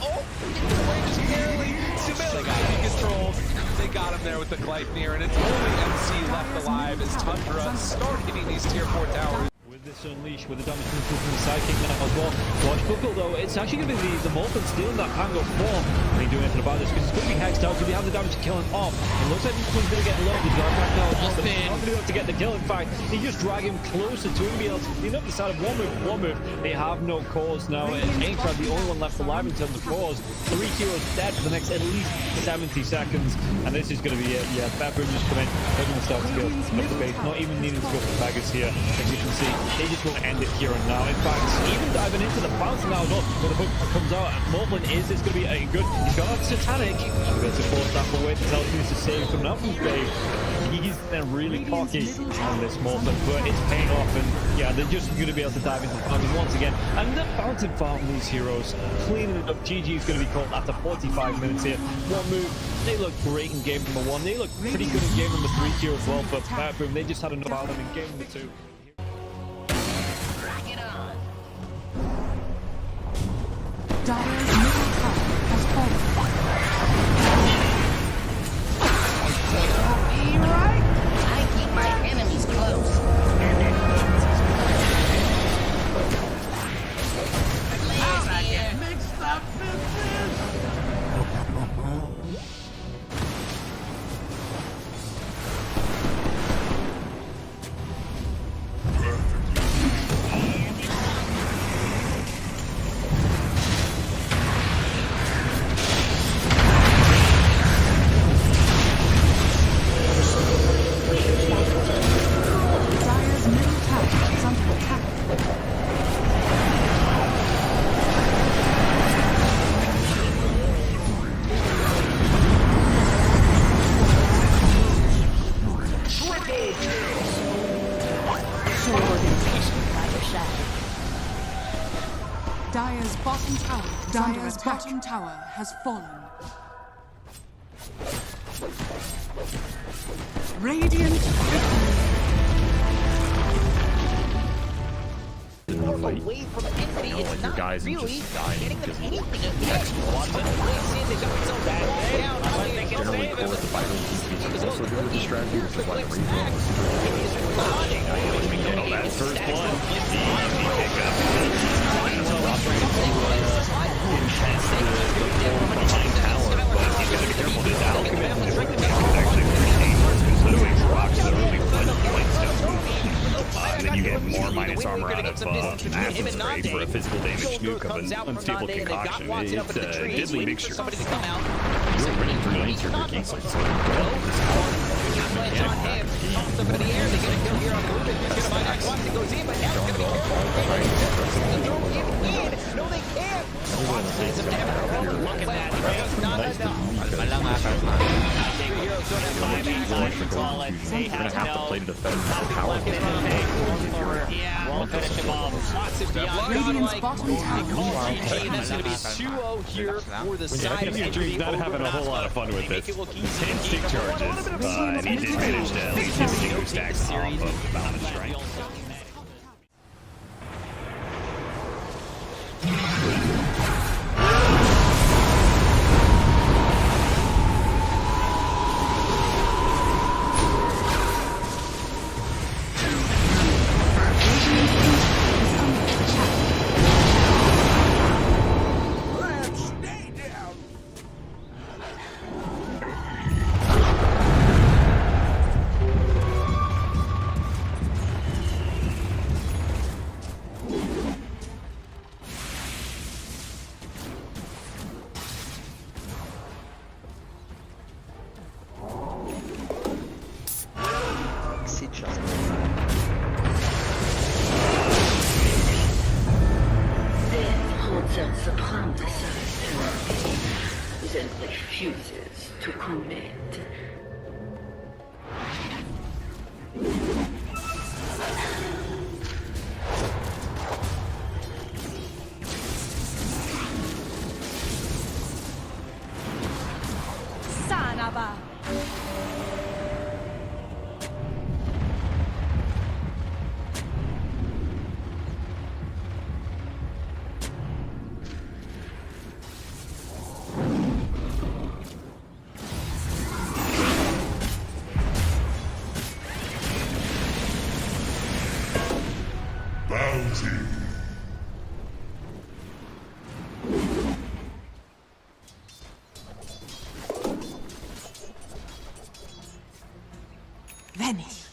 just barely. Sumail got to be controlled. They got him there with the Gleipnir, and it's only MC left alive as Tundra start hitting these tier 4 towers. With this Unleash, with the damage coming through from the sidekick now as well. Watch Buckle though, it's actually going to be the Molten stealing that Pango form. And he doing anything about this because it's going to be hexed out, so we have the damage to kill him off. It looks like this one's going to get low. The drag back now as well, but he's not going to be able to get the kill. In fact, he just drag him closer to him, be able to clean up the side of one move. They have no cause now. Aintrad, the only one left alive in terms of cause. 3 heroes dead for the next at least 70 seconds. And this is going to be it. Yeah, Batboom just come in, they're going to start to go up the base, not even needing to go for Baggers here. As you can see, they just want to end it here and now. In fact, even diving into the bounce now as well, where the hook comes out. Moblin is this going to be a good? He's got out Satanic. He's got to force that away. Tells to save coming out from Spade. He's then really cocky on this Moblin, but it's paying off. And yeah, they're just going to be able to dive into the fountain once again. And they're bouncing farm these heroes, cleaning it up. GG is going to be called after 45 minutes here. One move. They look great in game number 1. They look pretty good in game number 3 here as well. But Batboom, they just had enough out of them in game number 2. Dire's middle tower has fallen. Be right. I keep my enemies close. I get mixed up in this. Dire's bottom tower has fallen. Radiant victory. Away from enemy, it's like your not guys really just dying getting them because anything against. generally core the vital DP is also good with the strategy, which is why the rebuild was that first blood. Behind tower, but he's got to be careful to alchemist. Actually, pretty dangerous because literally rocks that really light stuff. And then you get more minus armor out of Athens Grave for a physical damage nuke of an unstable concoction. It's a deadly mixture. You're winning for lanes here for Kingsley. No, they can't! Look at that. That's not enough. You're gonna have to play to defend the power. Yeah, we'll finish him off. Lots of Radiant's bottom tower. That's going to be 2-0 here for the side. Dream's not having a whole lot of fun with this. 10 stick charges, and he did manage to at least hit the Jingle stacks off of the Bounded Strength. fantasized therapy, then refuses to commit. Sanaba. Bounty. Vanish.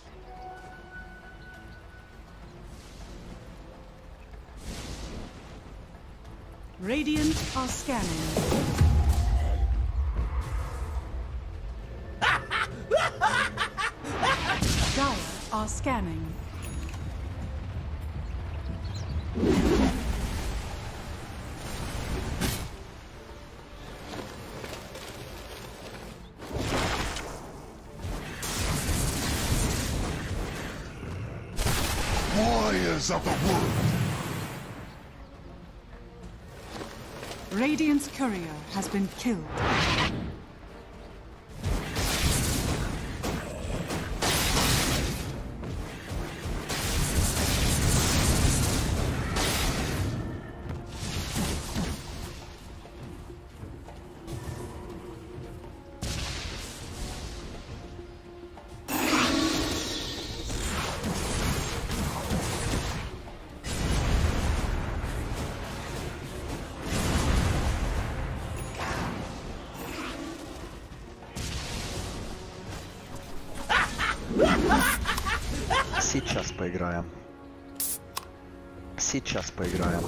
Radiant are scanning. Dire are scanning. Warriors of the wood. Radiant's courier has been killed. Сейчас поиграем. Сейчас поиграем.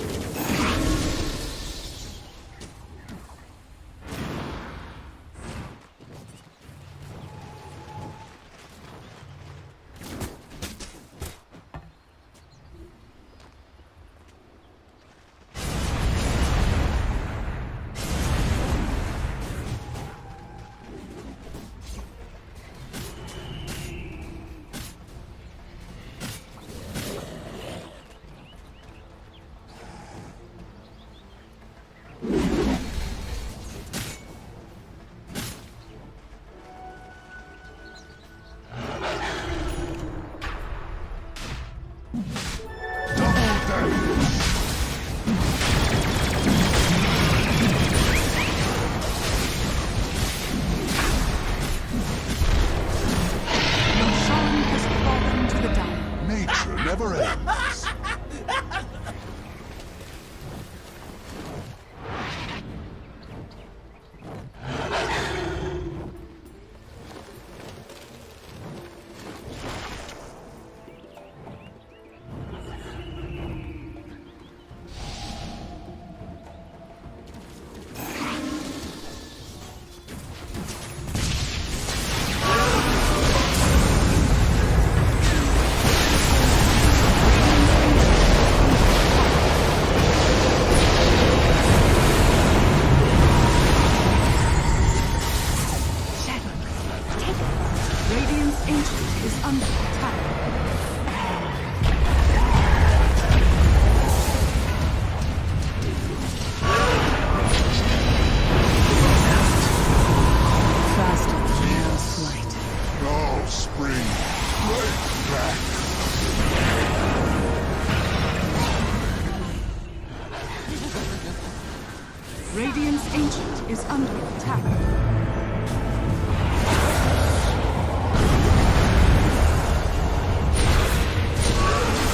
Radiant's Ancient is under attack.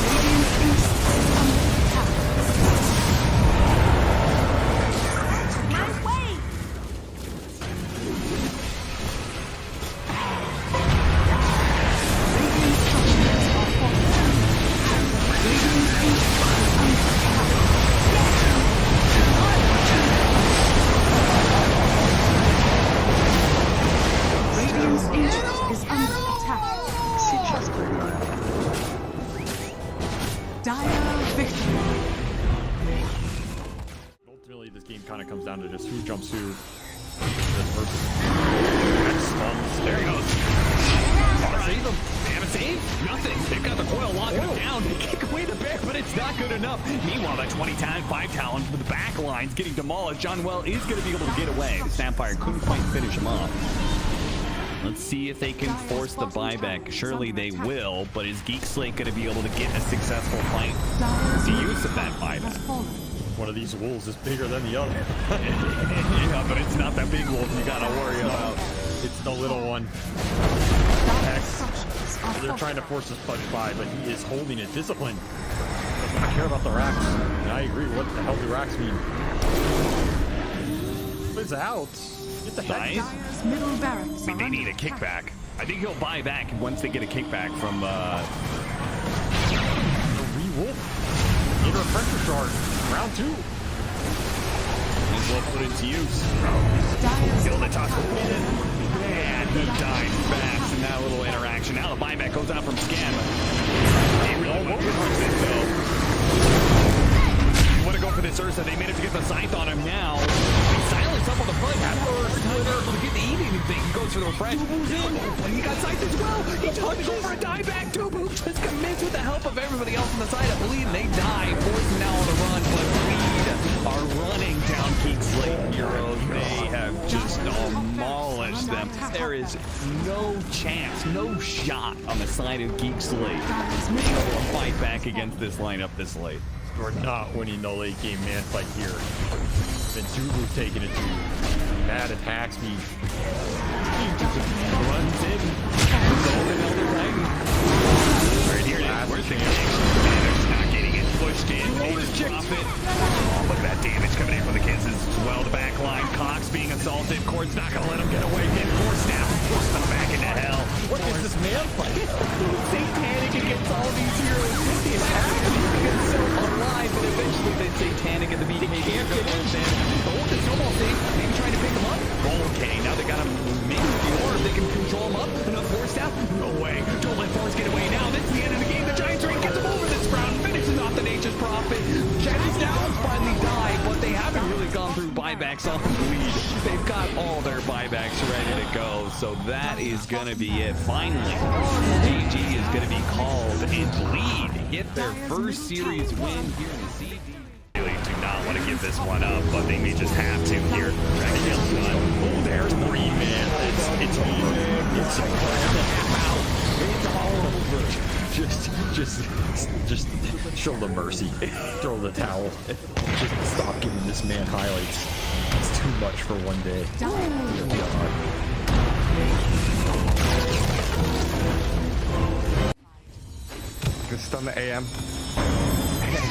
Radiant's Ancient is under attack. My way! Radiant's structures are falling. Radiant's Ancient is under attack. game kind of comes down to just who jumps who. There he goes. Save them. They have a save? Nothing. They've got the coil locking him down. They kick away the bear, but it's not good enough. Meanwhile, that 5 talent with the back lines getting demolished. John Well is going to be able to get away. The Snapfire couldn't quite finish him off. Let's see if they can force the buyback. Surely they will, but is Geek Slate going to be able to get a successful fight? The use of that buyback. One of these wolves is bigger than the other. Yeah, but it's not that big wolf you got to worry about. It's the little one. X. They're trying to force this punch by, but he is holding it. Discipline. Doesn't care about the racks. And I agree. What the hell do racks mean? It's out. Get the heck out. I mean, they need a kickback. I think he'll buy back once they get a kickback from the Re-Wolf. Get a pressure shard. Round 2. He's well put into use. Kill the taco. And he died fast in that little interaction. Now the buyback goes out from Scam. They really want to use it, though. You want to go for this Ursa. They managed to get the scythe on him now. He silenced up on the front. To get to eat anything. He goes for the refresh. But he got scythed as well. He touched over a dieback. Dubu just commits with the help of everybody else on the side. I believe they die. Forced now on the run, but Reed are running down Geek Slate heroes. They have just demolished them. There is no chance, no shot on the side of Geek Slate to be able to fight back against this lineup this late. We're not winning the late game man fight here. Then Dubu's taking it to Matt attacks me. He just runs in. Right here, where's the Manners not getting it pushed in. They just drop it. Oh, look at that damage coming in from the Kisses as well. The back line, Cox being assaulted. Cord's not going to let him get away. Force snap, force them back into hell. What is this man fight? Satanic against all these heroes. He is happening so alive, but eventually they Satanic at the BK can't get in. Oh, the snowball thing. Maybe trying to pick him up. Okay, now they got him. Maybe or they can control him up. Enough force down. No way. Don't let Force get away now. This is the end of the game. The Giants Ring gets him over this round. Finishes off the Nature's Prophet. Chinese Downs finally die, but they haven't really gone through buybacks on the lead. They've got all their buybacks ready to go, so that is going to be it. Finally, GG is going to be called and Bleed get their first series win here in the CD. Really do not want to give this one up, but they may just have to here. Dragon Tail's done. Oh, there's 3 man. It's over. It's over. It's all over. Just show the mercy. Throw the towel. Just stop giving this man highlights. It's too much for one day. Just stun the AM.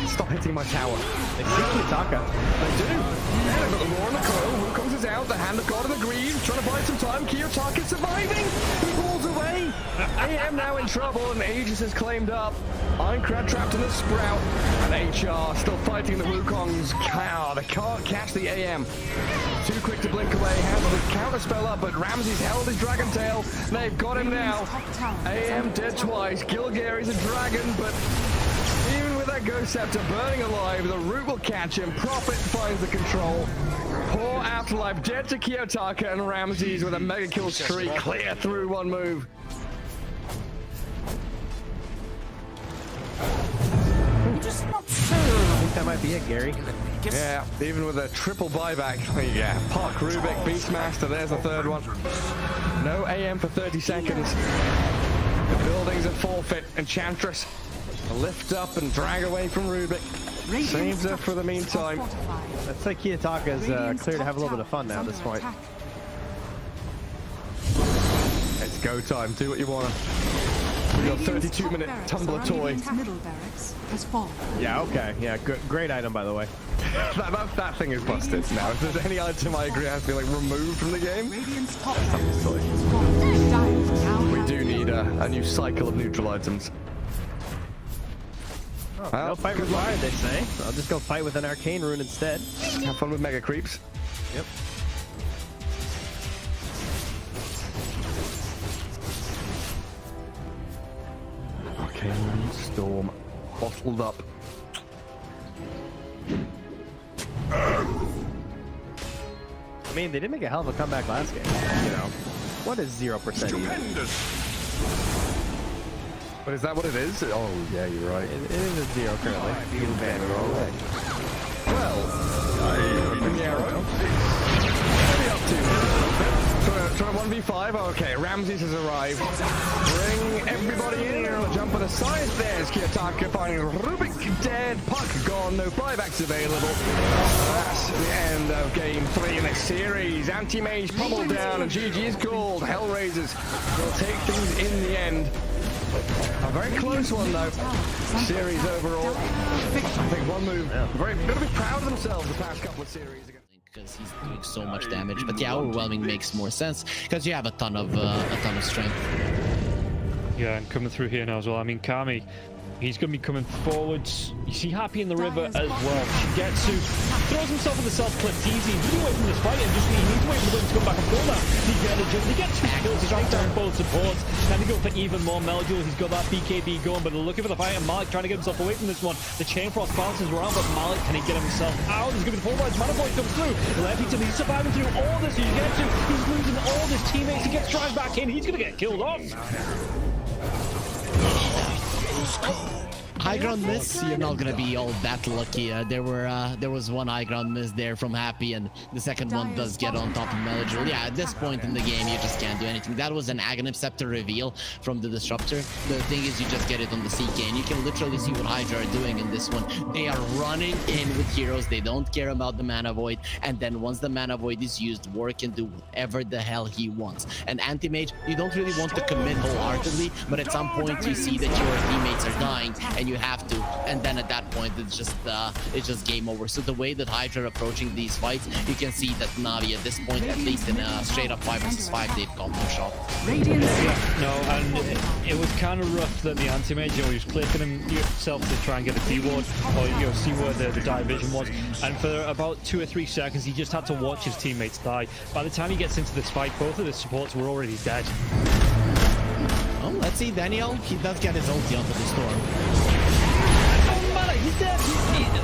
Stop hitting my tower. They see Kitaka. They do. Yeah, they've got the Roar and the Coil. Who comes is out? The Hand of God and the Greed. Trying to buy some time. Kiyotaka surviving. He pulls away. AM now in trouble, and Aegis is claimed up. Ironcrad trapped in the Sprout. And HR still fighting the Wukongs. Cow. They can't catch the AM. Too quick to blink away. Has the counter spell up, but Ramsey's held his Dragon Tail. They've got him now. AM dead twice. Gilgary's a dragon, but even with that Ghost Scepter burning alive, the root will catch him. Prophet finds the control. Poor Afterlife dead to Kiyotaka, and Ramses with a mega kill streak clear through one move. Just not sure. I think that might be it, Gary. Yeah, even with a triple buyback. Yeah, Puck, Rubik, Beastmaster, there's the third one. No AM for 30 seconds. The building's at forfeit. Enchantress lift up and drag away from Rubik. Saves her for the meantime. That's like Kiyotaka's clear to have a little bit of fun now at this point. It's go time. Do what you want. We got 32-minute tumbler toy. Yeah, okay. Yeah, good, great item, by the way. that thing is busted now. If there's any item I agree has to be like removed from the game, we do need a new cycle of neutral items. Oh, well, no fight required, they say. So I'll just go fight with an arcane rune instead. Have fun with mega creeps. Yep. Arcane Storm bottled up. I mean, they did make a hell of a comeback last game. You know, what is 0% even? But is that what it is? Oh, yeah, you're right. It is a 0 currently. Well, in the arrow. What are we up to? Try 1v5. Okay, Ramses has arrived. Bring everybody in. We'll jump on a side. There's Kiyotaka finding Rubik dead. Puck gone. No buybacks available. That's the end of game 3 in this series. Anti-Mage pummeled down, and GG is called. Hellraisers will take things in the end. A very close one though. Series overall. I think one move. Very going to be proud of themselves the past couple of series. Because he's doing so much damage, but yeah, overwhelming makes more sense because you have a ton of strength. Yeah, and coming through here now as well. I mean, Kami, he's going to be coming forwards. You see Happy in the river as well. Shigetsu throws himself in the self-clip easy. Really away from this fight and just he needs to wait for the win to come back and pull that. He gets 2 kills. He's trying down both supports. Trying to go for even more Melduel. He's got that BKB going, but they're looking for the fight, and Malik trying to get himself away from this one. The Chain Frost bounces around, but Malik, can he get himself out? He's going to be forwards. Manaboy comes through. Lefty, he's surviving through all this. Shigetsu, he's losing all his teammates. He gets dragged back in. He's going to get killed off. High ground miss, you're not gonna be all that lucky. There was one high ground miss there from Happy, and the second one does get on top of Melodril. Yeah, at this point in the game, you just can't do anything. That was an Aghanim Scepter reveal from the Disruptor. The thing is, you just get it on the CK, and you can literally see what Hydra are doing in this one. They are running in with heroes. They don't care about the Mana Void, and then once the Mana Void is used, War can do whatever the hell he wants. And Anti-Mage, you don't really want to commit wholeheartedly, but at some point you see that your teammates are dying, and you have to, and then at that point it's just game over. So the way that Hydra are approaching these fights, you can see that Na'Vi at this point, at least in a straight up 5 vs 5, they've got no shot. No, and it was kind of rough that the Anti-Mage, you know, he was clicking himself to try and get a D-ward, or you know, see where the dive vision was, and for about 2 or 3 seconds he just had to watch his teammates die. By the time he gets into this fight, both of the supports were already dead. Well, let's see, Daniel, he does get his ulti onto the storm. He's dead.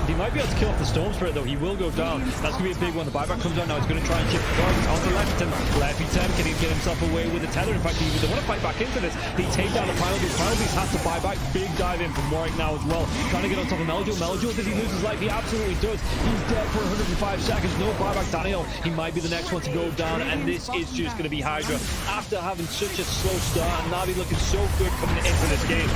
He might be able to kill off the Storm Spirit though. He will go down. That's going to be a big one. The buyback comes down now. He's going to try and chip the targets onto Lefton. Lefton, can he get himself away with the tether? In fact, they want to fight back into this. They take down the Primal Beast. Primal Beast has to buy back. Big dive in from Warwick now as well. Trying to get on top of Melduel. Melduel, does he lose his life? He absolutely does. He's dead for 105 seconds. No buyback. Daniel, he might be the next one to go down, and this is just going to be Hydra. After having such a slow start, and Na'Vi looking so good coming into this game,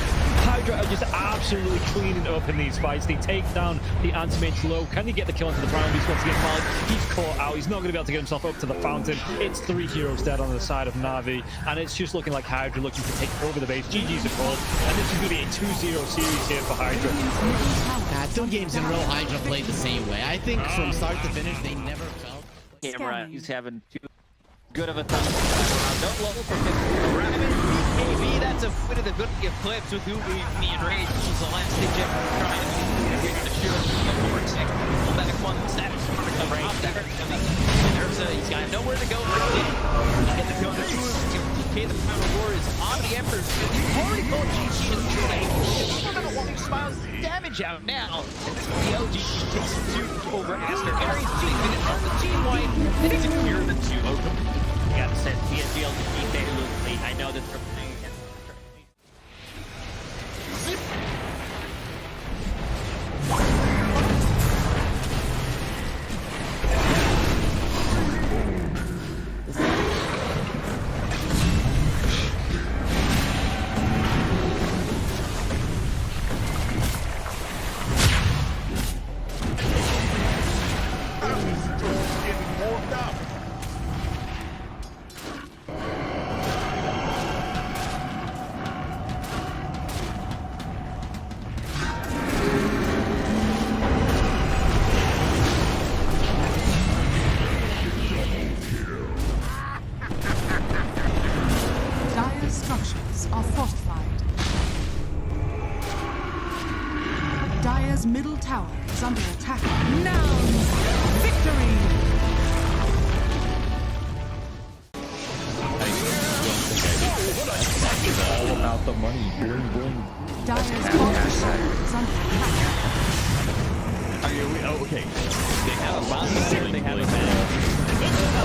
Hydra are just absolutely cleaning up in these fights. They take down the Anti-Mage low. Can he get the kill into the Primal Beast once again? Malik, he's caught out. He's not going to be able to get himself up to the fountain. It's 3 heroes dead on the side of Na'Vi, and it's just looking like Hydra looking to take over the base. GG's a call, and this is going to be a 2-0 series here for Hydra. 2 games in a row, Hydra played the same way. I think from start to finish, they never felt. Camera, he's having too good of a time. Don't level for BKB, that's a bit of the good clips with Ubi and Rage. This was the last stage ever trying to shoot the vortex. Pull back one status for the Rage. He's got nowhere to go. Get the go to the final war is on the Emperor. He's already called GG in the trade. He's still got a long smiles damage out now. The LG takes 2 over Aster. Aries doing it on the team white. And he's a clear the 2 open. You gotta send TSBL to keep their loot lead. I know that they're playing against Dire's middle tower is under attack. Nouns! Victory! All about the money. Bling, bling. Dire's bottom tower is under attack. Okay. They have a bounty, they have a mana.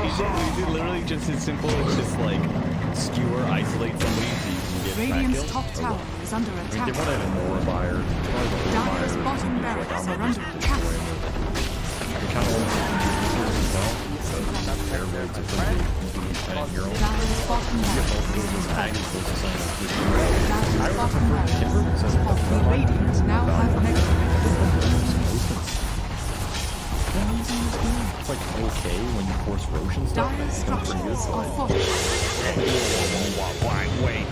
Is it literally just as simple as just like skewer, isolate somebody so you can get Radiant's back top kills? tower is under I mean, attack. they want to have an aura buyer. Dire's bottom barracks are under attack. They kind of want to use as well. So fair bit to put your own. Dire's bottom barracks is under attack. The Radiant now have It's like okay when you force Roshan stuff. Dire's structures are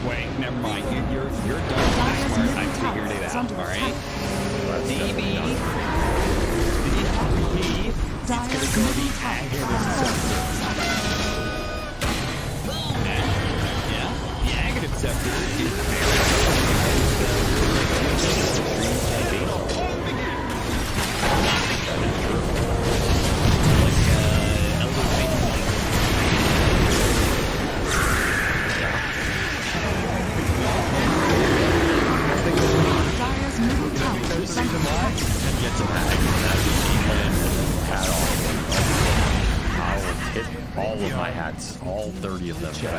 Wait, never mind. You're done. Smart. I figured it out. All right. DB. It's gonna go the Aghanim Yeah, the Aghanim Scepter is all of my hats, all 30 of them. Dire's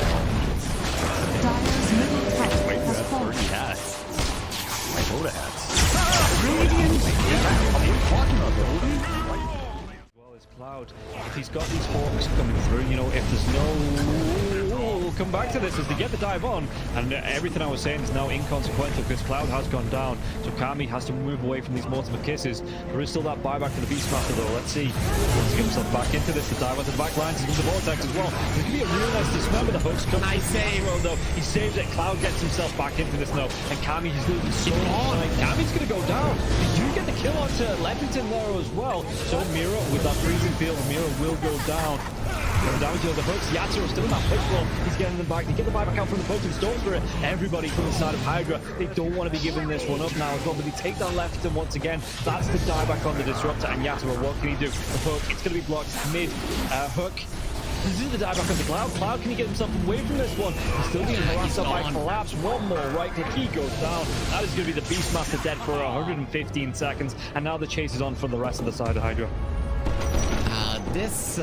middle tower Wait, you has have fallen. 30 hats. My Dota hats. Well as Cloud, if he's got these hawks coming through, you know, if there's no... We'll come back to this as they get the dive on, and everything I was saying is now inconsequential because Cloud has gone down, so Kami has to move away from these multiple kisses. There is still that buyback for the Beastmaster though. Let's see. Wants to get himself back into this. The dive onto the back lines into the vortex as well. It could be a real nice dismember. The hooks come. Nice save. Well, though he saves it. Cloud gets himself back into this now, and Kami is losing so much time. Kami's gonna go down. They do get the kill onto Leppington there as well. So Mira with that freezing field, Mira will go down. Going down to the hooks. Yatsuro's still in that push roll. He's getting them back. They get the buyback out from the Potent Storm Spirit. Everybody from the side of Hydra. They don't want to be giving this one up now as well, but they take down Leppington once again. That's the dieback on the Disruptor. And Yatsuro, what can he do? The hook, it's going to be blocked mid. Hook. This is the dieback on the Cloud. Cloud, can he get himself away from this one? He's still being harassed up by Collapse. One more right click. He goes down. That is going to be the Beastmaster dead for 115 seconds. And now the chase is on for the rest of the side of Hydra. This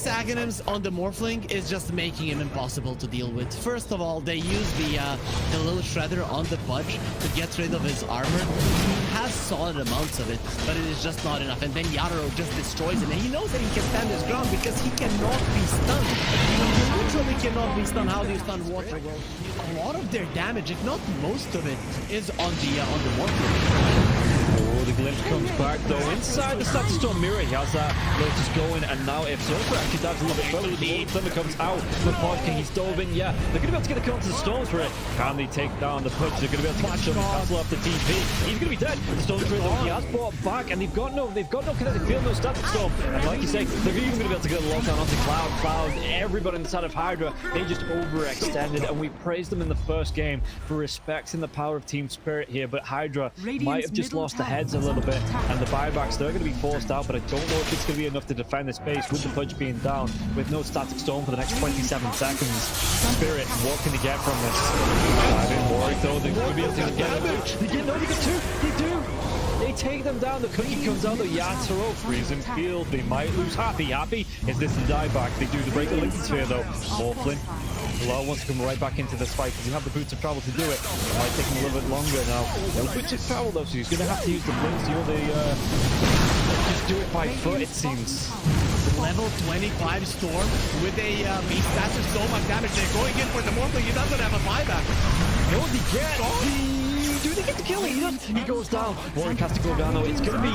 Aghanims on the Morphling is just making him impossible to deal with. First of all, they use the little shredder on the Pudge to get rid of his armor. He has solid amounts of it, but it is just not enough. And then Yatoro just destroys it, and he knows that he can stand his ground because he cannot be stunned. He literally cannot be stunned. How do you stun water? Well, a lot of their damage, if not most of it, is on the Morphling. Oh, the glimpse comes back though. Inside the Static Storm Mirror, he has that Lotus going, and now if Surfer actually dives a little bit further with the Thunder comes out. The King, he's dove in, yeah. They're going to be able to get a kill onto the Storm Spirit. Can they take down the push? They're going to be able to catch him, cancel off the TP. He's going to be dead. The Storm Spirit though, he has brought back, and they've got no kinetic field, no Static Storm. And like you say, they're even going to be able to get a lockdown onto Cloud. Everybody inside of Hydra, they just overextended, and we praised them in the first game for respecting the power of team spirit here, but Hydra might have just lost the heads a little bit, and the buybacks, they're going to be forced out, but I don't know if it's going to be enough to defend the space with the Pudge being down, with no Static Storm for the next 27 seconds. Spirit, what can they get from this? Diving Warwick though, they're going to be able to get them. They get two, they do! They take them down, the cookie comes out, the Yatoro, freezing field, they might lose Happy. Is this the dieback? They do the break the Lincoln Sphere though. Morphlin. Law wants to come right back into this fight because you have the boots of travel to do it. It might take him a little bit longer now. No boots of travel though, so he's going to have to use the blinks. You know, they just do it by foot, it seems. Level 25 Storm with a beast master, so much damage. They're going in for the Morphling. He doesn't have a buyback. No, they get. Do they get the kill? He goes down. Warwick has to go down though. It's going to be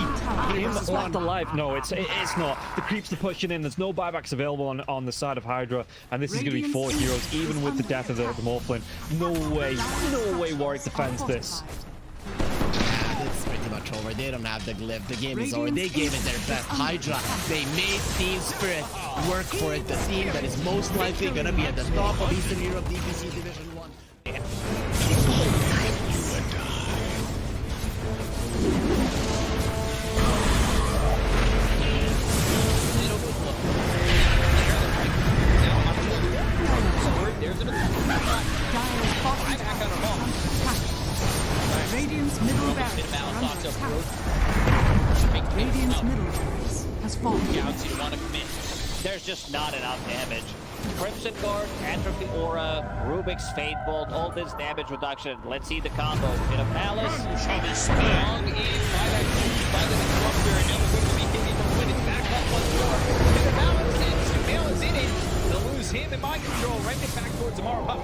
him left alive. No, it's not. The creeps are pushing in. There's no buybacks available on the side of Hydra, and this is going to be 4 heroes, even with the death of the Morphling. No way Warwick defends this. It's pretty much over. They don't have the glyph. The game is over. They gave it their best. Hydra, they made Team Spirit work for it. The team that is most likely going to be at the top of Eastern Europe DPC Division 1. Radiant's middle barracks are under attack. Radiant's middle base has fallen. Scouts, you want to commit. There's just not enough damage. Crimson Guard, Atrophy Aura, Rubik's Fate Bolt, all this damage reduction. Let's see the combo. In a Palace, shall be strong in by the Disruptor, and now the BKB from winning back up once more. In a Palace, and Sumail is in it. They'll lose him in mind control, right it back towards tomorrow. But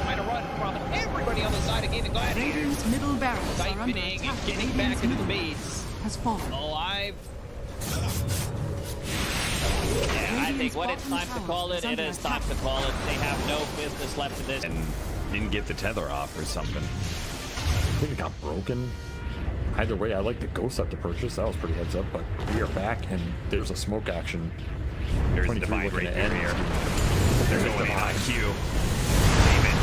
trying to run from everybody on the side of Gaimin Gladiators. Radiant's middle barracks are under Siphoning attack. and getting back into the base. Has fallen. Alive. Yeah, I think when it's time to call it, it is time to call it. They have no business left in this. And didn't get the tether off or something. I think it got broken. Either way, I like the ghost up to purchase. That was pretty heads up, but we are back and there's a smoke action. There's a divide right there. They're going in on Q. Gaimin.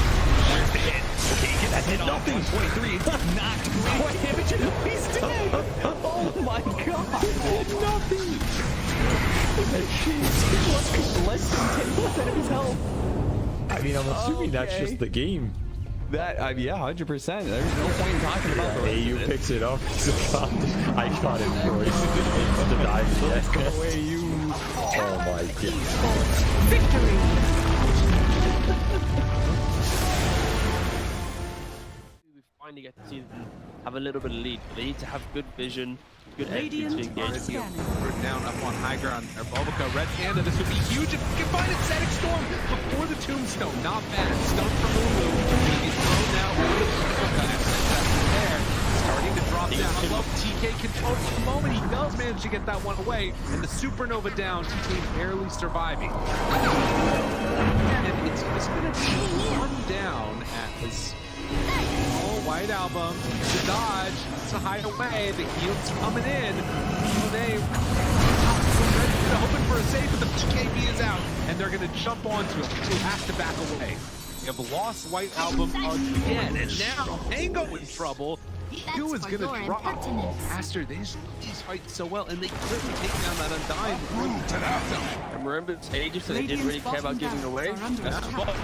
There's the hit. Okay, get that hit off. 123. Knocked great. He's dead. Oh my god. Nothing. Less than 10% of his health. I mean, I'm assuming that's just the game. That, yeah, 100%. There's no point in talking about the AU picks it up. I got it, boys. Let's go, AU. Oh my god. Victory! We finally get to see them have a little bit of lead. They need to have good vision, good Radiant execution engagement. We're down up on high ground there. Bulbica, Red Panda, this would be huge if we can find it. Static Storm before the Tombstone. Not bad. Stun from Lulu. He's thrown now over the there. Starting to drop down. I love TK control at the moment. He does manage to get that one away. And the Supernova down. TK barely surviving. And it's going to be one down as White Album, the dodge, to hide away, the heal's coming in. So they're hoping for a save, but the BKB is out, and they're going to jump onto it. They have to back away. We have lost White Album again, and now Tango in trouble. Who is going to drop faster? These fight so well, and they couldn't take down that Undying before the Tombstone. And remember, it's ages, so they didn't really care about giving away. That's what.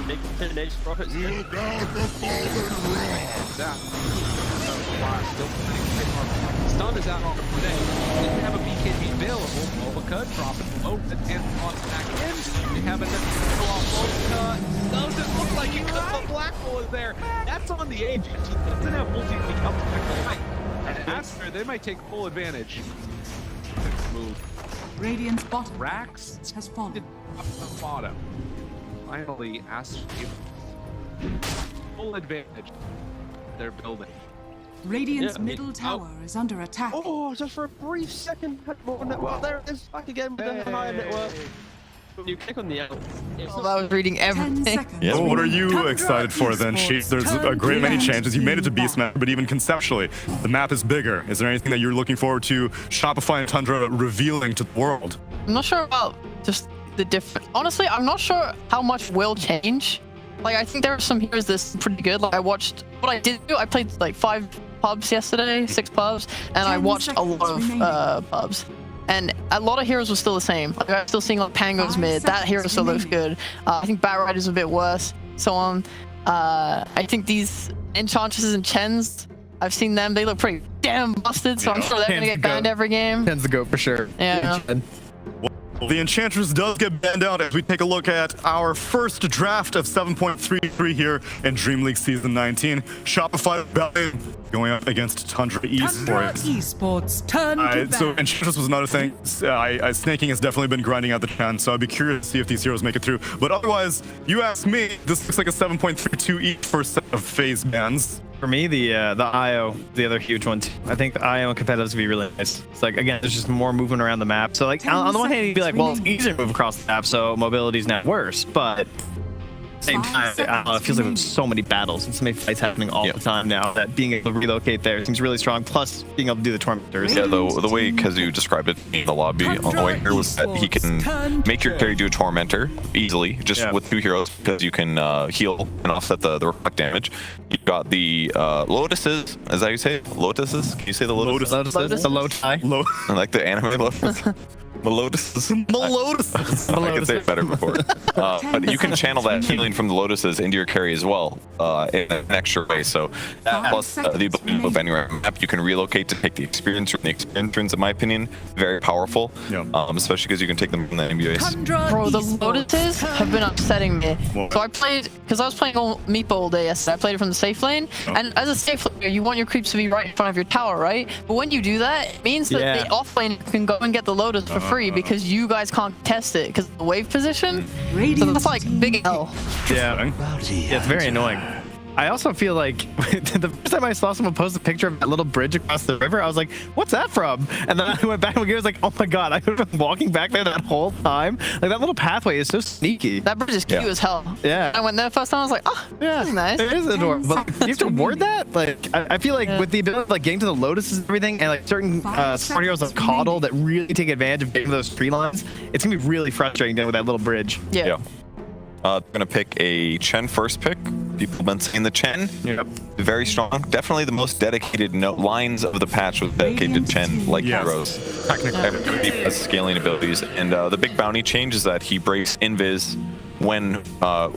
Big finish profits. Still Stun is out on the play. Didn't have a BKB available. Bulbica dropping low, and on back in. They have another off Bulbica. Doesn't look like it because the black hole is there. That's on the agent. He doesn't have multi-link up back behind. And after, they might take full advantage. Move. Radiant's bottom Rax has fallen. Up the bottom. Finally, Astro full advantage. They're building. Radiant's middle tower is under attack. Oh, just for a brief second, had more network. There it is, back again with the higher network. You click on the L. Well, I was reading everything. Yeah, what are you excited for then, Sheep? There's a great many chances. You made it to Beastmaster, but even conceptually, the map is bigger. Is there anything that you're looking forward to Shopify and Tundra revealing to the world? I'm not sure about just the difference. Honestly, I'm not sure how much will change. Like, I think there are some heroes that's pretty good. Like, I watched, what I did do, I played like 5 pubs yesterday, 6 pubs, and I watched a lot of pubs. And a lot of heroes were still the same. Like, I'm still seeing like Pango's mid. That hero still looks good. I think Batrider's a bit worse. So on. I think these Enchantresses and Chens, I've seen them. They look pretty damn busted. So I'm sure they're gonna get banned every game. Chens to go for sure. Yeah. Well, the Enchantress does get banned out as we take a look at our first draft of 7.33 here in DreamLeague Season 19. Shopify going up against Tundra Esports. Turn to so Enchantress was another thing. Snaking has definitely been grinding out the chance, so I'd be curious to see if these heroes make it through. But otherwise, you ask me, this looks like a 7.32 each for a set of phase bans. For me, the IO, the other huge one too. I think the IO and competitives would be really nice. It's like, again, there's just more movement around the map. So like, on the one hand, you'd be like, well, it's easier to move across the map, so mobility's not worse. But at the same time, I don't know, it feels like there's so many battles and so many fights happening all the time now that being able to relocate there seems really strong. Plus, being able to do the tormentors. Yeah, the way Kazu described it in the lobby on the way here was that he can make your carry do a tormentor easily, just with 2 heroes, because you can heal and offset the reflect damage. You've got the lotuses, is that how you say it? Lotuses? Can you say the lotuses? Lotuses, the low tie. Like the anime lotus. Lotuses. Lotuses. I could say it better before. But you can channel that healing from the lotuses into your carry as well in an extra way. So plus the ability to move anywhere on the map, you can relocate to take the experience from the experience runes, in my opinion, very powerful. Yeah. Especially because you can take them from the NBA. Bro, the lotuses have been upsetting me. So I played, because I was playing Meepo all day yesterday. I played it from the safe lane, and as a safe laner, you want your creeps to be right in front of your tower, right? But when you do that, it means that the off lane can go and get the lotus for free because you guys can't test it because of the wave position. So that's like big L. Yeah, it's very annoying. I also feel like the first time I saw someone post a picture of that little bridge across the river, I was like, what's that from? And then I went back and I was like, oh my god, I could have been walking back there that whole time. Like, that little pathway is so sneaky. That bridge is cute as hell. Yeah. I went there first time, I was like, oh, yeah, that's nice. It is adorable. But like, you have to ward that? Like, I feel like with the ability of like getting to the lotuses and everything, and like certain support heroes like Coddle that really take advantage of getting those tree lines, it's gonna be really frustrating dealing with that little bridge. Yeah. They're gonna pick a Chen first pick. People have been saying the Chen. Yep. Very strong. Definitely the most dedicated lines of the patch was dedicated to Chen, like heroes. Technically, has scaling abilities. And the big bounty change is that he breaks invis when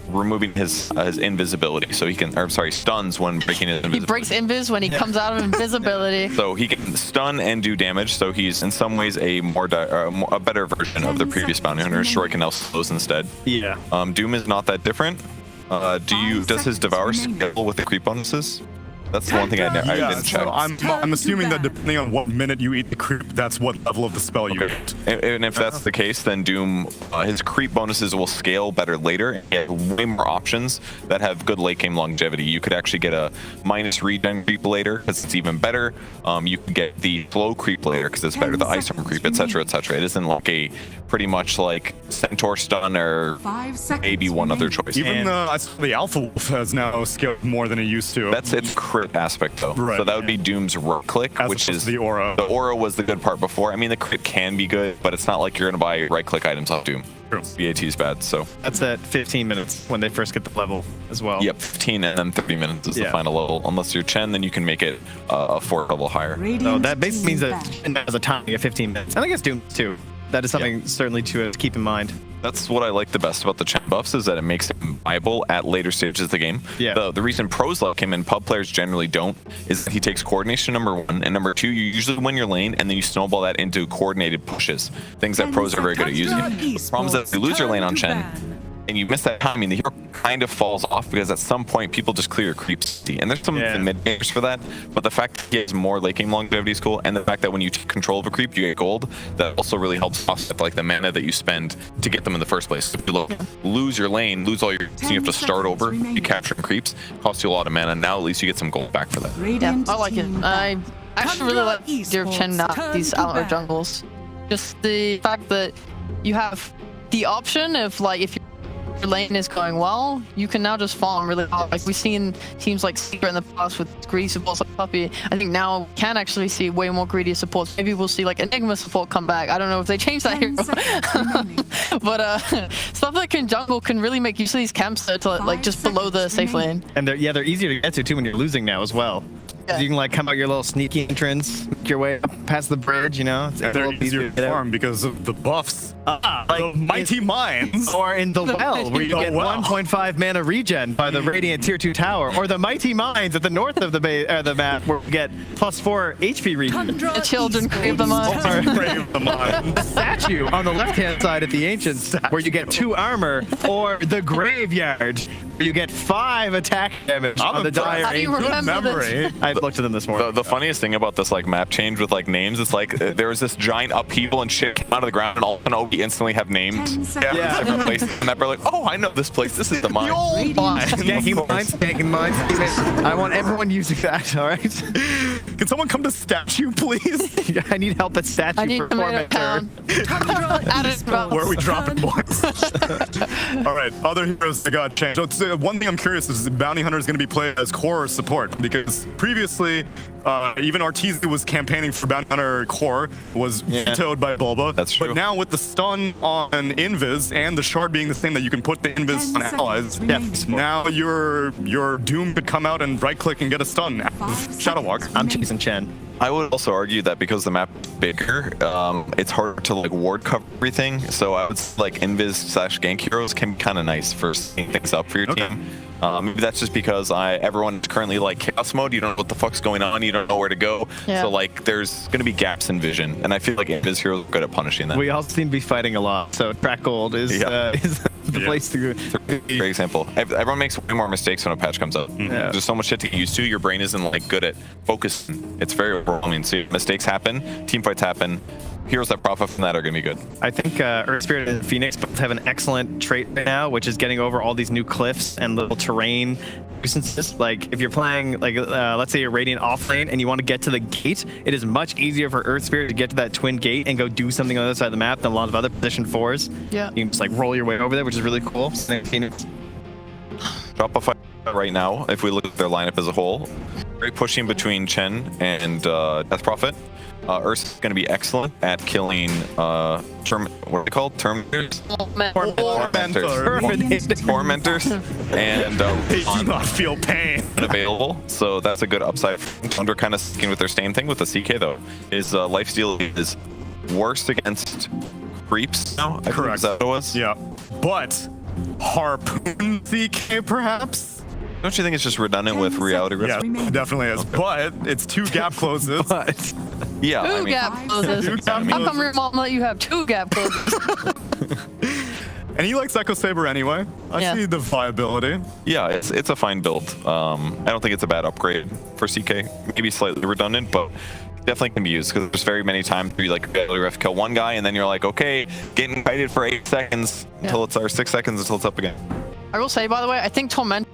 removing his invisibility. So he can, or sorry, stuns when breaking his invisibility. He breaks invis when he comes out of invisibility. So he can stun and do damage. So he's in some ways a a better version of the previous bounty hunter. Stroy can now slows instead. Yeah. Doom is not that different. Does his Devour scale with the creep bonuses? That's the one thing I didn't check. So I'm assuming that depending on what minute you eat the creep, that's what level of the spell you get. And if that's the case, then Doom, his creep bonuses will scale better later and get way more options that have good late game longevity. You could actually get a minus regen creep later because it's even better. You can get the flow creep later because it's better, the ice armor creep, etc., etc. It isn't like a pretty much like Centaur stun or maybe one other choice. Even the Alpha Wolf has now scaled more than it used to. That's its crit aspect though. Right, so that would be Doom's right click, which is the aura. The aura was the good part before. I mean, the crit can be good, but it's not like you're gonna buy right click items off Doom. BAT is bad, so that's at 15 minutes when they first get the level as well. Yep, 15 and then 30 minutes is the final level. Unless you're Chen, then you can make it a 4 level higher. So that basically means that Chen has a timing of 15 minutes, and I guess Doom too. That is something certainly to keep in mind. That's what I like the best about the Chen buffs is that it makes him viable at later stages of the game. Yeah. The reason pros like him and pub players generally don't is that he takes coordination, number 1, and number 2, you usually win your lane and then you snowball that into coordinated pushes, things that pros are very good at using. The problem is that if you lose your lane on Chen and you miss that timing, the hero kind of falls off because at some point people just clear your creeps. And there's some mid-gamers for that, but the fact that he has more late game longevity is cool, and the fact that when you take control of a creep, you get gold, that also really helps offset like the mana that you spend to get them in the first place. If you lose your lane, lose all your, so you have to start over, you capture creeps, costs you a lot of mana. Now at least you get some gold back for that. Yeah, I like it. I actually really like the idea of Chen now, these outer jungles. Just the fact that you have the option of like, if your lane is going well, you can now just farm really hard. Like we've seen teams like Cicuit in the past with greedy supports like Puppy. I think now we can actually see way more greedy supports. Maybe we'll see like Enigma support come back. I don't know if they change that hero. But stuff that can jungle can really make use of these camps that are like just below the safe lane. And they're easier to get to too when you're losing now as well. Yeah. You can like come out your little sneaky entrance, make your way up past the bridge, you know? It's a they're little easier to farm because of the buffs. Like the mighty mines. Or in the well, where you get 1.5 mana regen by the Radiant Tier 2 tower. Or the mighty mines at the north of the map, where we get +4 HP regen. The children crave the mines. The statue on the left-hand side at the Ancients, where you get 2 armor. Or the Graveyard, where you get 5 attack damage on the Dire Ancient. Good memory. I looked at them this morning. The funniest thing about this like map change with like names, it's like there was this giant upheaval and shit came out of the ground, and all of a sudden we instantly have names. Different places in the map. We're like, oh, I know this place. This is the mine. Skanking mines. I want everyone using that. All right. Can someone come to statue, please? I need help at statue. I need for tomato town. Where are we dropping, boys? All right, other heroes that got changed. So one thing I'm curious is Bounty Hunter is going to be played as core support, because previously even Arteezy was campaigning for Bounty Hunter core, was vetoed by Bulba. That's true. But now with the stun on Invis and the shard being the same that you can put the Invis on allies, now your Doom could come out and right click and get a stun out of Shadow Walk. I'm chasing Chen. I would also argue that because the map is bigger, it's harder to like ward cover everything. So I would say, like invis/gank heroes can be kind of nice for setting things up for your team. Maybe that's just because everyone's currently like chaos mode. You don't know what the fuck's going on. You don't know where to go. Yeah. So like there's gonna be gaps in vision, and I feel like invis heroes are good at punishing that. We all seem to be fighting a lot, so track gold is the place to go. Great example. Everyone makes way more mistakes when a patch comes out. There's so much shit to get used to. Your brain isn't like good at focusing. It's very overwhelming. So mistakes happen, team fights happen. Heroes that profit from that are going to be good. I think Earth Spirit and Phoenix both have an excellent trait right now, which is getting over all these new cliffs and little terrain nuisances. Like if you're playing, like let's say you're Radiant off lane and you want to get to the gate, it is much easier for Earth Spirit to get to that twin gate and go do something on the other side of the map than a lot of other position 4s. Yeah. You can just like roll your way over there, which is really cool. Shopify right now, if we look at their lineup as a whole, very pushing between Chen and Death Prophet. Ursa is going to be excellent at killing what are they called? Tormentors, and they do not feel pain. Available, so that's a good upside. Tundra kind of sticking with their same thing with the CK though. Is lifesteal is worse against creeps now. I Correct. Is that what it was? Yeah, but Harpoon CK perhaps. Don't you think it's just redundant with reality rift? Yeah, definitely is. But it's 2 gap closes. Yeah, I mean, gap closes. How come your mom let you have 2 gap closes? And he likes Echo Saber anyway. I see the viability. Yeah, it's a fine build. I don't think it's a bad upgrade for CK. Maybe slightly redundant, but definitely can be used because there's very many times where you like reality rift kill one guy and then you're like, okay, getting kited for 8 seconds until it's 6 seconds until it's up again. I will say, by the way, I think Tormentors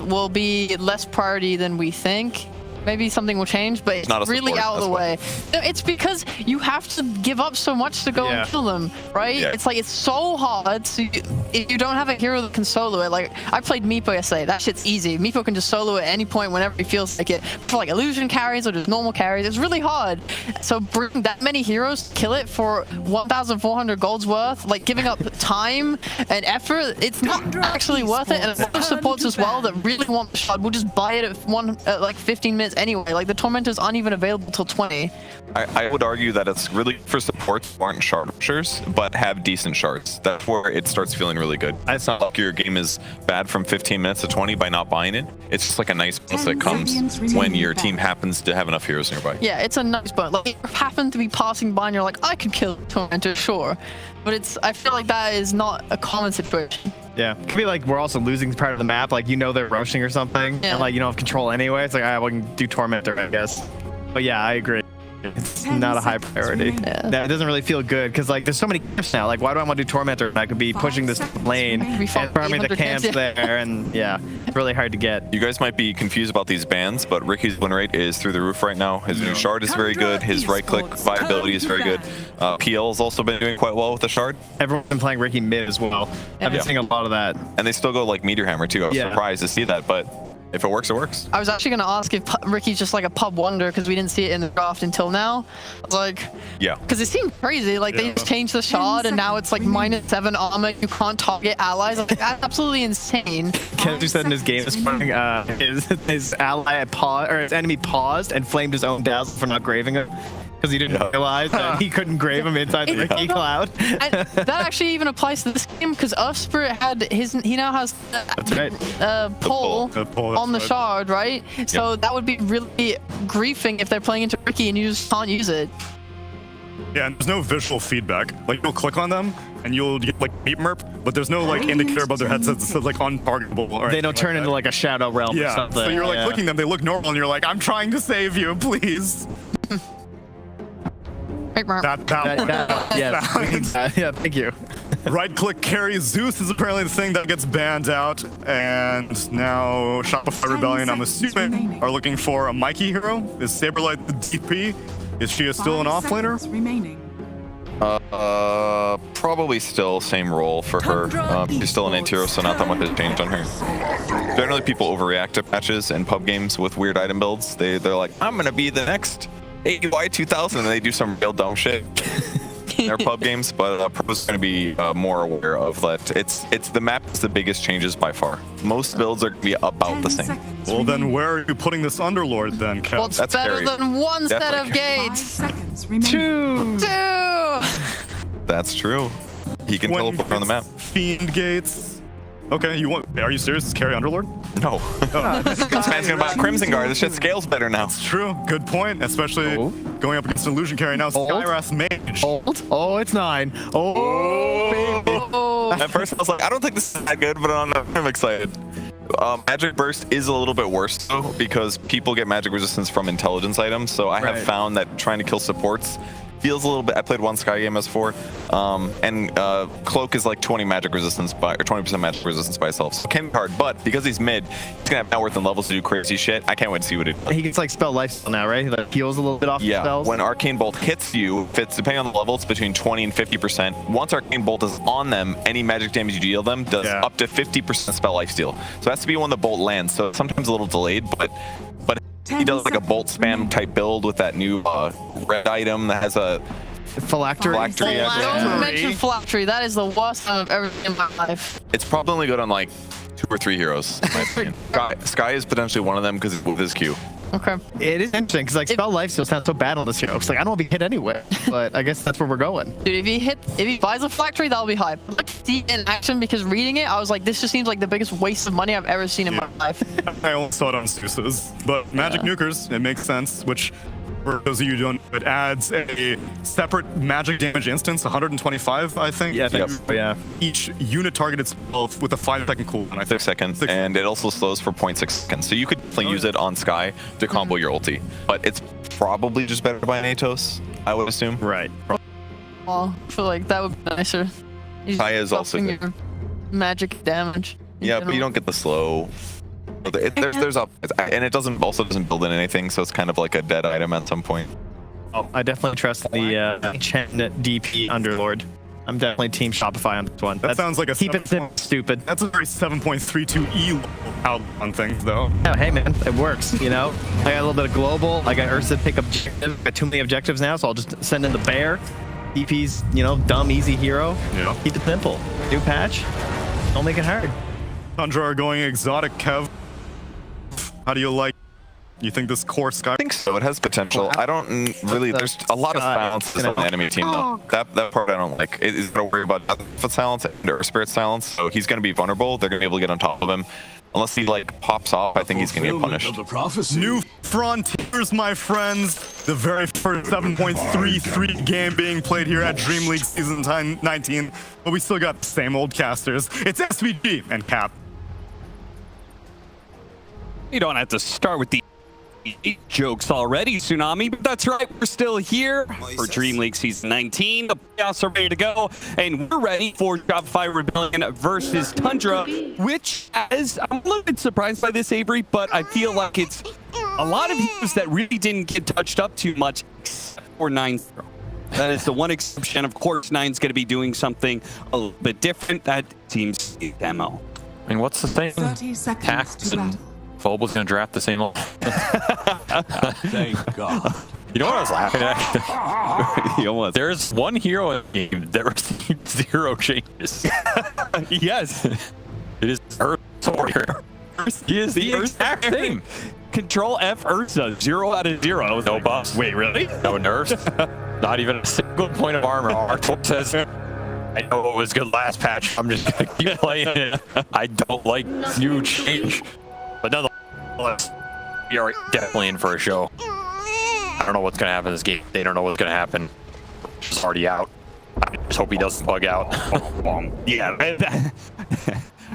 will be less priority than we think. Maybe something will change, but it's really out of the way. No, it's because you have to give up so much to go and kill them, right? Yeah. It's like it's so hard. So if you don't have a hero that can solo it, like I played Meepo yesterday. That shit's easy. Meepo can just solo at any point whenever he feels like it. For like illusion carries or just normal carries, it's really hard. So bring that many heroes to kill it for 1,400 gold's worth, like giving up time and effort, it's not actually worth it. And a lot of supports as well that really want the shard will just buy it at like 15 minutes anyway. Like the Tormentors aren't even available till 20. I would argue that it's really for supports who aren't shard rushers, but have decent shards. That's where it starts feeling really good. It's not like your game is bad from 15 minutes to 20 by not buying it. It's just like a nice bonus that comes when your team happens to have enough heroes nearby. Yeah, it's a nice bonus. Like you happen to be passing by and you're like, I could kill Tormentor, sure. But I feel like that is not a common situation. Yeah, it could be like we're also losing part of the map, like they're rushing or something, and like you don't have control anyway. It's like, we can do Tormentor, I guess. But yeah, I agree. It's not a high priority. It doesn't really feel good because like there's so many camps now. Like, why do I want to do Tormentor? I could be pushing this lane and farming the camps there, and it's really hard to get. You guys might be confused about these bans, but Ricky's win rate is through the roof right now. His new shard is very good. His right click viability is very good. PL's also been doing quite well with the shard. Everyone's been playing Ricky mid as well. I've been seeing a lot of that. And they still go like Meteor Hammer too. I was surprised to see that, but if it works, it works. I was actually going to ask if Ricky's just like a pub wonder because we didn't see it in the draft until now. I was like, because it seemed crazy. Like they just changed the shard and now it's like -7 armor. You can't target allies. Like, that's absolutely insane. Cactus said in his game this morning, his ally his enemy paused and flamed his own dazzle for not graving him. Because he didn't realize that he couldn't grave him inside the Ricky cloud. And that actually even applies to this game because Earth Spirit he now has pull on the shard, right? So that would be really griefing if they're playing into Ricky and you just can't use it. Yeah, and there's no visual feedback. Like you'll click on them and you'll get like beep merp, but there's no like indicator above their headsets that says like untargetable. Or they don't turn into like a shadow realm or something. So you're like clicking them, they look normal, and you're like, I'm trying to save you, please. Yeah, thank you. Right click carry Zeus is apparently the thing that gets banned out, and now Shopify Rebellion, I'm assuming, are looking for a Mikey hero. Is Saberlight the DP? Is she still an offlaner? Probably still same role for her. She's still an anti-hero, so not that much has changed on her. Generally, people overreact to patches and pub games with weird item builds. They're like, I'm gonna be the next A.K.A. 2000, and they do some real dumb shit. in their pub games, but Pro's going to be more aware of that. It's the map is the biggest changes by far. Most builds are going to be about the same. Well, then where are you putting this Underlord then, Kev? Well, it's better than one set of gates. Two. That's true. He can teleport on the map. Fiend gates. Okay, are you serious? Is carry Underlord? No. This man's gonna buy a Crimson Guard. This shit scales better now. It's true. Good point. Especially going up against an illusion carry now. Skyras Mage. Oh, it's 9. Oh, baby. At first I was like, I don't think this is that good, but I'm excited. Magic Burst is a little bit worse though, because people get magic resistance from intelligence items. So I have found that trying to kill supports feels a little bit. I played one Sky game as 4, and Cloak is like 20 magic resistance or 20% magic resistance by itself. So it can be hard, but because he's mid, he's gonna have net worth and levels to do crazy shit. I can't wait to see what it does. He gets like spell lifesteal now, right? He like heals a little bit off spells. When Arcane Bolt hits you, if it's depending on the levels, between 20 and 50%. Once Arcane Bolt is on them, any magic damage you deal them does up to 50% spell lifesteal. So it has to be when the bolt lands. So sometimes a little delayed, but he does like a bolt spam type build with that new red item that has a phylactery. Don't mention phylactery. That is the worst thing I've ever seen in my life. It's probably only good on like 2 or 3 heroes, in my opinion. Sky is potentially one of them because with his Q. Okay. It is interesting because like spell lifesteal sounds so bad on this hero. It's like I don't want to be hit anywhere, but I guess that's where we're going. Dude, if he buys a phylactery, that'll be hype. I'd like to see it in action because reading it, I was like, this just seems like the biggest waste of money I've ever seen in my life. I only saw it on Zeus's, but magic nukers, it makes sense, which for those of you who don't, it adds a separate magic damage instance, 125, I think. Yeah, Each unit targeted spell with a 5-second cooldown. 6 seconds, and it also slows for 0.6 seconds. So you could use it on Sky to combo your ulti, but it's probably just better to buy an Atos, I would assume. Right. Well, I feel like that would be nicer. Sky is also good. Your magic damage. Yeah, but you don't get the slow. There's up, and it doesn't build in anything, so it's kind of like a dead item at some point. Oh, I definitely trust the Chen DP Underlord. I'm definitely team Shopify on this one. That sounds like a keep it stupid. That's a very 7.32 E out on things though. Oh, hey man, it works. You know, I got a little bit of global. I got Ursa pick objective. Got too many objectives now, so I'll just send in the bear. DP's, dumb easy hero. Yeah. Keep it simple. New patch. Don't make it hard. Tundra are going exotic, Kev. How do you like? You think this core Sky? I think so. It has potential. I don't really. There's a lot of silences on the enemy team though. That part I don't like. He's gonna worry about foot silence or spirit silence, so he's gonna be vulnerable. They're gonna be able to get on top of him. Unless he like pops off, I think he's gonna get punished. New frontiers, my friends. The very first 7.33 game being played here at DreamLeague Season 19, but we still got the same old casters. It's SVG and Cap. You don't have to start with the jokes already, Tsunami, but that's right, we're still here for DreamLeague Season 19. The playoffs are ready to go, and we're ready for Shopify Rebellion versus Tundra, which, as I'm a little bit surprised by this, Avery, but I feel like it's a lot of heroes that really didn't get touched up too much, except for 9. That is the one exception. Of course, 9's going to be doing something a little bit different. That seems to be demo. I mean, what's the thing? 30 seconds Cactus to and battle. Phobos gonna draft the same. Thank God. You know what I was laughing at? There's one hero in the game that received 0 changes. Yes. It is Earth Warrior. He is the exact same. Control F Ursa, 0 out of 0. No buffs. Wait, really? No nerfs. Not even a single point of armor. Arthur says, I know it was good last patch. I'm just gonna keep playing it. I don't like new change. But nonetheless, we are definitely in for a show. I don't know what's going to happen in this game. They don't know what's going to happen. It's already out. I just hope he doesn't bug out. Yeah.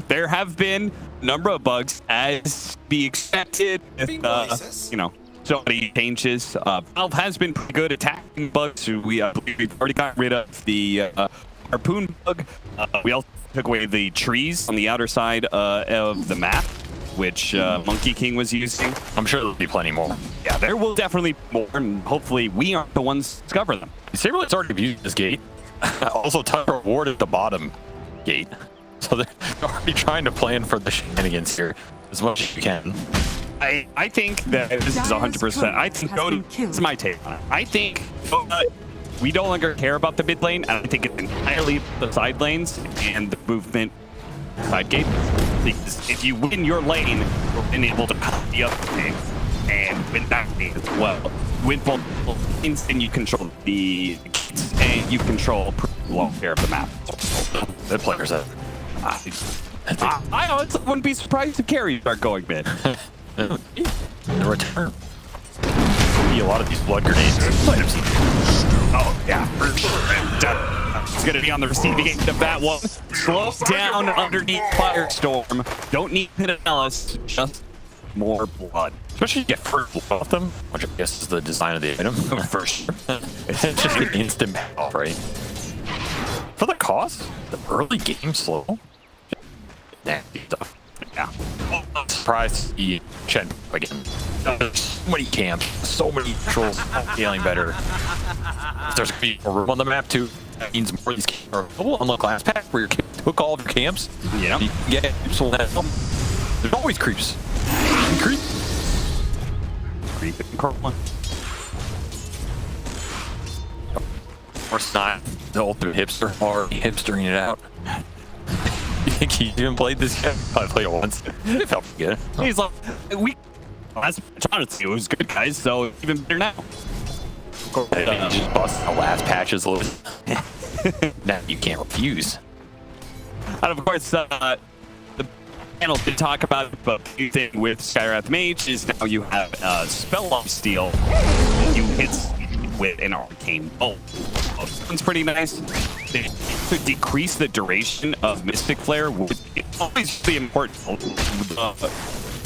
There have been a number of bugs, as be expected. So many changes. Valve has been pretty good attacking bugs. We've already got rid of the harpoon bug. We also took away the trees on the outer side of the map, which Monkey King was using. I'm sure there'll be plenty more. Yeah, there will definitely be more, and hopefully we aren't the ones to discover them. Saberlight's already abused this gate. Also, Tundra warded the bottom gate. So they're already trying to plan for the shenanigans here as much as you can. I think that this is 100%. I think Dota, this is my take on it. I think Dota we no longer care about the mid lane, and I think it's entirely the side lanes and the movement side gate. Because if you win your lane, you're then able to cut the other lane and win that lane as well. Win both lanes, and you control the gates, and you control pretty long care of the map. The players have. I honestly wouldn't be surprised if carries start going mid. In return, be a lot of these blood grenades. Oh yeah, for sure. And, it's gonna be on the receiving end of that one. Slow down underneath Firestorm. Don't need Pinellas, just more blood. Especially if you get first blood off them, which I guess is the design of the item. For sure. It's just an instant payoff, right? For the cost, the early game slow. Nasty stuff. Yeah. I'm surprised to see Chen again. There's so many camps, so many controls, feeling better. There's gonna be more room on the map too. That means more of these camps are available on the class pack where you can hook all of your camps. Yeah. You can get so that there's always creeps. Creep. Creep and curl one. Of course not. The ultimate hipster already hipstering it out. You think he even played this game? I played it once. It felt good. He's like, that's honestly, it was good, guys. So even better now. I just bust the last patches a little bit. Now you can't refuse. And of course, the panel did talk about it, but the thing with Skywrath Mage is now you have spell off steal. You hit with an arcane bolt. It's pretty nice. To decrease the duration of Mystic Flare would always be important.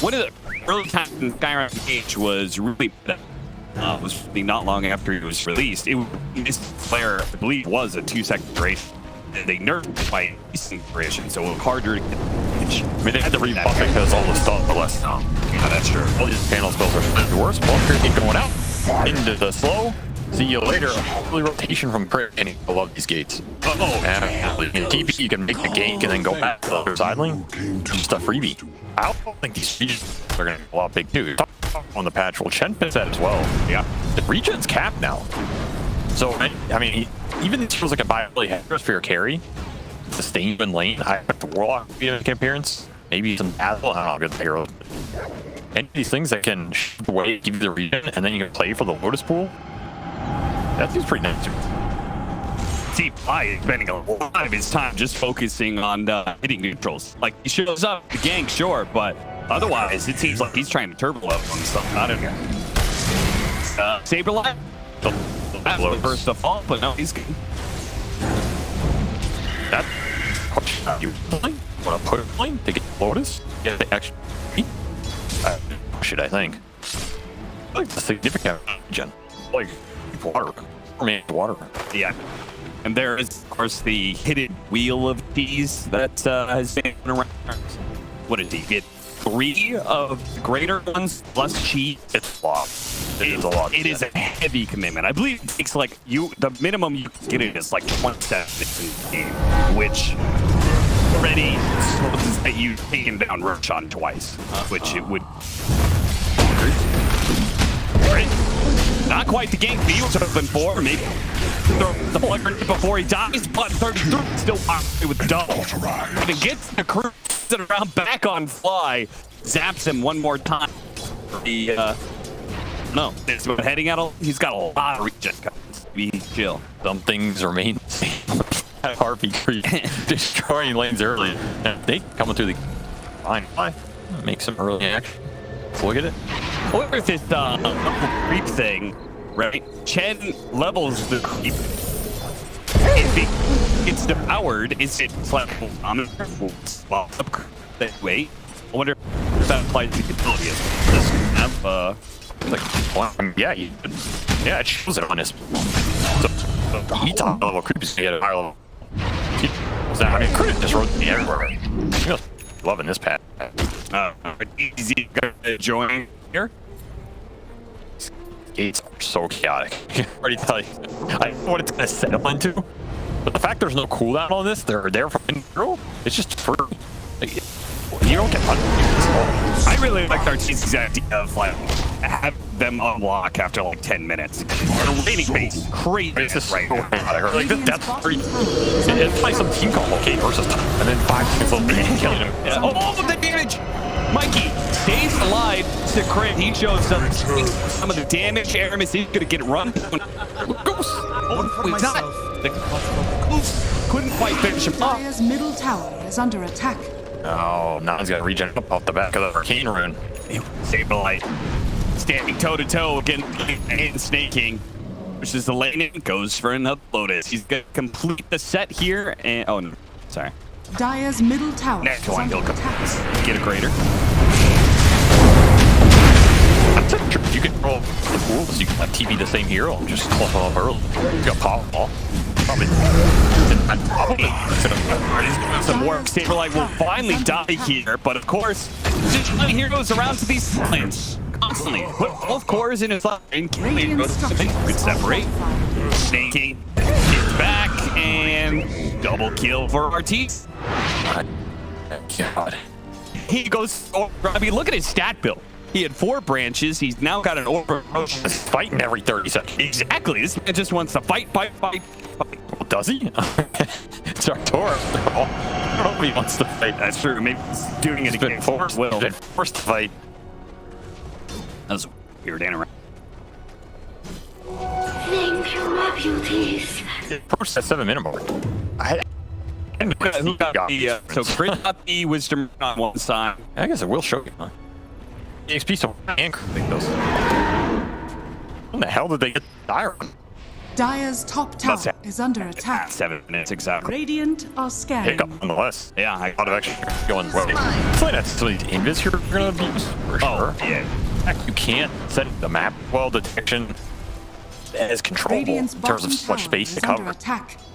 One of the early times in Skywrath Mage was really was really not long after it was released. Mystic Flare, I believe, was a 2-second duration. And they nerfed it by increasing duration, so it was harder to get. I mean, they had to rebuff it because all the stuff are less. Yeah, that's true. All these panel spells are worse. Well, keep going out into the slow. See you later. Early rotation from crit, and I love these gates. In TP, you can make the gank and then go back to the other side lane. Just a freebie. I don't think these regions are going to be a lot big too. On the patch, well, Chen fits that as well. Yeah. The region's capped now. So, I mean, even this feels like a viably headrest for your carry. The Stain in lane, I expect the Warlock to be an appearance. Maybe some Dazzle, I don't know, good hero. Any of these things that can shift away, give you the region, and then you can play for the Lotus Pool. That seems pretty nice. T5 is spending a lot of his time just focusing on hitting neutrals. Like, he shows up the gank, sure, but otherwise, it seems like he's trying to turbo up on something. I don't know. Saberlight? That's the first to fall, but no, he's good. That you want to put lane to get Lotus? Yeah, they actually push it, I think. Like the significant gen. Like water. Water. Yeah. And there is, of course, the hidden wheel of keys that has been around. What did he get? 3 of the greater ones plus cheat. It's a lot. It is a lot. It is a heavy commitment. I believe it takes like the minimum you can get it is like 27 minutes in the game, which already supposes that you've taken down Roshan twice, which it would. Not quite the gank he was hoping for. Maybe throw the plug before he dies, but 33 still with double. If it gets the crew around back on fly, zaps him one more time. No, it's heading out. He's got a lot of regen. Be chill. Some things remain the same. Harpy creep destroying lanes early. They coming through the fine. Make some early action. Let's look at it. What if this creep thing, right? Chen levels the creep. If it gets devoured, is it flammable? That way. I wonder if that applies to utility. Does have like, well, yeah, it shows it on his. So he top level creep is gonna get a higher level. I mean, crit just rotating everywhere. You know, loving this path. Easy to join here. Gates are so chaotic. I already tell you. I don't know what it's gonna settle into, but the fact there's no cooldown on this, they're there for intro. It's just for you don't get. I really like Arteezy's idea of like have them unlock after like 10 minutes. The rating base crazy. It's just right now. I heard like that's pretty. It's like some team combo okay versus and then 5 seconds will killing him. Yeah. Oh, the damage! Mikey stays alive. Cicuit, he shows some of the damage. Aramis is gonna get run. Goose! Oh, he's not. The Goose couldn't quite finish him off. Dire's middle tower is under attack. Oh, now he's got to regen up off the back of the arcane rune. Saberlight standing toe-to-toe against and snaking. Which is the lane and goes for another Lotus. He's gonna complete the set here and oh no, sorry. Dire's middle tower Next is one, under he'll attack. get a greater. You can roll the rules. You can like TP the same hero and just clump them up early. You got pop ball. Probably. Some more. Saberlight will finally die here, but of course, just one heroes around to these lands constantly. Put both cores in his line. Could separate. Snaking. Gets back and double kill for Artis. God. He goes. I mean, look at his stat build. He had 4 branches. He's now got an over. He's fighting every 30 seconds. Exactly. This man just wants to fight. Well, does he? It's Arcturus. I don't know if he wants to fight. That's true. Maybe he's doing it again. He's been forced to fight. That was weird and around. Thank you, my beauties. Approach that 7-minute mark. Who got the, so Crit got the wisdom on one side. I guess it will show you, huh? The XP so and crit those. When the hell did they get Dire? Dire's top tower is under attack. 7 minutes exactly. Radiant are scanning. Hiccup nonetheless. Yeah, I thought of actually going well. It's like that's some of these invis here are gonna be used for sure. Yeah. You can't set the map well detection as controllable in terms of much space to cover.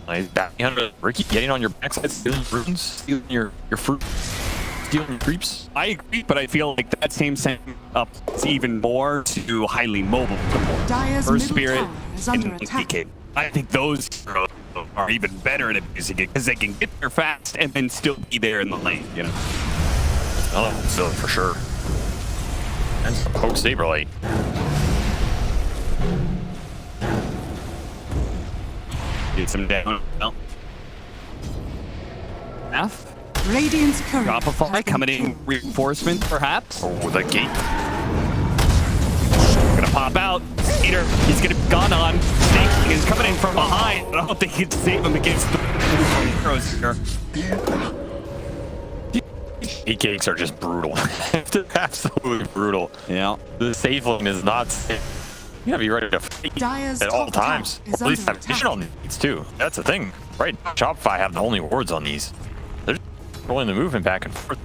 Like that behind Ricky getting on your backside, stealing runes, stealing your fruit, stealing your creeps. I agree, but I feel like that same set up is even more to highly mobile support. First Spirit and A.K.A. I think those are even better at abusing it because they can get there fast and then still be there in the lane, you know? Oh, so for sure. And some poke Saberlight. Get some down. Well. Enough. Radiant's current. Shopify coming in reinforcement, perhaps. Oh, the gate. Gonna pop out. Eater, he's gonna be gone on. Snake is coming in from behind, but I don't think he can save him against the heroes here. E-cakes are just brutal. Absolutely brutal. Yeah. The save lane is not safe. You gotta be ready to fight at all times. At least have vision on these too. That's the thing. Right now, Shopify have the only wards on these. They're just rolling the movement back and forth.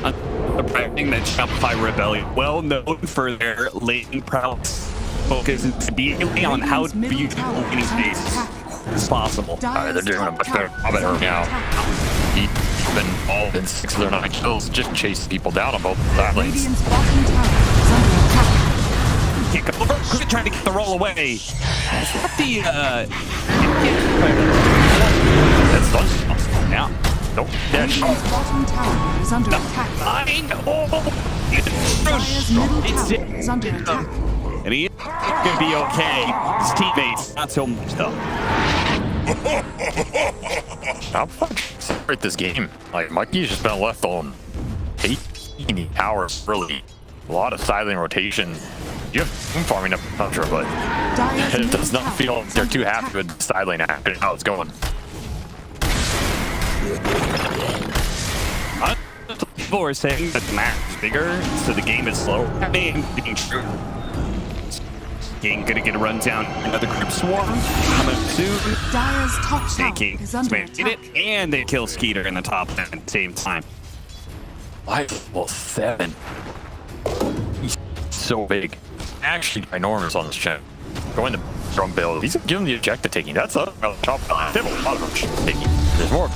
Surprising that Shopify Rebellion, well known for their lane prowess, focuses immediately on how to be any space as possible. They're doing a much better job at her now. He's been involved in 6 of their 9 kills, just chasing people down on both side lanes. Kick over, trying to get the roll away. Is that the that's done. Now. Nope. Radiant's bottom tower is under attack. It's is under attack. And he's gonna be okay. His teammates, not so much though. How fuck separate this game? Like Mikey's just been left on 18 hours, really. A lot of silent rotation. You have team farming up Tundra, but it does not feel like they're too happy with the side lane happening. How it's going. People are saying that the map is bigger, so the game is slower. I mean, being true. King gonna get a run down. Another group swarm coming soon. Dire's top tower is under attack. It, and they kill Skeeter in the top at the same time. Level 7. He's so big. Actually ginormous on this channel. Going to drum build. He's giving the objective taking. That's a chop. They have a lot of objective taking. There's more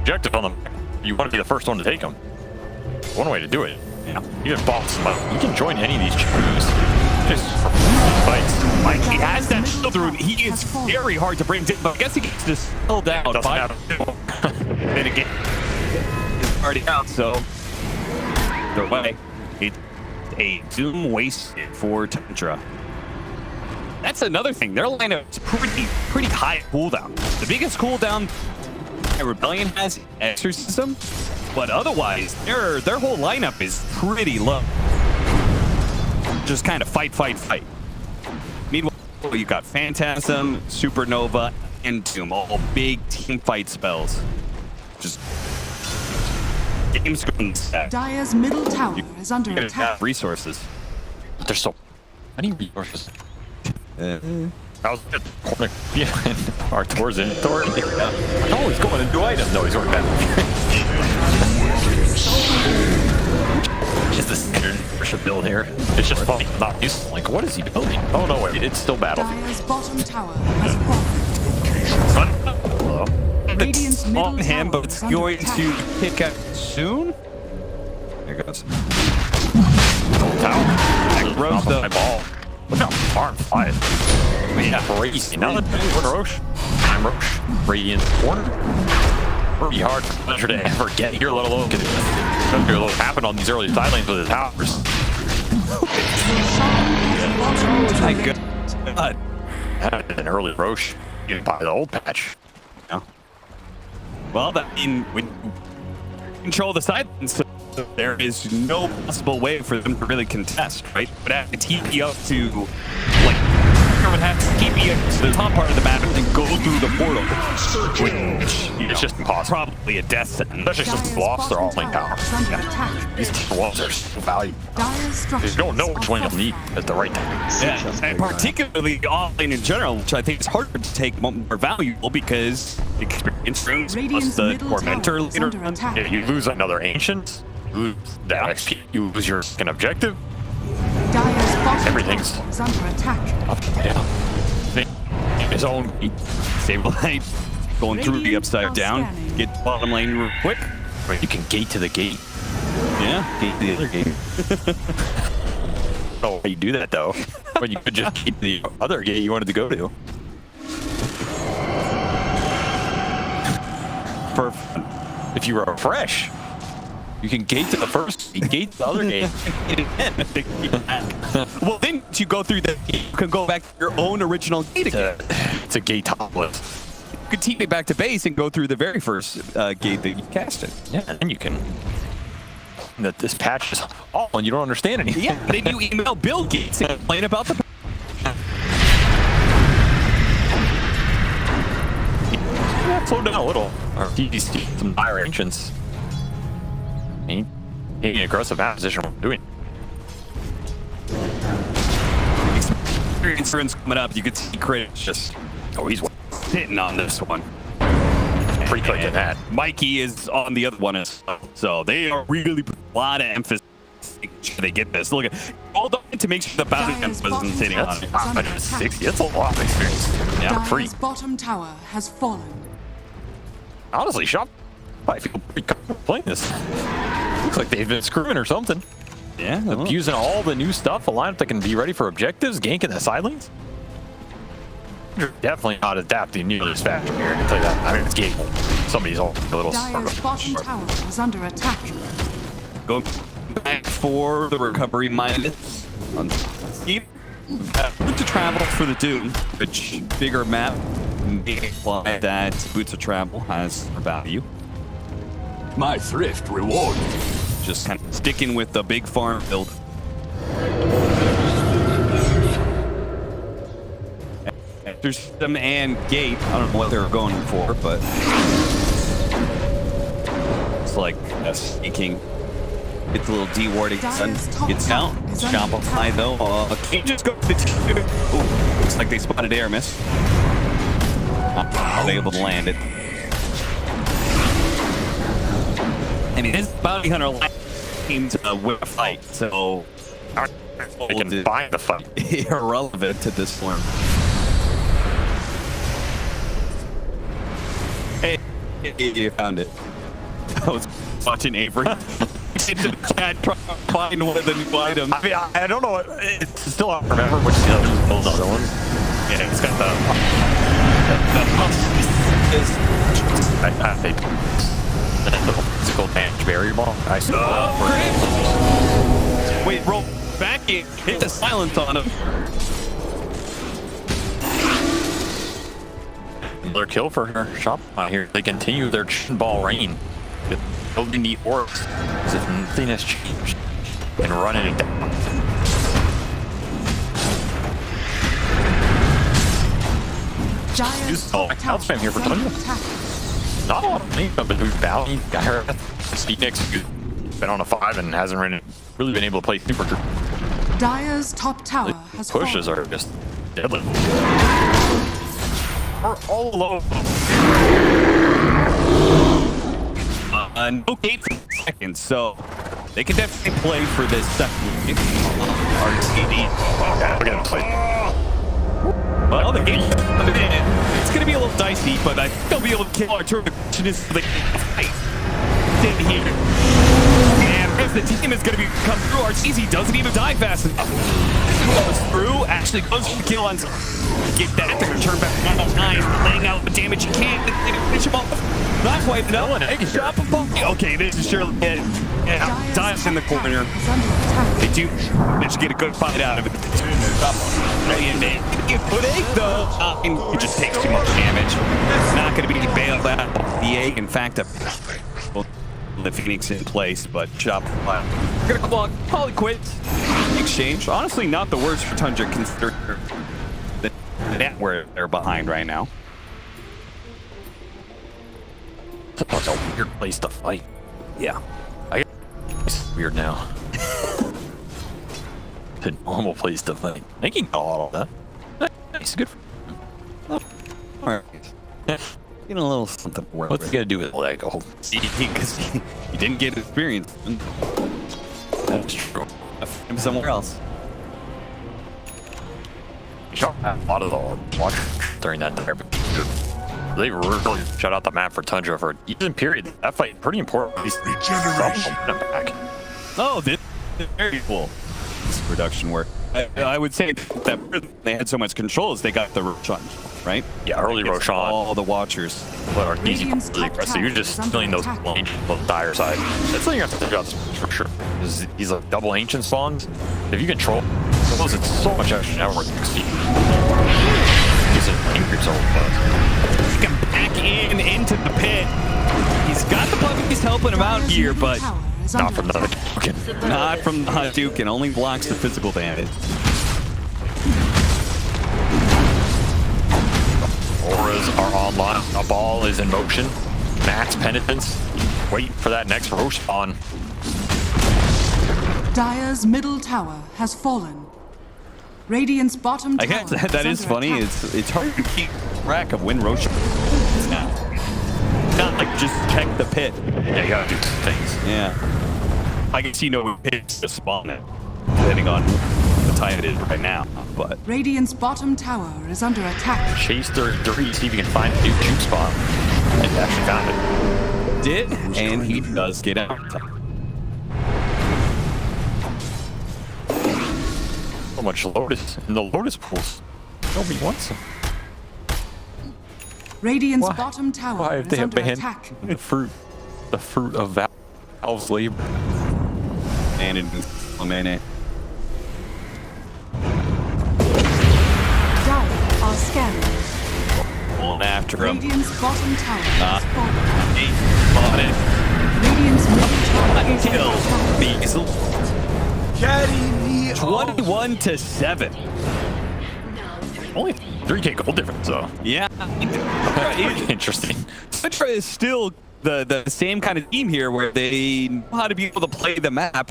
objective on them. You want to be the first one to take them. One way to do it. Yeah. You can boss them up. You can join any of these crews. Just fights. Like he has that shield rune. He is very hard to bring down, but I guess he gets to slow down. And again, he's already out, so either way, he a Doom wasted for Tundra. That's another thing. Their lineup is pretty high cooldown. The biggest cooldown Rebellion has Exorcism, but otherwise their whole lineup is pretty low. Just kind of fight. Meanwhile, you got Phantasm, Supernova, and Doom, all big team fight spells. Just games going stack. Dire's middle tower is under attack. Resources. There's so many resources. I was at the corner behind our towards it. Oh, he's going to do items. No, he's going back. Just the standard worship build here. It's just funny. Not useful. Like, what is he building? Oh, no, wait. It's still battle. Dire's bottom tower has fallen. Hello. Radiant's middle On him, tower but it's is under going attack. to pick up soon. There it goes. Tower. Rose the my ball. Look how far I'm flying. Yeah, crazy. Now that Roche. I'm Roche. Radiant corner. Pretty hard for Tundra to ever get here, let alone get it. What happened on these early side lanes with the towers. My God. That an early Roche. You buy the old patch. Yeah. Well, that means when you control the side lanes, there is no possible way for them to really contest, right? But have to TP up to, like, would have to TP up to the top part of the map and then go through the portal. Which, It's just impossible. Probably a death sentence. Especially since the blocks are all playing power. These walls are so valuable. You don't know which one you'll need at the right time. Yeah, and particularly offlane in general, which I think is harder to take more valuable because experience rooms plus the Tormentor later on. Yeah, you lose another Ancient, you lose that XP, you lose your fucking objective. Everything's is under attack. up down. His own Sableye going through the upside down. Get bottom lane real quick. Wait, you can gate to the gate. Yeah, gate to the other gate. Oh, you do that though. But you could just keep the other gate you wanted to go to. Perfect. If you were fresh, you can gate to the first, gate to the other gate. Well, then you go through the gate, you can go back to your own original gate again. It's a gate topless. You can TP back to base and go through the very first gate that you casted. Yeah, and then you can. That this patch is awful and you don't understand anything. Yeah, then you email Bill Gates and complain about the. Yeah, slow down a little. Or these some dire ancients. Taking aggressive map position. What we're doing. Experience coming up. You could see Crit just. Oh, he's sitting on this one. Pretty quick at that. Mikey is on the other one as well. So they are really putting a lot of emphasis to make sure they get this. Look at all the to make sure the bounty wasn't sitting on it. 160. That's a lot of experience. Yeah, free. Dire's bottom tower has fallen. Honestly, Shop, I feel pretty comfortable playing this. Looks like they've been screwing or something. Yeah, using all the new stuff, a lineup that can be ready for objectives, ganking the side lanes. Definitely not adapting nearly as fast here, I can tell you that. I mean, it's game. Somebody's all a little Dire's bottom tower is under attack. Go back for the recovery minus. Route to travel for the Doom, which bigger map may imply that Boots of Travel has value. My thrift rewarded. Just kind of sticking with the big farm build. There's them and Gate. I don't know what they were going for, but it's like sneaking. It's a little dewarding. Gets out. Shopify though. Can't just go to the Ooh, looks like they spotted air miss. Not able to land it. I mean, this bounty hunter seems to win a fight, so they can buy the fight. Irrelevant to this point. Hey, you found it. I was watching Avery into the chat trying to find one of the new items. I mean, I don't know. It's still I don't remember which the other ones. Yeah, it's got the little physical damage barrier ball. I saw. Wait, roll. back in, hit the silence on him. Another kill for her. Shopify here. They continue their ball reign. Building the orbs as if nothing has changed. And running it down. Outspam here for Tundra. Not a lot of me, but who's Valley, Gareth, Phoenix, who's been on a 5 and hasn't really been able to play super true. Dire's top tower has Pushes are just deadly. We're all alone. No gate for seconds, so they can definitely play for this second. RTD. Yeah, we're gonna play. Well, the game it's gonna be a little dicey, but I think they'll be able to kill our turn. The question is the fight. Stay here. And if the team is gonna come through, Arteezy doesn't even die fast enough. Goes through, actually goes for the kill on. Get that to turn back 9, laying out the damage he can. Finish him off. Not quite enough. Okay, this is surely it. Yeah, dives in the corner. They do manage to get a good fight out of it. Good egg though. It just takes too much damage. Not going to be bailed out. The egg, in fact, the Phoenix in place, but Shopify gonna clock. Probably quits. Exchange. Honestly, not the worst for Tundra considering that where they're behind right now. That's a weird place to fight. Yeah. It's weird now. It's a normal place to fight. Making all of that. Nice, good for Alright. Yeah. Getting a little something to work What's with. he gonna do with Lego? Because he didn't get experience. That's true. Him somewhere else. Shot a lot of the watch during that time. They really shut out the map for Tundra for even period. That fight pretty important. At least back. Oh, this is very cool. This production work. I would say that they had so much control as they got the Roshan, right? Yeah, early Roshan. All the Watchers. But are easy really aggressive. You're just stealing those ancient on the dire side. That's something you have to think about for sure. These like double ancient spawns. If you control those, it's so much extra network speed. He's an angry soul. Come back into the pit. He's got the puppies helping him out here, but not from the Hadouken. Not from the Hadouken. Only blocks the physical damage. Auras are online. A ball is in motion. Max penitence. Wait for that next Roshan. Dire's middle tower has fallen. Radiant's bottom tower. I guess that is funny. It's hard to keep track of when Roshan is now. Not like just check the pit. Yeah, you gotta do things. Yeah. I guess you know pits to spawn it, depending on the time it is right now. But Radiant's bottom tower is under attack. Chase their three, see if you can find a new juke spot. And actually found it. Did, and he does get out. So much Lotus in the Lotus pools. Nobody wants them. Radiant's bottom tower Why have is they under abandoned attack. the fruit of Valve's labor? And in a minute. Dire are scanning. Pulling after him. Radiant's bottom tower is fallen. Bought it. Radiant's middle tower Until Beasley. 21-7. Only 3K gold difference, though. Yeah. Interesting. Tundra is still the same kind of team here where they know how to be able to play the map.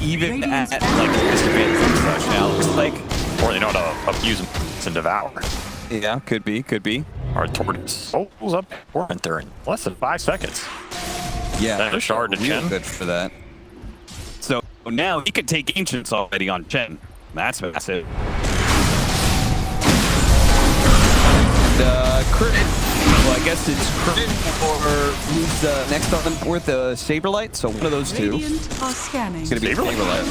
Even at like disadvantage and such now, looks like. Or they know how to abuse them and devour. Yeah, could be. Our Tortoise souls up Tormentor in less than 5 seconds. Yeah, that's a shard to Chen. Good for that. So now he could take Ancients already on Chen. That's massive. Crit. Well, I guess it's crit or who's next on with the Saberlight. So one of those two. Radiant are scanning. It's gonna be Saberlight.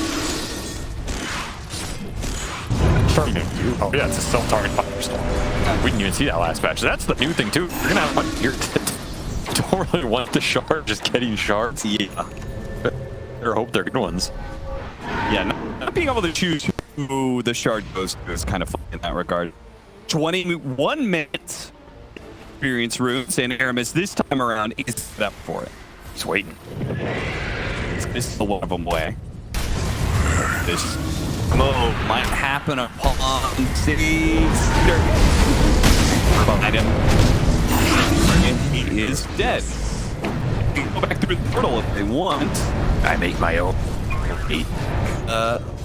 Oh yeah, it's a self-target firestorm. We didn't even see that last match. That's the new thing too. You're gonna have one here. Don't really want the shard, just getting shards. Yeah. Better hope they're good ones. Yeah, not being able to choose who the shard goes to is kind of fun in that regard. 21 minutes experience runes, and Aramis this time around is set up for it. He's waiting. This is the one of them way. This move might happen upon City. Behind him. And he is dead. They can go back through the portal if they want. I make my own.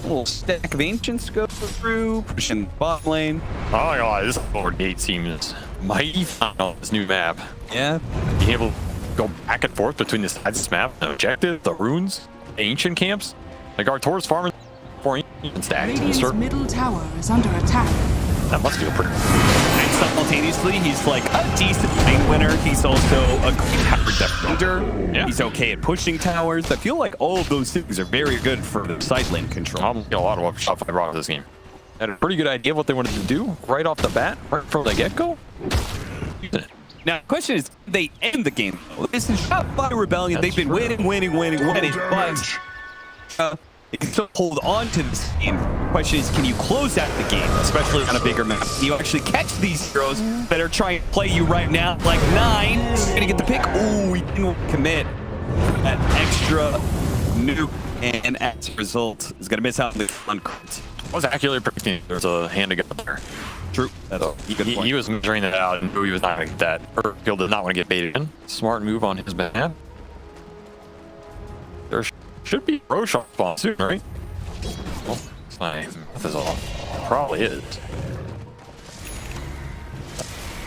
Little stack of ancients go through, pushing the bot lane. Oh my god, this forward gate seems mighty fun on this new map. Yeah. Being able to go back and forth between the sides of this map, the objective, the runes, ancient camps. Like our Tor's farming for ancient stacks. Radiant's middle tower is under attack. That must feel pretty. And simultaneously, he's like a decent lane winner. He's also a great tower defender. Yeah. He's okay at pushing towers. I feel like all of those things are very good for the side lane control. I'm getting a lot of what Shopify brought to this game. Had a pretty good idea of what they wanted to do right off the bat, right from the get-go. Now, the question is, did they end the game? This is Shopify Rebellion. They've been winning, but they can still hold on to this game. The question is, can you close out the game, especially on a bigger map? Can you actually catch these heroes that are trying to play you right now? Like 9, gonna get the pick. Ooh, he didn't commit that extra nuke, and as a result, is gonna miss out on crit. I was accurately predicting there's a hand to get there. True. That's a good point. He was measuring that out and knew he was not going to get that. Urfield did not want to get baited in. Smart move on his behalf. There should be Roshan spawn soon, right? Well, my math is off. Probably is.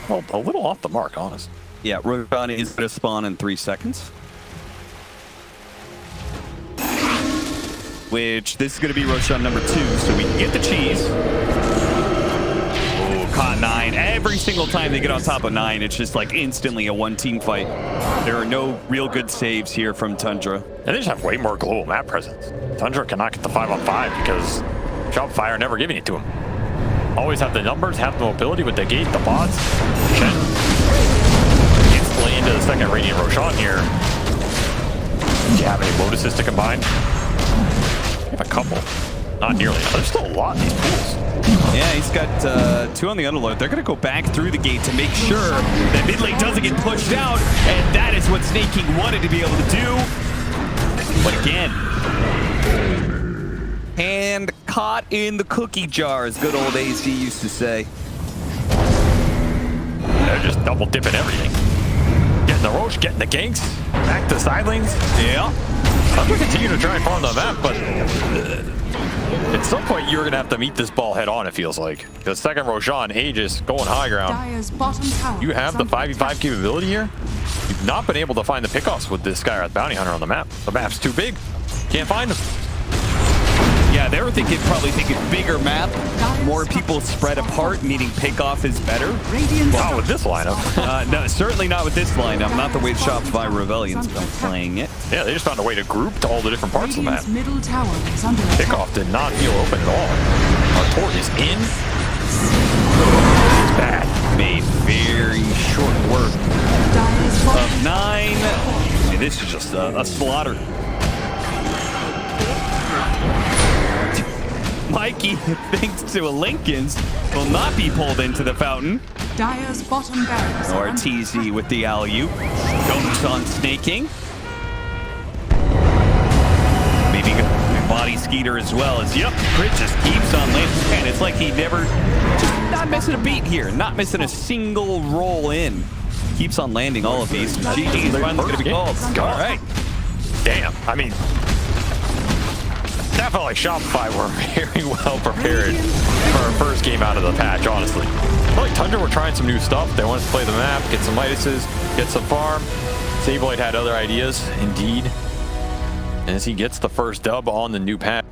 Well, a little off the mark, honest. Yeah, Roshan is going to spawn in 3 seconds. Which, this is going to be Roshan number 2, so we can get the cheese. Caught 9. Every single time they get on top of 9, it's just like instantly a one-team fight. There are no real good saves here from Tundra. And they just have way more global map presence. Tundra cannot get the 5-on-5 because Shopify are never giving it to him. Always have the numbers, have the mobility with the gate, the bots. Instantly into the second Radiant Roshan here. Do you have any bonuses to combine? I have a couple. Not nearly enough. There's still a lot in these pools. Yeah, he's got 2 on the underload. They're going to go back through the gate to make sure that mid lane doesn't get pushed out, and that is what Snake King wanted to be able to do. But again, and caught in the cookie jar, as good old AC used to say. They're just double dipping everything. Getting the Roche, getting the ganks, back to side lanes. Yeah. I'm going to continue to try and farm the map, but at some point you're going to have to meet this ball head on, it feels like. The second Roshan, Aegis, going high ground. You have the 5v5 capability here. You've not been able to find the pickoffs with this Skywrath Bounty Hunter on the map. The map's too big. Can't find them. Yeah, they were probably thinking bigger map, more people spread apart, meaning pickoff is better. Not with this lineup. No, certainly not with this lineup. Not the way Shopify Rebellion's been playing it. Yeah, they just found a way to group to all the different parts of the map. Middle tower is under attack. Kickoff did not feel open at all. Our port is in. It's bad. Made very short work of 9. I mean, this is just a slaughter. Mikey, thanks to a Lincoln's, will not be pulled into the fountain. Dire's bottom barracks. Or TZ with the alley-oop. Goes on snaking. Maybe a body skeeter as well as, yep, Crit just keeps on landing. Man, it's like he never, just not missing a beat here. Not missing a single roll in. Keeps on landing all of these. GG is finally going to be called. All right. Damn. I mean, that felt like Shopify were very well prepared for our first game out of the patch, honestly. I feel like Tundra were trying some new stuff. They wanted to play the map, get some Midases, get some farm. Sablade had other ideas, indeed. As he gets the first dub on the new patch.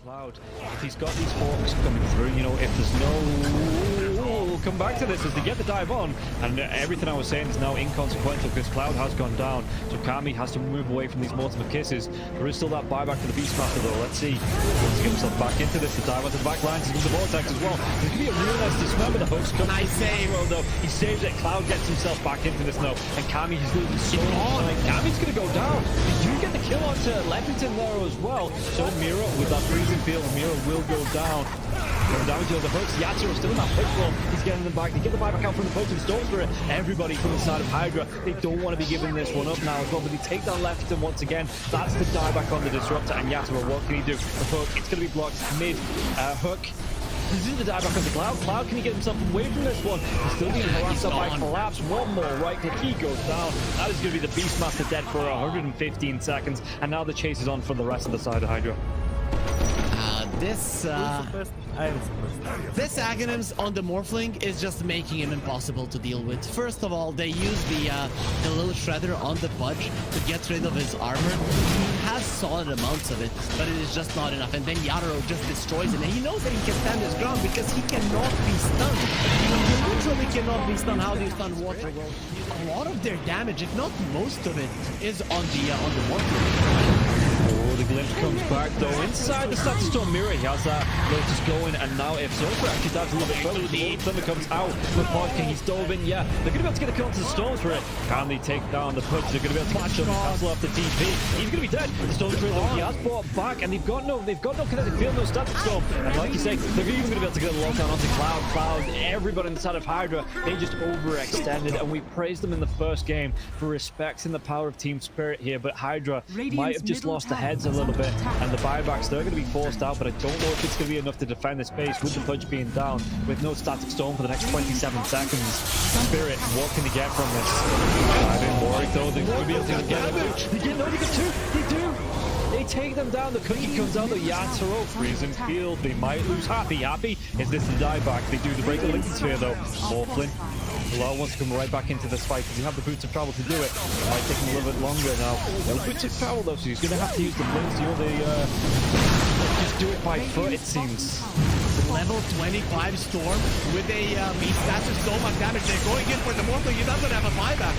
Cloud, if he's got these hawks coming through, you know, if there's no... We'll come back to this as they get the dive on, and everything I was saying is now inconsequential because Cloud has gone down, so Kami has to move away from these multiple kisses. There is still that buyback for the Beastmaster though. Let's see. Wants to get himself back into this. The dive onto the back lines into the vortex as well. There's going to be a real nice dismember. The hooks come. Nice save. Though. He saves it. Cloud gets himself back into this now, and Kami is losing so much time. Kami's going to go down. They do get the kill onto Leppington there as well. So Mira with that freezing field, Mira will go down. Going down to the hooks. Yatsuro's still in that push roll. He's getting them back. They get the buyback out from the potion Storm Spirit. Everybody from the side of Hydra. They don't want to be giving this one up now as well, but they take down Leppington once again. That's the dieback on the Disruptor, and Yaturo, what can he do? The hook, it's going to be blocked mid. Hook. He's in the dieback on the Cloud. Cloud, can he get himself away from this one? He's still being harassed by Collapse. One more right click, he goes down. That is going to be the Beastmaster dead for 115 seconds, and now the chase is on for the rest of the side of Hydra. This Aghanims on the Morphling is just making him impossible to deal with. First of all, they use the little shredder on the Pudge to get rid of his armor. He has solid amounts of it, but it is just not enough. And then Yatoro just destroys it. And he knows that he can stand his ground because he cannot be stunned. He literally cannot be stunned. How do you stun water? Well, a lot of their damage, if not most of it, is on the Morphling. Oh, the glimpse comes back though. Inside the Status Storm Mirror, he has that Lotus going, and now if Zofra actually dives a little bit further, the Thunder comes out. The King, he's dove in, yeah. They're going to be able to get a kill onto the Storm Spirit. Can they take down the push? They're going to be able to catch him, cancel off the TP. He's going to be dead. The Storm Spirit though, he has brought back, and they've got no kinetic field, no Static Storm. And like you say, they're even going to be able to get a lockdown onto Cloud. Everybody inside of Hydra, they just overextended, and we praised them in the first game for respecting the power of Team Spirit here, but Hydra might have just lost the heads a little bit, and the buybacks, they're going to be forced out, but I don't know if it's going to be enough to defend the space with the Pudge being down, with no Static Storm for the next 27 seconds. Spirit, what can they get from this? I've been worried though, they're going to be able to get it. They get two, they do! They take them down, the cookie comes out, the Yatoro, freezing field, they might lose Happy. Is this the dieback? They do the break the Lincoln Sphere though. Morphlin. Law wants to come right back into this fight because you have the boots of travel to do it. It might take him a little bit longer now. No boots of travel though, so he's going to have to use the blinks. You know, just do it by foot, it seems. Level 25 Storm with a beast. That's just so much damage. They're going in for the Morphling. He doesn't have a buyback.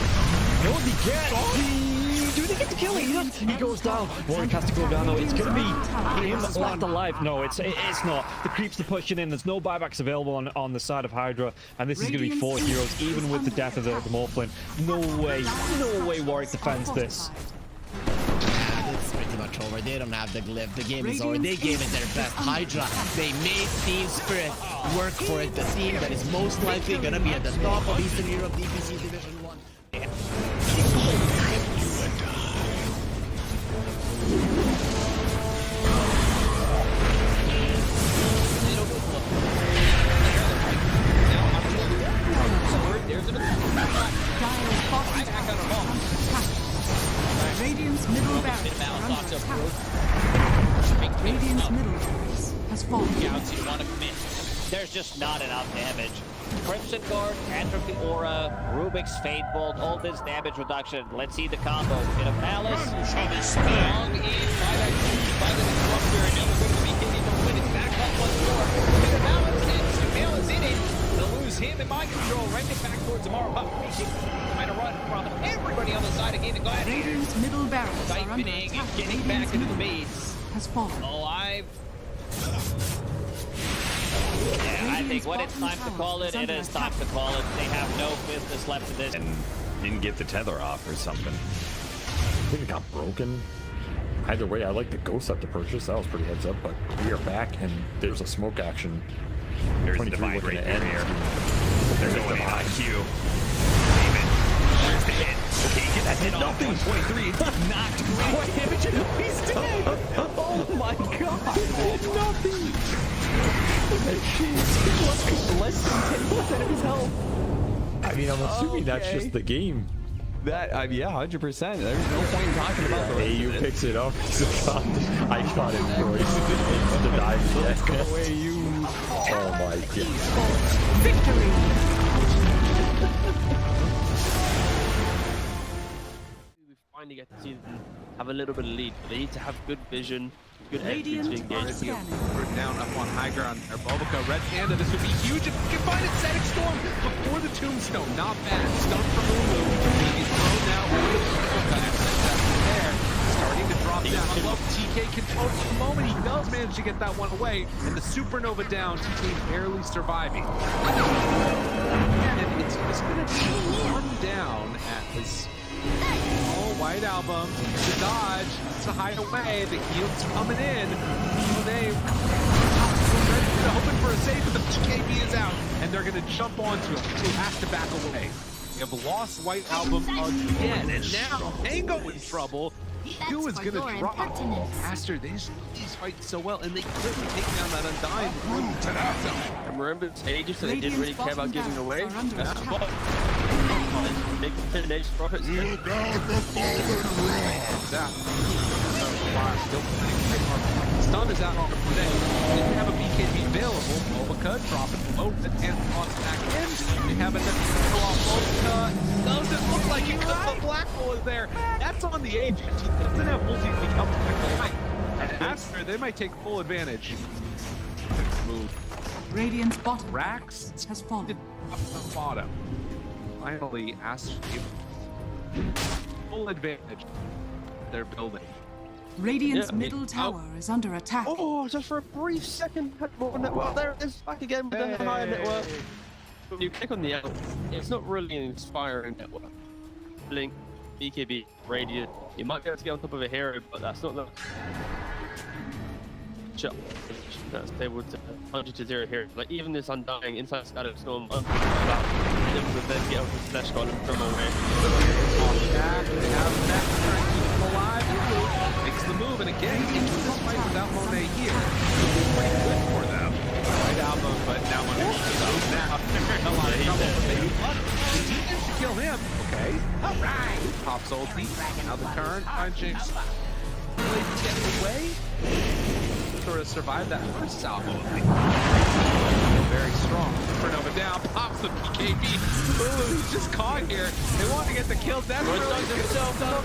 No, he gets. Do they get the kill? He goes down. Warwick has to go down though. It's going to be him left alive. No, it's not. The creeps are pushing in. There's no buybacks available on the side of Hydra, and this is going to be 4 heroes, even with the death of the Morphlin. No way Warwick defends this. It's pretty much over. They don't have the glyph. The game is over. They gave it their best. Hydra, they made Team Spirit work for it. The team that is most likely going to be at the top of Eastern Europe DPC Division 1. Radiant's middle barracks are under attack. Radiant's middle barracks has fallen. You want to commit. There's just not enough damage. Crimson Guard, Atrophy Aura, Rubik's Fate Bolt, all this damage reduction. Let's see the combo. Bit of Malice. Shall be strong in by the Disruptor, and now they're going to be getting the win it back up once more. Bit of Malice, and Sumail is in it. They'll lose him in mind control. Right it back towards tomorrow. Trying to run from everybody on the side of Gaimin Gladiators. Radiant's middle barracks are under Siphoning attack. and getting back into the base. Has fallen. Alive. Yeah, I think when it's time to call it, it is time to call it. They have no business left in this. And didn't get the tether off or something. I think it got broken. Either way, I like the ghost up to purchase. That was pretty heads up, but we are back and there's a smoke action. There's a divine right here. They're going in IQ. Where's the hit? Okay, get that hit off. 123. Knocked great damage. He's dead. Oh my god. Nothing. Less than 10% of his health. I mean, I'm assuming that's just the game. That, yeah, 100%. There's no point in talking about the rest AU of it. picks it up. I got it, bro. It's the dive. Let's go away, you. Oh my god. Victory! We finally get to see have a little bit of lead. They need to have good vision, good entry to engage. We're down up on high ground. Our Bulbica, Red Panda, this would be huge if we can find it. Setting Storm before the Tombstone. Not bad. Stun from Lulu. He's thrown now. There. Starting to drop down. I love TK control for the moment. He does manage to get that one away. And the Supernova down. TK barely surviving. And it's going to be one down as White Album to dodge, to hide away. The heal's coming in. They hoping for a save, but the PKB is out, and they're going to jump onto him. He has to back away. We have lost White Album again, and now Tango in trouble. Q is going to drop. Aster, these fight so well, and they quickly take down that Undying. And remember, it's ages, so they didn't really care about giving away. Big teenage profits. Stun is out on the play. Didn't have a BKB available. Bulbica dropping low, the 10 toss back in. We have another kill off Bulbica. Doesn't look like it because the black hole is there. That's on the agent. He doesn't have multi to come back to life. And after, they might take full advantage. Move. Radiant's bottom Rax has fallen. Bottom. Finally, Aster full advantage. They're building. Radiant's middle tower is under attack. Oh, just for a brief second, had more network. There it is, back again with the higher network. When you click on the L, it's not really an inspiring network. Blink, BKB, Radiant. You might be able to get on top of a hero, but that's not the shot. That's able to 100-0 here. Like even this Undying inside Scatter Storm, able to then get up with Slash God and from away. Back, they have that trying to keep him alive. Makes the move, and again, into this fight without Monet here. Pretty good for them. Right album, but now Monet is out now. They're in a lot of trouble. They managed to kill him. Okay. All right. Pops ulti. Now the turn. Punching. Really getting away. Sort of survived that first salvo. Very strong. Supernova down, pops the PKB. Ooh, he's just caught here. They want to get the kill. That's really himself up.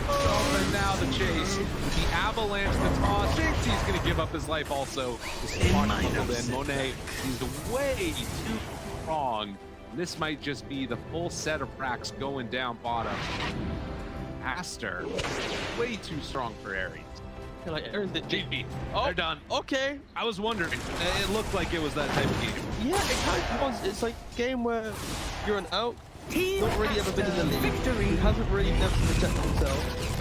And now the chase. The avalanche, the toss. Thinks he's going to give up his life also. This is in Monet. He's way too strong. This might just be the full set of racks going down bottom. Aster, way too strong for Ares. Like Aaron did GP. Oh, they're done. Okay. I was wondering. It looked like it was that type of game. Yeah, it kind of was. It's like a game where you're an out, not really ever been in the league, he hasn't really never protected himself.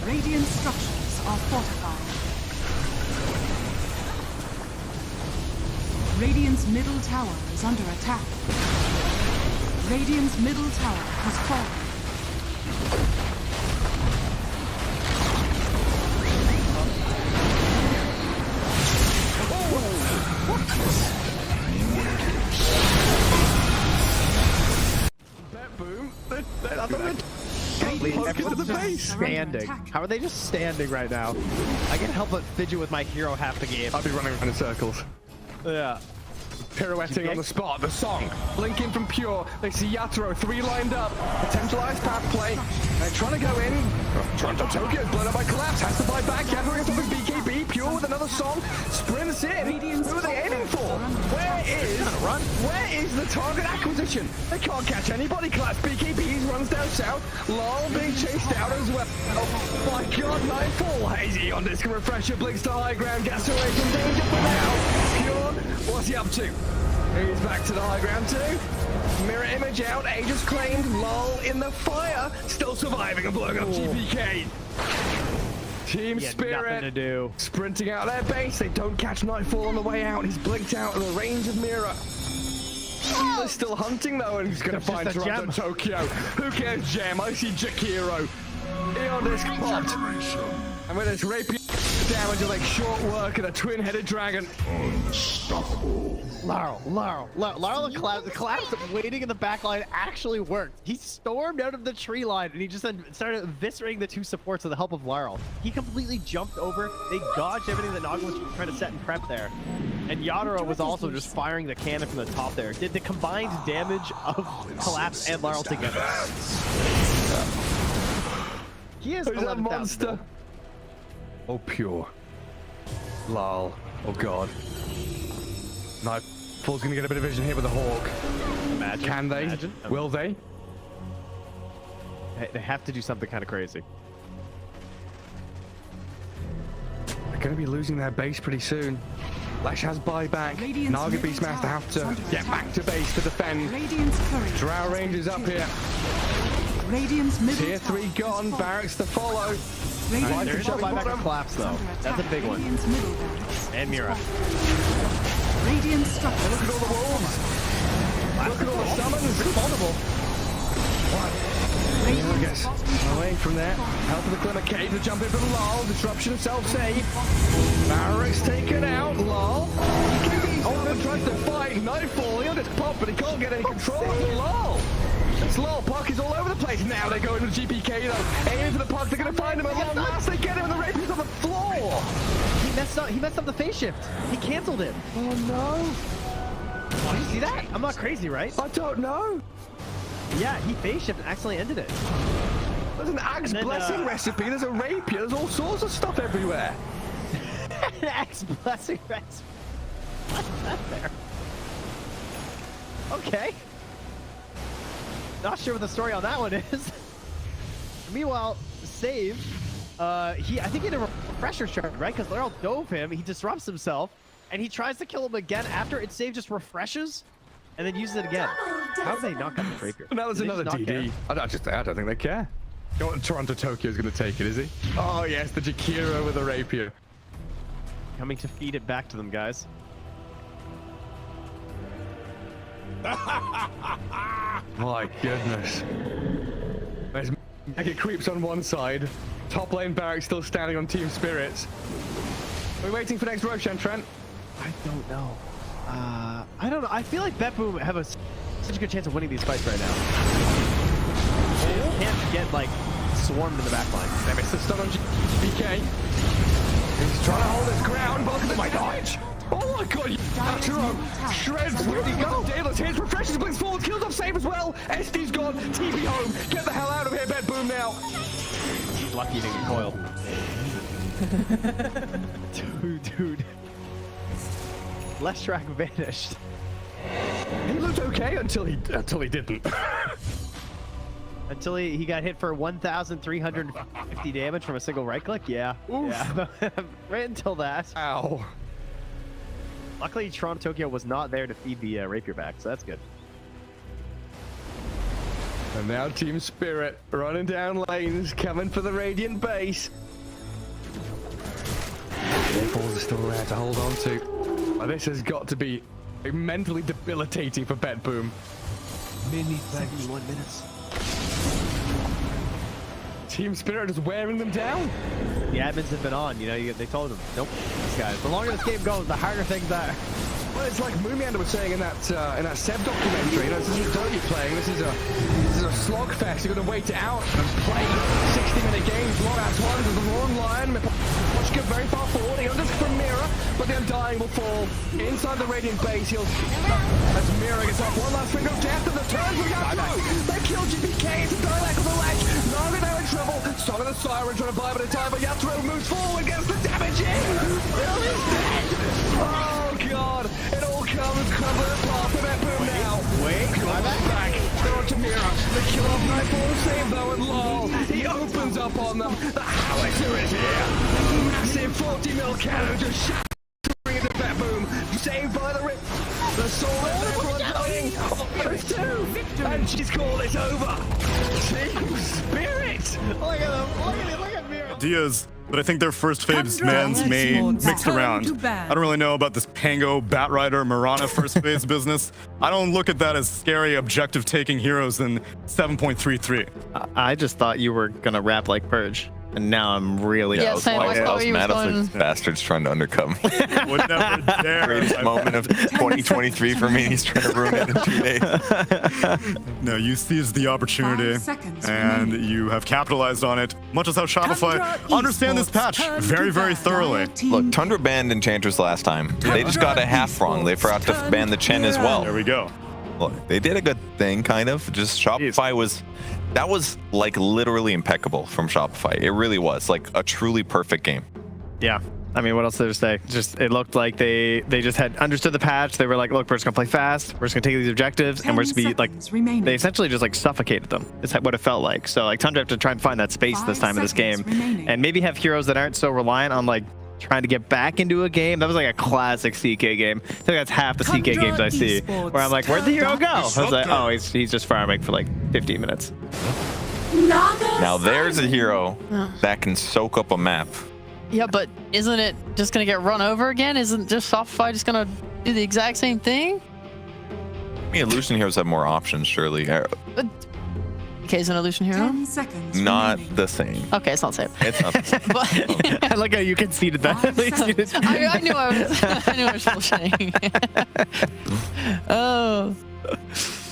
Radiant structures are fortified. Radiant's middle tower is under attack. Radiant's middle tower has fallen. Boom. Everyone's just standing. How are they just standing right now? I can't help but fidget with my hero half the game. I'll be running around in circles. Yeah. Pirouetting on the spot, the song. Blinking from Pure. They see Yatoro, 3 lined up. Potentialized path play. They're trying to go in. Trying to Tokyo, blown up by Collapse. Has to fight back. Yatoro gets up with BKB. Pure with another song. Sprints in. Who are they aiming for? Where is the target acquisition? They can't catch anybody. Collapse BKB runs down south. Lol being chased out as well. Oh my god, Nightfall. Hazy on disc refresher. Blinks to high ground. Gets away from danger for now. Pure, what's he up to? He's back to the high ground too. Mirror image out, Aegis claimed, lol in the fire, still surviving and blowing up GPK. Team Spirit, nothing to do. Sprinting out their base, they don't catch Nightfall on the way out, he's blinked out of the range of Mirror. He's still hunting though, and he's gonna find Toronto Tokyo. Who cares, Gem? I see Jakiro. Eon disc popped. And with his rapier damage of like short work and a twin-headed dragon. Unstoppable. Larl the collapse waiting in the back line actually worked. He stormed out of the tree line and he just then started eviscerating the two supports with the help of Larl. He completely jumped over. They dodged everything that Naga was trying to set and prep there. And Yatoro was also just firing the cannon from the top there. Did the combined damage of Collapse and Larl together. He is a monster. Oh, pure. Lol. Oh, God. Nightfall's gonna get a bit of vision here with the Hawk. Imagine. Can they? Imagine. Will they? They have to do something kind of crazy. They're gonna be losing their base pretty soon. Lash has buyback. Naga Beastmaster have to get back to base to defend. Drow Rangers up here. Tier 3 gone. Barracks to follow. There is no buyback and collapse though. That's a big one. And Mira. Radiant structure. Look at all the wolves. Look at all the summons. It's vulnerable. What? Gets away from there. Help of the Glimmer Cave to jump in for Lol. Disruption self-save. Barracks taken out. Lol. Oh, tries to fight. Nightfall. He'll just pop, but he can't get any control of Lol. It's Lol. Puck is all over the place. Now they go into the GPK though. Aiming for the puck. They're going to find him at long last. They get him and the rapier's on the floor. He messed up the phase shift. He canceled it. Oh no. Oh, you see that? I'm not crazy, right? I don't know. Yeah, he phase shift and accidentally ended it. There's an Axe Blessing recipe. There's a rapier. There's all sorts of stuff everywhere. An Axe Blessing recipe. What's that there? Okay. Not sure what the story on that one is. Meanwhile, Save, I think he had a refresher shard, right? Because Laurel dove him, he disrupts himself, and he tries to kill him again after it Save just refreshes, and then uses it again. How have they not got the rapier? Now there's another DD. I don't think they care. Toronto Tokyo's going to take it, is he? Oh yes, the Jakiro with the rapier. Coming to feed it back to them, guys. My goodness. There's Mega creeps on one side. Top lane Barracks still standing on Team Spirits. We're waiting for next Roshan, Trent. I don't know. I don't know. I feel like BetBoom have such a good chance of winning these fights right now. They can't get like swarmed in the back line. They missed the stun on BK. He's trying to hold his ground, but look at my dodge. Oh my god, Yatoro shreds. Where'd he go? Daedalus hits, refreshes, blinks forward, kills off Save as well. SD's gone, TP home. Get the hell out of here, BetBoom now. He's lucky he didn't get coiled. Dude. Leshrac vanished. He looked okay until he didn't. Until he got hit for 1,350 damage from a single right click? Yeah. Oof. Yeah. Right until that. Ow. Luckily, Toronto Tokyo was not there to feed the rapier back, so that's good. And now Team Spirit running down lanes, coming for the Radiant base. Balls are still there to hold on to. Well, this has got to be mentally debilitating for BetBoom. 71 minutes. Team Spirit is wearing them down. The admins have been on, they told them, nope, these guys. The longer this game goes, the harder things are. Well, it's like Moomiander was saying in that Seb documentary. This isn't Dota playing. This is a slogfest. You're going to wait it out and play 60-minute games. Long ass one. There's a long line. Watch get very far forward. He'll just from Mira, but the Undying will fall inside the Radiant base. As Mira gets off one last finger of death, and the turns we got through. They kill GPK. It's a dialect on the ledge. Naga now in trouble. Song of the Siren trying to buy a bit of time, but Yatoro moves forward, gets the damage in. Will is dead. Oh god. It all comes crumbling apart for BetBoom now. Wait, back. They're on to Mira. They kill off Nightfall, save though, and Lol. He opens up on them. The howitzer is here. Massive 40 mil cannon just shattering into BetBoom. Saved by the rip. The soul is everyone dying. There's two. And she's called it over. Team Spirit. Look at him. Look at Mira. Diaz but I think their first phase bans may mixed around. I don't really know about this Pango, Batrider, Mirana first phase business. I don't look at that as scary objective taking heroes in 7.33. I just thought you were gonna rap like Purge, and now I'm really Yeah, same. I thought was he was mad at going- these bastards trying to undercut me. Would never dare. Greatest moment of 2023 for me. He's trying to ruin it in 2 days. No, you seized the opportunity, and you have capitalized on it, much as how Shopify understand this patch very, very thoroughly. Look, Tundra banned Enchantress last time. They just got a half wrong. They forgot to ban the Chen as well. There we go. Look, they did a good thing, kind of. Just Shopify that was like literally impeccable from Shopify. It really was like a truly perfect game. Yeah. I mean, what else there to say? Just it looked like they just had understood the patch. They were like, look, we're just gonna play fast. We're just gonna take these objectives, and we're just be like, they essentially just like suffocated them. It's what it felt like. So like Tundra have to try and find that space this time in this game, and maybe have heroes that aren't so reliant on like trying to get back into a game. That was like a classic CK game. I think that's half the CK games I see, where I'm like, where'd the hero go? I was like, oh, he's just farming for like 15 minutes. Now there's a hero that can soak up a map. Yeah, but isn't it just gonna get run over again? Isn't just Shopify just gonna do the exact same thing? I mean, illusion heroes have more options, surely. Okay, is an illusion hero? 10 seconds. Not the same. Okay, it's not safe. It's not the same. I like how you conceded that. At least you did. I knew I was bullshitting. Oh.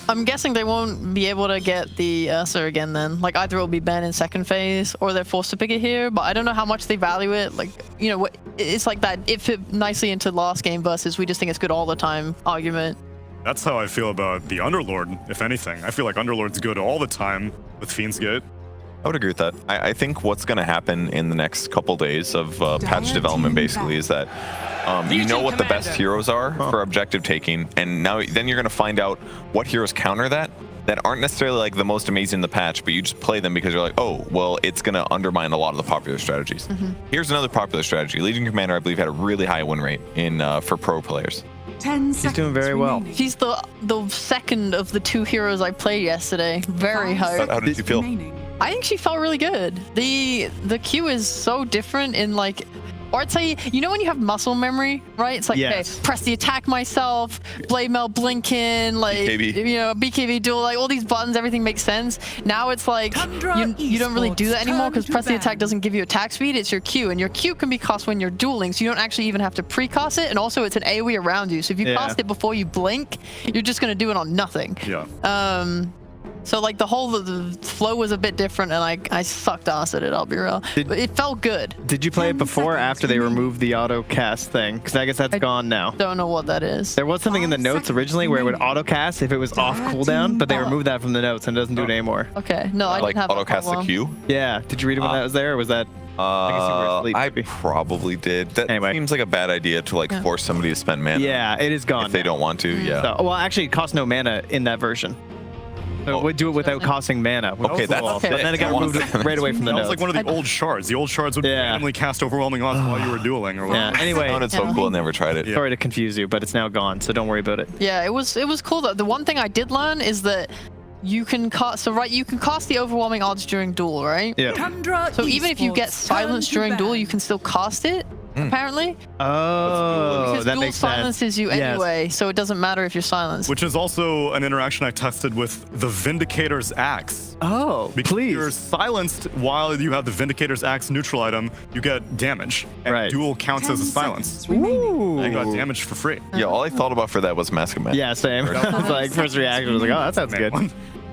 I'm guessing they won't be able to get the Ursa again then. Like either it'll be banned in second phase or they're forced to pick it here, but I don't know how much they value it. Like, you know, it's like that it fit nicely into last game versus we just think it's good all the time argument. That's how I feel about the Underlord, if anything. I feel like Underlord's good all the time with Fiend's Gate. I would agree with that. I think what's going to happen in the next couple days of patch development basically is that you know what the best heroes are for objective taking, and then you're going to find out what heroes counter that aren't necessarily like the most amazing in the patch, but you just play them because you're like, oh, well, it's going to undermine a lot of the popular strategies. Here's another popular strategy. Legion Commander, I believe, had a really high win rate for pro players. 10 seconds. He's doing very well. He's the second of the two heroes I played yesterday. Very high. How did you feel? I think she felt really good. The Q is so different in like, or I'd say, you know when you have muscle memory, right? It's like, yes. okay, press the attack myself, blade mail blinking, like, BKB. you know, BKB duel, like all these buttons, everything makes sense. Now it's like, you don't really do that anymore because press the attack doesn't give you attack speed, it's your Q, and your Q can be cast when you're dueling, so you don't actually even have to pre-cast it, and also it's an AoE around you, so if you cast it before you blink, you're just gonna do it on nothing. Yeah. So like the flow was a bit different, and I sucked ass at it, I'll be real. But it felt good. Did you play it before or after they removed the auto cast thing? Because I guess that's gone now. Don't know what that is. There was something in the notes originally where it would auto cast if it was off cooldown, but they removed that from the notes and it doesn't do it anymore. Okay, no, I Like didn't have auto cast the Q? Yeah. Did you read it when that was there, or was that? I probably did. That seems like a bad idea to like force somebody to spend mana. Yeah, it is gone if they don't want to. Yeah. So, well, actually, it costs no mana in that version. So it would do it without costing mana. Okay, that's cool. But then it got removed right away from the That notes. was like one of the old shards. The old shards would randomly cast overwhelming odds while you were dueling or whatever. Anyway, I it's so cool. I never tried it. Sorry to confuse you, but it's now gone, so don't worry about it. Yeah, it was cool though. The one thing I did learn is that you can cast you can cast the overwhelming odds during duel, right? Yeah. So even if you get silenced during duel, you can still cast it. Apparently. Oh, because that duel makes sense. silences you anyway, so it doesn't matter if you're silenced. Which is also an interaction I tested with the Vindicator's Axe. Oh, because if you're silenced while you have the Vindicator's Axe neutral item, you get damage. And duel counts as a silence. Ooh. You got damage for free. Yeah, all I thought about for that was Mask of Madness. Yeah, same. I was like, first reaction was like, oh, that sounds good.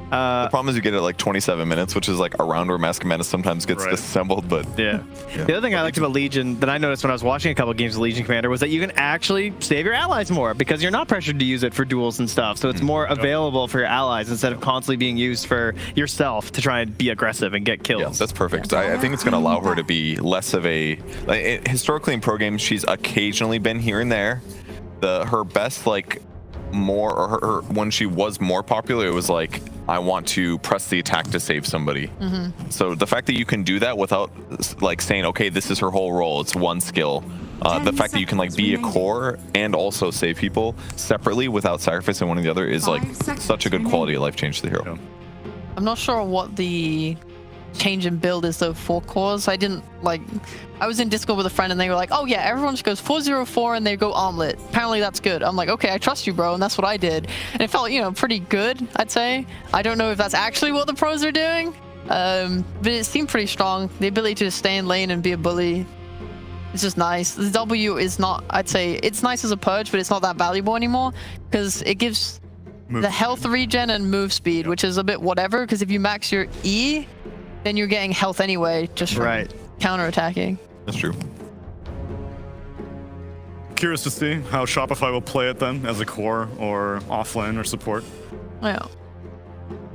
The problem is you get it at like 27 minutes, which is like around where Mask of Madness sometimes gets disassembled, but yeah. The other thing I liked about Legion that I noticed when I was watching a couple of games of Legion Commander was that you can actually save your allies more because you're not pressured to use it for duels and stuff. So it's more available for your allies instead of constantly being used for yourself to try and be aggressive and get kills. Yeah, that's perfect. I think it's going to allow her to be less of a... historically in pro games, she's occasionally been here and there. Her best, like, more, or her when she was more popular, it was like, I want to press the attack to save somebody. So the fact that you can do that without like saying, okay, this is her whole role, it's one skill. The fact that you can like be a core and also save people separately without sacrificing one or the other is like such a good quality of life change to the hero. I'm not sure what the change in build is the 4 cores. I didn't like. I was in Discord with a friend and they were like, "Oh yeah, everyone just goes 404 and they go armlet. Apparently that's good." I'm like, "Okay, I trust you, bro," and that's what I did, and it felt, you know, pretty good. I'd say. I don't know if that's actually what the pros are doing, but it seemed pretty strong. The ability to stay in lane and be a bully. It's just nice. The W is not, I'd say, it's nice as a purge, but it's not that valuable anymore because it gives the health regen and move speed, which is a bit whatever, because if you max your E, then you're getting health anyway, just from counter-attacking. That's true. Curious to see how Shopify will play it then, as a core or offlane or support. Yeah.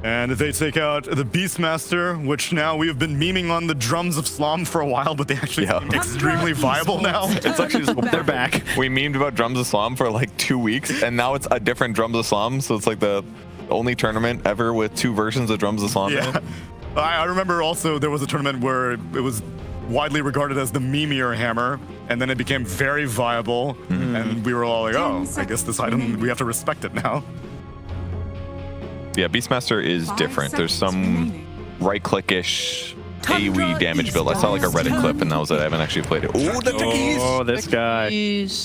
And they take out the Beastmaster, which now we have been memeing on the drums of Slom for a while, but they actually seem extremely viable now. It's actually just, they're back. We memed about Drums of Slom for like 2 weeks, and now it's a different Drums of Slom, so it's like the only tournament ever with 2 versions of Drums of Slom. Yeah. I remember also there was a tournament where it was widely regarded as the memeier hammer, and then it became very viable, and we were all like, oh, I guess this item, we have to respect it now. Yeah, Beastmaster is different. There's some right-click-ish AoE damage build. I saw like a Reddit clip, and that was it. I haven't actually played it. Oh, the Tickies! Oh, this guy.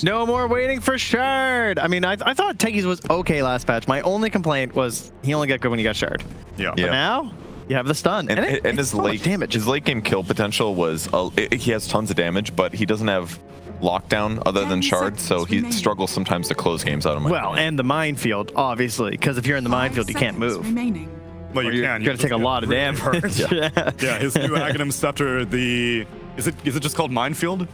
No more waiting for Shard. I mean, I thought Tickies was okay last patch. My only complaint was he only got good when he got Shard. Yeah. But now, you have the stun. And his late game kill potential was, he has tons of damage, but he doesn't have lockdown other than Shard, so he struggles sometimes to close games out of my Well, and the minefield, obviously, because if you're in the minefield, you can't move. Well, you can. You're gonna take a lot of damage. Yeah, his new Aghanim Scepter, is it just called Minefield?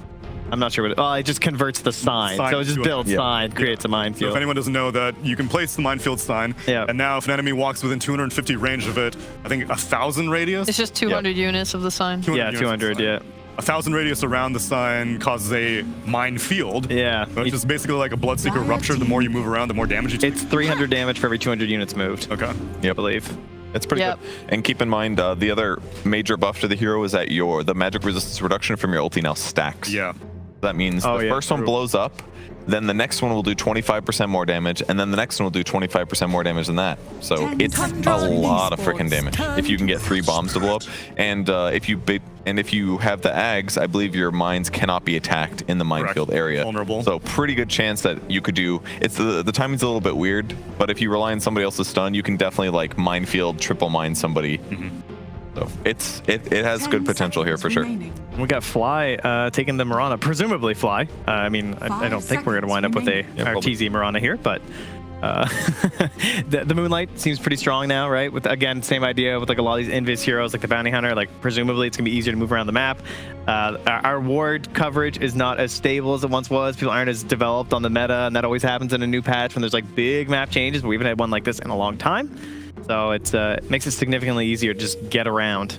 I'm not sure what it just converts the sign. So it just builds sign, creates a minefield. So if anyone doesn't know that, you can place the minefield sign, and now if an enemy walks within 250 range of it, I think 1,000 radius? It's just 200 units of the sign. 200, 1,000 radius around the sign causes a minefield. Yeah. Which is basically like a Bloodseeker Rupture. The more you move around, the more damage you take. It's 300 damage for every 200 units moved. Okay. Yeah, I believe. It's pretty good. And keep in mind, the other major buff to the hero is that the magic resistance reduction from your ulti now stacks. Yeah. That means the first one blows up, then the next one will do 25% more damage, and then the next one will do 25% more damage than that. So it's a lot of freaking damage if you can get 3 bombs to blow up. And if you have the Ags, I believe your mines cannot be attacked in the minefield area. Vulnerable. So pretty good chance that you could do. It's the timing's a little bit weird, but if you rely on somebody else's stun, you can definitely like minefield triple mine somebody. So it has good potential here for sure. We got Fly taking the Mirana, presumably Fly. I mean, I don't think we're going to wind up with a RTZ Mirana here, but the Moonlight seems pretty strong now, right? With, again, same idea with like a lot of these Invis heroes, like the Bounty Hunter, like presumably it's going to be easier to move around the map. Our ward coverage is not as stable as it once was. People aren't as developed on the meta, and that always happens in a new patch when there's like big map changes, but we haven't had one like this in a long time. So it makes it significantly easier to just get around.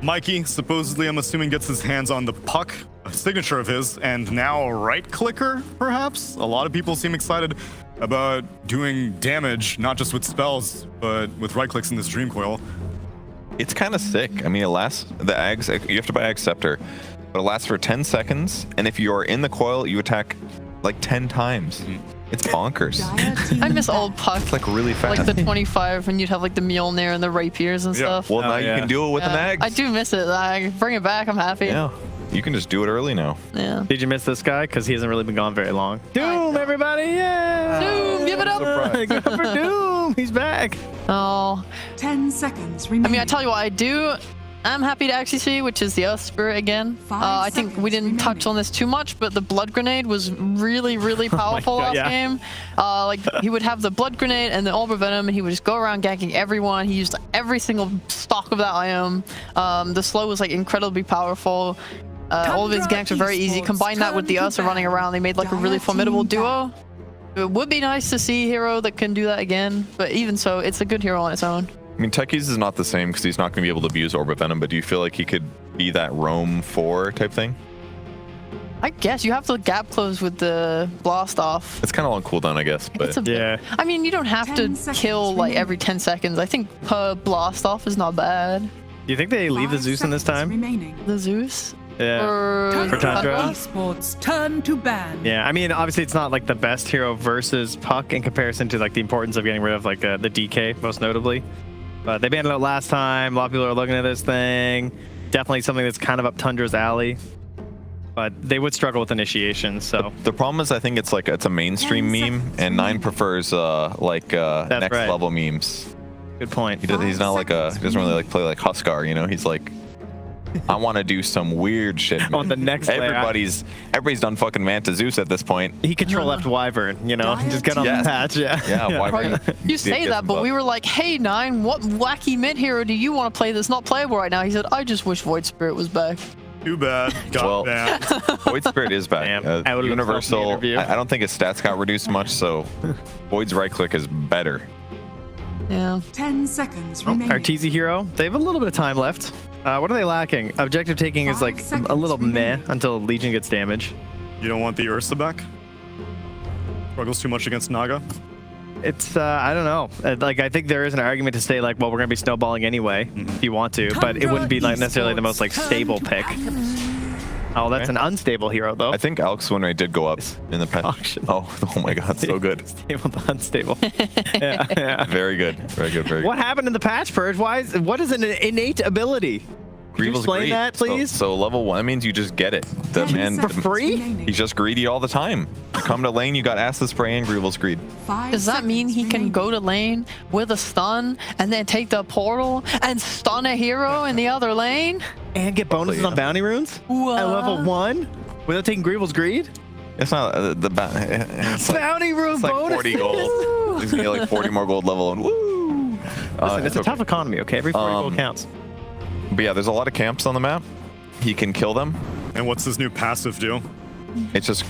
Mikey, supposedly, I'm assuming, gets his hands on the puck, a signature of his, and now a right clicker, perhaps? A lot of people seem excited about doing damage, not just with spells, but with right clicks in this Dream Coil. It's kind of sick. I mean, it lasts, the Ags, you have to buy Ag Scepter, but it lasts for 10 seconds, and if you're in the coil, you attack like 10 times. It's bonkers. I miss old puck. It's like really fast. Like the 25 when you'd have like the Mjolnir and the rapiers and stuff. Well, now you can do it with an Ags. I do miss it. Like, bring it back. I'm happy. Yeah. You can just do it early now. Yeah. Did you miss this guy? Because he hasn't really been gone very long. Doom, everybody! Yeah! Doom, give it up! Give it up for Doom! He's back! Oh. 10 seconds remaining. I mean, I tell you what I do. I'm happy to actually see, which is the Earth Spirit again. I think we didn't touch on this too much, but the Blood Grenade was really, really powerful last game. Like, he would have the Blood Grenade and the Orb of Venom, and he would just go around ganking everyone. He used every single stock of that item. The slow was, like, incredibly powerful. All of his ganks are very easy. Combine that with the Ursa running around, they made, like, a really formidable duo. It would be nice to see a hero that can do that again, but even so, it's a good hero on its own. I mean, Techies is not the same because he's not going to be able to abuse Orb of Venom, but do you feel like he could be that roam 4 type thing? I guess you have to gap close with the blast off. It's kind of on cooldown, I guess, but I mean, you don't have to kill like every 10 seconds. I think per blast off is not bad. Do you think they leave the Zeus in this time? The Zeus? Yeah. For Tundra? Esports turn to ban. Yeah, I mean, obviously it's not like the best hero versus Puck in comparison to like the importance of getting rid of like the DK, most notably. But they banned it out last time. A lot of people are looking at this thing. Definitely something that's kind of up Tundra's alley. But they would struggle with initiation, so. The problem is I think it's like it's a mainstream meme, and 9 prefers next level memes. Good point. He's not like he doesn't really like play like Huskar, you know? He's like, I want to do some weird shit. On the next layer. Everybody's done fucking Manta Zeus at this point. He control left Wyvern, you know? Just get on the patch, Yeah, Wyvern. You say that, but we were like, hey, 9, what wacky mid hero do you want to play that's not playable right now? He said, I just wish Void Spirit was back. Too bad. Got banned. Void Spirit is back. Universal. I don't think his stats got reduced much, so Void's right click is better. Yeah. 10 seconds remaining. Arteezy hero. They have a little bit of time left. What are they lacking? Objective taking is like a little meh until Legion gets damage. You don't want the Ursa back? Struggles too much against Naga? It's, I don't know. Like, I think there is an argument to say, like, well, we're going to be snowballing anyway, if you want to, but it wouldn't be like necessarily the most, like, stable pick. Oh, that's an unstable hero, though. I think Alc's win rate did go up in the patch. Oh my god, so good. Stable to unstable. yeah. Very good. Very good. Very good. What happened in the patch purge? What is an innate ability? Could you explain that, please? So level 1, that means you just get it. The man for free? He's just greedy all the time. You come to lane, you got Acid Spray and Greevil's Greed. Does that mean he can go to lane with a stun and then take the portal and stun a hero in the other lane? And get bonuses on bounty runes? What? At level 1? Without taking Greevil's Greed? It's not bounty rune bonus. It's like 40 gold. He's gonna get like 40 more gold level and woo! Listen, it's a tough economy, okay? Every 40 gold counts. But yeah, there's a lot of camps on the map. He can kill them. And what's his new passive do? It's just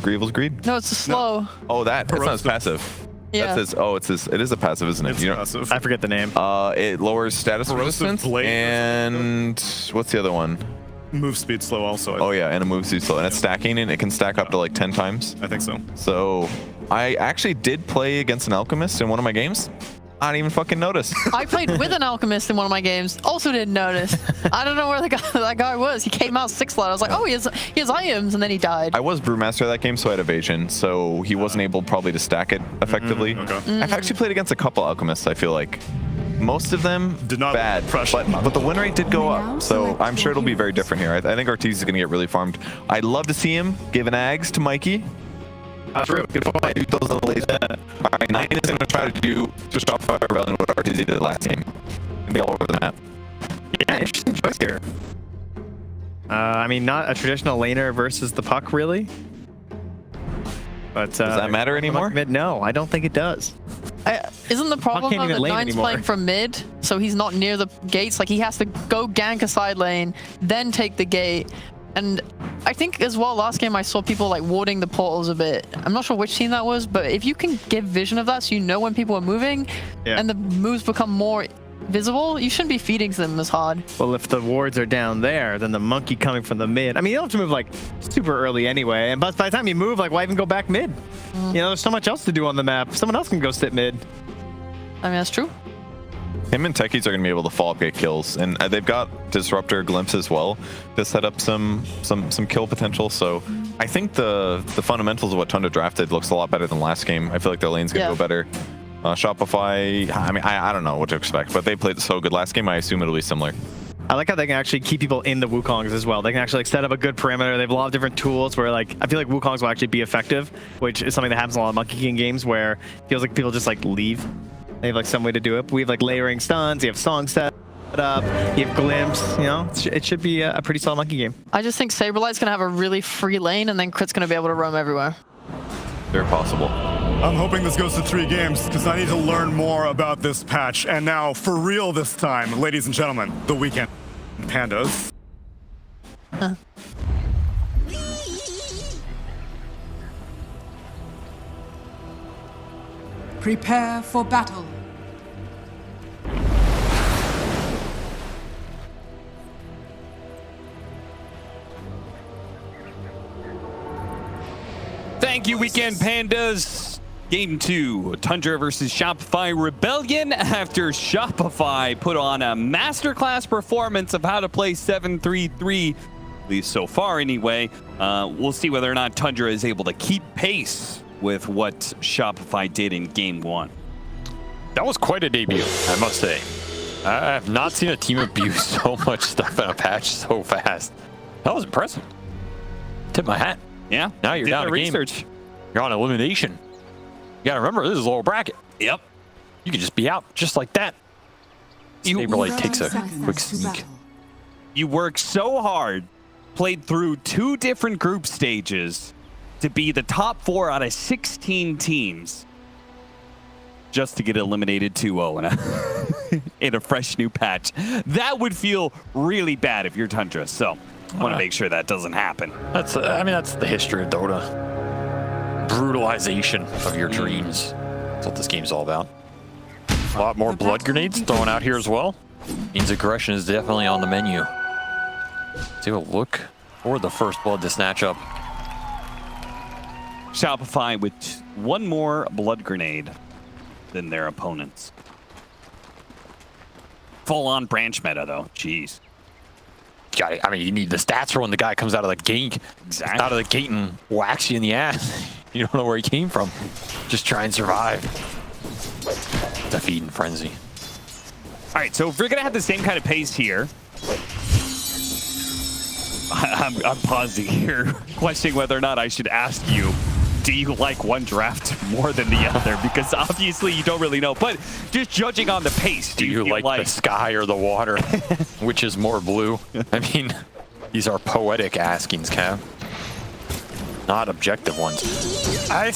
Greevil's Greed. No, it's a slow. No. Oh, that's not his passive. Yeah. That's his. It is a passive, isn't it? It's passive. I forget the name. It lowers status resistance. And what's the other one? Move speed slow also. Oh yeah, and a move speed slow, and it's stacking, and it can stack up to like 10 times. I think so. So I actually did play against an alchemist in one of my games. I didn't even fucking notice. I played with an alchemist in one of my games. Also didn't notice. I don't know where that guy was. He came out 6 slot. I was like, oh, he has items, and then he died. I was brewmaster of that game, so I had evasion, so he wasn't able probably to stack it effectively. I've actually played against a couple alchemists. I feel like most of them did not bad, but the win rate did go up. So I'm sure it'll be very different here. I think Arteezy is going to get really farmed. I'd love to see him give an Ags to Mikey. True. Good point. Do those little lays. Alright, 9 is going to try to do Shopify Rebellion what Arteezy did last game. And be all over the map. Yeah, interesting choice here. I mean, not a traditional laner versus the puck, really. But does that matter anymore? No, I don't think it does. Isn't the problem that Nine's playing from mid, so he's not near the gates? Like, he has to go gank a side lane, then take the gate. And I think as well, last game I saw people like warding the portals a bit. I'm not sure which team that was, but if you can give vision of that so you know when people are moving and the moves become more visible, you shouldn't be feeding them as hard. Well, if the wards are down there, then the monkey coming from the mid. I mean, you don't have to move like super early anyway. And by the time you move, like, why even go back mid? You know, there's so much else to do on the map. Someone else can go sit mid. I mean, that's true. Him and Techies are going to be able to follow up, get kills, and they've got Disruptor Glimpse as well to set up some kill potential. So I think the fundamentals of what Tundra drafted looks a lot better than last game. I feel like their lane's going to go better. Shopify, I mean, I don't know what to expect, but they played so good last game. I assume it'll be similar. I like how they can actually keep people in the Wukongs as well. They can actually like set up a good perimeter. They have a lot of different tools where, like, I feel like Wukongs will actually be effective, which is something that happens in a lot of Monkey King games where it feels like people just like leave. They have like some way to do it. We have like layering stuns. You have song set up. You have glimpse. You know, it should be a pretty solid Monkey game. I just think Saberlight's gonna have a really free lane, and then Crit's gonna be able to roam everywhere. Very possible. I'm hoping this goes to 3 games because I need to learn more about this patch. And now, for real this time, ladies and gentlemen, the weekend pandas. Prepare for battle. Thank you, Weekend Pandas. Game 2, Tundra versus Shopify Rebellion, after Shopify put on a masterclass performance of how to play 7-3-3, at least so far anyway. We'll see whether or not Tundra is able to keep pace with what Shopify did in Game 1. That was quite a debut, I must say. I have not seen a team abuse so much stuff in a patch so fast. That was impressive. Tip my hat. Yeah. Now you're down to research. You're on elimination. You gotta remember, this is lower bracket. Yep. You can just be out just like that. Saberlight takes a quick sneak. You worked so hard, played through 2 different group stages to be the top 4 out of 16 teams, just to get eliminated 2-0 in a fresh new patch. That would feel really bad if you're Tundra. So I want to make sure that doesn't happen. That's that's the history of Dota. Brutalization of your dreams. That's what this game's all about. A lot more blood grenades thrown out here as well. Means aggression is definitely on the menu. Let's take a look for the first blood to snatch up. Shopify with 1 more blood grenade than their opponents. Full-on branch meta, though. Jeez. I mean, you need the stats for when the guy comes out of the gate, out of the gate and whacks you in the ass. You don't know where he came from. Just try and survive. It's a feeding frenzy. All right, so if we're gonna have the same kind of pace here, I'm pausing here, questioning whether or not I should ask you, do you like one draft more than the other? Because obviously you don't really know, but just judging on the pace, do you like the sky or the water? Which is more blue? I mean, these are poetic askings, Cav. Not objective ones. I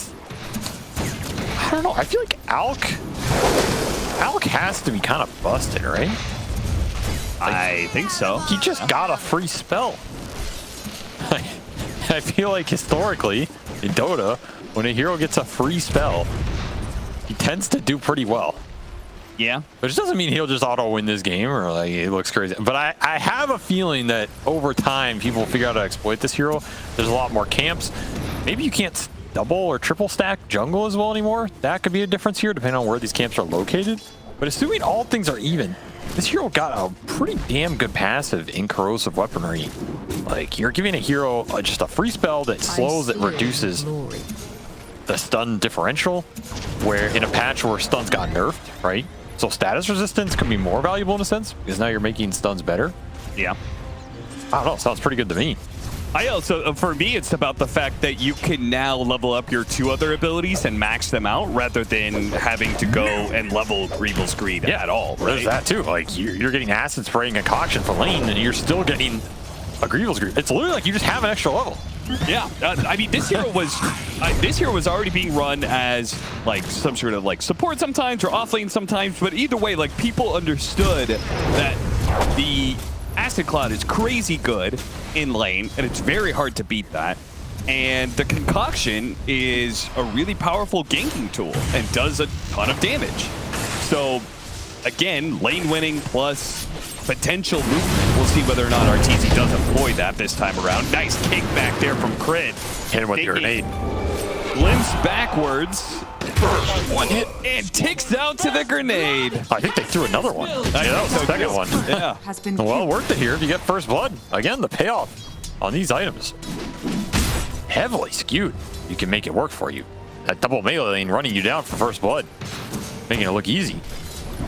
don't know. I feel like Alk has to be kind of busted, right? I think so. He just got a free spell. I feel like historically in Dota, when a hero gets a free spell, he tends to do pretty well. Yeah. But it doesn't mean he'll just auto-win this game or like it looks crazy. But I have a feeling that over time, people will figure out how to exploit this hero. There's a lot more camps. Maybe you can't double or triple stack jungle as well anymore. That could be a difference here depending on where these camps are located. But assuming all things are even, this hero got a pretty damn good passive in corrosive weaponry. Like, you're giving a hero just a free spell that slows, that reduces the stun differential, where in a patch where stuns got nerfed, right? So status resistance can be more valuable in a sense, because now you're making stuns better. Yeah. I don't know, sounds pretty good to me. I also, for me, it's about the fact that you can now level up your 2 other abilities and max them out rather than having to go and level Greevil's Greed at all. Right? There's that too. Like, you're getting acid spraying and concoction for lane, and you're still getting a Greevil's Greed. It's literally like you just have an extra level. Yeah, I mean, this hero was already being run as like some sort of like support sometimes or off lane sometimes, but either way, like people understood that the Acid Cloud is crazy good in lane, and it's very hard to beat that. And the concoction is a really powerful ganking tool and does a ton of damage. So again, lane winning plus potential movement. We'll see whether or not RTZ does employ that this time around. Nice kickback there from Crit. Hit him with your grenade. Limps backwards. One hit and ticks out to the grenade. I think they threw another one. Yeah, that was the second one. Yeah. Well, worth it here if you get first blood. Again, the payoff on these items. Heavily skewed. You can make it work for you. That double melee lane running you down for first blood. Making it look easy.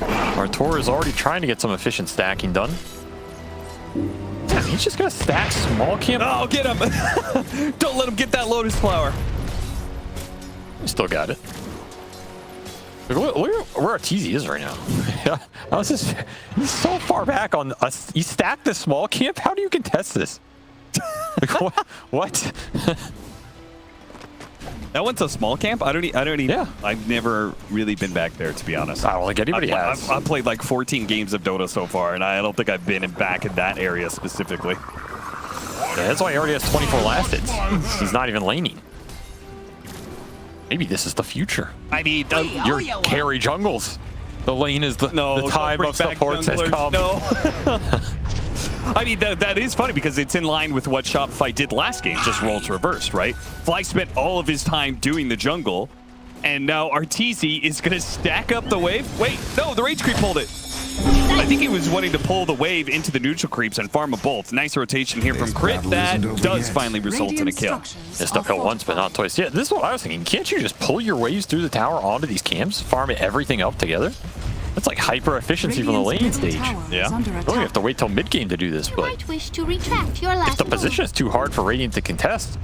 Artur is already trying to get some efficient stacking done. Yeah, he's just gonna stack small camp. Oh, get him! Don't let him get that Lotus Flower. He still got it. Look where RTZ is right now. He's so far back on us. He stacked the small camp. How do you contest this? Like, what? That one's a small camp? I don't even. Yeah. I've never really been back there, to be honest. I don't think anybody has. I've played like 14 games of Dota so far, and I don't think I've been back in that area specifically. Yeah, that's why he already has 24 last hits. He's not even laning. Maybe this is the future. I mean, your carry jungles. The lane is the time of supports has come. No. I mean, that is funny because it's in line with what Shopify did last game, just roles reversed, right? Fly spent all of his time doing the jungle, and now RTZ is going to stack up the wave. Wait, no, the Rage Creep pulled it. I think he was wanting to pull the wave into the neutral creeps and farm a bolt. Nice rotation here from Crit. That does finally result in a kill. Missed uphill once, but not twice. Yeah, this is what I was thinking. Can't you just pull your waves through the tower onto these camps, farm everything up together? That's like hyper efficiency from the lane stage. Yeah. You don't have to wait till mid game to do this, but Might wish to retract your last if the position is too hard for Radiant to contest.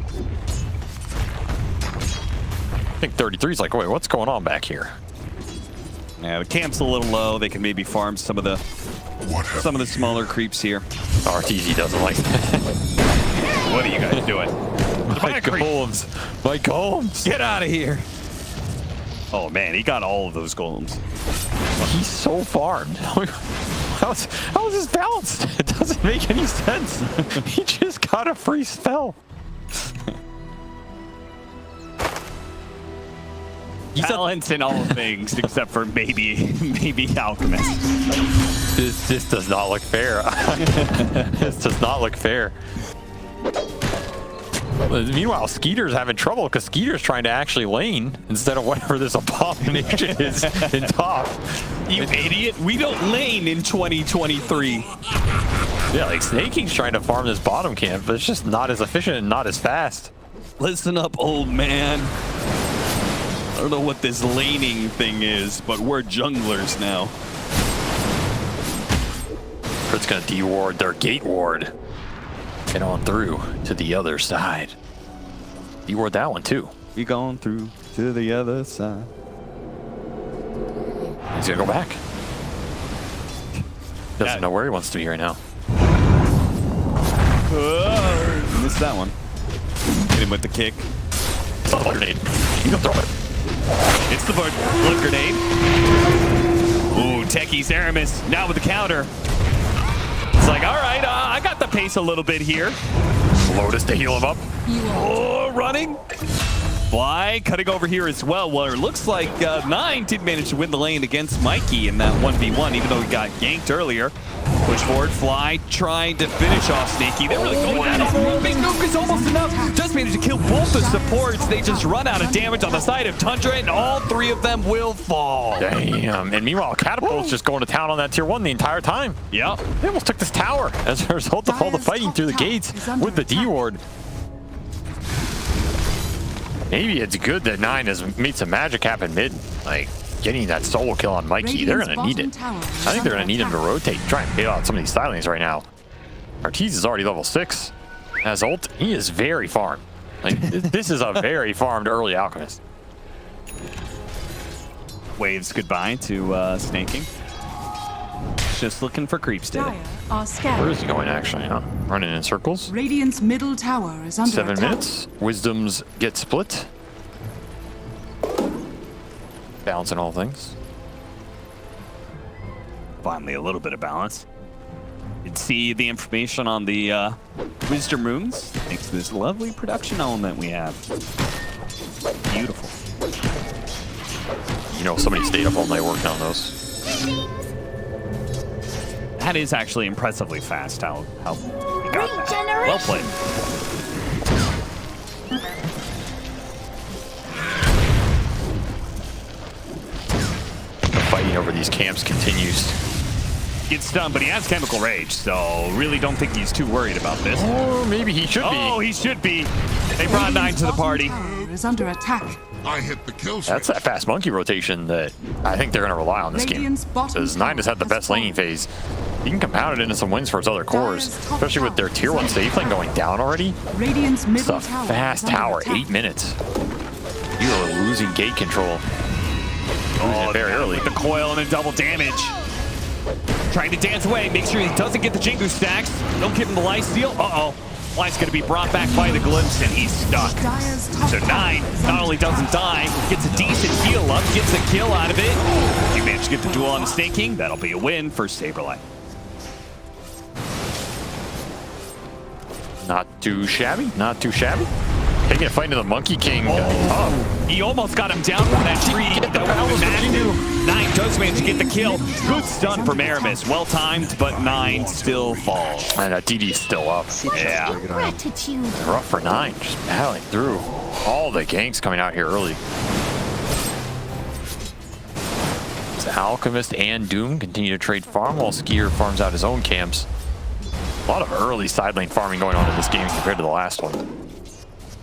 I think 33 is like, wait, what's going on back here? Yeah, the camp's a little low. They can maybe farm some of the smaller creeps here. RTZ doesn't like that. What are you guys doing? Mike Holmes. Mike Holmes. Get out of here. Oh man, he got all of those golems. He's so farmed. How is this balanced? It doesn't make any sense. He just got a free spell. Balance in all things except for maybe Alchemist. This does not look fair. This does not look fair. Meanwhile, Skeeter's having trouble because Skeeter's trying to actually lane instead of whatever this abomination is in top. You idiot! We don't lane in 2023. Yeah, like Snake King's trying to farm this bottom camp, but it's just not as efficient and not as fast. Listen up, old man. I don't know what this laning thing is, but we're junglers now. It's gonna de-ward their gate ward. Get on through to the other side. De-ward that one too. We going through to the other side. He's gonna go back. Doesn't know where he wants to be right now. Missed that one. Hit him with the kick. Oh, grenade. You can throw it. It's the blood grenade. Ooh, Techie's Aramis now with the counter. It's like, all right, I got the pace a little bit here. Lotus to heal him up. Oh, running. Fly cutting over here as well. Well, it looks like 9 did manage to win the lane against Mikey in that 1v1, even though he got ganked earlier. Push forward, Fly trying to finish off Snaky. They're really going at it. Big nuke is almost enough. Just managed to kill both the supports. They just run out of damage on the side of Tundra, and all 3 of them will fall. Damn. And meanwhile, Catapult's just going to town on that tier 1 the entire time. Yep. They almost took this tower as a result of all the fighting through the gates with the D-ward. Maybe it's good that 9 has made some magic happen mid. Like, getting that solo kill on Mikey, they're going to need it. I think they're going to need him to rotate and try and bail out some of these stylings right now. Ortiz is already level 6. As ult, he is very farmed. Like, this is a very farmed early Alchemist. Waves goodbye to Snaking. Just looking for creeps today. Where is he going actually, huh? Running in circles. Radiant's middle tower is under 7 attack. minutes. Wisdoms get split. Balancing all things. Finally, a little bit of balance. You can see the information on the Wisdom runes. Thanks to this lovely production element we have. Beautiful. You know, somebody stayed up all night working on those. That is actually impressively fast. How we got that. Well played. Fighting over these camps continues. Gets stunned, but he has Chemical Rage, so really don't think he's too worried about this. Or maybe he should be. Oh, he should be. They brought 9 to the party. Is under attack. I hit the kill switch. That's that fast monkey rotation that I think they're going to rely on this game. Because 9 has had the best laning phase. He can compound it into some wins for his other cores, especially with their tier 1 save lane going down already. Radiant's It's middle a tower fast is under tower, attack. 8 minutes. You are losing gate control. Losing it very early. The coil and a double damage. Trying to dance away, make sure he doesn't get the Jingu stacks. Don't give him the life steal. Uh-oh. Life's going to be brought back by the glimpse, and he's stuck. So 9 not only doesn't die, gets a decent heal up, gets a kill out of it. If you manage to get the duel on the Snake King, that'll be a win for Saberlight. Not too shabby, not too shabby. Taking a fight to the Monkey King. Oh, he almost got him down from that tree. That was massive. 9 does manage to get the kill. Good stun from Aramis. Well timed, but 9 still falls. And that DD's still up. Yeah. Gratitude. Rough for 9, just battling through. All the ganks coming out here early. It's Alchemist and Doom continue to trade farm while Skier farms out his own camps. A lot of early side lane farming going on in this game compared to the last one.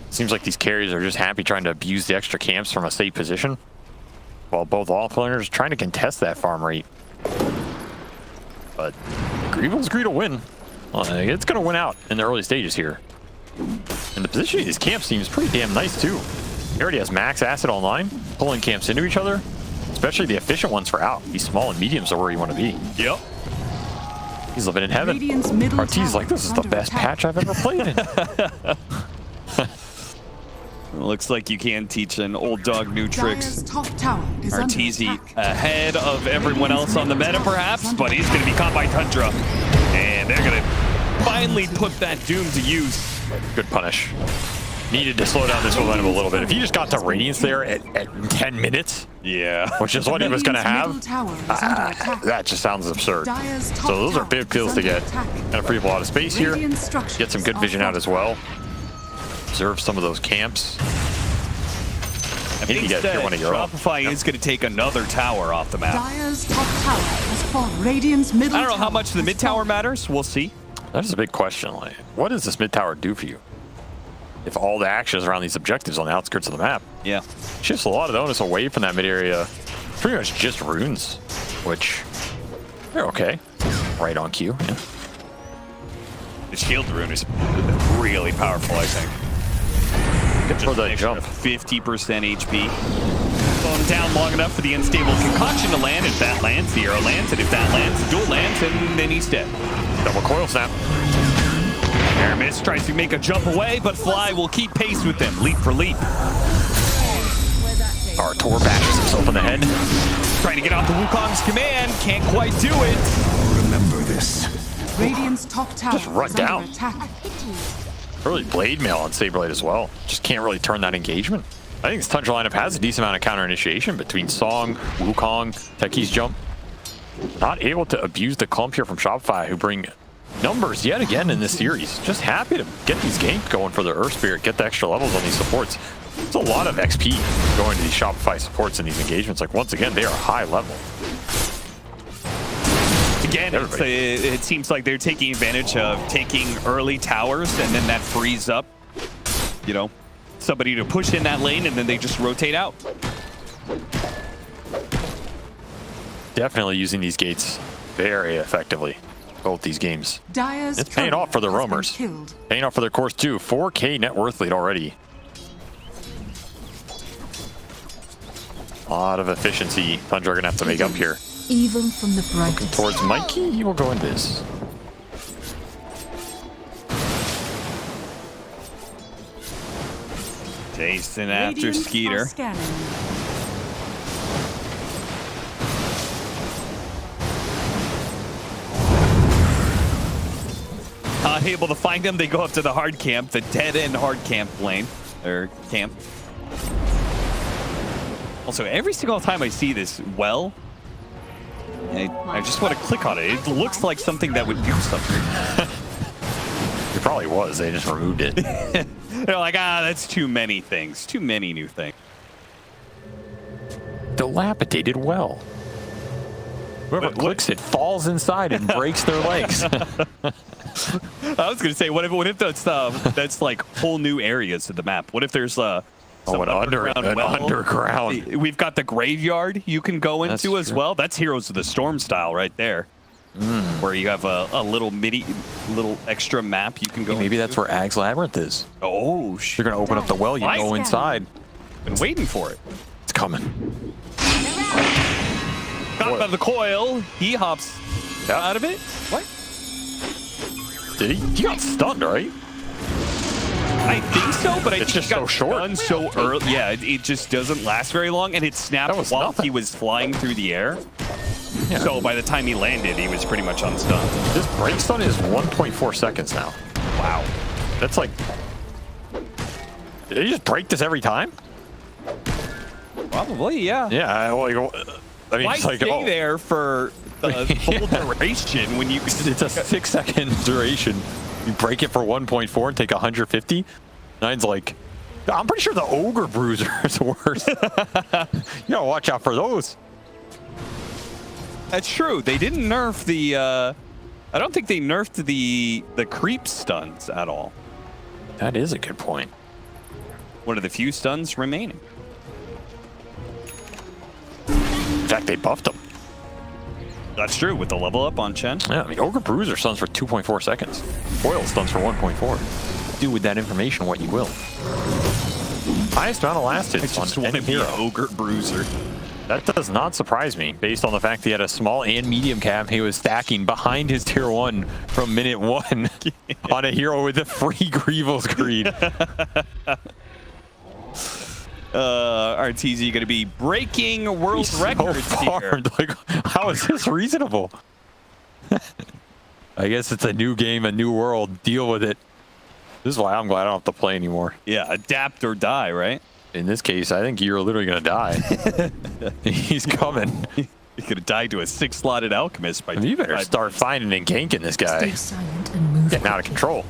Seems like these carries are just happy trying to abuse the extra camps from a safe position, while both offlaners trying to contest that farm rate. but Greevil's agree to win. It's going to win out in the early stages here. And the positioning of these camps seems pretty damn nice too. He already has max asset online, pulling camps into each other, especially the efficient ones for out. These small and mediums are where you want to be. Yep. He's living in heaven. RT's like, this is the best patch I've ever played in. Looks like you can teach an old dog new tricks. Top tower is under Arteezy attack. ahead of everyone else on the meta perhaps, but he's going to be caught by Tundra. And they're going to finally put that Doom to use. Good punish. Needed to slow down this momentum a little bit. If he just got to Radiance there at 10 minutes, yeah, which is what he was going to have, that just sounds absurd. So those are big kills to get. Gonna free up a lot of space here. Get some good vision out as well. Observe some of those camps. I think Shopify is going to take another tower off the map. Dire's top tower has fallen. Radiant's middle I don't know how tower much the mid tower matters. We'll see. That is a big question. Like, what does this mid tower do for you? If all the action is around these objectives on the outskirts of the map, yeah, shifts a lot of the onus away from that mid area. Pretty much just runes, which they're okay. Right on cue. Yeah. The shield rune is really powerful, I think. Good for the jump. 50% HP. Slowing down long enough for the unstable concoction to land. If that lands, the arrow lands, and if that lands, the duel lands, and then he's dead. Double coil snap. Aramis tries to make a jump away, but Fly will keep pace with them, leap for leap. Tor bashes himself in the head. Trying to get out the Wukong's command, can't quite do it. Remember this. Radiant's top tower Just run is down. under attack. Early blade mail on Saberblade as well. Just can't really turn that engagement. I think this Tundra lineup has a decent amount of counter initiation between Song, Wukong, Techie's jump. Not able to abuse the clump here from Shopify, who bring numbers yet again in this series. Just happy to get these games going for their Earth Spirit, get the extra levels on these supports. It's a lot of XP going to these Shopify supports in these engagements. Like, once again, they are high level. Again, it seems like they're taking advantage of taking early towers, and then that frees up, you know, somebody to push in that lane, and then they just rotate out. Definitely using these gates very effectively. Both these games. Dire's it's paying off for the roamers. Paying off for their course too. 4K net worth lead already. A lot of efficiency Tundra gonna have to make up here. Even from the brightest. Towards Mikey, he will go in this. Jason after Skeeter. Not able to find him, they go up to the hard camp, the dead end hard camp lane, or camp. Also, every single time I see this well, I just want to click on it. It looks like something that would do something. It probably was, they just removed it. They're like, that's too many things, too many new things. Dilapidated well. Whoever clicks it falls inside and breaks their legs. I was gonna say, what if that's like whole new areas of the map? What if there's an underground? We've got the graveyard you can go into as well. That's Heroes of the Storm style right there, where you have a little extra map you can go. Maybe that's where Ag's Labyrinth is. Oh, you're gonna open up the well. You go inside. Been waiting for it. It's coming. Got out of the coil. He hops out of it. What? Did he? He got stunned, right? I think so, but it's just so short. So early. Yeah, it just doesn't last very long, and it snapped while he was flying through the air. Yeah. So by the time he landed, he was pretty much unstunned. This break stun is 1.4 seconds now. Wow. That's like... Did he just break this every time? Probably, yeah. Yeah, well, I mean, why it's like, stay there for the full duration when you... It's a 6-second duration. You break it for 1.4 and take 150. Nine's like... I'm pretty sure the Ogre Bruiser is worse. You gotta watch out for those. That's true. They didn't nerf the... I don't think they nerfed the creep stuns at all. That is a good point. One of the few stuns remaining. In fact, they buffed them. That's true, with the level up on Chen. Yeah, I mean, Ogre Bruiser stuns for 2.4 seconds. Foil stuns for 1.4. Do with that information what you will. Highest amount of last hits on any hero. Ogre Bruiser. That does not surprise me, based on the fact he had a small and medium cap he was stacking behind his tier 1 from minute 1 on a hero with a free Greevil's Creed. RTZ going to be breaking world records here. Like, how is this reasonable? I guess it's a new game, a new world. Deal with it. This is why I'm glad I don't have to play anymore. Yeah, adapt or die, right? In this case, I think you're literally going to die. He's coming. You're going to die to a 6-slotted alchemist. By you better start finding and ganking this guy. Stay silent and move. Getting out of control.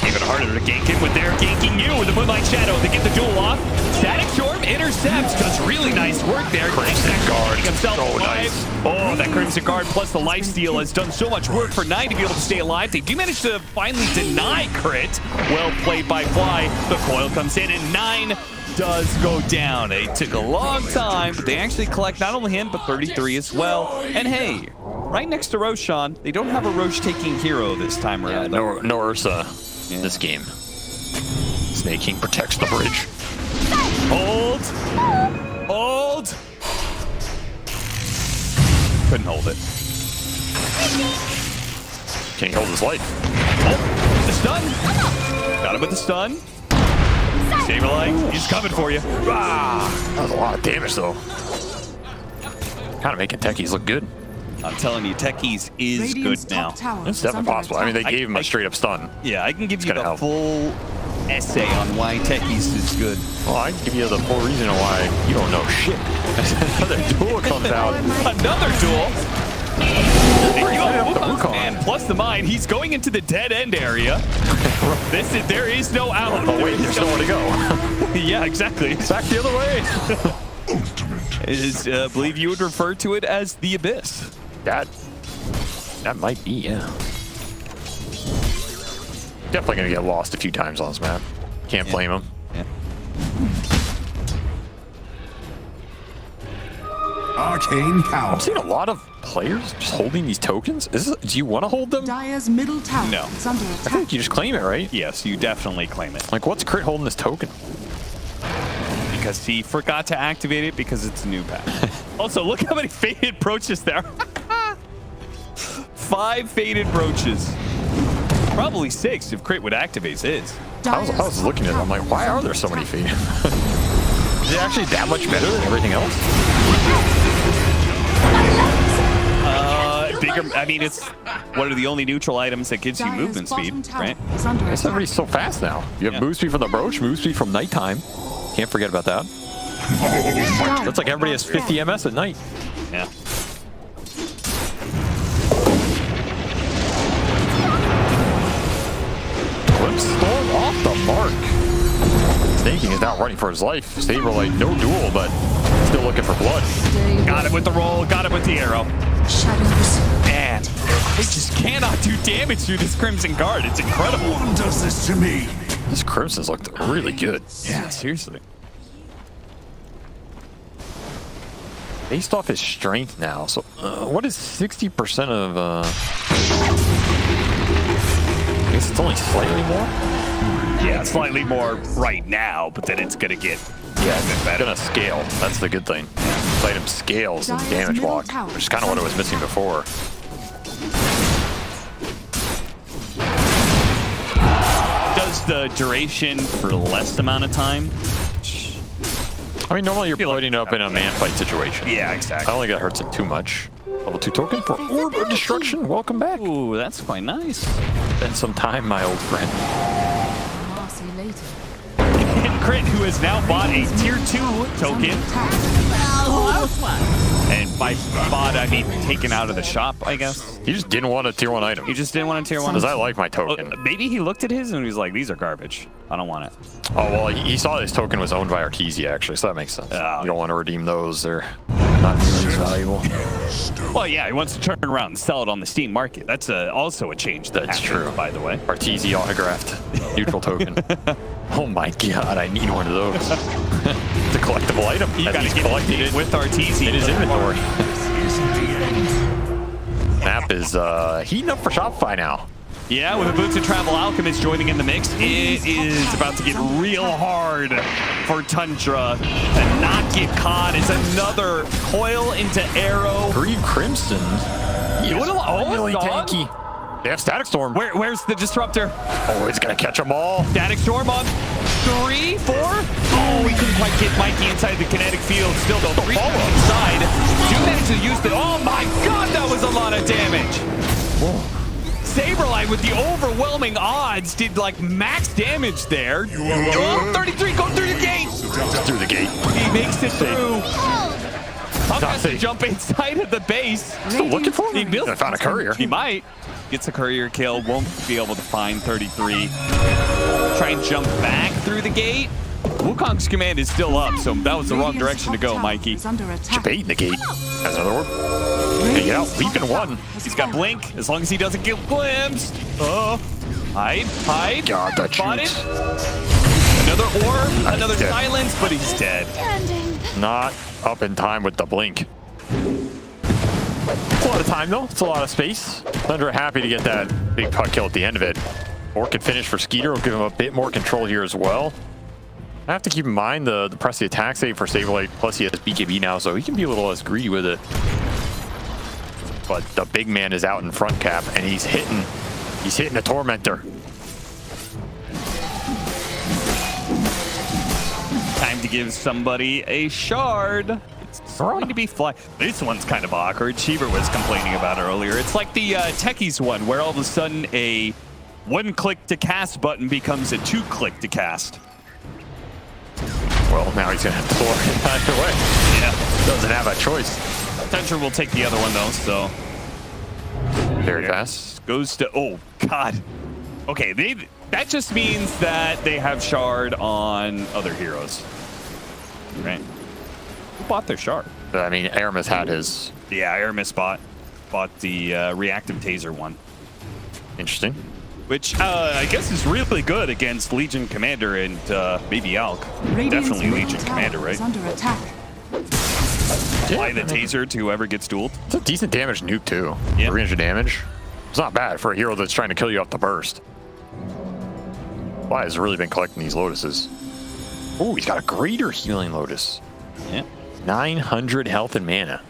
Even harder to gank him with their ganking you with the Moonlight Shadow. They get the duel off. Static Storm intercepts. Does really nice work there. Crimson Guard. Himself So alive. nice. Oh, that Crimson Guard plus the lifesteal has done so much work for 9 to be able to stay alive. They do manage to finally deny crit. Well played by Fly. The coil comes in and 9 does go down. It took a long time, but they actually collect not only him, but 33 as well. And hey, right next to Roshan, they don't have a Roche-taking hero this time around. Yeah, no Ursa in this game. Snake King protects the bridge. Hold! Hold! Couldn't hold it. Can't hold his life. Oh, the stun! Got him with the stun. Saberlight, he's coming for you. Ah, that was a lot of damage, though. Kind of making techies look good. I'm telling you, techies is good now. It's definitely possible. I mean, they gave him a straight-up stun. Yeah, I can give you the full essay on why techies is good. Well, I can give you the full reason why you don't know shit. Another duel comes out. Another duel? And plus the mine, he's going into the dead end area. There is no out. Oh wait, there's nowhere to go. Yeah, exactly. Back the other way. I believe you would refer to it as the abyss. That might be, yeah. Definitely gonna get lost a few times on this map. Can't blame him. Yeah. Arcane Cow. I'm seeing a lot of players just holding these tokens. Do you want to hold them? Dire's middle tower No. is under I attack. think you just claim it, right? Yes, you definitely claim it. Like, what's Crit holding this token? Because he forgot to activate it because it's a new pack. Also, look how many faded brooches there are. 5 faded brooches. Probably 6 if Crit would activate his. I was looking at it. I'm like, why are there so many faded? Is it actually that much better than everything else? Bigger. I mean, it's one of the only neutral items that gives you movement speed, right? Guess everybody's so fast now. You have move speed from the brooch, move speed from nighttime. Can't forget about that. That's like everybody has 50 MS at night. Yeah. Glimpse Storm off the mark. Snake King is now running for his life. Saber like no duel, but still looking for blood. Got him with the roll, got him with the arrow. Man, they just cannot do damage through this Crimson Guard. It's incredible. No one does this to me. This Crimson's looked really good. Yeah, seriously. Based off his strength now, so what is 60% of? I guess it's only slightly more. Yeah, slightly more right now, but then it's gonna get it's gonna scale. That's the good thing. This item scales in damage block, which is kind of what it was missing before. Does the duration for less amount of time? I mean, normally you're putting it up in a man fight situation. Yeah, exactly. I don't think that hurts it too much. Level 2 token for Orb of Destruction. Welcome back. Ooh, that's quite nice. Spend some time, my old friend. Marcy later. And Crit, who has now bought a tier 2 token. And by bought, I mean taken out of the shop, I guess. He just didn't want a tier 1 item. He just didn't want a tier 1. Because I like my token. Maybe he looked at his and he was like, these are garbage. I don't want it. Oh, well, he saw his token was owned by Arteezy, actually, so that makes sense. You don't want to redeem those. They're not nearly as valuable. Well, yeah, he wants to turn around and sell it on the Steam market. That's also a change that That's happened, true. by the way. Arteezy autographed neutral token. Oh my god, I need one of those. It's a collectible item. You as gotta he's get collecting it it with Arteezy in his inventory. Map is heating up for Shopify now. Yeah, with a Boots and Travel Alchemist joining in the mix, it is about to get real hard for Tundra to not get caught. It's another coil into arrow. Green Crimson. Really tanky. They have Static Storm. Where's the Disruptor? Oh, it's going to catch them all. Static Storm on 3, 4. Oh, he couldn't quite get Mikey inside the kinetic field. Still, though, 3 inside. Do manage to use the... Oh, my God, that was a lot of damage. Whoa. Saberlight with the overwhelming odds did like max damage there. Oh, 33 going through the gate. Through the gate. He makes it through. Puck has to jump inside of the base. Still looking for him? I found a courier. He might. Gets a courier kill. Won't be able to find 33. Try and jump back through the gate. Wukong's command is still up, so that was the wrong direction to go, Mikey. Baiting the gate. That's another one. Hey, get out. Leaping one. He's got blink, as long as he doesn't get glimpsed. Oh. Hide. God, that shoots. Another orb, another silence, but he's dead. Not up in time with the blink. It's a lot of time, though. It's a lot of space. Tundra happy to get that big puck kill at the end of it. Orchid finish for Skeeter will give him a bit more control here as well. I have to keep in mind the press the attack save for Saberlight, plus he has BKB now, so he can be a little less greedy with it. But the big man is out in front cap, and he's hitting a Tormentor. Time to give somebody a shard. It's going to be fly. This one's kind of awkward. Cheever was complaining about it earlier. It's like the Techies one, where all of a sudden a 1-click to cast button becomes a 2-click to cast. Well, now he's going to have to pull it either way. Yeah. Doesn't have a choice. Tundra will take the other one, though, so... Very fast. Goes to... Oh, God. Okay, that just means that they have shard on other heroes. Right? Who bought their shard? I mean, Aramis had his... Yeah, Aramis bought the reactive taser one. Interesting. Which I guess is really good against Legion Commander and maybe Alk. Definitely Legion Commander, right? Under attack. Apply the taser to whoever gets dueled. It's a decent damage nuke, too. Yeah. 300 damage. It's not bad for a hero that's trying to kill you off the burst. Fly has really been collecting these Lotuses. Oh, he's got a greater healing Lotus. Yeah. 900 health and mana.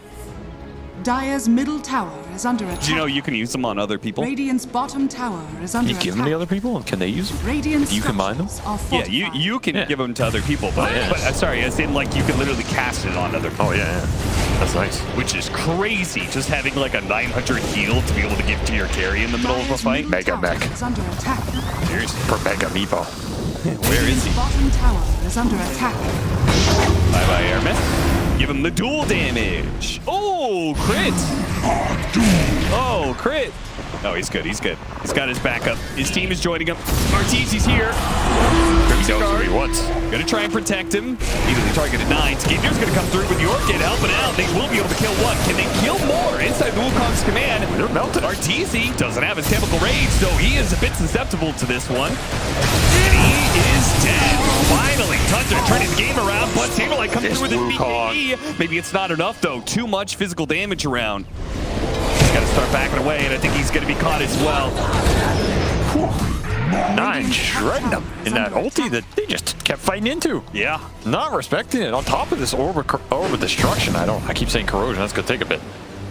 Dire's middle tower is under attack. Do you know you can use them on other people? Radiant's bottom tower is under Can you give them to other people? And can they use them? Radiant's You combine them? Yeah, you can give them to other people, but, sorry, as in like you can literally cast it on other people. Oh, yeah. That's nice. Which is crazy, just having like a 900 heal to be able to give to your carry in the middle of a fight. Mega mech. Is under attack. Seriously. For Mega Meepo. Where is he? Bottom tower is under attack. Bye-bye, Aramis. Give him the dual damage. Oh, crit. Oh, crit. Oh, he's good. He's good. He's got his backup. His team is joining him. Arteezy's here. He knows what he wants. Gonna try and protect him. Immediately targeted 9. Skeeter's gonna come through with the Orchid helping out. They will be able to kill one. Can they kill more inside the Wukong's command? They're melted. Arteezy doesn't have his chemical rage, so he is a bit susceptible to this one. And he is dead. Finally, Tundra turning the game around, but Saberlight comes through with his BKB. Maybe it's not enough, though. Too much physical damage around. He's got to start backing away, and I think he's going to be caught as well. Whew. 9 shredding them in that ulti that they just kept fighting into. Yeah. Not respecting it. On top of this orb of destruction, I keep saying corrosion, that's going to take a bit.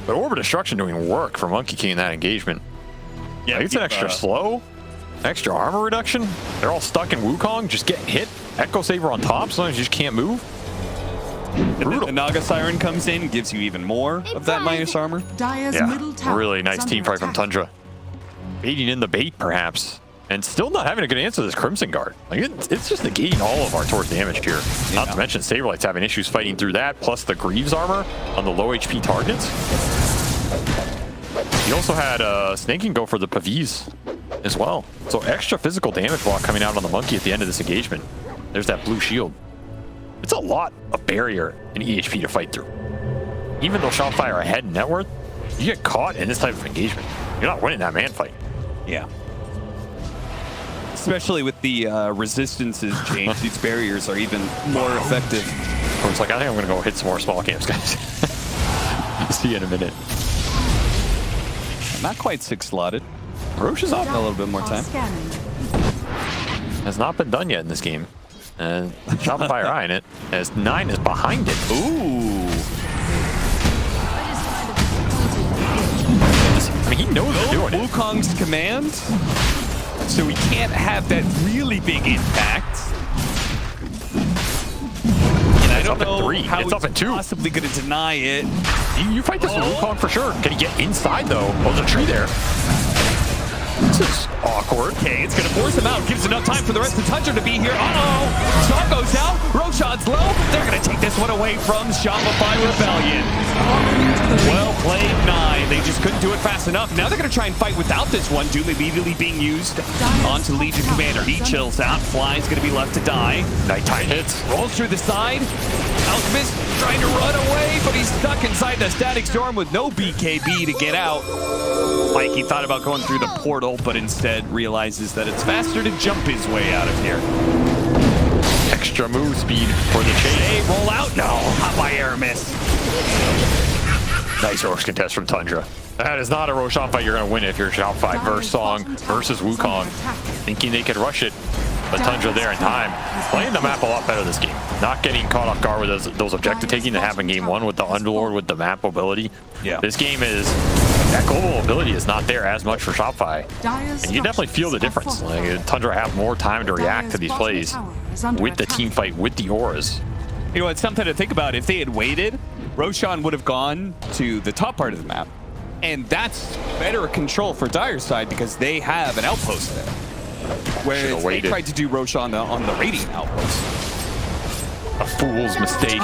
But orb of destruction doing work for Monkey King in that engagement. Yeah, like, it's an extra slow, extra armor reduction. They're all stuck in Wukong, just getting hit. Echo Saber on top, sometimes you just can't move. Brutal. The Naga Siren comes in, gives you even more of that minus armor. Dire's middle tower really nice team fight from Tundra. Baiting in the bait, perhaps. And still not having a good answer to this Crimson Guard. Like it's just negating all of our torch damage here. Yeah. Not to mention Saberlight's having issues fighting through that, plus the Greaves armor on the low HP targets. He also had Snake go for the Pavis as well. So extra physical damage block coming out on the Monkey at the end of this engagement. There's that blue shield. It's a lot of barrier and EHP to fight through. Even though Shopify are ahead in net worth, you get caught in this type of engagement. You're not winning that man fight. Yeah. Especially with the resistances change, these barriers are even more effective. Of course, like I think I'm gonna go hit some more small camps, guys. See you in a minute. Not quite 6 slotted. Roche is up. A little bit more time. Has not been done yet in this game. And Shopify are eyeing it as 9 is behind it. Ooh. I mean, he knows they're doing it. Wukong's command, so he can't have that really big impact. And I don't know how it's up at 2. Possibly going to deny it. You fight this with Wukong for sure. Can he get inside though? Oh, there's a tree there. This is awkward. Okay, it's going to force him out. Gives enough time for the rest of Tundra to be here. Uh-oh! Song goes out. Roshan's low. They're going to take this one away from Shopify Rebellion. Well played, 9. They just couldn't do it fast enough. Now they're going to try and fight without this one. Doom immediately being used onto Legion Commander. He chills out. Fly's going to be left to die. Nighttime hits. Rolls through the side. Alchemist trying to run away, but he's stuck inside the Static Storm with no BKB to get out. Mikey thought about going through the portal, but instead realizes that it's faster to jump his way out of here. Extra move speed for the chase. Hey, roll out? No, hot by air miss. Nice Roche contest from Tundra. That is not a Roshan fight you're going to win if you're Shopify versus Song versus Wukong. Thinking they could rush it, but Tundra there in time. Playing the map a lot better this game. Not getting caught off guard with those objective taking that happened game 1 with the Underlord with the map mobility. Yeah. This game is, that global mobility is not there as much for Shopify. And you can definitely feel the difference. Like, Tundra have more time to react to these plays with the team fight, with the auras. You know, it's something to think about. If they had waited, Roshan would have gone to the top part of the map. And that's better control for Dire's side because they have an outpost there. Whereas they tried to do Roshan on the Radiant outpost. A fool's mistake.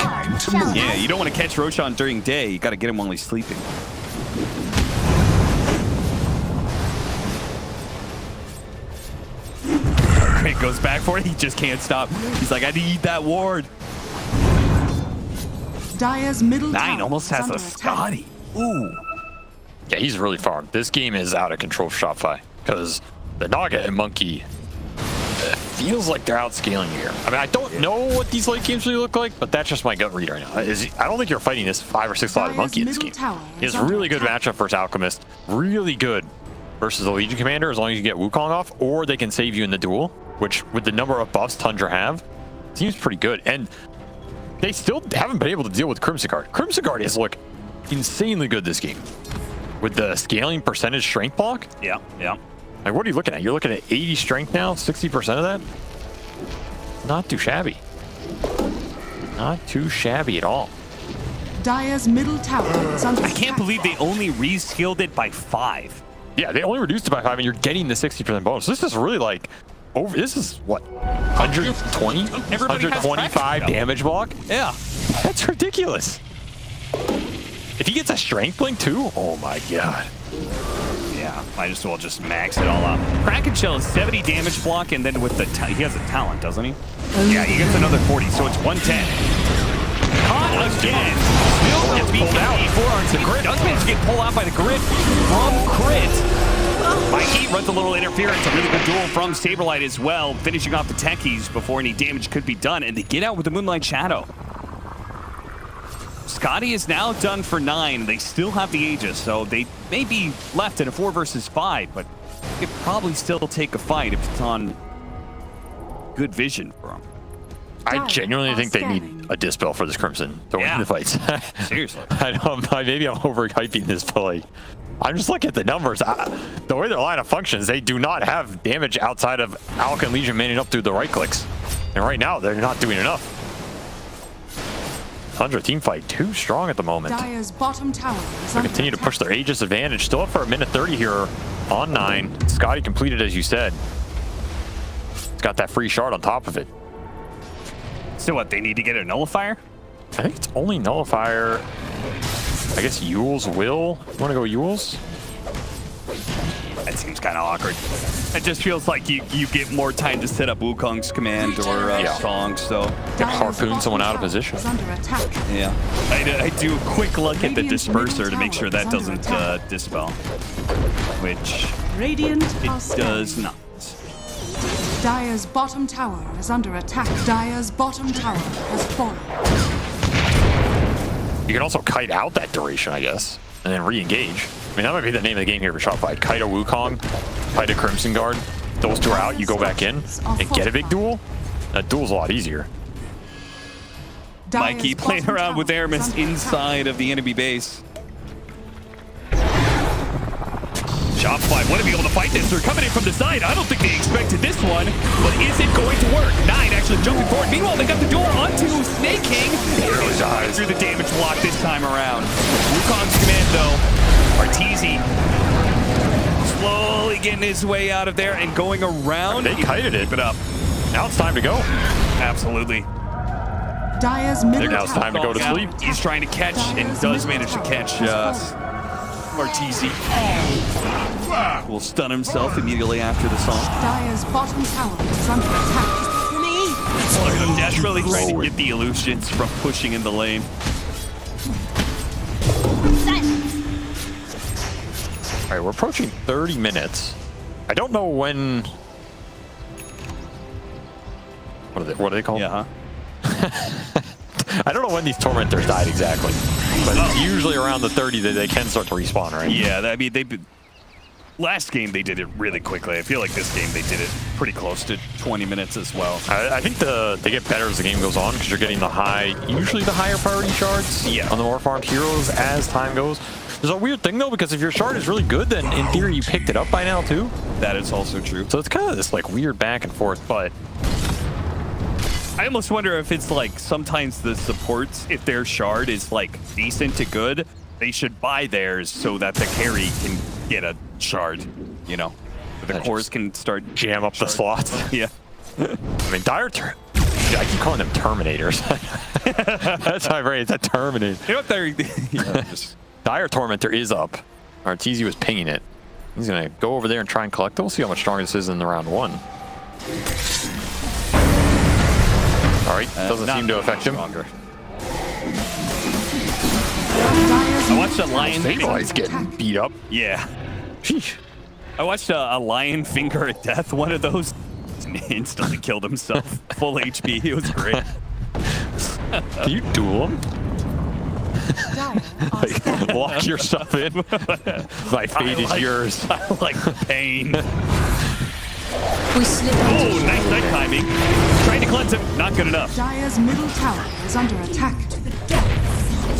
Yeah, you don't want to catch Roshan during day. You got to get him while he's sleeping. Craig goes back for it. He just can't stop. He's like, I need that ward. Dire's middle 9 almost has a Scotty. Ooh. Yeah, he's really far. This game is out of control for Shopify because the Naga and Monkey feels like they're outscaling here. I mean, I don't know what these late games really look like, but that's just my gut read right now. I don't think you're fighting this 5 or 6 slotted Monkey in this game. He has a really good matchup versus Alchemist. Really good versus the Legion Commander as long as you get Wukong off, or they can save you in the duel, which with the number of buffs Tundra have, seems pretty good. And they still haven't been able to deal with Crimson Guard. Crimson Guard has looked insanely good this game. With the scaling percentage strength block? Yeah, yeah. Like, what are you looking at? You're looking at 80 strength now, 60% of that? Not too shabby. Not too shabby at all. Dire's middle tower is under I can't believe they only re-skilled it by 5. Yeah, they only reduced it by 5 and you're getting the 60% bonus. This is really like, this is what? 120? 125 damage block? Yeah. That's ridiculous. If he gets a strength link too, oh my god. Yeah, might as well just max it all out. Kraken Shell is 70 damage block, and then with the he has a talent, doesn't he? Yeah, he gets another 40, so it's 110. Caught again. Still gets beat out before the grid. Does manage to get pulled out by the grid from Crit. Mikey runs a little interference. A really good duel from Saberlight as well, finishing off the techies before any damage could be done, and they get out with the Moonlight Shadow. Scotty is now done for 9. They still have the Aegis, so they may be left in a 4 versus 5, but they could probably still take a fight if it's on good vision for them. I genuinely think they need a Dispel for this Crimson to win the fights. Seriously. I know, maybe I'm overhyping this, but like, I'm just looking at the numbers. The way their lineup functions, they do not have damage outside of Alk and Legion manning up through the right clicks. And right now, they're not doing enough. Tundra team fight too strong at the moment. Dire's bottom tower is They continue to push their Aegis advantage. Still up for a minute 30 here on 9. Scotty completed as you said. It's got that free shard on top of it. So what, they need to get a nullifier? I think it's only nullifier. I guess Yule's will. You want to go Yule's? That seems kind of awkward. It just feels like you get more time to set up Wukong's command or Song, so... Harpoon someone out of position. Yeah. I do a quick look at the disperser to make sure that doesn't dispel. Which it does not. Dire's bottom tower is under attack. Dire's bottom tower has fallen. You can also kite out that duration, I guess. and then re-engage. I mean, that might be the name of the game here for Shopify. Kaido Wukong, Kaido Crimson Guard. Those two are out, you go back in and get a big duel. That duel's a lot easier. Mikey playing around with Aramis inside of the enemy base. Shopify want to be able to fight this. They're coming in from the side. I don't think they expected this one, but is it going to work? 9 actually jumping forward. Meanwhile, they got the duel onto Snake King. He really dies through the damage block this time around. Wukong's command, though. Arteezy slowly getting his way out of there and going around. They kited it. It up. Now it's time to go. Absolutely. Dire's middle now it's time to go to sleep. He's trying to catch and does manage to catch Arteezy. Will stun himself immediately after the song. Dire's bottom tower is under attack. Look at him desperately trying to get the illusions from pushing in the lane. All right, we're approaching 30 minutes. I don't know when... What are they called? Yeah, I don't know when these tormentors died exactly, but it's usually around the 30 that they can start to respawn, right? Yeah, I mean, last game they did it really quickly. I feel like this game they did it pretty close to 20 minutes as well. I think they get better as the game goes on because you're getting usually the higher priority shards on the more farmed heroes as time goes. There's a weird thing though, because if your shard is really good, then in theory you picked it up by now too. That is also true. So it's kind of this like weird back and forth, but I almost wonder if it's like sometimes the supports, if their shard is like decent to good, they should buy theirs so that the carry can get a shard, you know. The cores can start jam up the slots. Yeah. I mean, I keep calling them Terminators. That's my brain. It's a Terminator. You know what they're... Dire Tormentor is up. Arteezy was pinging it. He's going to go over there and try and collect it. We'll see how much stronger this is in the round 1. All right, doesn't seem to affect him. I watched a lion. He's getting beat up. Yeah. Sheesh. I watched a lion finger at death. One of those instantly killed himself. Full HP. It was great. Do you duel him? Like, lock yourself in. My fate is yours. I like the pain. We slip oh, nice timing. Trying to cleanse him. Not good enough. Dire's middle tower is under attack.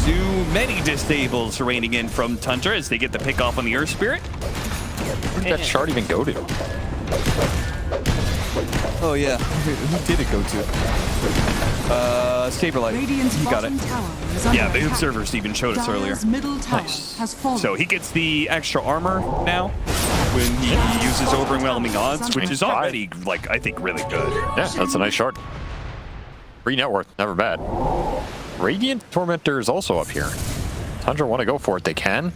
Too many disables raining in from Tundra as they get the pick off on the Earth Spirit. Where did that shard even go to? Oh yeah, who did it go to? Saberlight. He got it. Yeah, the observers even showed us earlier. Nice. Has fallen. So he gets the extra armor now when he uses overwhelming odds, which is already, like, I think really good. Yeah, that's a nice shard. Free net worth, never bad. Radiant Tormentor is also up here. Tundra want to go for it, they can. You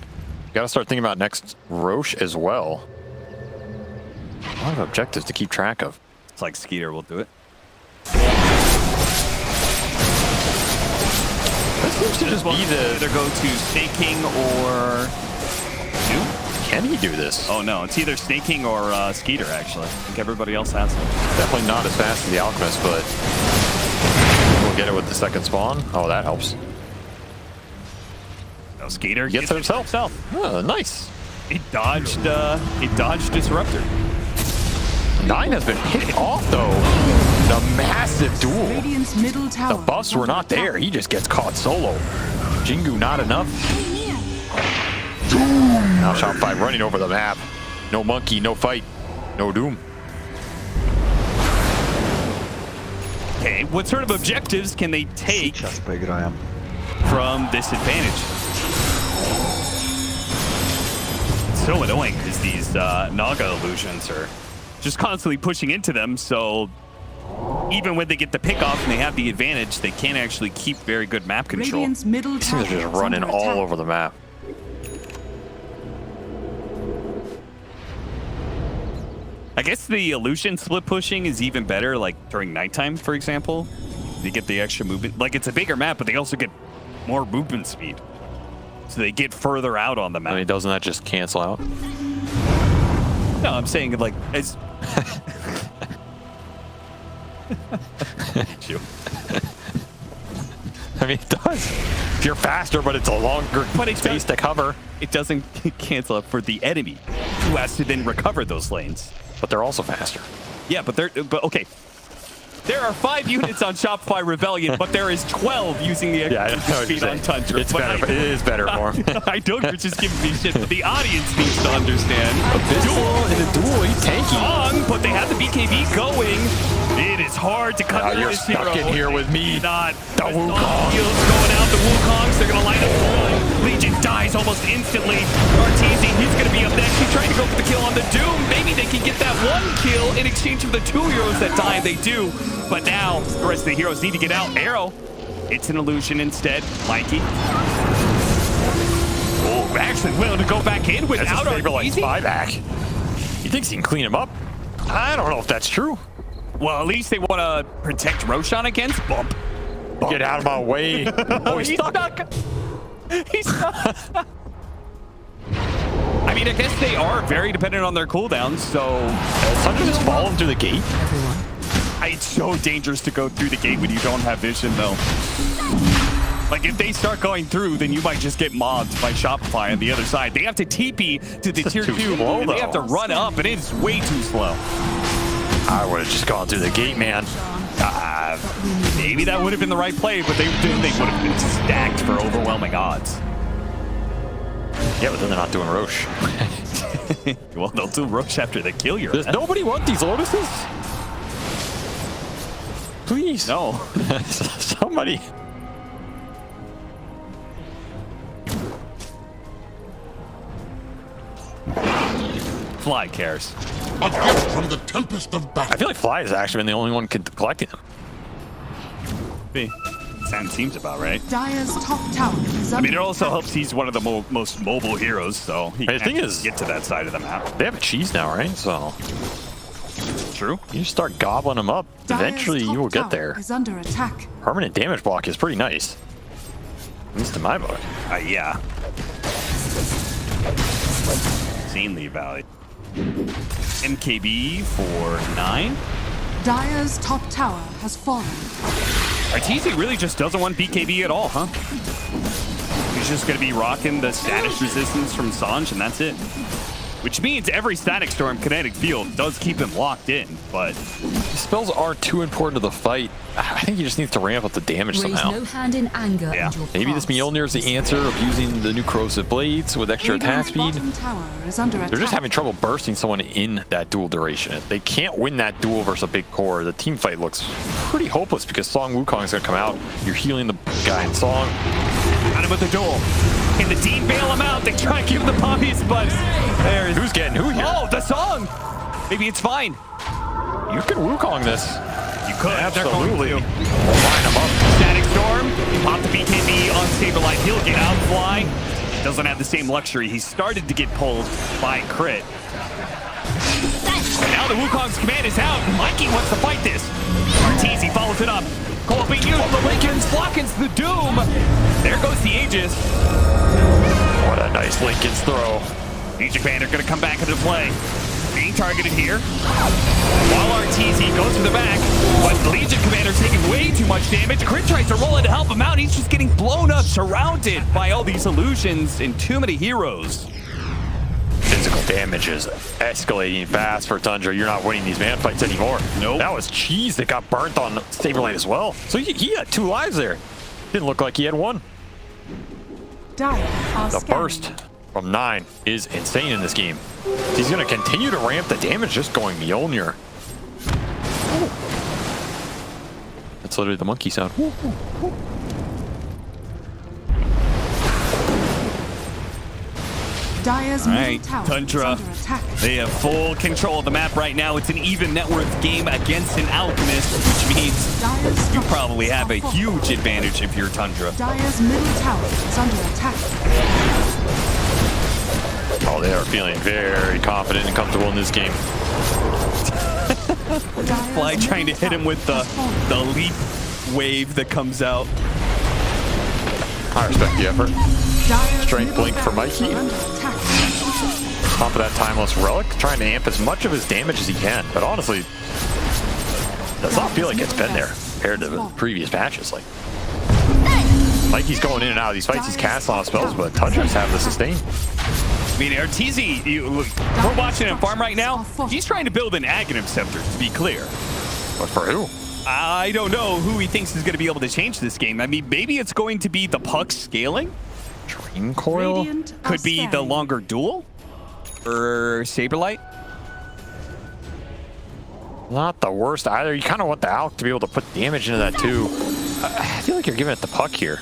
got to start thinking about next Roche as well. A lot of objectives to keep track of. It's like Skeeter will do it. This seems to just be either go to Snaking or Noob. Can he do this? Oh no, it's either Snaking or Skeeter actually. I think everybody else has it. Definitely not as fast as the Alchemist, but we'll get it with the second spawn. Oh, that helps. No, Skeeter gets it himself. Oh, nice. He dodged Disruptor. 9 has been hit off though. The massive duel. Radiant's middle tower. The buffs were not there. He just gets caught solo. Jingu not enough. Now Shopify running over the map. No monkey, no fight, no doom. Okay, what sort of objectives can they take from this advantage? It's so annoying because these Naga illusions are just constantly pushing into them, so even when they get the pick off and they have the advantage, they can't actually keep very good map control. Radiant's middle tower He's just running all over the map. I guess the illusion split pushing is even better, like during nighttime, for example. They get the extra movement. Like, it's a bigger map, but they also get more movement speed. So they get further out on the map. I mean, doesn't that just cancel out? No, I'm saying, like, as... I mean, it does. If you're faster, but it's a longer space to cover. It doesn't cancel out for the enemy, who has to then recover those lanes. But they're also faster. Yeah, but okay. There are 5 units on Shopify Rebellion, but there is 12 using the extra speed on Tundra. It's better. It is better for him. I know you're just giving me shit, but the audience needs to understand. In a duel, he's tanky. Long, but they have the BKB going. It is hard to cut you're this stuck hero. in here with me. Not the Wukong. Heals going out. The Wukongs, they're going to line up. Legion dies almost instantly. Arteezy, he's going to be up next. He's trying to go for the kill on the Doom. Maybe they can get that 1 kill in exchange for the 2 heroes that die. They do. But now, the rest of the heroes need to get out. Arrow, it's an illusion instead. Mikey. Oh, actually willing to go back in without Arteezy. Buyback. He thinks he can clean him up. I don't know if that's true. Well, at least they want to protect Roshan against Bump. Get out of my way. Oh, he's stuck. He's stuck. I mean, I guess they are very dependent on their cooldowns, so... Tundra just falling through the gate? It's so dangerous to go through the gate when you don't have vision, though. Like, if they start going through, then you might just get mobbed by Shopify on the other side. They have to TP to the tier 2, and they have to run up, and it's way too slow. I would have just gone through the gate, man. Maybe that would have been the right play, but they would have been stacked for overwhelming odds. Yeah, but then they're not doing Roche. Well, they'll do Roche after they kill you. Does nobody want these Lotuses? Please. No. Somebody. Fly cares. A gift from the tempest of battle. I feel like Fly has actually been the only one collecting them. Sound seems about right. Dire's top tower is I mean, it also helps he's one of the most mobile heroes, so he can get to that side of the map. They have a cheese now, right? So true. You start gobbling them up. Eventually, you will get there. Is under attack. Permanent damage block is pretty nice. At least in my book. Yeah. Insanely valued. MKB for 9. Dire's top tower has fallen. Arteezy really just doesn't want BKB at all, huh? He's just going to be rocking the status resistance from Sanj, and that's it. Which means every Static Storm kinetic field does keep him locked in, but... These spells are too important to the fight. I think he just needs to ramp up the damage somehow. No hand in anger. Yeah. Maybe this Mjolnir is the answer of using the new corrosive blades with extra attack speed. They're just having trouble bursting someone in that duel duration. They can't win that duel versus a big core. The team fight looks pretty hopeless because Song Wukong is going to come out. You're healing the guy in Song. Got him with the duel. Can the team bail him out? They try to give him the poppies, but there's... Who's getting who here? Oh, the Song! Maybe it's fine. You can Wukong this. You could. Absolutely. Line him up. Static Storm. Pop the BKB on Saberlight. He'll get out, Fly. Doesn't have the same luxury. He started to get pulled by Crit. And now the Wukong's command is out. Mikey wants to fight this. Arteezy follows it up. Cole being used. The Lincoln's blocking the Doom. There goes the Aegis. What a nice Lincoln's throw. Legion Commander going to come back into play. Being targeted here. While Arteezy goes to the back, but the Legion Commander taking way too much damage. Crit tries to roll in to help him out. He's just getting blown up, surrounded by all these illusions and too many heroes. Physical damage is escalating fast for Tundra. You're not winning these man fights anymore. Nope. That was cheese that got burnt on Saberlight as well. So he had 2 lives there. Didn't look like he had 1. The burst from 9 is insane in this game. He's going to continue to ramp the damage just going Mjolnir. That's literally the monkey sound. Dire's Alright, Tundra, they have full control of the map right now. It's an even net worth game against an Alchemist, which means you probably have a huge advantage if you're Tundra. Dire's middle tower is under attack. Oh, they are feeling very confident and comfortable in this game. Fly trying to hit him with the leap wave that comes out. I respect the effort. Strength blink for Mikey. Top of that timeless relic, trying to amp as much of his damage as he can. But honestly, does not feel like it's been there compared to the previous patches. Like, Mikey's going in and out of these fights. He's casting on spells, but Tundra's having the sustain. I mean, Arteezy, we're watching him farm right now. He's trying to build an Aghanim Scepter, to be clear. But for who? I don't know who he thinks is going to be able to change this game. I mean, maybe it's going to be the puck scaling. Dream Coil? Could be the longer duel. Or Saberlight. Not the worst either. You kind of want the Alk to be able to put damage into that too. I feel like you're giving it the puck here.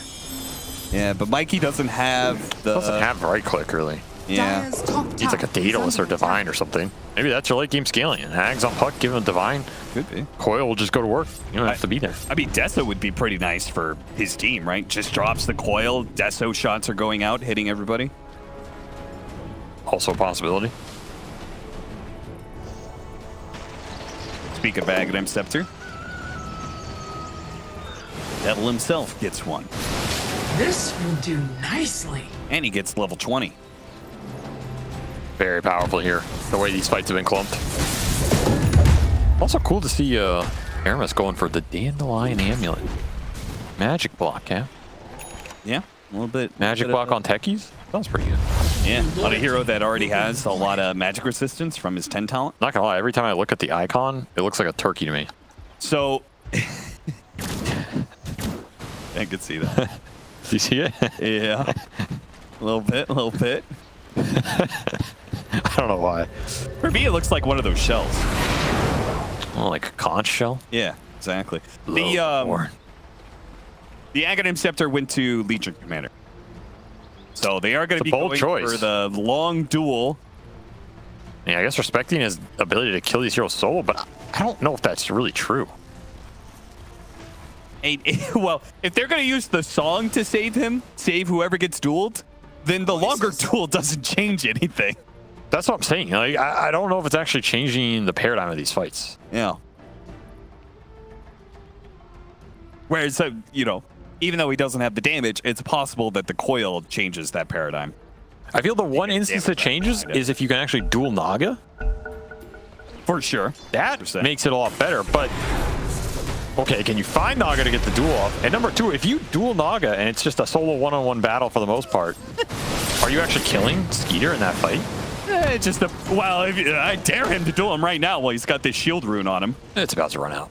Yeah, but Mikey doesn't have the... Doesn't have right click, really. Yeah. He's like a Daedalus or Divine or something. Maybe that's your late game scaling. And Hags on puck, give him Divine. Could be. Coil will just go to work. You don't have to be there. I mean, Deso would be pretty nice for his team, right? Just drops the Coil. Deso shots are going out, hitting everybody. Also a possibility. Speak of Aghanim Scepter. Devil himself gets one. This will do nicely. And he gets level 20. Very powerful here, the way these fights have been clumped. Also cool to see Aramis going for the Dandelion Amulet. Magic block, yeah? Yeah, a little bit. Magic block on techies? That was pretty good. Yeah, on a hero that already has a lot of magic resistance from his 10 talent. Not gonna lie, every time I look at the icon, it looks like a turkey to me. So... I could see that. Do you see it? Yeah. A little bit, a little bit. I don't know why. For me, it looks like one of those shells. Oh, like a conch shell? Yeah, exactly. The Aghanim Scepter went to Legion Commander. So they are going to be going for the long duel. Yeah, I guess respecting his ability to kill these heroes solo, but I don't know if that's really true. Well, if they're going to use the song to save him, save whoever gets dueled, then the longer duel doesn't change anything. That's what I'm saying. Like, I don't know if it's actually changing the paradigm of these fights. Yeah. Whereas, you know, even though he doesn't have the damage, it's possible that the Coil changes that paradigm. I feel the one instance that changes is if you can actually duel Naga. For sure. That makes it a lot better, but... Okay, can you find Naga to get the duel off? And number two, if you duel Naga and it's just a solo one-on-one battle for the most part, are you actually killing Skeeter in that fight? It's just a... Well, I dare him to duel him right now while he's got this shield rune on him. It's about to run out.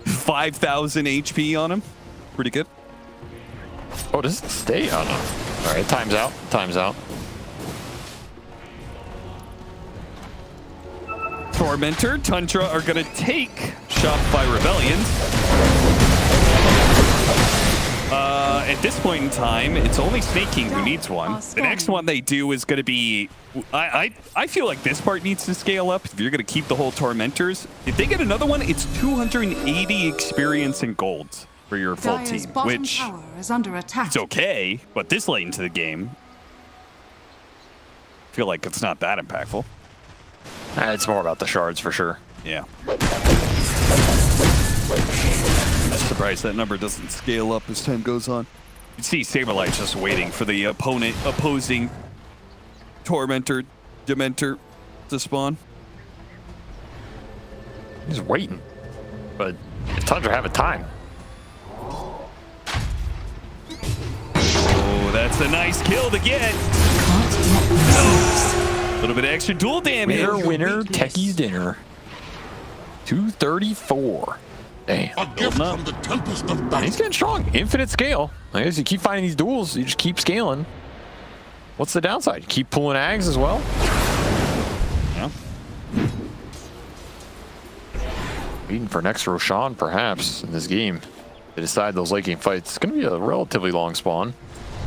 5,000 HP on him. Pretty good. Oh, does it stay? Oh, no. All right, time's out. Time's out. Tormentor, Tundra are going to take Shopify Rebellions. At this point in time, it's only Snake King who needs one. The next one they do is going to be... I feel like this part needs to scale up. If you're going to keep the whole Tormentors, if they get another one, it's 280 experience and golds for your full team, which is under attack. it's okay, but this late into the game, I feel like it's not that impactful. It's more about the shards for sure. Yeah. I'm surprised that number doesn't scale up as time goes on. You see Saberlight just waiting for the opposing Tormentor, Dementor to spawn. He's waiting. But if Tundra have a time. Oh, that's a nice kill to get. A little bit of extra dual damage. Winner, Techie's dinner. 234. Damn. A gift from the Tempest of Battle. He's getting strong. Infinite scale. I guess you keep finding these duels, you just keep scaling. What's the downside? You keep pulling Ags as well? Yeah. Waiting for next Roshan, perhaps, in this game to decide those late game fights. It's going to be a relatively long spawn.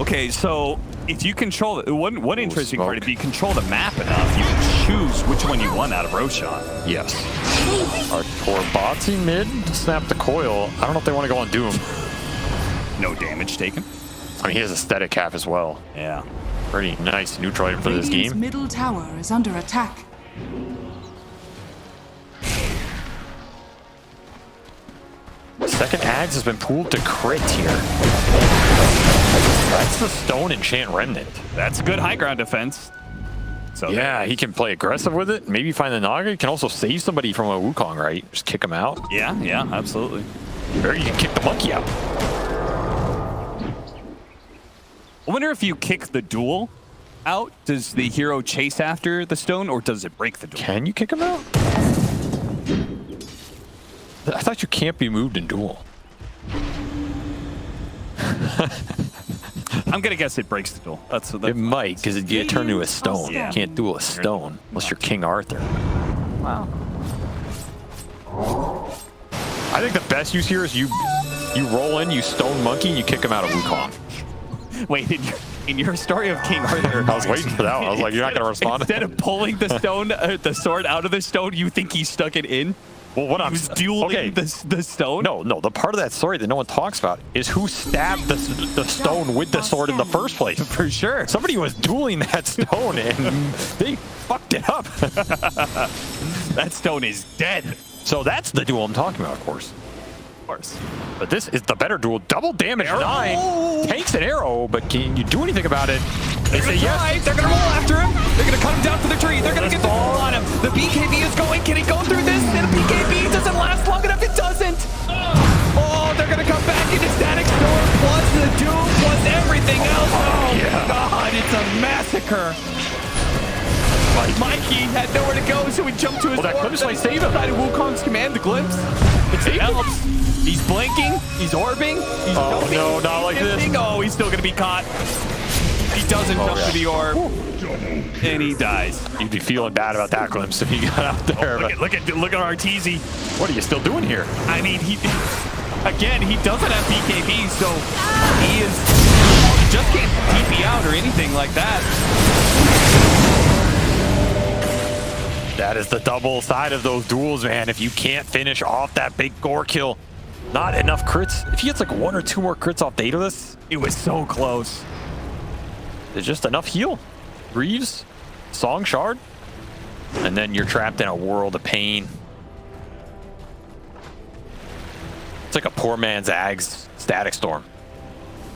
Okay, so if you control one interesting part, if you control the map enough, you can choose which one you want out of Roshan. Yes. Our Torbatsi mid to snap the coil. I don't know if they want to go on Doom. No damage taken. I mean, he has a static cap as well. Yeah. Pretty nice neutral item for this Radiant's game. middle tower is under attack. Second Ags has been pooled to crit here. That's the Stone Enchant Remnant. That's good high ground defense. So yeah, he can play aggressive with it. Maybe find the Naga. He can also save somebody from a Wukong, right? Just kick him out. Yeah, absolutely. Or you can kick the monkey out. I wonder if you kick the duel out, does the hero chase after the stone, or does it break the duel? Can you kick him out? I thought you can't be moved in duel. I'm gonna guess it breaks the duel. That's it might, because it get turned into a stone. Yeah. You can't duel a stone unless you're King Arthur. Wow. I think the best use here is you roll in, you stone monkey, and you kick him out of Wukong. Wait, in your story of King Arthur, I was waiting for that one. I was like, you're not gonna respond. Instead of pulling the stone, the sword out of the stone, you think he stuck it in? Well, what he was dueling the stone? No, the part of that story that no one talks about is who stabbed the stone with the sword in the first place. For sure. Somebody was dueling that stone and they fucked it up. That stone is dead. So that's the duel I'm talking about, of course. Of course. But this is the better duel. Double damage, Arrow. 9. Takes an arrow, but can you do anything about it? They say yes. They're gonna roll after him. They're gonna cut him down to the tree. They're gonna get the ball on him. The BKB is going. Can he go through this? And the BKB doesn't last long enough. It doesn't. Oh, they're gonna come back into static storm plus the doom plus everything else. Oh yeah. God, it's a massacre. Mikey had nowhere to go, so he jumped to his that glimpse might save him. Side of Wukong's command, the glimpse. It helps. He's blinking. He's orbing. He's jumping, no, not like this. shifting. Oh, he's still gonna be caught. He doesn't jump to the orb, and he dies. You'd be feeling bad about that glimpse if he got out there. Oh, look at Arteezy. What are you still doing here? I mean, he doesn't have BKB, so he just can't TP out or anything like that. That is the double side of those duels, man. If you can't finish off that big gore kill, not enough crits. If he gets like 1 or 2 more crits off Daedalus, it was so close. There's just enough heal. Reeves, Song Shard, and then you're trapped in a world of pain. It's like a poor man's Ags Static Storm.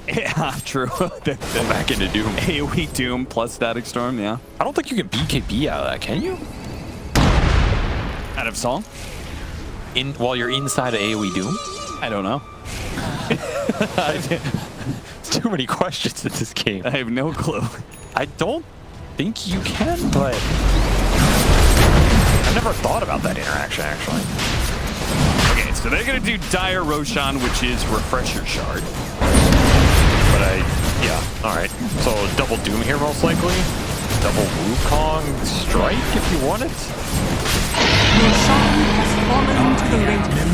Yeah, true. Go back into Doom. AoE Doom plus Static Storm, yeah. I don't think you can BKB out of that, can you? Out of Song? While you're inside of AoE Doom? I don't know. It's too many questions in this game. I have no clue. I don't think you can, but I've never thought about that interaction, actually. Okay, so they're going to do Dire Roshan, which is Refresher Shard. But yeah, all right. So double Doom here, most likely. Double Wukong Strike, if you want it.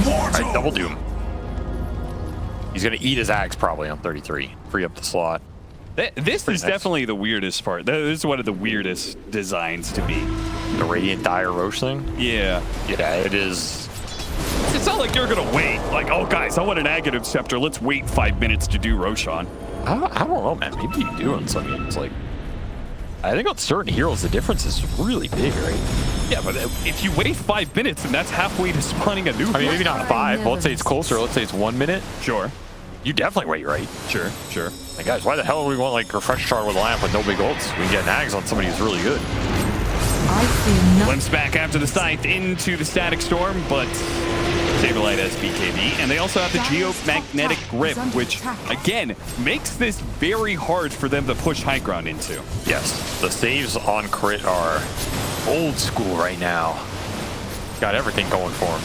All right, double Doom. He's going to eat his axe probably on 33. Free up the slot. This is definitely the weirdest part. This is one of the weirdest designs to be. The Radiant Dire Roche thing? Yeah. Yeah, it is. It's not like you're going to wait. Like, oh, guys, I want an Aghanim Scepter. Let's wait 5 minutes to do Roshan. I don't know, man. Maybe you do in some games. Like, I think on certain heroes, the difference is really big, right? Yeah, but if you wait 5 minutes, and that's halfway to spawning a new. I mean, maybe not 5, but let's say it's closer. Let's say it's 1 minute. Sure. You definitely wait, right? Sure. Like, guys, why the hell do we want, like, Refresh Shard with a lamp with no big ults? We can get nags on somebody who's really good. Glimpse back after the scythe into the Static Storm, but Saberlight has BKB, and they also have the Geomagnetic Grip, which, again, makes this very hard for them to push high ground into. Yes, the saves on crit are old school right now. Got everything going for him.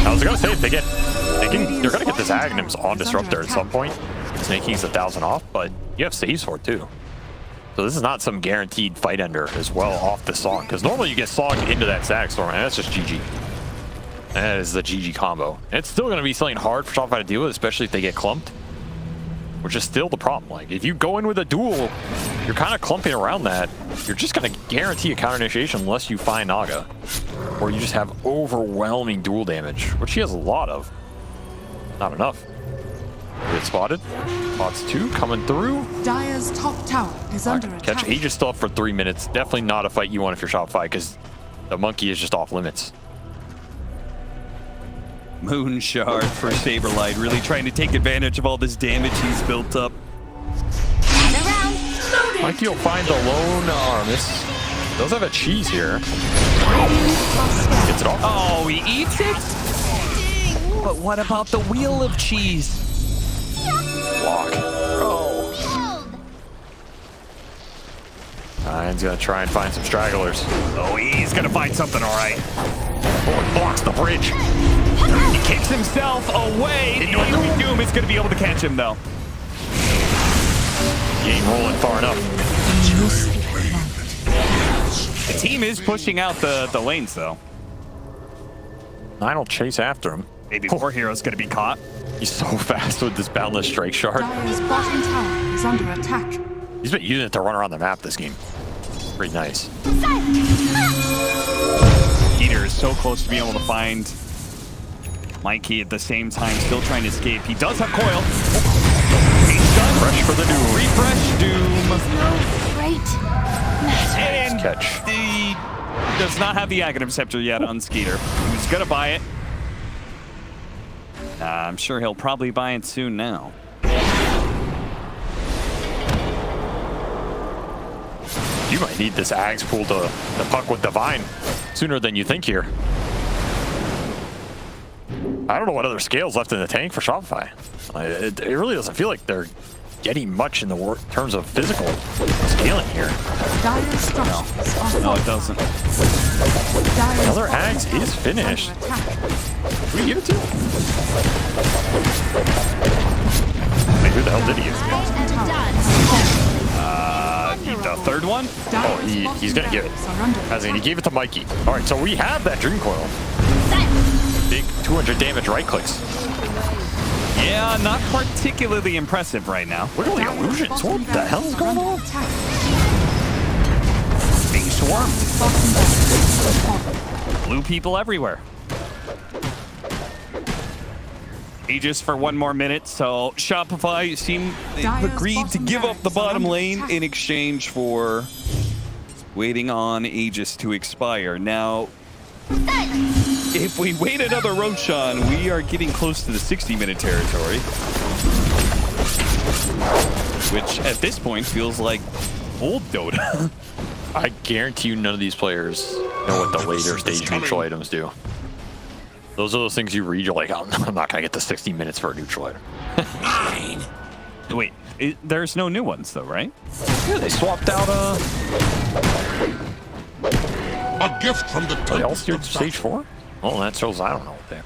I was gonna say if they're gonna get this Aghanims on Disruptor at some point. Snaking's 1,000 off, but you have saves for it too. So this is not some guaranteed fight ender as well off the Song, because normally you get slogged into that Static Storm, and that's just GG. That is the GG combo. And it's still going to be something hard for Shopify to deal with, especially if they get clumped, which is still the problem. Like, if you go in with a duel, you're kind of clumping around that. You're just going to guarantee a counter initiation unless you find Naga, or you just have overwhelming duel damage, which he has a lot of. Not enough. Get spotted. Spots 2 coming through. Dire's top tower is under attack. Catch Aegis stuff for 3 minutes. Definitely not a fight you want if you're Shopify, because the monkey is just off limits. Moon Shard for Saberlight, really trying to take advantage of all this damage he's built up. Mikey will find the lone Armis. Does have a cheese here. Gets it off. Oh, he eats it? But what about the wheel of cheese? Block. Oh. Ryan's gonna try and find some stragglers. Oh, he's gonna find something, all right. Oh, it blocks the bridge. He kicks himself away. AoE Doom is gonna be able to catch him, though. He ain't rolling far enough. The team is pushing out the lanes, though. Nine will chase after him. Maybe War Hero's gonna be caught. He's so fast with this Boundless Strike Shard. Dire's bottom tower is under attack. He's been using it to run around the map this game. Pretty nice. Peter is so close to being able to find Mikey at the same time, still trying to escape. He does have coil. He's done. Refresh for the Doom. Refresh Doom. Great. And catch. he does not have the Aghanim Scepter yet on Skeeter. He was gonna buy it. I'm sure he'll probably buy it soon now. You might need this Ags pool to puck with Divine sooner than you think here. I don't know what other scales left in the tank for Shopify. It really doesn't feel like they're getting much in the terms of physical scaling here. Dire's structures are No, it doesn't. Dire's Another bottom Ags tower is finished. under attack. Who do you give it to? Wait, who the hell did he give it to? The third one? Oh, he's gonna give it. As in, he gave it to Mikey. All right, so we have that Dream Coil. Big 200 damage right clicks. Yeah, not particularly impressive right now. Look at all the illusions. What the hell is going on? Being swarmed. Blue people everywhere. Aegis for one more minute, so Shopify seem they've agreed to give up the bottom lane in exchange for waiting on Aegis to expire. Now, if we wait another Roshan, we are getting close to the 60-minute territory, which at this point feels like old Dota. I guarantee you none of these players know what the later stage neutral items do. Those are those things you read, you're like, oh, I'm not going to get the 60 minutes for a neutral item. Wait, there's no new ones though, right? Yeah, they swapped out A gift from the they all steered stage 4? Oh, that shows I don't know what they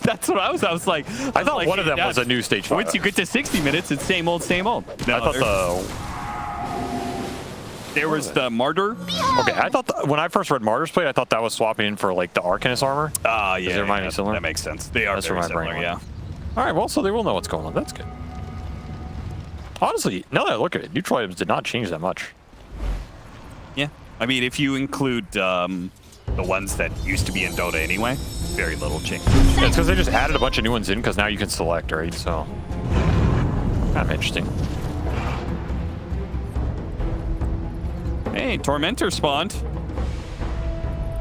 That's what I was like. I thought one of them was a new stage 5. Once you get to 60 minutes, it's same old, same old. No, I thought there was the Martyr. Okay, I thought when I first read Martyr's Plate, I thought that was swapping in for like the Arcanist armor. Ah, yeah. They remind me similar? That makes sense. They are That's very where my brain similar, went. yeah. All right, well, so they will know what's going on. That's good. Honestly, now that I look at it, neutral items did not change that much. Yeah. I mean, if you include the ones that used to be in Dota anyway, very little change. Yeah, it's because they just added a bunch of new ones in because now you can select, right? So, kind of interesting. Hey, Tormentor spawned.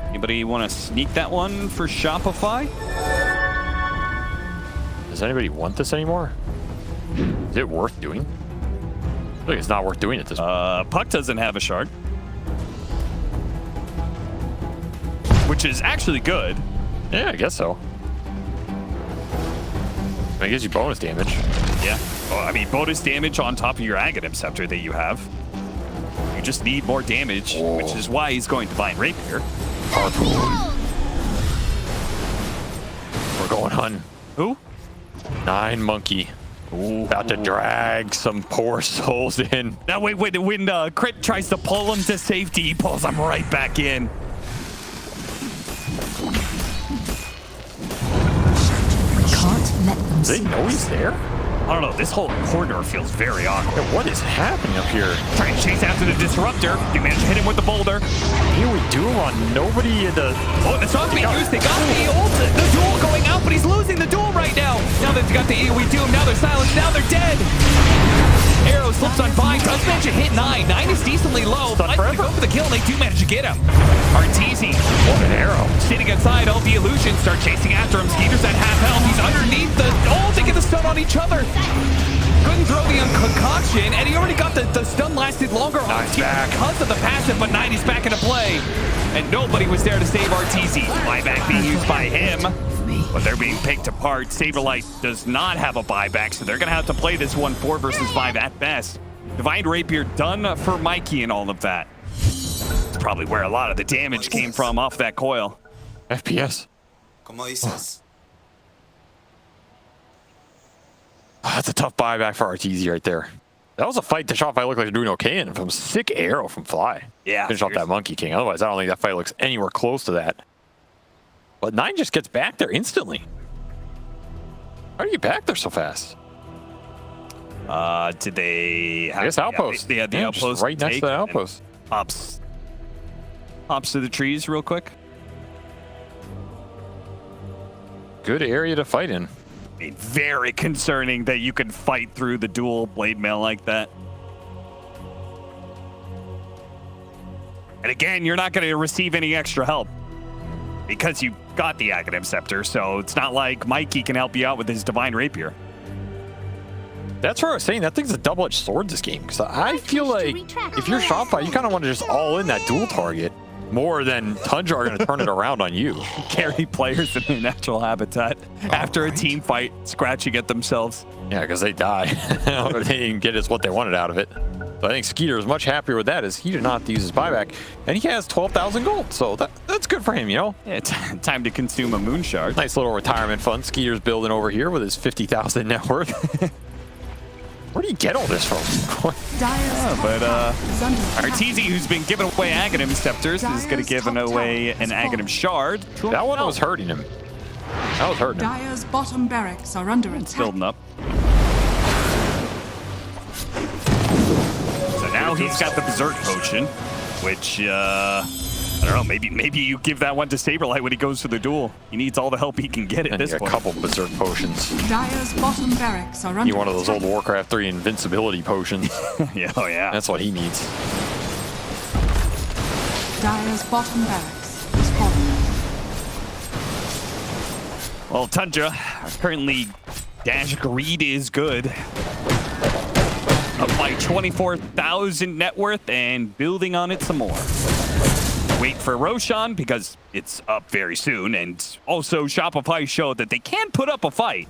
Anybody want to sneak that one for Shopify? Does anybody want this anymore? Is it worth doing? I feel like it's not worth doing at this point. Puck doesn't have a shard, which is actually good. Yeah, I guess so. It gives you bonus damage. Yeah. Well, I mean, bonus damage on top of your Aghanim Scepter that you have. You just need more damage, which is why he's going to buy Rapier. We're going on. Who? 9 Monkey. Ooh. About to drag some poor souls in. Now, wait, when Crit tries to pull him to safety, he pulls him right back in. Can't let them Do they know he's there? I don't know. This whole corridor feels very awkward. Yeah, what is happening up here? Trying to chase after the Disruptor. You manage to hit him with the boulder. Here we do on nobody in the... Oh, it's not being used. They got the duel going out, but he's losing the duel right now. Now they've got the AoE Doom. Now they're silenced. Now they're dead. Arrow slips on Vine. Does manage to hit 9. 9 is decently low. But to go for the kill, and they do manage to get him. Arteezy. What an arrow. Sitting outside, all the illusions start chasing after him. Skeeter's at half health. He's underneath the... Oh, they get the stun on each other. Couldn't throw the concoction, and he already got the stun lasted longer on his team because of the passive, but 90's back into play. And nobody was there to save Arteezy. Buyback being used by him, but they're being picked apart. Saberlight does not have a buyback, so they're going to have to play this one 4 versus 5 at best. Divine Rapier done for Mikey and all of that. It's probably where a lot of the damage came from off that coil. FPS. That's a tough buyback for RTZ right there. That was a fight that Shopify looked like they're doing okay in. From sick arrow from Fly. Yeah. Finish off that Monkey King. Otherwise, I don't think that fight looks anywhere close to that. But 9 just gets back there instantly. How do you back there so fast? Did they have, I guess outpost. They had the outpost right next to the outpost. Pops to the trees real quick. Good area to fight in. I mean, very concerning that you can fight through the dual blade mail like that. And again, you're not going to receive any extra help because you got the Aghanim Scepter, so it's not like Mikey can help you out with his Divine Rapier. That's what I was saying. That thing's a double-edged sword this game. Because I feel like if you're Shopify, you kind of want to just all in that dual target more than Tundra are going to turn it around on you. Carry players in their natural habitat after a team fight, scratching at themselves. Yeah, because they die. They didn't get us what they wanted out of it. So I think Skeeter is much happier with that as he did not have to use his buyback. And he has 12,000 gold, so that's good for him, you know? Yeah, time to consume a moon shard. Nice little retirement fund Skeeter's building over here with his 50,000 net worth. Where do you get all this from? RTZ, who's been giving away Aghanim Scepters, is going to give away an Aghanim Shard. That one was hurting him. That was hurting him. Dyer's bottom barracks are under attack. It's building up. So now he's got the Berserk Potion, which, I don't know, maybe you give that one to Saberlight when he goes to the duel. He needs all the help he can get at this point. A couple Berserk Potions. Dyer's bottom barracks are under Need one of those old Warcraft 3 invincibility potions. Yeah, oh yeah. That's what he needs. Dyer's bottom barracks is falling. Well, Tundra, currently dash greed is good. Up by 24,000 net worth and building on it some more. Wait for Roshan because it's up very soon, and also Shopify showed that they can put up a fight.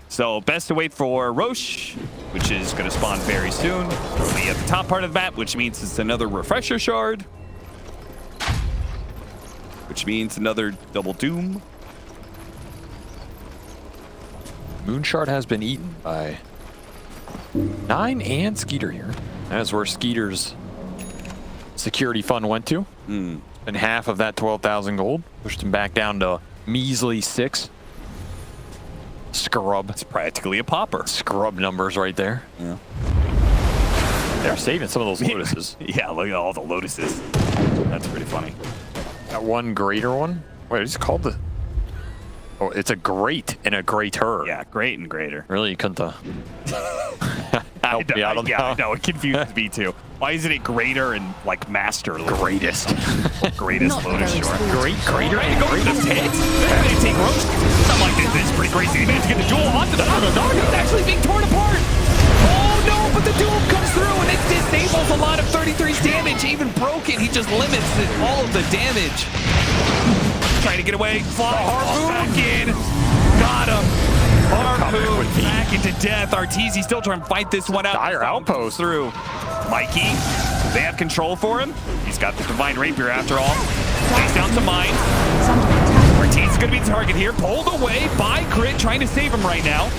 So best to wait for Roche, which is going to spawn very soon. It'll be at the top part of the map, which means it's another refresher shard, which means another double doom. Moon Shard has been eaten by 9 and Skeeter here. That's where Skeeter's security fund went to. And half of that 12,000 gold pushed him back down to measly 6. Scrub. It's practically a pauper. Scrub numbers right there. Yeah. They're saving some of those lotuses. Yeah, look at all the lotuses. That's pretty funny. That one greater one? Wait, it's called the... Oh, it's a great and a greater. Yeah, great and greater. Really, you couldn't help me out on that? Yeah, no, it confuses me too. Why isn't it greater and like master? Greatest. Greatest lotus short. Greater and go to the pit. They take Roche. Something like this is pretty crazy. They managed to get the duel onto the Naga. It's actually being torn apart. Oh no, but the duel comes through and it disables a lot of 33's damage. Even broken, he just limits all of the damage. Trying to get away. Fly harpoon back in. Got him. Harpoon back into death. RTZ still trying to fight this one out. Dire outpost through. Mikey, they have control for him. He's got the Divine Rapier after all. Takes down some mines. RTZ is going to be the target here. Pulled away by Crit, trying to save him right now.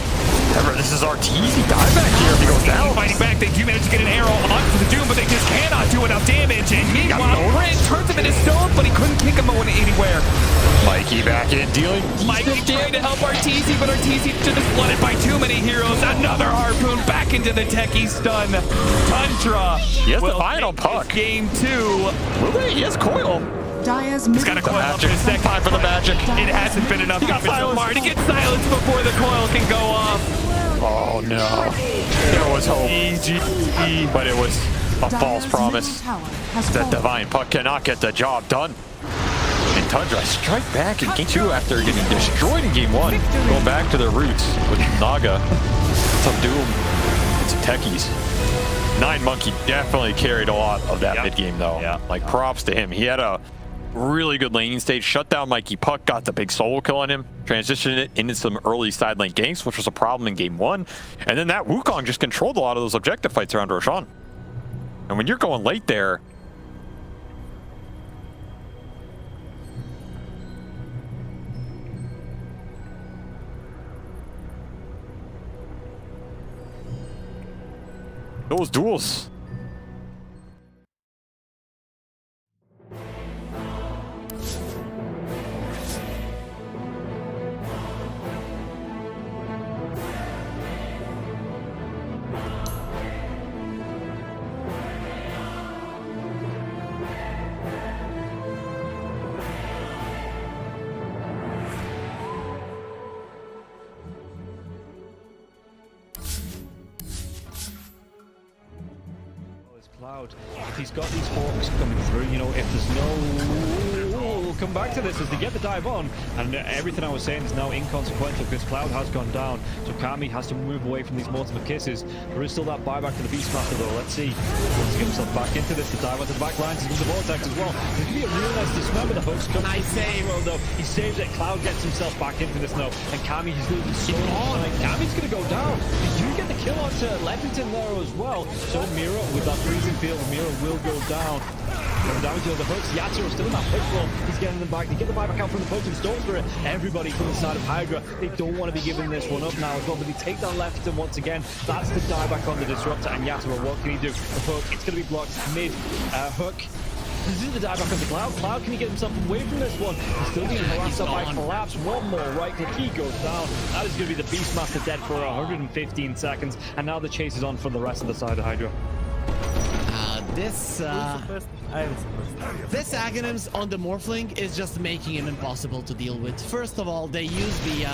Remember, this is RTZ. Die back here if he goes down. Fighting back. They do manage to get an arrow onto the Doom, but they just cannot do enough damage. And meanwhile, Crit turns him into stone, but he couldn't kick him anywhere. Mikey back in, dealing. Mikey trying to help RTZ, but RTZ just flooded by too many heroes. Another harpoon back into the techie stun. Tundra. He has the final puck. Game 2. He has coil. He's got a coil up in a second. Time for the magic. It hasn't been enough time so far to get silenced before the coil can go off. Oh no. There was hope. EG. But it was a false promise. The Divine Puck cannot get the job done. And Tundra strike back in Game 2 after getting destroyed in Game 1. Going back to their roots with Naga, some Doom, and some Techies. 9 Monkey definitely carried a lot of that mid game though. Yeah. Like props to him. He had a really good laning stage, shut down Mikey Puck, got the big solo kill on him, transitioned it into some early side lane ganks, which was a problem in Game 1. And then that Wukong just controlled a lot of those objective fights around Roshan. And when you're going late there, those duels. Cloud, if he's got these hawks coming through, you know, if there's no... we'll come back to this as they get the dive on, and everything I was saying is now inconsequential because Cloud has gone down, so Kami has to move away from these multiple kisses. There is still that buyback to the Beastmaster though. Let's see. He wants to get himself back into this. The dive onto the back lines into the vortex as well. There's going to be a real nice dismember. The hooks come. Nice save though. He saves it. Cloud gets himself back into this now, and Kami, he's losing so much. Kami's going to go down. They do get the kill onto Leppington there as well. So Mira with that freezing field, Mira will go down. Coming down to the hooks. Yatsuo still in that push wall. He's getting them back. They get the buyback out from the poach and Storm Spirit. Everybody from the side of Hydra. They don't want to be giving this one up now as well, but they take down Leppington once again. That's the dieback on the Disruptor, and Yatsuo, what can he do? The poke, it's going to be blocked mid hook. This is the dieback on the Cloud. Cloud, can he get himself away from this one? He's still being harassed by Collapse. One more right click, he goes down. That is going to be the Beastmaster dead for 115 seconds, and now the chase is on for the rest of the side of Hydra. This Aghanims on the Morphling is just making him impossible to deal with. First of all, they use the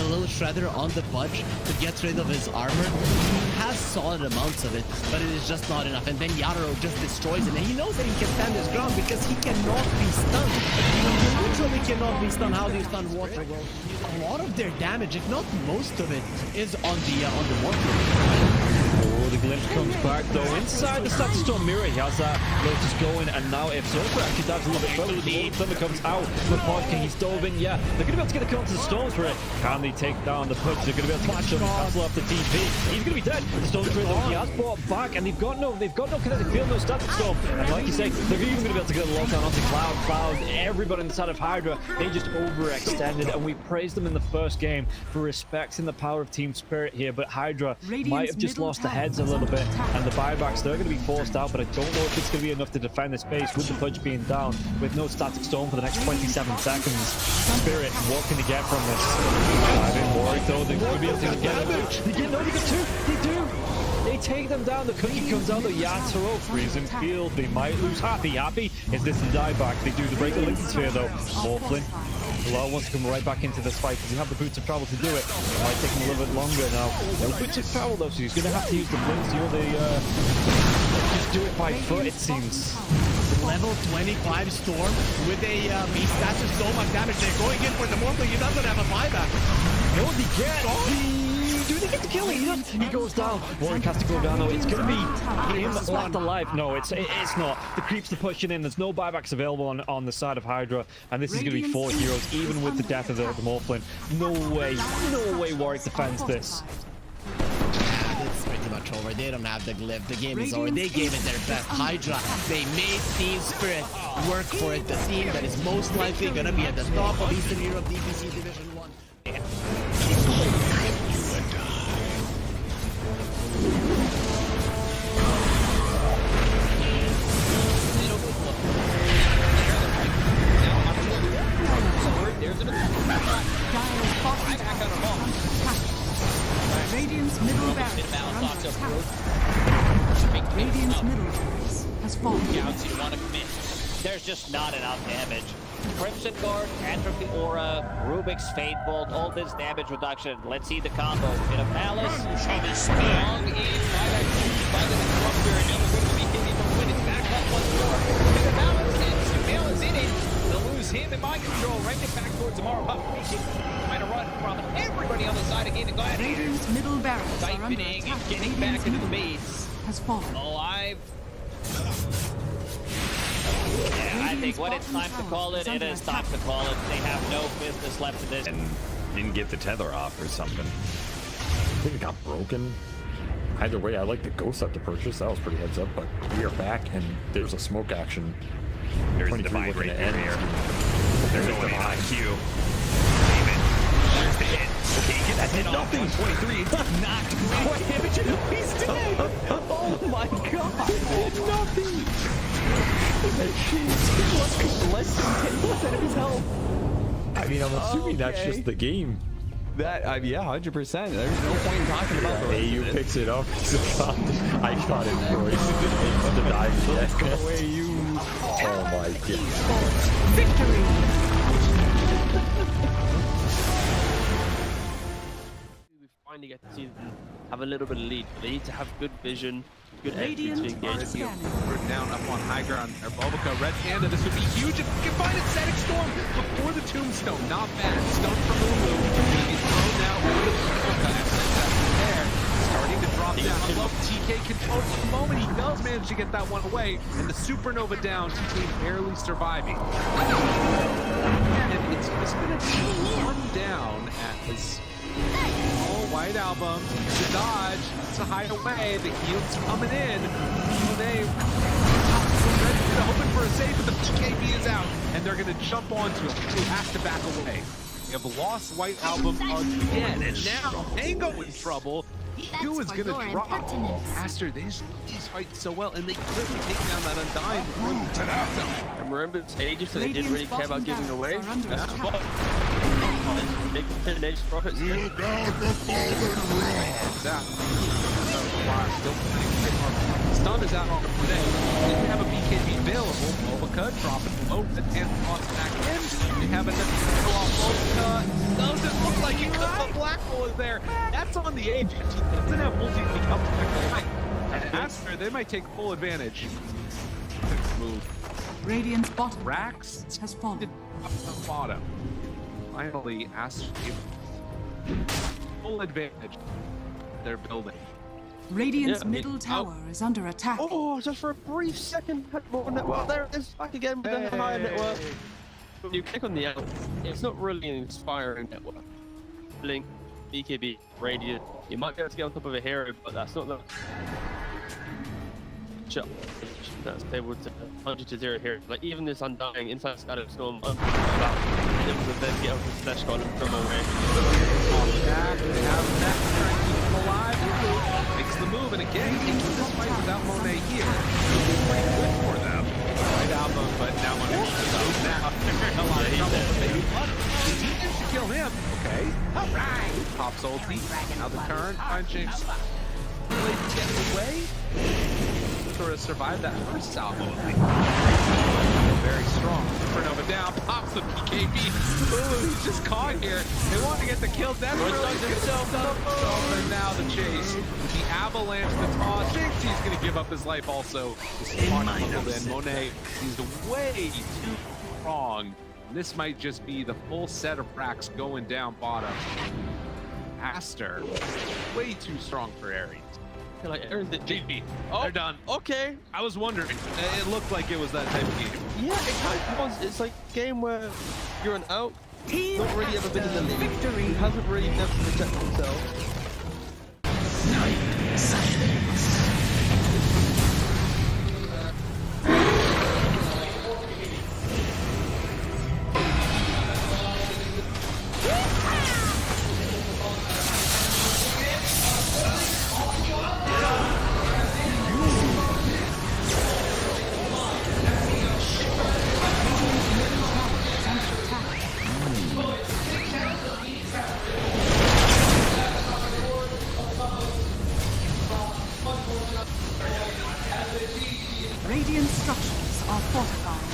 little shredder on the Pudge to get rid of his armor. He has solid amounts of it, but it is just not enough. And then Yatoro just destroys it, and he knows that he can stand his ground because he cannot be stunned. He literally cannot be stunned. How do you stun water? Well, a lot of their damage, if not most of it, is on the Morphling. Oh, the glimpse comes back though. Inside the Static Storm Mirror, he has that Lotus going, and now if Zofra actually dives a little bit further with the Water Thunder comes out from Podking, he's dove in, yeah. They're going to be able to get the kill onto the Storm Spirit. Can they take down the Pudge? They're going to be able to catch him and cancel off the TP. He's going to be dead. The Storm Spirit though, he has brought back, and they've got no kinetic field, no Static Storm. And like you say, they're even going to be able to get a lockdown onto Cloud, everybody inside of Hydra. They just overextended, and we praised them in the first game for respecting the power of Team Spirit here, but Hydra might have just lost the heads a little bit, and the buybacks, they're going to be forced out, but I don't know if it's going to be enough to defend this base with the Pudge being down, with no Static Storm for the next 27 seconds. Spirit, what can they get from this? I've been worried though, they're going to be able to get it. They get two, they do! They take them down, the cookie comes out, the Yatoro, freezing field, they might lose. Happy, is this the dieback? They do the break the Lincoln Sphere though. Morphling. Law wants to come right back into this fight because he have the boots of travel to do it. It might take him a little bit longer now. No boots of travel though, so he's going to have to use the blinks. You know, they just do it by foot, it seems. Level 25 Storm with a beast. That's just so much damage. They're going in for the Morphling. He doesn't have a buyback. No, they get. Do they get the kill? He goes down. Warwick has to go down though. It's going to be him left alive. No, it's not. The creeps are pushing in. There's no buybacks available on the side of Hydra, and this is going to be 4 heroes, even with the death of the Morphling. No way Warwick defends this. It's pretty much over. They don't have the glyph. The game is over. They gave it their best. Hydra, they made Team Spirit work for it. The team that is most likely going to be at the top of Eastern Europe DPC Division 1. Radiant's middle barracks Radiant's middle barracks has fallen. Gauzy want to commit. There's just not enough damage. Crimson Guard, Atrophy Aura, Rubik's Fate Bolt, all this damage reduction. Let's see the combo. Bit of Malice. Shall be strong in by the Disruptor, and now they're going to be hitting the win. It's back up once more. Bit of Malice, and Sumail is in it. They'll lose him in mind control. Right it back towards Tomorrow. Trying to run from everybody on the side of Gaimin Gladiators. Radiant's middle barracks are under siphoning attack. and getting back into the base. Has fallen. Alive. Yeah, I think when it's time to call it, it is time to call it. They have no business left in this. And didn't get the tether off or something. I think it got broken. Either way, I like the ghost up to purchase. That was pretty heads up, but we are back and there's a smoke action. There's a 23 divide looking right to end. here. They're going in iG. Gaimin. There's the hit. Okay, get that hit off. 123. Knocked. What damage? He's dead. Oh my god! Nothing! Less than 10% of his health. I mean, I'm assuming that's just the game. That, yeah, 100%. There's no point in talking about the AU picks it up. I got it, bro. He's to die yet. Go away, you. Oh my god. Victory! We finally get to see them have a little bit of lead, but they need to have good vision, good execution to engage. We're down up on high ground. Or Bulbica, red panda. This would be huge if we can find a Static Storm before the tombstone. Not bad. Stone from Lulu. He's thrown now over the Bulbica. There. Starting to drop down. I love TK control for the moment. He does manage to get that one away. And the supernova down. TK barely surviving. And it's just going to be one down as White Album, it's a dodge, it's a hideaway, the heal's coming in. They hoping for a save, but the PKB is out, and they're going to jump onto him. He has to back away. They have lost White Album again, and now Tango in trouble. Who is going to drop? Aster, these fight so well, and they quickly take down that Undying. And remember, it's ages, so they didn't really care about giving away. Big teenage profits here. Stun is out on the play. They have a BKB available. Bulbica dropping low, the 10 toss back in. They have a kill off Bulbica. Doesn't look like it because the black hole is there. That's on the agent. He doesn't have multi become back. And Aster, they might take full advantage. Move. Radiant's bottom Rax has fallen. Up the bottom. Finally, Aster full advantage. They're building. Radiant's middle tower is under attack. Oh, just for a brief second, had more network. There it is, back again with the higher network. When you click on the L, it's not really an inspiring network. Blink, BKB, Radiant. You might be able to get on top of a hero, but that's not the that's able to 100-0 here. Like even this Undying inside Static Storm, able to then get up to Slash God and from away. They have that trying to keep him alive. Makes the move, and again, into this fight without Monet here. It's pretty good for them. Right album, but now Monet is now. They're in a lot of trouble. Maybe the team should kill him. Okay. Alright. Pops ulti. Now the turn. Punching. Getting away. Sort of survived that first salvo. Very strong. Supernova down, pops the PKB. Ooh, he's just caught here. They want to get the kill. That's really himself. And now the chase. The avalanche, the toss. Thinks he's going to give up his life also. Monet is way too strong. This might just be the full set of racks going down bottom. Aster, way too strong for Ares. Like Ares did GP. Oh, they're done. Okay. I was wondering. It looked like it was that type of game. Yeah, it kind of was. It's like a game where you're an out, not really ever been in the league. Victory. He hasn't really never protected himself. Radiant structures are fortified.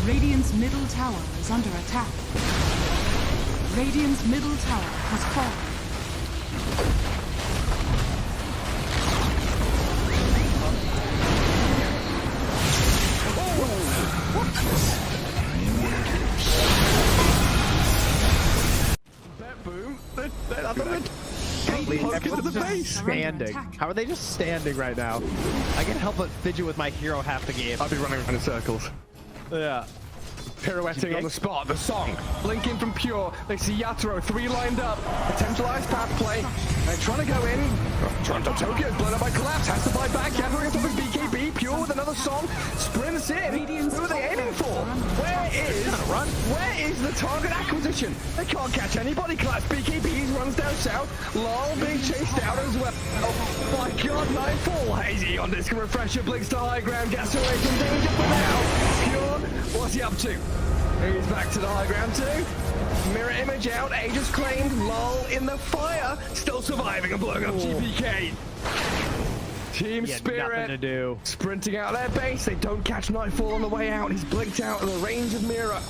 Radiant's middle tower is under attack. Radiant's middle tower has fallen. That boom. Standing. How are they just standing right now? I can't help but fidget with my hero half the game. I'll be running around in circles. Yeah. Pirouetting on the spot, the song. Blinking from Pure. They see Yatoro, 3 lined up. Potential ice path play. They're trying to go in. Toronto Tokyo blown up by Collapse. Has to fight back. Yatoro gets off his BKB. Pure with another song. Sprints in. Who are they aiming for? Where is the target acquisition? They can't catch anybody. Collapse BKBs runs down south. Lol being chased out as well. Oh my god, Nightfall. Hazy on this refresher. Blinks to high ground. Gets away from danger for now. Pure. What's he up to? He's back to the high ground too. Mirror image out. Aegis claimed. Lol in the fire. Still surviving and blowing up GPK. Team Spirit nothing to do. Sprinting out their base. They don't catch Nightfall on the way out. He's blinked out of the range of Mirror.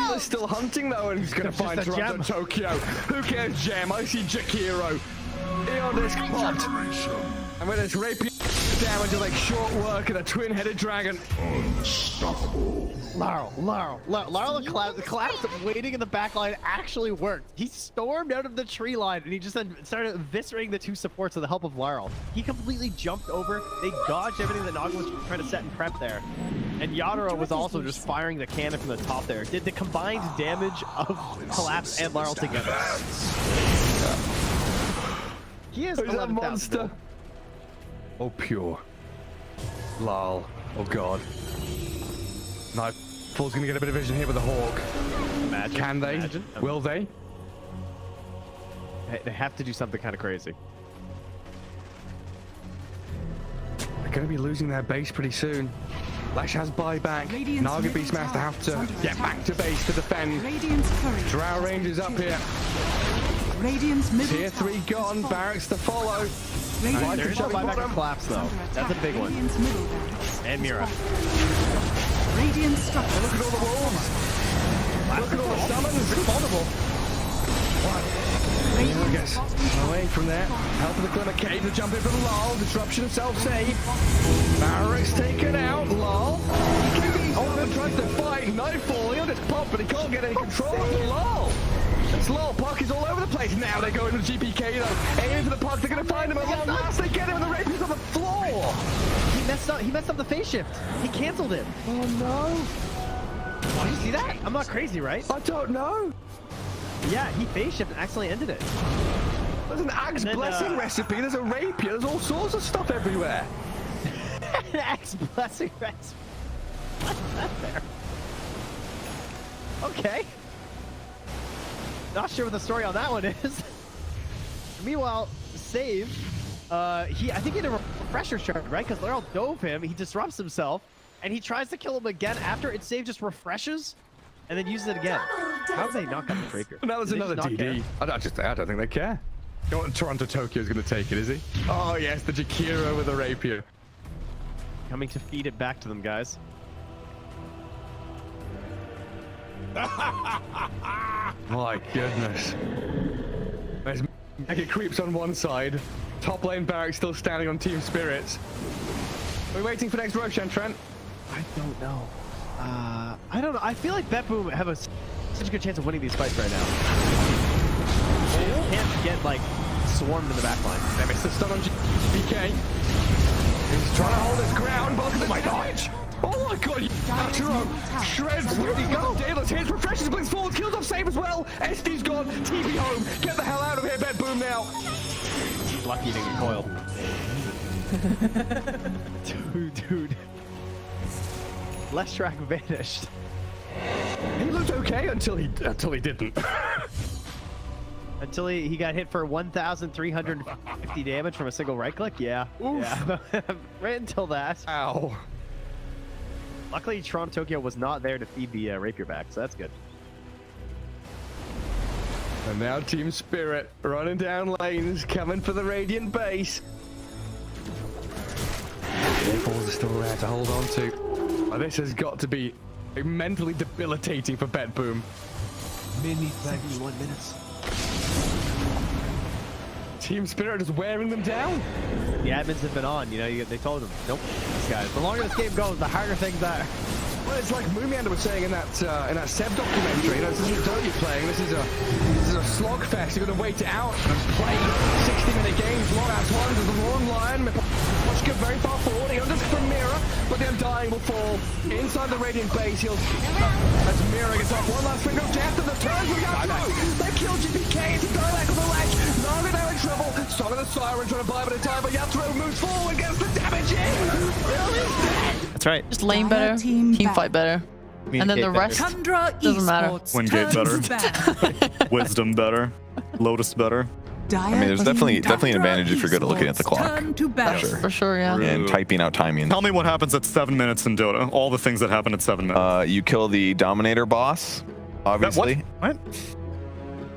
They're still hunting though, and he's going to find Toronto Tokyo. Who cares, Gem? I see Jakiro. Eon disc popped. And with his rapier damage is like short work and a twin-headed dragon. Unstoppable. Laurel, the collapse waiting in the back line actually worked. He stormed out of the tree line and he just then started eviscerating the 2 supports with the help of Laurel. He completely jumped over. They dodged everything that Naga was trying to set and prep there. And Yatoro was also just firing the cannon from the top there. Did the combined damage of Collapse and Laurel together. He is 11,000. Monster. Oh, Pure. Lol. Oh, God. Nightfall's going to get a bit of vision here with the Hawk. Imagine. Can they? Imagine. Will they? They have to do something kind of crazy. They're going to be losing their base pretty soon. Lash has buyback. Naga Beastmaster have to get back to base to defend. Drow Rangers up here. Tier 3 gone. Barracks to follow. There is no buyback and collapse though. That's a big one. And Mira. Radiant structure. Look at all the wolves. Look at all the summons. It's vulnerable. Mira gets away from there. Help of the Glimmer Cave to jump in from Lol. Disruption of self-save. Barracks taken out. Lol. Ultimate tries to fight. Nightfall. He'll just pop, but he can't get any control of Lol. It's Lol. Puck is all over the place. Now they go into the GPK though. Aiming for the puck. They're going to find him at long last. They get him and the rapier's on the floor. He messed up the phase shift. He canceled it. Oh no. Did you see that? I'm not crazy, right? I don't know. Yeah, he phase shift and accidentally ended it. There's an Axe Blessing recipe. There's a rapier. There's all sorts of stuff everywhere. An Axe Blessing recipe. What's that there? Okay. Not sure what the story on that one is. Meanwhile, Save, I think he had a refresher shard, right? Because Laurel dove him, he disrupts himself, and he tries to kill him again after it Save just refreshes, and then uses it again. How did they not got the rapier? Now there's another DD. I don't think they care. You know what, Toronto Tokyo's going to take it, is he? Oh yes, the Jakiro with a rapier. Coming to feed it back to them, guys. My goodness. There's Mega creeps on one side. Top lane Barracks still standing on Team Spirits. Are we waiting for next Roshan, Trent? I don't know. I don't know. I feel like BetBoom have such a good chance of winning these fights right now. They can't get like swarmed in the back line. They missed the stun on GPK. He's trying to hold his ground, but look at my dodge. Oh my god, Yatoro shreds. Where'd he go? Daedalus hits, refreshes, blinks forward, kills off Save as well. SD's gone, TP home. Get the hell out of here, BetBoom now. He's lucky he didn't get coiled. Dude. Leshrac vanished. He looked okay until he didn't. Until he got hit for 1,350 damage from a single right click? Yeah. Oof. Yeah. Right until that. Ow. Luckily, Toronto Tokyo was not there to feed the rapier back, so that's good. And now Team Spirit running down lanes, coming for the Radiant base. Falls are still there to hold on to. Oh, this has got to be mentally debilitating for BetBoom. 71 minutes. Team Spirit is wearing them down. The admins have been on, you know, they told them, nope, these guys. The longer this game goes, the harder things are. Well, it's like Moomiander was saying in that Seb documentary. You know, this isn't Dota playing. This is a slogfest. You're gonna wait it out and play 60-minute games, long ass ones. There's a long line. Watch get very far forward. He unders from Mira, but the Undying will fall inside the Radiant base. He'll as Mira gets off one last ring of death, and the turns will get through. They kill GPK into Dialect on the ledge. Naga now in trouble. Song of the Siren trying to buy a bit of time, but Yatro moves forward, gets the damage in. Bill is dead. That's right. Just lane better, team fight better. And then the rest doesn't matter. Wingate better. Wisdom better. Lotus better. I mean, there's definitely an advantage if you're good at looking at the clock. For sure, yeah. And typing out timing. Tell me what happens at 7 minutes in Dota. All the things that happen at 7 minutes. You kill the Dominator boss, obviously. What?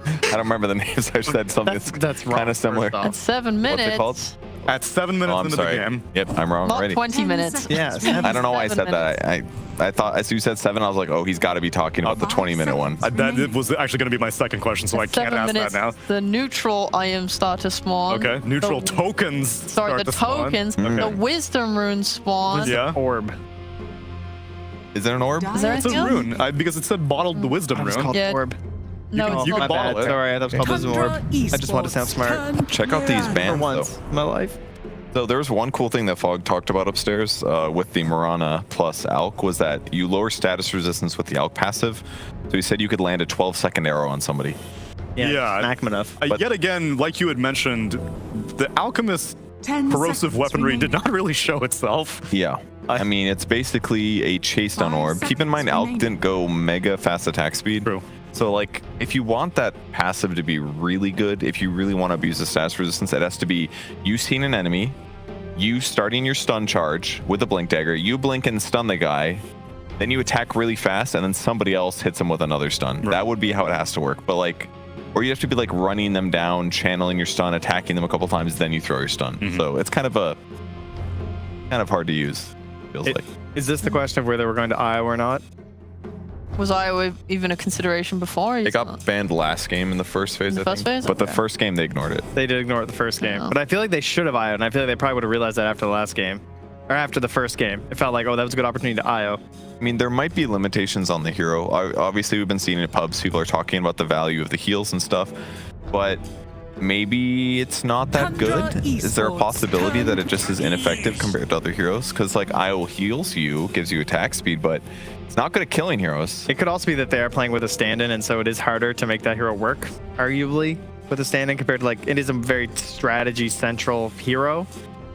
I don't remember the names. I said something that's kind of similar. At 7 minutes. What's it called? At 7 minutes into the game. Yep, I'm wrong Not already. 20 minutes. Yeah. I don't know why I said that. I thought as you said 7, I was like, oh, he's got to be talking about the 20-minute one. That was actually going to be my second question, so I can't ask that now. The neutral IM start to spawn. Okay, neutral tokens. Sorry, the tokens. The wisdom runes spawn. Yeah. Orb. Is there an orb? Is there it's a rune because it said bottled the wisdom rune. Called orb. No, you can bottle it. Sorry, I thought it was called wisdom orb. I just want to sound smart. Check out these bands, For once though. in my life. So there's one cool thing that Fog talked about upstairs with the Mirana plus Alk was that you lower status resistance with the Alk passive. So he said you could land a 12-second arrow on somebody. Yeah. Smack him enough. Yet again, like you had mentioned, the Alchemist corrosive weaponry did not really show itself. Yeah. I mean, it's basically a chase down orb. Keep in mind, Alk didn't go mega fast attack speed. True. So, like, if you want that passive to be really good, if you really want to abuse the status resistance, it has to be you seeing an enemy, you starting your stun charge with a blink dagger, you blink and stun the guy, then you attack really fast, and then somebody else hits him with another stun. Right. That would be how it has to work. But, like, or you have to be, like, running them down, channeling your stun, attacking them a couple times, then you throw your stun. So it's kind of hard to use, feels like. Is this the question of whether we're going to Iowa or not? Was Iowa even a consideration before? It got banned last game in the first phase, I think. Phase? But the first game, they ignored it. They did ignore it the first game. But I feel like they should have IO, and I feel like they probably would have realized that after the last game. Or after the first game. It felt like, oh, that was a good opportunity to IO. I mean, there might be limitations on the hero. Obviously, we've been seeing in pubs, people are talking about the value of the heals and stuff. But maybe it's not that good. Is there a possibility that it just is ineffective compared to other heroes? Because, like, IO heals you, gives you attack speed, but it's not good at killing heroes. It could also be that they are playing with a stand-in, and so it is harder to make that hero work, arguably, with a stand-in compared to, like, it is a very strategy-central hero.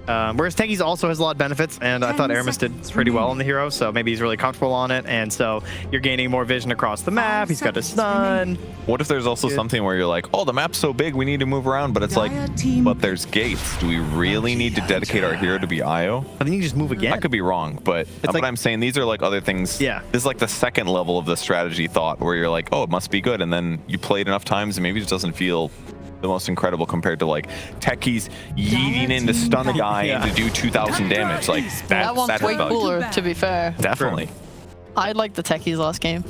Whereas Techies also has a lot of benefits, and I thought Aramis did pretty well on the hero, so maybe he's really comfortable on it, and so you're gaining more vision across the map. He's got a stun. What if there's also something where you're like, oh, the map's so big, we need to move around, but it's like, but there's gates. Do we really need to dedicate our hero to be IO? I think you just move again. I could be wrong, but what I'm saying, these are like other things. Yeah. This is like the second level of the strategy thought where you're like, oh, it must be good, and then you play it enough times and maybe it just doesn't feel the most incredible compared to like Techies yeeting in to stun a guy and to do 2,000 damage. Like that one's way cooler, to be fair. Definitely. I liked the Techies last game.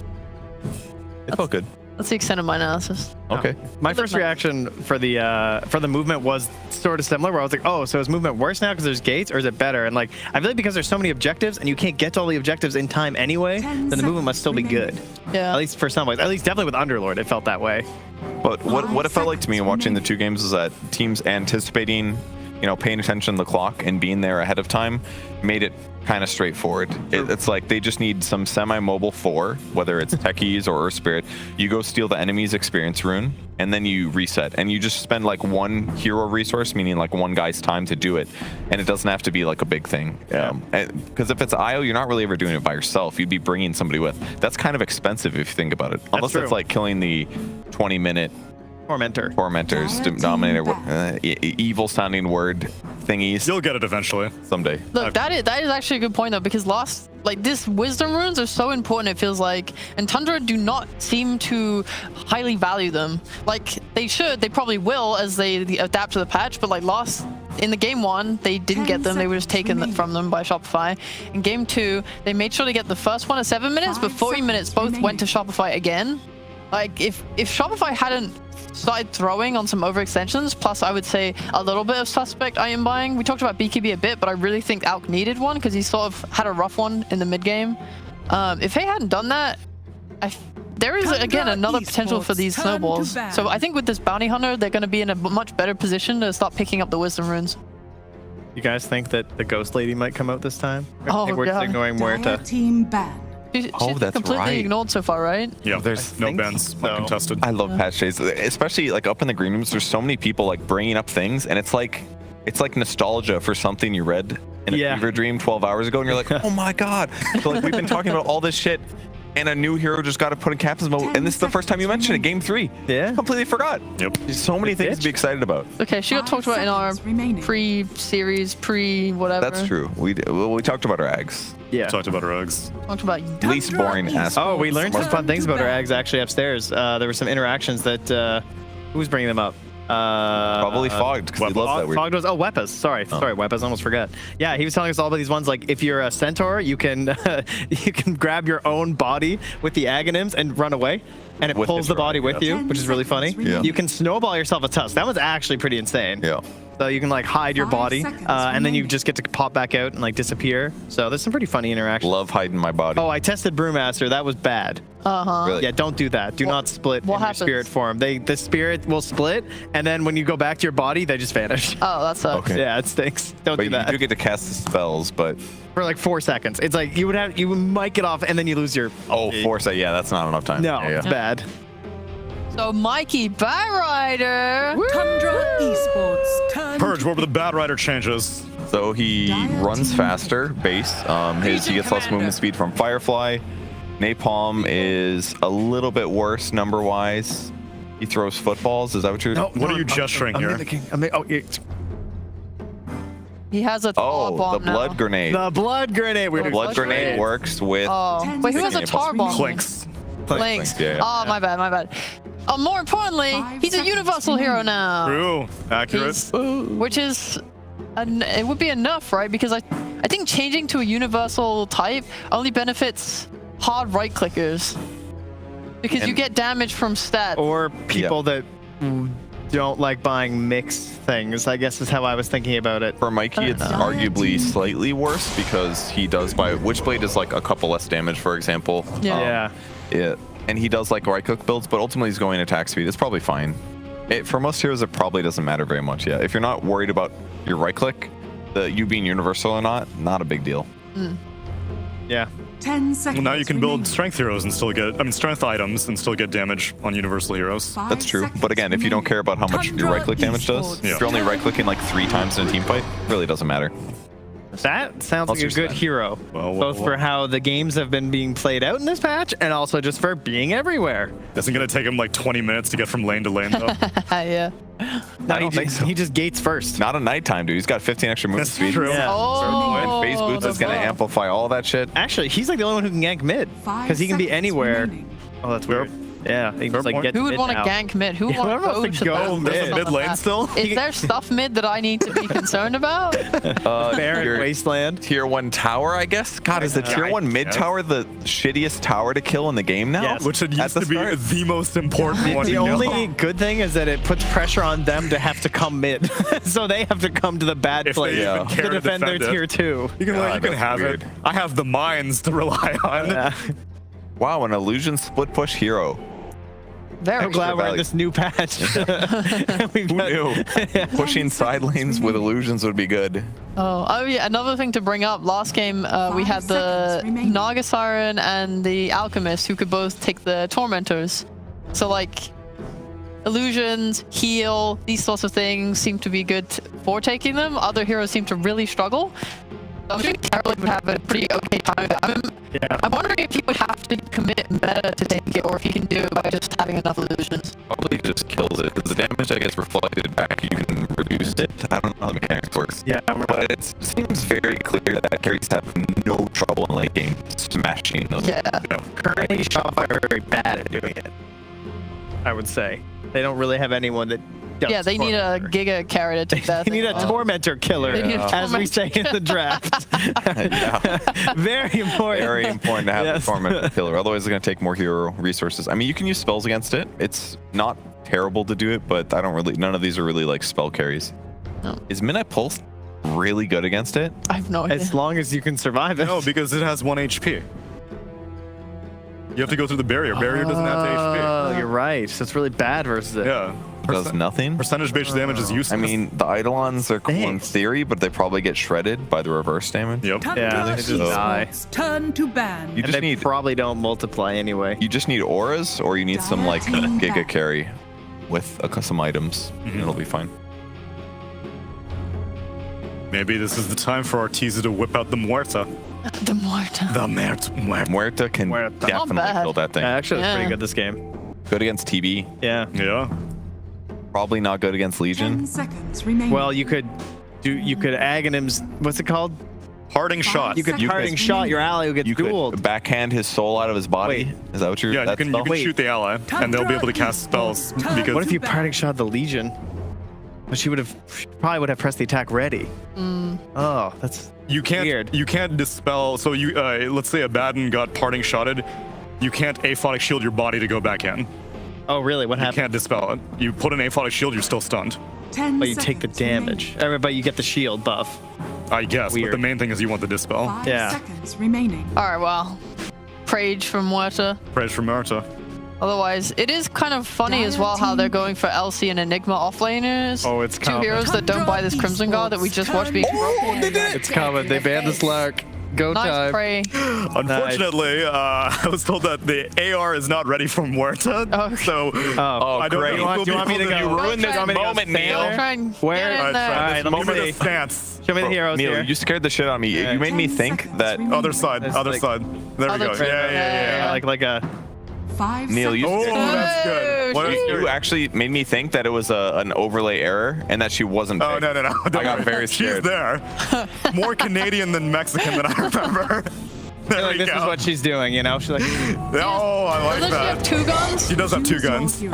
It felt good. That's the extent of my analysis. Okay. My first reaction for the movement was sort of similar, where I was like, oh, so is movement worse now because there's gates, or is it better? And like, I feel like because there's so many objectives and you can't get to all the objectives in time anyway, then the movement must still be good. Yeah. At least for some ways. At least definitely with Underlord, it felt that way. But what it felt like to me watching the two games is that teams anticipating, you know, paying attention to the clock and being there ahead of time made it kind of straightforward. It's like they just need some semi-mobile 4, whether it's Techies or Earth Spirit. You go steal the enemy's experience rune, and then you reset. And you just spend like one hero resource, meaning like one guy's time to do it. And it doesn't have to be like a big thing. Because if it's IO, you're not really ever doing it by yourself. You'd be bringing somebody with. That's kind of expensive if you think about it. Unless it's like killing the 20-minute tormentors, dominator, evil sounding word thingies. You'll get it eventually. Someday. Look, that is actually a good point though, because this wisdom runes are so important, it feels like, and Tundra do not seem to highly value them. Like they should, they probably will as they adapt to the patch, but like in the game 1, they didn't get them. They were just taken from them by Shopify. In game 2, they made sure to get the first one at 7 minutes, but 40 minutes both went to Shopify again. Like if Shopify hadn't started throwing on some overextensions, plus I would say a little bit of suspect I am buying. We talked about BKB a bit, but I really think Alk needed one because he sort of had a rough one in the mid game. If they hadn't done that, there is again another potential for these snowballs. So I think with this bounty hunter, they're going to be in a much better position to start picking up the wisdom runes. You guys think that the Ghost Lady might come out this time? Oh, I think we're just God. ignoring Dire Muerta. team ban. She's completely ignored so far, right? Yeah, there's no bans uncontested. I love patch days, especially like up in the green rooms. There's so many people like bringing up things, and it's like nostalgia for something you read in a fever dream 12 hours ago, and you're like, oh my god. So like we've been talking about all this shit, and a new hero just got to put in captain's mode, and this is the first time you mentioned it, game 3. Yeah, completely forgot. Yep. There's so many things to be excited about. Okay, she got talked about in our pre-series, pre-whatever. That's true. We talked about our eggs. Yeah. Talked about our eggs. Talked about least boring aspect. Oh, we learned some fun things about our eggs actually upstairs. There were some interactions that who was bringing them up? Probably Fogged, because he loves that weird. Fogged was Weppes. Sorry, Weppes. Almost forgot. Yeah, he was telling us all about these ones. Like if you're a centaur, you can you can grab your own body with the agonyms and run away, and it pulls the body with you, which is really funny. Yeah. You can snowball yourself a tusk. That was actually pretty insane. Yeah. So you can like hide your body, and then you just get to pop back out and like disappear. So there's some pretty funny interactions. Love hiding my body. Oh, I tested Brewmaster. That was bad. Really? Yeah, don't do that. Do not split in your happens? spirit form. The spirit will split, and then when you go back to your body, they just vanish. Oh, that sucks. Okay. Yeah, it stinks. Don't do that. You do get to cast the spells, but For like 4 seconds. It's like you might get off, and then you lose your. Oh, 4 seconds. Yeah, that's not enough time. No, yeah, it's bad. So Mikey Batrider. Tundra Esports. Purge, what were the Bad Rider changes? So he runs faster, base. He gets less movement speed from Firefly. Napalm is a little bit worse number-wise. He throws footballs. Is that what you're? No, what are you gesturing here? He has a tar bomb the blood grenade. The blood grenade. The blood grenade works with. Oh, wait, who has a tar bomb? Clinks. Clinks. Yeah. Oh, my bad. More importantly, he's a universal hero now. True. Accurate. Which is, it would be enough, right? Because I think changing to a universal type only benefits hard right clickers. Because you get damage from stats. Or people that don't like buying mixed things, I guess is how I was thinking about it. For Mikey, it's arguably slightly worse because he does buy Witchblade is like a couple less damage, for example. Yeah. And he does like right click builds, but ultimately he's going attack speed. It's probably fine. For most heroes, it probably doesn't matter very much. Yeah, if you're not worried about your right click, you being universal or not a big deal. Yeah. 10 seconds. Well, now you can build strength heroes and still get, strength items and still get damage on universal heroes. That's true. But again, if you don't care about how much your right click damage does, if you're only right clicking like 3 times in a team fight, it really doesn't matter. That sounds like a good hero, both for how the games have been being played out in this patch and also just for being everywhere. Isn't going to take him like 20 minutes to get from lane to lane, though? Yeah. No, he just gates first. Not a nighttime, dude. He's got 15 extra movement speed. True. Yeah. Oh, Phase boots is going to amplify all that shit. Actually, he's like the only one who can gank mid because he can be anywhere. Oh, that's weird. Yeah, he can just like get who would mid want to now. gank mid? Who would want to go mid lane still? Is there stuff mid that I need to be concerned about? Barren Wasteland. Tier 1 tower, I guess? God, is the tier 1 mid tower the shittiest tower to kill in the game now? Yes. Which it used to be the most important one. The only good thing is that it puts pressure on them to have to come mid. So they have to come to the bad place to defend their tier 2. You can have it. I have the mines to rely on. Wow, an illusion split push hero. Very I'm glad we're in this new patch. Who knew? Pushing side lanes with illusions would be good. Oh yeah, another thing to bring up. Last game, we had the Naga Siren and the Alchemist who could both take the Tormentors. So like, illusions, heal, these sorts of things seem to be good for taking them. Other heroes seem to really struggle. I'm sure Carolyn would have a pretty okay time. I'm wondering if he would have to commit meta to take it, or if he can do it by just having enough illusions. Probably just kills it, because the damage that gets reflected back, you can reduce it. I don't know how the mechanics works. Yeah, but it seems very clear that carries have no trouble in late game smashing those. Yeah. Currently, Shopify are very bad at doing it, I would say. They don't really have anyone that does. Yeah, they need a Giga carry to take that. They need a Tormentor killer, as we say in the draft. Very important. Very important to have a Tormentor killer. Otherwise, it's going to take more hero resources. I mean, you can use spells against it. It's not terrible to do it, but none of these are really like spell carries. No. Is Midnight Pulse really good against it? I have no idea. As long as you can survive it. No, because it has 1 HP. You have to go through the barrier. Barrier doesn't have to HP. Oh, you're right. So it's really bad versus it. Yeah. does nothing. Percentage-based damage is useless. I mean, the Eidolons are cool in theory, but they probably get shredded by the reverse damage. Yep. Yeah, they just die. Turn to ban. You just need probably don't multiply anyway. You just need auras, or you need some like Giga carry with some items. And it'll be fine. Maybe this is the time for Arteezy to whip out the Muerta. The Muerta. The Muerta can definitely kill that thing. Actually, it's pretty good this game. Good against TB. Yeah. Yeah. Probably not good against Legion. 10 seconds remaining. Well, you could Aghanim's, what's it called? Parting shot. You could parting shot your ally who gets dueled. Could backhand his soul out of his body. Is that what you're? Yeah, you can shoot the ally, and they'll be able to cast spells. Because What if you parting shot the Legion? But she probably would have pressed the attack ready. Oh, that's weird. You can't dispel. So you let's say Abaddon got parting shotted. You can't aphotic shield your body to go back in. Oh, really? What happened? You can't dispel it. You put an aphotic shield, you're still stunned. But you take the damage. But you get the shield buff. I guess. Weird. But the main thing is you want the dispel. 5 seconds remaining. All right, well, Prage from Muerta. Praise for Muerta. Otherwise, it is kind of funny as well how they're going for LC and Enigma offlaners. Oh, it's two coming. heroes that don't buy this Crimson Guard that we just watched being broken. It's coming. They banned the Slark. Go Nice time. prey. Unfortunately, I was told that the AR is not ready for Muerta. So I don't great. know. Do you want me to go? You ruined this moment, Neil. Where? Get in there. Alright, let me Give me the see. stance. Show me the heroes Neil, here. you scared the shit out of me. You made me think that. Other side. It's Other like- side. There we go. Yeah. Like a. 5 Neil, you seconds. Oh, that's good. What you actually made me think that it was an overlay error and that she wasn't. Oh, picked. no. I got very scared. She's there. More Canadian than Mexican than I remember. There we This go. is what she's doing, you know? She's like, Oh, I like Doesn't she have that. 2 guns? She does have 2 guns. Give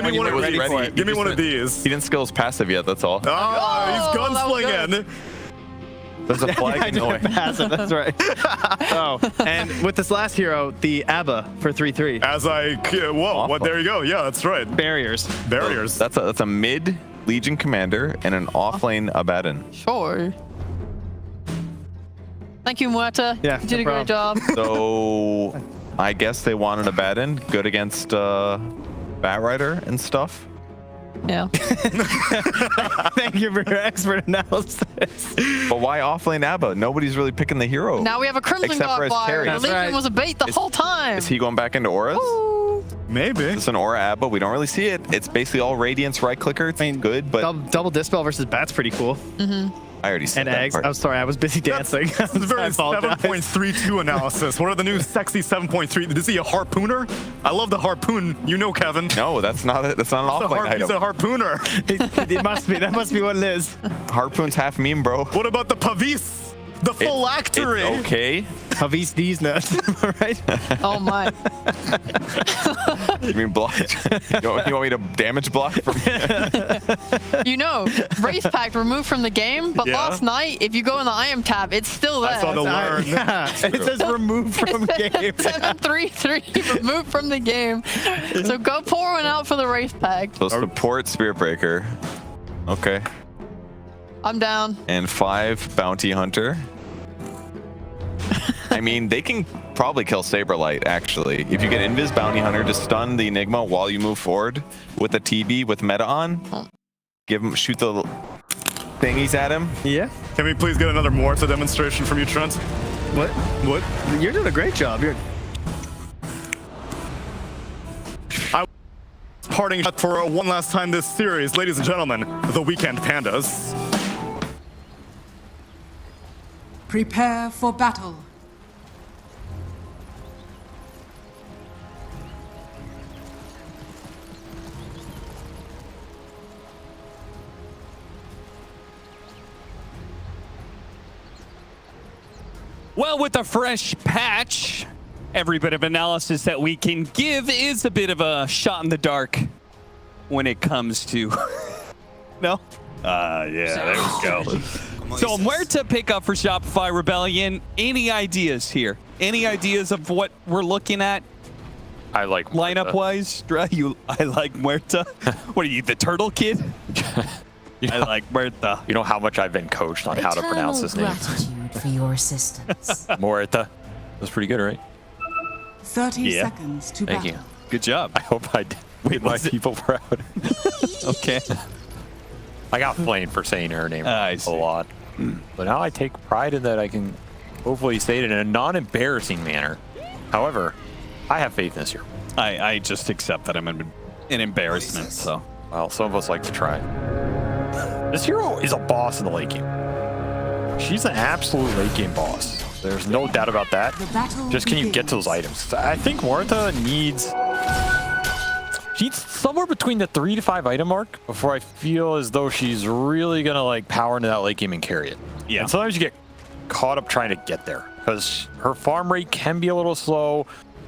me one of Ready these. for it. Give me one of these. He didn't skill his passive yet. That's all. Oh, he's that was gunslinging. There's a flag in the way. passive, that's right. Oh, and with this last hero, the ABBA for 3-3. As whoa, what? There you go. Yeah, that's right. Barriers. Barriers. That's a mid Legion commander and an off lane Abaddon. Sure. Thank you, Muerta. Yeah, You did no a great job. So I guess they wanted Abaddon, good against Batrider and stuff. Yeah. Thank you for your expert analysis. But why offlane Abba? Nobody's really picking the hero. Now we have a Crimson Except for Guard his flyer. carry. The That's Legion right. was a bait the whole time. Is he going back into auras? Maybe. It's an aura Abba. We don't really see it. It's basically all radiance right clicker. It's good, but Double dispel versus bat's pretty cool. I already said And that eggs. part. I'm sorry, I was busy dancing. It's a very I apologize. 7.32 analysis. What are the new sexy 7.3? Is he a harpooner? I love the harpoon. You know, Kevin. No, that's not it. That's not an offlane He's item. a harpooner. It must be. That must be what it is. Harpoon's half meme, bro. What about the Pavis? The phylactery. It's okay. Pavis D's nuts, right? Oh my. You mean block? You want me to damage block? You know, Race Pact removed from the game, but Yeah. last night, if you go in the IM tab, it's still there. I saw the learn. Yeah. It says removed from game. 7-3-3 removed from the game. So go pour one out for the Race Pact. So support Spirit Breaker. Okay. I'm down. And 5 Bounty Hunter. I mean, they can probably kill Saberlight, actually. If you get Invis Bounty Hunter to stun the Enigma while you move forward with the TB with meta on, shoot the thingies at him. Yeah. Can we please get another Muerta demonstration from you, Trent? What? What? You're doing a great job. You're. Parting shot for one last time this series, ladies and gentlemen, the Weekend Pandas. Prepare for battle. Well, with a fresh patch, every bit of analysis that we can give is a bit of a shot in the dark when it comes to... No? Yeah, there we go. So Muerta pick up for Shopify Rebellion. Any ideas here? Any ideas of what we're looking at? I like lineup-wise. I like Muerta. What are you, the turtle kid? I like Muerta. You know how much I've been coached on how to pronounce this name. Gratitude for your assistance. Muerta. That's pretty good, right? 30 seconds to Thank battle. you. Good job. I hope I did. Wait, my people proud. Okay. I got flamed for saying her name a lot. But now I take pride in that I can hopefully say it in a non-embarrassing manner. However, I have faith in this hero. I just accept that I'm an embarrassment, so. Well, some of us like to try. This hero is a boss in the late game. She's an absolute late game boss. There's no doubt about that. Just can you get to those items? I think Martha needs somewhere between the 3 to 5 item mark before I feel as though she's really gonna like power into that late game and carry it. Yeah. And sometimes you get caught up trying to get there because her farm rate can be a little slow.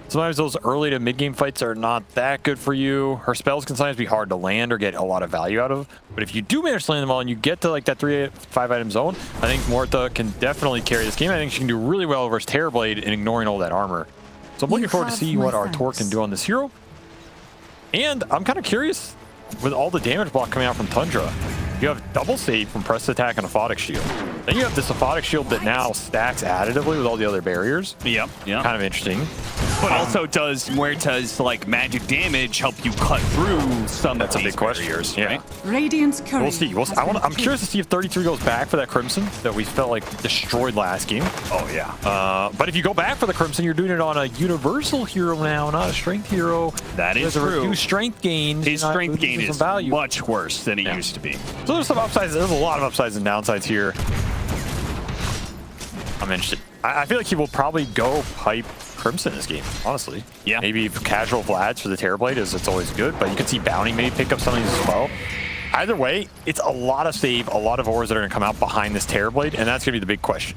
Sometimes those early to mid game fights are not that good for you. Her spells can sometimes be hard to land or get a lot of value out of. But if you do manage to land them all and you get to like that 3 to 5 item zone, I think Martha can definitely carry this game. I think she can do really well versus Terrorblade in ignoring all that armor. So I'm looking forward to see what our Torque can do on this hero. And I'm kind of curious with all the damage block coming out from Tundra. You have double save from press attack and Aphotic Shield. Then you have this Aphotic Shield that now stacks additively with all the other barriers. Yep. Kind of interesting. But also does like magic damage help you cut through some That's of a these big question. barriers, Yeah. right? Radiant's courier. We'll see. I'm curious to see if 33 goes back for that Crimson that we felt like destroyed last game. Oh, yeah. But if you go back for the Crimson, you're doing it on a universal hero now, not a strength hero. That is There's a true. reduced strength gain. His strength gain is value. much worse than it used to be. So there's some upsides. There's a lot of upsides and downsides here. I'm interested. I feel like he will probably go pipe Crimson this game, honestly. Yeah. Maybe casual Vlads for the Terrorblade is it's always good, but you can see Bounty maybe pick up some of these as well. Either way, it's a lot of save, a lot of auras that are going to come out behind this Terrorblade, and that's going to be the big question.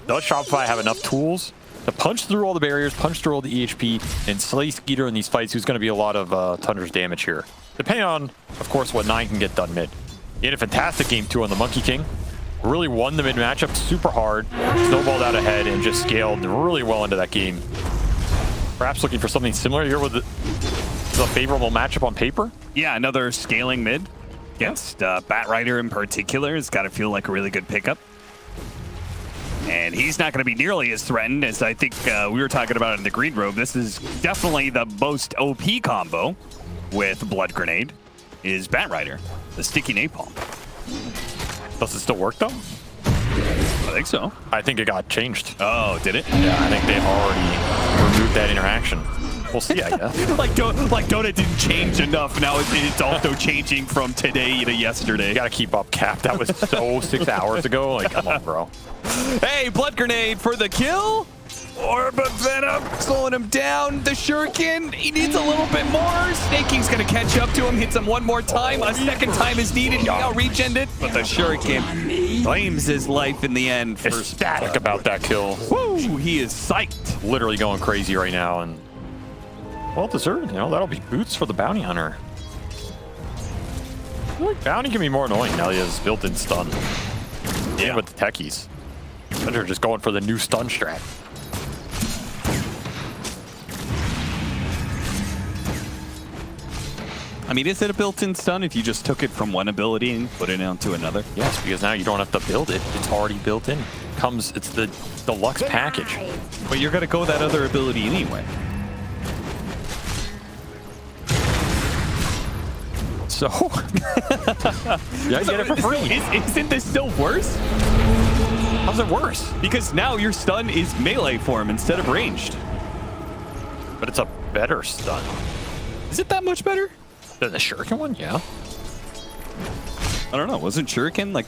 Does Shopify have enough tools to punch through all the barriers, punch through all the EHP, and slay Skeeter in these fights, who's going to be a lot of Tundra's damage here? Depending on, of course, what 9 can get done mid. He had a fantastic game 2 on the Monkey King. Really won the mid matchup super hard, snowballed out ahead, and just scaled really well into that game. Perhaps looking for something similar here with the favorable matchup on paper. Yeah, another scaling mid against Batrider in particular has got to feel like a really good pickup. And he's not going to be nearly as threatened as I think we were talking about in the Green Robe. This is definitely the most OP combo with Blood Grenade is Batrider, the sticky napalm. Does it still work though? I think so. I think it got changed. Oh, did it? Yeah, I think they've already removed that interaction. We'll see, I guess. like Dota didn't change enough. Now it's also changing from today to yesterday. You gotta keep up, Cap. That was so 6 hours ago. Like, come on, bro. Hey, Blood Grenade for the kill. Orb of Venom slowing him down. The Shuriken, he needs a little bit more. Snake King's gonna catch up to him, hits him one more time. A second time is needed. He out-regened it, but the Shuriken claims his life in the end. Ecstatic about that kill. Woo, he is psyched. Literally going crazy right now, and well deserved. You know, that'll be boots for the bounty hunter. I feel like bounty can be more annoying now he has built-in stun. Yeah, with the techies. They're just going for the new stun strat. I mean, is it a built-in stun if you just took it from one ability and put it onto another? Yes, because now you don't have to build it. It's already built in. It's the deluxe package. But you're gonna go that other ability anyway. So, yeah, get it for free. Isn't this still worse? How's it worse? Because now your stun is melee form instead of ranged. But it's a better stun. Is it that much better? Than the Shuriken one? Yeah. I don't know. Wasn't Shuriken like...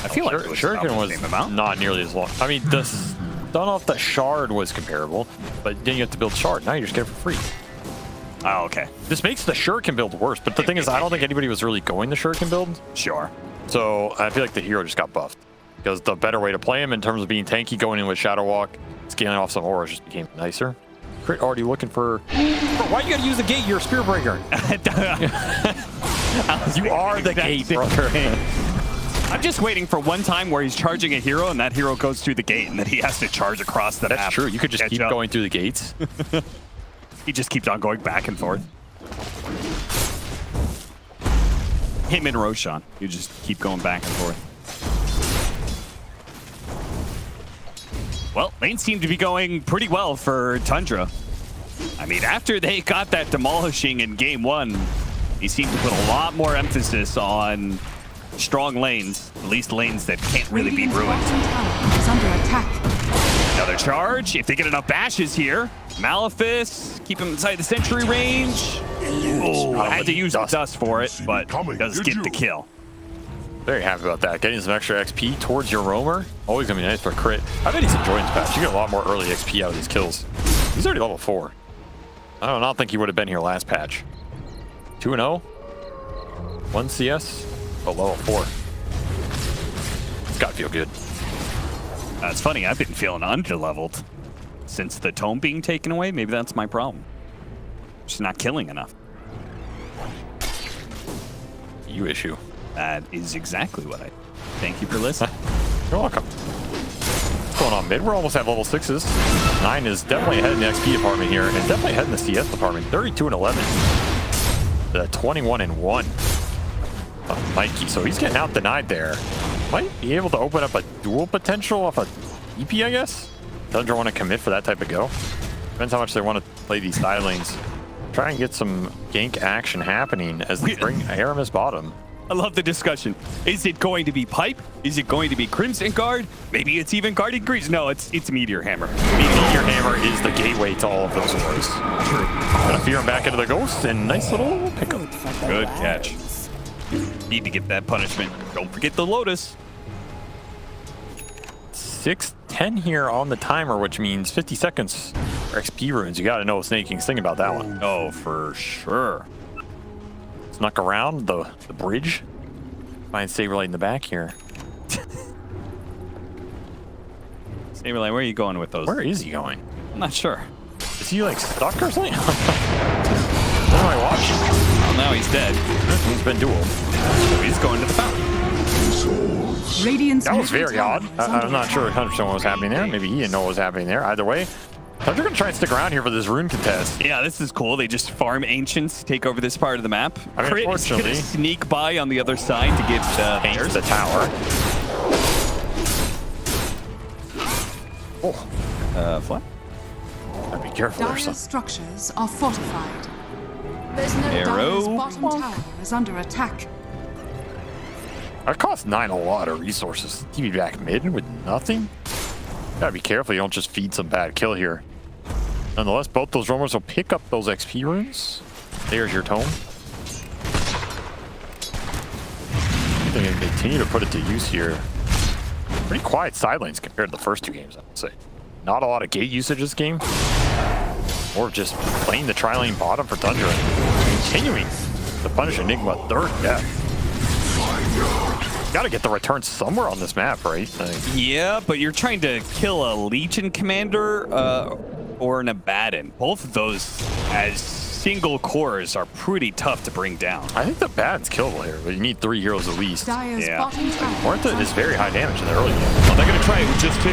I feel like Shuriken was not nearly as long. I mean, the stun off the shard was comparable, but then you have to build shard. Now you just get it for free. Oh, okay. This makes the Shuriken build worse, but the thing is, I don't think anybody was really going the Shuriken build. Sure. So I feel like the hero just got buffed. Because the better way to play him in terms of being tanky, going in with Shadow Walk, scaling off some auras just became nicer. Crit already looking for... Bro, why you gotta use the gate? You're a Spear Breaker. You are the gate, brother. I'm just waiting for one time where he's charging a hero and that hero goes through the gate and then he has to charge across the map. That's true. You could just keep going through the gates. He just keeps on going back and forth. Him and Roshan. You just keep going back and forth. Well, lanes seem to be going pretty well for Tundra. I mean, after they got that demolishing in game 1, he seemed to put a lot more emphasis on strong lanes, at least lanes that can't really be ruined. Is under attack. Another charge. If they get enough bashes here, Malefice, keep him inside the sentry range. Oh, I had to use the dust for it, but does get the kill. Very happy about that. Getting some extra XP towards your roamer. Always gonna be nice for a crit. I bet he's enjoying this patch. You get a lot more early XP out of these kills. He's already level 4. I don't think he would have been here last patch. 2-0. 1 CS, but level 4. It's gotta feel good. It's funny, I've been feeling underleveled since the tome being taken away. Maybe that's my problem. Just not killing enough. You issue. That is exactly what I... Thank you for listening. You're welcome. What's going on mid? We're almost at level 6s. 9 is definitely ahead in the XP department here, and definitely ahead in the CS department. 32 and 11. The 21 and 1 of Mikey. So he's getting out denied there. Might be able to open up a dual potential off a EP, I guess. Tundra want to commit for that type of go. Depends how much they want to play these side lanes. Try and get some gank action happening as they bring Aramis bottom. I love the discussion. Is it going to be Pipe? Is it going to be Crimson Guard? Maybe it's even Guardian Grease. No, it's Meteor Hammer. Meteor Hammer is the gateway to all of those wars. True. Gonna fear him back into the ghost, and nice little pickup. Good catch. Need to get that punishment. Don't forget the Lotus. 6:10 here on the timer, which means 50 seconds for XP runes. You gotta know Snake King's thing about that one. Oh, for sure. Snuck around the bridge. Find Saberlight in the back here. Saberlight, where are you going with those? Where is he going? I'm not sure. Is he like stuck or something? What am I watching? Well, now he's dead. He's been dueled. So he's going to the fountain. That was very odd. I'm not sure 100% what was happening there. Maybe he didn't know what was happening there. Either way, they're going to try and stick around here for this rune contest. Yeah, this is cool. They just farm Ancients, take over this part of the map. I mean, Crit is gonna sneak by on the other side to get paint the tower. Oh. Fly. Gotta be careful there, Dire son. structures are fortified. There's no Arrow. Dire's bottom tower is under attack. That costs 9 a lot of resources. Keep you back mid with nothing. Gotta be careful you don't just feed some bad kill here. Nonetheless, both those roamers will pick up those XP runes. There's your tome. They can continue to put it to use here. Pretty quiet side lanes compared to the first 2 games, I would say. Not a lot of gate usage this game. Or just playing the tri-lane bottom for Tundra. Continuing to punish Enigma 3rd death. Gotta get the return somewhere on this map, right? Yeah, but you're trying to kill a Legion commander or an Abaddon. Both of those as single cores are pretty tough to bring down. I think the Abaddon's killable here, but you need 3 heroes at least. Dire's bottom tower. Morta is very high damage in the early game. Well, they're gonna try it with just 2.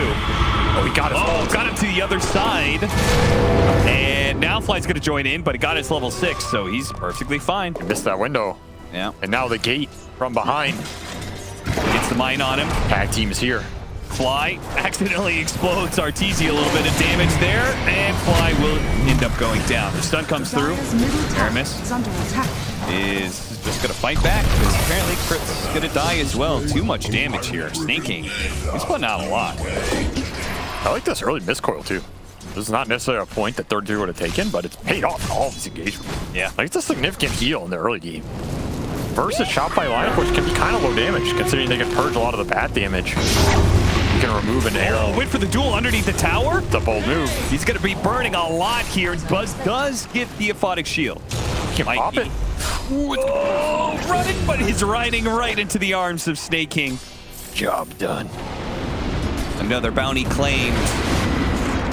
Oh, he got his got him to the other side. And now Fly's gonna join in, but he got his level 6, so he's perfectly fine. He missed that window. Yeah. And now the gate from behind. Gets the mine on him. Tag team is here. Fly accidentally explodes Arteezy, a little bit of damage there, and Fly will end up going down. The stun comes through. Aramis is just gonna fight back, because apparently Crit's gonna die as well. Too much damage here. Snaking. He's putting out a lot. I like this early miscoil too. This is not necessarily a point that 3rd tier would have taken, but it's paid off in all of these engagements. Yeah. Like it's a significant heal in the early game. Versus Shopify lineup, which can be kind of low damage, considering they can purge a lot of the bad damage. You can remove an arrow. Oh, went for the duel underneath the tower. It's a bold move. He's going to be burning a lot here. Buzz does get the aphotic shield. Can pop it. Oh, running, but he's riding right into the arms of Snake King. Job done. Another bounty claimed.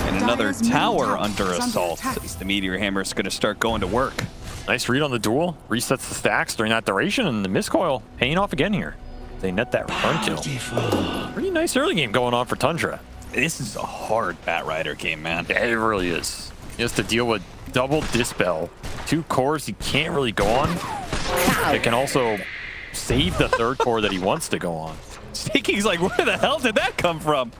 And another tower under assault. As the Meteor Hammer is going to start going to work. Nice read on the duel. Resets the stacks during that duration, and the miscoil paying off again here. They net that return kill. Pretty nice early game going on for Tundra. This is a hard Batrider game, man. Yeah, it really is. He has to deal with double Dispel. 2 cores he can't really go on. It can also save the 3rd core that he wants to go on. Snake King's like, where the hell did that come from?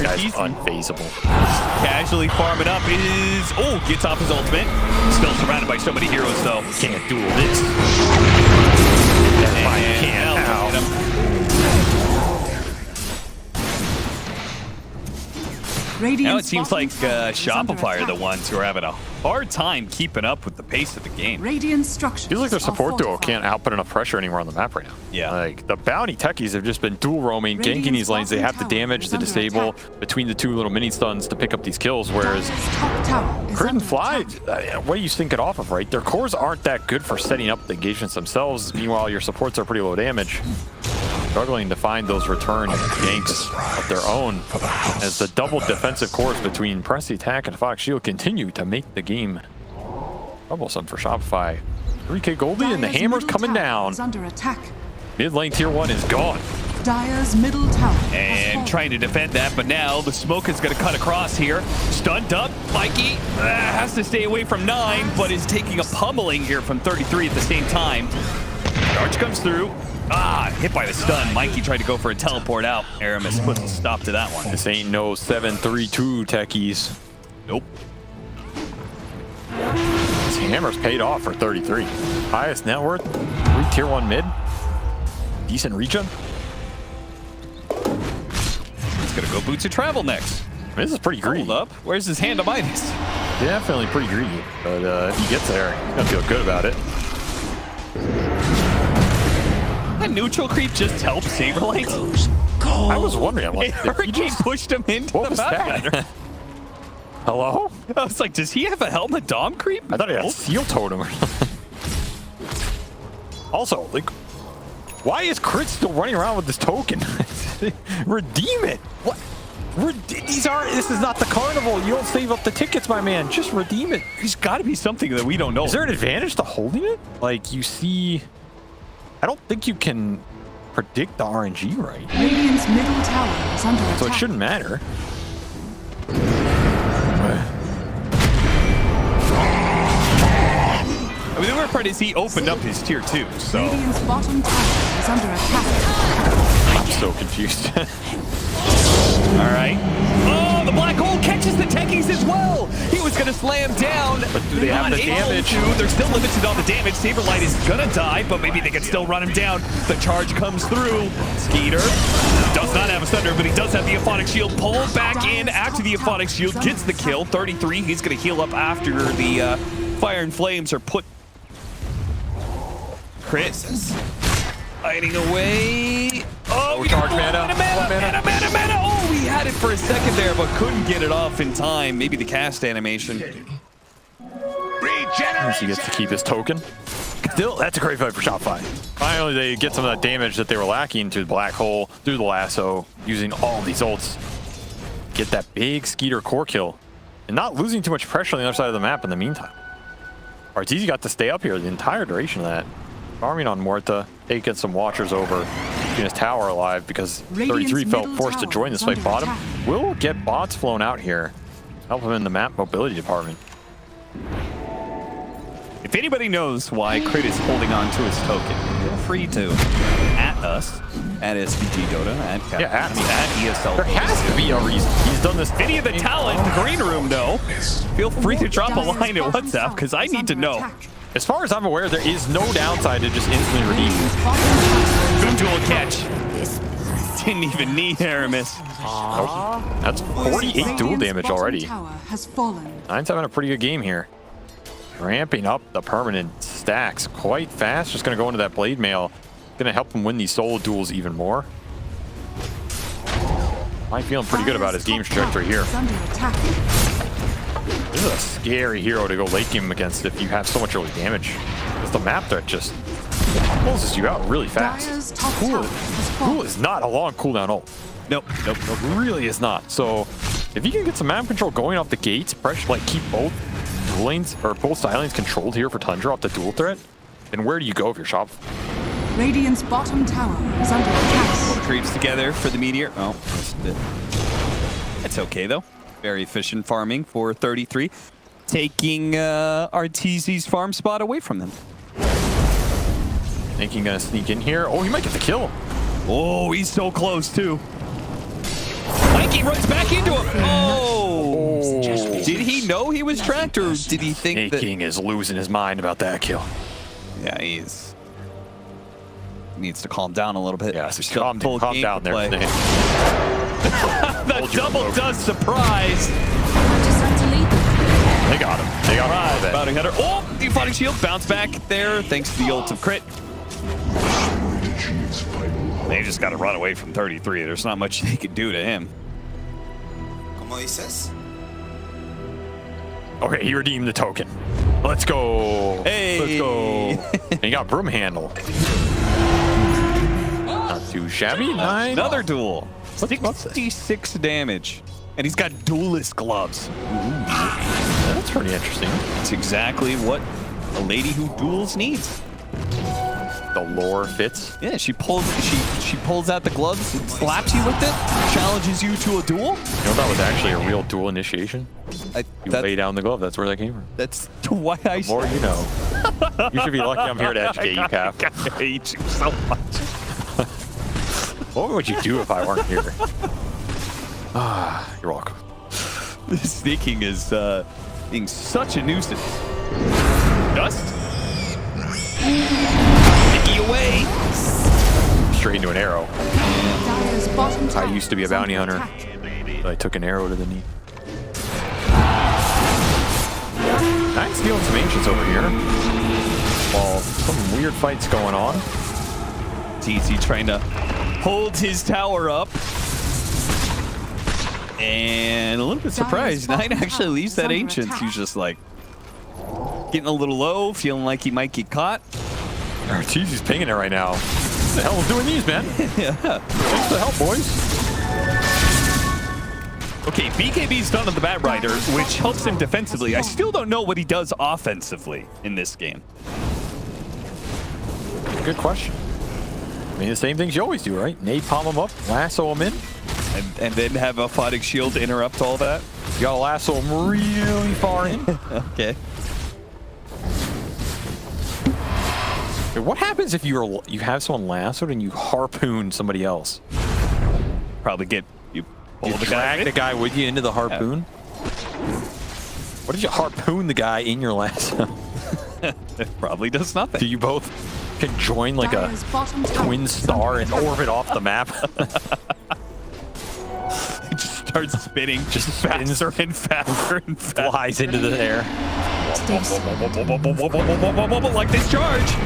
Guy's unfazable. Casually farming up is... Oh, gets off his ultimate. Still surrounded by so many heroes, though. Can't duel this. That's fine. Can't. Now it seems like Shopify are the ones who are having a hard time keeping up with the pace of the game. Radiant structures. Feels like their support duo can't output enough pressure anywhere on the map right now. Yeah. Like, the bounty techies have just been dual roaming, ganking these lanes. They have to damage the disable between the two little mini stuns to pick up these kills, whereas Crit and Fly, what are you thinking off of, right? Their cores aren't that good for setting up the engagements themselves. Meanwhile, your supports are pretty low damage. Struggling to find those return ganks of their own as the double defensive cores between Press the Attack and Fox Shield continue to make the game troublesome for Shopify. 3K Goldie and the hammer's coming down. Under attack. Mid lane tier 1 is gone. Dire's middle tower. And trying to defend that, but now the smoke is going to cut across here. Stunned up. Mikey has to stay away from 9, but is taking a pummeling here from 33 at the same time. Charge comes through. Hit by the stun. Mikey tried to go for a teleport out. Aramis puts a stop to that one. This ain't no 7-3-2 techies. Nope. This hammer's paid off for 33. Highest net worth, 3 tier 1 mid. Decent regen. He's gonna go Boots of Travel next. This is pretty greedy. Hold up. Where's his hand of Midas? Definitely pretty greedy, but if he gets there, he's gonna feel good about it. That neutral creep just helped Saberlight. I was wondering, I'm like, Hurricane pushed him into the back. Hello? I was like, does he have a helmet dom creep? I thought he had a seal totem or something. Also, like, why is Crit still running around with this token? Redeem it. What? This is not the carnival. You don't save up the tickets, my man. Just redeem it. There's got to be something that we don't know. Is there an advantage to holding it? Like, you see, I don't think you can predict the RNG right. Radiant's middle tower is under attack. So it shouldn't matter. I mean, the weird part is he opened up his tier 2, so... Radiant's bottom tower is under attack. I'm so confused. All right. Oh, the black hole catches the techies as well. He was going to slam down. But do they have the damage? They're still limited on the damage. Saberlight is going to die, but maybe they can still run him down. The charge comes through. Skeeter does not have a thunder, but he does have the Euphonic Shield. Pulled back in after the Euphonic Shield. Gets the kill. 33. He's going to heal up after the Fire and Flames are put. Crit. Hiding away. Oh, charge mana. Mana. Oh, we had it for a second there, but couldn't get it off in time. Maybe the cast animation. He gets to keep his token. Still, that's a great fight for Shopify. Finally, they get some of that damage that they were lacking to the black hole through the lasso, using all of these ults. Get that big Skeeter core kill, and not losing too much pressure on the other side of the map in the meantime. Arteezy got to stay up here the entire duration of that. Farming on Morta, taking some watchers over, keeping his tower alive because 33 felt forced to join this fight bottom. Will get bots flown out here, help him in the map mobility department. If anybody knows why Crit is holding on to his token, feel free to at us, at SVG Dota, at Cactus, at ESL. There has to be a reason. He's done this. Any of the talent in the green room, though, feel free to drop a line at WhatsApp because I need to know. As far as I'm aware, there is no downside to just instantly redeeming. Boom dual catch. Didn't even need Aramis. Nope. That's 48 dual damage already. Has fallen. Nine's having a pretty good game here. Ramping up the permanent stacks quite fast. Just going to go into that blade mail. Going to help him win these solo duels even more. I'm feeling pretty good about his game trajectory here. This is a scary hero to go late game against if you have so much early damage. Because the map threat just closes you out really fast. Cool is not a long cooldown ult. Nope. Really is not. So if you can get some map control going off the gates, pressure, like keep both lanes or both side lanes controlled here for Tundra off the dual threat, then where do you go if you're Shopify? Radiant's bottom tower is under attack. Creeps together for the meteor. Oh, it's okay though. Very efficient farming for 33, taking Arteezy's farm spot away from them. Thinking gonna sneak in here. Oh, he might get the kill. Oh, he's so close too. Mikey Piggy runs back into him. Oh! Did he know he was tracked, or did he think that... King is losing his mind about that kill. Yeah, he's... needs to calm down a little bit. Yeah, so calm down there. The double does surprise. They got him. They got him. Bounty Hunter. Oh, the fighting shield bounce back there thanks to the ult of crit. They just got to run away from 33. There's not much they can do to him. Okay, he redeemed the token. Let's go. Hey. Let's go. And he got broom handle. Not too shabby. Nine. Another duel. 66 damage. And he's got duelist gloves. Ooh. That's pretty interesting. That's exactly what a lady who duels needs. The lore fits. Yeah, she pulls out the gloves and slaps you with it, challenges you to a duel. You know that was actually a real duel initiation? You lay down the glove, that's where that came from. That's why I... The more you know. You should be lucky I'm here to educate you, Cap. I hate you so much. What would you do if I weren't here? You're welcome. This sneaking is being such a nuisance. Dust? Piggy away. Straight into an arrow. I used to be a bounty hunter, but I took an arrow to the knee. Nice stealing some ancients over here. While some weird fights going on. TC trying to hold his tower up. And a little bit surprised. Nine actually leaves that ancient. He's just like getting a little low, feeling like he might get caught. TC's pinging it right now. What the hell is doing these, man? Yeah. Thanks for the help, boys. Okay, BKB's done on the Bat Rider, which helps him defensively. I still don't know what he does offensively in this game. Good question. I mean, the same things you always do, right? Napalm him up, lasso him in. And then have a fighting shield to interrupt all that? You gotta lasso him really far in. Okay. What happens if you have someone lassoed and you harpoon somebody else? Probably get you drag the guy with you into the harpoon. Yeah. What if you harpoon the guy in your lasso? It probably does nothing. Do you both conjoin like a twin star and orbit off the map? It just starts spinning, just faster and faster and faster. Flies into the air. Like this charge.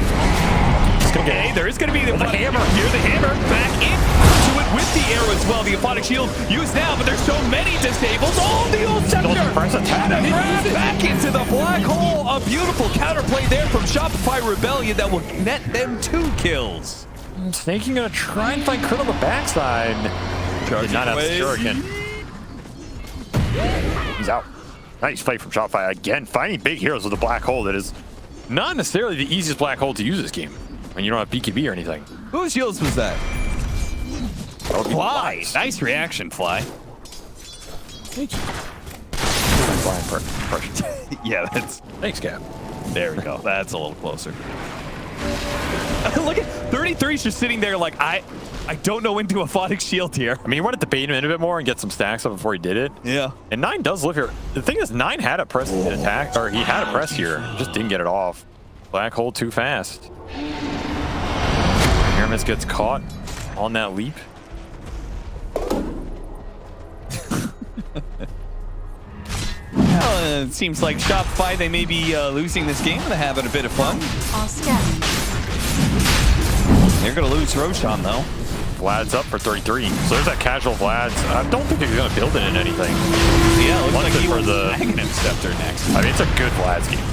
Okay, there is going to be the hammer here. The hammer back into it with the arrow as well. The Aphotic Shield used now, but there's so many disables. Oh, the old scepter! And a grab back into the black hole. A beautiful counterplay there from Shopify Rebellion that will net them 2 kills. Snaking gonna try and find crit on the backside. Did not have the shuriken. He's out. Nice fight from Shopify again, finding big heroes with a black hole that is not necessarily the easiest black hole to use this game. And you don't have BKB or anything. Whose shields was that? Fly. Nice reaction, Fly. Fly impression. Yeah, that's... Thanks, Cap. There we go. That's a little closer. Look at 33's just sitting there like, I don't know when to Aphotic Shield here. I mean, he wanted to bait him in a bit more and get some stacks up before he did it. Yeah. And 9 does live here. The thing is, 9 had a press attack, or he had a press here, just didn't get it off. Black hole too fast. Aramis gets caught on that leap. Well, it seems like Shopify, they may be losing this game and they're having a bit of fun. They're going to lose Roshan, though. Vlad's up for 33. So there's that casual Vlad's. I don't think he's going to build it in anything. Yeah, it looks like he for wants the Magnet Scepter next. I mean, it's a good Vlad's game.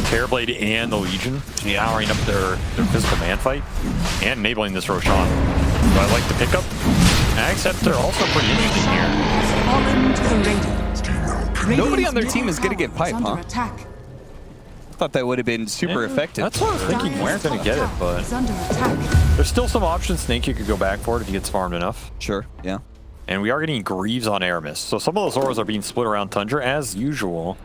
Terrorblade and the Legion powering up their physical man fight and enabling this Roshan. So I like the pickup. Mag Scepter also pretty interesting here. Nobody on their team is going to get pipe, huh? I thought that would have been super effective. That's what I was thinking. Where's going to get it, but there's still some options. Snake you could go back for it if he gets farmed enough. Sure, yeah. And we are getting Greaves on Aramis. So some of those auras are being split around Tundra as usual.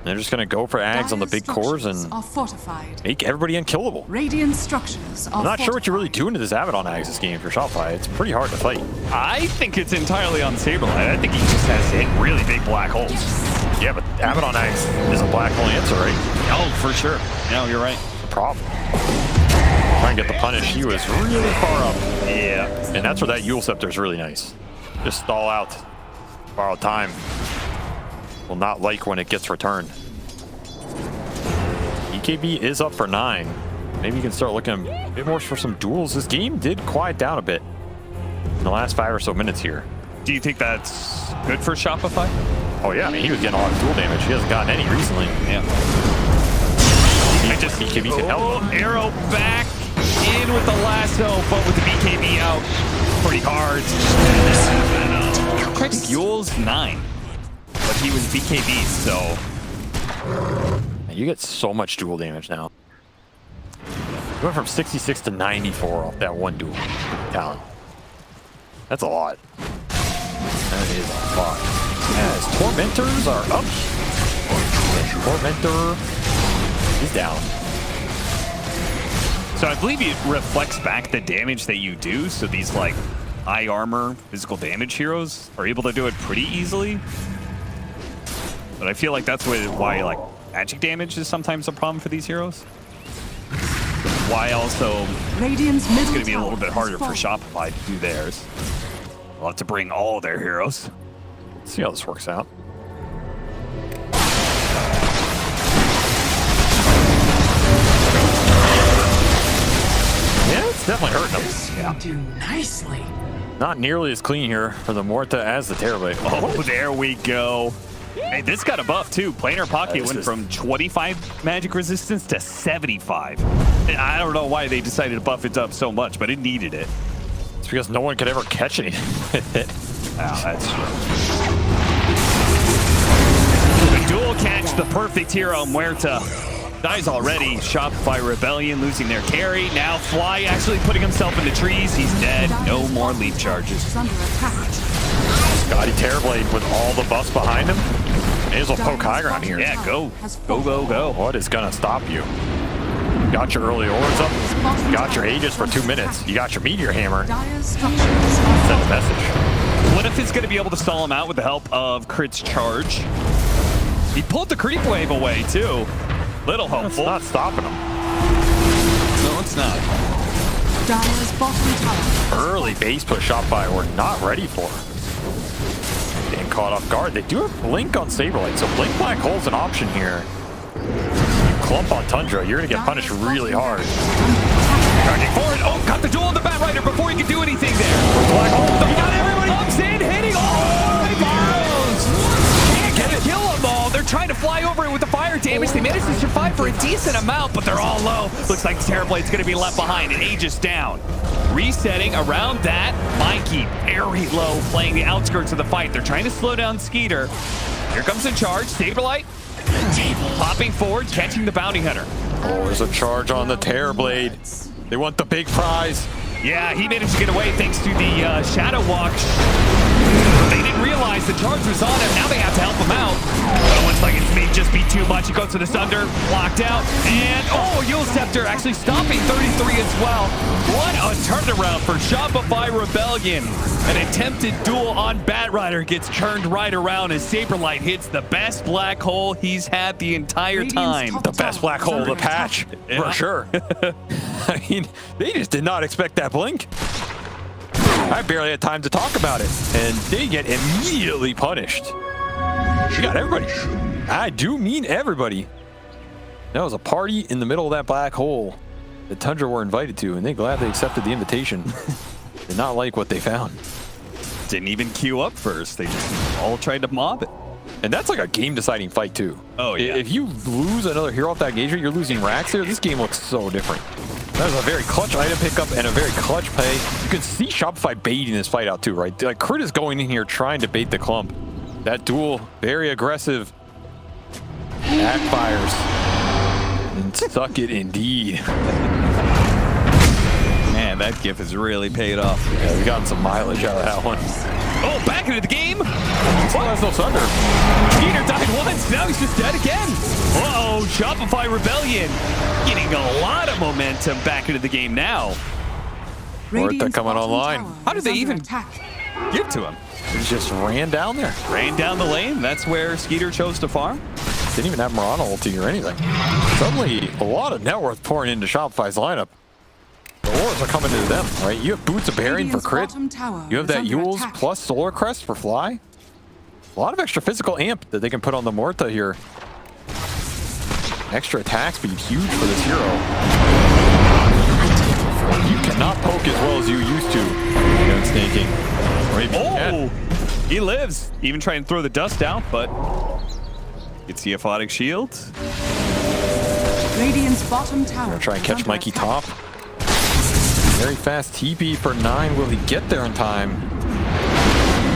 They're just going to go for Ags on the big cores and are fortified. make everybody unkillable. Radiant structures are I'm not sure what you're really doing to this Abaddon Ags this game for Shopify. It's pretty hard to fight. I think it's entirely on Saberlight. I think he just has to hit really big black holes. Yeah, but Abaddon Ags is a black hole answer, right? Oh, for sure. No, you're right. The problem. Trying to get the punish. He was really far up. Yeah. And that's where that Yule Scepter is really nice. Just stall out. Borrow time. Will not like when it gets returned. EKB is up for 9. Maybe you can start looking a bit more for some duels. This game did quiet down a bit in the last 5 or so minutes here. Do you think that's good for Shopify? Oh yeah, I mean, he was getting a lot of duel damage. He hasn't gotten any recently. Yeah. BKB can help. Arrow back in with the lasso, but with the BKB out pretty hard. I think Yule's 9. But he was BKB, so... Man, you get so much duel damage now. You went from 66 to 94 off that one duel talent. That's a lot. That is a lot. As Tormentors are up. Tormentor is down. So I believe it reflects back the damage that you do, so these, like, high armor, physical damage heroes are able to do it pretty easily. But I feel like that's why like magic damage is sometimes a problem for these heroes. Why also it's going to be a little bit harder for Shopify to do theirs. They'll have to bring all their heroes. Let's see how this works out. Yeah, it's definitely hurting them. Yeah. Do nicely. Not nearly as clean here for the Morta as the Terrorblade. Oh, there we go. Hey, this got a buff too. Planar Pocket went from 25 magic resistance to 75. And I don't know why they decided to buff it up so much, but it needed it. It's because no one could ever catch anything with it. Oh, that's true. The dual catch, the perfect hero, Muerta. Dies already. Shopify Rebellion losing their carry. Now Fly actually putting himself in the trees. He's dead. No more leap charges. Scotty Terrorblade with all the buffs behind him. May as well poke high ground here. Yeah, go. Go, go, go. What is going to stop you? Got your early ores up. Got your Aegis for 2 minutes. You got your Meteor Hammer. Send a message. What if he's going to be able to stall him out with the help of Crit's charge? He pulled the creep wave away, too. Little hopeful. It's not stopping him. No, it's not. Early base push Shopify we're not ready for. Being caught off guard. They do have Blink on Saberlight, so Blink Black Hole's an option here. You clump on Tundra, you're going to get punished really hard. Charging forward. Oh, got the duel on the Bat Rider before he could do anything there. Black Hole. He got everybody. Comes in, hitting all the barrels. Can't get a kill them all. They're trying to fly over it with the fire damage. They managed to survive for a decent amount, but they're all low. Looks like the Terrorblade's going to be left behind, and Aegis down. Resetting around that, Mikey very low, playing the outskirts of the fight. They're trying to slow down Skeeter. Here comes in charge, Saberlight, popping forward, catching the bounty hunter. Oh, there's a charge on the Terrorblade. They want the big prize. Yeah, he managed to get away thanks to the Shadow Walk. They didn't realize the charge was on him. Now they have to help him out. But it looks like it may just be too much. He goes to the Sunder, blocked out, and oh, Yule Scepter actually stopping 33 as well. What a turnaround for Shopify Rebellion. An attempted duel on Bat Rider gets turned right around as Saberlight hits the best black hole he's had the entire time. The best black hole of the patch, for sure. I mean, they just did not expect that blink. I barely had time to talk about it, and they get immediately punished. You got everybody. I do mean everybody. That was a party in the middle of that black hole that Tundra were invited to, and they gladly accepted the invitation. Did not like what they found. Didn't even queue up first. They just all tried to mob it. And that's like a game-deciding fight, too. Oh, yeah. If you lose another hero off that engagement, you're losing racks there. This game looks so different. That was a very clutch item pickup and a very clutch play. You can see Shopify baiting this fight out, too, right? Like, Crit is going in here trying to bait the clump. That duel, very aggressive. Backfires. And suck it indeed. Man, that gif has really paid off. Yeah, we got some mileage out of that one. Oh, back into the game. Still has no thunder. Skeeter died once. Now he's just dead again. Uh-oh, Shopify Rebellion getting a lot of momentum back into the game now. Radiant's coming online. How did they even get to him? He just ran down there. Ran down the lane. That's where Skeeter chose to farm. Didn't even have Mirana ulti or anything. Suddenly, a lot of net worth pouring into Shopify's lineup. The wars are coming to them, right? You have Boots of Bearing for crit. You have that Yules plus Solar Crest for fly. A lot of extra physical amp that they can put on the Morta here. Extra attack speed, huge for this hero. You cannot poke as well as you used to against Snake King. Oh, he lives. Even trying to throw the dust out, but gets the aphotic shield. Radiant's bottom tower. Gonna try and catch Mikey top. Very fast TP for 9. Will he get there in time?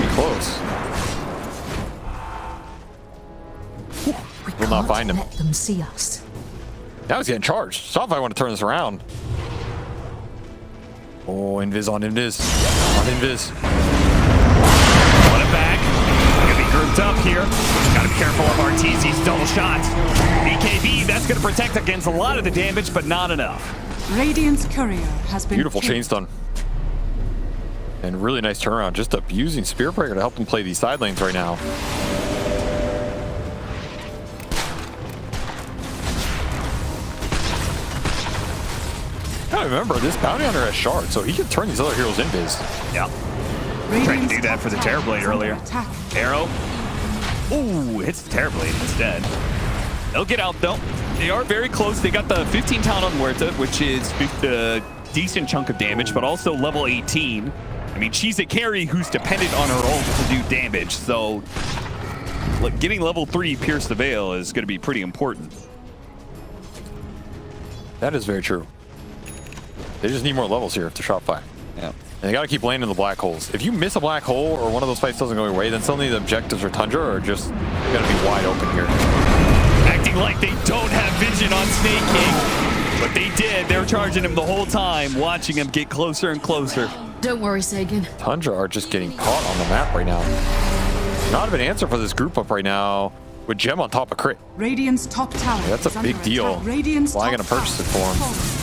Be close. Will not find him. Let them see us. Now he's getting charged. Shopify want to turn this around. Oh, Invis on Invis. On Invis. Put it back. Gonna be grouped up here. Gotta be careful of RTZ's double shots. A.K.A, that's gonna protect against a lot of the damage, but not enough. Radiant's courier has been Beautiful killed. chain stun. And really nice turnaround. Just abusing Spear Breaker to help them play these side lanes right now. Gotta remember, this Bounty Hunter has shard, so he can turn these other heroes invis. Yeah. Tried to do that for the Terrorblade earlier. Arrow. Ooh, hits the Terrorblade instead. They'll get out though. They are very close. They got the 15 talent on Muerta, which is a decent chunk of damage, but also level 18. I mean, she's a carry who's dependent on her ult to do damage, so look, getting level 3 Pierce the Veil is going to be pretty important. That is very true. They just need more levels here to Shopify. Yeah. And they gotta keep landing the black holes. If you miss a black hole or one of those fights doesn't go your way, then suddenly the objectives for Tundra are just gonna be wide open here. Acting like they don't have vision on Snake King, but they did. They were charging him the whole time, watching him get closer and closer. Don't worry, Sagan. Tundra are just getting caught on the map right now. Not of an answer for this group up right now with Gem on top of crit. Radiant's top tower. That's a big deal. Radiant's Why gonna purchase it for him?